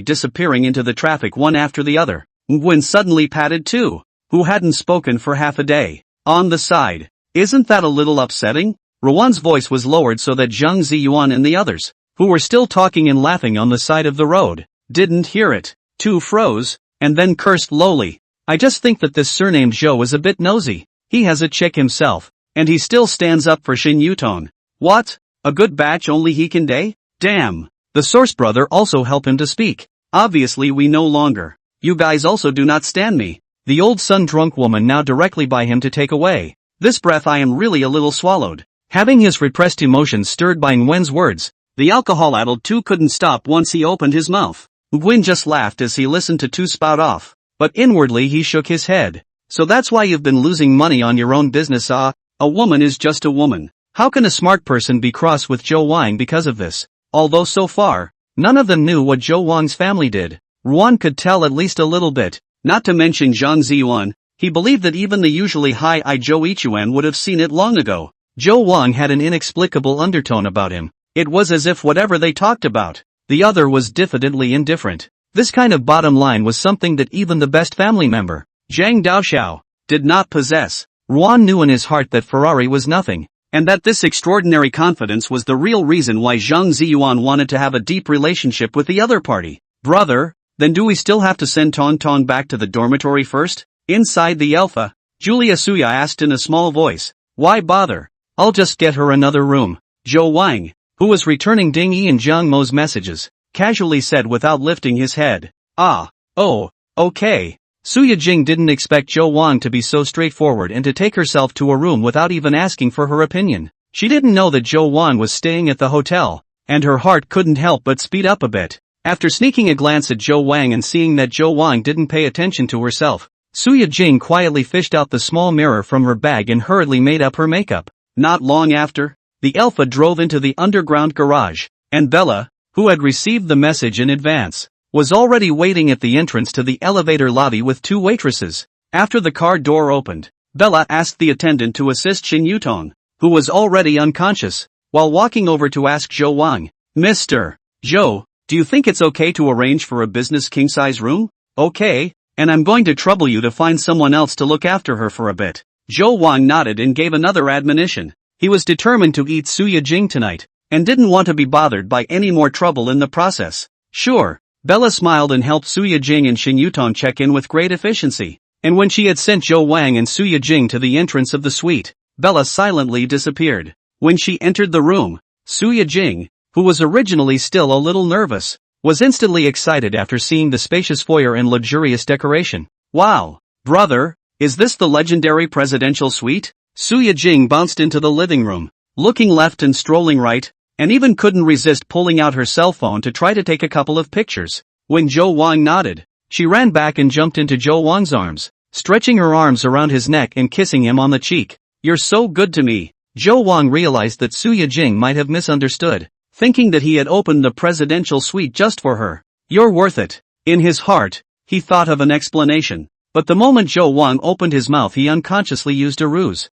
disappearing into the traffic one after the other. Nguyen suddenly patted Tu, who hadn't spoken for half a day, on the side. Isn't that a little upsetting? Ruan's voice was lowered so that Zhang Ziyuan and the others, who were still talking and laughing on the side of the road, didn't hear it. Tu froze, and then cursed lowly. I just think that this surnamed Zhou is a bit nosy. He has a chick himself, and he still stands up for Xin Yutong. What? A good batch only he can day? Damn. The source brother also helped him to speak. Obviously we no longer. You guys also do not stand me. The old sun-drunk woman now directly by him to take away. This breath I am really a little swallowed. Having his repressed emotions stirred by Nguyen's words, the alcohol-addled Tu couldn't stop once he opened his mouth. Nguyen just laughed as he listened to Tu spout off, but inwardly he shook his head. So that's why you've been losing money on your own business, ah? A woman is just a woman. How can a smart person be cross with Zhou Wang because of this? Although so far, none of them knew what Zhou Wang's family did. Ruan could tell at least a little bit, not to mention Zhang Ziyuan. He believed that even the usually high-eyed Zhou Ichuan would have seen it long ago. Zhou Wang had an inexplicable undertone about him. It was as if whatever they talked about, the other was diffidently indifferent. This kind of bottom line was something that even the best family member, Zhang Daoxiao, did not possess. Ruan knew in his heart that Ferrari was nothing, and that this extraordinary confidence was the real reason why Zhang Ziyuan wanted to have a deep relationship with the other party. Brother, then do we still have to send Tong Tong back to the dormitory first? Inside the Alpha, Julia Suya asked in a small voice. Why bother? I'll just get her another room. Zhou Wang, who was returning Ding Yi and Zhang Mo's messages, casually said without lifting his head. Ah, oh, okay. Suya Jing didn't expect Zhou Wang to be so straightforward and to take herself to a room without even asking for her opinion. She didn't know that Zhou Wang was staying at the hotel, and her heart couldn't help but speed up a bit. After sneaking a glance at Zhou Wang and seeing that Zhou Wang didn't pay attention to herself, Suya Jing quietly fished out the small mirror from her bag and hurriedly made up her makeup. Not long after, the Alpha drove into the underground garage, and Bella, who had received the message in advance, was already waiting at the entrance to the elevator lobby with 2 waitresses. After the car door opened, Bella asked the attendant to assist Xin Yutong, who was already unconscious, while walking over to ask Zhou Wang, Mr. Zhou, do you think it's okay to arrange for a business king-size room? Okay, and I'm going to trouble you to find someone else to look after her for a bit. Zhou Wang nodded and gave another admonition. He was determined to eat Suya Jing tonight, and didn't want to be bothered by any more trouble in the process. Sure. Bella smiled and helped Suya Jing and Xin Yutong check in with great efficiency, and when she had sent Zhou Wang and Suya Jing to the entrance of the suite, Bella silently disappeared. When she entered the room, Suya Jing, who was originally still a little nervous, was instantly excited after seeing the spacious foyer and luxurious decoration. Wow, brother, is this the legendary presidential suite? Suya Jing bounced into the living room, looking left and strolling right, and even couldn't resist pulling out her cell phone to try to take a couple of pictures. When Zhou Wang nodded, she ran back and jumped into Zhou Wang's arms, stretching her arms around his neck and kissing him on the cheek. You're so good to me. Zhou Wang realized that Suya Jing might have misunderstood, thinking that he had opened the presidential suite just for her. You're worth it. In his heart, he thought of an explanation, but the moment Zhou Wang opened his mouth he unconsciously used a ruse.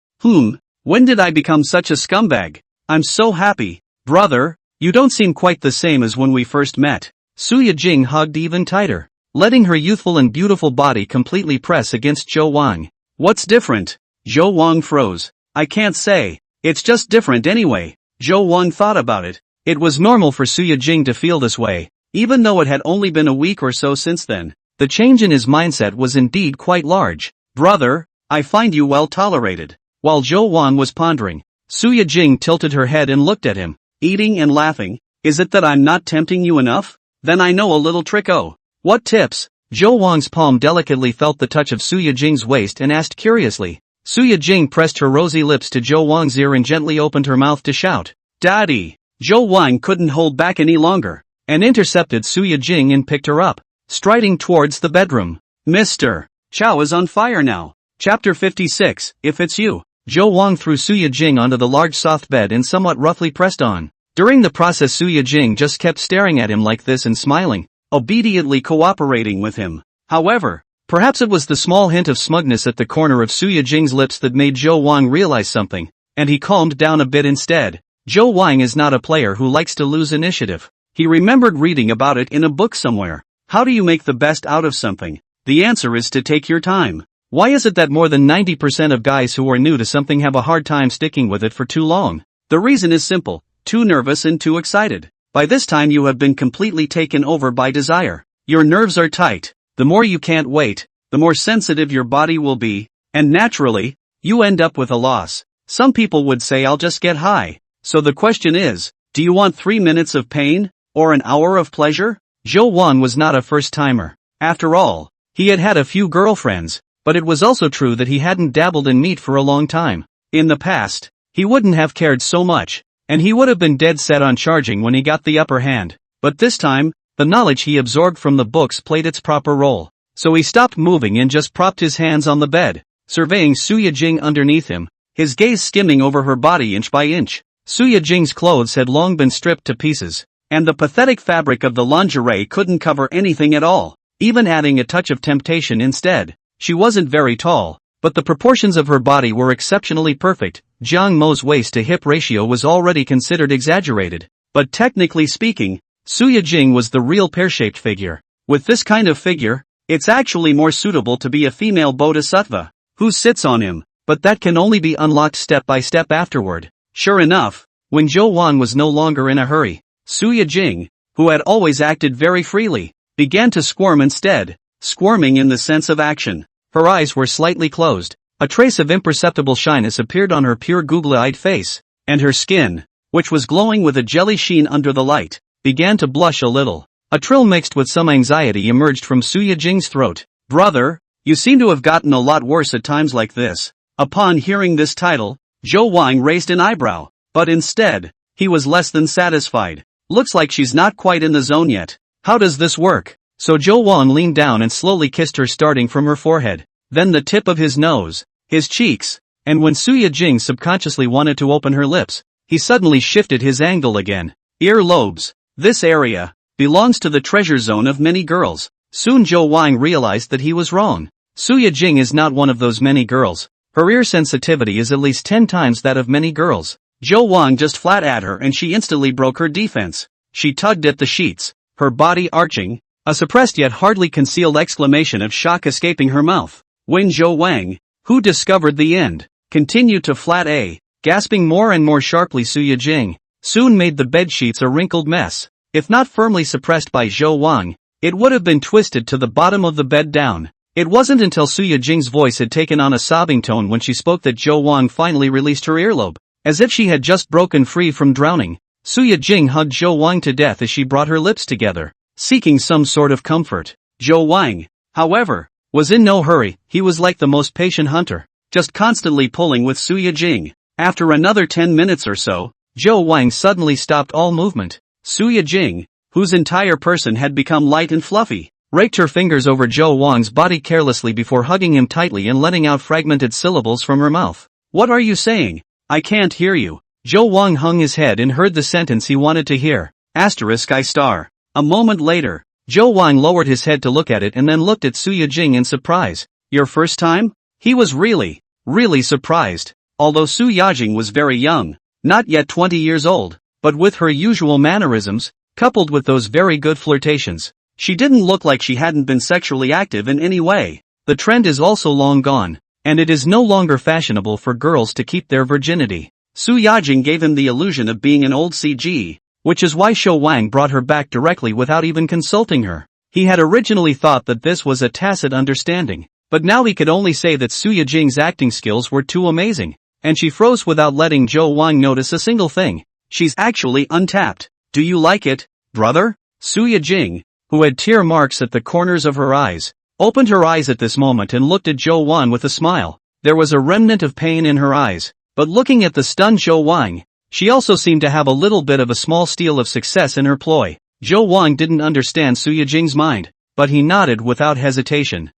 When did I become such a scumbag? I'm so happy. Brother, you don't seem quite the same as when we first met. Suya Jing hugged even tighter, letting her youthful and beautiful body completely press against Zhou Wang. What's different? Zhou Wang froze. I can't say. It's just different anyway. Zhou Wang thought about it. It was normal for Suya Jing to feel this way, even though it had only been a week or so since then. The change in his mindset was indeed quite large. Brother, I find you well tolerated. While Zhou Wang was pondering, Suya Jing tilted her head and looked at him, eating and laughing. Is it that I'm not tempting you enough? Then I know a little trick. Oh, what tips? Zhou Wang's palm delicately felt the touch of Suya Jing's waist and asked curiously. Suya Jing pressed her rosy lips to Zhou Wang's ear and gently opened her mouth to shout, "Daddy!" Zhou Wang couldn't hold back any longer, and intercepted Suya Jing and picked her up, striding towards the bedroom. Mr. Chow is on fire now. Chapter 56, If It's You. Zhou Wang threw Suya Jing onto the large soft bed and somewhat roughly pressed on. During the process Suya Jing just kept staring at him like this and smiling, obediently cooperating with him. However, perhaps it was the small hint of smugness at the corner of Suya Jing's lips that made Zhou Wang realize something, and he calmed down a bit instead. Zhou Wang is not a player who likes to lose initiative. He remembered reading about it in a book somewhere. How do you make the best out of something? The answer is to take your time. Why is it that more than 90% of guys who are new to something have a hard time sticking with it for too long? The reason is simple: too nervous and too excited. By this time you have been completely taken over by desire. Your nerves are tight. The more you can't wait, the more sensitive your body will be, and naturally, you end up with a loss. Some people would say I'll just get high. So the question is, do you want 3 minutes of pain, or an hour of pleasure? Zhou Wang was not a first-timer. After all, he had had a few girlfriends, but it was also true that he hadn't dabbled in meat for a long time. In the past, he wouldn't have cared so much, and he would have been dead set on charging when he got the upper hand. But this time, the knowledge he absorbed from the books played its proper role. So he stopped moving and just propped his hands on the bed, surveying Suya Jing underneath him, his gaze skimming over her body inch by inch. Suya Jing's clothes had long been stripped to pieces, and the pathetic fabric of the lingerie couldn't cover anything at all, even adding a touch of temptation instead. She wasn't very tall, but the proportions of her body were exceptionally perfect. Jiang Mo's waist-to-hip ratio was already considered exaggerated, but technically speaking, Suya Jing was the real pear-shaped figure. With this kind of figure, it's actually more suitable to be a female bodhisattva, who sits on him, but that can only be unlocked step by step afterward. Sure enough, when Zhou Wang was no longer in a hurry, Suya Jing, who had always acted very freely, began to squirm instead, squirming in the sense of action. Her eyes were slightly closed, a trace of imperceptible shyness appeared on her pure googly-eyed face, and her skin, which was glowing with a jelly sheen under the light, began to blush a little. A trill mixed with some anxiety emerged from Suya Jing's throat. Brother, you seem to have gotten a lot worse at times like this. Upon hearing this title, Zhou Wang raised an eyebrow, but instead, he was less than satisfied. Looks like she's not quite in the zone yet. How does this work? So Zhou Wang leaned down and slowly kissed her, starting from her forehead, then the tip of his nose, his cheeks, and when Suya Jing subconsciously wanted to open her lips, he suddenly shifted his angle again. Ear lobes. This area belongs to the treasure zone of many girls. Soon Zhou Wang realized that he was wrong. Suya Jing is not one of those many girls. Her ear sensitivity is at least 10 times that of many girls. Zhou Wang just flat at her and she instantly broke her defense. She tugged at the sheets, her body arching, a suppressed yet hardly concealed exclamation of shock escaping her mouth. When Zhou Wang, who discovered the end, continued to flat A, gasping more and more sharply, Suya Jing soon made the bedsheets a wrinkled mess. If not firmly suppressed by Zhou Wang, it would have been twisted to the bottom of the bed down. It wasn't until Suya Jing's voice had taken on a sobbing tone when she spoke that Zhou Wang finally released her earlobe, as if she had just broken free from drowning. Suya Jing hugged Zhou Wang to death as she brought her lips together, seeking some sort of comfort. Zhou Wang, however, was in no hurry. He was like the most patient hunter, just constantly pulling with Suya Jing. After another 10 minutes or so, Zhou Wang suddenly stopped all movement. Suya Jing, whose entire person had become light and fluffy, raked her fingers over Zhou Wang's body carelessly before hugging him tightly and letting out fragmented syllables from her mouth. What are you saying? I can't hear you. Zhou Wang hung his head and heard the sentence he wanted to hear. *I*. A moment later, Zhou Wang lowered his head to look at it and then looked at Suya Jing in surprise. Your first time? He was really surprised. Although Suya Jing was very young, not yet 20 years old, but with her usual mannerisms, coupled with those very good flirtations, she didn't look like she hadn't been sexually active in any way. The trend is also long gone, and it is no longer fashionable for girls to keep their virginity. Su Yajing gave him the illusion of being an old CG, which is why Shou Wang brought her back directly without even consulting her. He had originally thought that this was a tacit understanding, but now he could only say that Su Yajing's acting skills were too amazing, and she froze without letting Zhou Wang notice a single thing. She's actually untapped. Do you like it, brother? Su Yajing, who had tear marks at the corners of her eyes, opened her eyes at this moment and looked at Zhou Wang with a smile. There was a remnant of pain in her eyes, but looking at the stunned Zhou Wang, she also seemed to have a little bit of a small steal of success in her ploy. Zhou Wang didn't understand Su Yajing's mind, but he nodded without hesitation.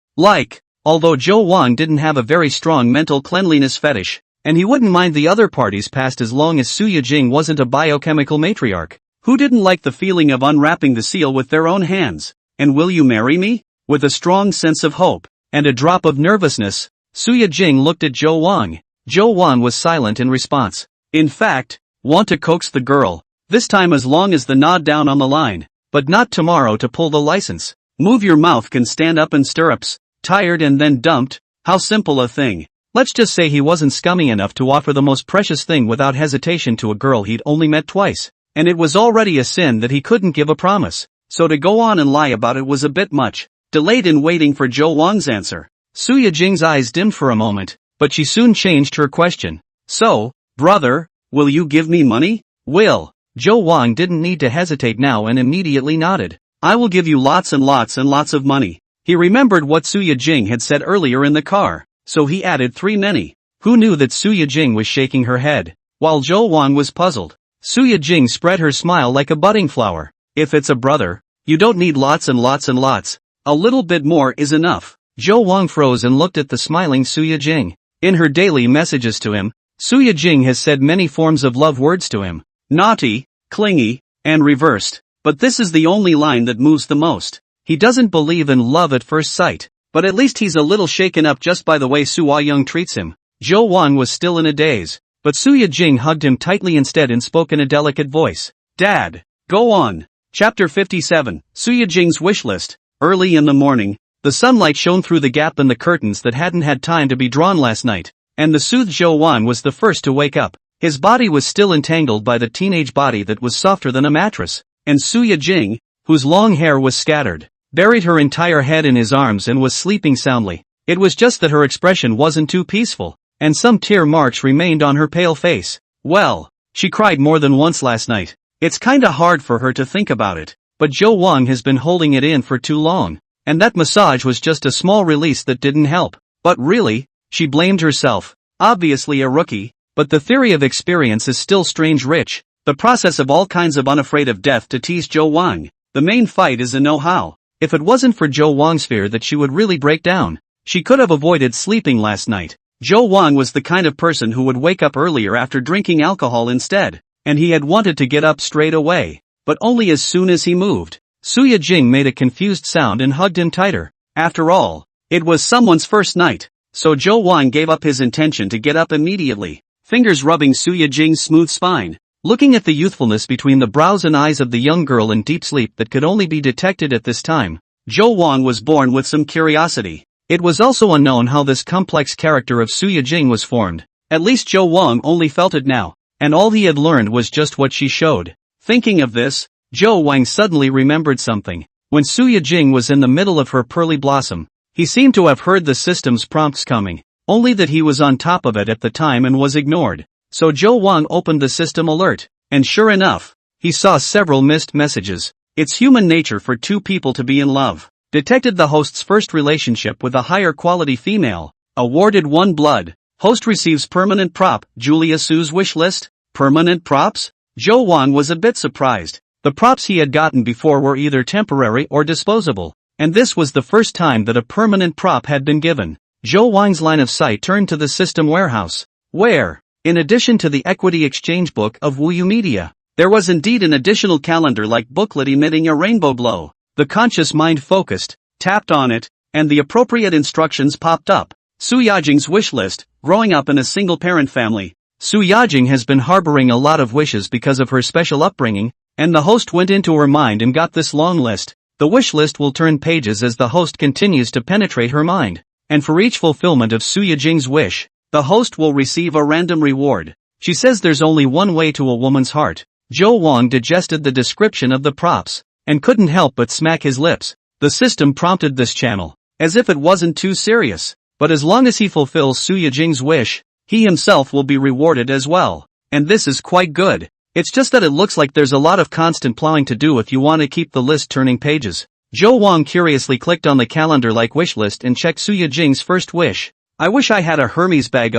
Although Zhou Wang didn't have a very strong mental cleanliness fetish, and he wouldn't mind the other party's past as long as Su Yajing wasn't a biochemical matriarch, who didn't like the feeling of unwrapping the seal with their own hands. And will you marry me? With a strong sense of hope, and a drop of nervousness, Su Yajing looked at Zhou Wang. Zhou Wang was silent in response. In fact, want to coax the girl, this time as long as the nod down on the line, but not tomorrow to pull the license. Move your mouth can stand up in stirrups, tired and then dumped, how simple a thing. Let's just say he wasn't scummy enough to offer the most precious thing without hesitation to a girl he'd only met twice, and it was already a sin that he couldn't give a promise, so to go on and lie about it was a bit much. Delayed in waiting for Zhou Wang's answer, Su Yajing's eyes dimmed for a moment, but she soon changed her question. So, brother, will you give me money? Will. Zhou Wang didn't need to hesitate now and immediately nodded. I will give you lots and lots and lots of money. He remembered what Su Yajing had said earlier in the car, so he added 3 many. Who knew that Su Yajing was shaking her head, while Zhou Wang was puzzled. Su Yajing spread her smile like a budding flower. If it's a brother, you don't need lots and lots and lots. A little bit more is enough. Zhou Wang froze and looked at the smiling Su Yajing. In her daily messages to him, Su Yajing has said many forms of love words to him. Naughty, clingy, and reversed. But this is the only line that moves the most. He doesn't believe in love at first sight, but at least he's a little shaken up just by the way Su Young treats him. Zhou Wang was still in a daze, but Su Yajing hugged him tightly instead and spoke in a delicate voice. Dad, go on. Chapter 57, Su Yajing's wish list. Early in the morning, the sunlight shone through the gap in the curtains that hadn't had time to be drawn last night, and the soothed Zhou Wang was the first to wake up. His body was still entangled by the teenage body that was softer than a mattress, and Su Yajing, whose long hair was scattered, buried her entire head in his arms and was sleeping soundly. It was just that her expression wasn't too peaceful, and some tear marks remained on her pale face. Well, she cried more than once last night. It's kinda hard for her to think about it, but Zhou Wang has been holding it in for too long, and that massage was just a small release that didn't help. But really, she blamed herself. Obviously a rookie, but the theory of experience is still strange rich. The process of all kinds of unafraid of death to tease Zhou Wang. The main fight is a know-how. If it wasn't for Zhou Wang's fear that she would really break down, she could have avoided sleeping last night. Zhou Wang was the kind of person who would wake up earlier after drinking alcohol instead, and he had wanted to get up straight away, but only as soon as he moved. Su Yajing made a confused sound and hugged him tighter. After all, it was someone's first night, so Zhou Wang gave up his intention to get up immediately, fingers rubbing Su Yajing's smooth spine. Looking at the youthfulness between the brows and eyes of the young girl in deep sleep that could only be detected at this time, Zhou Wang was born with some curiosity. It was also unknown how this complex character of Su Yajing was formed. At least Zhou Wang only felt it now, and all he had learned was just what she showed. Thinking of this, Zhou Wang suddenly remembered something. When Su Yajing was in the middle of her pearly blossom, he seemed to have heard the system's prompts coming, only that he was on top of it at the time and was ignored. So Zhou Wang opened the system alert, and sure enough, he saw several missed messages. It's human nature for two people to be in love. Detected the host's first relationship with a higher quality female. Awarded 1 blood. Host receives permanent prop. Julia Su's wish list? Permanent props? Zhou Wang was a bit surprised. The props he had gotten before were either temporary or disposable, and this was the first time that a permanent prop had been given. Zhou Wang's line of sight turned to the system warehouse, where, in addition to the equity exchange book of Wuyu Media, there was indeed an additional calendar-like booklet emitting a rainbow glow. The conscious mind focused, tapped on it, and the appropriate instructions popped up. Su Yajing's wish list. Growing up in a single-parent family, Su Yajing has been harboring a lot of wishes because of her special upbringing, and the host went into her mind and got this long list. The wish list will turn pages as the host continues to penetrate her mind, and for each fulfillment of Su Yajing's wish, the host will receive a random reward. She says there's only one way to a woman's heart. Zhou Wang digested the description of the props, and couldn't help but smack his lips. The system prompted this channel, as if it wasn't too serious. But as long as he fulfills Su Yijing's wish, he himself will be rewarded as well. And this is quite good. It's just that it looks like there's a lot of constant plowing to do if you want to keep the list turning pages. Zhou Wang curiously clicked on the calendar-like wish list and checked Su Yijing's first wish. I wish I had a Hermes bag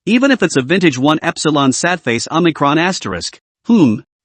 even if it's a vintage 1 epsilon sadface omicron asterisk.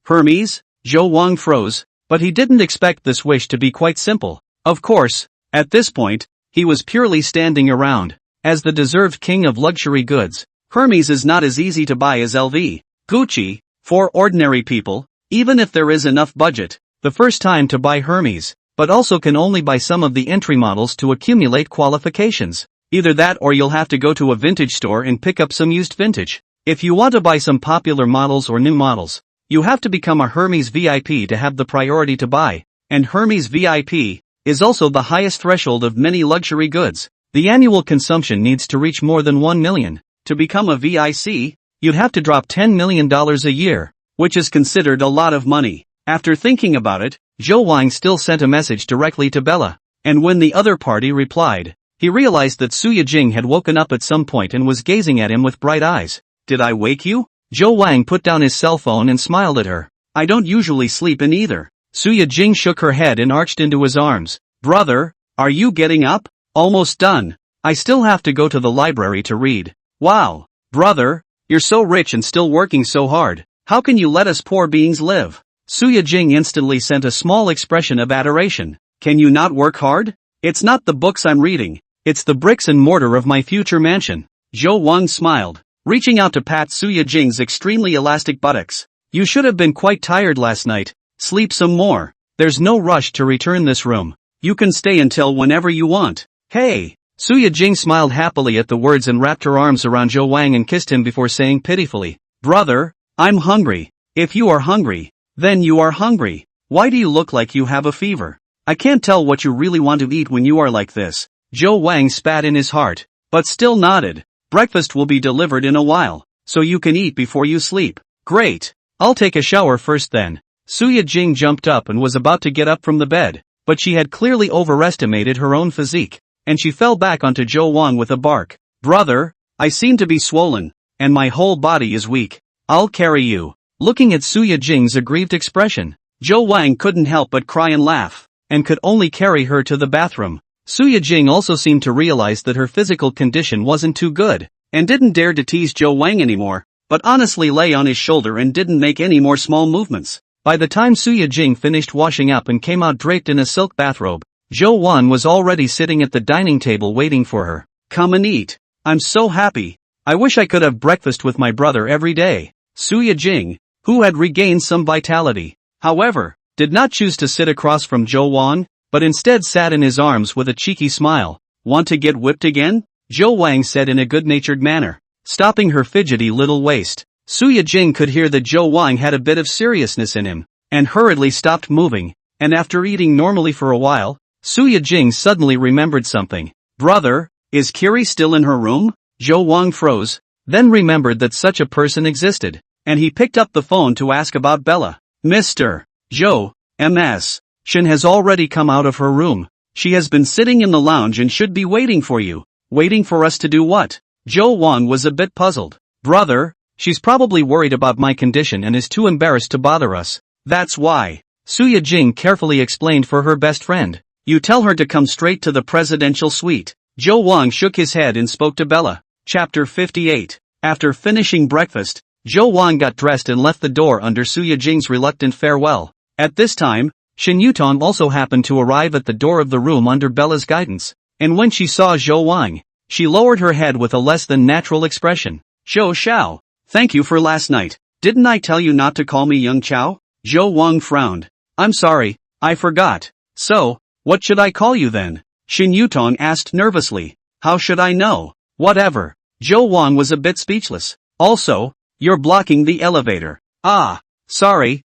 Hermes? Zhou Wang froze, but he didn't expect this wish to be quite simple. Of course, at this point, he was purely standing around. As the deserved king of luxury goods, Hermes is not as easy to buy as LV, Gucci, for ordinary people, even if there is enough budget. The first time to buy Hermes, but also can only buy some of the entry models to accumulate qualifications. Either that or you'll have to go to a vintage store and pick up some used vintage. If you want to buy some popular models or new models, you have to become a Hermes VIP to have the priority to buy. And Hermes VIP is also the highest threshold of many luxury goods. The annual consumption needs to reach more than 1 million. To become a VIC, you'd have to drop $10 million a year, which is considered a lot of money. After thinking about it, Zhou Wang still sent a message directly to Bella. And when the other party replied, he realized that Su Yijing had woken up at some point and was gazing at him with bright eyes. Did I wake you? Zhou Wang put down his cell phone and smiled at her. I don't usually sleep in either. Su Yijing shook her head and arched into his arms. Brother, are you getting up? Almost done. I still have to go to the library to read. Wow. Brother, you're so rich and still working so hard. How can you let us poor beings live? Su Yijing instantly sent a small expression of adoration. Can you not work hard? It's not the books I'm reading. It's the bricks and mortar of my future mansion. Zhou Wang smiled, reaching out to pat Su Yijing's extremely elastic buttocks. You should have been quite tired last night. Sleep some more. There's no rush to return this room. You can stay until whenever you want. Hey! Su Yijing smiled happily at the words and wrapped her arms around Zhou Wang and kissed him before saying pitifully, Brother, I'm hungry. If you are hungry, then you are hungry. Why do you look like you have a fever? I can't tell what you really want to eat when you are like this. Zhou Wang spat in his heart, but still nodded. Breakfast will be delivered in a while, so you can eat before you sleep. Great. I'll take a shower first then. Su Yijing jumped up and was about to get up from the bed, but she had clearly overestimated her own physique, and she fell back onto Zhou Wang with a bark. Brother, I seem to be swollen, and my whole body is weak. I'll carry you. Looking at Su Yijing's aggrieved expression, Zhou Wang couldn't help but cry and laugh, and could only carry her to the bathroom. Su Yijing also seemed to realize that her physical condition wasn't too good, and didn't dare to tease Zhou Wang anymore, but honestly lay on his shoulder and didn't make any more small movements. By the time Su Yijing finished washing up and came out draped in a silk bathrobe, Zhou Wan was already sitting at the dining table waiting for her. Come and eat. I'm so happy. I wish I could have breakfast with my brother every day. Su Yijing, who had regained some vitality, however, did not choose to sit across from Zhou Wan, but instead sat in his arms with a cheeky smile. Want to get whipped again? Zhou Wang said in a good-natured manner, stopping her fidgety little waist. Su Yijing could hear that Zhou Wang had a bit of seriousness in him, and hurriedly stopped moving, and after eating normally for a while, Su Yijing suddenly remembered something. Brother, is Kiri still in her room? Zhou Wang froze, then remembered that such a person existed, and he picked up the phone to ask about Bella. Mr. Zhou, MS. Shin has already come out of her room. She has been sitting in the lounge and should be waiting for you. Waiting for us to do what? Zhou Wan was a bit puzzled. Brother, she's probably worried about my condition and is too embarrassed to bother us. That's why. Su Yijing carefully explained for her best friend. You tell her to come straight to the presidential suite. Zhou Wang shook his head and spoke to Bella. Chapter 58. After finishing breakfast, Zhou Wang got dressed and left the door under Su Yijing's reluctant farewell. At this time, Shin Yutong also happened to arrive at the door of the room under Bella's guidance, and when she saw Zhou Wang, she lowered her head with a less than natural expression. Zhou Xiao, thank you for last night. Didn't I tell you not to call me Young Chao? Zhou Wang frowned. I'm sorry, I forgot. So, what should I call you then? Shin Yutong asked nervously. How should I know? Whatever. Zhou Wang was a bit speechless. Also, you're blocking the elevator. Ah, sorry.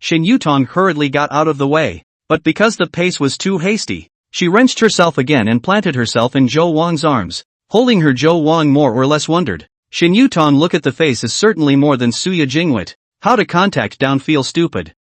Shin Yutong hurriedly got out of the way, but because the pace was too hasty, she wrenched herself again and planted herself in Zhou Wang's arms. Holding her, Zhou Wang more or less wondered, Shin Yutong look at the face is certainly more than Suya Jingwit. How to contact down feel stupid.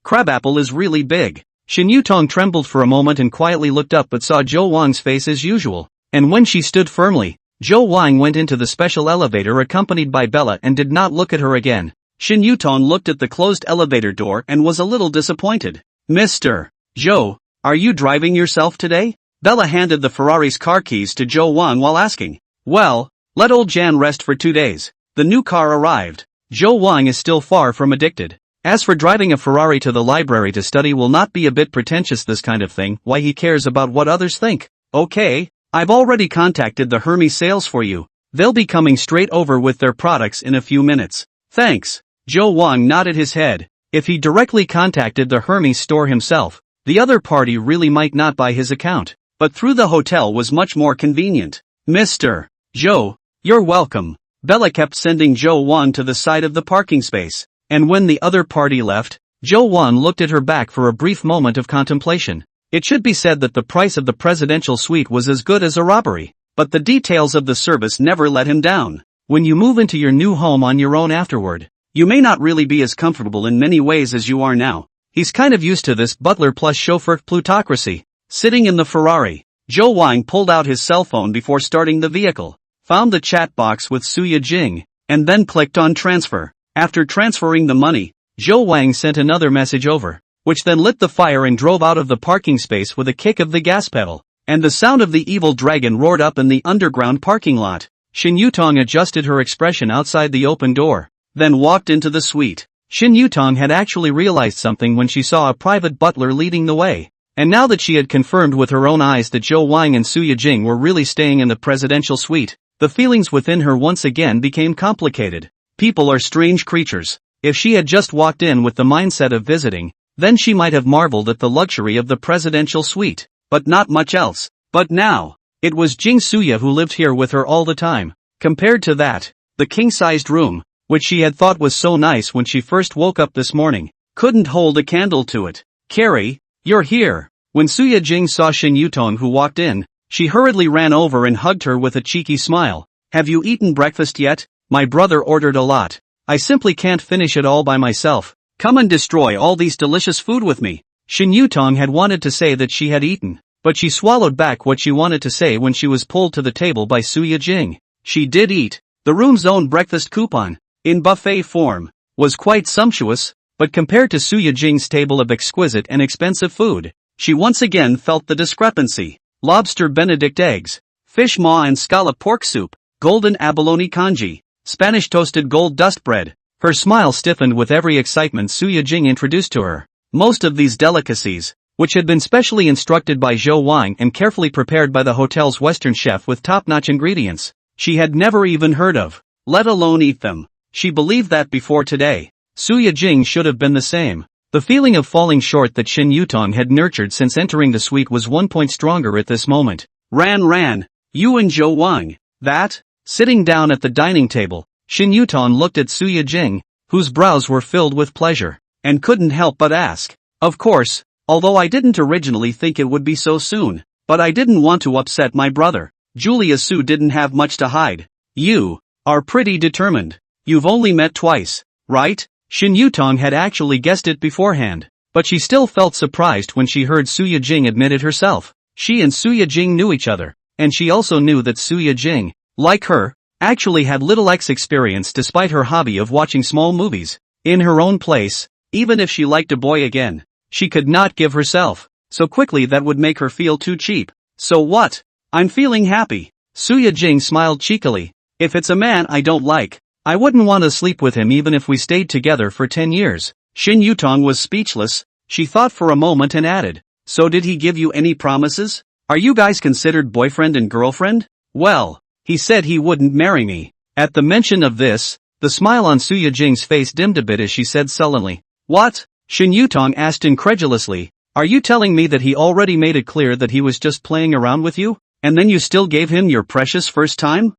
Crabapple is really big. Shin Yutong trembled for a moment and quietly looked up but saw Zhou Wang's face as usual. And when she stood firmly, Zhou Wang went into the special elevator accompanied by Bella and did not look at her again. Shin Yutong looked at the closed elevator door and was a little disappointed. Mr. Zhou, are you driving yourself today? Bella handed the Ferrari's car keys to Zhou Wang while asking. Well, let old Jan rest for 2 days. The new car arrived. Zhou Wang is still far from addicted. As for driving a Ferrari to the library to study will not be a bit pretentious this kind of thing, why he cares about what others think. Okay, I've already contacted the Hermes sales for you. They'll be coming straight over with their products in a few minutes. Thanks. Zhou Wang nodded his head. If he directly contacted the Hermes store himself, the other party really might not buy his account. But through the hotel was much more convenient. Mr. Zhou, you're welcome. Bella kept sending Zhou Wang to the side of the parking space. And when the other party left, Zhou Wang looked at her back for a brief moment of contemplation. It should be said that the price of the presidential suite was as good as a robbery, but the details of the service never let him down. When you move into your new home on your own afterward, you may not really be as comfortable in many ways as you are now. He's kind of used to this butler plus chauffeur plutocracy. Sitting in the Ferrari, Zhou Wang pulled out his cell phone before starting the vehicle, found the chat box with Suya Jing, and then clicked on transfer. After transferring the money, Zhou Wang sent another message over, which then lit the fire and drove out of the parking space with a kick of the gas pedal, and the sound of the evil dragon roared up in the underground parking lot. Shin Yutong adjusted her expression outside the open door, then walked into the suite. Shin Yutong had actually realized something when she saw a private butler leading the way, and now that she had confirmed with her own eyes that Zhou Wang and Suya Jing were really staying in the presidential suite, the feelings within her once again became complicated. People are strange creatures. If she had just walked in with the mindset of visiting, then she might have marveled at the luxury of the presidential suite, but not much else. But now, it was Jing Suya who lived here with her all the time. Compared to that, the king-sized room, which she had thought was so nice when she first woke up this morning, couldn't hold a candle to it. Carrie, you're here. When Suya Jing saw Shin Yutong who walked in, she hurriedly ran over and hugged her with a cheeky smile. Have you eaten breakfast yet? My brother ordered a lot. I simply can't finish it all by myself. Come and destroy all these delicious food with me. Shin Yutong had wanted to say that she had eaten, but she swallowed back what she wanted to say when she was pulled to the table by Suya Jing. She did eat. The room's own breakfast coupon, in buffet form, was quite sumptuous, but compared to Suya Jing's table of exquisite and expensive food, she once again felt the discrepancy. Lobster Benedict eggs, fish maw and scallop pork soup, golden abalone congee, Spanish toasted gold dust bread. Her smile stiffened with every excitement Suya Jing introduced to her. Most of these delicacies, which had been specially instructed by Zhou Wang and carefully prepared by the hotel's Western chef with top-notch ingredients, she had never even heard of, let alone eat them. She believed that before today, Suya Jing should have been the same. The feeling of falling short that Shin Yutong had nurtured since entering the suite was 1 point stronger at this moment. Ran, you and Zhou Wang, that? Sitting down at the dining table, Shin Yutong looked at Suya Jing, whose brows were filled with pleasure, and couldn't help but ask. Of course, although I didn't originally think it would be so soon, but I didn't want to upset my brother. Julia Su didn't have much to hide. You are pretty determined. You've only met twice, right? Shin Yutong had actually guessed it beforehand, but she still felt surprised when she heard Suya Jing admit it herself. She and Suya Jing knew each other, and she also knew that Suya Jing, like her, actually had little experience despite her hobby of watching small movies. In her own place, even if she liked a boy again, she could not give herself so quickly that would make her feel too cheap. So what? I'm feeling happy. Suya Jing smiled cheekily. If it's a man I don't like, I wouldn't want to sleep with him even if we stayed together for 10 years. Shin Yutong was speechless. She thought for a moment and added, so did he give you any promises? Are you guys considered boyfriend and girlfriend? Well, he said he wouldn't marry me. At the mention of this, the smile on Suya Jing's face dimmed a bit as she said sullenly, what? Shin Yutong asked incredulously, are you telling me that he already made it clear that he was just playing around with you, and then you still gave him your precious first time?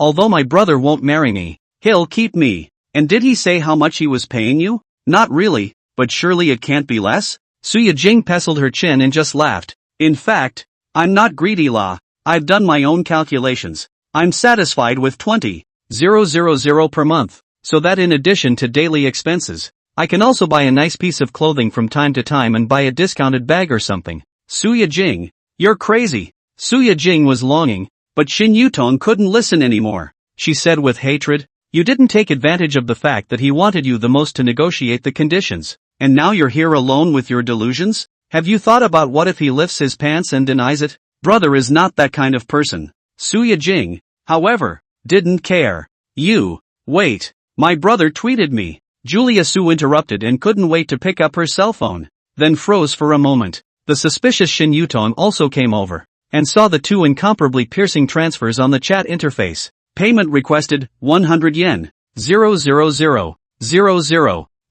Although my brother won't marry me, he'll keep me. And did he say how much he was paying you? Not really, but surely it can't be less? Suya Jing penciled her chin and just laughed. In fact, I'm not greedy, I've done my own calculations. I'm satisfied with 20,000 per month, so that in addition to daily expenses, I can also buy a nice piece of clothing from time to time and buy a discounted bag or something. Suya Jing, you're crazy. Suya Jing was longing, but Shin Yutong couldn't listen anymore. She said with hatred, you didn't take advantage of the fact that he wanted you the most to negotiate the conditions, and now you're here alone with your delusions? Have you thought about what if he lifts his pants and denies it? Brother is not that kind of person. Suya Jing, however, didn't care. Wait, my brother tweeted me. Julia Su interrupted and couldn't wait to pick up her cell phone, then froze for a moment. The suspicious Shin Yutong also came over, and saw the two incomparably piercing transfers on the chat interface. Payment requested, 100 yen, 00000.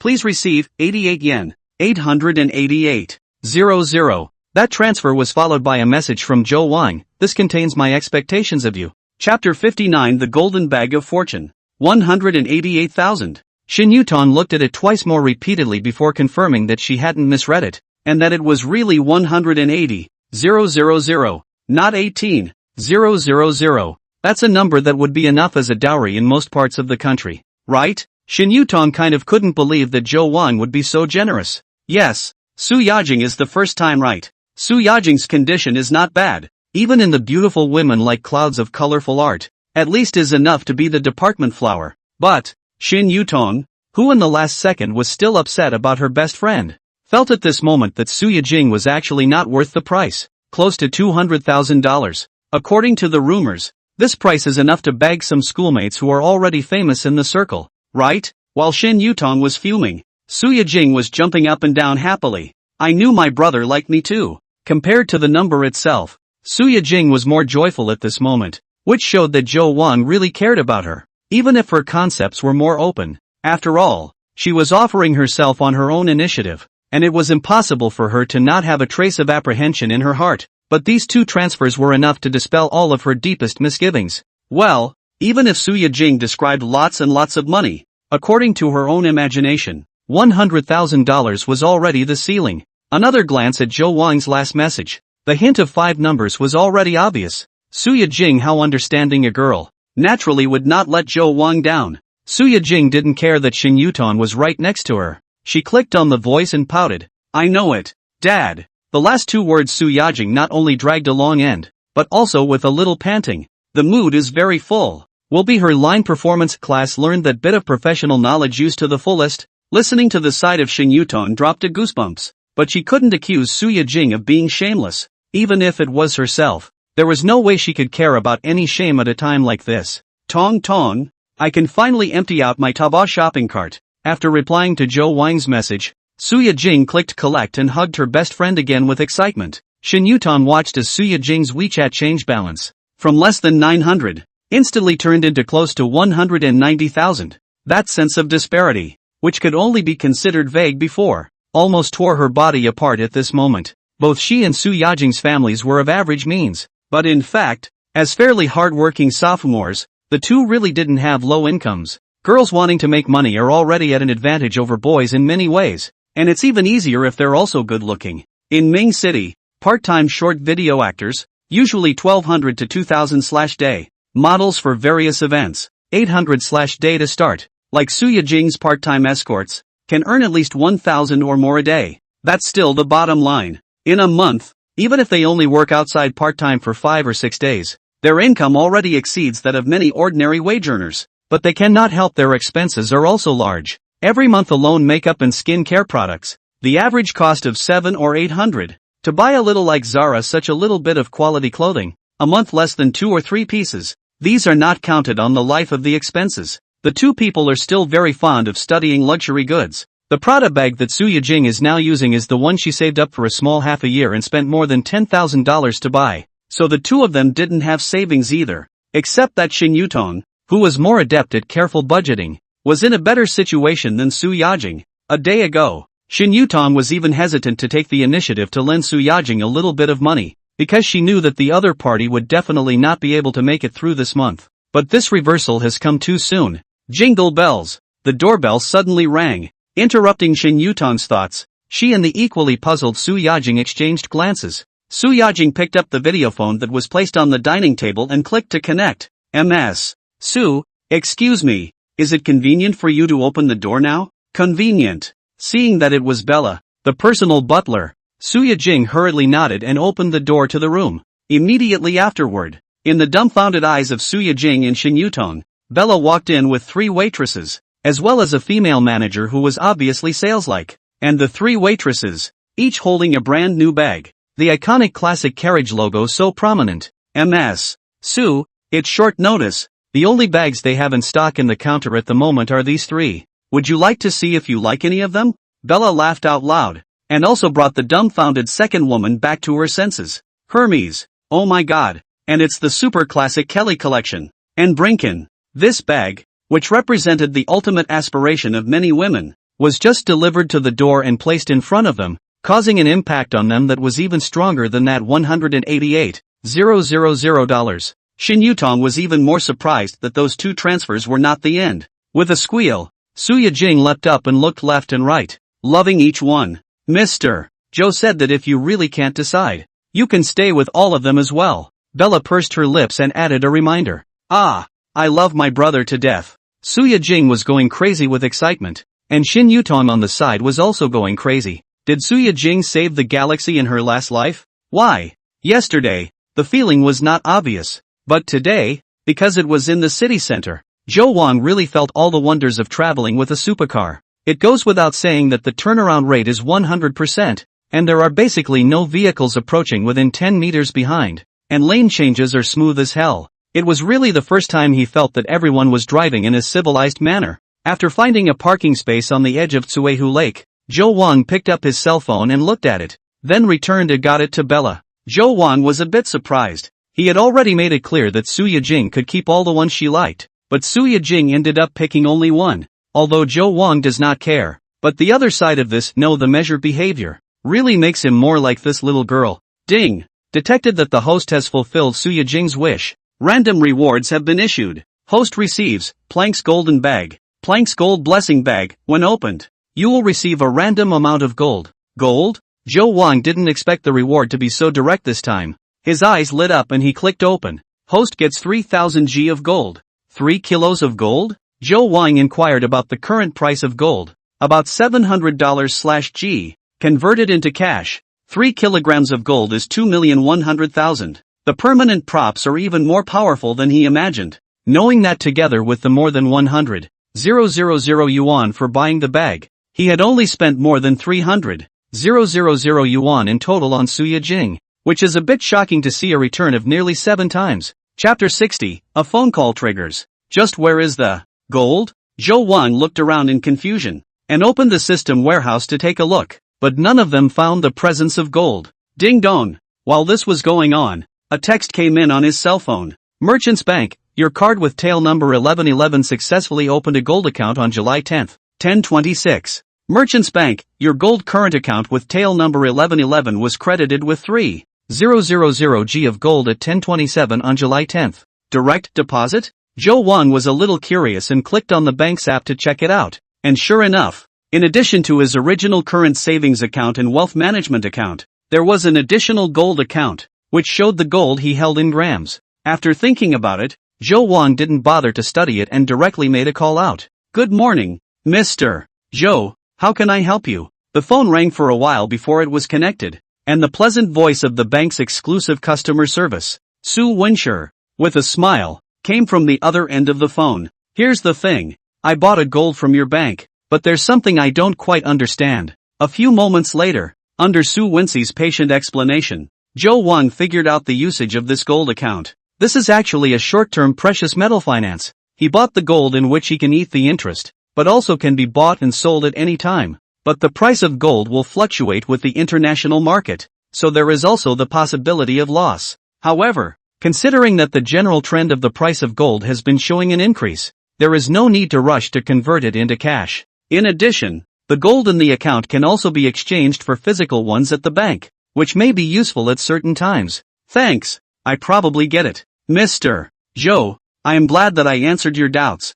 Please receive, 88 yen, 888, 00. That transfer was followed by a message from Zhou Wang, this contains my expectations of you. Chapter 59 The Golden Bag of Fortune, 188,000. Shin Yutong looked at it twice more repeatedly before confirming that she hadn't misread it, and that it was really 180,000, not 18,000. That's a number that would be enough as a dowry in most parts of the country, right? Shin Yutong kind of couldn't believe that Zhou Wang would be so generous. Yes, Su Yajing is the first time right. Su Yajing's condition is not bad, even in the beautiful women like clouds of colorful art, at least is enough to be the department flower. But Shin Yutong, who in the last second was still upset about her best friend, felt at this moment that Su Yajing was actually not worth the price, close to $200,000. According to the rumors, this price is enough to bag some schoolmates who are already famous in the circle, right? While Shin Yutong was fuming, Su Yajing was jumping up and down happily. I knew my brother liked me too. Compared to the number itself, Su Yajing was more joyful at this moment, which showed that Zhou Wang really cared about her. Even if her concepts were more open, after all, she was offering herself on her own initiative, and it was impossible for her to not have a trace of apprehension in her heart. But these two transfers were enough to dispel all of her deepest misgivings. Well, even if Su Yajing described lots and lots of money, according to her own imagination, $100,000 was already the ceiling. Another glance at Zhou Wang's last message. The hint of 5 numbers was already obvious. Su Yajing, how understanding a girl, naturally would not let Zhou Wang down. Su Yajing didn't care that Shin Yutong was right next to her. She clicked on the voice and pouted. I know it, Dad. The last 2 words Su Yajing not only dragged a long end, but also with a little panting. The mood is very full. Will be her line performance class learned that bit of professional knowledge used to the fullest. Listening to the side of Shin Yutong dropped to goosebumps, but she couldn't accuse Su Yajing of being shameless, even if it was herself. There was no way she could care about any shame at a time like this. Tong tong, I can finally empty out my Taobao shopping cart. After replying to Zhou Wang's message, Su Yajing clicked collect and hugged her best friend again with excitement. Shin Yutong watched as Su Yajing's WeChat change balance, from less than 900, instantly turned into close to 190,000. That sense of disparity, which could only be considered vague before, almost tore her body apart at this moment. Both she and Su Yajing's families were of average means, but in fact, as fairly hard-working sophomores, the two really didn't have low incomes. Girls wanting to make money are already at an advantage over boys in many ways, and it's even easier if they're also good-looking. In Ming City, part-time short video actors, usually 1,200 to 2,000/day, models for various events, 800/day to start, like Su Yajing's part-time escorts, can earn at least 1,000 or more a day. That's still the bottom line. In a month, even if they only work outside part-time for 5 or 6 days, their income already exceeds that of many ordinary wage earners. But they cannot help their expenses are also large. Every month alone makeup and skin care products, the average cost of 700 or 800. To buy a little like Zara such a little bit of quality clothing, a month less than 2 or 3 pieces. These are not counted on the life of the expenses. The two people are still very fond of studying luxury goods. The Prada bag that Su Yajing is now using is the one she saved up for a small half a year and spent more than $10,000 to buy. So the two of them didn't have savings either. Except that Shin Yutong, who was more adept at careful budgeting, was in a better situation than Su Yajing. A day ago, Shin Yutong was even hesitant to take the initiative to lend Su Yajing a little bit of money, because she knew that the other party would definitely not be able to make it through this month. But this reversal has come too soon. Jingle bells. The doorbell suddenly rang, interrupting Shin Yutong's thoughts. She and the equally puzzled Su Yajing exchanged glances. Su Yajing picked up the videophone that was placed on the dining table and clicked to connect. Ms. Sue, excuse me, is it convenient for you to open the door now? Convenient. Seeing that it was Bella, the personal butler, Suya Jing hurriedly nodded and opened the door to the room. Immediately afterward, in the dumbfounded eyes of Suya Jing and Shin Yutong, Bella walked in with 3 waitresses, as well as a female manager who was obviously sales-like, and the 3 waitresses, each holding a brand new bag, the iconic classic carriage logo so prominent. Ms. Sue, it's short notice, the only bags they have in stock in the counter at the moment are these 3. Would you like to see if you like any of them? Bella laughed out loud, and also brought the dumbfounded second woman back to her senses. Hermes, oh my god, and it's the super classic Kelly collection. And Brinken, this bag, which represented the ultimate aspiration of many women, was just delivered to the door and placed in front of them, causing an impact on them that was even stronger than that $188,000. Shin Yutong was even more surprised that those 2 transfers were not the end. With a squeal, Suya Jing leapt up and looked left and right, loving each one. Mr. Joe said that if you really can't decide, you can stay with all of them as well. Bella pursed her lips and added a reminder. Ah, I love my brother to death. Suya Jing was going crazy with excitement, and Shin Yutong on the side was also going crazy. Did Suya Jing save the galaxy in her last life? Why? Yesterday, the feeling was not obvious, but today, because it was in the city center, Zhou Wang really felt all the wonders of traveling with a supercar. It goes without saying that the turnaround rate is 100%, and there are basically no vehicles approaching within 10 meters behind, and lane changes are smooth as hell. It was really the first time he felt that everyone was driving in a civilized manner. After finding a parking space on the edge of Tsuehu Lake, Zhou Wang picked up his cell phone and looked at it, then returned and got it to Bella. Zhou Wang was a bit surprised. He had already made it clear that Suya Jing could keep all the ones she liked, but Suya Jing ended up picking only one. Although Zhou Wang does not care, but the other side of this, the measured behavior, really makes him more like this little girl. Ding! Detected that the host has fulfilled Suya Jing's wish. Random rewards have been issued. Host receives, Plank's Golden Bag, Plank's Gold Blessing Bag. When opened, you will receive a random amount of gold. Gold? Zhou Wang didn't expect the reward to be so direct this time. His eyes lit up and he clicked open. Host gets 3,000 G of gold. 3 kilos of gold? Zhou Wang inquired about the current price of gold. About $700/G. Converted into cash, 3 kilograms of gold is 2,100,000. The permanent props are even more powerful than he imagined. Knowing that together with the more than 100,000 yuan for buying the bag, he had only spent more than 300,000 yuan in total on Suya Jing, which is a bit shocking to see a return of nearly 7 times. Chapter 60, a phone call triggers. Just where is the gold? Zhou Wang looked around in confusion, and opened the system warehouse to take a look, but none of them found the presence of gold. Ding dong! While this was going on, a text came in on his cell phone. Merchants Bank, your card with tail number 1111 successfully opened a gold account on July 10th, 1026. Merchants Bank, your gold current account with tail number 1111 was credited with 3,000 G of gold at 1027 on July 10th. Direct deposit? Zhou Wang was a little curious and clicked on the bank's app to check it out, and sure enough, in addition to his original current savings account and wealth management account, there was an additional gold account, which showed the gold he held in grams. After thinking about it, Zhou Wang didn't bother to study it and directly made a call out. Good morning, Mr. Zhou, how can I help you? The phone rang for a while before it was connected, and the pleasant voice of the bank's exclusive customer service, Su Wenshur, with a smile, came from the other end of the phone. Here's the thing, I bought a gold from your bank, but there's something I don't quite understand. A few moments later, under Su Wenxi's patient explanation, Zhou Wang figured out the usage of this gold account. This is actually a short-term precious metal finance. He bought the gold in which he can eat the interest, but also can be bought and sold at any time. But the price of gold will fluctuate with the international market, so there is also the possibility of loss. However, considering that the general trend of the price of gold has been showing an increase, there is no need to rush to convert it into cash. In addition, the gold in the account can also be exchanged for physical ones at the bank, which may be useful at certain times. Thanks, I probably get it. Mr. Zhou, I am glad that I answered your doubts.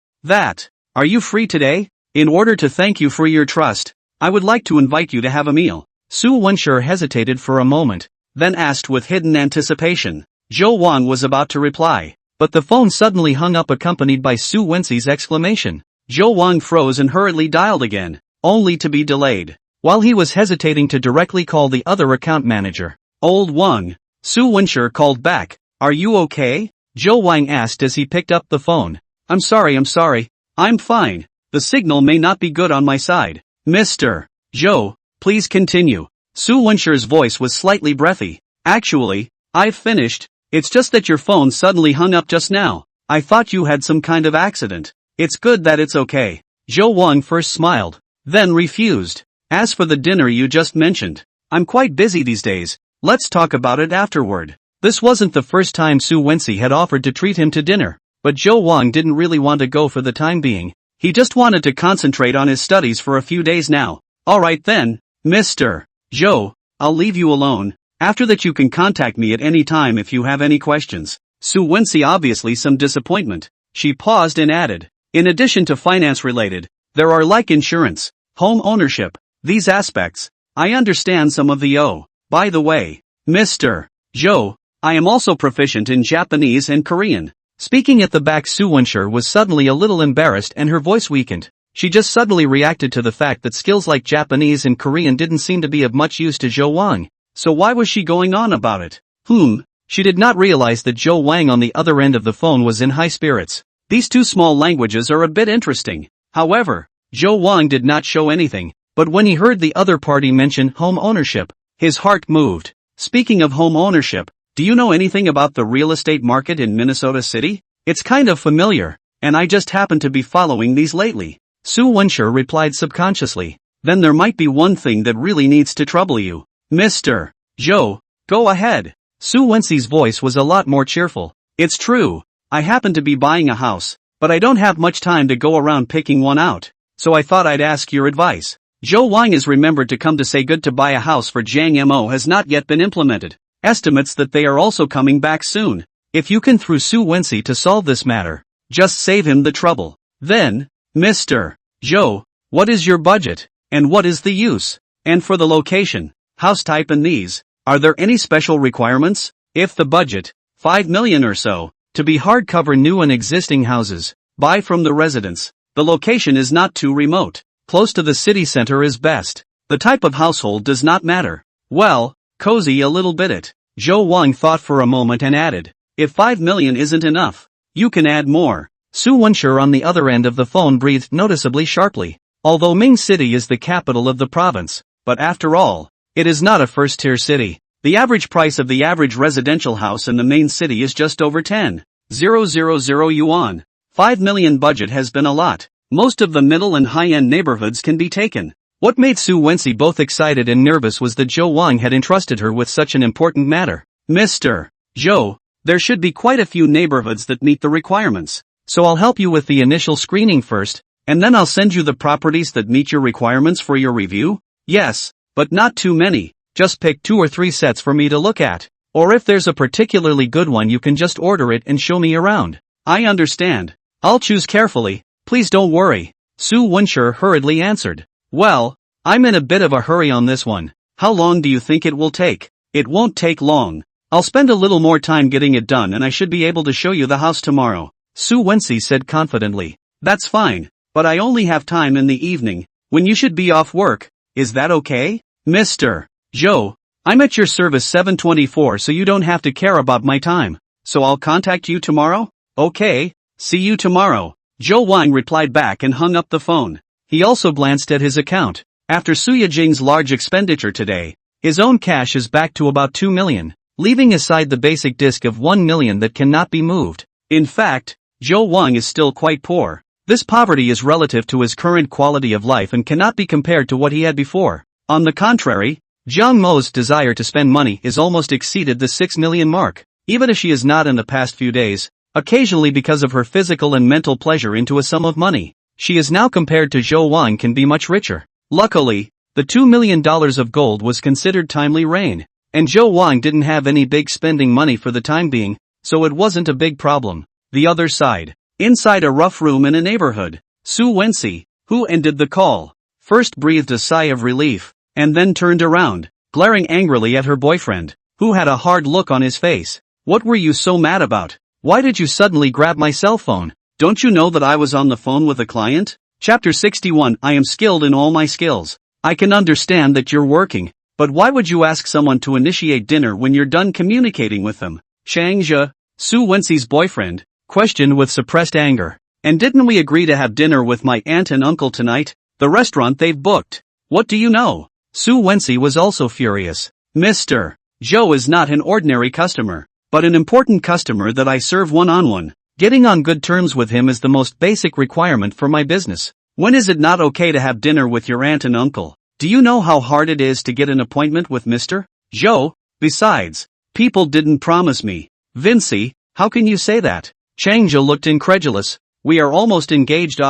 Are you free today? In order to thank you for your trust, I would like to invite you to have a meal. Su Wenshur hesitated for a moment, then asked with hidden anticipation. Zhou Wang was about to reply, But the phone suddenly hung up accompanied by Su Wenxi's exclamation. Zhou Wang froze and hurriedly dialed again, only to be delayed. While he was hesitating to directly call the other account manager, Old Wang, Su Wenshi called back. Are you okay? Zhou Wang asked as he picked up the phone. I'm sorry. I'm fine. The signal may not be good on my side. Mr. Zhou, please continue. Su Wenshi's voice was slightly breathy. Actually, I've finished. It's just that your phone suddenly hung up just now. I thought you had some kind of accident. It's good that it's okay. Zhou Wang first smiled, then refused. As for the dinner you just mentioned, I'm quite busy these days. Let's talk about it afterward. This wasn't the first time Su Wenxi had offered to treat him to dinner, but Zhou Wang didn't really want to go for the time being. He just wanted to concentrate on his studies for a few days now. Alright then, Mr. Zhou, I'll leave you alone. After that you can contact me at any time if you have any questions. Su Wenxi obviously some disappointment. She paused and added, in addition to finance related, there are like insurance, home ownership, these aspects. I understand some of the By the way, Mr. Zhou, I am also proficient in Japanese and Korean. Speaking at the back, Su Wenshi was suddenly a little embarrassed and her voice weakened. She just suddenly reacted to the fact that skills like Japanese and Korean didn't seem to be of much use to Zhou Wang. So why was she going on about it? She did not realize that Zhou Wang on the other end of the phone was in high spirits. These two small languages are a bit interesting. However, Zhou Wang did not show anything, but when he heard the other party mention home ownership, his heart moved. Speaking of home ownership, do you know anything about the real estate market in Minnesota City? It's kind of familiar, and I just happen to be following these lately. Su Wenshi replied subconsciously. Then there might be one thing that really needs to trouble you. Mr. Zhou, go ahead. Su Wenxi's voice was a lot more cheerful. It's true. I happen to be buying a house, but I don't have much time to go around picking one out. So I thought I'd ask your advice. Zhou Wang is remembered to come to say good to buy a house for Jiang Mo has not yet been implemented. Estimates that they are also coming back soon. If you can through Su Wenxi to solve this matter, just save him the trouble. Then, Mr. Zhou, what is your budget, and what is the use? And for the location, house type and these, are there any special requirements? If the budget, 5 million or so, to be hardcover new and existing houses, buy from the residents. The location is not too remote. Close to the city center is best. The type of household does not matter. Well, cozy a little bit. Zhou Wang thought for a moment and added, if 5 million isn't enough, you can add more. Su Wenshi on the other end of the phone breathed noticeably sharply. Although Ming City is the capital of the province, but after all, it is not a first-tier city. The average price of the average residential house in the main city is just over 10,000 yuan. 5 million budget has been a lot. Most of the middle and high-end neighborhoods can be taken. What made Su Wenxi both excited and nervous was that Zhou Wang had entrusted her with such an important matter. Mr. Zhou, there should be quite a few neighborhoods that meet the requirements. So I'll help you with the initial screening first, and then I'll send you the properties that meet your requirements for your review? Yes, but not too many. Just pick 2 or 3 sets for me to look at. Or if there's a particularly good one you can just order it and show me around. I understand. I'll choose carefully, please don't worry. Su Wenshi hurriedly answered. Well, I'm in a bit of a hurry on this one. How long do you think it will take? It won't take long. I'll spend a little more time getting it done and I should be able to show you the house tomorrow. Su Wenxi said confidently. That's fine, but I only have time in the evening, when you should be off work. Is that okay? Mr. Zhou, I'm at your service 7/24 so you don't have to care about my time. So I'll contact you tomorrow? Okay, see you tomorrow. Zhou Wang replied back and hung up the phone. He also glanced at his account. After Su Yijing's large expenditure today, his own cash is back to about 2 million, leaving aside the basic disc of 1 million that cannot be moved. In fact, Zhou Wang is still quite poor. This poverty is relative to his current quality of life and cannot be compared to what he had before. On the contrary, Jiang Mo's desire to spend money is almost exceeded the 6 million mark, even if she is not in the past few days, occasionally because of her physical and mental pleasure into a sum of money. She is now compared to Zhou Wang can be much richer. Luckily, the $2 million of gold was considered timely rain, and Zhou Wang didn't have any big spending money for the time being, so it wasn't a big problem. The other side. Inside a rough room in a neighborhood, Su Wenxi, who ended the call, first breathed a sigh of relief, and then turned around, glaring angrily at her boyfriend, who had a hard look on his face. What were you so mad about? Why did you suddenly grab my cell phone? Don't you know that I was on the phone with a client? Chapter 61 I am skilled in all my skills. I can understand that you're working, but why would you ask someone to initiate dinner when you're done communicating with them? Changja, Su Wenxi's boyfriend, questioned with suppressed anger. And didn't we agree to have dinner with my aunt and uncle tonight? The restaurant they've booked. What do you know? Su Wenxi was also furious. Mr. Zhou is not an ordinary customer, but an important customer that I serve one-on-one. Getting on good terms with him is the most basic requirement for my business. When is it not okay to have dinner with your aunt and uncle? Do you know how hard it is to get an appointment with Mr. Zhou? Besides, people didn't promise me. Vinci, how can you say that? Changja looked incredulous. We are almost engaged.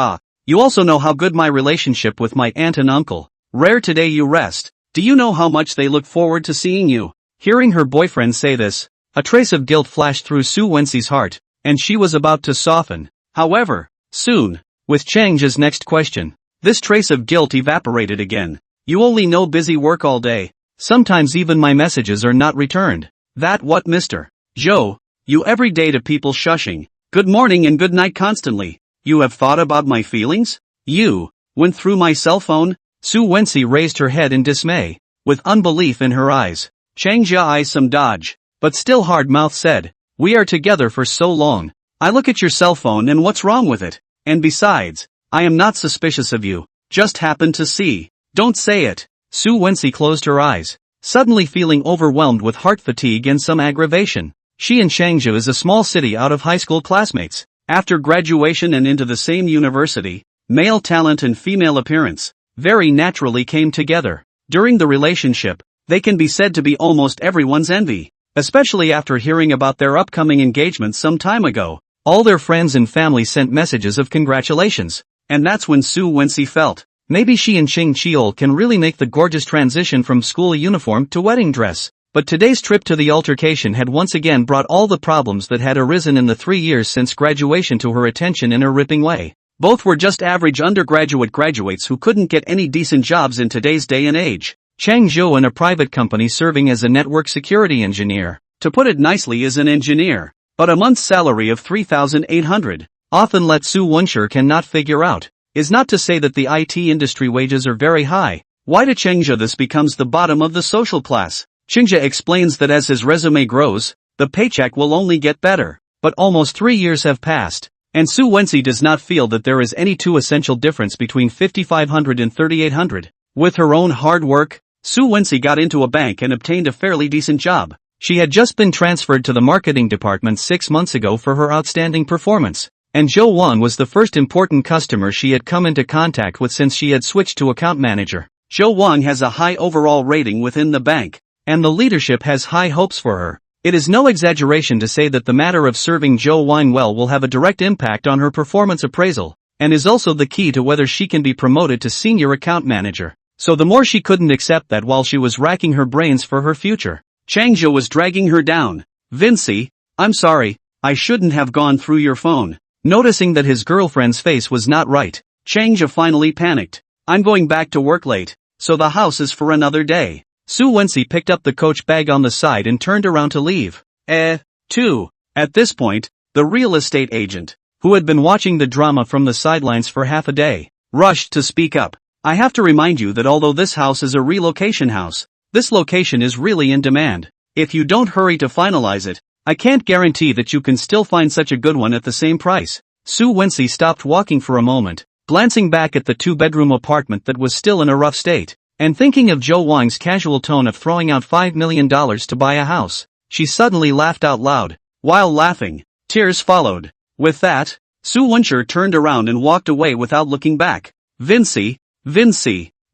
You also know how good my relationship with my aunt and uncle. Rare today you rest. Do you know how much they look forward to seeing you? Hearing her boyfriend say this, a trace of guilt flashed through Su Wenxi's heart, and she was about to soften. However, soon, with Changja's next question, this trace of guilt evaporated again. You only know busy work all day. Sometimes even my messages are not returned. That what Mr. Zhou? You every day to people shushing. Good morning and good night constantly. You have thought about my feelings? You went through my cell phone? Su Wenxi raised her head in dismay, with unbelief in her eyes. Changja eyes some dodge, but still hard mouth said, we are together for so long. I look at your cell phone and what's wrong with it? And besides, I am not suspicious of you, just happened to see. Don't say it. Su Wenxi closed her eyes, suddenly feeling overwhelmed with heart fatigue and some aggravation. She and Changja is a small city out of high school classmates. After graduation and into the same university, male talent and female appearance very naturally came together. During the relationship, they can be said to be almost everyone's envy, especially after hearing about their upcoming engagement some time ago. All their friends and family sent messages of congratulations, and that's when Su Wenxi felt, maybe she and Ching Chiol can really make the gorgeous transition from school uniform to wedding dress. But today's trip to the altercation had once again brought all the problems that had arisen in the 3 years since graduation to her attention in a ripping way. Both were just average undergraduate graduates who couldn't get any decent jobs in today's day and age. Chang Zhou in a private company serving as a network security engineer. To put it nicely, is an engineer, but a month's salary of 3,800, often let Su Wenxi cannot figure out, is not to say that the IT industry wages are very high. Why to Changja this becomes the bottom of the social class? Changja explains that as his resume grows, the paycheck will only get better. But almost 3 years have passed, and Su Wenxi does not feel that there is any too essential difference between 5,500 and 3,800. With her own hard work, Su Wenxi got into a bank and obtained a fairly decent job. She had just been transferred to the marketing department 6 months ago for her outstanding performance, and Zhou Wang was the first important customer she had come into contact with since she had switched to account manager. Zhou Wang has a high overall rating within the bank, and the leadership has high hopes for her. It is no exaggeration to say that the matter of serving Zhou Wang well will have a direct impact on her performance appraisal, and is also the key to whether she can be promoted to senior account manager. So the more she couldn't accept that while she was racking her brains for her future. Changja was dragging her down. Vinci, I'm sorry, I shouldn't have gone through your phone. Noticing that his girlfriend's face was not right, Changja finally panicked. I'm going back to work late, so the house is for another day. Su Wenxi picked up the coach bag on the side and turned around to leave. Too. At this point, the real estate agent, who had been watching the drama from the sidelines for half a day, rushed to speak up. I have to remind you that although this house is a relocation house, this location is really in demand. If you don't hurry to finalize it, I can't guarantee that you can still find such a good one at the same price. Su Wenxi stopped walking for a moment, glancing back at the 2-bedroom apartment that was still in a rough state, and thinking of Zhou Wang's casual tone of throwing out $5 million to buy a house. She suddenly laughed out loud. While laughing, tears followed. With that, Su Wenxi turned around and walked away without looking back. Vinci,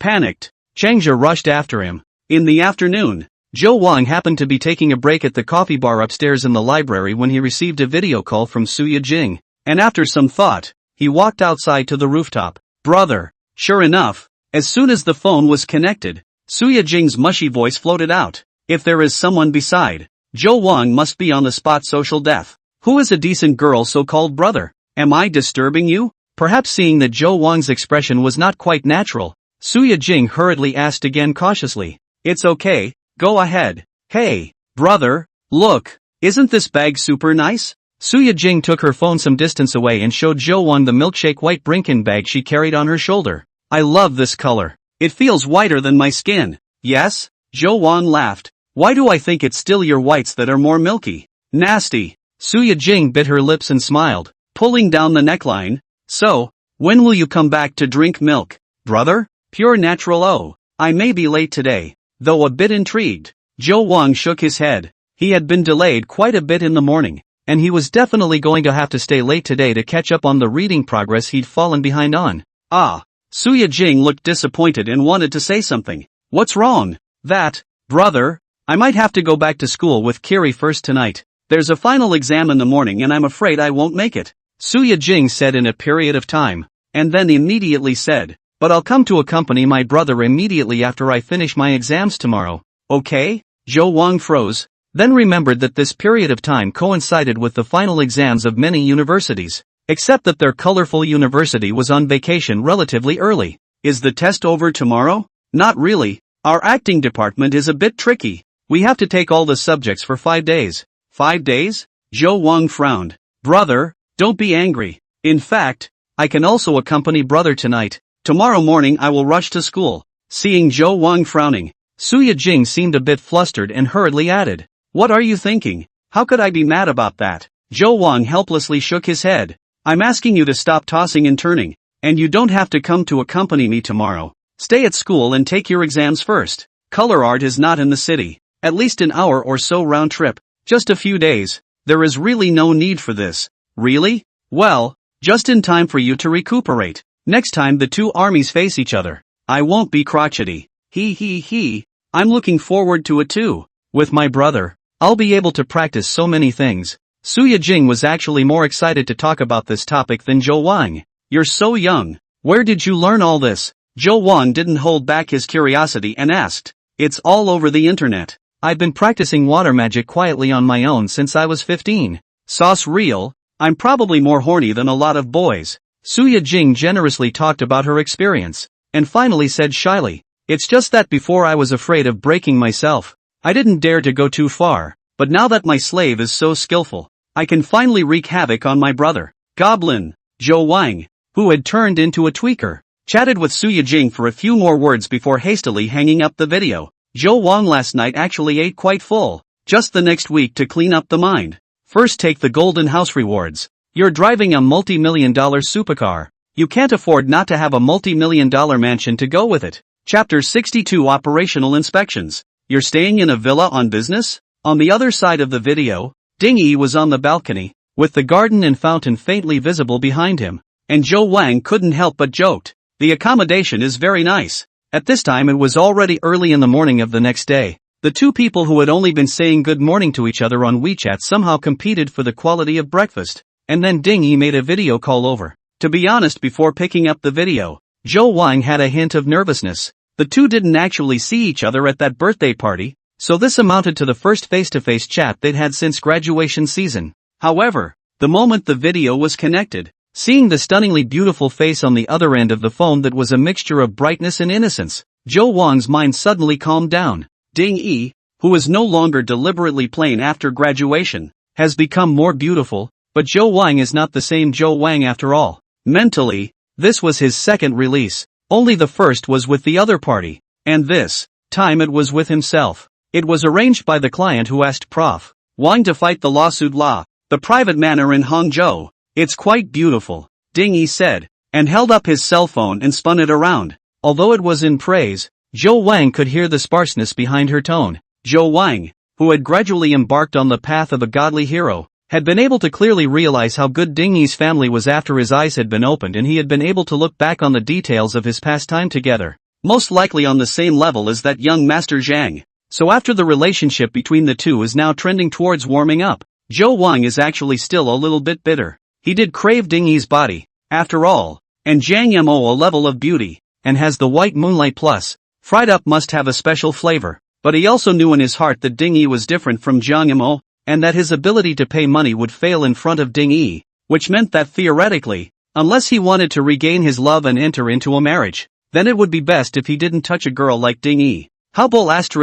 panicked. Changja rushed after him. In the afternoon, Zhou Wang happened to be taking a break at the coffee bar upstairs in the library when he received a video call from Su Yijing, and after some thought, he walked outside to the rooftop. Brother. Sure enough, as soon as the phone was connected, Su Yijing's mushy voice floated out. If there is someone beside, Zhou Wang must be on the spot. Social death. Who is a decent girl so-called brother? Am I disturbing you? Perhaps seeing that Zhou Wang's expression was not quite natural, Su Yijing hurriedly asked again cautiously. It's okay, go ahead. Hey, brother, look, isn't this bag super nice? Suya Jing took her phone some distance away and showed Zhou Wang the milkshake white Brinken bag she carried on her shoulder. I love this color. It feels whiter than my skin. Yes? Zhou Wang laughed. Why do I think it's still your whites that are more milky? Nasty. Suya Jing bit her lips and smiled, pulling down the neckline. So, when will you come back to drink milk, brother? Pure natural. Oh, I may be late today, though a bit intrigued. Zhou Wang shook his head. He had been delayed quite a bit in the morning, and he was definitely going to have to stay late today to catch up on the reading progress he'd fallen behind on. Ah. Suya Jing looked disappointed and wanted to say something. What's wrong? That, brother, I might have to go back to school with Kiri first tonight. There's a final exam in the morning and I'm afraid I won't make it. Suya Jing said in a period of time, and then immediately said, but I'll come to accompany my brother immediately after I finish my exams tomorrow. Okay? Zhou Wang froze, then remembered that this period of time coincided with the final exams of many universities, except that their colorful university was on vacation relatively early. Is the test over tomorrow? Not really. Our acting department is a bit tricky. We have to take all the subjects for 5 days. 5 days? Zhou Wang frowned. Brother, don't be angry. In fact, I can also accompany brother tonight. Tomorrow morning I will rush to school. Seeing Zhou Wang frowning, Suya Jing seemed a bit flustered and hurriedly added, what are you thinking? How could I be mad about that? Zhou Wang helplessly shook his head. I'm asking you to stop tossing and turning, and you don't have to come to accompany me tomorrow. Stay at school and take your exams first. Color art is not in the city. At least an hour or so round trip. Just a few days. There is really no need for this. Really? Well, just in time for you to recuperate. Next time the two armies face each other, I won't be crotchety. He. I'm looking forward to it too. With my brother, I'll be able to practice so many things. Suya Jing was actually more excited to talk about this topic than Zhou Wang. You're so young. Where did you learn all this? Zhou Wang didn't hold back his curiosity and asked. It's all over the internet. I've been practicing water magic quietly on my own since I was 15. Sauce real? I'm probably more horny than a lot of boys. Suya Jing generously talked about her experience, and finally said shyly, it's just that before I was afraid of breaking myself. I didn't dare to go too far, but now that my slave is so skillful, I can finally wreak havoc on my brother. Goblin. Zhou Wang, who had turned into a tweaker, chatted with Suya Jing for a few more words before hastily hanging up the video. Zhou Wang last night actually ate quite full. Just the next week to clean up the mind. First take the Golden House rewards. You're driving a multi-million-dollar supercar. You can't afford not to have a multi-million-dollar mansion to go with it. Chapter 62 Operational Inspections. You're staying in a villa on business? On the other side of the video, Ding Yi was on the balcony, with the garden and fountain faintly visible behind him, and Zhou Wang couldn't help but joked. The accommodation is very nice. At this time it was already early in the morning of the next day. The two people who had only been saying good morning to each other on WeChat somehow competed for the quality of breakfast, and then Ding Yi made a video call over. To be honest, before picking up the video, Zhou Wang had a hint of nervousness. The two didn't actually see each other at that birthday party, so this amounted to the first face-to-face chat they'd had since graduation season. However, the moment the video was connected, seeing the stunningly beautiful face on the other end of the phone that was a mixture of brightness and innocence, Zhou Wang's mind suddenly calmed down. Ding Yi, who is no longer deliberately plain after graduation, has become more beautiful, but Zhou Wang is not the same Zhou Wang after all. Mentally, this was his second release. Only the first was with the other party, and this time it was with himself. It was arranged by the client who asked Prof. Wang to fight the lawsuit the private manor in Hangzhou. It's quite beautiful, Ding Yi said, and held up his cell phone and spun it around. Although it was in praise, Zhou Wang could hear the sparseness behind her tone. Zhou Wang, who had gradually embarked on the path of a godly hero, had been able to clearly realize how good Ding Yi's family was after his eyes had been opened, and he had been able to look back on the details of his past time together, most likely on the same level as that young Master Zhang. So after the relationship between the two is now trending towards warming up, Zhou Wang is actually still a little bit bitter. He did crave Ding Yi's body, after all, and Zhang Yamo a level of beauty, and has the white moonlight plus. Fried up must have a special flavor, but he also knew in his heart that Ding Yi was different from Zhang Yamo, and that his ability to pay money would fail in front of Ding Yi, which meant that theoretically, unless he wanted to regain his love and enter into a marriage, then it would be best if he didn't touch a girl like Ding Yi. How bull *****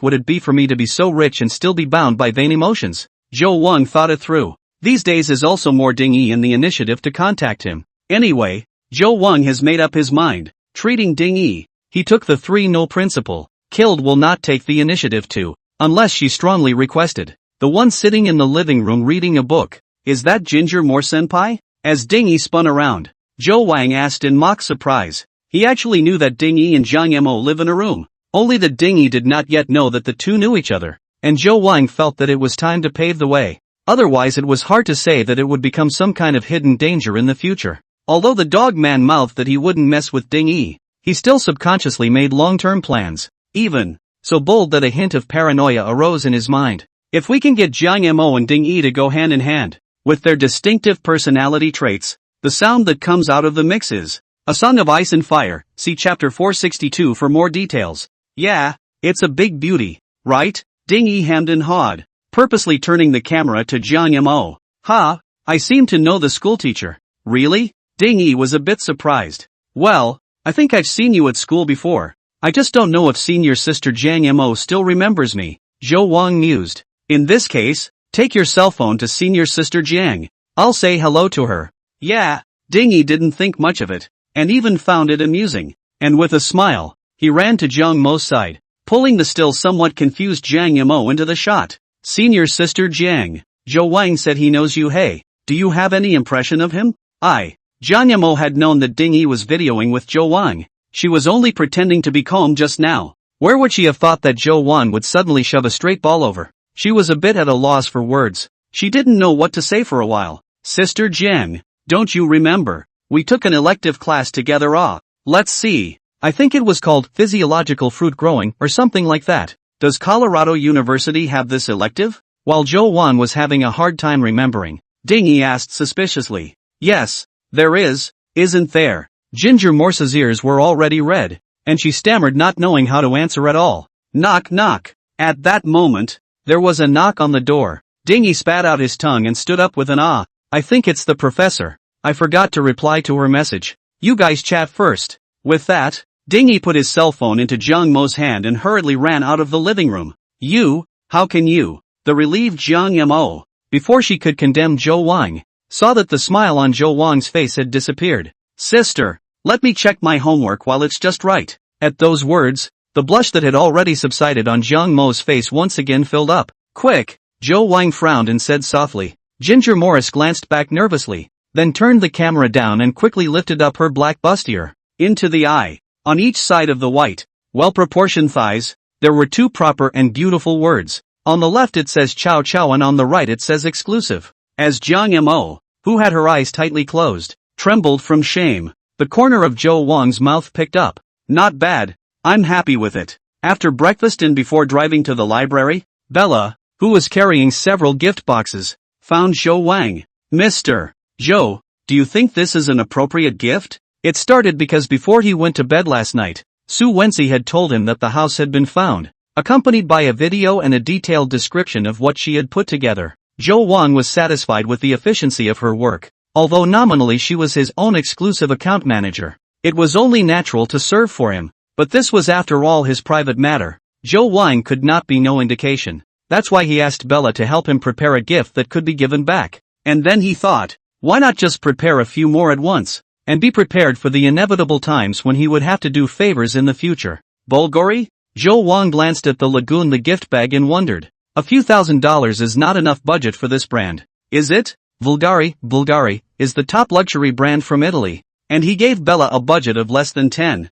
would it be for me to be so rich and still be bound by vain emotions? Zhou Wang thought it through. These days is also more Ding Yi in the initiative to contact him. Anyway, Zhou Wang has made up his mind. Treating Ding Yi, he took the 3-no principle. Killed will not take the initiative to, unless she strongly requested. The one sitting in the living room reading a book. Is that Ginger Moore senpai? As Ding Yi spun around, Zhou Wang asked in mock surprise. He actually knew that Ding Yi and Zhang Mo live in a room. Only that Ding Yi did not yet know that the two knew each other. And Zhou Wang felt that it was time to pave the way. Otherwise it was hard to say that it would become some kind of hidden danger in the future. Although the dog man mouthed that he wouldn't mess with Ding Yi, he still subconsciously made long-term plans. Even so bold that a hint of paranoia arose in his mind. If we can get Zhang Mo and Ding Yi to go hand in hand, with their distinctive personality traits, the sound that comes out of the mix is A Song of Ice and Fire. See chapter 462 for more details. Yeah, it's a big beauty, right? Ding Yi hemmed and hawed, purposely turning the camera to Zhang Mo. Ha, I seem to know the schoolteacher. Really? Ding Yi was a bit surprised. Well, I think I've seen you at school before. I just don't know if senior sister Zhang Mo still remembers me. Zhou Wang mused. In this case, take your cell phone to senior sister Jiang. I'll say hello to her. Yeah, Ding Yi didn't think much of it, and even found it amusing. And with a smile, he ran to Zhang Mo's side, pulling the still somewhat confused Zhang Mo into the shot. Senior sister Jiang, Zhou Wang said he knows you. Hey, do you have any impression of him? Zhang Mo had known that Ding Yi was videoing with Zhou Wang. She was only pretending to be calm just now. Where would she have thought that Zhou Wang would suddenly shove a straight ball over? She was a bit at a loss for words. She didn't know what to say for a while. Sister Jiang, don't you remember? We took an elective class together. Let's see. I think it was called Physiological Fruit Growing or something like that. Does Colorado University have this elective? While Zhou Wang was having a hard time remembering, Ding Yi asked suspiciously. Yes, there is, isn't there? Ginger Morse's ears were already red, and she stammered, not knowing how to answer at all. Knock knock. At that moment, there was a knock on the door. Ding Yi spat out his tongue and stood up with an ah. I think it's the professor. I forgot to reply to her message. You guys chat first. With that, Ding Yi put his cell phone into Zhang Mo's hand and hurriedly ran out of the living room. You? How can you? The relieved Zhang Mo, before she could condemn Zhou Wang, saw that the smile on Zhou Wang's face had disappeared. Sister, let me check my homework while it's just right. At those words, the blush that had already subsided on Zhang Mo's face once again filled up. Quick! Zhou Wang frowned and said softly. Ginger Morris glanced back nervously, then turned the camera down and quickly lifted up her black bustier. Into the eye, on each side of the white, well-proportioned thighs, there were two proper and beautiful words. On the left it says Chow Chow and on the right it says exclusive. As Zhang Mo, who had her eyes tightly closed, trembled from shame, the corner of Zhou Wang's mouth picked up. Not bad, I'm happy with it. After breakfast and before driving to the library, Bella, who was carrying several gift boxes, found Zhou Wang. Mr. Zhou, do you think this is an appropriate gift? It started because before he went to bed last night, Su Wenxi had told him that the house had been found, accompanied by a video and a detailed description of what she had put together. Zhou Wang was satisfied with the efficiency of her work, although nominally she was his own exclusive account manager. It was only natural to serve for him, but this was after all his private matter. Zhou Wang could not be no indication. That's why he asked Bella to help him prepare a gift that could be given back. And then he thought, why not just prepare a few more at once, and be prepared for the inevitable times when he would have to do favors in the future. Bulgari? Zhou Wang glanced at the lagoon, the gift bag, and wondered. A few $1,000s is not enough budget for this brand. Is it? Bulgari is the top luxury brand from Italy, and he gave Bella a budget of less than 10,000,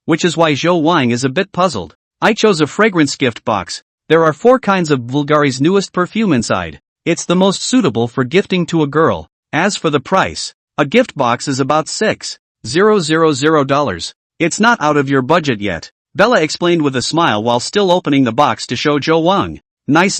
which is why Zhou Wang is a bit puzzled. I chose a fragrance gift box. There are 4 kinds of Bulgari's newest perfume inside. It's the most suitable for gifting to a girl. As for the price, a gift box is about $6,000. It's not out of your budget yet, Bella explained with a smile while still opening the box to show Zhou Wang. Nice.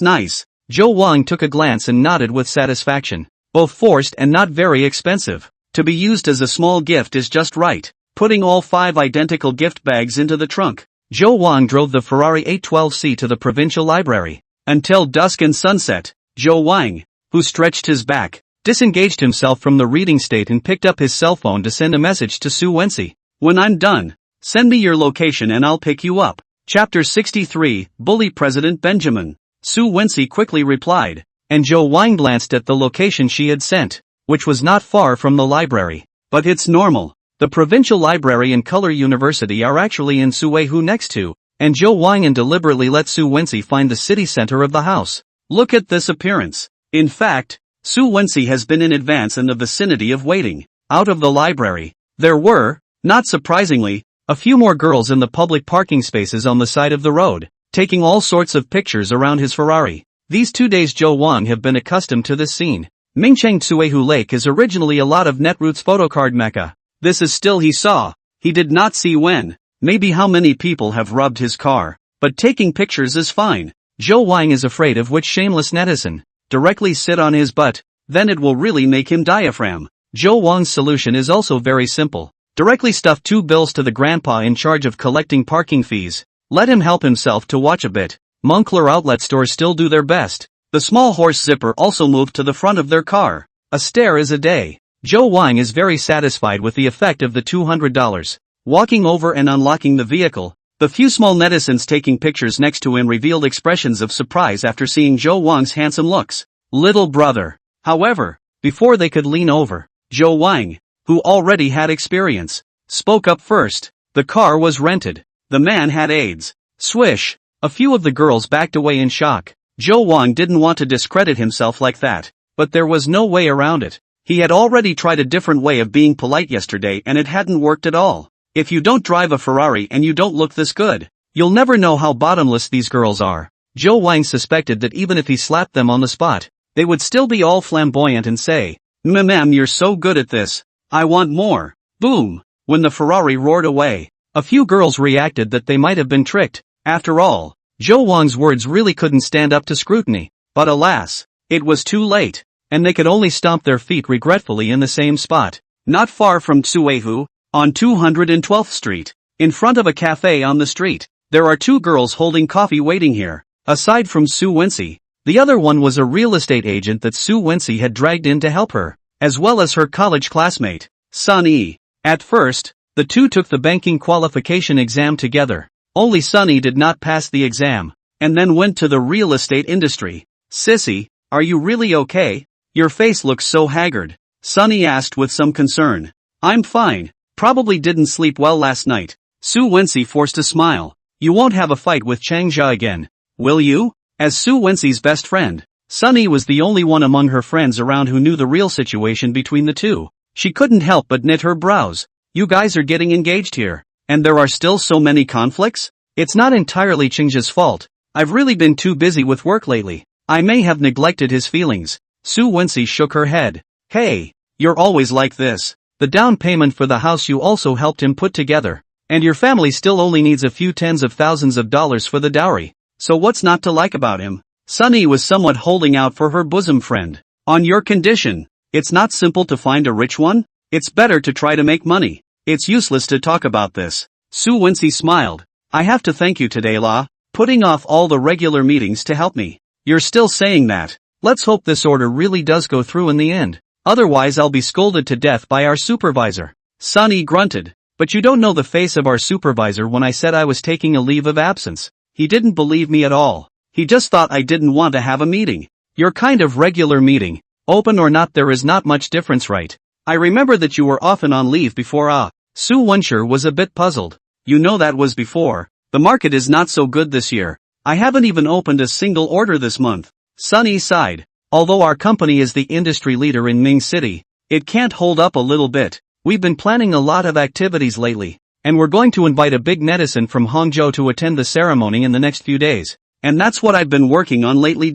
Zhou Wang took a glance and nodded with satisfaction. Both forced and not very expensive. To be used as a small gift is just right. Putting all 5 identical gift bags into the trunk, Zhou Wang drove the Ferrari 812C to the provincial library. Until dusk and sunset, Zhou Wang, who stretched his back, disengaged himself from the reading state and picked up his cell phone to send a message to Su Wenxi. When I'm done, send me your location and I'll pick you up. Chapter 63, Bully President Benjamin. Su Wensi quickly replied, and Zhou Wang glanced at the location she had sent, which was not far from the library. But it's normal. The provincial library and color university are actually in Suihu next to, and Zhou Wang deliberately let Su Wensi find the city center of the house. Look at this appearance. In fact, Su Wensi has been in advance in the vicinity of waiting. Out of the library, there were, not surprisingly, a few more girls in the public parking spaces on the side of the road, taking all sorts of pictures around his Ferrari. These 2 days Zhou Wang have been accustomed to this scene. Mingcheng Suihu Lake is originally a lot of Netroots photocard mecca. This is still he saw. He did not see when, maybe how many people have rubbed his car. But taking pictures is fine. Zhou Wang is afraid of which shameless netizen. Directly sit on his butt, then it will really make him diaphragm. Zhou Wang's solution is also very simple. Directly stuff 2 bills to the grandpa in charge of collecting parking fees. Let him help himself to watch a bit. Moncler outlet stores still do their best. The small horse zipper also moved to the front of their car. A stare is a day. Zhou Wang is very satisfied with the effect of the $200. Walking over and unlocking the vehicle, the few small netizens taking pictures next to him revealed expressions of surprise after seeing Zhou Wang's handsome looks. Little brother. However, before they could lean over, Zhou Wang, who already had experience, spoke up first. The car was rented. The man had AIDS. Swish. A few of the girls backed away in shock. Zhou Wang didn't want to discredit himself like that, but there was no way around it. He had already tried a different way of being polite yesterday and it hadn't worked at all. If you don't drive a Ferrari and you don't look this good, you'll never know how bottomless these girls are. Zhou Wang suspected that even if he slapped them on the spot, they would still be all flamboyant and say, "Ma'am, you're so good at this. I want more." Boom! When the Ferrari roared away, a few girls reacted that they might have been tricked. After all, Zhou Wang's words really couldn't stand up to scrutiny. But alas, it was too late, and they could only stomp their feet regretfully in the same spot. Not far from Tsuehu, on 212th Street, in front of a cafe on the street, there are 2 girls holding coffee waiting here. Aside from Su Wensi, the other one was a real estate agent that Su Wensi had dragged in to help her, as well as her college classmate, Sunny. At first, the 2 took the banking qualification exam together. Only Sunny did not pass the exam, and then went to the real estate industry. "Sissy, are you really okay? Your face looks so haggard," Sunny asked with some concern. "I'm fine, probably didn't sleep well last night." Su Wensi forced a smile. "You won't have a fight with Changjia again, will you?" As Su Wensi's best friend, Sunny was the only one among her friends around who knew the real situation between the 2. She couldn't help but knit her brows. "You guys are getting engaged here, and there are still so many conflicts?" "It's not entirely Chingjia's fault. I've really been too busy with work lately. I may have neglected his feelings." Su Wensi shook her head. "Hey, you're always like this. The down payment for the house you also helped him put together, and your family still only needs a few tens of thousands of dollars for the dowry. So what's not to like about him?" Sunny was somewhat holding out for her bosom friend. "On your condition. It's not simple to find a rich one? It's better to try to make money. It's useless to talk about this." Su Wensi smiled. "I have to thank you today, La, putting off all the regular meetings to help me." "You're still saying that. Let's hope this order really does go through in the end. Otherwise I'll be scolded to death by our supervisor." Sunny grunted. "But you don't know the face of our supervisor. When I said I was taking a leave of absence, he didn't believe me at all. He just thought I didn't want to have a meeting. Your kind of regular meeting, open or not, there is not much difference, right? I remember that you were often on leave before." Su Wenshi was a bit puzzled. "You know that was before. The market is not so good this year. I haven't even opened a single order this month." Sunny sighed. "Although our company is the industry leader in Ming City, it can't hold up a little bit. We've been planning a lot of activities lately, and we're going to invite a big netizen from Hangzhou to attend the ceremony in the next few days. And that's what I've been working on lately.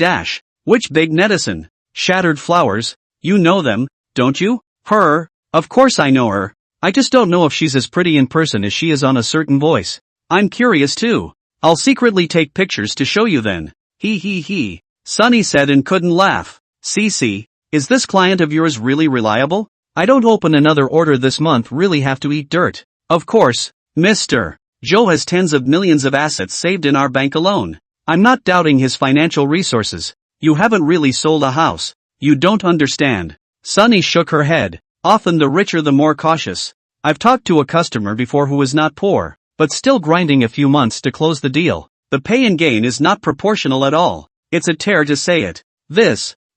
Which big netizen?" "Shattered Flowers. You know them, don't you?" "Her? Of course I know her. I just don't know if she's as pretty in person as she is on a certain voice." "I'm curious too. I'll secretly take pictures to show you then." He. Sunny said and couldn't laugh. "Cece, is this client of yours really reliable? I don't open another order this month, really have to eat dirt." "Of course, Mr. Joe has tens of millions of assets saved in our bank alone. I'm not doubting his financial resources. You haven't really sold a house. You don't understand." Sunny shook her head. "Often the richer the more cautious. I've talked to a customer before who is not poor, but still grinding a few months to close the deal. The pay and gain is not proportional at all. It's a tear to say it.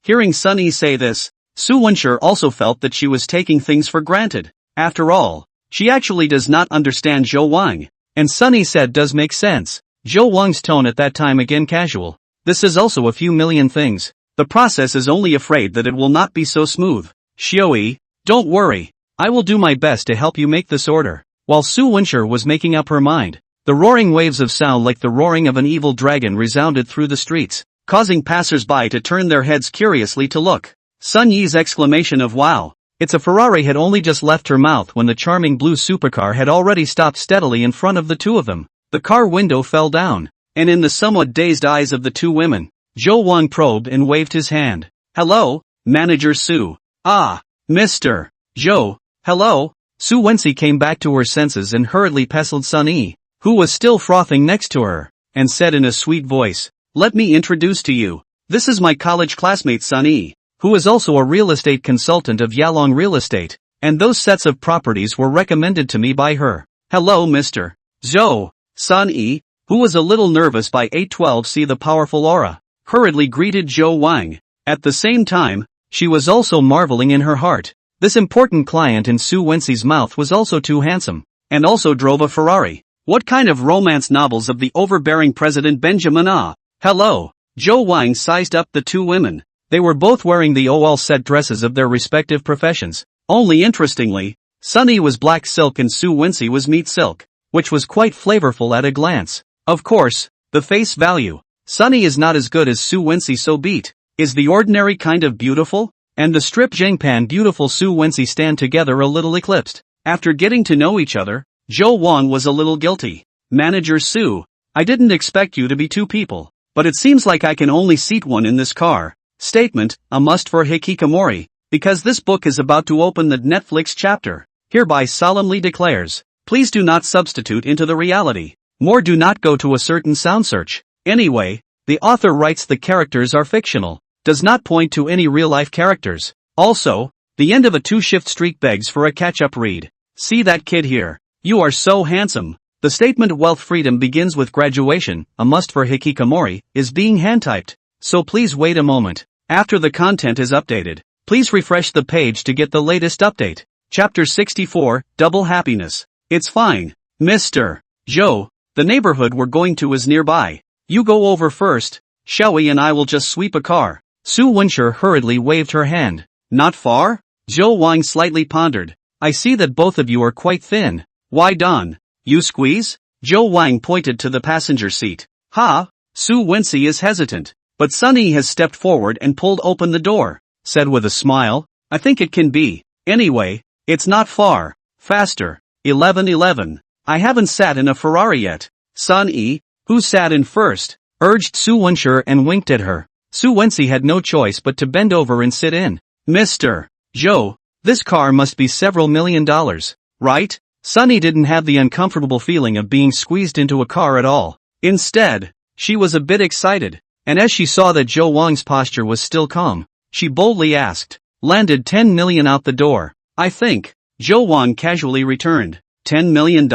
Hearing Sunny say this, Su Wenshi also felt that she was taking things for granted. After all, she actually does not understand Zhou Wang. And Sunny said does make sense. Zhou Wang's tone at that time again casual. This is also a few million things. The process is only afraid that it will not be so smooth. Xiaoyi, don't worry. I will do my best to help you make this order. While Su Wenshi was making up her mind, the roaring waves of sound like the roaring of an evil dragon resounded through the streets, causing passers-by to turn their heads curiously to look. Sun Yi's exclamation of wow, it's a Ferrari had only just left her mouth when the charming blue supercar had already stopped steadily in front of the two of them. The car window fell down, and in the somewhat dazed eyes of the two women, Zhou Wang probed and waved his hand. Hello, Manager Su. Ah, Mr. Zhou, hello. Su Wenshi came back to her senses and hurriedly pestled Sun Yi, who was still frothing next to her, and said in a sweet voice, let me introduce to you. This is my college classmate Sun Yi, who is also a real estate consultant of Yalong Real Estate, and those sets of properties were recommended to me by her. Hello Mr. Zhou. Sun Yi, who was a little nervous by 812 the powerful aura, hurriedly greeted Zhou Wang. At the same time, she was also marveling in her heart. This important client in Su Wenshi's mouth was also too handsome, and also drove a Ferrari. What kind of romance novels of the overbearing President Benjamin Ah? Hello. Zhou Wang sized up the two women. They were both wearing the all-set dresses of their respective professions. Only interestingly, Sunny was black silk and Su Wenshi was meat silk, which was quite flavorful at a glance. Of course, the face value. Sunny is not as good as Su Wenshi, so beat is the ordinary kind of beautiful, and the strip Zhengpan beautiful Su Wenshi stand together a little eclipsed. After getting to know each other, Zhou Wang was a little guilty. Manager Su, I didn't expect you to be two people, but it seems like I can only seat one in this car. Statement, a must for Hikikomori, because this book is about to open the Netflix chapter, hereby solemnly declares, please do not substitute into the reality. More do not go to a certain sound search. Anyway, the author writes the characters are fictional, does not point to any real-life characters. Also, the end of a two-shift streak begs for a catch-up read. See that kid here? You are so handsome. The statement wealth freedom begins with graduation, a must for Hikikomori, is being hand-typed. So please wait a moment. After the content is updated, please refresh the page to get the latest update. Chapter 64, Double Happiness. It's fine, Mr. Zhou. The neighborhood we're going to is nearby. You go over first. Xiaoyi and I will just sweep a car. Su Wenshi hurriedly waved her hand. Not far? Zhou Wang slightly pondered. I see that both of you are quite thin. Why Don? You squeeze? Zhou Wang pointed to the passenger seat. Ha! Su Wenshi is hesitant. But Sunny has stepped forward and pulled open the door, said with a smile, I think it can be. Anyway, it's not far. Faster. 11:11. I haven't sat in a Ferrari yet. Sun Yi, who sat in first, urged Su Wenshi and winked at her. Su Wenshi had no choice but to bend over and sit in. Mr. Zhou, this car must be several $1 million, right? Sunny didn't have the uncomfortable feeling of being squeezed into a car at all. Instead, she was a bit excited. And as she saw that Zhou Wang's posture was still calm, she boldly asked, landed $10 million out the door. I think, Zhou Wang casually returned. $10 million?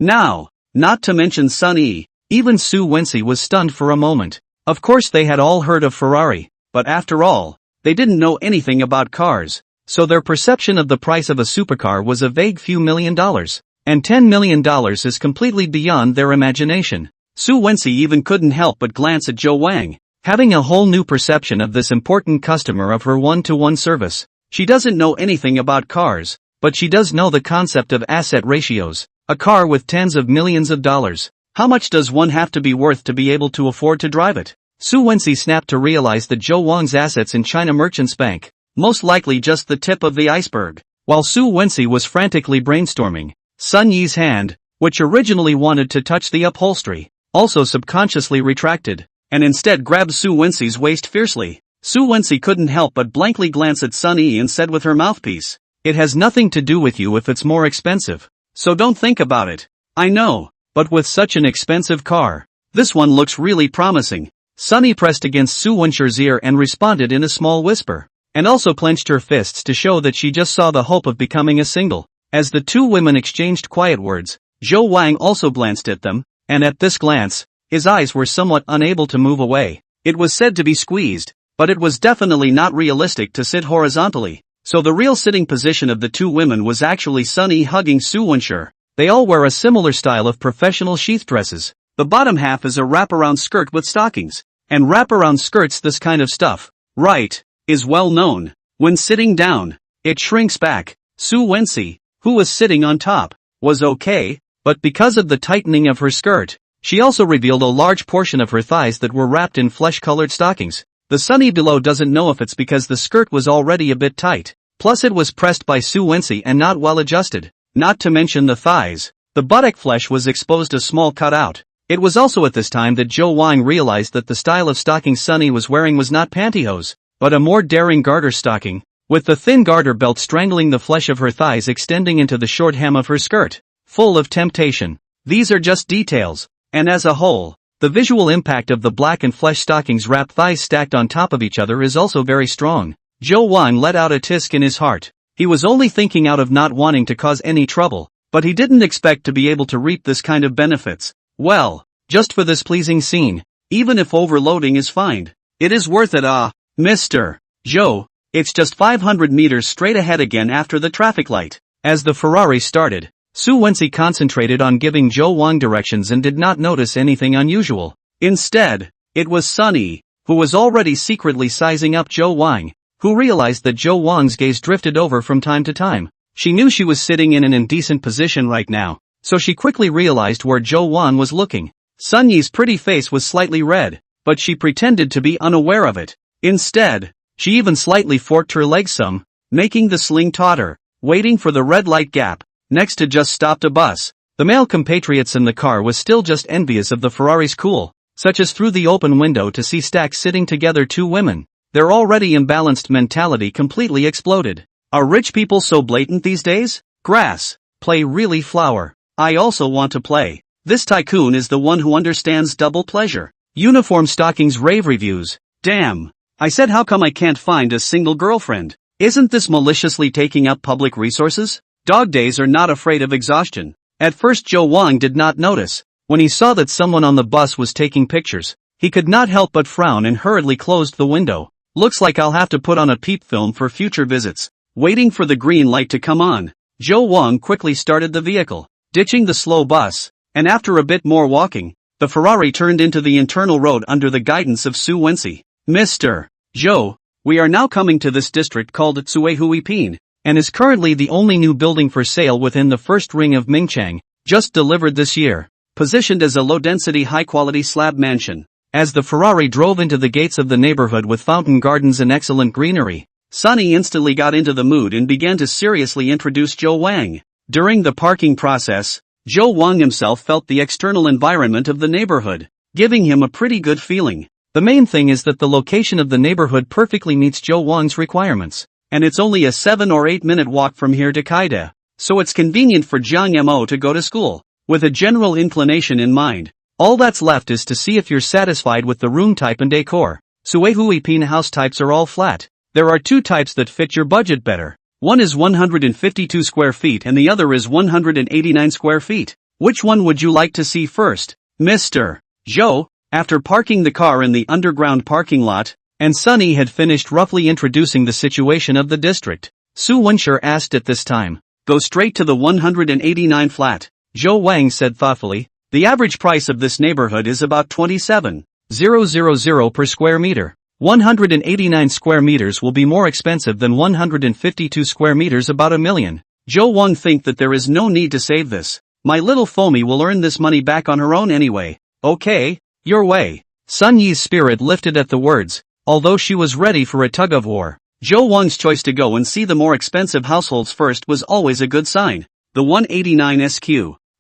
Now, not to mention Sun Yi, even Su Wenshi was stunned for a moment. Of course they had all heard of Ferrari, but after all, they didn't know anything about cars, so their perception of the price of a supercar was a vague few $1 million, and $10 million is completely beyond their imagination. Su Wenshi even couldn't help but glance at Zhou Wang, having a whole new perception of this important customer of her one-to-one service. She doesn't know anything about cars, but she does know the concept of asset ratios. A car with tens of millions of dollars. How much does one have to be worth to be able to afford to drive it? Su Wenshi snapped to realize that Zhou Wang's assets in China Merchants Bank, most likely just the tip of the iceberg. While Su Wenshi was frantically brainstorming, Sun Yi's hand, which originally wanted to touch the upholstery, also subconsciously retracted, and instead grabbed Su Wenshi's waist fiercely. Su Wenshi couldn't help but blankly glance at Sun Yi and said with her mouthpiece, it has nothing to do with you if it's more expensive. So don't think about it. I know, but with such an expensive car, this one looks really promising. Sunny pressed against Su Wenshi's ear and responded in a small whisper, and also clenched her fists to show that she just saw the hope of becoming a single. As the two women exchanged quiet words, Zhou Wang also glanced at them, and at this glance, his eyes were somewhat unable to move away. It was said to be squeezed, but it was definitely not realistic to sit horizontally. So the real sitting position of the two women was actually Sunny hugging Soo Won-sher. They all wear a similar style of professional sheath dresses. The bottom half is a wraparound skirt with stockings. And wraparound skirts, this kind of stuff, right, is well known. When sitting down, it shrinks back. Soo Won-seo, who was sitting on top, was okay, but because of the tightening of her skirt, she also revealed a large portion of her thighs that were wrapped in flesh-colored stockings. The Sunny below doesn't know if it's because the skirt was already a bit tight, plus it was pressed by Soo Won-seo and not well adjusted. Not to mention the thighs. The buttock flesh was exposed, a small cutout. It was also at this time that Jo Wang realized that the style of stocking Sunny was wearing was not pantyhose, but a more daring garter stocking, with the thin garter belt strangling the flesh of her thighs extending into the short hem of her skirt. Full of temptation. These are just details, and as a whole, the visual impact of the black and flesh stockings wrapped thighs stacked on top of each other is also very strong. Jo Wang let out a tisk in his heart. He was only thinking out of not wanting to cause any trouble, but he didn't expect to be able to reap this kind of benefits. Well, just for this pleasing scene, even if overloading is fined, it is worth it. Mr. Jo, it's just 500 meters straight ahead again after the traffic light. As the Ferrari started, Soo Won-seo concentrated on giving Jo Wang directions and did not notice anything unusual. Instead, it was Sunny, who was already secretly sizing up Jo Wang, who realized that Jo Wang's gaze drifted over from time to time. She knew she was sitting in an indecent position right now, so she quickly realized where Jo Wang was looking. Sunny's pretty face was slightly red, but she pretended to be unaware of it. Instead, she even slightly forked her legs some, making the sling totter, waiting for the red light gap. Next to just stopped a bus. The male compatriots in the car was still just envious of the Ferrari's cool, such as through the open window to see stacked sitting together two women. Their already imbalanced mentality completely exploded. Are rich people so blatant these days? Grass. Play really flower. I also want to play. This Tycoon is the one who understands double pleasure. Uniform stockings rave reviews. Damn. I said, how come I can't find a single girlfriend? Isn't this maliciously taking up public resources? Dog days are not afraid of exhaustion. At first Jo Wang did not notice. When he saw that someone on the bus was taking pictures, he could not help but frown and hurriedly closed the window. Looks like I'll have to put on a peep film for future visits. Waiting for the green light to come on, Jo Wang quickly started the vehicle, ditching the slow bus, and after a bit more walking, the Ferrari turned into the internal road under the guidance of Soo Won-seo. Mr. Jo, we are now coming to this district called Tsuehuipin, and is currently the only new building for sale within the first ring of Mingchang, just delivered this year, positioned as a low-density high-quality slab mansion. As the Ferrari drove into the gates of the neighborhood with fountain gardens and excellent greenery, Sunny instantly got into the mood and began to seriously introduce Jo Wang. During the parking process, Jo Wang himself felt the external environment of the neighborhood, giving him a pretty good feeling. The main thing is that the location of the neighborhood perfectly meets Jo Wang's requirements. And it's only a 7 or 8 minute walk from here to Kaida, so it's convenient for Jiang Mo to go to school. With a general inclination in mind, all that's left is to see if you're satisfied with the room type and decor. Tsuehuipin house types are all flat. There are two types that fit your budget better. One is 152 square feet and the other is 189 square feet. Which one would you like to see first, Mr. Jo? After parking the car in the underground parking lot, and Sunny had finished roughly introducing the situation of the district, Soo Won-sher asked at this time, go straight to the 189 flat. Jo Wang said thoughtfully, the average price of this neighborhood is about 27,000 per square meter. 189 square meters will be more expensive than 152 square meters, about $1 million. Jo Wang think that there is no need to save this. My little foamy will earn this money back on her own anyway. Okay, your way. Sun Yi's spirit lifted at the words. Although she was ready for a tug-of-war, Jo Wang's choice to go and see the more expensive households first was always a good sign. The 189 sq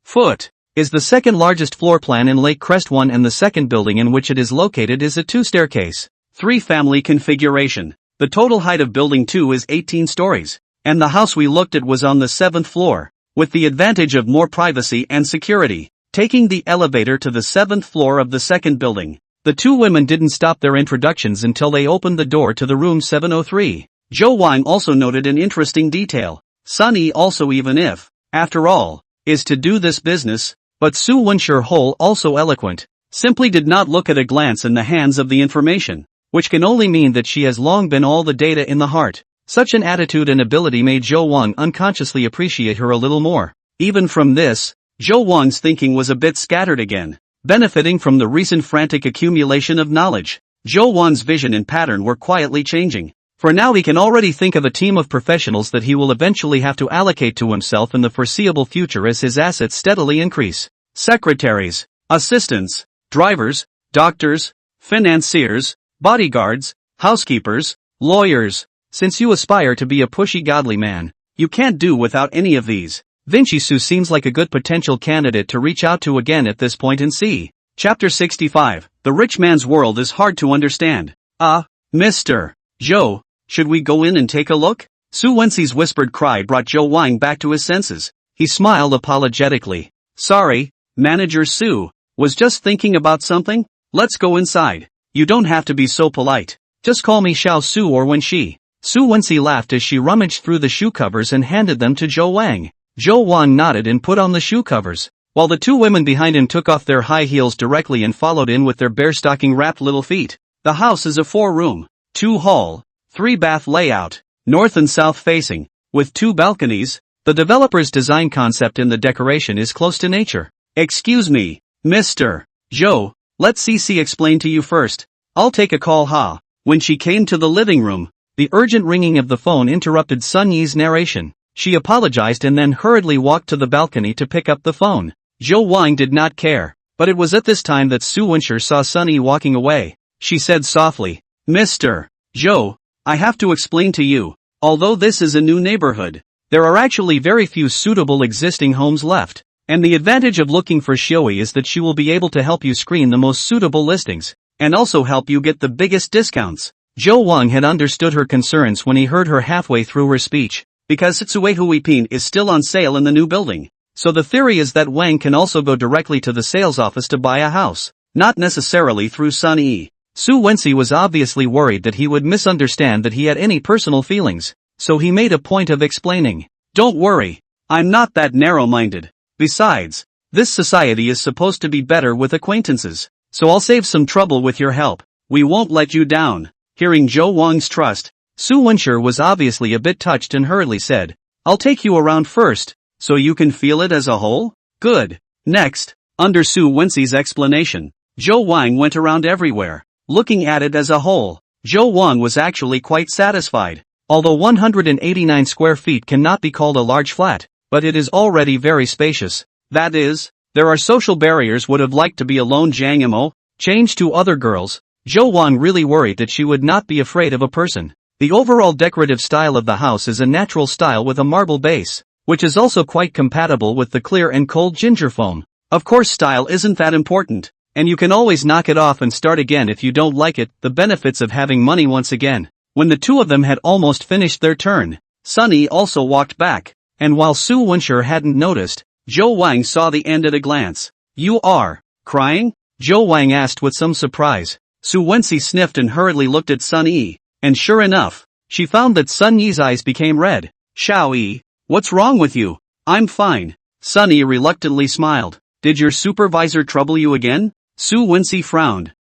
ft is the second largest floor plan in Lake Crest 1, and the second building in which it is located is a 2-staircase, 3-family configuration. The total height of building 2 is 18 stories, and the house we looked at was on the 7th floor, with the advantage of more privacy and security. Taking the elevator to the 7th floor of the second building, the two women didn't stop their introductions until they opened the door to the room 703. Jo Wang also noted an interesting detail. Sunny also, even if, after all, is to do this business, but Soo Won-sher whole also eloquent. simply did not look at a glance in the hands of the information, which can only mean that she has long been all the data in the heart. Such an attitude and ability made Zhou Wang unconsciously appreciate her a little more. Even from this, Zhou Wang's thinking was a bit scattered again. Benefiting from the recent frantic accumulation of knowledge, Zhou Wang's vision and pattern were quietly changing. For now he can already think of a team of professionals that he will eventually have to allocate to himself in the foreseeable future as his assets steadily increase. Secretaries, assistants, drivers, doctors, financiers, bodyguards, housekeepers, lawyers. Since you aspire to be a pushy godly man, you can't do without any of these. Vinci Su seems like a good potential candidate to reach out to again at this point and see. Chapter 65. The rich man's world is hard to understand. Mr. Zhou, should we go in and take a look? Su Wenxi's whispered cry brought Zhou Wang back to his senses. He smiled apologetically. Sorry, Manager Su, was just thinking about something? Let's go inside. You don't have to be so polite. Just call me Xiao Su or Wenxi. Su Wenxi laughed as she rummaged through the shoe covers and handed them to Zhou Wang. Zhou Wang nodded and put on the shoe covers, while the two women behind him took off their high heels directly and followed in with their bear-stocking-wrapped little feet. The house is a 4-room, 2-hall, 3-bath layout, north and south facing, with 2 balconies. The developer's design concept in the decoration is close to nature. Excuse me, Mr. Zhou, let CC explain to you first. I'll take a call. When she came to the living room, the urgent ringing of the phone interrupted Sun Yi's narration. She apologized and then hurriedly walked to the balcony to pick up the phone. Zhou Wang did not care, but it was at this time that Su Wenxi saw Sun Yi walking away. She said softly, Mr. Zhou, I have to explain to you, although this is a new neighborhood, there are actually very few suitable existing homes left, and the advantage of looking for Xiaoyi is that she will be able to help you screen the most suitable listings, and also help you get the biggest discounts. Zhou Wang had understood her concerns when he heard her halfway through her speech, because Sitsue Huipin is still on sale in the new building. So the theory is that Wang can also go directly to the sales office to buy a house, not necessarily through Sun Yi. Su Wenxi was obviously worried that he would misunderstand that he had any personal feelings, so he made a point of explaining. Don't worry, I'm not that narrow-minded. Besides, this society is supposed to be better with acquaintances, so I'll save some trouble with your help. We won't let you down. Hearing Zhou Wang's trust, Su Wenxi was obviously a bit touched and hurriedly said, I'll take you around first, so you can feel it as a whole? Good. Next, under Su Wenxi's explanation, Zhou Wang went around everywhere, looking at it as a whole. Zhou Wang was actually quite satisfied. Although 189 square feet cannot be called a large flat, but it is already very spacious. That is, there are social barriers. Would have liked to be alone. Zhang Imo, changed to other girls. Zhou Wang really worried that she would not be afraid of a person. The overall decorative style of the house is a natural style with a marble base, which is also quite compatible with the clear and cold ginger foam. Of course, style isn't that important, and you can always knock it off and start again if you don't like it. The benefits of having money. Once again, when the two of them had almost finished their turn, Sun Yi also walked back, and while Su Wenxi hadn't noticed, Zhou Wang saw the end at a glance. You are crying? Zhou Wang asked with some surprise. Su Wenxi sniffed and hurriedly looked at Sun Yi, and sure enough, she found that Sun Yi's eyes became red. Xiao Yi, what's wrong with you? I'm fine. Sun Yi reluctantly smiled. Did your supervisor trouble you again? Su Wenxi frowned.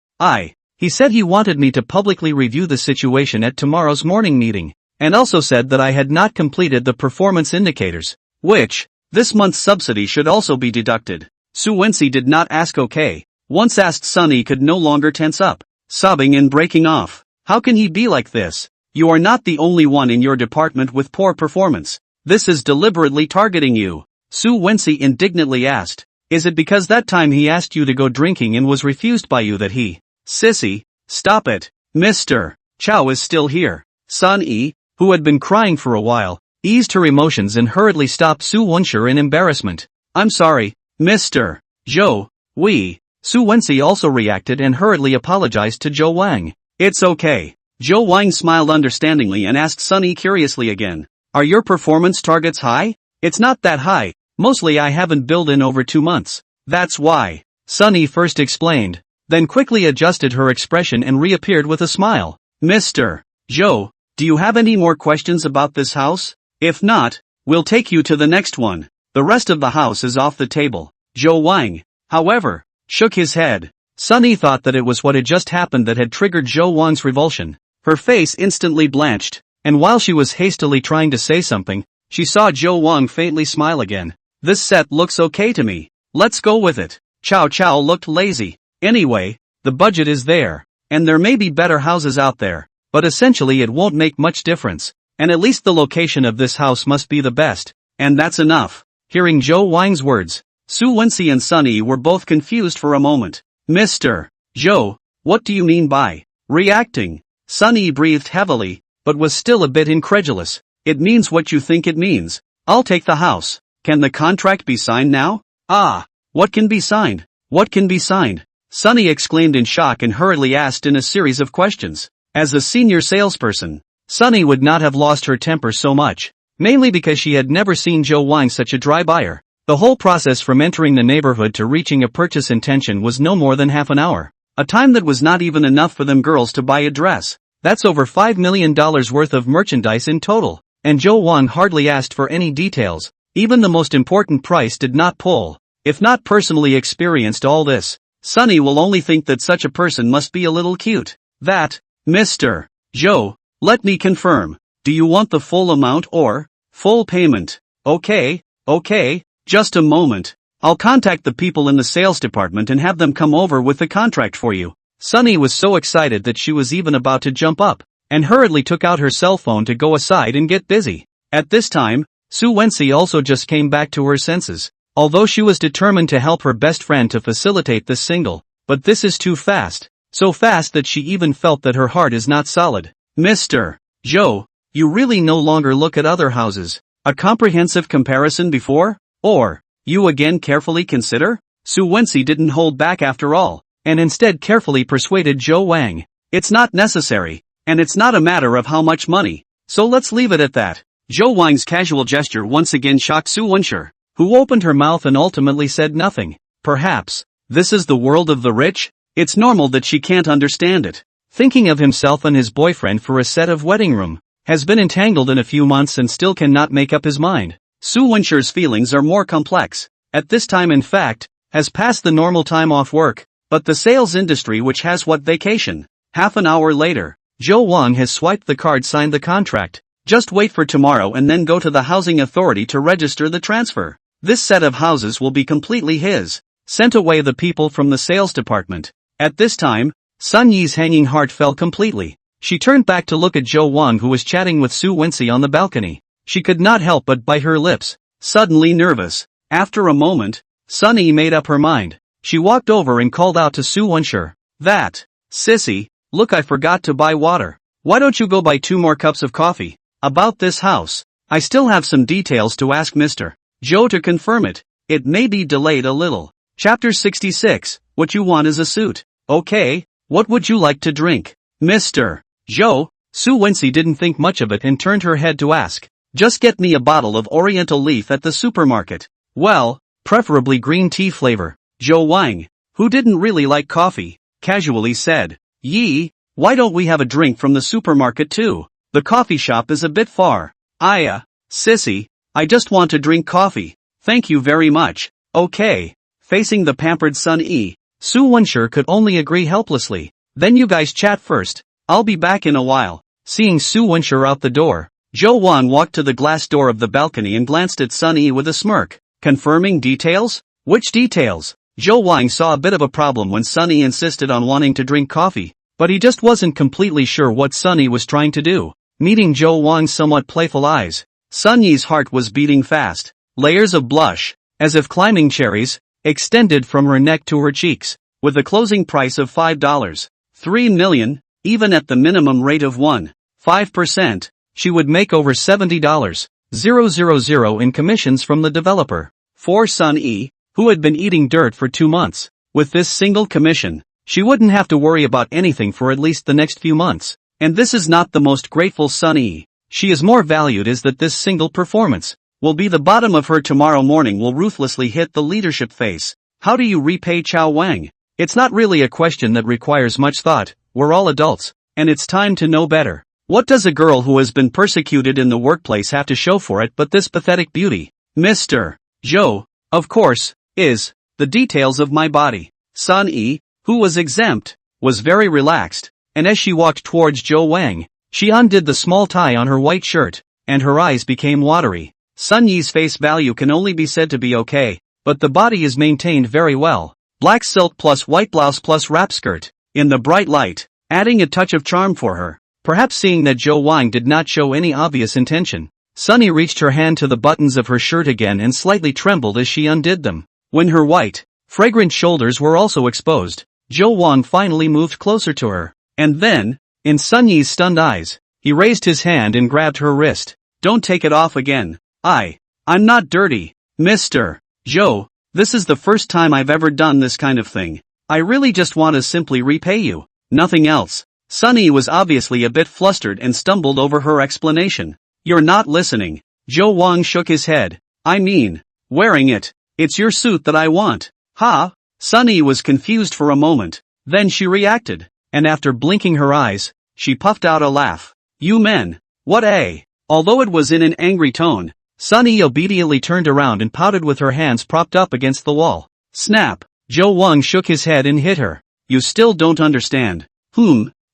He said he wanted me to publicly review the situation at tomorrow's morning meeting, and also said that I had not completed the performance indicators, which, this month's subsidy should also be deducted. Su Wenxi did not ask. Okay. Once asked, Sun Yi could no longer tense up, sobbing and breaking off. How can he be like this? You are not the only one in your department with poor performance. This is deliberately targeting you. Su Wenxi indignantly asked. Is it because that time he asked you to go drinking and was refused by you that he... Sissy, stop it. Mr. Chao is still here. Sun Yi, who had been crying for a while, eased her emotions and hurriedly stopped Su Wenxi in embarrassment. I'm sorry, Mr. Zhou. Su Wenxi also reacted and hurriedly apologized to Zhou Wang. It's okay. Zhou Wang smiled understandingly and asked Sun Yi curiously again. Are your performance targets high? It's not that high. Mostly I haven't billed in over 2 months. That's why. Sun Yi first explained, then quickly adjusted her expression and reappeared with a smile. Mr. Zhou, do you have any more questions about this house? If not, we'll take you to the next one. The rest of the house is off the table. Zhou Wang, however, shook his head. Sunny thought that it was what had just happened that had triggered Zhou Wang's revulsion. Her face instantly blanched, and while she was hastily trying to say something, she saw Zhou Wang faintly smile again. This set looks okay to me. Let's go with it. Chow Chow looked lazy. Anyway, the budget is there, and there may be better houses out there, but essentially it won't make much difference, and at least the location of this house must be the best, and that's enough. Hearing Zhou Wang's words, Su Wenxi and Sunny were both confused for a moment. Mr. Zhou, what do you mean by reacting? Sunny breathed heavily, but was still a bit incredulous. It means what you think it means. I'll take the house. Can the contract be signed now? Ah, what can be signed? What can be signed? Sunny exclaimed in shock and hurriedly asked in a series of questions. As a senior salesperson, Sunny would not have lost her temper so much, mainly because she had never seen Zhou Wang such a dry buyer. The whole process from entering the neighborhood to reaching a purchase intention was no more than half an hour. A time that was not even enough for them girls to buy a dress. That's over $5 million worth of merchandise in total, and Zhou Wang hardly asked for any details. Even the most important price did not pull. If not personally experienced all this, Sunny will only think that such a person must be a little cute. That, Mr. Zhou, let me confirm. Do you want the full amount or full payment? Okay, just a moment. I'll contact the people in the sales department and have them come over with the contract for you. Sunny was so excited that she was even about to jump up, and hurriedly took out her cell phone to go aside and get busy. At this time, Su Wenxi also just came back to her senses. Although she was determined to help her best friend to facilitate this single, but this is too fast. So fast that she even felt that her heart is not solid. Mr. Zhou, you really no longer look at other houses. A comprehensive comparison before? Or, you again carefully consider? Su Wenxi didn't hold back after all, and instead carefully persuaded Zhou Wang. It's not necessary, and it's not a matter of how much money, so let's leave it at that. Zhou Wang's casual gesture once again shocked Su Wenxi, who opened her mouth and ultimately said nothing. Perhaps, this is the world of the rich? It's normal that she can't understand it. Thinking of himself and his boyfriend for a set of wedding room, has been entangled in a few months and still cannot make up his mind. Su Wenxi's feelings are more complex. At this time in fact, has passed the normal time off work, but the sales industry which has what vacation. Half an hour later, Zhou Wang has swiped the card, signed the contract. Just wait for tomorrow and then go to the housing authority to register the transfer. This set of houses will be completely his. Sent away the people from the sales department. At this time, Sun Yi's hanging heart fell completely. She turned back to look at Zhou Wang, who was chatting with Su Wenxi on the balcony. She could not help but bite her lips, suddenly nervous. After a moment, Sun Yi made up her mind. She walked over and called out to Su Wenxi. That, sissy, look, I forgot to buy water. Why don't you go buy 2 more cups of coffee? About this house, I still have some details to ask Mr. Zhou to confirm it. It may be delayed a little. Chapter 66, what you want is a suit. Okay, what would you like to drink? Mr. Zhou, Su Wenxi didn't think much of it and turned her head to ask. Just get me a bottle of Oriental Leaf at the supermarket. Well, preferably green tea flavor. Zhou Wang, who didn't really like coffee, casually said. Yi, why don't we have a drink from the supermarket too? The coffee shop is a bit far. Sissy, I just want to drink coffee. Thank you very much. Okay. Facing the pampered Sun Yi, Su Wenxi could only agree helplessly. Then you guys chat first. I'll be back in a while. Seeing Su Wenxi out the door, Zhou Wang walked to the glass door of the balcony and glanced at Sun Yi with a smirk. Confirming details? Which details? Zhou Wang saw a bit of a problem when Sun Yi insisted on wanting to drink coffee, but he just wasn't completely sure what Sun Yi was trying to do. Meeting Zhou Wang's somewhat playful eyes, Sun Yi's heart was beating fast. Layers of blush, as if climbing cherries, extended from her neck to her cheeks. With a closing price of $5. 3 million, even at the minimum rate of 1.5%, she would make over $70,000 in commissions from the developer. For Sun Yi, who had been eating dirt for 2 months, with this single commission, she wouldn't have to worry about anything for at least the next few months. And this is not the most grateful Sun Yi. She is more valued is that this single performance will be the bottom of her tomorrow morning, will ruthlessly hit the leadership phase. How do you repay Zhou Wang? It's not really a question that requires much thought. We're all adults, and it's time to know better. What does a girl who has been persecuted in the workplace have to show for it but this pathetic beauty? Mr. Zhou, of course, is the details of my body. Sun Yi, who was exempt, was very relaxed, and as she walked towards Zhou Wang, she undid the small tie on her white shirt, and her eyes became watery. Sun Yi's face value can only be said to be okay, but the body is maintained very well. Black silk plus white blouse plus wrap skirt, in the bright light, adding a touch of charm for her. Perhaps seeing that Zhou Wang did not show any obvious intention, Sunny reached her hand to the buttons of her shirt again and slightly trembled as she undid them. When her white, fragrant shoulders were also exposed, Zhou Wang finally moved closer to her. And then, in Sun Yi's stunned eyes, he raised his hand and grabbed her wrist. Don't take it off again. I'm not dirty, Mr. Zhou. This is the first time I've ever done this kind of thing. I really just want to simply repay you. Nothing else. Sunny was obviously a bit flustered and stumbled over her explanation. You're not listening. Zhou Wang shook his head. I mean, wearing it. It's your suit that I want. Ha? Sunny was confused for a moment. Then she reacted, and after blinking her eyes, she puffed out a laugh. You men. What a? Although it was in an angry tone, Sunny obediently turned around and pouted with her hands propped up against the wall. Snap! Zhou Wang shook his head and hit her. You still don't understand.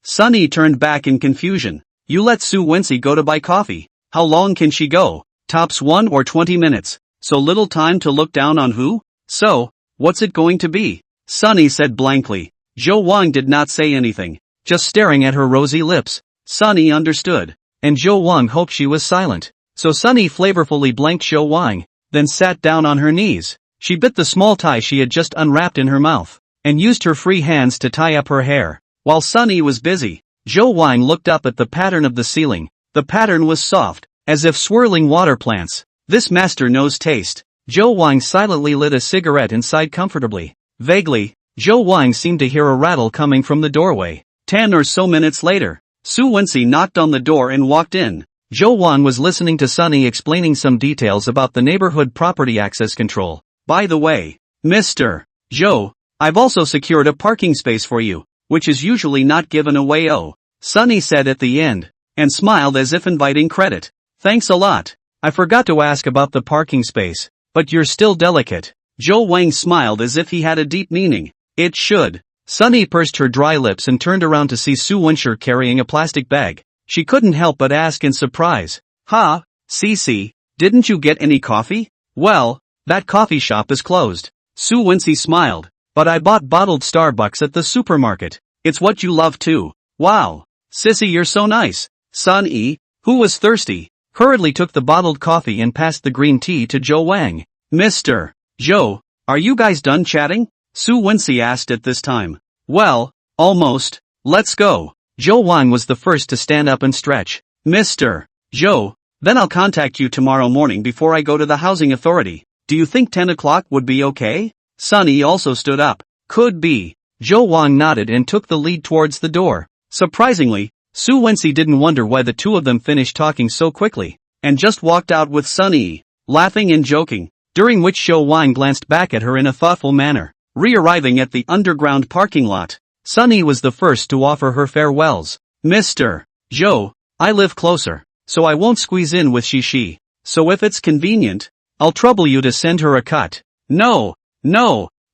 Sunny turned back in confusion. You let Su Wency go to buy coffee. How long can she go? Tops 1 or 20 minutes. So little time to look down on who? So, what's it going to be? Sunny said blankly. Zhou Wang did not say anything, just staring at her rosy lips. Sunny understood, and Zhou Wang hoped she was silent. So Sunny flavorfully blanked Zhou Wang, then sat down on her knees. She bit the small tie she had just unwrapped in her mouth, and used her free hands to tie up her hair. While Sunny was busy, Zhou Wang looked up at the pattern of the ceiling. The pattern was soft, as if swirling water plants. This master knows taste. Zhou Wang silently lit a cigarette and sighed comfortably. Vaguely, Zhou Wang seemed to hear a rattle coming from the doorway. 10 or so minutes later, Su Wency knocked on the door and walked in. Zhou Wang was listening to Sunny explaining some details about the neighborhood property access control. By the way, Mr. Zhou, I've also secured a parking space for you, which is usually not given away. Oh, Sunny said at the end, and smiled as if inviting credit. Thanks a lot. I forgot to ask about the parking space, but you're still delicate. Zhou Wang smiled as if he had a deep meaning. It should. Sunny pursed her dry lips and turned around to see Su Wency carrying a plastic bag. She couldn't help but ask in surprise. Ha, Cece, didn't you get any coffee? Well, that coffee shop is closed. Su Wency smiled. But I bought bottled Starbucks at the supermarket. It's what you love too. Wow. Sissy, you're so nice. Sunny, who was thirsty, hurriedly took the bottled coffee and passed the green tea to Zhou Wang. Mr. Zhou, are you guys done chatting? Su Wency asked at this time. Well, almost. Let's go. Zhou Wang was the first to stand up and stretch. Mr. Zhou, then I'll contact you tomorrow morning before I go to the housing authority. Do you think 10 o'clock would be okay? Sunny also stood up. Could be. Zhou Wang nodded and took the lead towards the door. Surprisingly, Su Wency didn't wonder why the two of them finished talking so quickly, and just walked out with Sunny, laughing and joking, during which Zhou Wang glanced back at her in a thoughtful manner. Re-arriving at the underground parking lot, Sunny was the first to offer her farewells. Mr. Zhou, I live closer, so I won't squeeze in with Shishi. So if it's convenient, I'll trouble you to send her a cut. No,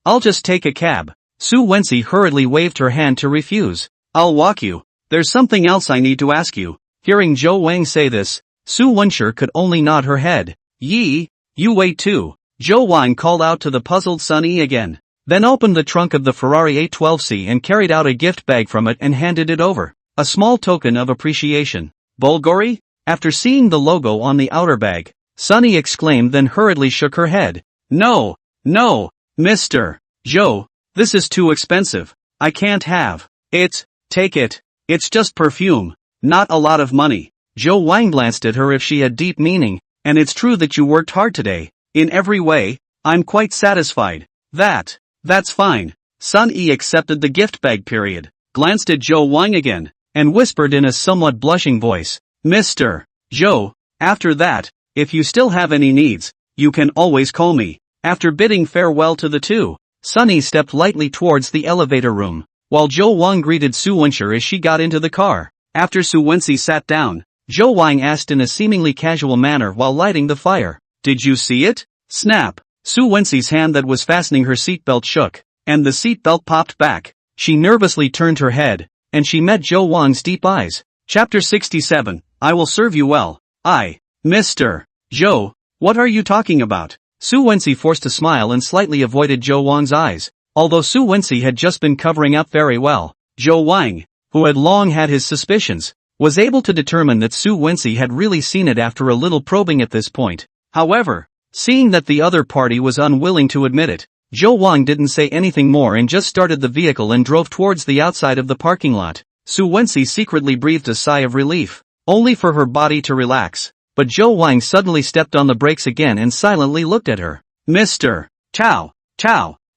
I'll just take a cab. Su Wency hurriedly waved her hand to refuse. I'll walk you. There's something else I need to ask you. Hearing Zhou Wang say this, Su Wency could only nod her head. You wait too. Zhou Wang called out to the puzzled Sunny again. Then opened the trunk of the Ferrari 812C and carried out a gift bag from it and handed it over. A small token of appreciation. Bulgari? After seeing the logo on the outer bag, Sunny exclaimed, then hurriedly shook her head. No, Mr. Zhou, this is too expensive. I can't have it. Take it. It's just perfume. Not a lot of money. Zhou Wang glanced at her if she had deep meaning, and it's true that you worked hard today. In every way, I'm quite satisfied. That's fine. Sunny accepted the gift bag. Glanced at Zhou Wang again, and whispered in a somewhat blushing voice. Mr. Zhou, after that, if you still have any needs, you can always call me. After bidding farewell to the two, Sunny stepped lightly towards the elevator room, while Zhou Wang greeted Su Wency as she got into the car. After Su Wency sat down, Zhou Wang asked in a seemingly casual manner while lighting the fire. Did you see it? Snap! Su Wency's hand that was fastening her seatbelt shook, and the seatbelt popped back. She nervously turned her head, and she met Zhou Wang's deep eyes. Chapter 67, I will serve you well. Mr. Zhou, what are you talking about? Su Wenxi forced a smile and slightly avoided Zhou Wang's eyes. Although Su Wenxi had just been covering up very well, Zhou Wang, who had long had his suspicions, was able to determine that Su Wenxi had really seen it after a little probing at this point. However, seeing that the other party was unwilling to admit it, Zhou Wang didn't say anything more and just started the vehicle and drove towards the outside of the parking lot. Su Wenxi secretly breathed a sigh of relief, only for her body to relax. But Zhou Wang suddenly stepped on the brakes again and silently looked at her. Mr. Tao.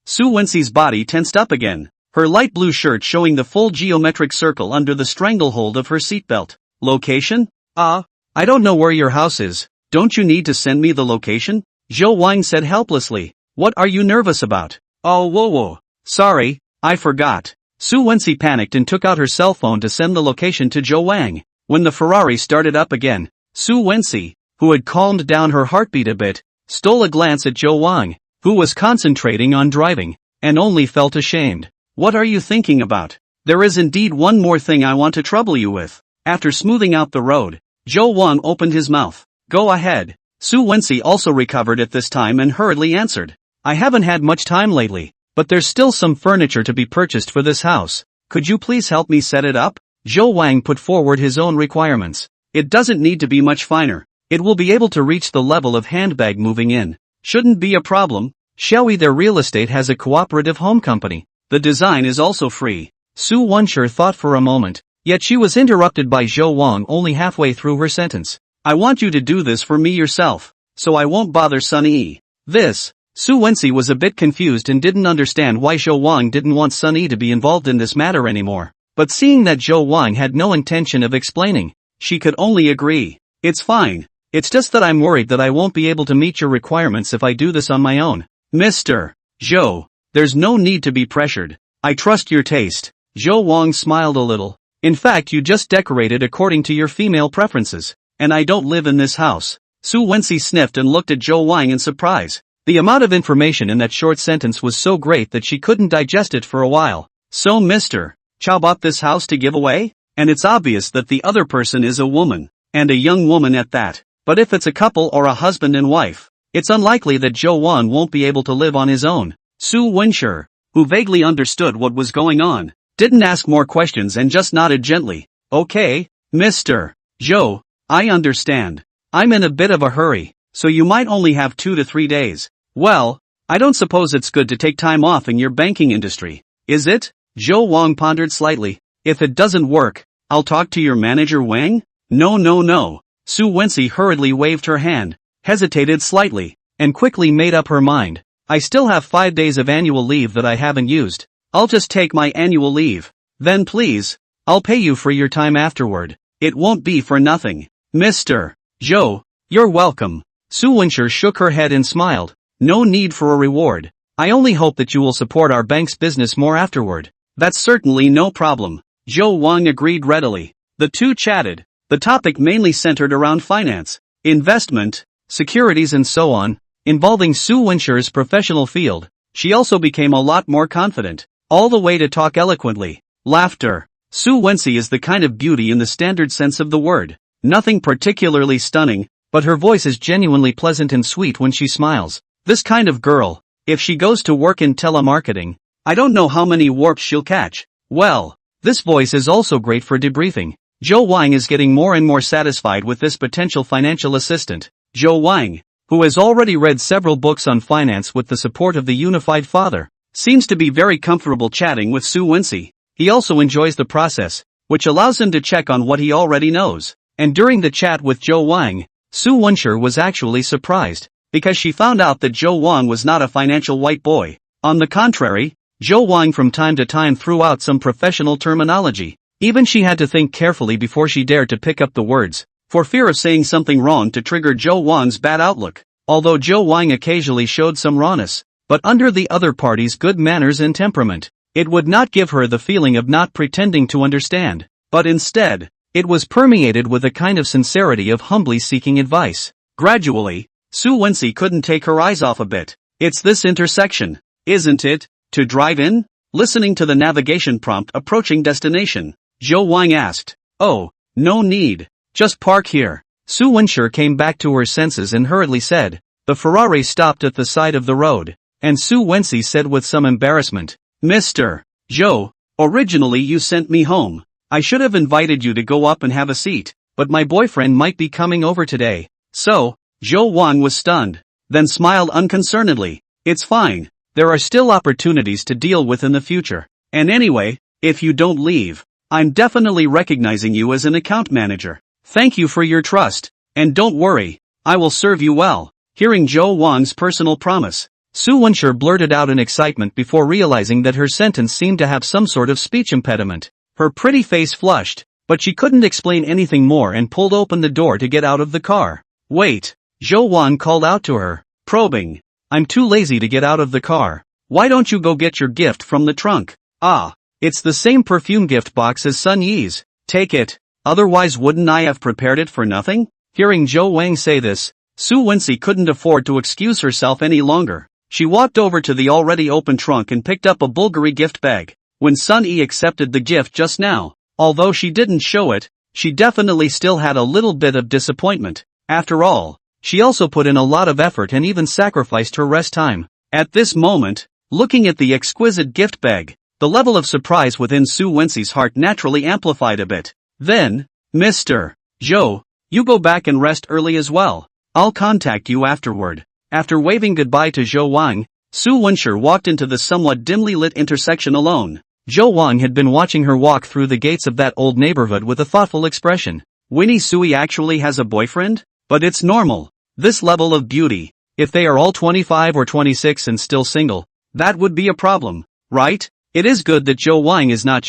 Su Wenxi's body tensed up again, her light blue shirt showing the full geometric circle under the stranglehold of her seatbelt. Location? I don't know where your house is. Don't you need to send me the location? Zhou Wang said helplessly. What are you nervous about? Oh, whoa. Sorry, I forgot. Su Wenxi panicked and took out her cell phone to send the location to Zhou Wang. When the Ferrari started up again, Su Wenxi, who had calmed down her heartbeat a bit, stole a glance at Zhou Wang, who was concentrating on driving, and only felt ashamed. What are you thinking about? There is indeed one more thing I want to trouble you with. After smoothing out the road, Zhou Wang opened his mouth. Go ahead. Su Wenxi also recovered at this time and hurriedly answered. I haven't had much time lately, but there's still some furniture to be purchased for this house. Could you please help me set it up? Zhou Wang put forward his own requirements. It doesn't need to be much finer. It will be able to reach the level of handbag moving in. Shouldn't be a problem. Shall we? Their real estate has a cooperative home company. The design is also free. Su Wenxi thought for a moment, yet she was interrupted by Zhou Wang only halfway through her sentence. I want you to do this for me yourself, so I won't bother Sunny. This. Su Wenxi was a bit confused and didn't understand why Zhou Wang didn't want Sunny to be involved in this matter anymore. But seeing that Zhou Wang had no intention of explaining, she could only agree. It's fine. It's just that I'm worried that I won't be able to meet your requirements if I do this on my own. Mr. Zhou, there's no need to be pressured. I trust your taste. Zhou Wang smiled a little. In fact, you just decorated according to your female preferences, and I don't live in this house. Su Wenxi sniffed and looked at Zhou Wang in surprise. The amount of information in that short sentence was so great that she couldn't digest it for a while. So Mr. Chow bought this house to give away? And it's obvious that the other person is a woman, and a young woman at that. But if it's a couple or a husband and wife, it's unlikely that Zhou Wang won't be able to live on his own. Su Wenxi, who vaguely understood what was going on, didn't ask more questions and just nodded gently. Okay, Mr. Zhou, I understand. I'm in a bit of a hurry, so you might only have 2 to 3 days. Well, I don't suppose it's good to take time off in your banking industry, is it? Zhou Wang pondered slightly. If it doesn't work, I'll talk to your manager Wang? No. Su Wenxi hurriedly waved her hand, hesitated slightly, and quickly made up her mind. I still have 5 days of annual leave that I haven't used. I'll just take my annual leave. Then please, I'll pay you for your time afterward. It won't be for nothing. Mr. Zhou, you're welcome. Su Wenxi shook her head and smiled. No need for a reward. I only hope that you will support our bank's business more afterward. That's certainly no problem. Zhou Wang agreed readily. The two chatted. The topic mainly centered around finance, investment, securities and so on, involving Su Wenxi's professional field. She also became a lot more confident, all the way to talk eloquently. Laughter. Su Wenxi is the kind of beauty in the standard sense of the word. Nothing particularly stunning, but her voice is genuinely pleasant and sweet when she smiles. This kind of girl, if she goes to work in telemarketing, I don't know how many warps she'll catch. Well, this voice is also great for debriefing. Zhou Wang is getting more and more satisfied with this potential financial assistant. Zhou Wang, who has already read several books on finance with the support of the unified father, seems to be very comfortable chatting with Su Wenxi. He also enjoys the process, which allows him to check on what he already knows. And during the chat with Zhou Wang, Su Wenxi was actually surprised, because she found out that Zhou Wang was not a financial white boy. On the contrary, Zhou Wang from time to time threw out some professional terminology. Even she had to think carefully before she dared to pick up the words, for fear of saying something wrong to trigger Zhou Wang's bad outlook. Although Zhou Wang occasionally showed some rawness, but under the other party's good manners and temperament, it would not give her the feeling of not pretending to understand, but instead, it was permeated with a kind of sincerity of humbly seeking advice. Gradually, Su Wenxi couldn't take her eyes off a bit. It's this intersection, isn't it? To drive in? listening to the navigation prompt approaching destination. Zhou Wang asked. Oh, no need. Just park here. Su Wenshi came back to her senses and hurriedly said. The Ferrari stopped at the side of the road, and Su Wenshi said with some embarrassment. Mr. Zhou, originally you sent me home. I should have invited you to go up and have a seat, but my boyfriend might be coming over today. So, Zhou Wang was stunned, then smiled unconcernedly. It's fine. There are still opportunities to deal with in the future. And anyway, if you don't leave, I'm definitely recognizing you as an account manager. Thank you for your trust. And don't worry, I will serve you well. Hearing Zhou Wang's personal promise, Su Wenshi blurted out in excitement before realizing that her sentence seemed to have some sort of speech impediment. Her pretty face flushed, but she couldn't explain anything more and pulled open the door to get out of the car. Wait, Zhou Wang called out to her, probing. I'm too lazy to get out of the car. Why don't you go get your gift from the trunk? Ah, it's the same perfume gift box as Sun Yi's. Take it, otherwise wouldn't I have prepared it for nothing? Hearing Zhou Wang say this, Su Wenshi couldn't afford to excuse herself any longer. She walked over to the already open trunk and picked up a Bulgari gift bag. When Sun Yi accepted the gift just now, although she didn't show it, she definitely still had a little bit of disappointment. After all, she also put in a lot of effort and even sacrificed her rest time. At this moment, looking at the exquisite gift bag, the level of surprise within Su Wenshi's heart naturally amplified a bit. Then, Mr. Zhou, you go back and rest early as well. I'll contact you afterward. After waving goodbye to Zhou Wang, Su Wenshi walked into the somewhat dimly lit intersection alone. Zhou Wang had been watching her walk through the gates of that old neighborhood with a thoughtful expression. Winnie Sui actually has a boyfriend? But it's normal. This level of beauty, if they are all 25 or 26 and still single, that would be a problem, right? It is good that Zhou Wang is not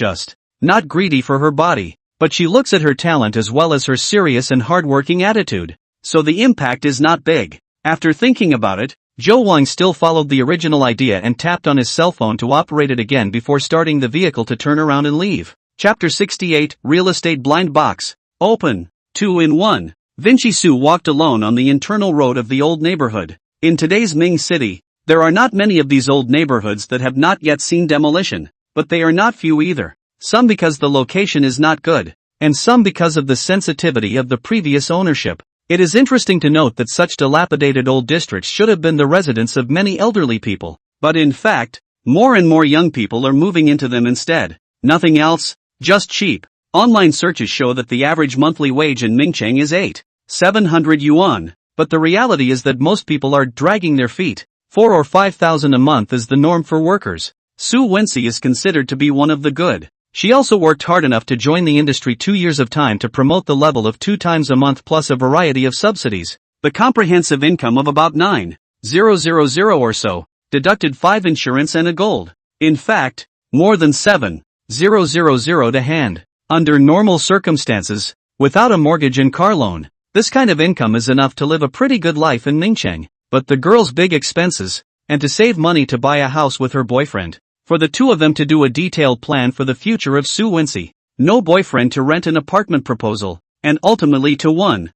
greedy for her body, but she looks at her talent as well as her serious and hardworking attitude. So the impact is not big. After thinking about it, Zhou Wang still followed the original idea and tapped on his cell phone to operate it again before starting the vehicle to turn around and leave. Chapter 68, Real Estate Blind Box. Open. 2-in-1. Vinci Su walked alone on the internal road of the old neighborhood. In today's Ming City, there are not many of these old neighborhoods that have not yet seen demolition, but they are not few either. Some because the location is not good, and some because of the sensitivity of the previous ownership. It is interesting to note that such dilapidated old districts should have been the residence of many elderly people, but in fact, more and more young people are moving into them instead. Nothing else, just cheap. Online searches show that the average monthly wage in Mingcheng is 8,700 yuan, but the reality is that most people are dragging their feet. 4 or 5,000 a month is the norm for workers. Su Wenshi is considered to be one of the good. She also worked hard enough to join the industry 2 years of time to promote the level of 2 times a month plus a variety of subsidies. The comprehensive income of about 9,000 or so, deducted 5 insurance and a gold. In fact, more than 7,000 to hand. Under normal circumstances, without a mortgage and car loan, this kind of income is enough to live a pretty good life in Mingcheng. But the girl's big expenses, and to save money to buy a house with her boyfriend. For the two of them to do a detailed plan for the future of Su Wenshi. No boyfriend to rent an apartment proposal, and ultimately to 1,000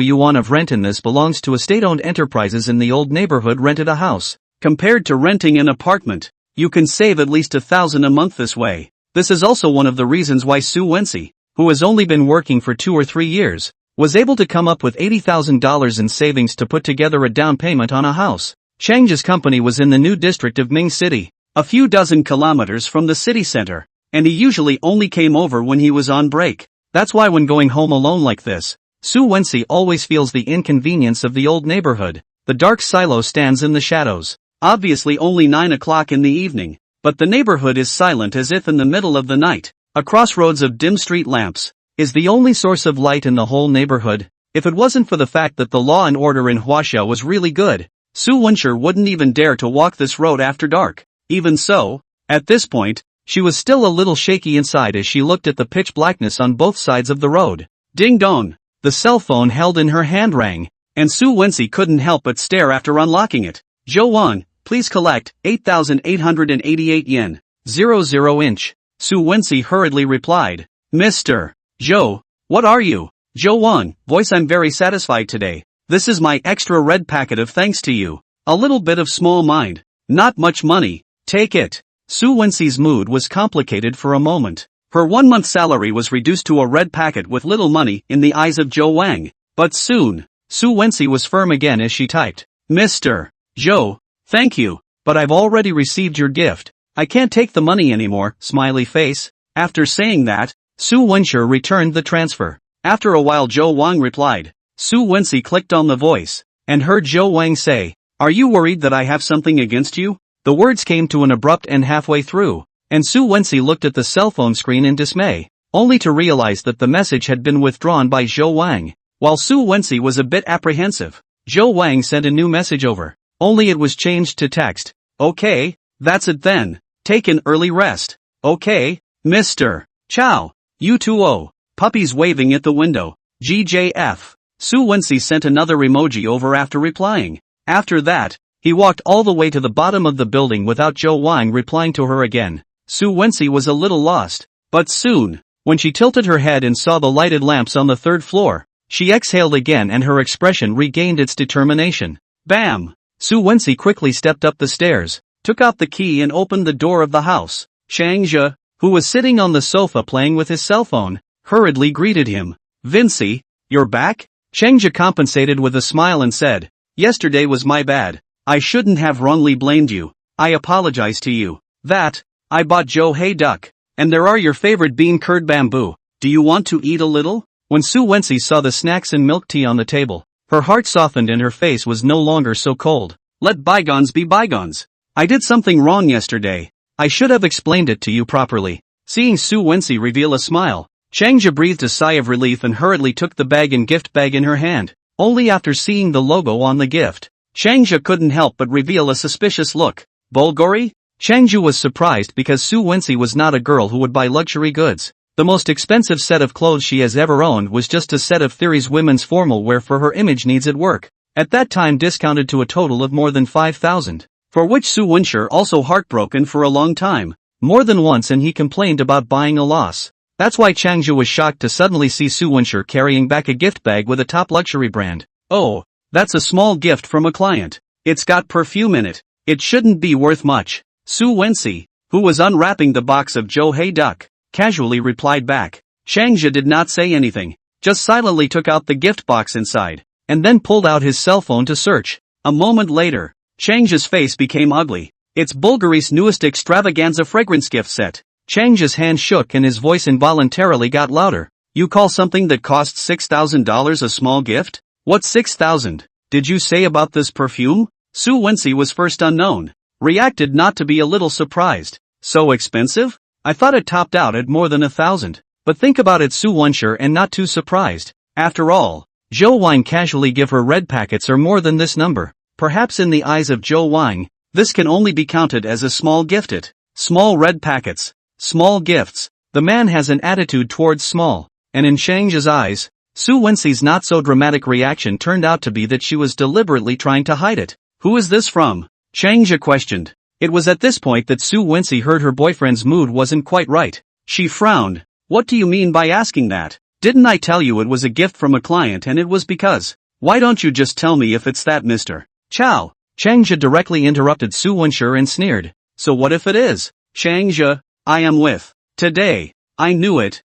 yuan of rent in this belongs to estate-owned enterprises in the old neighborhood rented a house. Compared to renting an apartment, you can save at least 1,000 a month this way. This is also one of the reasons why Su Wenshi, who has only been working for 2 or 3 years, was able to come up with $80,000 in savings to put together a down payment on a house. Chang's company was in the new district of Ming City, a few dozen kilometers from the city center, and he usually only came over when he was on break. That's why when going home alone like this, Su Wenshi always feels the inconvenience of the old neighborhood. The dark silo stands in the shadows. Obviously only 9 o'clock in the evening, but the neighborhood is silent as if in the middle of the night. A crossroads of dim street lamps is the only source of light in the whole neighborhood. If it wasn't for the fact that the law and order in Huaxia was really good, Su Wenshi wouldn't even dare to walk this road after dark. Even so, at this point, she was still a little shaky inside as she looked at the pitch blackness on both sides of the road. Ding dong! The cell phone held in her hand rang, and Su Wenshi couldn't help but stare after unlocking it. Zhou Wang, please collect 8,888 yen, 00 inch. Su Wenshi hurriedly replied. Mr. Zhou, what are you? Zhou Wang, voice I'm very satisfied today. This is my extra red packet of thanks to you. A little bit of small mind. Not much money. Take it. Su Wenxi's mood was complicated for a moment. Her 1 month salary was reduced to a red packet with little money in the eyes of Zhou Wang. But soon, Su Wenxi was firm again as she typed, Mr. Zhou, thank you, but I've already received your gift. I can't take the money anymore, smiley face. After saying that, Su Wenxi returned the transfer. After a while Zhou Wang replied. Su Wenxi clicked on the voice, and heard Zhou Wang say, Are you worried that I have something against you? The words came to an abrupt end halfway through, and Su Wenxi looked at the cell phone screen in dismay, only to realize that the message had been withdrawn by Zhou Wang. While Su Wenxi was a bit apprehensive, Zhou Wang sent a new message over, only it was changed to text. Okay, that's it then. Take an early rest. Okay, Mr. Chow. U2O. Puppies waving at the window. GJF. Su Wenxi sent another emoji over after replying. After that, he walked all the way to the bottom of the building without Zhou Wang replying to her again. Su Wenxi was a little lost, but soon, when she tilted her head and saw the lighted lamps on the 3rd floor, she exhaled again and her expression regained its determination. Bam! Su Wenxi quickly stepped up the stairs, took out the key and opened the door of the house. Chang Zhe, who was sitting on the sofa playing with his cell phone, hurriedly greeted him. Vinci, you're back? Chang Zhe compensated with a smile and said, Yesterday was my bad. I shouldn't have wrongly blamed you. I apologize to you. I bought Zhou Hei duck. And there are your favorite bean curd bamboo. Do you want to eat a little? When Su Wenxi saw the snacks and milk tea on the table, her heart softened and her face was no longer so cold. Let bygones be bygones. I did something wrong yesterday. I should have explained it to you properly. Seeing Su Wenxi reveal a smile, Chang Zhe breathed a sigh of relief and hurriedly took the bag and gift bag in her hand. Only after seeing the logo on the gift, Chang Zhe couldn't help but reveal a suspicious look. Bulgari? Chang Zhe was surprised because Su Wenxi was not a girl who would buy luxury goods. The most expensive set of clothes she has ever owned was just a set of Theory's women's formal wear for her image needs at work. At that time discounted to a total of more than 5,000. For which Su Wenxi also heartbroken for a long time. More than once and he complained about buying a loss. That's why Chang Zhe was shocked to suddenly see Su Wenxi carrying back a gift bag with a top luxury brand. Oh, that's a small gift from a client. It's got perfume in it. It shouldn't be worth much. Su Wenxi, who was unwrapping the box of Zhou Hei duck, casually replied back. Chang Zhe did not say anything, just silently took out the gift box inside, and then pulled out his cell phone to search. A moment later, Chang Zhe's face became ugly. It's Bulgari's newest extravaganza fragrance gift set. Chang Zhe's hand shook and his voice involuntarily got louder. You call something that costs $6,000 a small gift? What's 6,000? Did you say about this perfume? Su Wenxi was first unknown. Reacted not to be a little surprised. So expensive? I thought it topped out at more than 1,000. But think about it, Su Wenxi, and not too surprised. After all, Zhou Wang casually give her red packets or more than this number. Perhaps in the eyes of Zhou Wang, this can only be counted as a small gift. Small red packets. Small gifts. The man has an attitude towards small. And in Chang Zhe's eyes, Su Wenxi's not so dramatic reaction turned out to be that she was deliberately trying to hide it. Who is this from? Chang Zhe questioned. It was at this point that Su Wenxi heard her boyfriend's mood wasn't quite right. She frowned. What do you mean by asking that? Didn't I tell you it was a gift from a client and it was because? Why don't you just tell me if it's that, Mr. Chow? Chang Zhe directly interrupted Su Wenxi and sneered. So what if it is? Chang Zhe, I am with. Today. I knew it.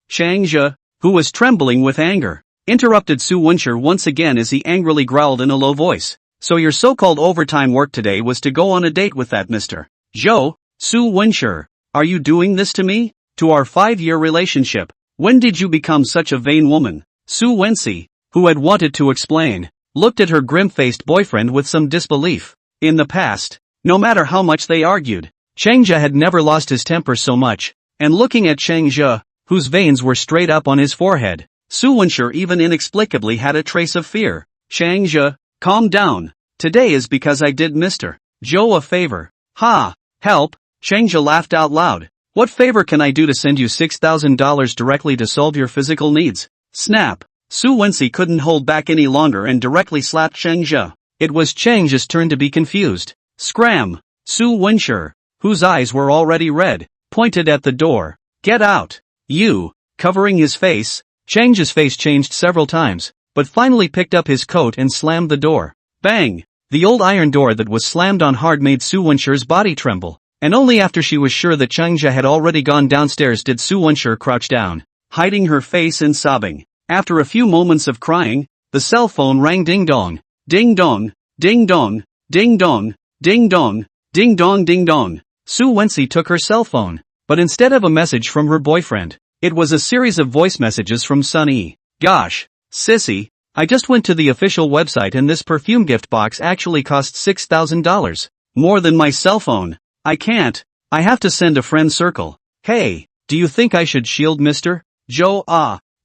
Chang Zhe, who was trembling with anger, interrupted Su Wenxi once again as he angrily growled in a low voice. So your so-called overtime work today was to go on a date with that Mr. Zhou? Su Wenxi, are you doing this to me? To our 5-year relationship? When did you become such a vain woman? Su Wenxi, who had wanted to explain, looked at her grim-faced boyfriend with some disbelief. In the past, no matter how much they argued, Chang Zhe had never lost his temper so much, and looking at Chang Zhe, whose veins were straight up on his forehead, Su Wenxi even inexplicably had a trace of fear. Chang Zhe, calm down. Today is because I did Mr. Zhou a favor. Ha! Help! Chang Zhe laughed out loud. What favor can I do to send you $6,000 directly to solve your physical needs? Snap! Su Wenxi couldn't hold back any longer and directly slapped Chang Zhe. It was Chang Zhe's turn to be confused. Scram! Su Wenxi, whose eyes were already red, pointed at the door. Get out! You! Covering his face, Chang Zhe's face changed several times, but finally picked up his coat and slammed the door. Bang! The old iron door that was slammed on hard made Su Wenxi's body tremble, and only after she was sure that Changja had already gone downstairs did Su Wenshi crouch down, hiding her face and sobbing. After a few moments of crying, the cell phone rang ding dong, ding dong, ding dong, ding dong, ding dong, ding dong ding dong. Su Wenshi took her cell phone, but instead of a message from her boyfriend, it was a series of voice messages from Sunny. Gosh, sissy, I just went to the official website and this perfume gift box actually costs $6,000. More than my cell phone. I can't. I have to send a friend circle. Hey, do you think I should shield Mr. Joe?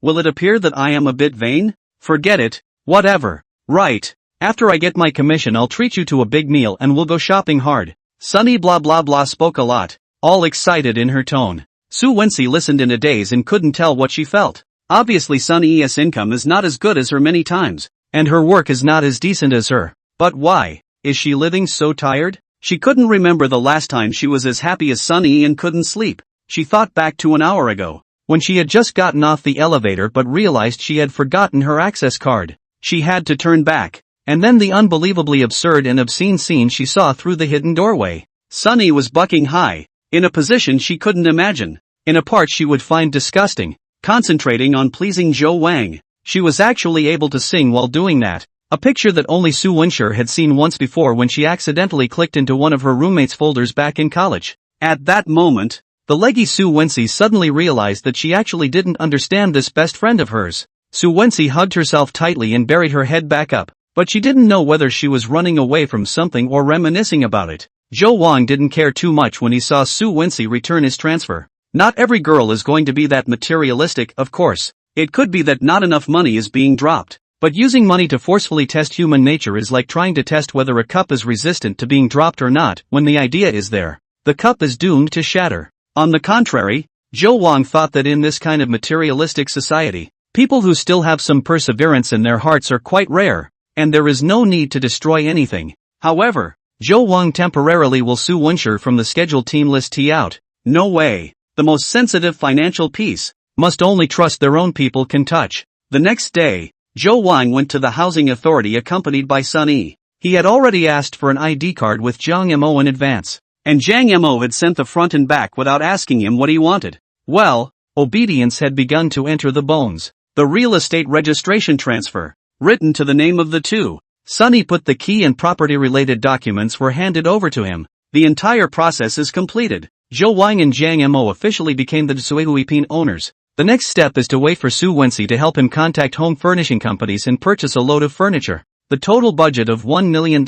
Will it appear that I am a bit vain? Forget it, whatever. Right. After I get my commission I'll treat you to a big meal and we'll go shopping hard. Sunny blah blah blah spoke a lot, all excited in her tone. Su Wenshi listened in a daze and couldn't tell what she felt. Obviously Sunny's income is not as good as her many times, and her work is not as decent as her. But why? Is she living so tired? She couldn't remember the last time she was as happy as Sunny and couldn't sleep. She thought back to an hour ago, when she had just gotten off the elevator but realized she had forgotten her access card. She had to turn back, and then the unbelievably absurd and obscene scene she saw through the hidden doorway. Sunny was bucking high, in a position she couldn't imagine, in a part she would find disgusting, concentrating on pleasing Joe Wang. She was actually able to sing while doing that, a picture that only Su Wenshi had seen once before when she accidentally clicked into one of her roommate's folders back in college. At that moment, the leggy Su Wenshi suddenly realized that she actually didn't understand this best friend of hers. Su Wenshi hugged herself tightly and buried her head back up, but she didn't know whether she was running away from something or reminiscing about it. Joe Wang didn't care too much when he saw Su Wenshi return his transfer. Not every girl is going to be that materialistic, of course. It could be that not enough money is being dropped. But using money to forcefully test human nature is like trying to test whether a cup is resistant to being dropped or not. When the idea is there, the cup is doomed to shatter. On the contrary, Joe Wang thought that in this kind of materialistic society, people who still have some perseverance in their hearts are quite rare, and there is no need to destroy anything. However, Joe Wang temporarily will Su Wenshi from the scheduled team list T out. No way. The most sensitive financial piece must only trust their own people can touch. The next day, Joe Wang went to the housing authority accompanied by Sunny. He had already asked for an ID card with Jiang Mo in advance, and Jiang Mo had sent the front and back without asking him what he wanted. Well, obedience had begun to enter the bones. The real estate registration transfer, written to the name of the two. Sunny put the key and property-related documents were handed over to him. The entire process is completed. Joe Wang and Jiang Mo officially became the Tsuehuipin owners. The next step is to wait for Su Wenshi to help him contact home furnishing companies and purchase a load of furniture. The total budget of $1 million.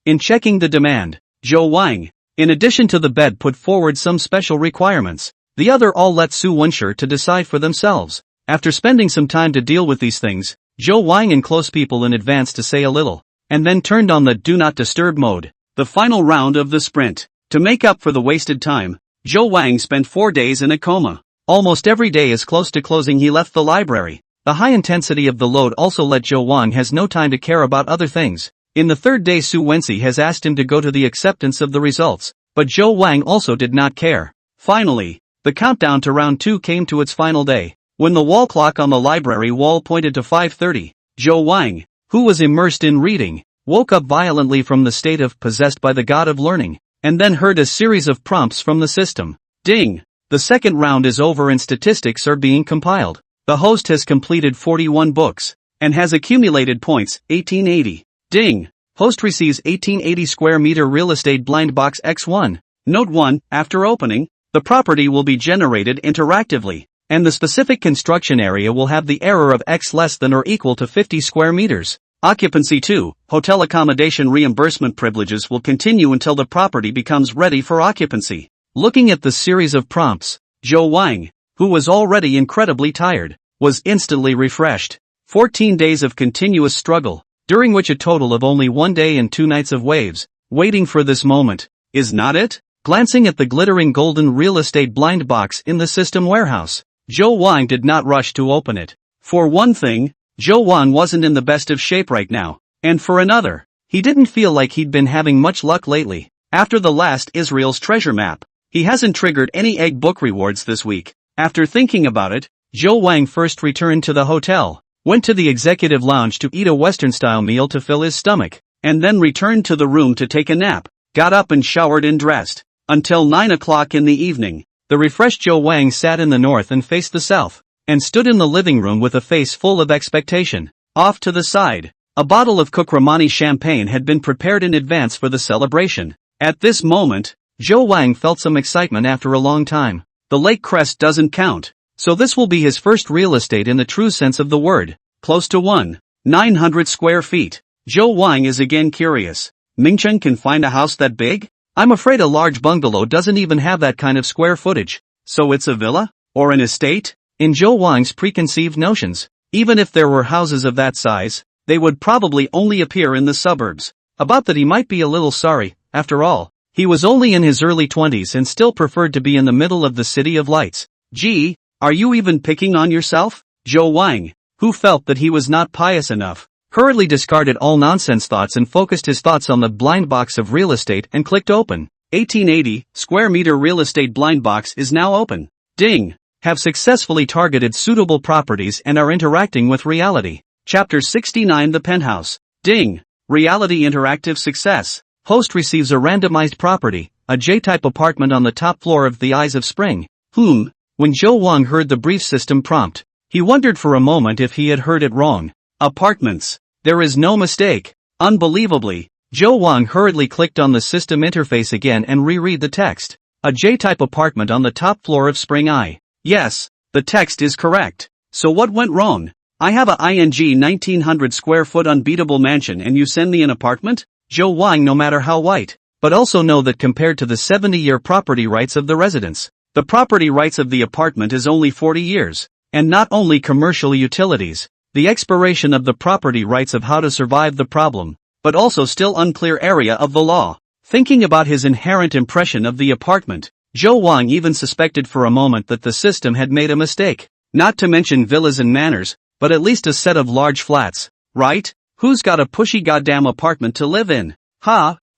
In checking the demand, Joe Wang, in addition to the bed, put forward some special requirements. The other all let Su Wenshi to decide for themselves. After spending some time to deal with these things, Joe Wang and close people in advance to say a little, and then turned on the do not disturb mode. The final round of the sprint. To make up for the wasted time, Joe Wang spent 4 days in a coma. Almost every day as close to closing he left the library. The high intensity of the load also let Joe Wang has no time to care about other things. In the third day Su Wenshi has asked him to go to the acceptance of the results, but Joe Wang also did not care. Finally, the countdown to round 2 came to its final day. When the wall clock on the library wall pointed to 5:30, Joe Wang, who was immersed in reading, woke up violently from the state of possessed by the god of learning, and then heard a series of prompts from the system. Ding! The second round is over and statistics are being compiled. The host has completed 41 books, and has accumulated points, 1880. Ding! Host receives 1880 square meter real estate blind box X1. Note 1, after opening, the property will be generated interactively, and the specific construction area will have the error of X less than or equal to 50 square meters. Occupancy 2, hotel accommodation reimbursement privileges will continue until the property becomes ready for occupancy. Looking at the series of prompts, Joe Wang, who was already incredibly tired, was instantly refreshed. 14 days of continuous struggle, during which a total of only 1 day and 2 nights of waves, waiting for this moment, is not it? Glancing at the glittering golden real estate blind box in the system warehouse, Joe Wang did not rush to open it. For one thing, Joe Wang wasn't in the best of shape right now, and for another, he didn't feel like he'd been having much luck lately. After the last Israel's treasure map, he hasn't triggered any egg book rewards this week. After thinking about it, Joe Wang first returned to the hotel, went to the executive lounge to eat a Western-style meal to fill his stomach, and then returned to the room to take a nap, got up and showered and dressed. Until 9 o'clock in the evening, the refreshed Zhou Wang sat in the north and faced the south, and stood in the living room with a face full of expectation. Off to the side, a bottle of Kukramani champagne had been prepared in advance for the celebration. At this moment, Zhou Wang felt some excitement after a long time. The lake crest doesn't count, so this will be his first real estate in the true sense of the word. Close to 1,900 square feet. Zhou Wang is again curious. Mingcheng can find a house that big? I'm afraid a large bungalow doesn't even have that kind of square footage. So it's a villa? Or an estate? In Zhou Wang's preconceived notions, even if there were houses of that size, they would probably only appear in the suburbs. About that he might be a little sorry. After all, he was only in his early 20s and still preferred to be in the middle of the city of lights. Gee, are you even picking on yourself? Zhou Wang, who felt that he was not pious enough, hurriedly discarded all nonsense thoughts and focused his thoughts on the blind box of real estate and clicked open. 1880 square meter real estate blind box is now open. Ding! Have successfully targeted suitable properties and are interacting with reality. Chapter 69 The Penthouse. Ding! Reality interactive success. Host receives a randomized property, a J-type apartment on the top floor of the Eyes of Spring. When Zhou Wang heard the brief system prompt, he wondered for a moment if he had heard it wrong. Apartments. There is no mistake. Unbelievably, Zhou Wang hurriedly clicked on the system interface again and reread the text. A J-type apartment on the top floor of Spring Eye. Yes, the text is correct. So what went wrong? I have a ING 1900 square foot unbeatable mansion and you send me an apartment? Zhou Wang no matter how white, but also know that compared to the 70-year property rights of the residents, the property rights of the apartment is only 40 years. And not only commercial utilities, the expiration of the property rights of how to survive the problem, but also still unclear area of the law. Thinking about his inherent impression of the apartment, Zhou Wang even suspected for a moment that the system had made a mistake. Not to mention villas and manors, but at least a set of large flats, right? Who's got a pushy goddamn apartment to live in?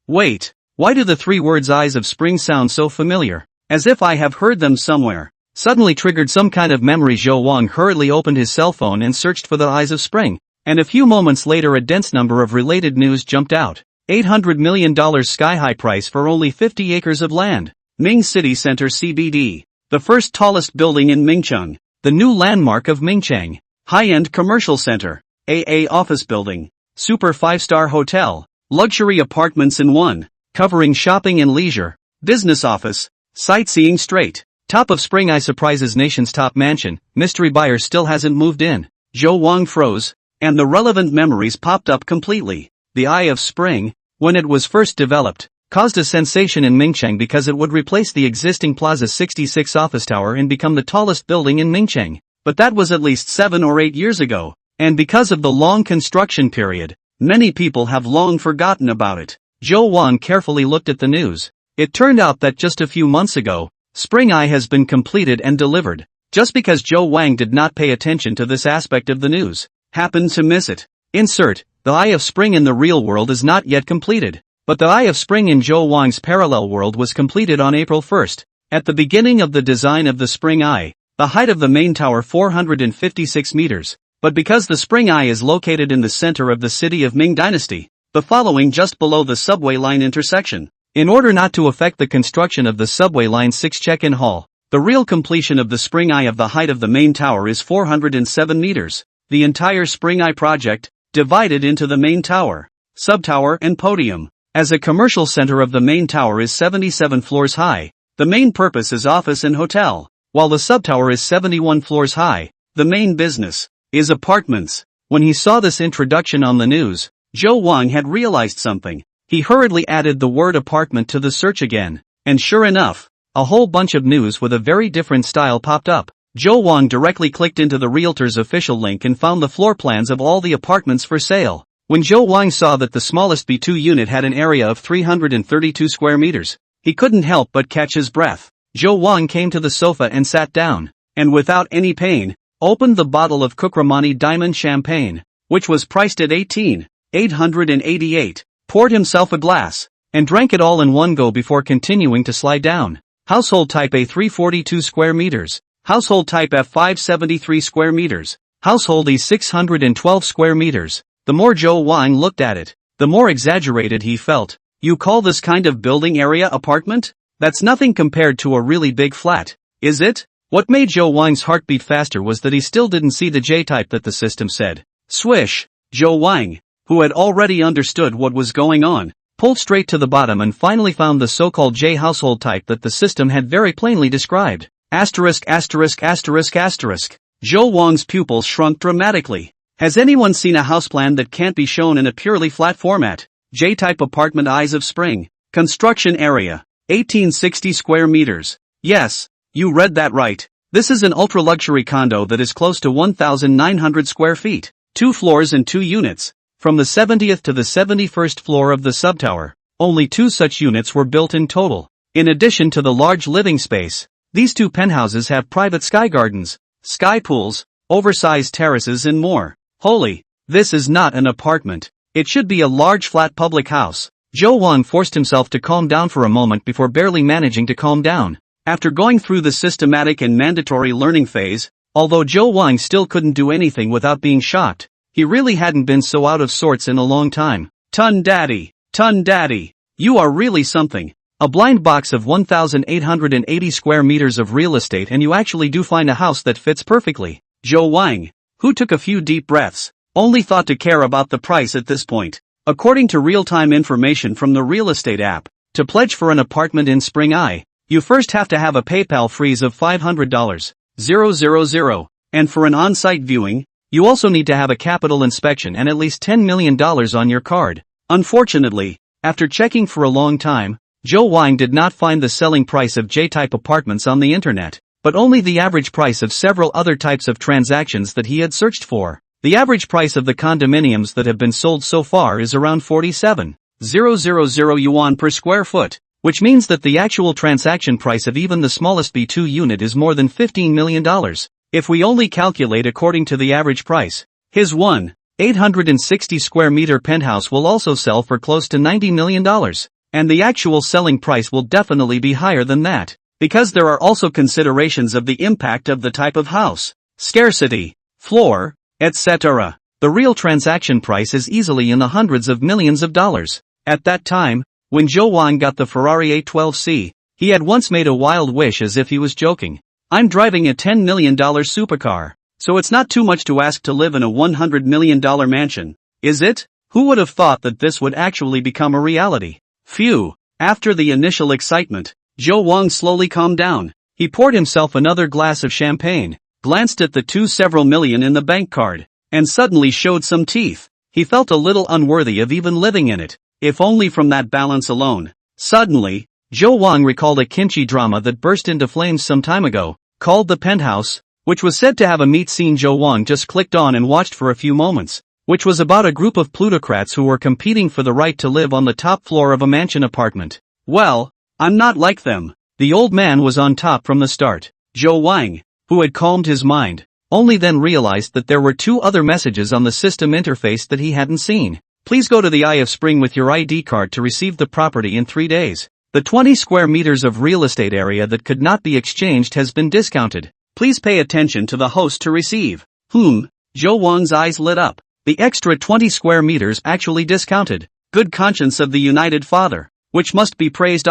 Wait, why do the three words Eyes of Spring sound so familiar? As if I have heard them somewhere. Suddenly triggered some kind of memory. Zhou Wang hurriedly opened his cell phone and searched for the Eyes of Spring, and a few moments later a dense number of related news jumped out. $800 million sky-high price for only 50 acres of land. Ming City Center CBD. The first tallest building in Mingcheng. The new landmark of Mingcheng. High-end commercial center. AA office building. Super 5-star hotel. Luxury apartments in one. Covering shopping and leisure. Business office. Sightseeing straight. Top of Spring Eye surprises nation's top mansion. Mystery buyer still hasn't moved in. Zhou Wang froze, and the relevant memories popped up completely. The Eye of Spring, when it was first developed, caused a sensation in Mingcheng because it would replace the existing Plaza 66 office tower and become the tallest building in Mingcheng. But that was at least 7 or 8 years ago, and because of the long construction period, many people have long forgotten about it. Zhou Wang carefully looked at the news. It turned out that just a few months ago, Spring Eye has been completed and delivered. Just because Zhou Wang did not pay attention to this aspect of the news, happened to miss it. Insert, the Eye of Spring in the real world is not yet completed. But the Eye of Spring in Zhou Wang's parallel world was completed on April 1st. At the beginning of the design of the Spring Eye, the height of the main tower 456 meters. But because the Spring Eye is located in the center of the city of Ming Dynasty, the following just below the subway line intersection. In order not to affect the construction of the subway line 6 check-in hall, the real completion of the Spring Eye of the height of the main tower is 407 meters. The entire Spring Eye project, divided into the main tower, subtower and podium. As a commercial center of the main tower is 77 floors high, the main purpose is office and hotel, while the subtower is 71 floors high, the main business is apartments. When he saw this introduction on the news, Zhou Wang had realized something. He hurriedly added the word apartment to the search again, and sure enough, a whole bunch of news with a very different style popped up. Zhou Wang directly clicked into the realtor's official link and found the floor plans of all the apartments for sale. When Zhou Wang saw that the smallest B2 unit had an area of 332 square meters, he couldn't help but catch his breath. Zhou Wang came to the sofa and sat down, and without any pain, opened the bottle of Kukramani diamond champagne, which was priced at 18,888, poured himself a glass, and drank it all in one go before continuing to slide down. Household type A 342 square meters. Household type F 573 square meters. Household E 612 square meters. The more Zhou Wang looked at it, the more exaggerated he felt. You call this kind of building area apartment? That's nothing compared to a really big flat, is it? What made Zhou Wang's heart beat faster was that he still didn't see the J-type that the system said. Swish! Zhou Wang, who had already understood what was going on, pulled straight to the bottom and finally found the so-called J household type that the system had very plainly described. Asterisk asterisk asterisk asterisk. Zhou Wang's pupils shrunk dramatically. Has anyone seen a house plan that can't be shown in a purely flat format? J-type apartment Eyes of Spring. Construction area. 1860 square meters. Yes, you read that right. This is an ultra-luxury condo that is close to 1,900 square feet. 2 floors and 2 units. From the 70th to the 71st floor of the subtower, only 2 such units were built in total. In addition to the large living space, these 2 penthouses have private sky gardens, sky pools, oversized terraces and more. Holy, this is not an apartment. It should be a large flat public house. Zhou Wang forced himself to calm down for a moment before barely managing to calm down. After going through the systematic and mandatory learning phase, although Zhou Wang still couldn't do anything without being shocked, he really hadn't been so out of sorts in a long time. Ton Daddy, you are really something. A blind box of 1,880 square meters of real estate and you actually do find a house that fits perfectly. Zhou Wang, who took a few deep breaths, only thought to care about the price at this point. According to real-time information from the real estate app, to pledge for an apartment in Spring Eye, you first have to have a PayPal freeze of $500, 000, and for an on-site viewing, you also need to have a capital inspection and at least $10 million on your card. Unfortunately, after checking for a long time, Zhou Wang did not find the selling price of J-type apartments on the internet, but only the average price of several other types of transactions that he had searched for. The average price of the condominiums that have been sold so far is around 47,000 yuan per square foot, which means that the actual transaction price of even the smallest B2 unit is more than $15 million. If we only calculate according to the average price, his 860 square meter penthouse will also sell for close to $90 million, and the actual selling price will definitely be higher than that, because there are also considerations of the impact of the type of house, scarcity, floor, etc. The real transaction price is easily in the hundreds of millions of dollars. At that time, when Zhou Wang got the Ferrari 812C, he had once made a wild wish as if he was joking. I'm driving a $10 million supercar, so it's not too much to ask to live in a $100 million mansion, is it? Who would have thought that this would actually become a reality? Phew. After the initial excitement, Zhou Wang slowly calmed down. He poured himself another glass of champagne, glanced at the several million in the bank card, and suddenly showed some teeth. He felt a little unworthy of even living in it, if only from that balance alone. Suddenly, Zhou Wang recalled a kimchi drama that burst into flames some time ago, called The Penthouse, which was said to have a meat scene Zhou Wang just clicked on and watched for a few moments, which was about a group of plutocrats who were competing for the right to live on the top floor of a mansion apartment. Well, I'm not like them. The old man was on top from the start. Zhou Wang, who had calmed his mind, only then realized that there were 2 other messages on the system interface that he hadn't seen. Please go to the Eye of Spring with your ID card to receive the property in 3 days. The 20 square meters of real estate area that could not be exchanged has been discounted. Please pay attention to the host to receive. Zhou Wang's eyes lit up. The extra 20 square meters actually discounted. Good conscience of the United Father, which must be praised.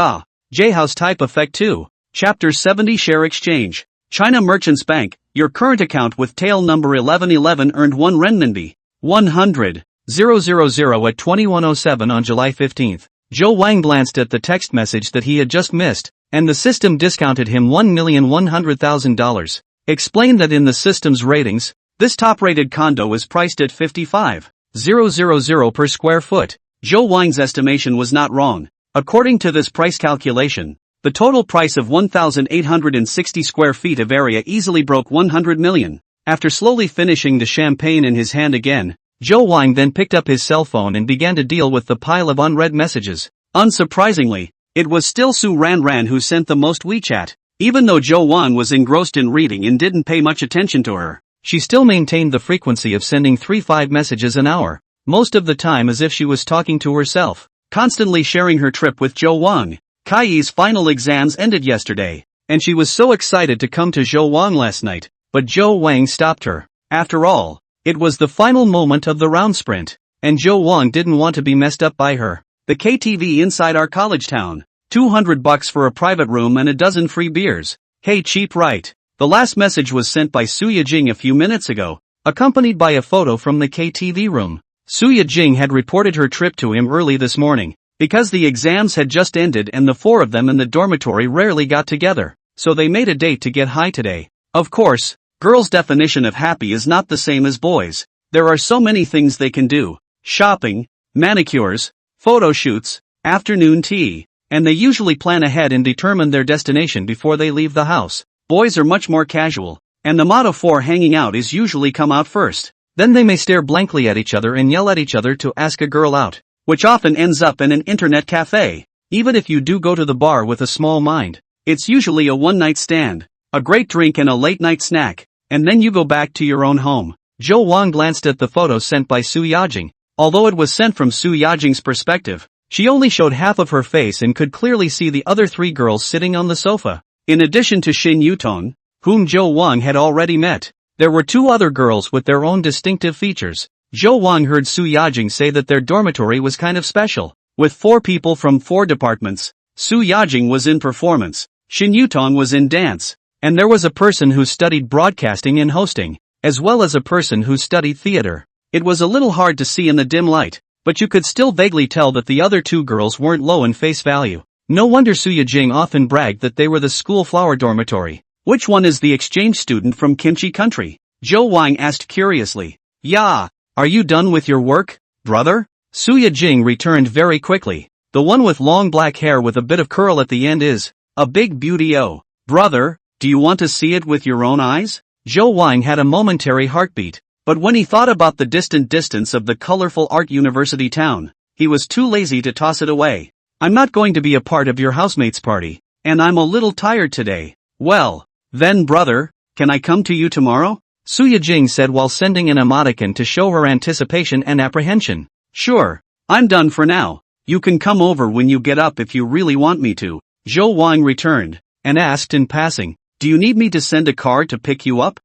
J-House type effect 2. Chapter 70 Share Exchange. China Merchants Bank, your current account with tail number 1111 earned 1 renminbi. 100,000 at 2107 on July 15th. Zhou Wang glanced at the text message that he had just missed, and the system discounted him $1,100,000. Explained that in the system's ratings, this top-rated condo is priced at 55,000 per square foot. Zhou Wang's estimation was not wrong. According to this price calculation, the total price of 1,860 square feet of area easily broke 100 million. After slowly finishing the champagne in his hand again, Zhou Wang then picked up his cell phone and began to deal with the pile of unread messages. Unsurprisingly, it was still Su Ran who sent the most WeChat. Even though Zhou Wang was engrossed in reading and didn't pay much attention to her, she still maintained the frequency of sending 3-5 messages an hour, most of the time as if she was talking to herself, constantly sharing her trip with Zhou Wang. Kai's final exams ended yesterday, and she was so excited to come to Zhou Wang last night, but Zhou Wang stopped her. After all, it was the final moment of the round sprint, and Zhou Wang didn't want to be messed up by her. The KTV inside our college town. $200 for a private room and a dozen free beers. Hey, cheap, right? The last message was sent by Suya Jing a few minutes ago, accompanied by a photo from the KTV room. Suya Jing had reported her trip to him early this morning, because the exams had just ended and the four of them in the dormitory rarely got together, so they made a date to get high today. Of course, girls' definition of happy is not the same as boys. There are so many things they can do: shopping, manicures, photo shoots, afternoon tea, and they usually plan ahead and determine their destination before they leave the house. Boys are much more casual, and the motto for hanging out is usually come out first. Then they may stare blankly at each other and yell at each other to ask a girl out, which often ends up in an internet cafe. Even if you do go to the bar with a small mind, it's usually a one-night stand, a great drink and a late-night snack, and then you go back to your own home. Zhou Wang glanced at the photo sent by Su Yajing. Although it was sent from Su Yajing's perspective, she only showed half of her face and could clearly see the other three girls sitting on the sofa. In addition to Xin Yutong, whom Zhou Wang had already met, there were two other girls with their own distinctive features. Zhou Wang heard Su Yajing say that their dormitory was kind of special, with 4 people from 4 departments. Su Yajing was in performance, Xin Yutong was in dance, and there was a person who studied broadcasting and hosting, as well as a person who studied theater. It was a little hard to see in the dim light, but you could still vaguely tell that the other 2 girls weren't low in face value. No wonder Su Yajing often bragged that they were the school flower dormitory. Which one is the exchange student from Kimchi country? Zhou Wang asked curiously. Yeah, are you done with your work, brother? Su Yajing returned very quickly. The one with long black hair with a bit of curl at the end is a big beauty. Oh, brother, do you want to see it with your own eyes? Zhou Wang had a momentary heartbeat, but when he thought about the distant distance of the colorful art university town, he was too lazy to toss it away. I'm not going to be a part of your housemate's party, and I'm a little tired today. Well, then brother, can I come to you tomorrow? Su Yajing said while sending an emoticon to show her anticipation and apprehension. Sure, I'm done for now. You can come over when you get up if you really want me to. Zhou Wang returned, and asked in passing, do you need me to send a car to pick you up?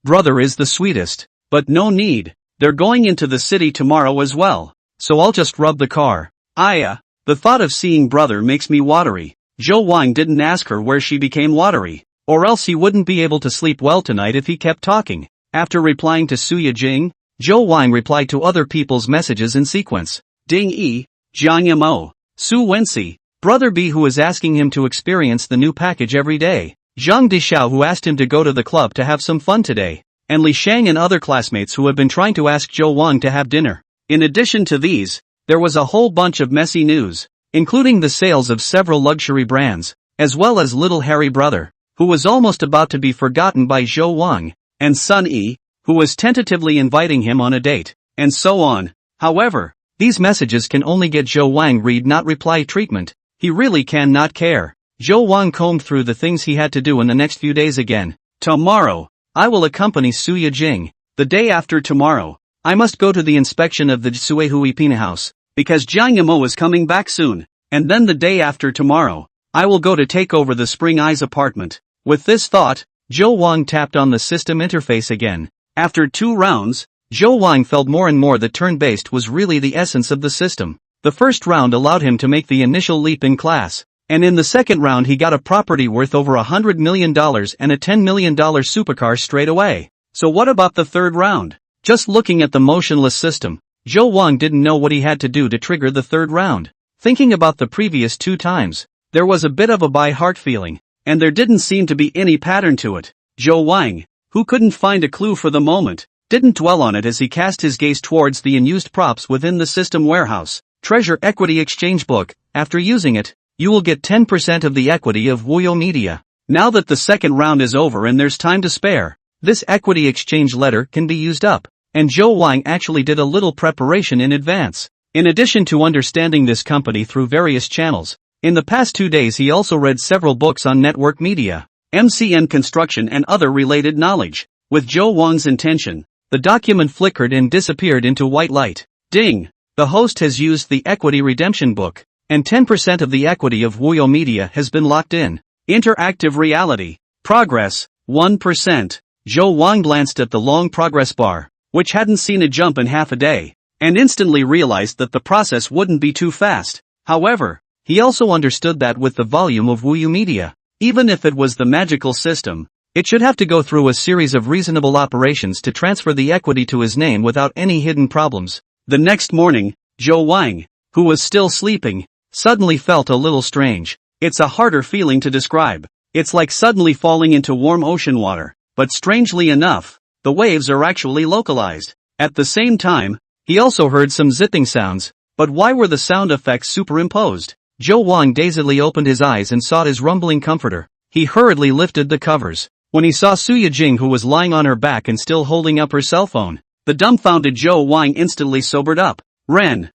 Brother is the sweetest, but no need. They're going into the city tomorrow as well, so I'll just rub the car. The thought of seeing brother makes me watery. Zhou Wang didn't ask her where she became watery, or else he wouldn't be able to sleep well tonight if he kept talking. After replying to Su Yajing, Zhou Wang replied to other people's messages in sequence. Ding E, Jiang Mo, Su Wenxi, Brother B who is asking him to experience the new package every day. Zhang Dishao who asked him to go to the club to have some fun today. And Li Shang and other classmates who had been trying to ask Zhou Wang to have dinner. In addition to these, there was a whole bunch of messy news, including the sales of several luxury brands, as well as little Harry brother, who was almost about to be forgotten by Zhou Wang, and Sun Yi, who was tentatively inviting him on a date, and so on. However, these messages can only get Zhou Wang read not reply treatment. He really can not care. Zhou Wang combed through the things he had to do in the next few days again. Tomorrow, I will accompany Su Yajing. The day after tomorrow, I must go to the inspection of the Suehui Pina house, because Jiang Yamo is coming back soon, and then the day after tomorrow, I will go to take over the Spring Eyes apartment. With this thought, Zhou Wang tapped on the system interface again. After 2 rounds, Zhou Wang felt more and more that turn-based was really the essence of the system. The first round allowed him to make the initial leap in class, and in the second round he got a property worth over $100 million and a $10 million supercar straight away. So what about the third round? Just looking at the motionless system, Zhou Wang didn't know what he had to do to trigger the third round. Thinking about the previous 2 times, there was a bit of a by-heart feeling, and there didn't seem to be any pattern to it. Zhou Wang, who couldn't find a clue for the moment, didn't dwell on it as he cast his gaze towards the unused props within the system warehouse. Treasure Equity Exchange Book. After using it, you will get 10% of the equity of Wuyo Media. Now that the second round is over and there's time to spare, this equity exchange letter can be used up, and Zhou Wang actually did a little preparation in advance. In addition to understanding this company through various channels, in the past 2 days he also read several books on network media, MCN construction and other related knowledge. With Zhou Wang's intention, the document flickered and disappeared into white light. Ding! The host has used the equity redemption book, and 10% of the equity of Wuyo Media has been locked in. Interactive reality. Progress, 1%. Zhou Wang glanced at the long progress bar, which hadn't seen a jump in half a day, and instantly realized that the process wouldn't be too fast. However, He also understood that with the volume of Wuyu media, even if it was the magical system, it should have to go through a series of reasonable operations to transfer the equity to his name without any hidden problems. The next morning, Zhou Wang, who was still sleeping, suddenly felt a little strange. It's a harder feeling to describe. It's like suddenly falling into warm ocean water, but strangely enough, the waves are actually localized. At the same time, he also heard some zipping sounds, but why were the sound effects superimposed? Zhou Wang dazedly opened his eyes and sought his rumbling comforter. He hurriedly lifted the covers. When he saw Su Yijing, who was lying on her back and still holding up her cell phone, the dumbfounded Zhou Wang instantly sobered up. Ren,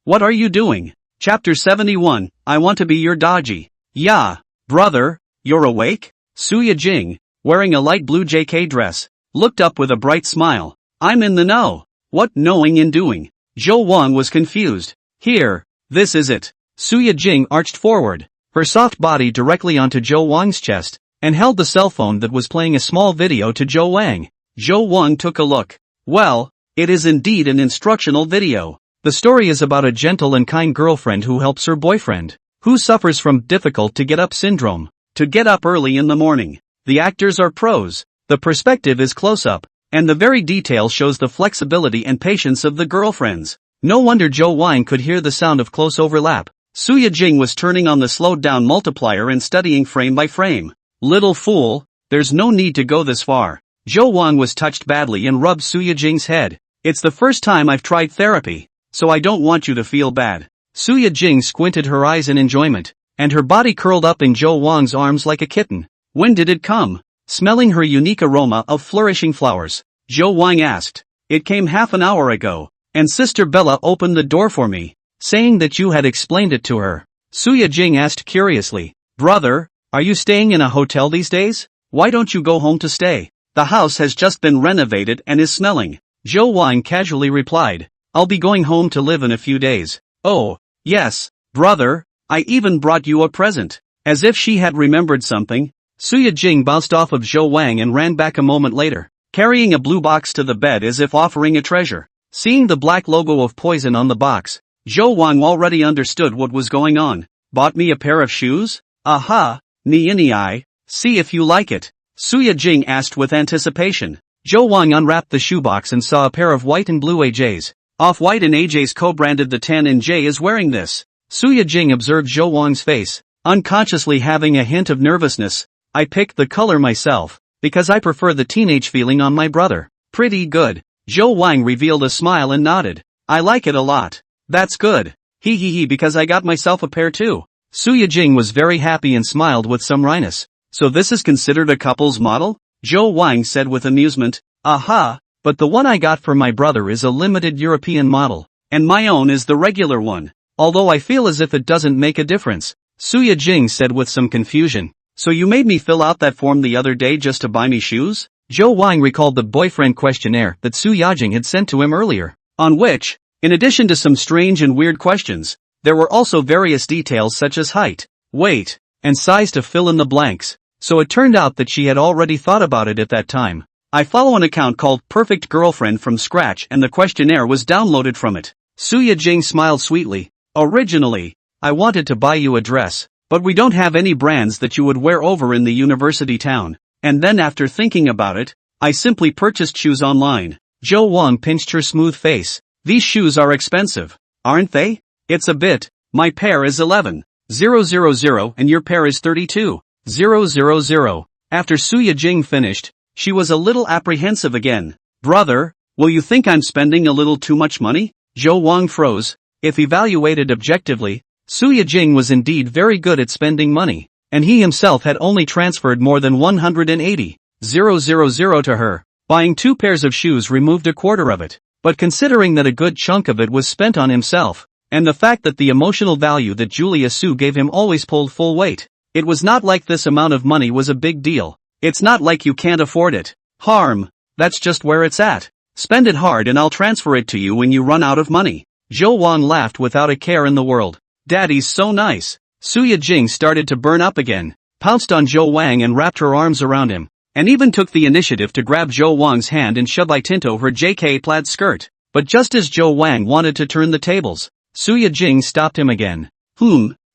what are you doing? Chapter 71, I want to be your Daji. Yeah, brother, you're awake? Su Yijing, wearing a light blue JK dress, looked up with a bright smile. I'm in the know. What knowing and doing? Zhou Wang was confused. Here, this is it. Su Yijing arched forward, her soft body directly onto Zhou Wang's chest, and held the cell phone that was playing a small video to Zhou Wang. Zhou Wang took a look. Well, it is indeed an instructional video. The story is about a gentle and kind girlfriend who helps her boyfriend, who suffers from difficult to get up syndrome, to get up early in the morning. The actors are pros, the perspective is close up, and the very detail shows the flexibility and patience of the girlfriends. No wonder Zhou Wang could hear the sound of close overlap. Su Yijing was turning on the slowed down multiplier and studying frame by frame. Little fool, there's no need to go this far. Zhou Wang was touched badly and rubbed Su Yijing's head. It's the first time I've tried therapy, so I don't want you to feel bad. Su Yijing squinted her eyes in enjoyment, and her body curled up in Zhou Wang's arms like a kitten. When did it come? Smelling her unique aroma of flourishing flowers, Zhou Wang asked. It came half an hour ago, and Sister Bella opened the door for me, saying that you had explained it to her. Su Yijing asked curiously, brother, are you staying in a hotel these days? Why don't you go home to stay? The house has just been renovated and is smelling. Zhou Wang casually replied, I'll be going home to live in a few days. Oh, yes, brother, I even brought you a present. As if she had remembered something, Su Yijing bounced off of Zhou Wang and ran back a moment later, carrying a blue box to the bed as if offering a treasure. Seeing the black logo of poison on the box, Zhou Wang already understood what was going on. Bought me a pair of shoes? Aha, ni, see if you like it. Su Yijing asked with anticipation. Zhou Wang unwrapped the shoebox and saw a pair of white and blue AJs. Off-White and AJ's co-branded the Tan and J is wearing this. Su Yijing observed Zhou Wang's face, unconsciously having a hint of nervousness. I picked the color myself, because I prefer the teenage feeling on my brother. Pretty good. Zhou Wang revealed a smile and nodded. I like it a lot. That's good. He, because I got myself a pair too. Su Yijing was very happy and smiled with some wryness. So this is considered a couple's model? Zhou Wang said with amusement. Aha, but the one I got for my brother is a limited European model, and my own is the regular one. Although I feel as if it doesn't make a difference. Su Yijing said with some confusion. So you made me fill out that form the other day just to buy me shoes? Zhou Wang recalled the boyfriend questionnaire that Su Yijing had sent to him earlier, on which, in addition to some strange and weird questions, there were also various details such as height, weight, and size to fill in the blanks. So it turned out that she had already thought about it at that time. I follow an account called Perfect Girlfriend from scratch and the questionnaire was downloaded from it. Su Yijing smiled sweetly. Originally, I wanted to buy you a dress, but we don't have any brands that you would wear over in the university town. And then after thinking about it, I simply purchased shoes online. Zhou Wang pinched her smooth face. These shoes are expensive, aren't they? It's a bit. My pair is 11,000 and your pair is 32,000. After Su Yijing finished, she was a little apprehensive again. Brother, will you think I'm spending a little too much money? Zhou Wang froze. If evaluated objectively, Su Yijing was indeed very good at spending money, and he himself had only transferred more than 180,000 to her. Buying 2 pairs of shoes removed a quarter of it, but considering that a good chunk of it was spent on himself, and the fact that the emotional value that Julia Su gave him always pulled full weight, it was not like this amount of money was a big deal. It's not like you can't afford it. Harm, that's just where it's at. Spend it hard and I'll transfer it to you when you run out of money. Zhou Wang laughed without a care in the world. Daddy's so nice. Su Yijing started to burn up again, pounced on Zhou Wang and wrapped her arms around him, and even took the initiative to grab Zhou Wang's hand and shove it into her JK plaid skirt. But just as Zhou Wang wanted to turn the tables, Su Yijing stopped him again.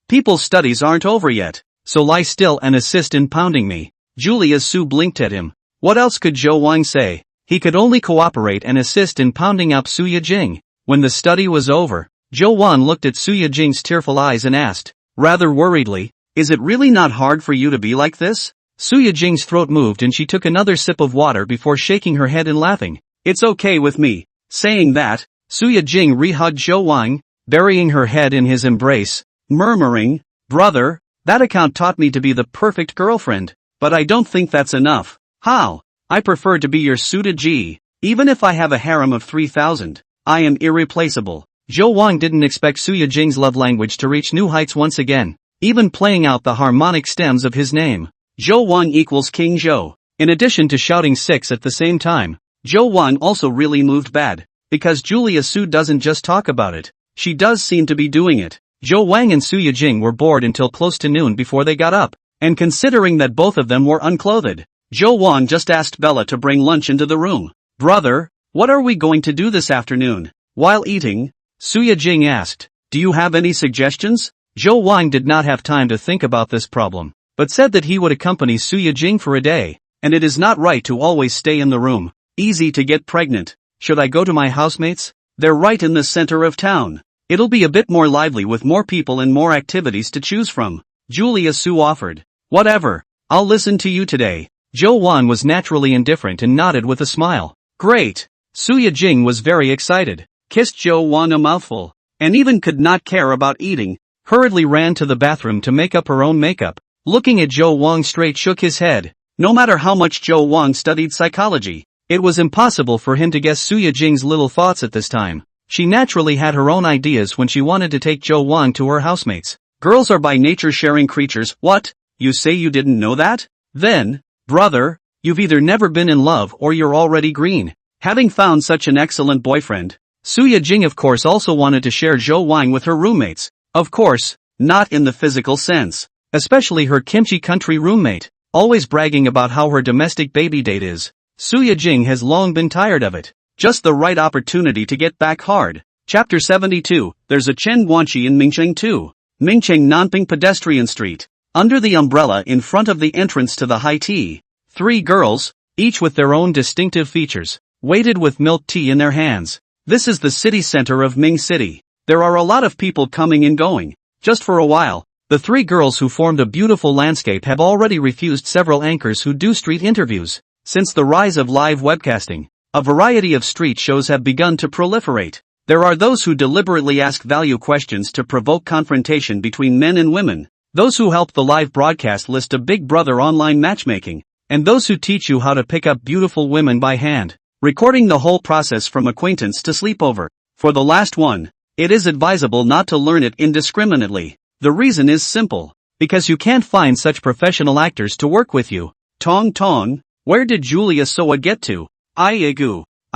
People's studies aren't over yet, so lie still and assist in pounding me. Julia Su blinked at him. What else could Zhou Wang say? He could only cooperate and assist in pounding up Su Yijing. When the study was over, Zhou Wang looked at Su Yijing's tearful eyes and asked, rather worriedly, is it really not hard for you to be like this? Su Yijing's throat moved and she took another sip of water before shaking her head and laughing. It's okay with me. Saying that, Su Yijing re-hugged Zhou Wang, burying her head in his embrace, murmuring, brother, that account taught me to be the perfect girlfriend, but I don't think that's enough. How? I prefer to be your suited G. Even if I have a harem of 3,000, I am irreplaceable. Zhou Wang didn't expect Su Yijing's love language to reach new heights once again, even playing out the harmonic stems of his name. Zhou Wang equals King Zhou. In addition to shouting 6 at the same time, Zhou Wang also really moved bad, because Julia Su doesn't just talk about it, she does seem to be doing it. Zhou Wang and Su Yijing were bored until close to noon before they got up, and considering that both of them were unclothed, Zhou Wang just asked Bella to bring lunch into the room. Brother, what are we going to do this afternoon? While eating, Su Yijing asked, do you have any suggestions? Zhou Wang did not have time to think about this problem, but said that he would accompany Su Yijing for a day, and it is not right to always stay in the room. Easy to get pregnant. Should I go to my housemates? They're right in the center of town. It'll be a bit more lively with more people and more activities to choose from. Julia Su offered. Whatever, I'll listen to you today. Zhou Wang was naturally indifferent and nodded with a smile. Great. Su Yijing was very excited, kissed Zhou Wang a mouthful, and even could not care about eating, hurriedly ran to the bathroom to make up her own makeup. Looking at Zhou Wang straight shook his head. No matter how much Zhou Wang studied psychology, it was impossible for him to guess Su Yijing's little thoughts at this time. She naturally had her own ideas when she wanted to take Zhou Wang to her housemates. Girls are by nature sharing creatures. What? You say you didn't know that? Then, brother, you've either never been in love or you're already green. Having found such an excellent boyfriend, Su Yijing of course also wanted to share Zhou Wang with her roommates. Of course, not in the physical sense. Especially her kimchi country roommate, always bragging about how her domestic baby date is. Su Yijing has long been tired of it. Just the right opportunity to get back hard. Chapter 72, there's a Chen Guanxi in Mingcheng too. Mingcheng Nanping Pedestrian Street. Under the umbrella in front of the entrance to the high tea, 3 girls, each with their own distinctive features, waited with milk tea in their hands. This is the city center of Ming City. There are a lot of people coming and going. Just for a while, the 3 girls who formed a beautiful landscape have already refused several anchors who do street interviews. Since the rise of live webcasting, a variety of street shows have begun to proliferate. There are those who deliberately ask value questions to provoke confrontation between men and women, those who help the live broadcast list a Big Brother online matchmaking, and those who teach you how to pick up beautiful women by hand, recording the whole process from acquaintance to sleepover. For the last one, it is advisable not to learn it indiscriminately. The reason is simple, because you can't find such professional actors to work with you. Tong Tong, where did Julia Soa get to? I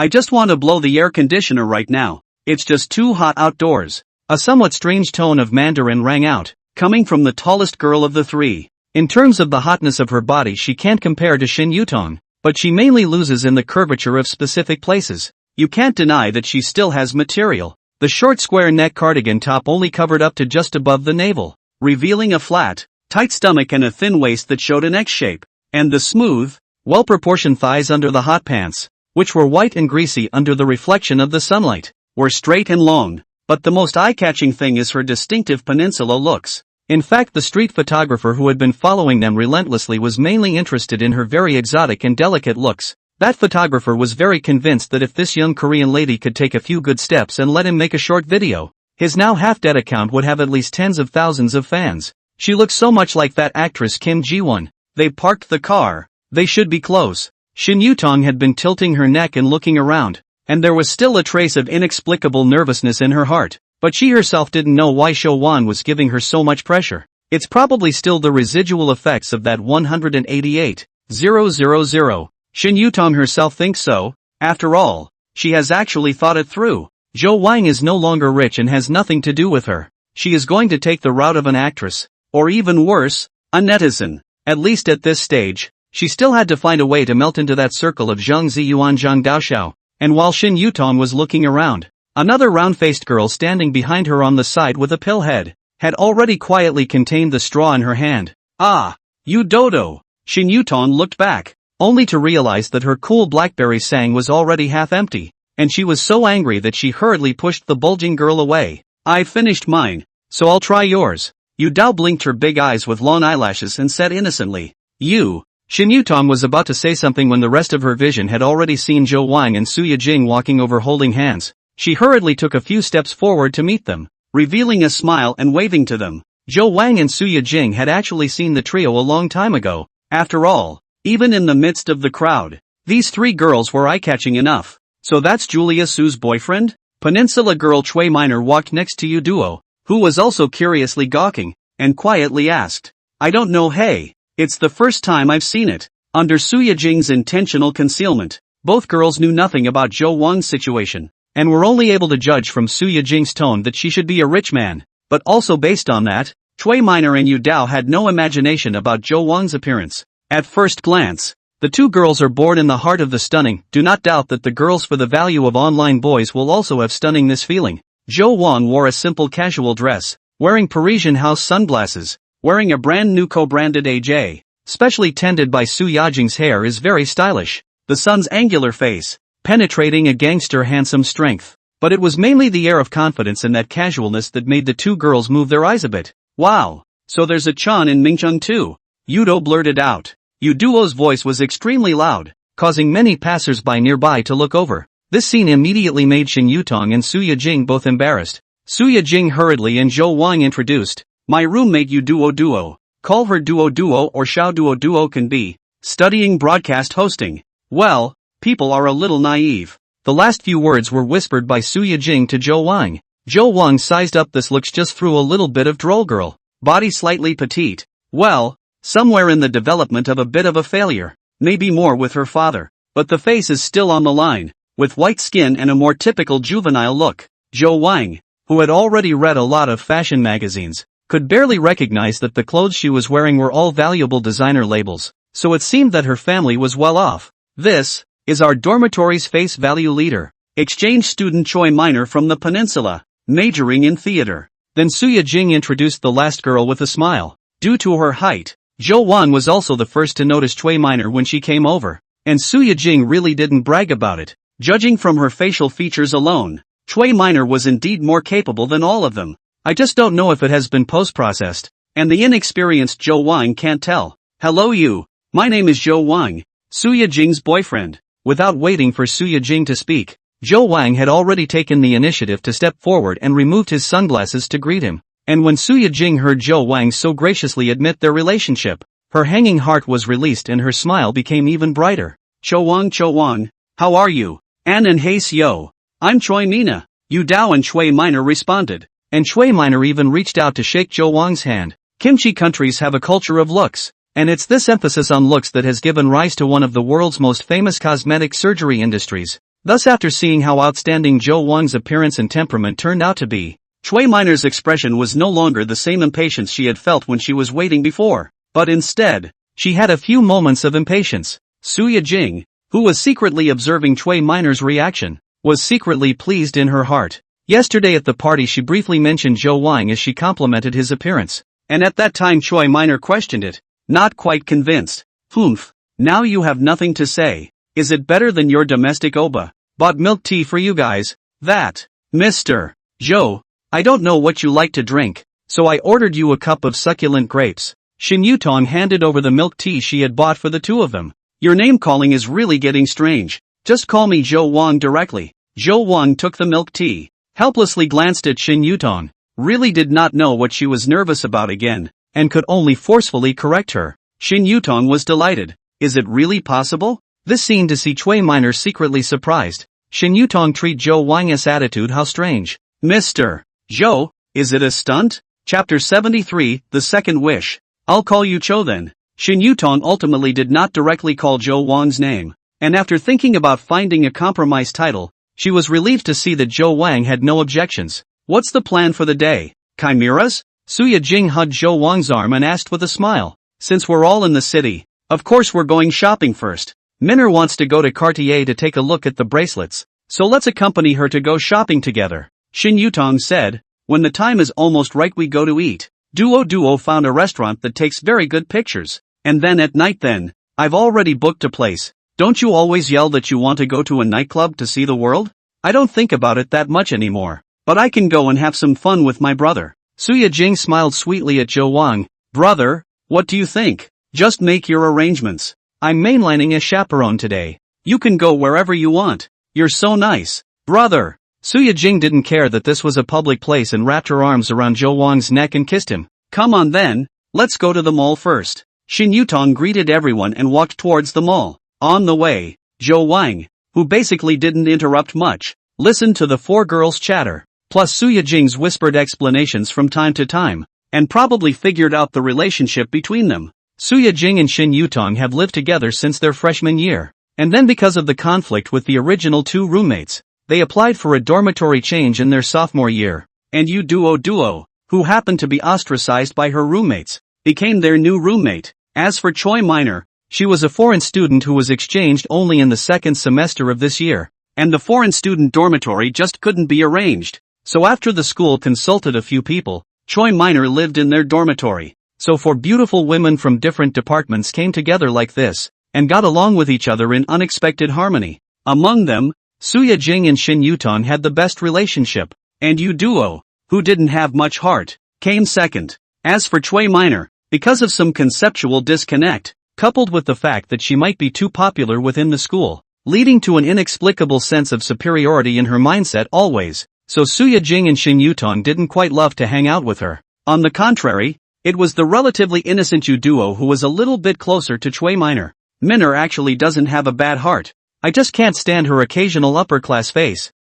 just want to blow the air conditioner right now. It's just too hot outdoors. A somewhat strange tone of Mandarin rang out, coming from the tallest girl of the 3. In terms of the hotness of her body she can't compare to Xin Yutong, but she mainly loses in the curvature of specific places. You can't deny that she still has material. The short square neck cardigan top only covered up to just above the navel, revealing a flat, tight stomach and a thin waist that showed an X shape, and the smooth, well-proportioned thighs under the hot pants, which were white and greasy under the reflection of the sunlight, were straight and long. But the most eye-catching thing is her distinctive peninsula looks. In fact, the street photographer who had been following them relentlessly was mainly interested in her very exotic and delicate looks. That photographer was very convinced that if this young Korean lady could take a few good steps and let him make a short video, his now half-dead account would have at least tens of thousands of fans. She looks so much like that actress Kim Ji-won. They parked the car. They should be close. Xin Yutong had been tilting her neck and looking around, and there was still a trace of inexplicable nervousness in her heart, but she herself didn't know why Zhou Wang was giving her so much pressure. It's probably still the residual effects of that 188,000. Xin Yutong herself thinks so. After all, she has actually thought it through. Zhou Wang is no longer rich and has nothing to do with her. She is going to take the route of an actress, or even worse, a netizen. At least at this stage, she still had to find a way to melt into that circle of Zhang Ziyuan Zhang Daoxiao. And while Xin Yutong was looking around, another round-faced girl standing behind her on the side with a pill head, had already quietly contained the straw in her hand. "Ah, you dodo." Shin Yutong looked back, only to realize that her cool blackberry sang was already half empty, and she was so angry that she hurriedly pushed the bulging girl away. "I finished mine, so I'll try yours." Yu Dao blinked her big eyes with long eyelashes and said innocently, "You." Shin Yutong was about to say something when the rest of her vision had already seen Zhou Wang and Suya Jing walking over holding hands. She hurriedly took a few steps forward to meet them, revealing a smile and waving to them. Zhou Wang and Suya Jing had actually seen the trio a long time ago. After all, even in the midst of the crowd, these three girls were eye-catching enough. "So that's Julia Su's boyfriend?" Peninsula girl Chui Minor walked next to Yu Duo, who was also curiously gawking, and quietly asked, "I don't know, hey, it's the first time I've seen it." Under Suya Jing's intentional concealment, both girls knew nothing about Zhou Wang's situation, and were only able to judge from Suya Jing's tone that she should be a rich man. But also based on that, Chui Minor and Yu Dao had no imagination about Zhou Wang's appearance. At first glance, the two girls are born in the heart of the stunning. Do not doubt that the girls for the value of online boys will also have stunning this feeling. Zhou Wang wore a simple casual dress, wearing Parisian house sunglasses, wearing a brand new co-branded AJ, specially tended by Su Yajing's hair is very stylish. The sun's angular face, penetrating a gangster handsome strength. But it was mainly the air of confidence and that casualness that made the two girls move their eyes a bit. "Wow, so there's a Chan in Mingcheng too," Yudo blurted out. Yu Duo's voice was extremely loud, causing many passers-by nearby to look over. This scene immediately made Shin Yutong and Suya Jing both embarrassed. Suya Jing hurriedly and Zhou Wang introduced, "My roommate Yu Duo. Call her Duo or Xiao Duo can be, studying broadcast hosting." Well, people are a little naive. The last few words were whispered by Suya Jing to Zhou Wang. Zhou Wang sized up this looks just through a little bit of droll girl. Body slightly petite. Well, somewhere in the development of a bit of a failure. Maybe more with her father. But the face is still on the line, with white skin and a more typical juvenile look. Zhou Wang, who had already read a lot of fashion magazines, could barely recognize that the clothes she was wearing were all valuable designer labels, so it seemed that her family was well off. "This is our dormitory's face value leader, exchange student Choi Minor from the peninsula, majoring in theater." Then Suya Jing introduced the last girl with a smile. Due to her height, Zhou Wang was also the first to notice Choi Minor when she came over, and Suya Jing really didn't brag about it. Judging from her facial features alone, Choi Minor was indeed more capable than all of them. "I just don't know if it has been post-processed, and the inexperienced Zhou Wang can't tell." "Hello you, my name is Zhou Wang, Suya Jing's boyfriend." Without waiting for Suya Jing to speak, Zhou Wang had already taken the initiative to step forward and removed his sunglasses to greet him. And when Suya Jing heard Zhou Wang so graciously admit their relationship, her hanging heart was released and her smile became even brighter. Chou Wang, how are you?" "An and hey yo. I'm Choi Mina," Yu Dao and Chui Minor responded. And Chui Minor even reached out to shake Zhou Wang's hand. Kimchi countries have a culture of looks, and it's this emphasis on looks that has given rise to one of the world's most famous cosmetic surgery industries. Thus after seeing how outstanding Zhou Wang's appearance and temperament turned out to be, Chui Minor's expression was no longer the same impatience she had felt when she was waiting before, but instead, she had a few moments of impatience. Suya Jing, who was secretly observing Chui Minor's reaction, was secretly pleased in her heart. Yesterday at the party she briefly mentioned Zhou Wang as she complimented his appearance, and at that time Chui Minor questioned it, not quite convinced. "Humph, now you have nothing to say. Is it better than your domestic oba? Bought milk tea for you guys." "That, Mr. Zhou, I don't know what you like to drink, so I ordered you a cup of succulent grapes." Shin Yutong handed over the milk tea she had bought for the two of them. "Your name calling is really getting strange. Just call me Zhou Wang directly." Zhou Wang took the milk tea, helplessly glanced at Shin Yutong, really did not know what she was nervous about again, and could only forcefully correct her. Shin Yutong was delighted. Is it really possible? This scene to see Chui Minor secretly surprised. Shin Yutong treat Zhou Wang's attitude how strange. "Mr. Zhou, is it a stunt?" Chapter 73, The Second Wish. "I'll call you Cho then." Shin Yutong ultimately did not directly call Zhou Wang's name, and after thinking about finding a compromise title, she was relieved to see that Zhou Wang had no objections. "What's the plan for the day? Chimeras?" Suya Jing hugged Zhou Wang's arm and asked with a smile. "Since we're all in the city, of course we're going shopping first. Minner wants to go to Cartier to take a look at the bracelets, so let's accompany her to go shopping together," Shin Yutong said. When the time is almost right we go to eat. Duo found a restaurant that takes very good pictures. And then at night then, I've already booked a place. Don't you always yell that you want to go to a nightclub to see the world? I don't think about it that much anymore. But I can go and have some fun with my brother. Suya Jing smiled sweetly at Zhou Wang. Brother, what do you think? Just make your arrangements. I'm mainlining a chaperone today. You can go wherever you want. You're so nice. Brother. Suya Jing didn't care that this was a public place and wrapped her arms around Zhou Wang's neck and kissed him. Come on then, let's go to the mall first. Xin Yutong greeted everyone and walked towards the mall. On the way, Zhou Wang, who basically didn't interrupt much, listened to the four girls chatter, plus Suya Jing's whispered explanations from time to time, and probably figured out the relationship between them. Suya Jing and Xin Yutong have lived together since their freshman year, and then because of the conflict with the original two roommates, they applied for a dormitory change in their sophomore year, and Duo, who happened to be ostracized by her roommates, became their new roommate. As for Choi Minor, she was a foreign student who was exchanged only in the second semester of this year, and the foreign student dormitory just couldn't be arranged. So after the school consulted a few people, Choi Minor lived in their dormitory. So four beautiful women from different departments came together like this, and got along with each other in unexpected harmony. Among them, Suya Jing and Xin Yutong had the best relationship, and Duo, who didn't have much heart, came second. As for Choi Minor, because of some conceptual disconnect, coupled with the fact that she might be too popular within the school, leading to an inexplicable sense of superiority in her mindset always, so Suya Jing and Xin Yutong didn't quite love to hang out with her. On the contrary, it was the relatively innocent Duo who was a little bit closer to Choi Minor. Minor actually doesn't have a bad heart. I just can't stand her occasional upper-class face.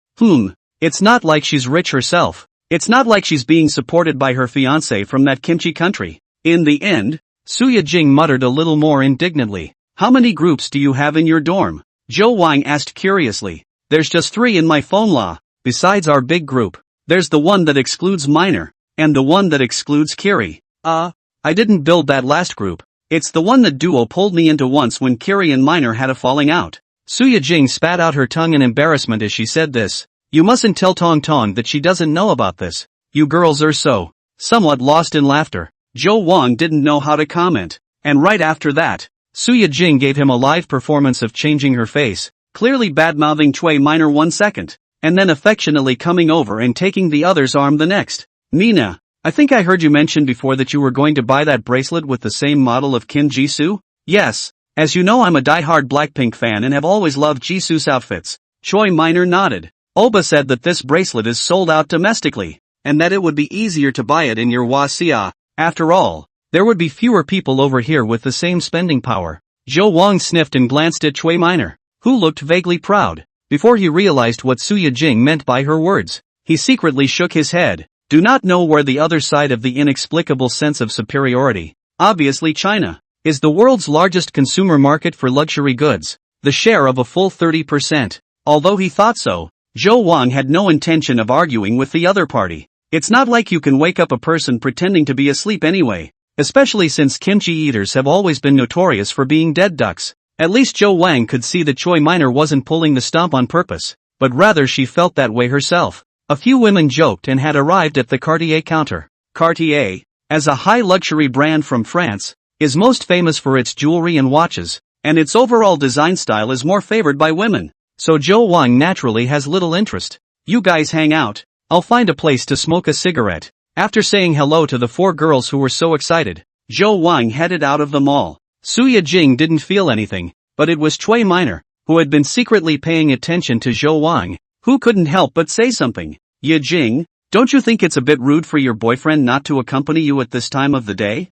It's not like she's rich herself. It's not like she's being supported by her fiancé from that kimchi country. In the end, Suya Jing muttered a little more indignantly. How many groups do you have in your dorm? Zhou Wang asked curiously. There's just 3 in my phone law, besides our big group. There's the one that excludes Minor, and the one that excludes Kiri. I didn't build that last group. It's the one that Duo pulled me into once when Kiri and Minor had a falling out. Suya Jing spat out her tongue in embarrassment as she said this. You mustn't tell Tong Tong that she doesn't know about this. You girls are so somewhat lost in laughter. Zhou Wang didn't know how to comment, and right after that, Suya Jing gave him a live performance of changing her face, clearly bad-mouthing Choi Minor 1 second, and then affectionately coming over and taking the other's arm the next. Mina, I think I heard you mention before that you were going to buy that bracelet with the same model of Kim Jisoo? Yes, as you know I'm a die-hard Blackpink fan and have always loved Jisoo's outfits. Choi Minor nodded. Oba said that this bracelet is sold out domestically, and that it would be easier to buy it in your Wasia. After all, there would be fewer people over here with the same spending power. Zhou Wang sniffed and glanced at Choi Minor, who looked vaguely proud, before he realized what Suya Jing meant by her words. He secretly shook his head. Do not know where the other side of the inexplicable sense of superiority. Obviously China is the world's largest consumer market for luxury goods, the share of a full 30%. Although he thought so, Zhou Wang had no intention of arguing with the other party. It's not like you can wake up a person pretending to be asleep anyway, especially since kimchi eaters have always been notorious for being dead ducks. At least Zhou Wang could see that Choi Minor wasn't pulling the stomp on purpose, but rather she felt that way herself. A few women joked and had arrived at the Cartier counter. Cartier, as a high luxury brand from France, is most famous for its jewelry and watches, and its overall design style is more favored by women. So Zhou Wang naturally has little interest. You guys hang out. I'll find a place to smoke a cigarette. After saying hello to the 4 girls who were so excited, Zhou Wang headed out of the mall. Suya Jing didn't feel anything, but it was Choi Minor, who had been secretly paying attention to Zhou Wang, who couldn't help but say something. Ye Jing, don't you think it's a bit rude for your boyfriend not to accompany you at this time of the day?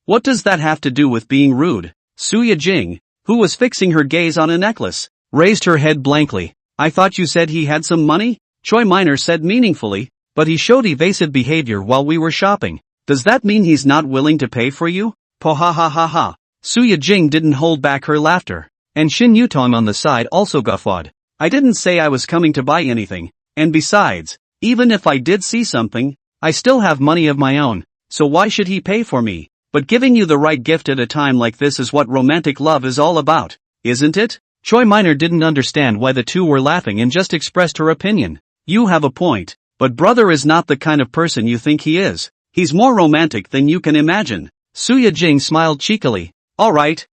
What does that have to do with being rude? Suya Jing, who was fixing her gaze on a necklace, raised her head blankly. I thought you said he had some money? Choi Minor said meaningfully, but he showed evasive behavior while we were shopping. Does that mean he's not willing to pay for you? Po ha ha ha ha. Suya Jing didn't hold back her laughter, and Xin Yutong on the side also guffawed. I didn't say I was coming to buy anything, and besides, even if I did see something, I still have money of my own, so why should he pay for me? But giving you the right gift at a time like this is what romantic love is all about, isn't it? Choi Minor didn't understand why the two were laughing and just expressed her opinion. You have a point, but brother is not the kind of person you think he is. He's more romantic than you can imagine. Suya Jing smiled cheekily. Alright,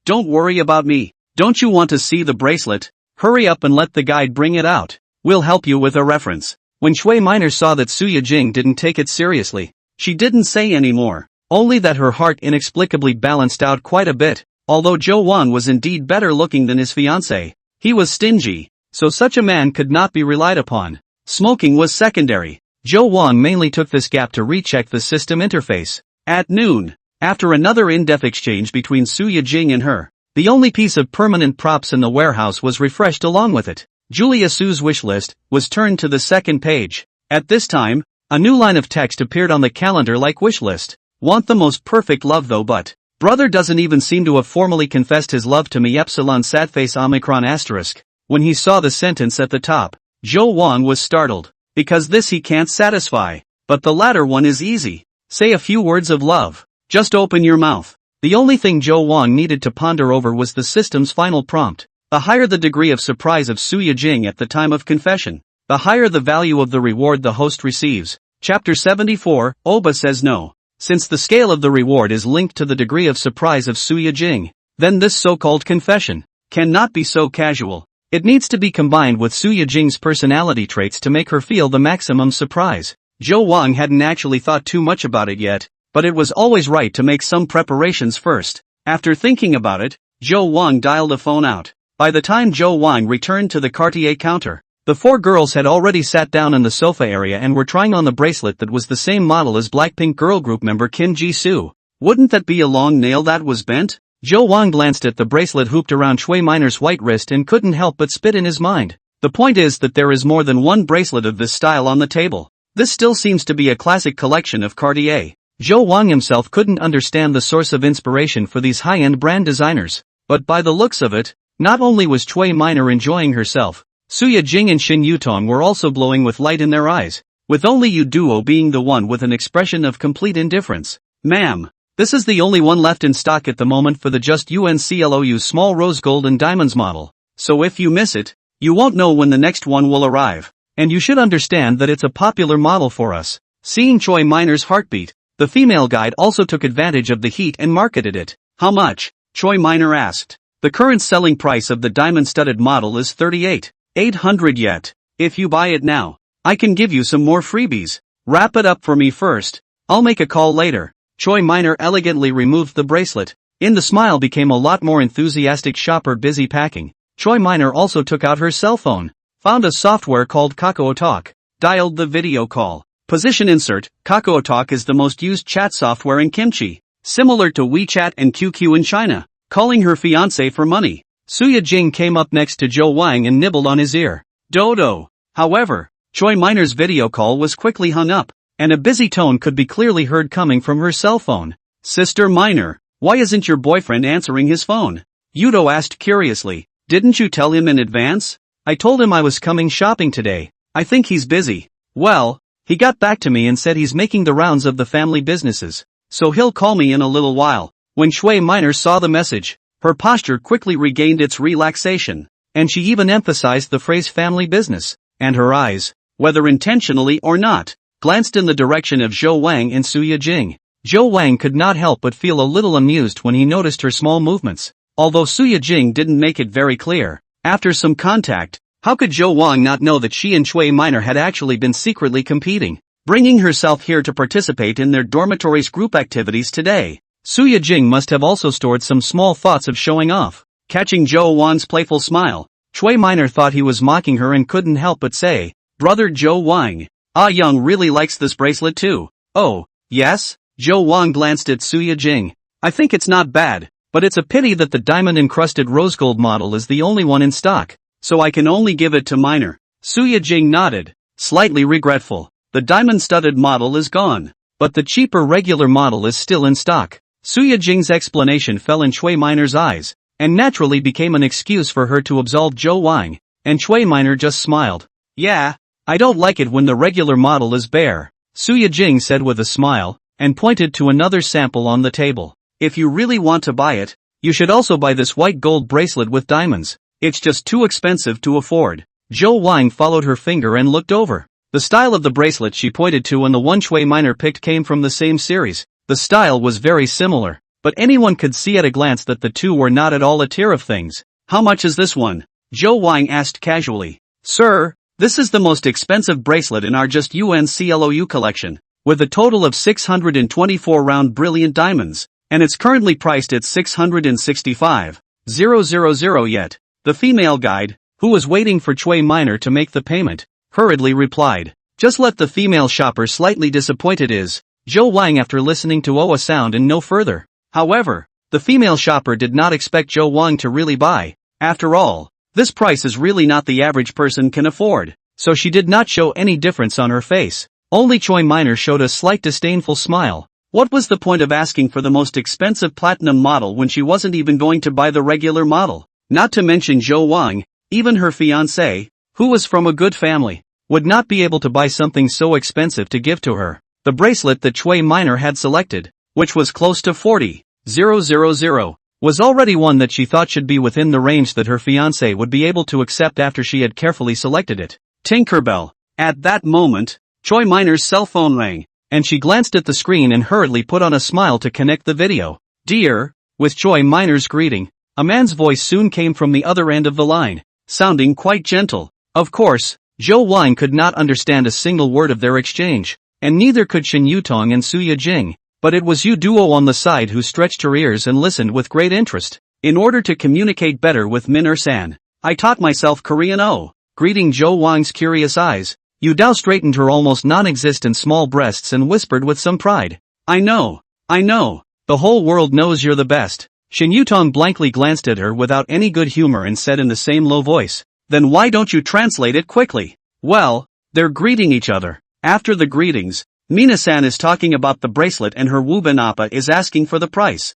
don't worry about me. Don't you want to see the bracelet? Hurry up and let the guide bring it out. We'll help you with a reference. When Shui Minor saw that Suya Jing didn't take it seriously, she didn't say any more, only that her heart inexplicably balanced out quite a bit. Although Zhou Wang was indeed better looking than his fiancée, he was stingy, so such a man could not be relied upon. Smoking was secondary. Zhou Wang mainly took this gap to recheck the system interface. At noon, after another in-depth exchange between Suya Jing and her, the only piece of permanent props in the warehouse was refreshed along with it. Julia Su's wish list was turned to the second page. At this time, a new line of text appeared on the calendar like wish list. Want the most perfect love though, but brother doesn't even seem to have formally confessed his love to me epsilon sadface omicron asterisk. When he saw the sentence at the top, Zhou Wang was startled, because this he can't satisfy. But the latter one is easy. Say a few words of love. Just open your mouth. The only thing Zhou Wang needed to ponder over was the system's final prompt. The higher the degree of surprise of Suya Jing at the time of confession, the higher the value of the reward the host receives. Chapter 74, Oba says no. Since the scale of the reward is linked to the degree of surprise of Suya Jing, then this so-called confession cannot be so casual. It needs to be combined with Suya Jing's personality traits to make her feel the maximum surprise. Zhou Wang hadn't actually thought too much about it yet, but it was always right to make some preparations first. After thinking about it, Zhou Wang dialed a phone out. By the time Zhou Wang returned to the Cartier counter, the four girls had already sat down in the sofa area and were trying on the bracelet that was the same model as Blackpink girl group member Kim Ji-soo. Wouldn't that be a long nail that was bent? Zhou Wang glanced at the bracelet hooped around Shui Minor's white wrist and couldn't help but spit in his mind. The point is that there is more than one bracelet of this style on the table. This still seems to be a classic collection of Cartier. Zhou Wang himself couldn't understand the source of inspiration for these high-end brand designers, but by the looks of it, not only was Shui Minor enjoying herself, Suya Jing and Shin Yutong were also glowing with light in their eyes, with only Yu Duo being the one with an expression of complete indifference. Ma'am, this is the only one left in stock at the moment for the just UNCLOU small rose gold and diamonds model, so if you miss it, you won't know when the next one will arrive, and you should understand that it's a popular model for us. Seeing Shui Minor's heartbeat, the female guide also took advantage of the heat and marketed it. How much? Shui Minor asked. The current selling price of the diamond-studded model is 38,800 yet. If you buy it now, I can give you some more freebies. Wrap it up for me first. I'll make a call later. Shui Minor elegantly removed the bracelet. In the smile became a lot more enthusiastic shopper busy packing. Shui Minor also took out her cell phone, found a software called Kakao Talk, dialed the video call. Position insert. Kakao Talk is the most used chat software in Kimchi, similar to WeChat and QQ in China. Calling her fiancé for money. Suya Jing came up next to Zhou Wang and nibbled on his ear. Dodo. However, Shui Minor's video call was quickly hung up, and a busy tone could be clearly heard coming from her cell phone. Sister Minor, why isn't your boyfriend answering his phone? Yudo asked curiously. Didn't you tell him in advance? I told him I was coming shopping today. I think he's busy. Well, he got back to me and said he's making the rounds of the family businesses, so he'll call me in a little while. When Shui Minor saw the message, her posture quickly regained its relaxation, and she even emphasized the phrase family business, and her eyes, whether intentionally or not, glanced in the direction of Zhou Wang and Suya Jing. Zhou Wang could not help but feel a little amused when he noticed her small movements, although Suya Jing didn't make it very clear. After some contact, how could Zhou Wang not know that she and Shui Minor had actually been secretly competing, bringing herself here to participate in their dormitory's group activities today? Suya Jing must have also stored some small thoughts of showing off. Catching Zhou Wang's playful smile, Shui Minor thought he was mocking her and couldn't help but say, Brother Zhou Wang, Ah Young really likes this bracelet too. Oh, yes? Zhou Wang glanced at Suya Jing. I think it's not bad, but it's a pity that the diamond-encrusted rose gold model is the only one in stock, so I can only give it to Minor. Suya Jing nodded, slightly regretful. The diamond-studded model is gone, but the cheaper regular model is still in stock. Suya Jing's explanation fell in Shui Minor's eyes, and naturally became an excuse for her to absolve Zhou Wang, and Shui Minor just smiled. Yeah, I don't like it when the regular model is bare, Suya Jing said with a smile, and pointed to another sample on the table. If you really want to buy it, you should also buy this white gold bracelet with diamonds. It's just too expensive to afford. Zhou Wang followed her finger and looked over. The style of the bracelet she pointed to and the one Chui Minor picked came from the same series. The style was very similar, but anyone could see at a glance that the two were not at all a tier of things. How much is this one? Zhou Wang asked casually. Sir, this is the most expensive bracelet in our just UNCLOU collection, with a total of 624 round brilliant diamonds, and it's currently priced at 665,000 yet. The female guide, who was waiting for Chui Minor to make the payment, hurriedly replied. Just let the female shopper slightly disappointed is, Zhou Wang after listening to Oa sound and no further. However, the female shopper did not expect Zhou Wang to really buy. After all, this price is really not the average person can afford, so she did not show any difference on her face. Only Chui Minor showed a slight disdainful smile. What was the point of asking for the most expensive platinum model when she wasn't even going to buy the regular model? Not to mention Zhou Wang, even her fiancé, who was from a good family, would not be able to buy something so expensive to give to her. The bracelet that Chui Minor had selected, which was close to 40,000, was already one that she thought should be within the range that her fiancé would be able to accept after she had carefully selected it. Tinkerbell. At that moment, Chui Minor's cell phone rang, and she glanced at the screen and hurriedly put on a smile to connect the video. Dear, with Chui Minor's greeting, a man's voice soon came from the other end of the line, sounding quite gentle. Of course, Zhou Wang could not understand a single word of their exchange, and neither could Shen Yutong and Suya Jing. But it was Yu Duo on the side who stretched her ears and listened with great interest. In order to communicate better with Minor-san, I taught myself Korean. Greeting Zhou Wang's curious eyes, Yu Dao straightened her almost non-existent small breasts and whispered with some pride. I know. The whole world knows you're the best. Shen Yutong blankly glanced at her without any good humor and said in the same low voice, then why don't you translate it quickly? Well, they're greeting each other. After the greetings, Mina-san is talking about the bracelet and her Wuban Appa is asking for the price.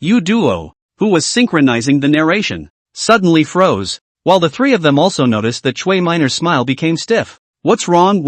Yu Duo, who was synchronizing the narration, suddenly froze, while the three of them also noticed that Chui Minor's smile became stiff. What's wrong?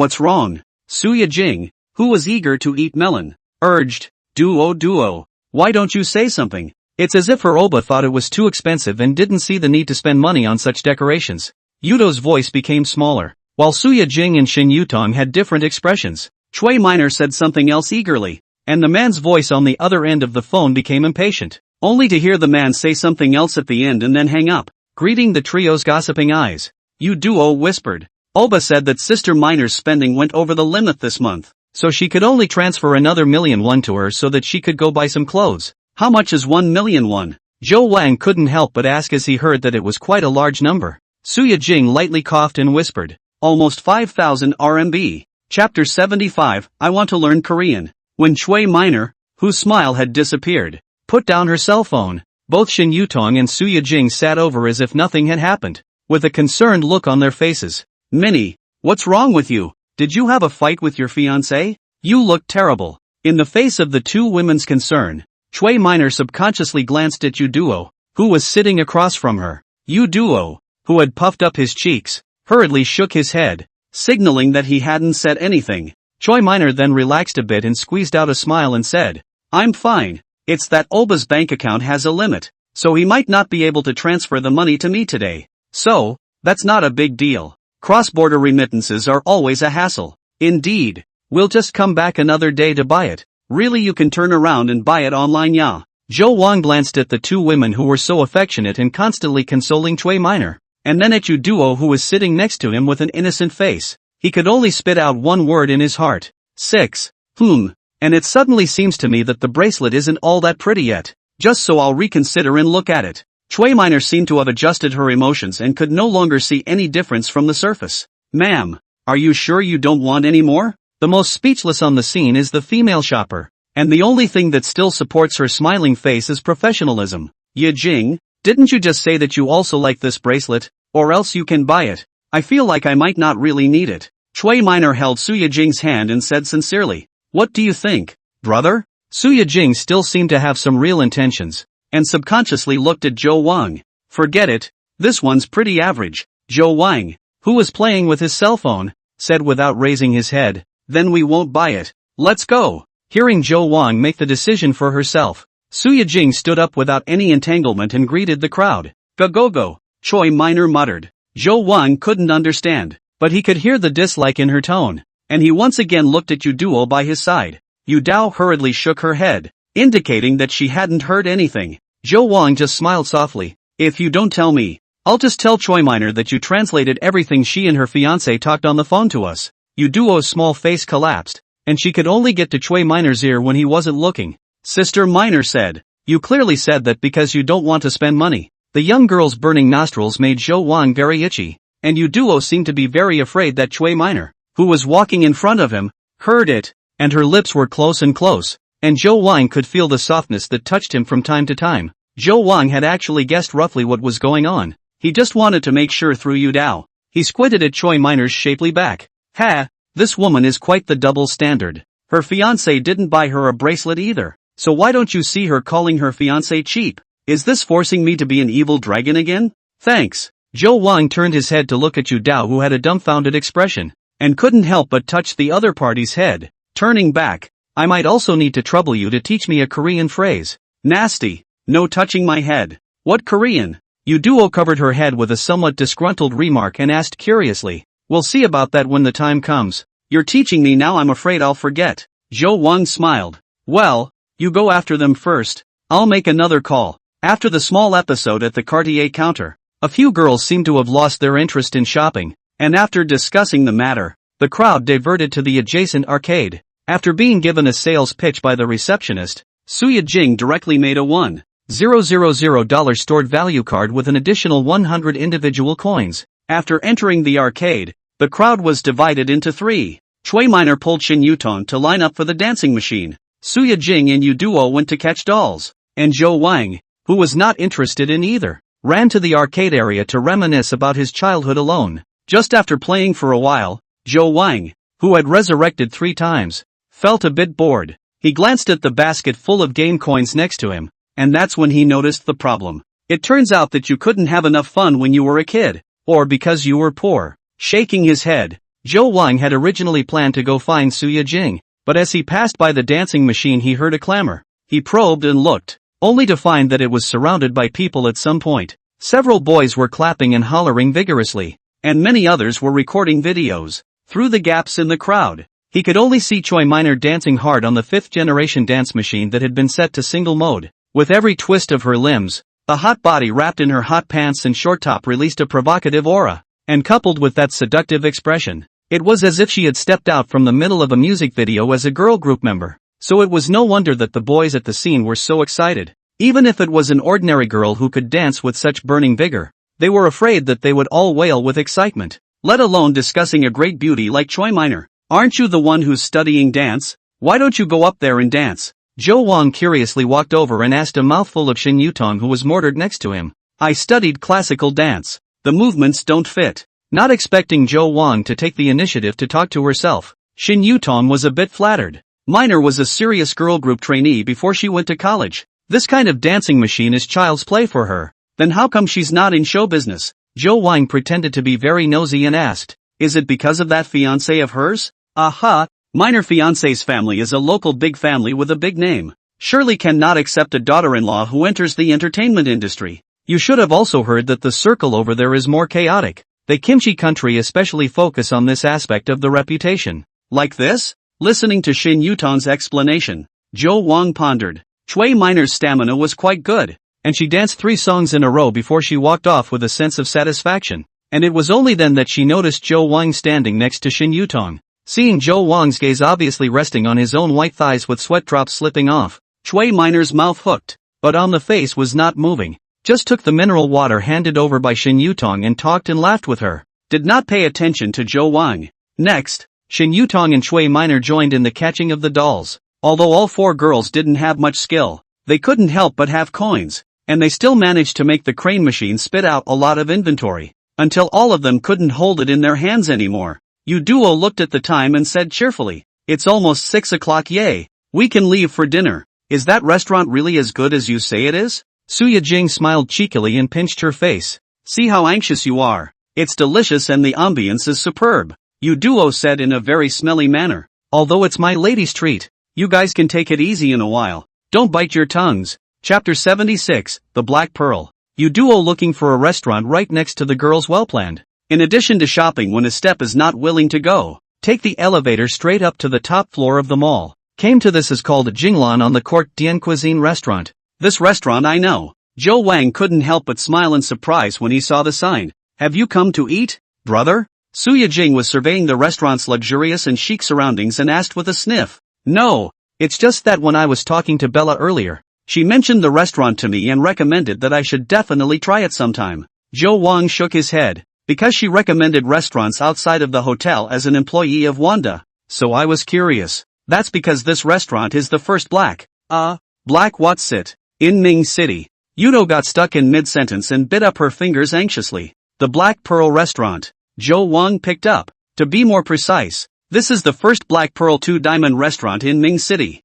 Suya Jing, who was eager to eat melon, urged, Duo, why don't you say something? It's as if her Oba thought it was too expensive and didn't see the need to spend money on such decorations. Yudo's voice became smaller, while Suya Jing and Shen Yutong had different expressions. Chui Minor said something else eagerly, and the man's voice on the other end of the phone became impatient, only to hear the man say something else at the end and then hang up. Greeting the trio's gossiping eyes, Yu Duo whispered. Oba said that Sister Minor's spending went over the limit this month, so she could only transfer another $1,000,000 to her so that she could go buy some clothes. How much is $1,000,000? Zhou Wang couldn't help but ask as he heard that it was quite a large number. Suya Jing lightly coughed and whispered, almost 5,000 RMB. Chapter 75, I want to learn Korean. When Chui Minor, whose smile had disappeared, put down her cell phone, both Shen Yutong and Suya Jing sat over as if nothing had happened, with a concerned look on their faces. Minnie, what's wrong with you? Did you have a fight with your fiancé? You look terrible. In the face of the two women's concern, Chui Minor subconsciously glanced at Yu Duo, who was sitting across from her. Yu Duo, who had puffed up his cheeks, hurriedly shook his head, signaling that he hadn't said anything. Chui Minor then relaxed a bit and squeezed out a smile and said, I'm fine. It's that Oba's bank account has a limit, so he might not be able to transfer the money to me today. So, that's not a big deal. Cross-border remittances are always a hassle. Indeed. We'll just come back another day to buy it. Really, you can turn around and buy it online, yeah. Zhou Wang glanced at the two women who were so affectionate and constantly consoling Chui Minor, and then at Yu Duo who was sitting next to him with an innocent face. He could only spit out one word in his heart. 6. And it suddenly seems to me that the bracelet isn't all that pretty yet. Just so I'll reconsider and look at it. Chui Minor seemed to have adjusted her emotions and could no longer see any difference from the surface. Ma'am, are you sure you don't want any more? The most speechless on the scene is the female shopper, and the only thing that still supports her smiling face is professionalism. Ye Jing, didn't you just say that you also like this bracelet, or else you can buy it? I feel like I might not really need it. Chui Minor held Suya Jing's hand and said sincerely, what do you think, brother? Suya Jing still seemed to have some real intentions, and subconsciously looked at Zhou Wang. Forget it, this one's pretty average. Zhou Wang, who was playing with his cell phone, said without raising his head, then we won't buy it. Let's go. Hearing Zhou Wang make the decision for herself, Suya Jing stood up without any entanglement and greeted the crowd. Go. Chui Minor muttered. Zhou Wang couldn't understand. but he could hear the dislike in her tone, and he once again looked at Yu Duo by his side. Yu Dao hurriedly shook her head, indicating that she hadn't heard anything. Zhou Wang just smiled softly. If you don't tell me, I'll just tell Choi Minor that you translated everything she and her fiancé talked on the phone to us. Yu Duo's small face collapsed, and she could only get to Choi Minor's ear when he wasn't looking. Sister Minor said, you clearly said that because you don't want to spend money. The young girl's burning nostrils made Zhou Wang very itchy, and Yu Duo seemed to be very afraid that Choi Minor, who was walking in front of him, heard it, and her lips were close and close, and Zhou Wang could feel the softness that touched him from time to time. Zhou Wang had actually guessed roughly what was going on. He just wanted to make sure through Yu Dao. He squinted at Choi Minor's shapely back. Ha, this woman is quite the double standard. Her fiancé didn't buy her a bracelet either, so why don't you see her calling her fiancé cheap? Is this forcing me to be an evil dragon again? Thanks. Zhou Wang turned his head to look at Yu Dao, who had a dumbfounded expression, and couldn't help but touch the other party's head. Turning back, I might also need to trouble you to teach me a Korean phrase. Nasty. No touching my head. What Korean? Yu Duo covered her head with a somewhat disgruntled remark and asked curiously. We'll see about that when the time comes. You're teaching me now, I'm afraid I'll forget. Zhou Wang smiled. Well, you go after them first. I'll make another call. After the small episode at the Cartier counter, a few girls seemed to have lost their interest in shopping, and after discussing the matter, the crowd diverted to the adjacent arcade. After being given a sales pitch by the receptionist, Suya Jing directly made a $1,000 stored value card with an additional 100 individual coins. After entering the arcade, the crowd was divided into three. Choi Minor pulled Shin Yutong to line up for the dancing machine. Suya Jing and Yu Duo went to catch dolls, and Zhou Wang, who was not interested in either, ran to the arcade area to reminisce about his childhood alone. Just after playing for a while, Zhou Wang, who had resurrected 3 times, felt a bit bored. He glanced at the basket full of game coins next to him, and that's when he noticed the problem. It turns out that you couldn't have enough fun when you were a kid, or because you were poor. Shaking his head, Zhou Wang had originally planned to go find Suya Jing, but as he passed by the dancing machine he heard a clamor. He probed and looked, only to find that it was surrounded by people at some point. Several boys were clapping and hollering vigorously, and many others were recording videos. Through the gaps in the crowd, he could only see Choi Minor dancing hard on the 5th-generation dance machine that had been set to single mode. With every twist of her limbs, the hot body wrapped in her hot pants and short top released a provocative aura, and coupled with that seductive expression, it was as if she had stepped out from the middle of a music video as a girl group member. So it was no wonder that the boys at the scene were so excited. Even if it was an ordinary girl who could dance with such burning vigor, they were afraid that they would all wail with excitement, let alone discussing a great beauty like Choi Minor. Aren't you the one who's studying dance? Why don't you go up there and dance? Zhou Wang curiously walked over and asked a mouthful of Shin Yutong, who was mortared next to him. I studied classical dance. The movements don't fit. Not expecting Zhou Wang to take the initiative to talk to herself, Shin Yutong was a bit flattered. Minor was a serious girl group trainee before she went to college. This kind of dancing machine is child's play for her. Then how come she's not in show business? Zhou Wang pretended to be very nosy and asked, is it because of that fiancé of hers? Aha, Minor fiancé's family is a local big family with a big name. Surely cannot accept a daughter-in-law who enters the entertainment industry. You should have also heard that the circle over there is more chaotic. The kimchi country especially focus on this aspect of the reputation. Like this? Listening to Shin Yutong's explanation, Zhou Wang pondered. Choi Minor's stamina was quite good, and she danced 3 songs in a row before she walked off with a sense of satisfaction. And it was only then that she noticed Zhou Wang standing next to Shin Yutong. Seeing Zhou Wang's gaze obviously resting on his own white thighs with sweat drops slipping off, Choi Minor's mouth hooked, but on the face was not moving. Just took the mineral water handed over by Shin Yutong and talked and laughed with her. Did not pay attention to Zhou Wang. Next, Shin Yutong and Choi Minor joined in the catching of the dolls. Although all 4 girls didn't have much skill, they couldn't help but have coins, and they still managed to make the crane machine spit out a lot of inventory, until all of them couldn't hold it in their hands anymore. Yu Duo looked at the time and said cheerfully, it's almost 6 o'clock, yay, we can leave for dinner. Is that restaurant really as good as you say it is? Suya Jing smiled cheekily and pinched her face. See how anxious you are. It's delicious and the ambience is superb, Yu Duo said in a very smelly manner. Although it's my lady's treat, you guys can take it easy in a while. Don't bite your tongues. Chapter 76, The Black Pearl. Yu Duo looking for a restaurant right next to the girls' well-planned In addition to shopping when a step is not willing to go, take the elevator straight up to the top floor of the mall. Came to this is called Jinglan on the Court Dien Cuisine restaurant. This restaurant I know. Zhou Wang couldn't help but smile in surprise when he saw the sign. Have you come to eat, brother? Su Yijing was surveying the restaurant's luxurious and chic surroundings and asked with a sniff. No, it's just that when I was talking to Bella earlier, she mentioned the restaurant to me and recommended that I should definitely try it sometime. Zhou Wang shook his head, because she recommended restaurants outside of the hotel as an employee of Wanda. So I was curious. That's because this restaurant is the first black what's it? In Ming City. Yudo got stuck in mid-sentence and bit up her fingers anxiously. The Black Pearl Restaurant. Zhou Wang picked up. To be more precise, this is the first Black Pearl 2 Diamond restaurant in Ming City.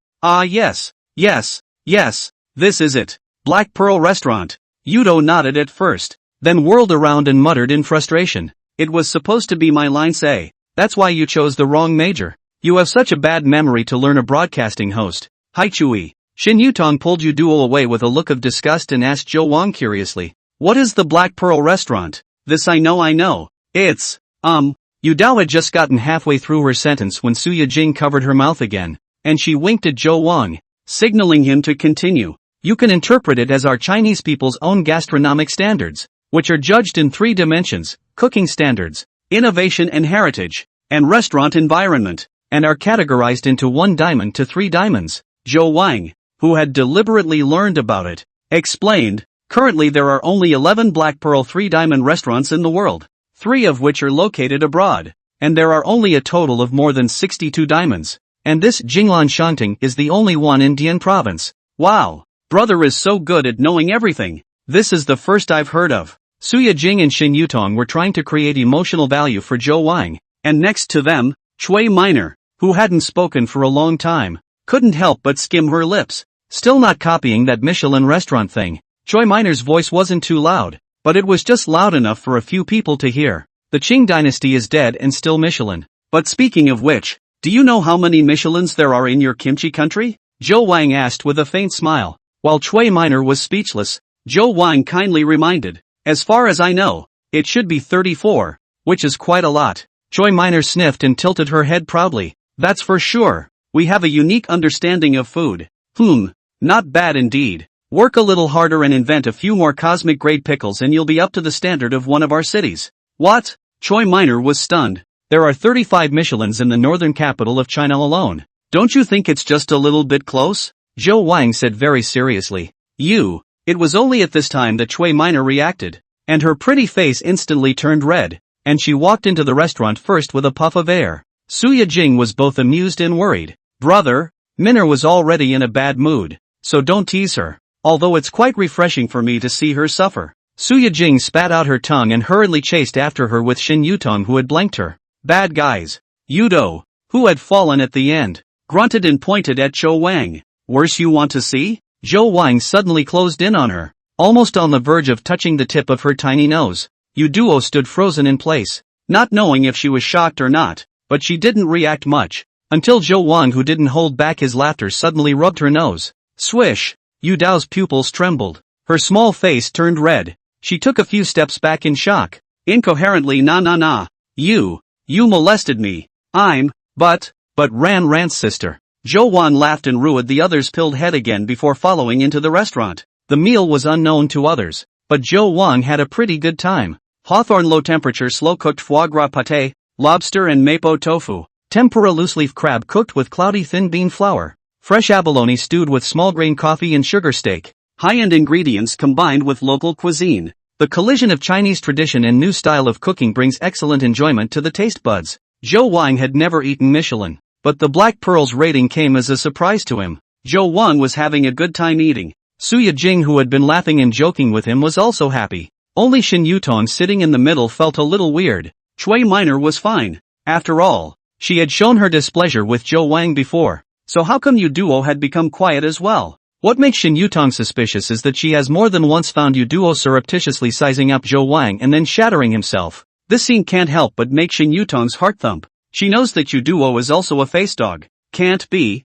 Yes, this is it. Black Pearl Restaurant. Yudo nodded at first, then whirled around and muttered in frustration. It was supposed to be my line say. That's why you chose the wrong major. You have such a bad memory to learn a broadcasting host. Hai Chui. Shin Yutong pulled Yuduo away with a look of disgust and asked Zhou Wang curiously. What is the Black Pearl Restaurant? This I know. It's, Yudao had just gotten halfway through her sentence when Su Yijing covered her mouth again, and she winked at Zhou Wang, signaling him to continue. You can interpret it as our Chinese people's own gastronomic standards, which are judged in 3 dimensions, cooking standards, innovation and heritage, and restaurant environment, and are categorized into 1 diamond to 3 diamonds. Zhou Wang, who had deliberately learned about it, explained, currently there are only 11 Black Pearl 3 Diamond restaurants in the world, 3 of which are located abroad, and there are only a total of more than 62 diamonds, and this Jinglan Shanting is the only one in Dian province. Wow, brother is so good at knowing everything. This is the first I've heard of. Su Yijing and Shin Yutong were trying to create emotional value for Zhou Wang, and next to them, Chui Minor, who hadn't spoken for a long time, couldn't help but skim her lips. Still not copying that Michelin restaurant thing. Choi Minor's voice wasn't too loud, but it was just loud enough for a few people to hear. The Qing dynasty is dead and still Michelin. But speaking of which, do you know how many Michelins there are in your kimchi country? Zhou Wang asked with a faint smile. While Chui Minor was speechless, Zhou Wang kindly reminded, as far as I know, it should be 34, which is quite a lot. Choi Minor sniffed and tilted her head proudly. That's for sure. We have a unique understanding of food. Not bad indeed. Work a little harder and invent a few more cosmic-grade pickles and you'll be up to the standard of one of our cities. What? Choi Minor was stunned. There are 35 Michelins in the northern capital of China alone. Don't you think it's just a little bit close? Zhou Wang said very seriously. It was only at this time that Chui Minor reacted, and her pretty face instantly turned red, and she walked into the restaurant first with a puff of air. Su Yijing was both amused and worried. Brother, Minor was already in a bad mood, so don't tease her, although it's quite refreshing for me to see her suffer. Su Yijing spat out her tongue and hurriedly chased after her with Shin Yutong who had blanked her. Bad guys. Yudo, who had fallen at the end, grunted and pointed at Zhou Wang. Worse you want to see? Zhou Wang suddenly closed in on her, almost on the verge of touching the tip of her tiny nose. Yuduo stood frozen in place, not knowing if she was shocked or not, but she didn't react much. Until Zhou Wang, who didn't hold back his laughter, suddenly rubbed her nose. Swish! Yudao's pupils trembled. Her small face turned red. She took a few steps back in shock. Incoherently nah. You molested me. But Ran's sister. Zhou Wan laughed and rued the other's pilled head again before following into the restaurant. The meal was unknown to others, but Zhou Wang had a pretty good time. Hawthorn low-temperature slow-cooked foie gras pâté, lobster and mapo tofu. Tempura loose-leaf crab cooked with cloudy thin bean flour. Fresh abalone stewed with small-grain coffee and sugar steak. High-end ingredients combined with local cuisine. The collision of Chinese tradition and new style of cooking brings excellent enjoyment to the taste buds. Zhou Wang had never eaten Michelin, but the Black Pearl's rating came as a surprise to him. Zhou Wang was having a good time eating. Su Yijing, who had been laughing and joking with him, was also happy. Only Shin Yutong sitting in the middle felt a little weird. Chui Minor was fine. After all, she had shown her displeasure with Zhou Wang before, so how come Yuduo had become quiet as well? What makes Shin Yutong suspicious is that she has more than once found Yuduo surreptitiously sizing up Zhou Wang and then shattering himself. This scene can't help but make Shin Yutong's heart thump. She knows that Yuduo is also a face dog. Can't be.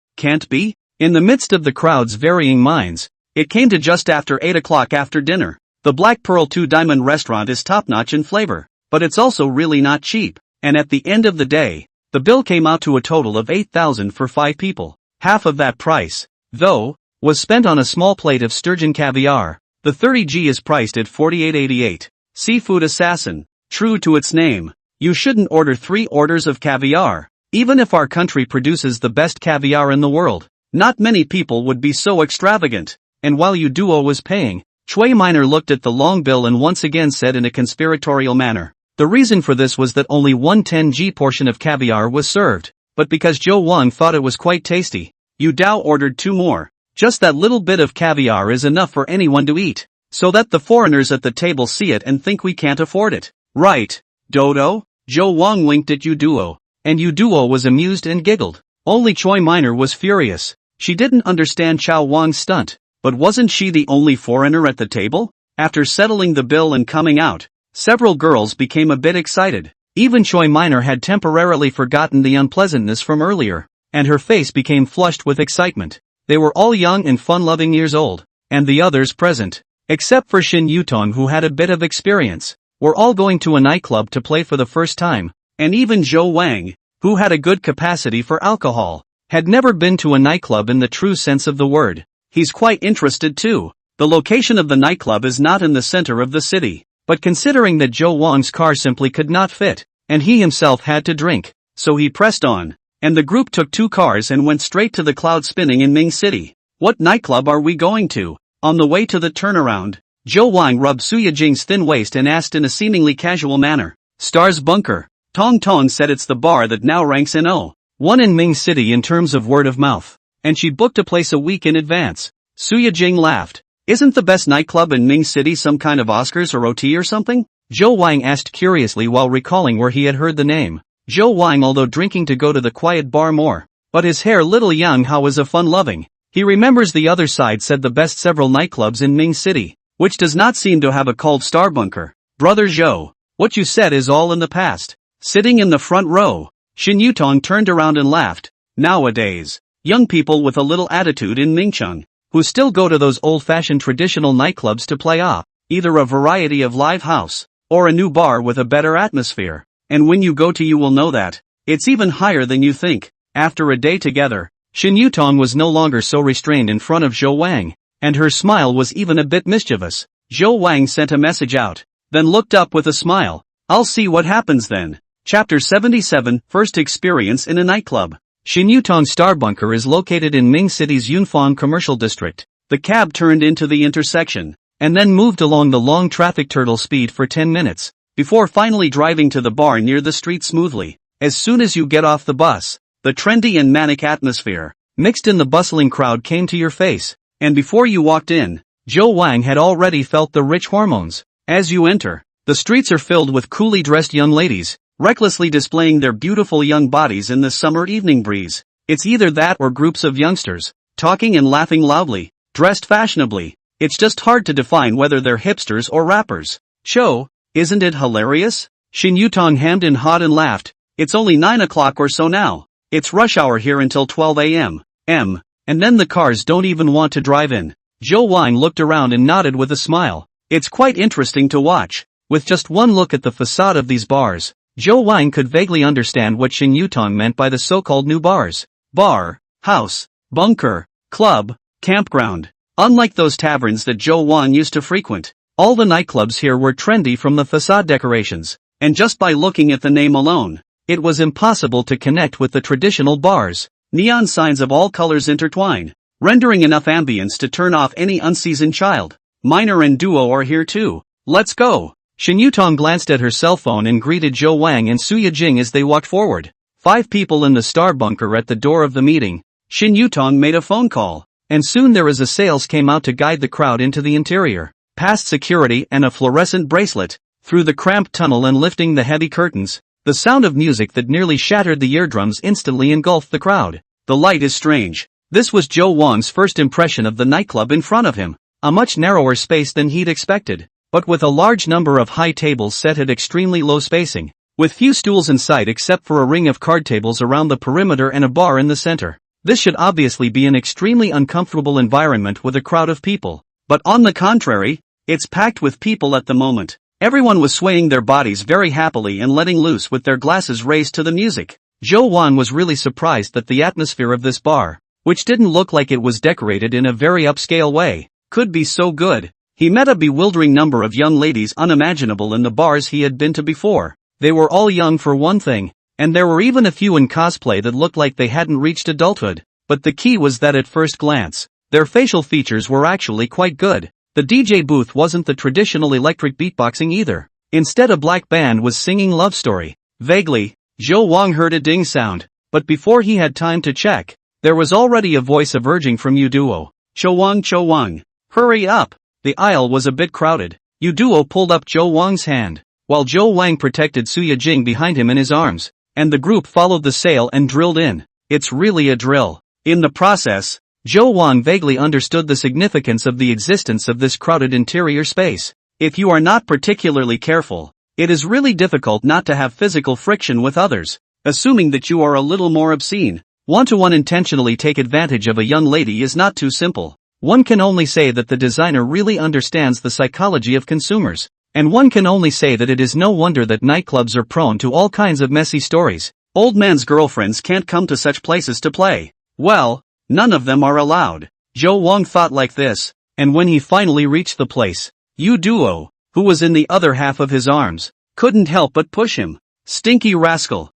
In the midst of the crowd's varying minds, it came to just after 8 o'clock after dinner. The Black Pearl 2 Diamond restaurant is top-notch in flavor. but it's also really not cheap, and at the end of the day, the bill came out to a total of 8,000 for 5 people. Half of that price, though, was spent on a small plate of sturgeon caviar. The 30G is priced at $48.88. Seafood Assassin. True to its name, you shouldn't order 3 orders of caviar. Even if our country produces the best caviar in the world, not many people would be so extravagant. And while Duo was paying, Chui Minor looked at the long bill and once again said in a conspiratorial manner. The reason for this was that only one 10G portion of caviar was served, but because Zhou Wang thought it was quite tasty, Yu Dao ordered 2 more. Just that little bit of caviar is enough for anyone to eat, so that the foreigners at the table see it and think we can't afford it. Right, Dodo? Zhou Wang winked at Yu Duo, and Yu Duo was amused and giggled. Only Choi Minor was furious. She didn't understand Chao Wang's stunt, but wasn't she the only foreigner at the table? After settling the bill and coming out, several girls became a bit excited. Even Choi Minor had temporarily forgotten the unpleasantness from earlier, and her face became flushed with excitement. They were all young and fun-loving years old, and the others present, except for Shin Yutong who had a bit of experience, were all going to a nightclub to play for the first time, and even Zhou Wang, who had a good capacity for alcohol, had never been to a nightclub in the true sense of the word. He's quite interested too. The location of the nightclub is not in the center of the city, but considering that Zhou Wang's car simply could not fit, and he himself had to drink, so he pressed on, and the group took 2 cars and went straight to the cloud spinning in Ming City. What nightclub are we going to? On the way to the turnaround, Zhou Wang rubbed Suya Jing's thin waist and asked in a seemingly casual manner, Star's Bunker. Tong Tong said it's the bar that now ranks in O1 in Ming City in terms of word of mouth, and she booked a place a week in advance. Suya Jing laughed. Isn't the best nightclub in Ming City some kind of Oscars or OT or something? Zhou Wang asked curiously while recalling where he had heard the name. Zhou Wang although drinking to go to the quiet bar more, but his hair little Yang Hao is a fun-loving. He remembers the other side said the best several nightclubs in Ming City, which does not seem to have a called Star Bunker. Brother Zhou, what you said is all in the past. Sitting in the front row, Shin Yutong turned around and laughed. Nowadays, young people with a little attitude in Mingcheng, who still go to those old-fashioned traditional nightclubs to play either a variety of live house, or a new bar with a better atmosphere. And when you go to you will know that, it's even higher than you think. After a day together, Shin Yutong was no longer so restrained in front of Zhou Wang, and her smile was even a bit mischievous. Zhou Wang sent a message out, then looked up with a smile. I'll see what happens then. Chapter 77, First Experience in a Nightclub. Shin Yutong Star Bunker is located in Ming City's Yunfang Commercial District. The cab turned into the intersection, and then moved along the long traffic turtle speed for 10 minutes, before finally driving to the bar near the street smoothly. As soon as you get off the bus, the trendy and manic atmosphere, mixed in the bustling crowd came to your face, and before you walked in, Zhou Wang had already felt the rich hormones. As you enter, the streets are filled with coolly dressed young ladies, recklessly displaying their beautiful young bodies in the summer evening breeze. It's either that or groups of youngsters, talking and laughing loudly, dressed fashionably. It's just hard to define whether they're hipsters or rappers. Cho, isn't it hilarious? Shin Yutong hemmed and hawed and laughed. It's only 9 o'clock or so now. It's rush hour here until 12 a.m. And then the cars don't even want to drive in. Zhou Wang looked around and nodded with a smile. It's quite interesting to watch. With just one look at the facade of these bars, Zhou Wang could vaguely understand what Shin Yutong meant by the so-called new bars. Bar, house, bunker, club, campground. Unlike those taverns that Zhou Wang used to frequent, all the nightclubs here were trendy from the facade decorations, and just by looking at the name alone, it was impossible to connect with the traditional bars. Neon signs of all colors intertwine, rendering enough ambience to turn off any unseasoned child. Minor and Duo are here too. Let's go. Shin Yutong glanced at her cell phone and greeted Zhou Wang and Suya Jing as they walked forward. 5 people in the Star Bunker at the door of the meeting. Shin Yutong made a phone call, and soon there as a sales came out to guide the crowd into the interior, past security and a fluorescent bracelet, through the cramped tunnel and lifting the heavy curtains. The sound of music that nearly shattered the eardrums instantly engulfed the crowd. The light is strange. This was Zhou Wang's first impression of the nightclub in front of him, a much narrower space than he'd expected, but with a large number of high tables set at extremely low spacing, with few stools in sight except for a ring of card tables around the perimeter and a bar in the center. This should obviously be an extremely uncomfortable environment with a crowd of people, but on the contrary, it's packed with people at the moment, Everyone was swaying their bodies very happily and letting loose with their glasses raised to the music. Zhou Wang was really surprised that the atmosphere of this bar, which didn't look like it was decorated in a very upscale way, could be so good. He met a bewildering number of young ladies unimaginable in the bars he had been to before. They were all young for one thing, and there were even a few in cosplay that looked like they hadn't reached adulthood. But the key was that at first glance, their facial features were actually quite good. The DJ booth wasn't the traditional electric beatboxing either. Instead, a black band was singing Love Story. Vaguely, Zhou Wang heard a ding sound, but before he had time to check, there was already a voice emerging from Yuduo. Chou Wang, hurry up! The aisle was a bit crowded. Yuduo pulled up Zhou Wang's hand, while Zhou Wang protected Suya Jing behind him in his arms, and the group followed the sale and drilled in. It's really a drill. In the process, Zhou Wang vaguely understood the significance of the existence of this crowded interior space. If you are not particularly careful, it is really difficult not to have physical friction with others. Assuming that you are a little more obscene, want to unintentionally take advantage of a young lady is not too simple. One can only say that the designer really understands the psychology of consumers. And one can only say that it is no wonder that nightclubs are prone to all kinds of messy stories. Old man's girlfriends can't come to such places to play. Well, none of them are allowed. Zhou Wang thought like this, and when he finally reached the place, Yuduo, who was in the other half of his arms, couldn't help but push him. Stinky rascal.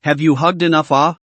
Have you hugged enough?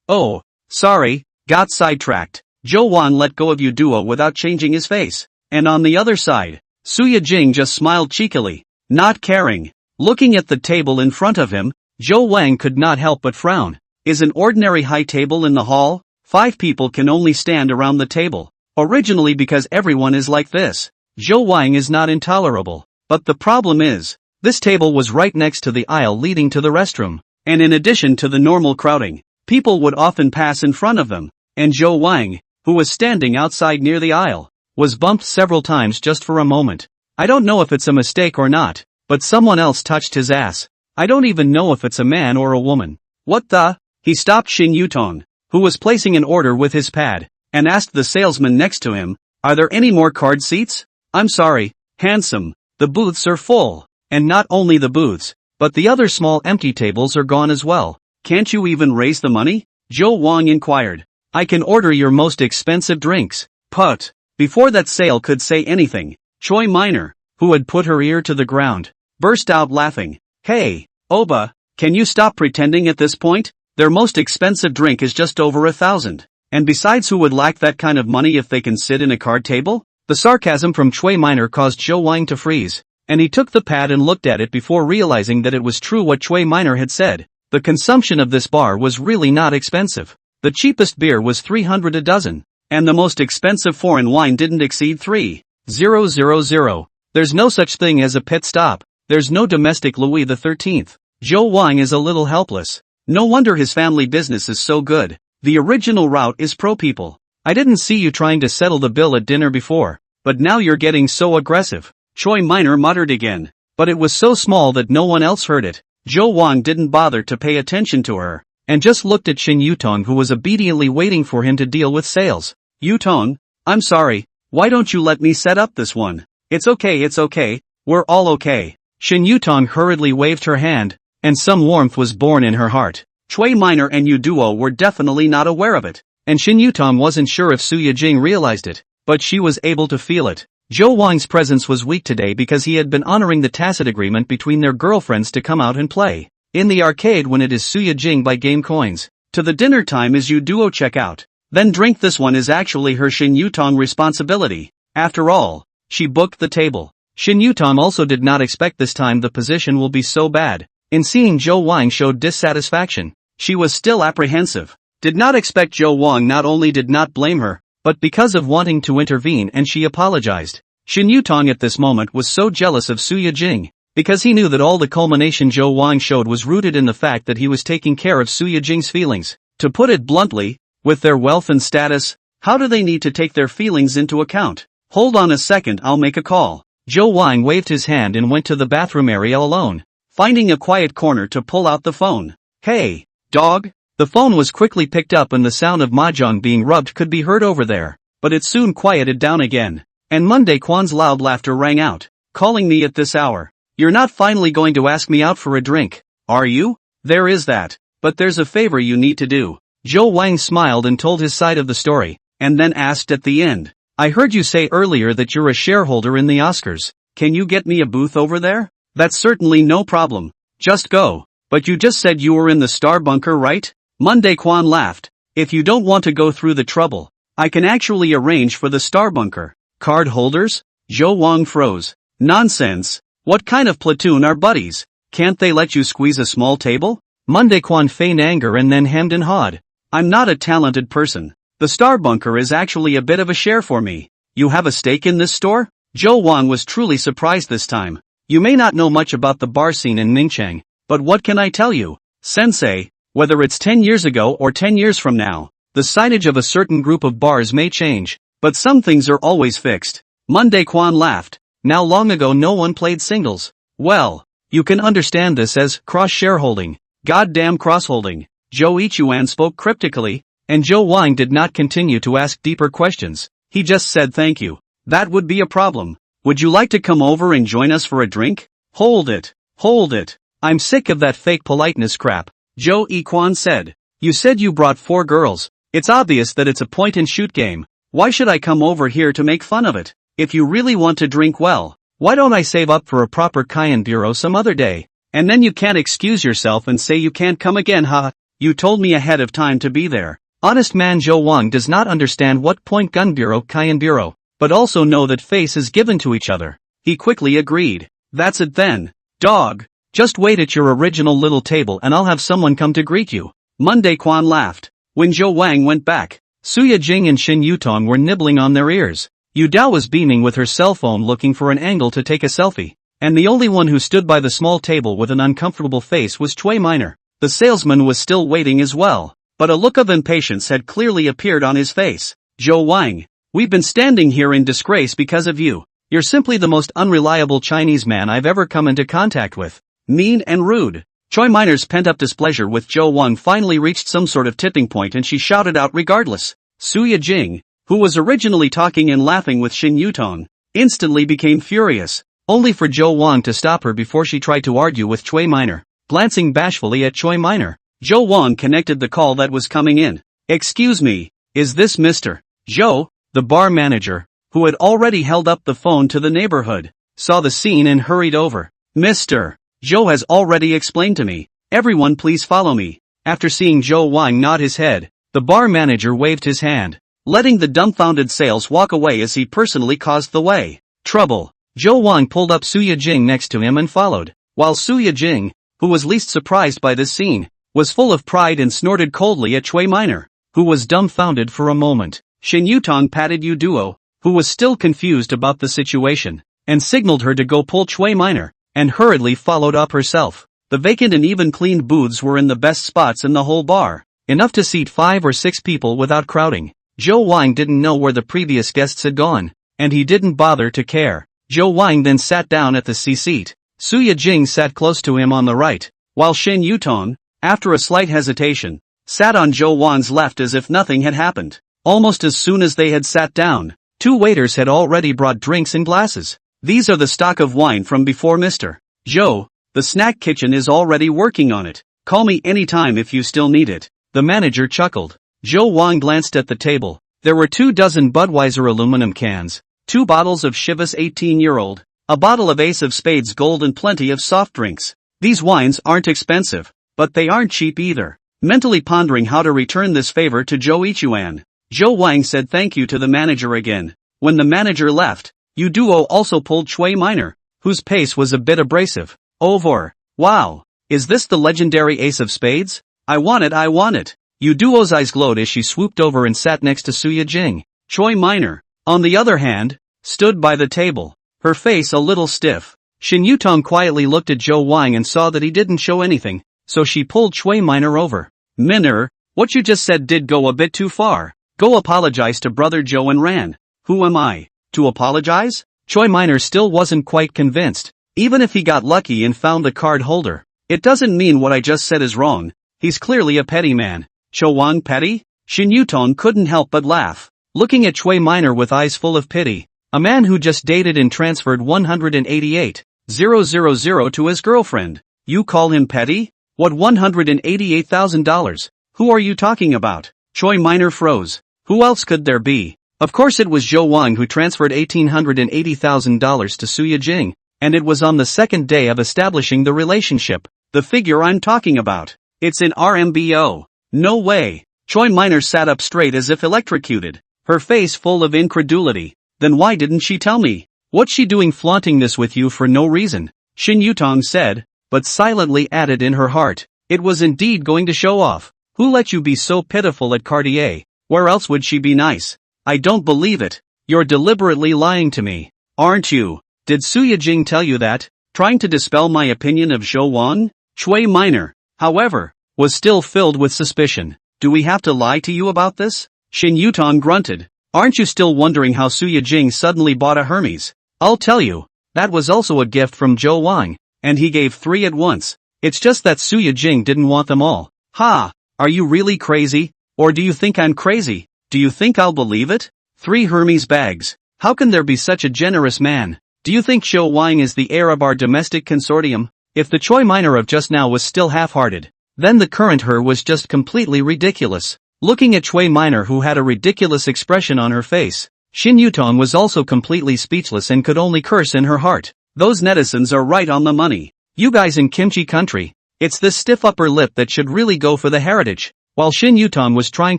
Oh, sorry, got sidetracked. Zhou Wang let go of Yuduo without changing his face. And on the other side, Suya Jing just smiled cheekily, not caring. Looking at the table in front of him, Zhou Wang could not help but frown. Is an ordinary high table in the hall? 5 people can only stand around the table. Originally because everyone is like this. Zhou Wang is not intolerable. But the problem is, this table was right next to the aisle leading to the restroom. And in addition to the normal crowding, people would often pass in front of them. And Zhou Wang, who was standing outside near the aisle, was bumped several times just for a moment. I don't know if it's a mistake or not, but someone else touched his ass. I don't even know if it's a man or a woman. What the? He stopped Xin Yutong, who was placing an order with his pad, and asked the salesman next to him, are there any more card seats? I'm sorry, handsome, the booths are full. And not only the booths, but the other small empty tables are gone as well. Can't you even raise the money? Zhou Wang inquired. I can order your most expensive drinks. Put. Before that sale could say anything, Choi Minor, who had put her ear to the ground, burst out laughing. Hey, Oba, can you stop pretending at this point? Their most expensive drink is just over 1,000. And besides, who would lack that kind of money if they can sit in a card table? The sarcasm from Choi Minor caused Zhou Wang to freeze, and he took the pad and looked at it before realizing that it was true what Choi Minor had said. The consumption of this bar was really not expensive. The cheapest beer was 300 a dozen. And the most expensive foreign wine didn't exceed 3,000. There's no such thing as a pit stop. There's no domestic Louis XIII. Zhou Wang is a little helpless. No wonder his family business is so good. The original route is pro people. I didn't see you trying to settle the bill at dinner before, but now you're getting so aggressive. Choi Minor muttered again, but it was so small that no one else heard it. Zhou Wang didn't bother to pay attention to her, and just looked at Xin Yutong, who was obediently waiting for him to deal with sales. Yutong, I'm sorry, why don't you let me set up this one? It's okay, we're all okay. Xin Yutong hurriedly waved her hand, and some warmth was born in her heart. Choi Minor and Yuduo were definitely not aware of it, and Xin Yutong wasn't sure if Suya Jing realized it, but she was able to feel it. Zhou Wang's presence was weak today because he had been honoring the tacit agreement between their girlfriends to come out and play in the arcade when it is Suya Jing by game coins. To the dinner time is Yuduo check out. Then drink this one is actually her Xin Yutong responsibility. After all, she booked the table. Xin Yutong also did not expect this time the position will be so bad. In seeing Zhou Wang showed dissatisfaction, she was still apprehensive. Did not expect Zhou Wang not only did not blame her, but because of wanting to intervene, and she apologized. Xin Yutong at this moment was so jealous of Suya Jing, because he knew that all the culmination Zhou Wang showed was rooted in the fact that he was taking care of Suya Jing's feelings. To put it bluntly, with their wealth and status, how do they need to take their feelings into account? Hold on a second, I'll make a call. Zhou Wang waved his hand and went to the bathroom area alone, finding a quiet corner to pull out the phone. Hey, dog? The phone was quickly picked up and the sound of mahjong being rubbed could be heard over there, but it soon quieted down again, and Monday Kwan's loud laughter rang out. Calling me at this hour? You're not finally going to ask me out for a drink, are you? There is that. But there's a favor you need to do. Zhou Wang smiled and told his side of the story, and then asked at the end. I heard you say earlier that you're a shareholder in the Oscars. Can you get me a booth over there? That's certainly no problem. Just go. But you just said you were in the Star Bunker, right? Monday Quan laughed. If you don't want to go through the trouble, I can actually arrange for the Star Bunker. Card holders? Zhou Wang froze. Nonsense. What kind of platoon are buddies? Can't they let you squeeze a small table? Monday Quan feigned anger and then hemmed and hawed. I'm not a talented person. The Star Bunker is actually a bit of a share for me. You have a stake in this store? Zhou Wang was truly surprised this time. You may not know much about the bar scene in Ningcheng, but what can I tell you? Sensei, whether it's 10 years ago or 10 years from now, the signage of a certain group of bars may change, but some things are always fixed. Monday Quan laughed. Now long ago no one played singles. Well, you can understand this as cross-shareholding. Goddamn cross-holding. Zhou Ichuan spoke cryptically, and Zhou Wang did not continue to ask deeper questions. He just said thank you. That would be a problem. Would you like to come over and join us for a drink? Hold it. Hold it. I'm sick of that fake politeness crap. Zhou Iquan said. You said you brought 4 girls. It's obvious that it's a point-and-shoot game. Why should I come over here to make fun of it? If you really want to drink well, why don't I save up for a proper Cayenne bureau some other day? And then you can't excuse yourself and say you can't come again, ha. You told me ahead of time to be there. Honest man Zhou Wang does not understand what point gun bureau Cayenne bureau, but also know that face is given to each other. He quickly agreed. That's it then. Dog. Just wait at your original little table and I'll have someone come to greet you. Monday Quan laughed. When Zhou Wang went back, Suya Jing and Xin Yutong were nibbling on their ears. Yu Dao was beaming with her cell phone looking for an angle to take a selfie. And the only one who stood by the small table with an uncomfortable face was Cui Minor. The salesman was still waiting as well, but a look of impatience had clearly appeared on his face. Zhou Wang, we've been standing here in disgrace because of you. You're simply the most unreliable Chinese man I've ever come into contact with. Mean and rude. Cui Minor's pent-up displeasure with Zhou Wang finally reached some sort of tipping point and she shouted out regardless. Suya Jing, who was originally talking and laughing with Xin Yutong, instantly became furious, only for Zhou Wang to stop her before she tried to argue with Cui Minor. Glancing bashfully at Cui Minor, Zhou Wang connected the call that was coming in. Excuse me, is this Mr. Zhou? The bar manager, who had already held up the phone to the neighborhood, saw the scene and hurried over. Mr. Zhou has already explained to me. Everyone please follow me. After seeing Zhou Wang nod his head, the bar manager waved his hand, letting the dumbfounded sales walk away as he personally caused the way. Trouble. Zhou Wang pulled up Suya Jing next to him and followed, while Suya Jing, who was least surprised by this scene, was full of pride and snorted coldly at Cui Minor, who was dumbfounded for a moment. Xin Yutong patted Yu Duo, who was still confused about the situation, and signaled her to go pull Cui Minor, and hurriedly followed up herself. The vacant and even cleaned booths were in the best spots in the whole bar, enough to seat 5 or 6 people without crowding. Zhou Wang didn't know where the previous guests had gone, and he didn't bother to care. Zhou Wang then sat down at the C seat. Suya Jing sat close to him on the right, while Xin Yutong, after a slight hesitation, sat on Zhou Wang's left as if nothing had happened. Almost as soon as they had sat down, 2 waiters had already brought drinks in glasses. These are the stock of wine from before Mr. Zhou. The snack kitchen is already working on it. Call me anytime if you still need it. The manager chuckled. Zhou Wang glanced at the table. There were 2 dozen Budweiser aluminum cans, 2 bottles of Chivas 18-year-old, a bottle of Ace of Spades Gold and plenty of soft drinks. These wines aren't expensive, but they aren't cheap either. Mentally pondering how to return this favor to Zhou Ichuan, Zhou Wang said thank you to the manager again. When the manager left, Yu Duo also pulled Cui Minor, whose pace was a bit abrasive, over. Wow, is this the legendary Ace of Spades? I want it, I want it. Yu Duo's eyes glowed as she swooped over and sat next to Suya Jing. Cui Minor, on the other hand, stood by the table, her face a little stiff. Xin Yutong quietly looked at Zhou Wang and saw that he didn't show anything, so she pulled Cui Minor over. Minor, what you just said did go a bit too far. Go apologize to brother Zhou and Ran. Who am I to apologize? Cui Minor still wasn't quite convinced. Even if he got lucky and found the card holder, it doesn't mean what I just said is wrong. He's clearly a petty man. Zhou Wang petty? Xin Yutong couldn't help but laugh, looking at Cui Minor with eyes full of pity. A man who just dated and transferred 188 $100,000 to his girlfriend. You call him petty? What $188,000? Who are you talking about? Choi Minor froze. Who else could there be? Of course it was Zhou Wang who transferred $1,880,000 to Suya Jing, and it was on the second day of establishing the relationship. The figure I'm talking about. It's in RMBO. No way. Choi Minor sat up straight as if electrocuted, her face full of incredulity. Then why didn't she tell me? What's she doing flaunting this with you for no reason? Shin Yutong said, but silently added in her heart. It was indeed going to show off. Who let you be so pitiful at Cartier? Where else would she be nice? I don't believe it. You're deliberately lying to me. Aren't you? Did Suya Jing tell you that? Trying to dispel my opinion of Zhou Wang? Choi Minor, however, was still filled with suspicion. Do we have to lie to you about this? Shin Yutong grunted. Aren't you still wondering how Suya Jing suddenly bought a Hermes? I'll tell you. That was also a gift from Zhou Wang, and he gave 3 at once. It's just that Suya Jing didn't want them all. Ha! Are you really crazy? Or do you think I'm crazy? Do you think I'll believe it? 3 Hermes bags. How can there be such a generous man? Do you think Zhou Wang is the heir of our domestic consortium? If the Choi Minor of just now was still half-hearted, then the current her was just completely ridiculous. Looking at Choi Minor, who had a ridiculous expression on her face, Shin Yutong was also completely speechless and could only curse in her heart. Those netizens are right on the money. You guys in kimchi country. It's this stiff upper lip that should really go for the heritage. While Shin Yutong was trying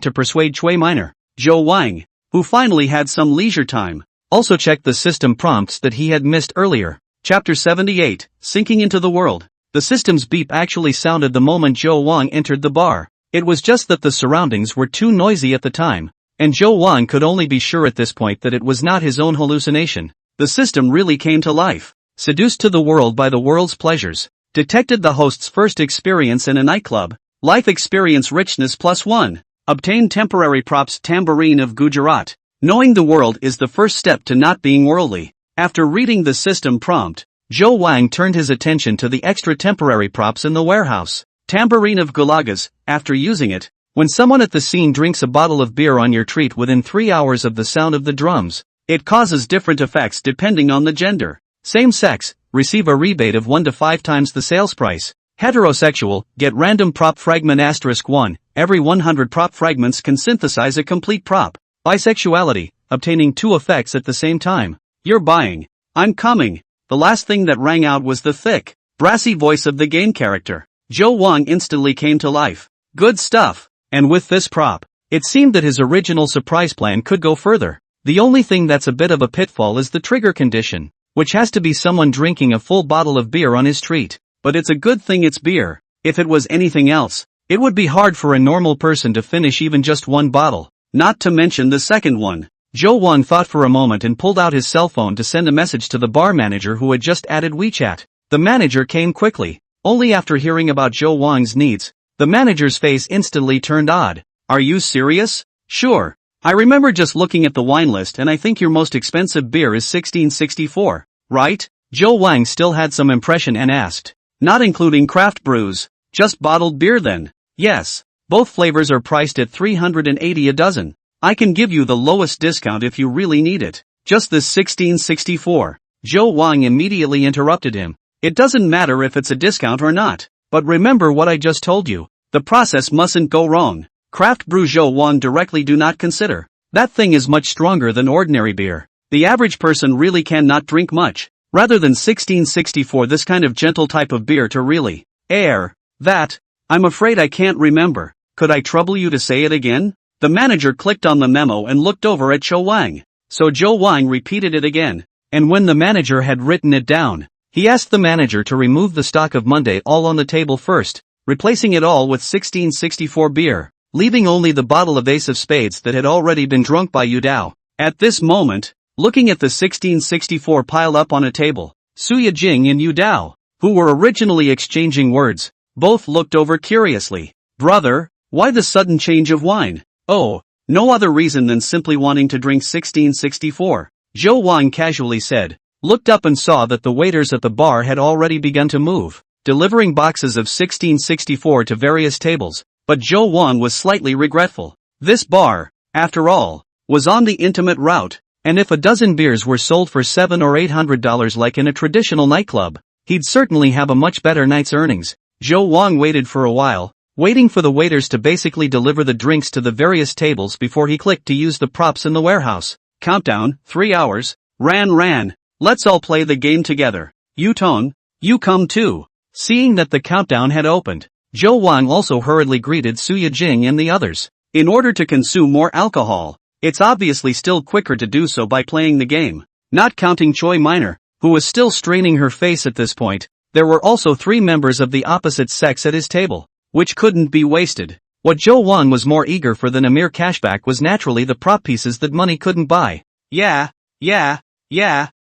to persuade Choi Minor, Zhou Wang, who finally had some leisure time, also checked the system prompts that he had missed earlier. Chapter 78, Sinking into the World. The system's beep actually sounded the moment Zhou Wang entered the bar. It was just that the surroundings were too noisy at the time, and Zhou Wang could only be sure at this point that it was not his own hallucination. The system really came to life. Seduced to the world by the world's pleasures. Detected the host's first experience in a nightclub. Life experience richness +1. Obtained temporary props tambourine of Gujarat. Knowing the world is the first step to not being worldly. After reading the system prompt, Zhou Wang turned his attention to the extra temporary props in the warehouse. Tambourine of Gulagas. After using it, when someone at the scene drinks a bottle of beer on your treat within 3 hours of the sound of the drums, it causes different effects depending on the gender. Same sex, receive a rebate of 1 to 5 times the sales price. Heterosexual, get random prop fragment *1, every 100 prop fragments can synthesize a complete prop. Bisexuality, obtaining 2 effects at the same time. You're buying. I'm coming. The last thing that rang out was the thick, brassy voice of the game character. Zhou Wang instantly came to life. Good stuff. And with this prop, it seemed that his original surprise plan could go further. The only thing that's a bit of a pitfall is the trigger condition, which has to be someone drinking a full bottle of beer on his treat. But it's a good thing it's beer. If it was anything else, it would be hard for a normal person to finish even just 1 bottle, not to mention the second one. Zhou Wang thought for a moment and pulled out his cell phone to send a message to the bar manager who had just added WeChat. The manager came quickly. Only after hearing about Zhou Wang's needs, the manager's face instantly turned odd. Are you serious? Sure. I remember just looking at the wine list and I think your most expensive beer is 1664, right? Zhou Wang still had some impression and asked. Not including craft brews. Just bottled beer then? Yes. Both flavors are priced at $380 a dozen. I can give you the lowest discount if you really need it. Just this 1664. Zhou Wang immediately interrupted him. It doesn't matter if it's a discount or not. But remember what I just told you. The process mustn't go wrong. Craft brew Zhou Wang directly do not consider. That thing is much stronger than ordinary beer. The average person really cannot drink much. Rather than 1664 this kind of gentle type of beer to really air that. I'm afraid I can't remember. Could I trouble you to say it again? The manager clicked on the memo and looked over at Zhou Wang. So Zhou Wang repeated it again. And when the manager had written it down, he asked the manager to remove the stock of Monday all on the table first, replacing it all with 1664 beer, leaving only the bottle of Ace of Spades that had already been drunk by Yu Dao. At this moment, looking at the 1664 piled up on a table, Suya Jing and Yu Dao, who were originally exchanging words, both looked over curiously. Brother, why the sudden change of wine? Oh, no other reason than simply wanting to drink 1664. Zhou Wang casually said, looked up and saw that the waiters at the bar had already begun to move, delivering boxes of 1664 to various tables, but Zhou Wang was slightly regretful. This bar, after all, was on the intimate route. And if a dozen beers were sold for $700 or $800 like in a traditional nightclub, he'd certainly have a much better night's earnings. Joe Wang waited for a while, waiting for the waiters to basically deliver the drinks to the various tables before he clicked to use the props in the warehouse. Countdown, 3 hours. Ran. Let's all play the game together. Yutong, you come too. Seeing that the countdown had opened, Joe Wang also hurriedly greeted Suya Jing and the others. In order to consume more alcohol, it's obviously still quicker to do so by playing the game. Not counting Choi Minor, who was still straining her face at this point, there were also 3 members of the opposite sex at his table, which couldn't be wasted. What Joe Wang was more eager for than a mere cashback was naturally the prop pieces that money couldn't buy. Yeah,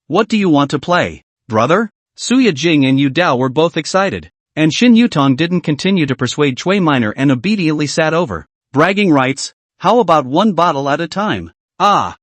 what do you want to play, brother? Suya Jing and Yu Dao were both excited, and Shin Yutong didn't continue to persuade Choi Minor and obediently sat over. Bragging rights, how about 1 bottle at a time? A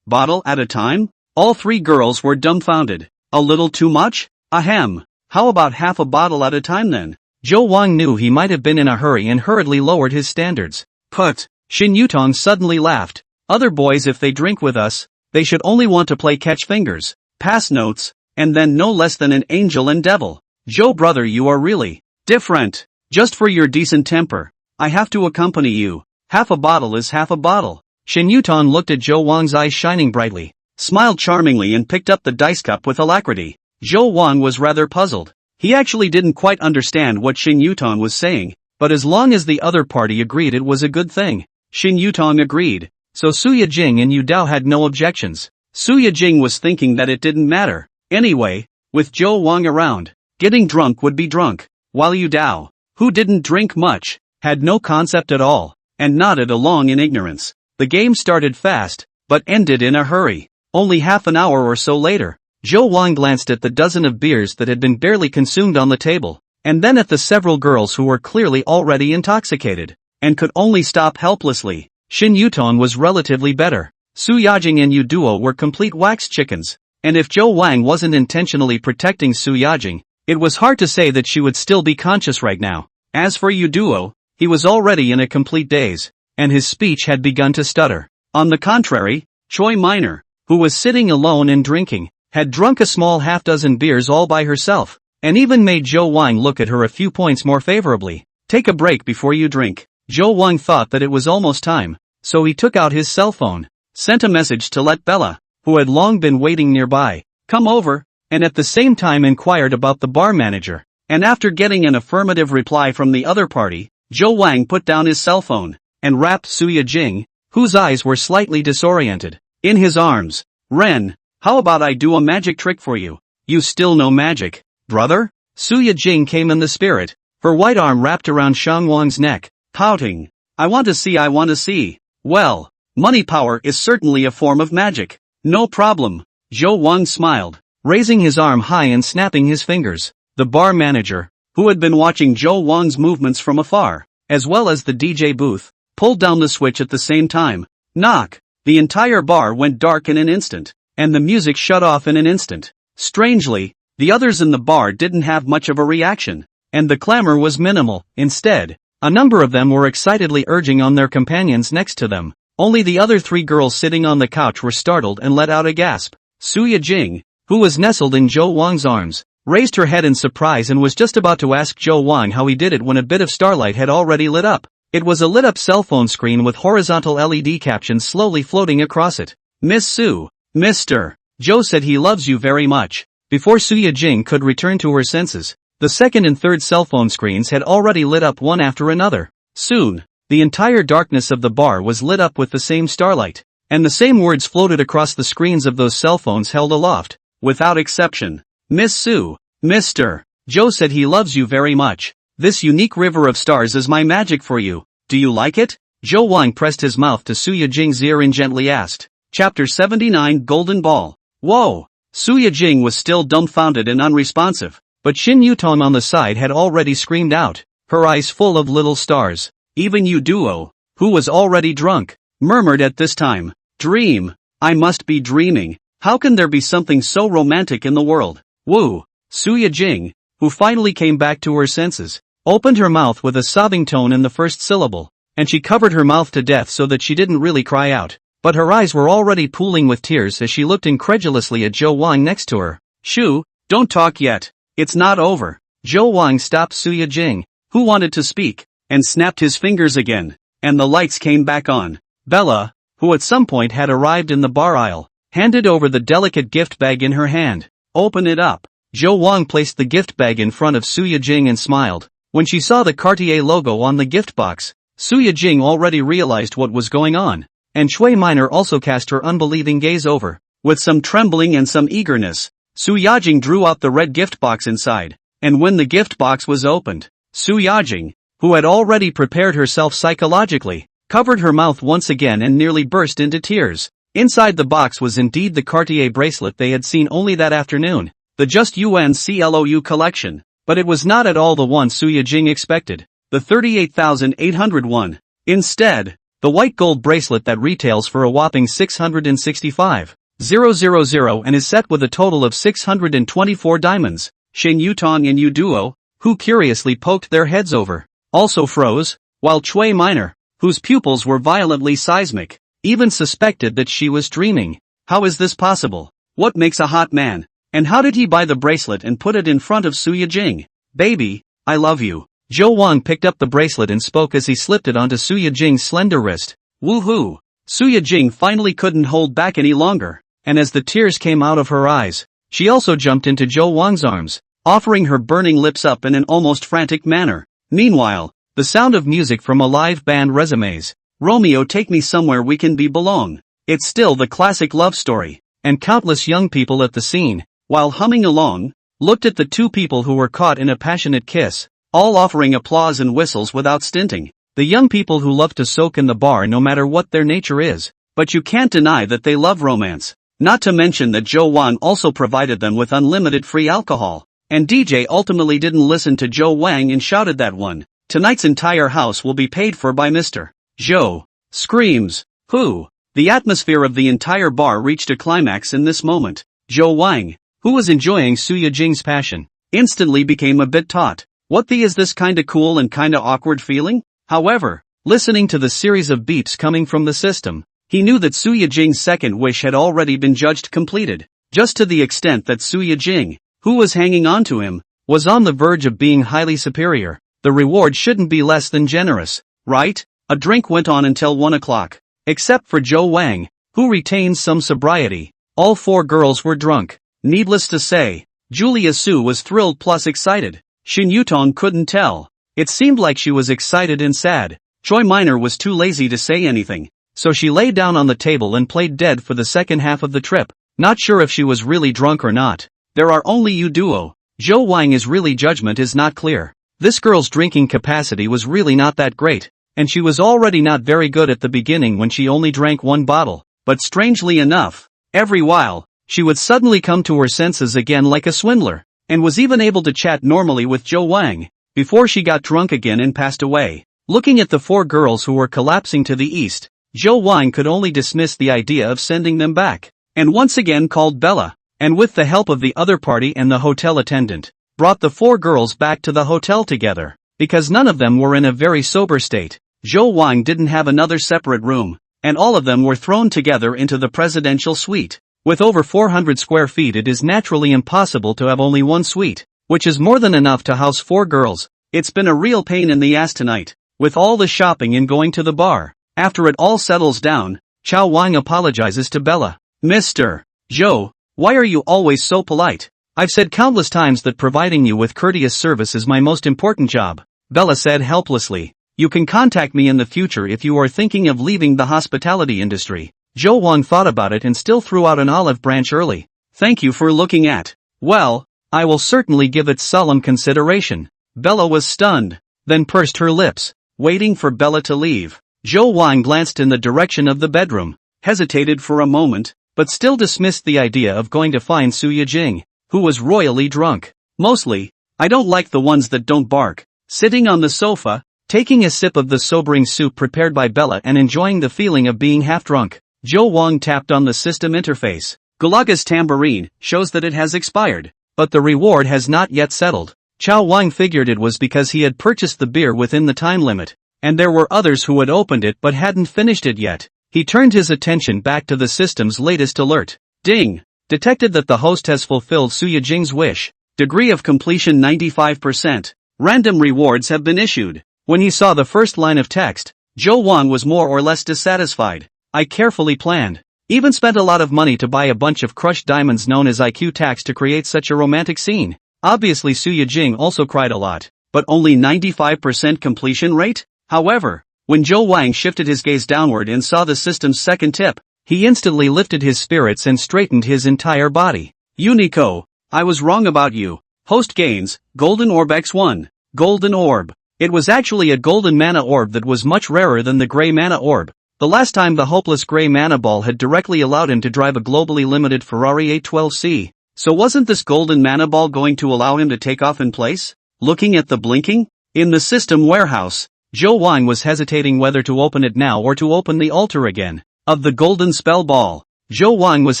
bottle at a time? All 3 girls were dumbfounded. A little too much? Ahem. How about half a bottle at a time then? Joe Wang knew he might have been in a hurry and hurriedly lowered his standards. Put. Shin Yutong suddenly laughed. Other boys, if they drink with us, they should only want to play catch fingers, pass notes, and then no less than an angel and devil. Joe brother, you are really different. Just for your decent temper, I have to accompany you. Half a bottle is half a bottle. Shin Yutong looked at Joe Wang's eyes shining brightly, smiled charmingly and picked up the dice cup with alacrity. Joe Wang was rather puzzled. He actually didn't quite understand what Shin Yutong was saying, but as long as the other party agreed it was a good thing. Shin Yutong agreed, so Suya Jing and Yu Dao had no objections. Suya Jing was thinking that it didn't matter. Anyway, with Joe Wang around, getting drunk would be drunk, while Yu Dao, who didn't drink much, had no concept at all, and nodded along in ignorance. The game started fast, but ended in a hurry. Only half an hour or so later, Joe Wang glanced at the dozen of beers that had been barely consumed on the table, and then at the several girls who were clearly already intoxicated, and could only stop helplessly. Shin Yutong was relatively better. Su Yajing and Yu Duo were complete wax chickens, and if Joe Wang wasn't intentionally protecting Su Yajing, it was hard to say that she would still be conscious right now. As for Yu Duo, he was already in a complete daze, and his speech had begun to stutter. On the contrary, Choi Minor, who was sitting alone and drinking, had drunk a small half-dozen beers all by herself, and even made Joe Wang look at her a few points more favorably. Take a break before you drink. Joe Wang thought that it was almost time, so he took out his cell phone, sent a message to let Bella, who had long been waiting nearby, come over, and at the same time inquired about the bar manager. And after getting an affirmative reply from the other party, Joe Wang put down his cell phone, and wrapped Suya Jing, whose eyes were slightly disoriented, in his arms. Ren, how about I do a magic trick for you? You still know magic, brother? Suya Jing came in the spirit, her white arm wrapped around Shang Wang's neck, pouting. I want to see. Well, money power is certainly a form of magic. No problem. Joe Wang smiled, raising his arm high and snapping his fingers. The bar manager, who had been watching Joe Wang's movements from afar, as well as the DJ booth, pulled down the switch at the same time. Knock. The entire bar went dark in an instant, and the music shut off in an instant. Strangely, the others in the bar didn't have much of a reaction, and the clamor was minimal. Instead, a number of them were excitedly urging on their companions next to them. Only the other 3 girls sitting on the couch were startled and let out a gasp. Suya Jing, who was nestled in Joe Wang's arms, raised her head in surprise and was just about to ask Joe Wang how he did it when a bit of starlight had already lit up. It was a lit-up cell phone screen with horizontal LED captions slowly floating across it. Miss Su, Mr. Joe said he loves you very much. Before Suya Jing could return to her senses, the second and third cell phone screens had already lit up one after another. Soon, the entire darkness of the bar was lit up with the same starlight, and the same words floated across the screens of those cell phones held aloft, without exception. Miss Su, Mr. Joe said he loves you very much. This unique river of stars is my magic for you. Do you like it? Joe Wang pressed his mouth to Suya Jing's ear and gently asked. Chapter 79 Golden Ball. Whoa! Suya Jing was still dumbfounded and unresponsive, but Shin Yutong on the side had already screamed out, her eyes full of little stars. Even Yu Duo, who was already drunk, murmured at this time, Dream! I must be dreaming. How can there be something so romantic in the world? Woo! Suya Jing, who finally came back to her senses, opened her mouth with a sobbing tone in the first syllable, and she covered her mouth to death so that she didn't really cry out. but her eyes were already pooling with tears as she looked incredulously at Zhou Wang next to her. Shoo, don't talk yet. It's not over. Zhou Wang stopped Suya Jing, who wanted to speak, and snapped his fingers again, and the lights came back on. Bella, who at some point had arrived in the bar aisle, handed over the delicate gift bag in her hand. Open it up. Zhou Wang placed the gift bag in front of Suya Jing and smiled. When she saw the Cartier logo on the gift box, Suya Jing already realized what was going on, and Shui Minor also cast her unbelieving gaze over. With some trembling and some eagerness, Suya Jing drew out the red gift box inside, and when the gift box was opened, Suya Jing, who had already prepared herself psychologically, covered her mouth once again and nearly burst into tears. Inside the box was indeed the Cartier bracelet they had seen only that afternoon, the Just Yuan Clou collection, but it was not at all the one Suya Jing expected, the 38,801. Instead, the white gold bracelet that retails for a whopping 665,000 and is set with a total of 624 diamonds. Shin Yutong and Yu Duo, who curiously poked their heads over, also froze, while Chui Minor, whose pupils were violently seismic, even suspected that she was dreaming. How is this possible? What makes a hot man? And how did he buy the bracelet and put it in front of Suya Jing? Baby, I love you. Zhou Wang picked up the bracelet and spoke as he slipped it onto Suya Jing's slender wrist. Woohoo! Suya Jing finally couldn't hold back any longer, and as the tears came out of her eyes, she also jumped into Zhou Wang's arms, offering her burning lips up in an almost frantic manner. Meanwhile, the sound of music from a live band resumes. Romeo, take me somewhere we can be belong. It's still the classic love story, and countless young people at the scene, while humming along, looked at the two people who were caught in a passionate kiss, all offering applause and whistles without stinting. The young people who love to soak in the bar no matter what their nature is, but you can't deny that they love romance. Not to mention that Zhou Wang also provided them with unlimited free alcohol. And DJ ultimately didn't listen to Zhou Wang and shouted that one. Tonight's entire house will be paid for by Mr. Zhou. Screams. Who? The atmosphere of the entire bar reached a climax in this moment. Zhou Wang, who was enjoying Suya Jing's passion, instantly became a bit taut. What the is this kinda cool and kinda awkward feeling? However, listening to the series of beeps coming from the system, he knew that Suya Jing's second wish had already been judged completed, just to the extent that Suya Jing, who was hanging on to him, was on the verge of being highly superior. The reward shouldn't be less than generous, right? A drink went on until 1 o'clock. Except for Zhou Wang, who retained some sobriety, all four girls were drunk. Needless to say, Julia Su was thrilled plus excited. Shin Yutong couldn't tell. It seemed like she was excited and sad. Choi Minor was too lazy to say anything, so she lay down on the table and played dead for the second half of the trip, not sure if she was really drunk or not. There are only you duo. Zhou Wang is really judgment is not clear. This girl's drinking capacity was really not that great, and she was already not very good at the beginning when she only drank one bottle, but strangely enough, every while, she would suddenly come to her senses again like a swindler, and was even able to chat normally with Zhou Wang, before she got drunk again and passed away. Looking at the four girls who were collapsing to the east, Zhou Wang could only dismiss the idea of sending them back, and once again called Bella, and with the help of the other party and the hotel attendant, brought the four girls back to the hotel together. Because none of them were in a very sober state, Zhou Wang didn't have another separate room, and all of them were thrown together into the presidential suite. With over 400 square feet, it is naturally impossible to have only one suite, which is more than enough to house four girls. It's been a real pain in the ass tonight, with all the shopping and going to the bar. After it all settles down, Chao Wang apologizes to Bella. Mr. Zhou, why are you always so polite? I've said countless times that providing you with courteous service is my most important job, Bella said helplessly. You can contact me in the future if you are thinking of leaving the hospitality industry. Zhou Wang thought about it and still threw out an olive branch early. Thank you for looking at. Well, I will certainly give it solemn consideration. Bella was stunned, then pursed her lips, waiting for Bella to leave. Zhou Wang glanced in the direction of the bedroom, hesitated for a moment, but still dismissed the idea of going to find Suya Jing, who was royally drunk. Mostly, I don't like the ones that don't bark. Sitting on the sofa, taking a sip of the sobering soup prepared by Bella and enjoying the feeling of being half drunk, Zhou Wang tapped on the system interface. Galaga's tambourine shows that it has expired, but the reward has not yet settled. Chao Wang figured it was because he had purchased the beer within the time limit, and there were others who had opened it but hadn't finished it yet. He turned his attention back to the system's latest alert. Ding! Detected that the host has fulfilled Suya Jing's wish. Degree of completion 95%. Random rewards have been issued. When he saw the first line of text, Zhou Wang was more or less dissatisfied. I carefully planned. Even spent a lot of money to buy a bunch of crushed diamonds known as IQ tax to create such a romantic scene. Obviously Suya Jing also cried a lot, but only 95% completion rate? However, when Zhou Wang shifted his gaze downward and saw the system's second tip, he instantly lifted his spirits and straightened his entire body. Unico, I was wrong about you. Host gains, Golden Orb X1. Golden Orb. It was actually a golden mana orb that was much rarer than the gray mana orb. The last time the hopeless gray mana ball had directly allowed him to drive a globally limited Ferrari 812C. So wasn't this golden mana ball going to allow him to take off in place? Looking at the blinking? In the system warehouse, Zhou Wang was hesitating whether to open it now or to open the altar again. Of the golden spell ball, Zhou Wang was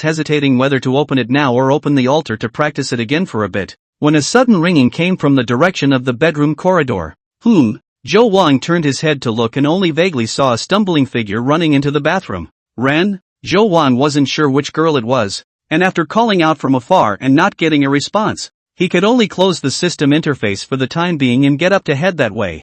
hesitating whether to open it now or open the altar to practice it again for a bit, when a sudden ringing came from the direction of the bedroom corridor. Zhou Wang turned his head to look and only vaguely saw a stumbling figure running into the bathroom. Ren? Zhou Wang wasn't sure which girl it was, and after calling out from afar and not getting a response, he could only close the system interface for the time being and get up to head that way.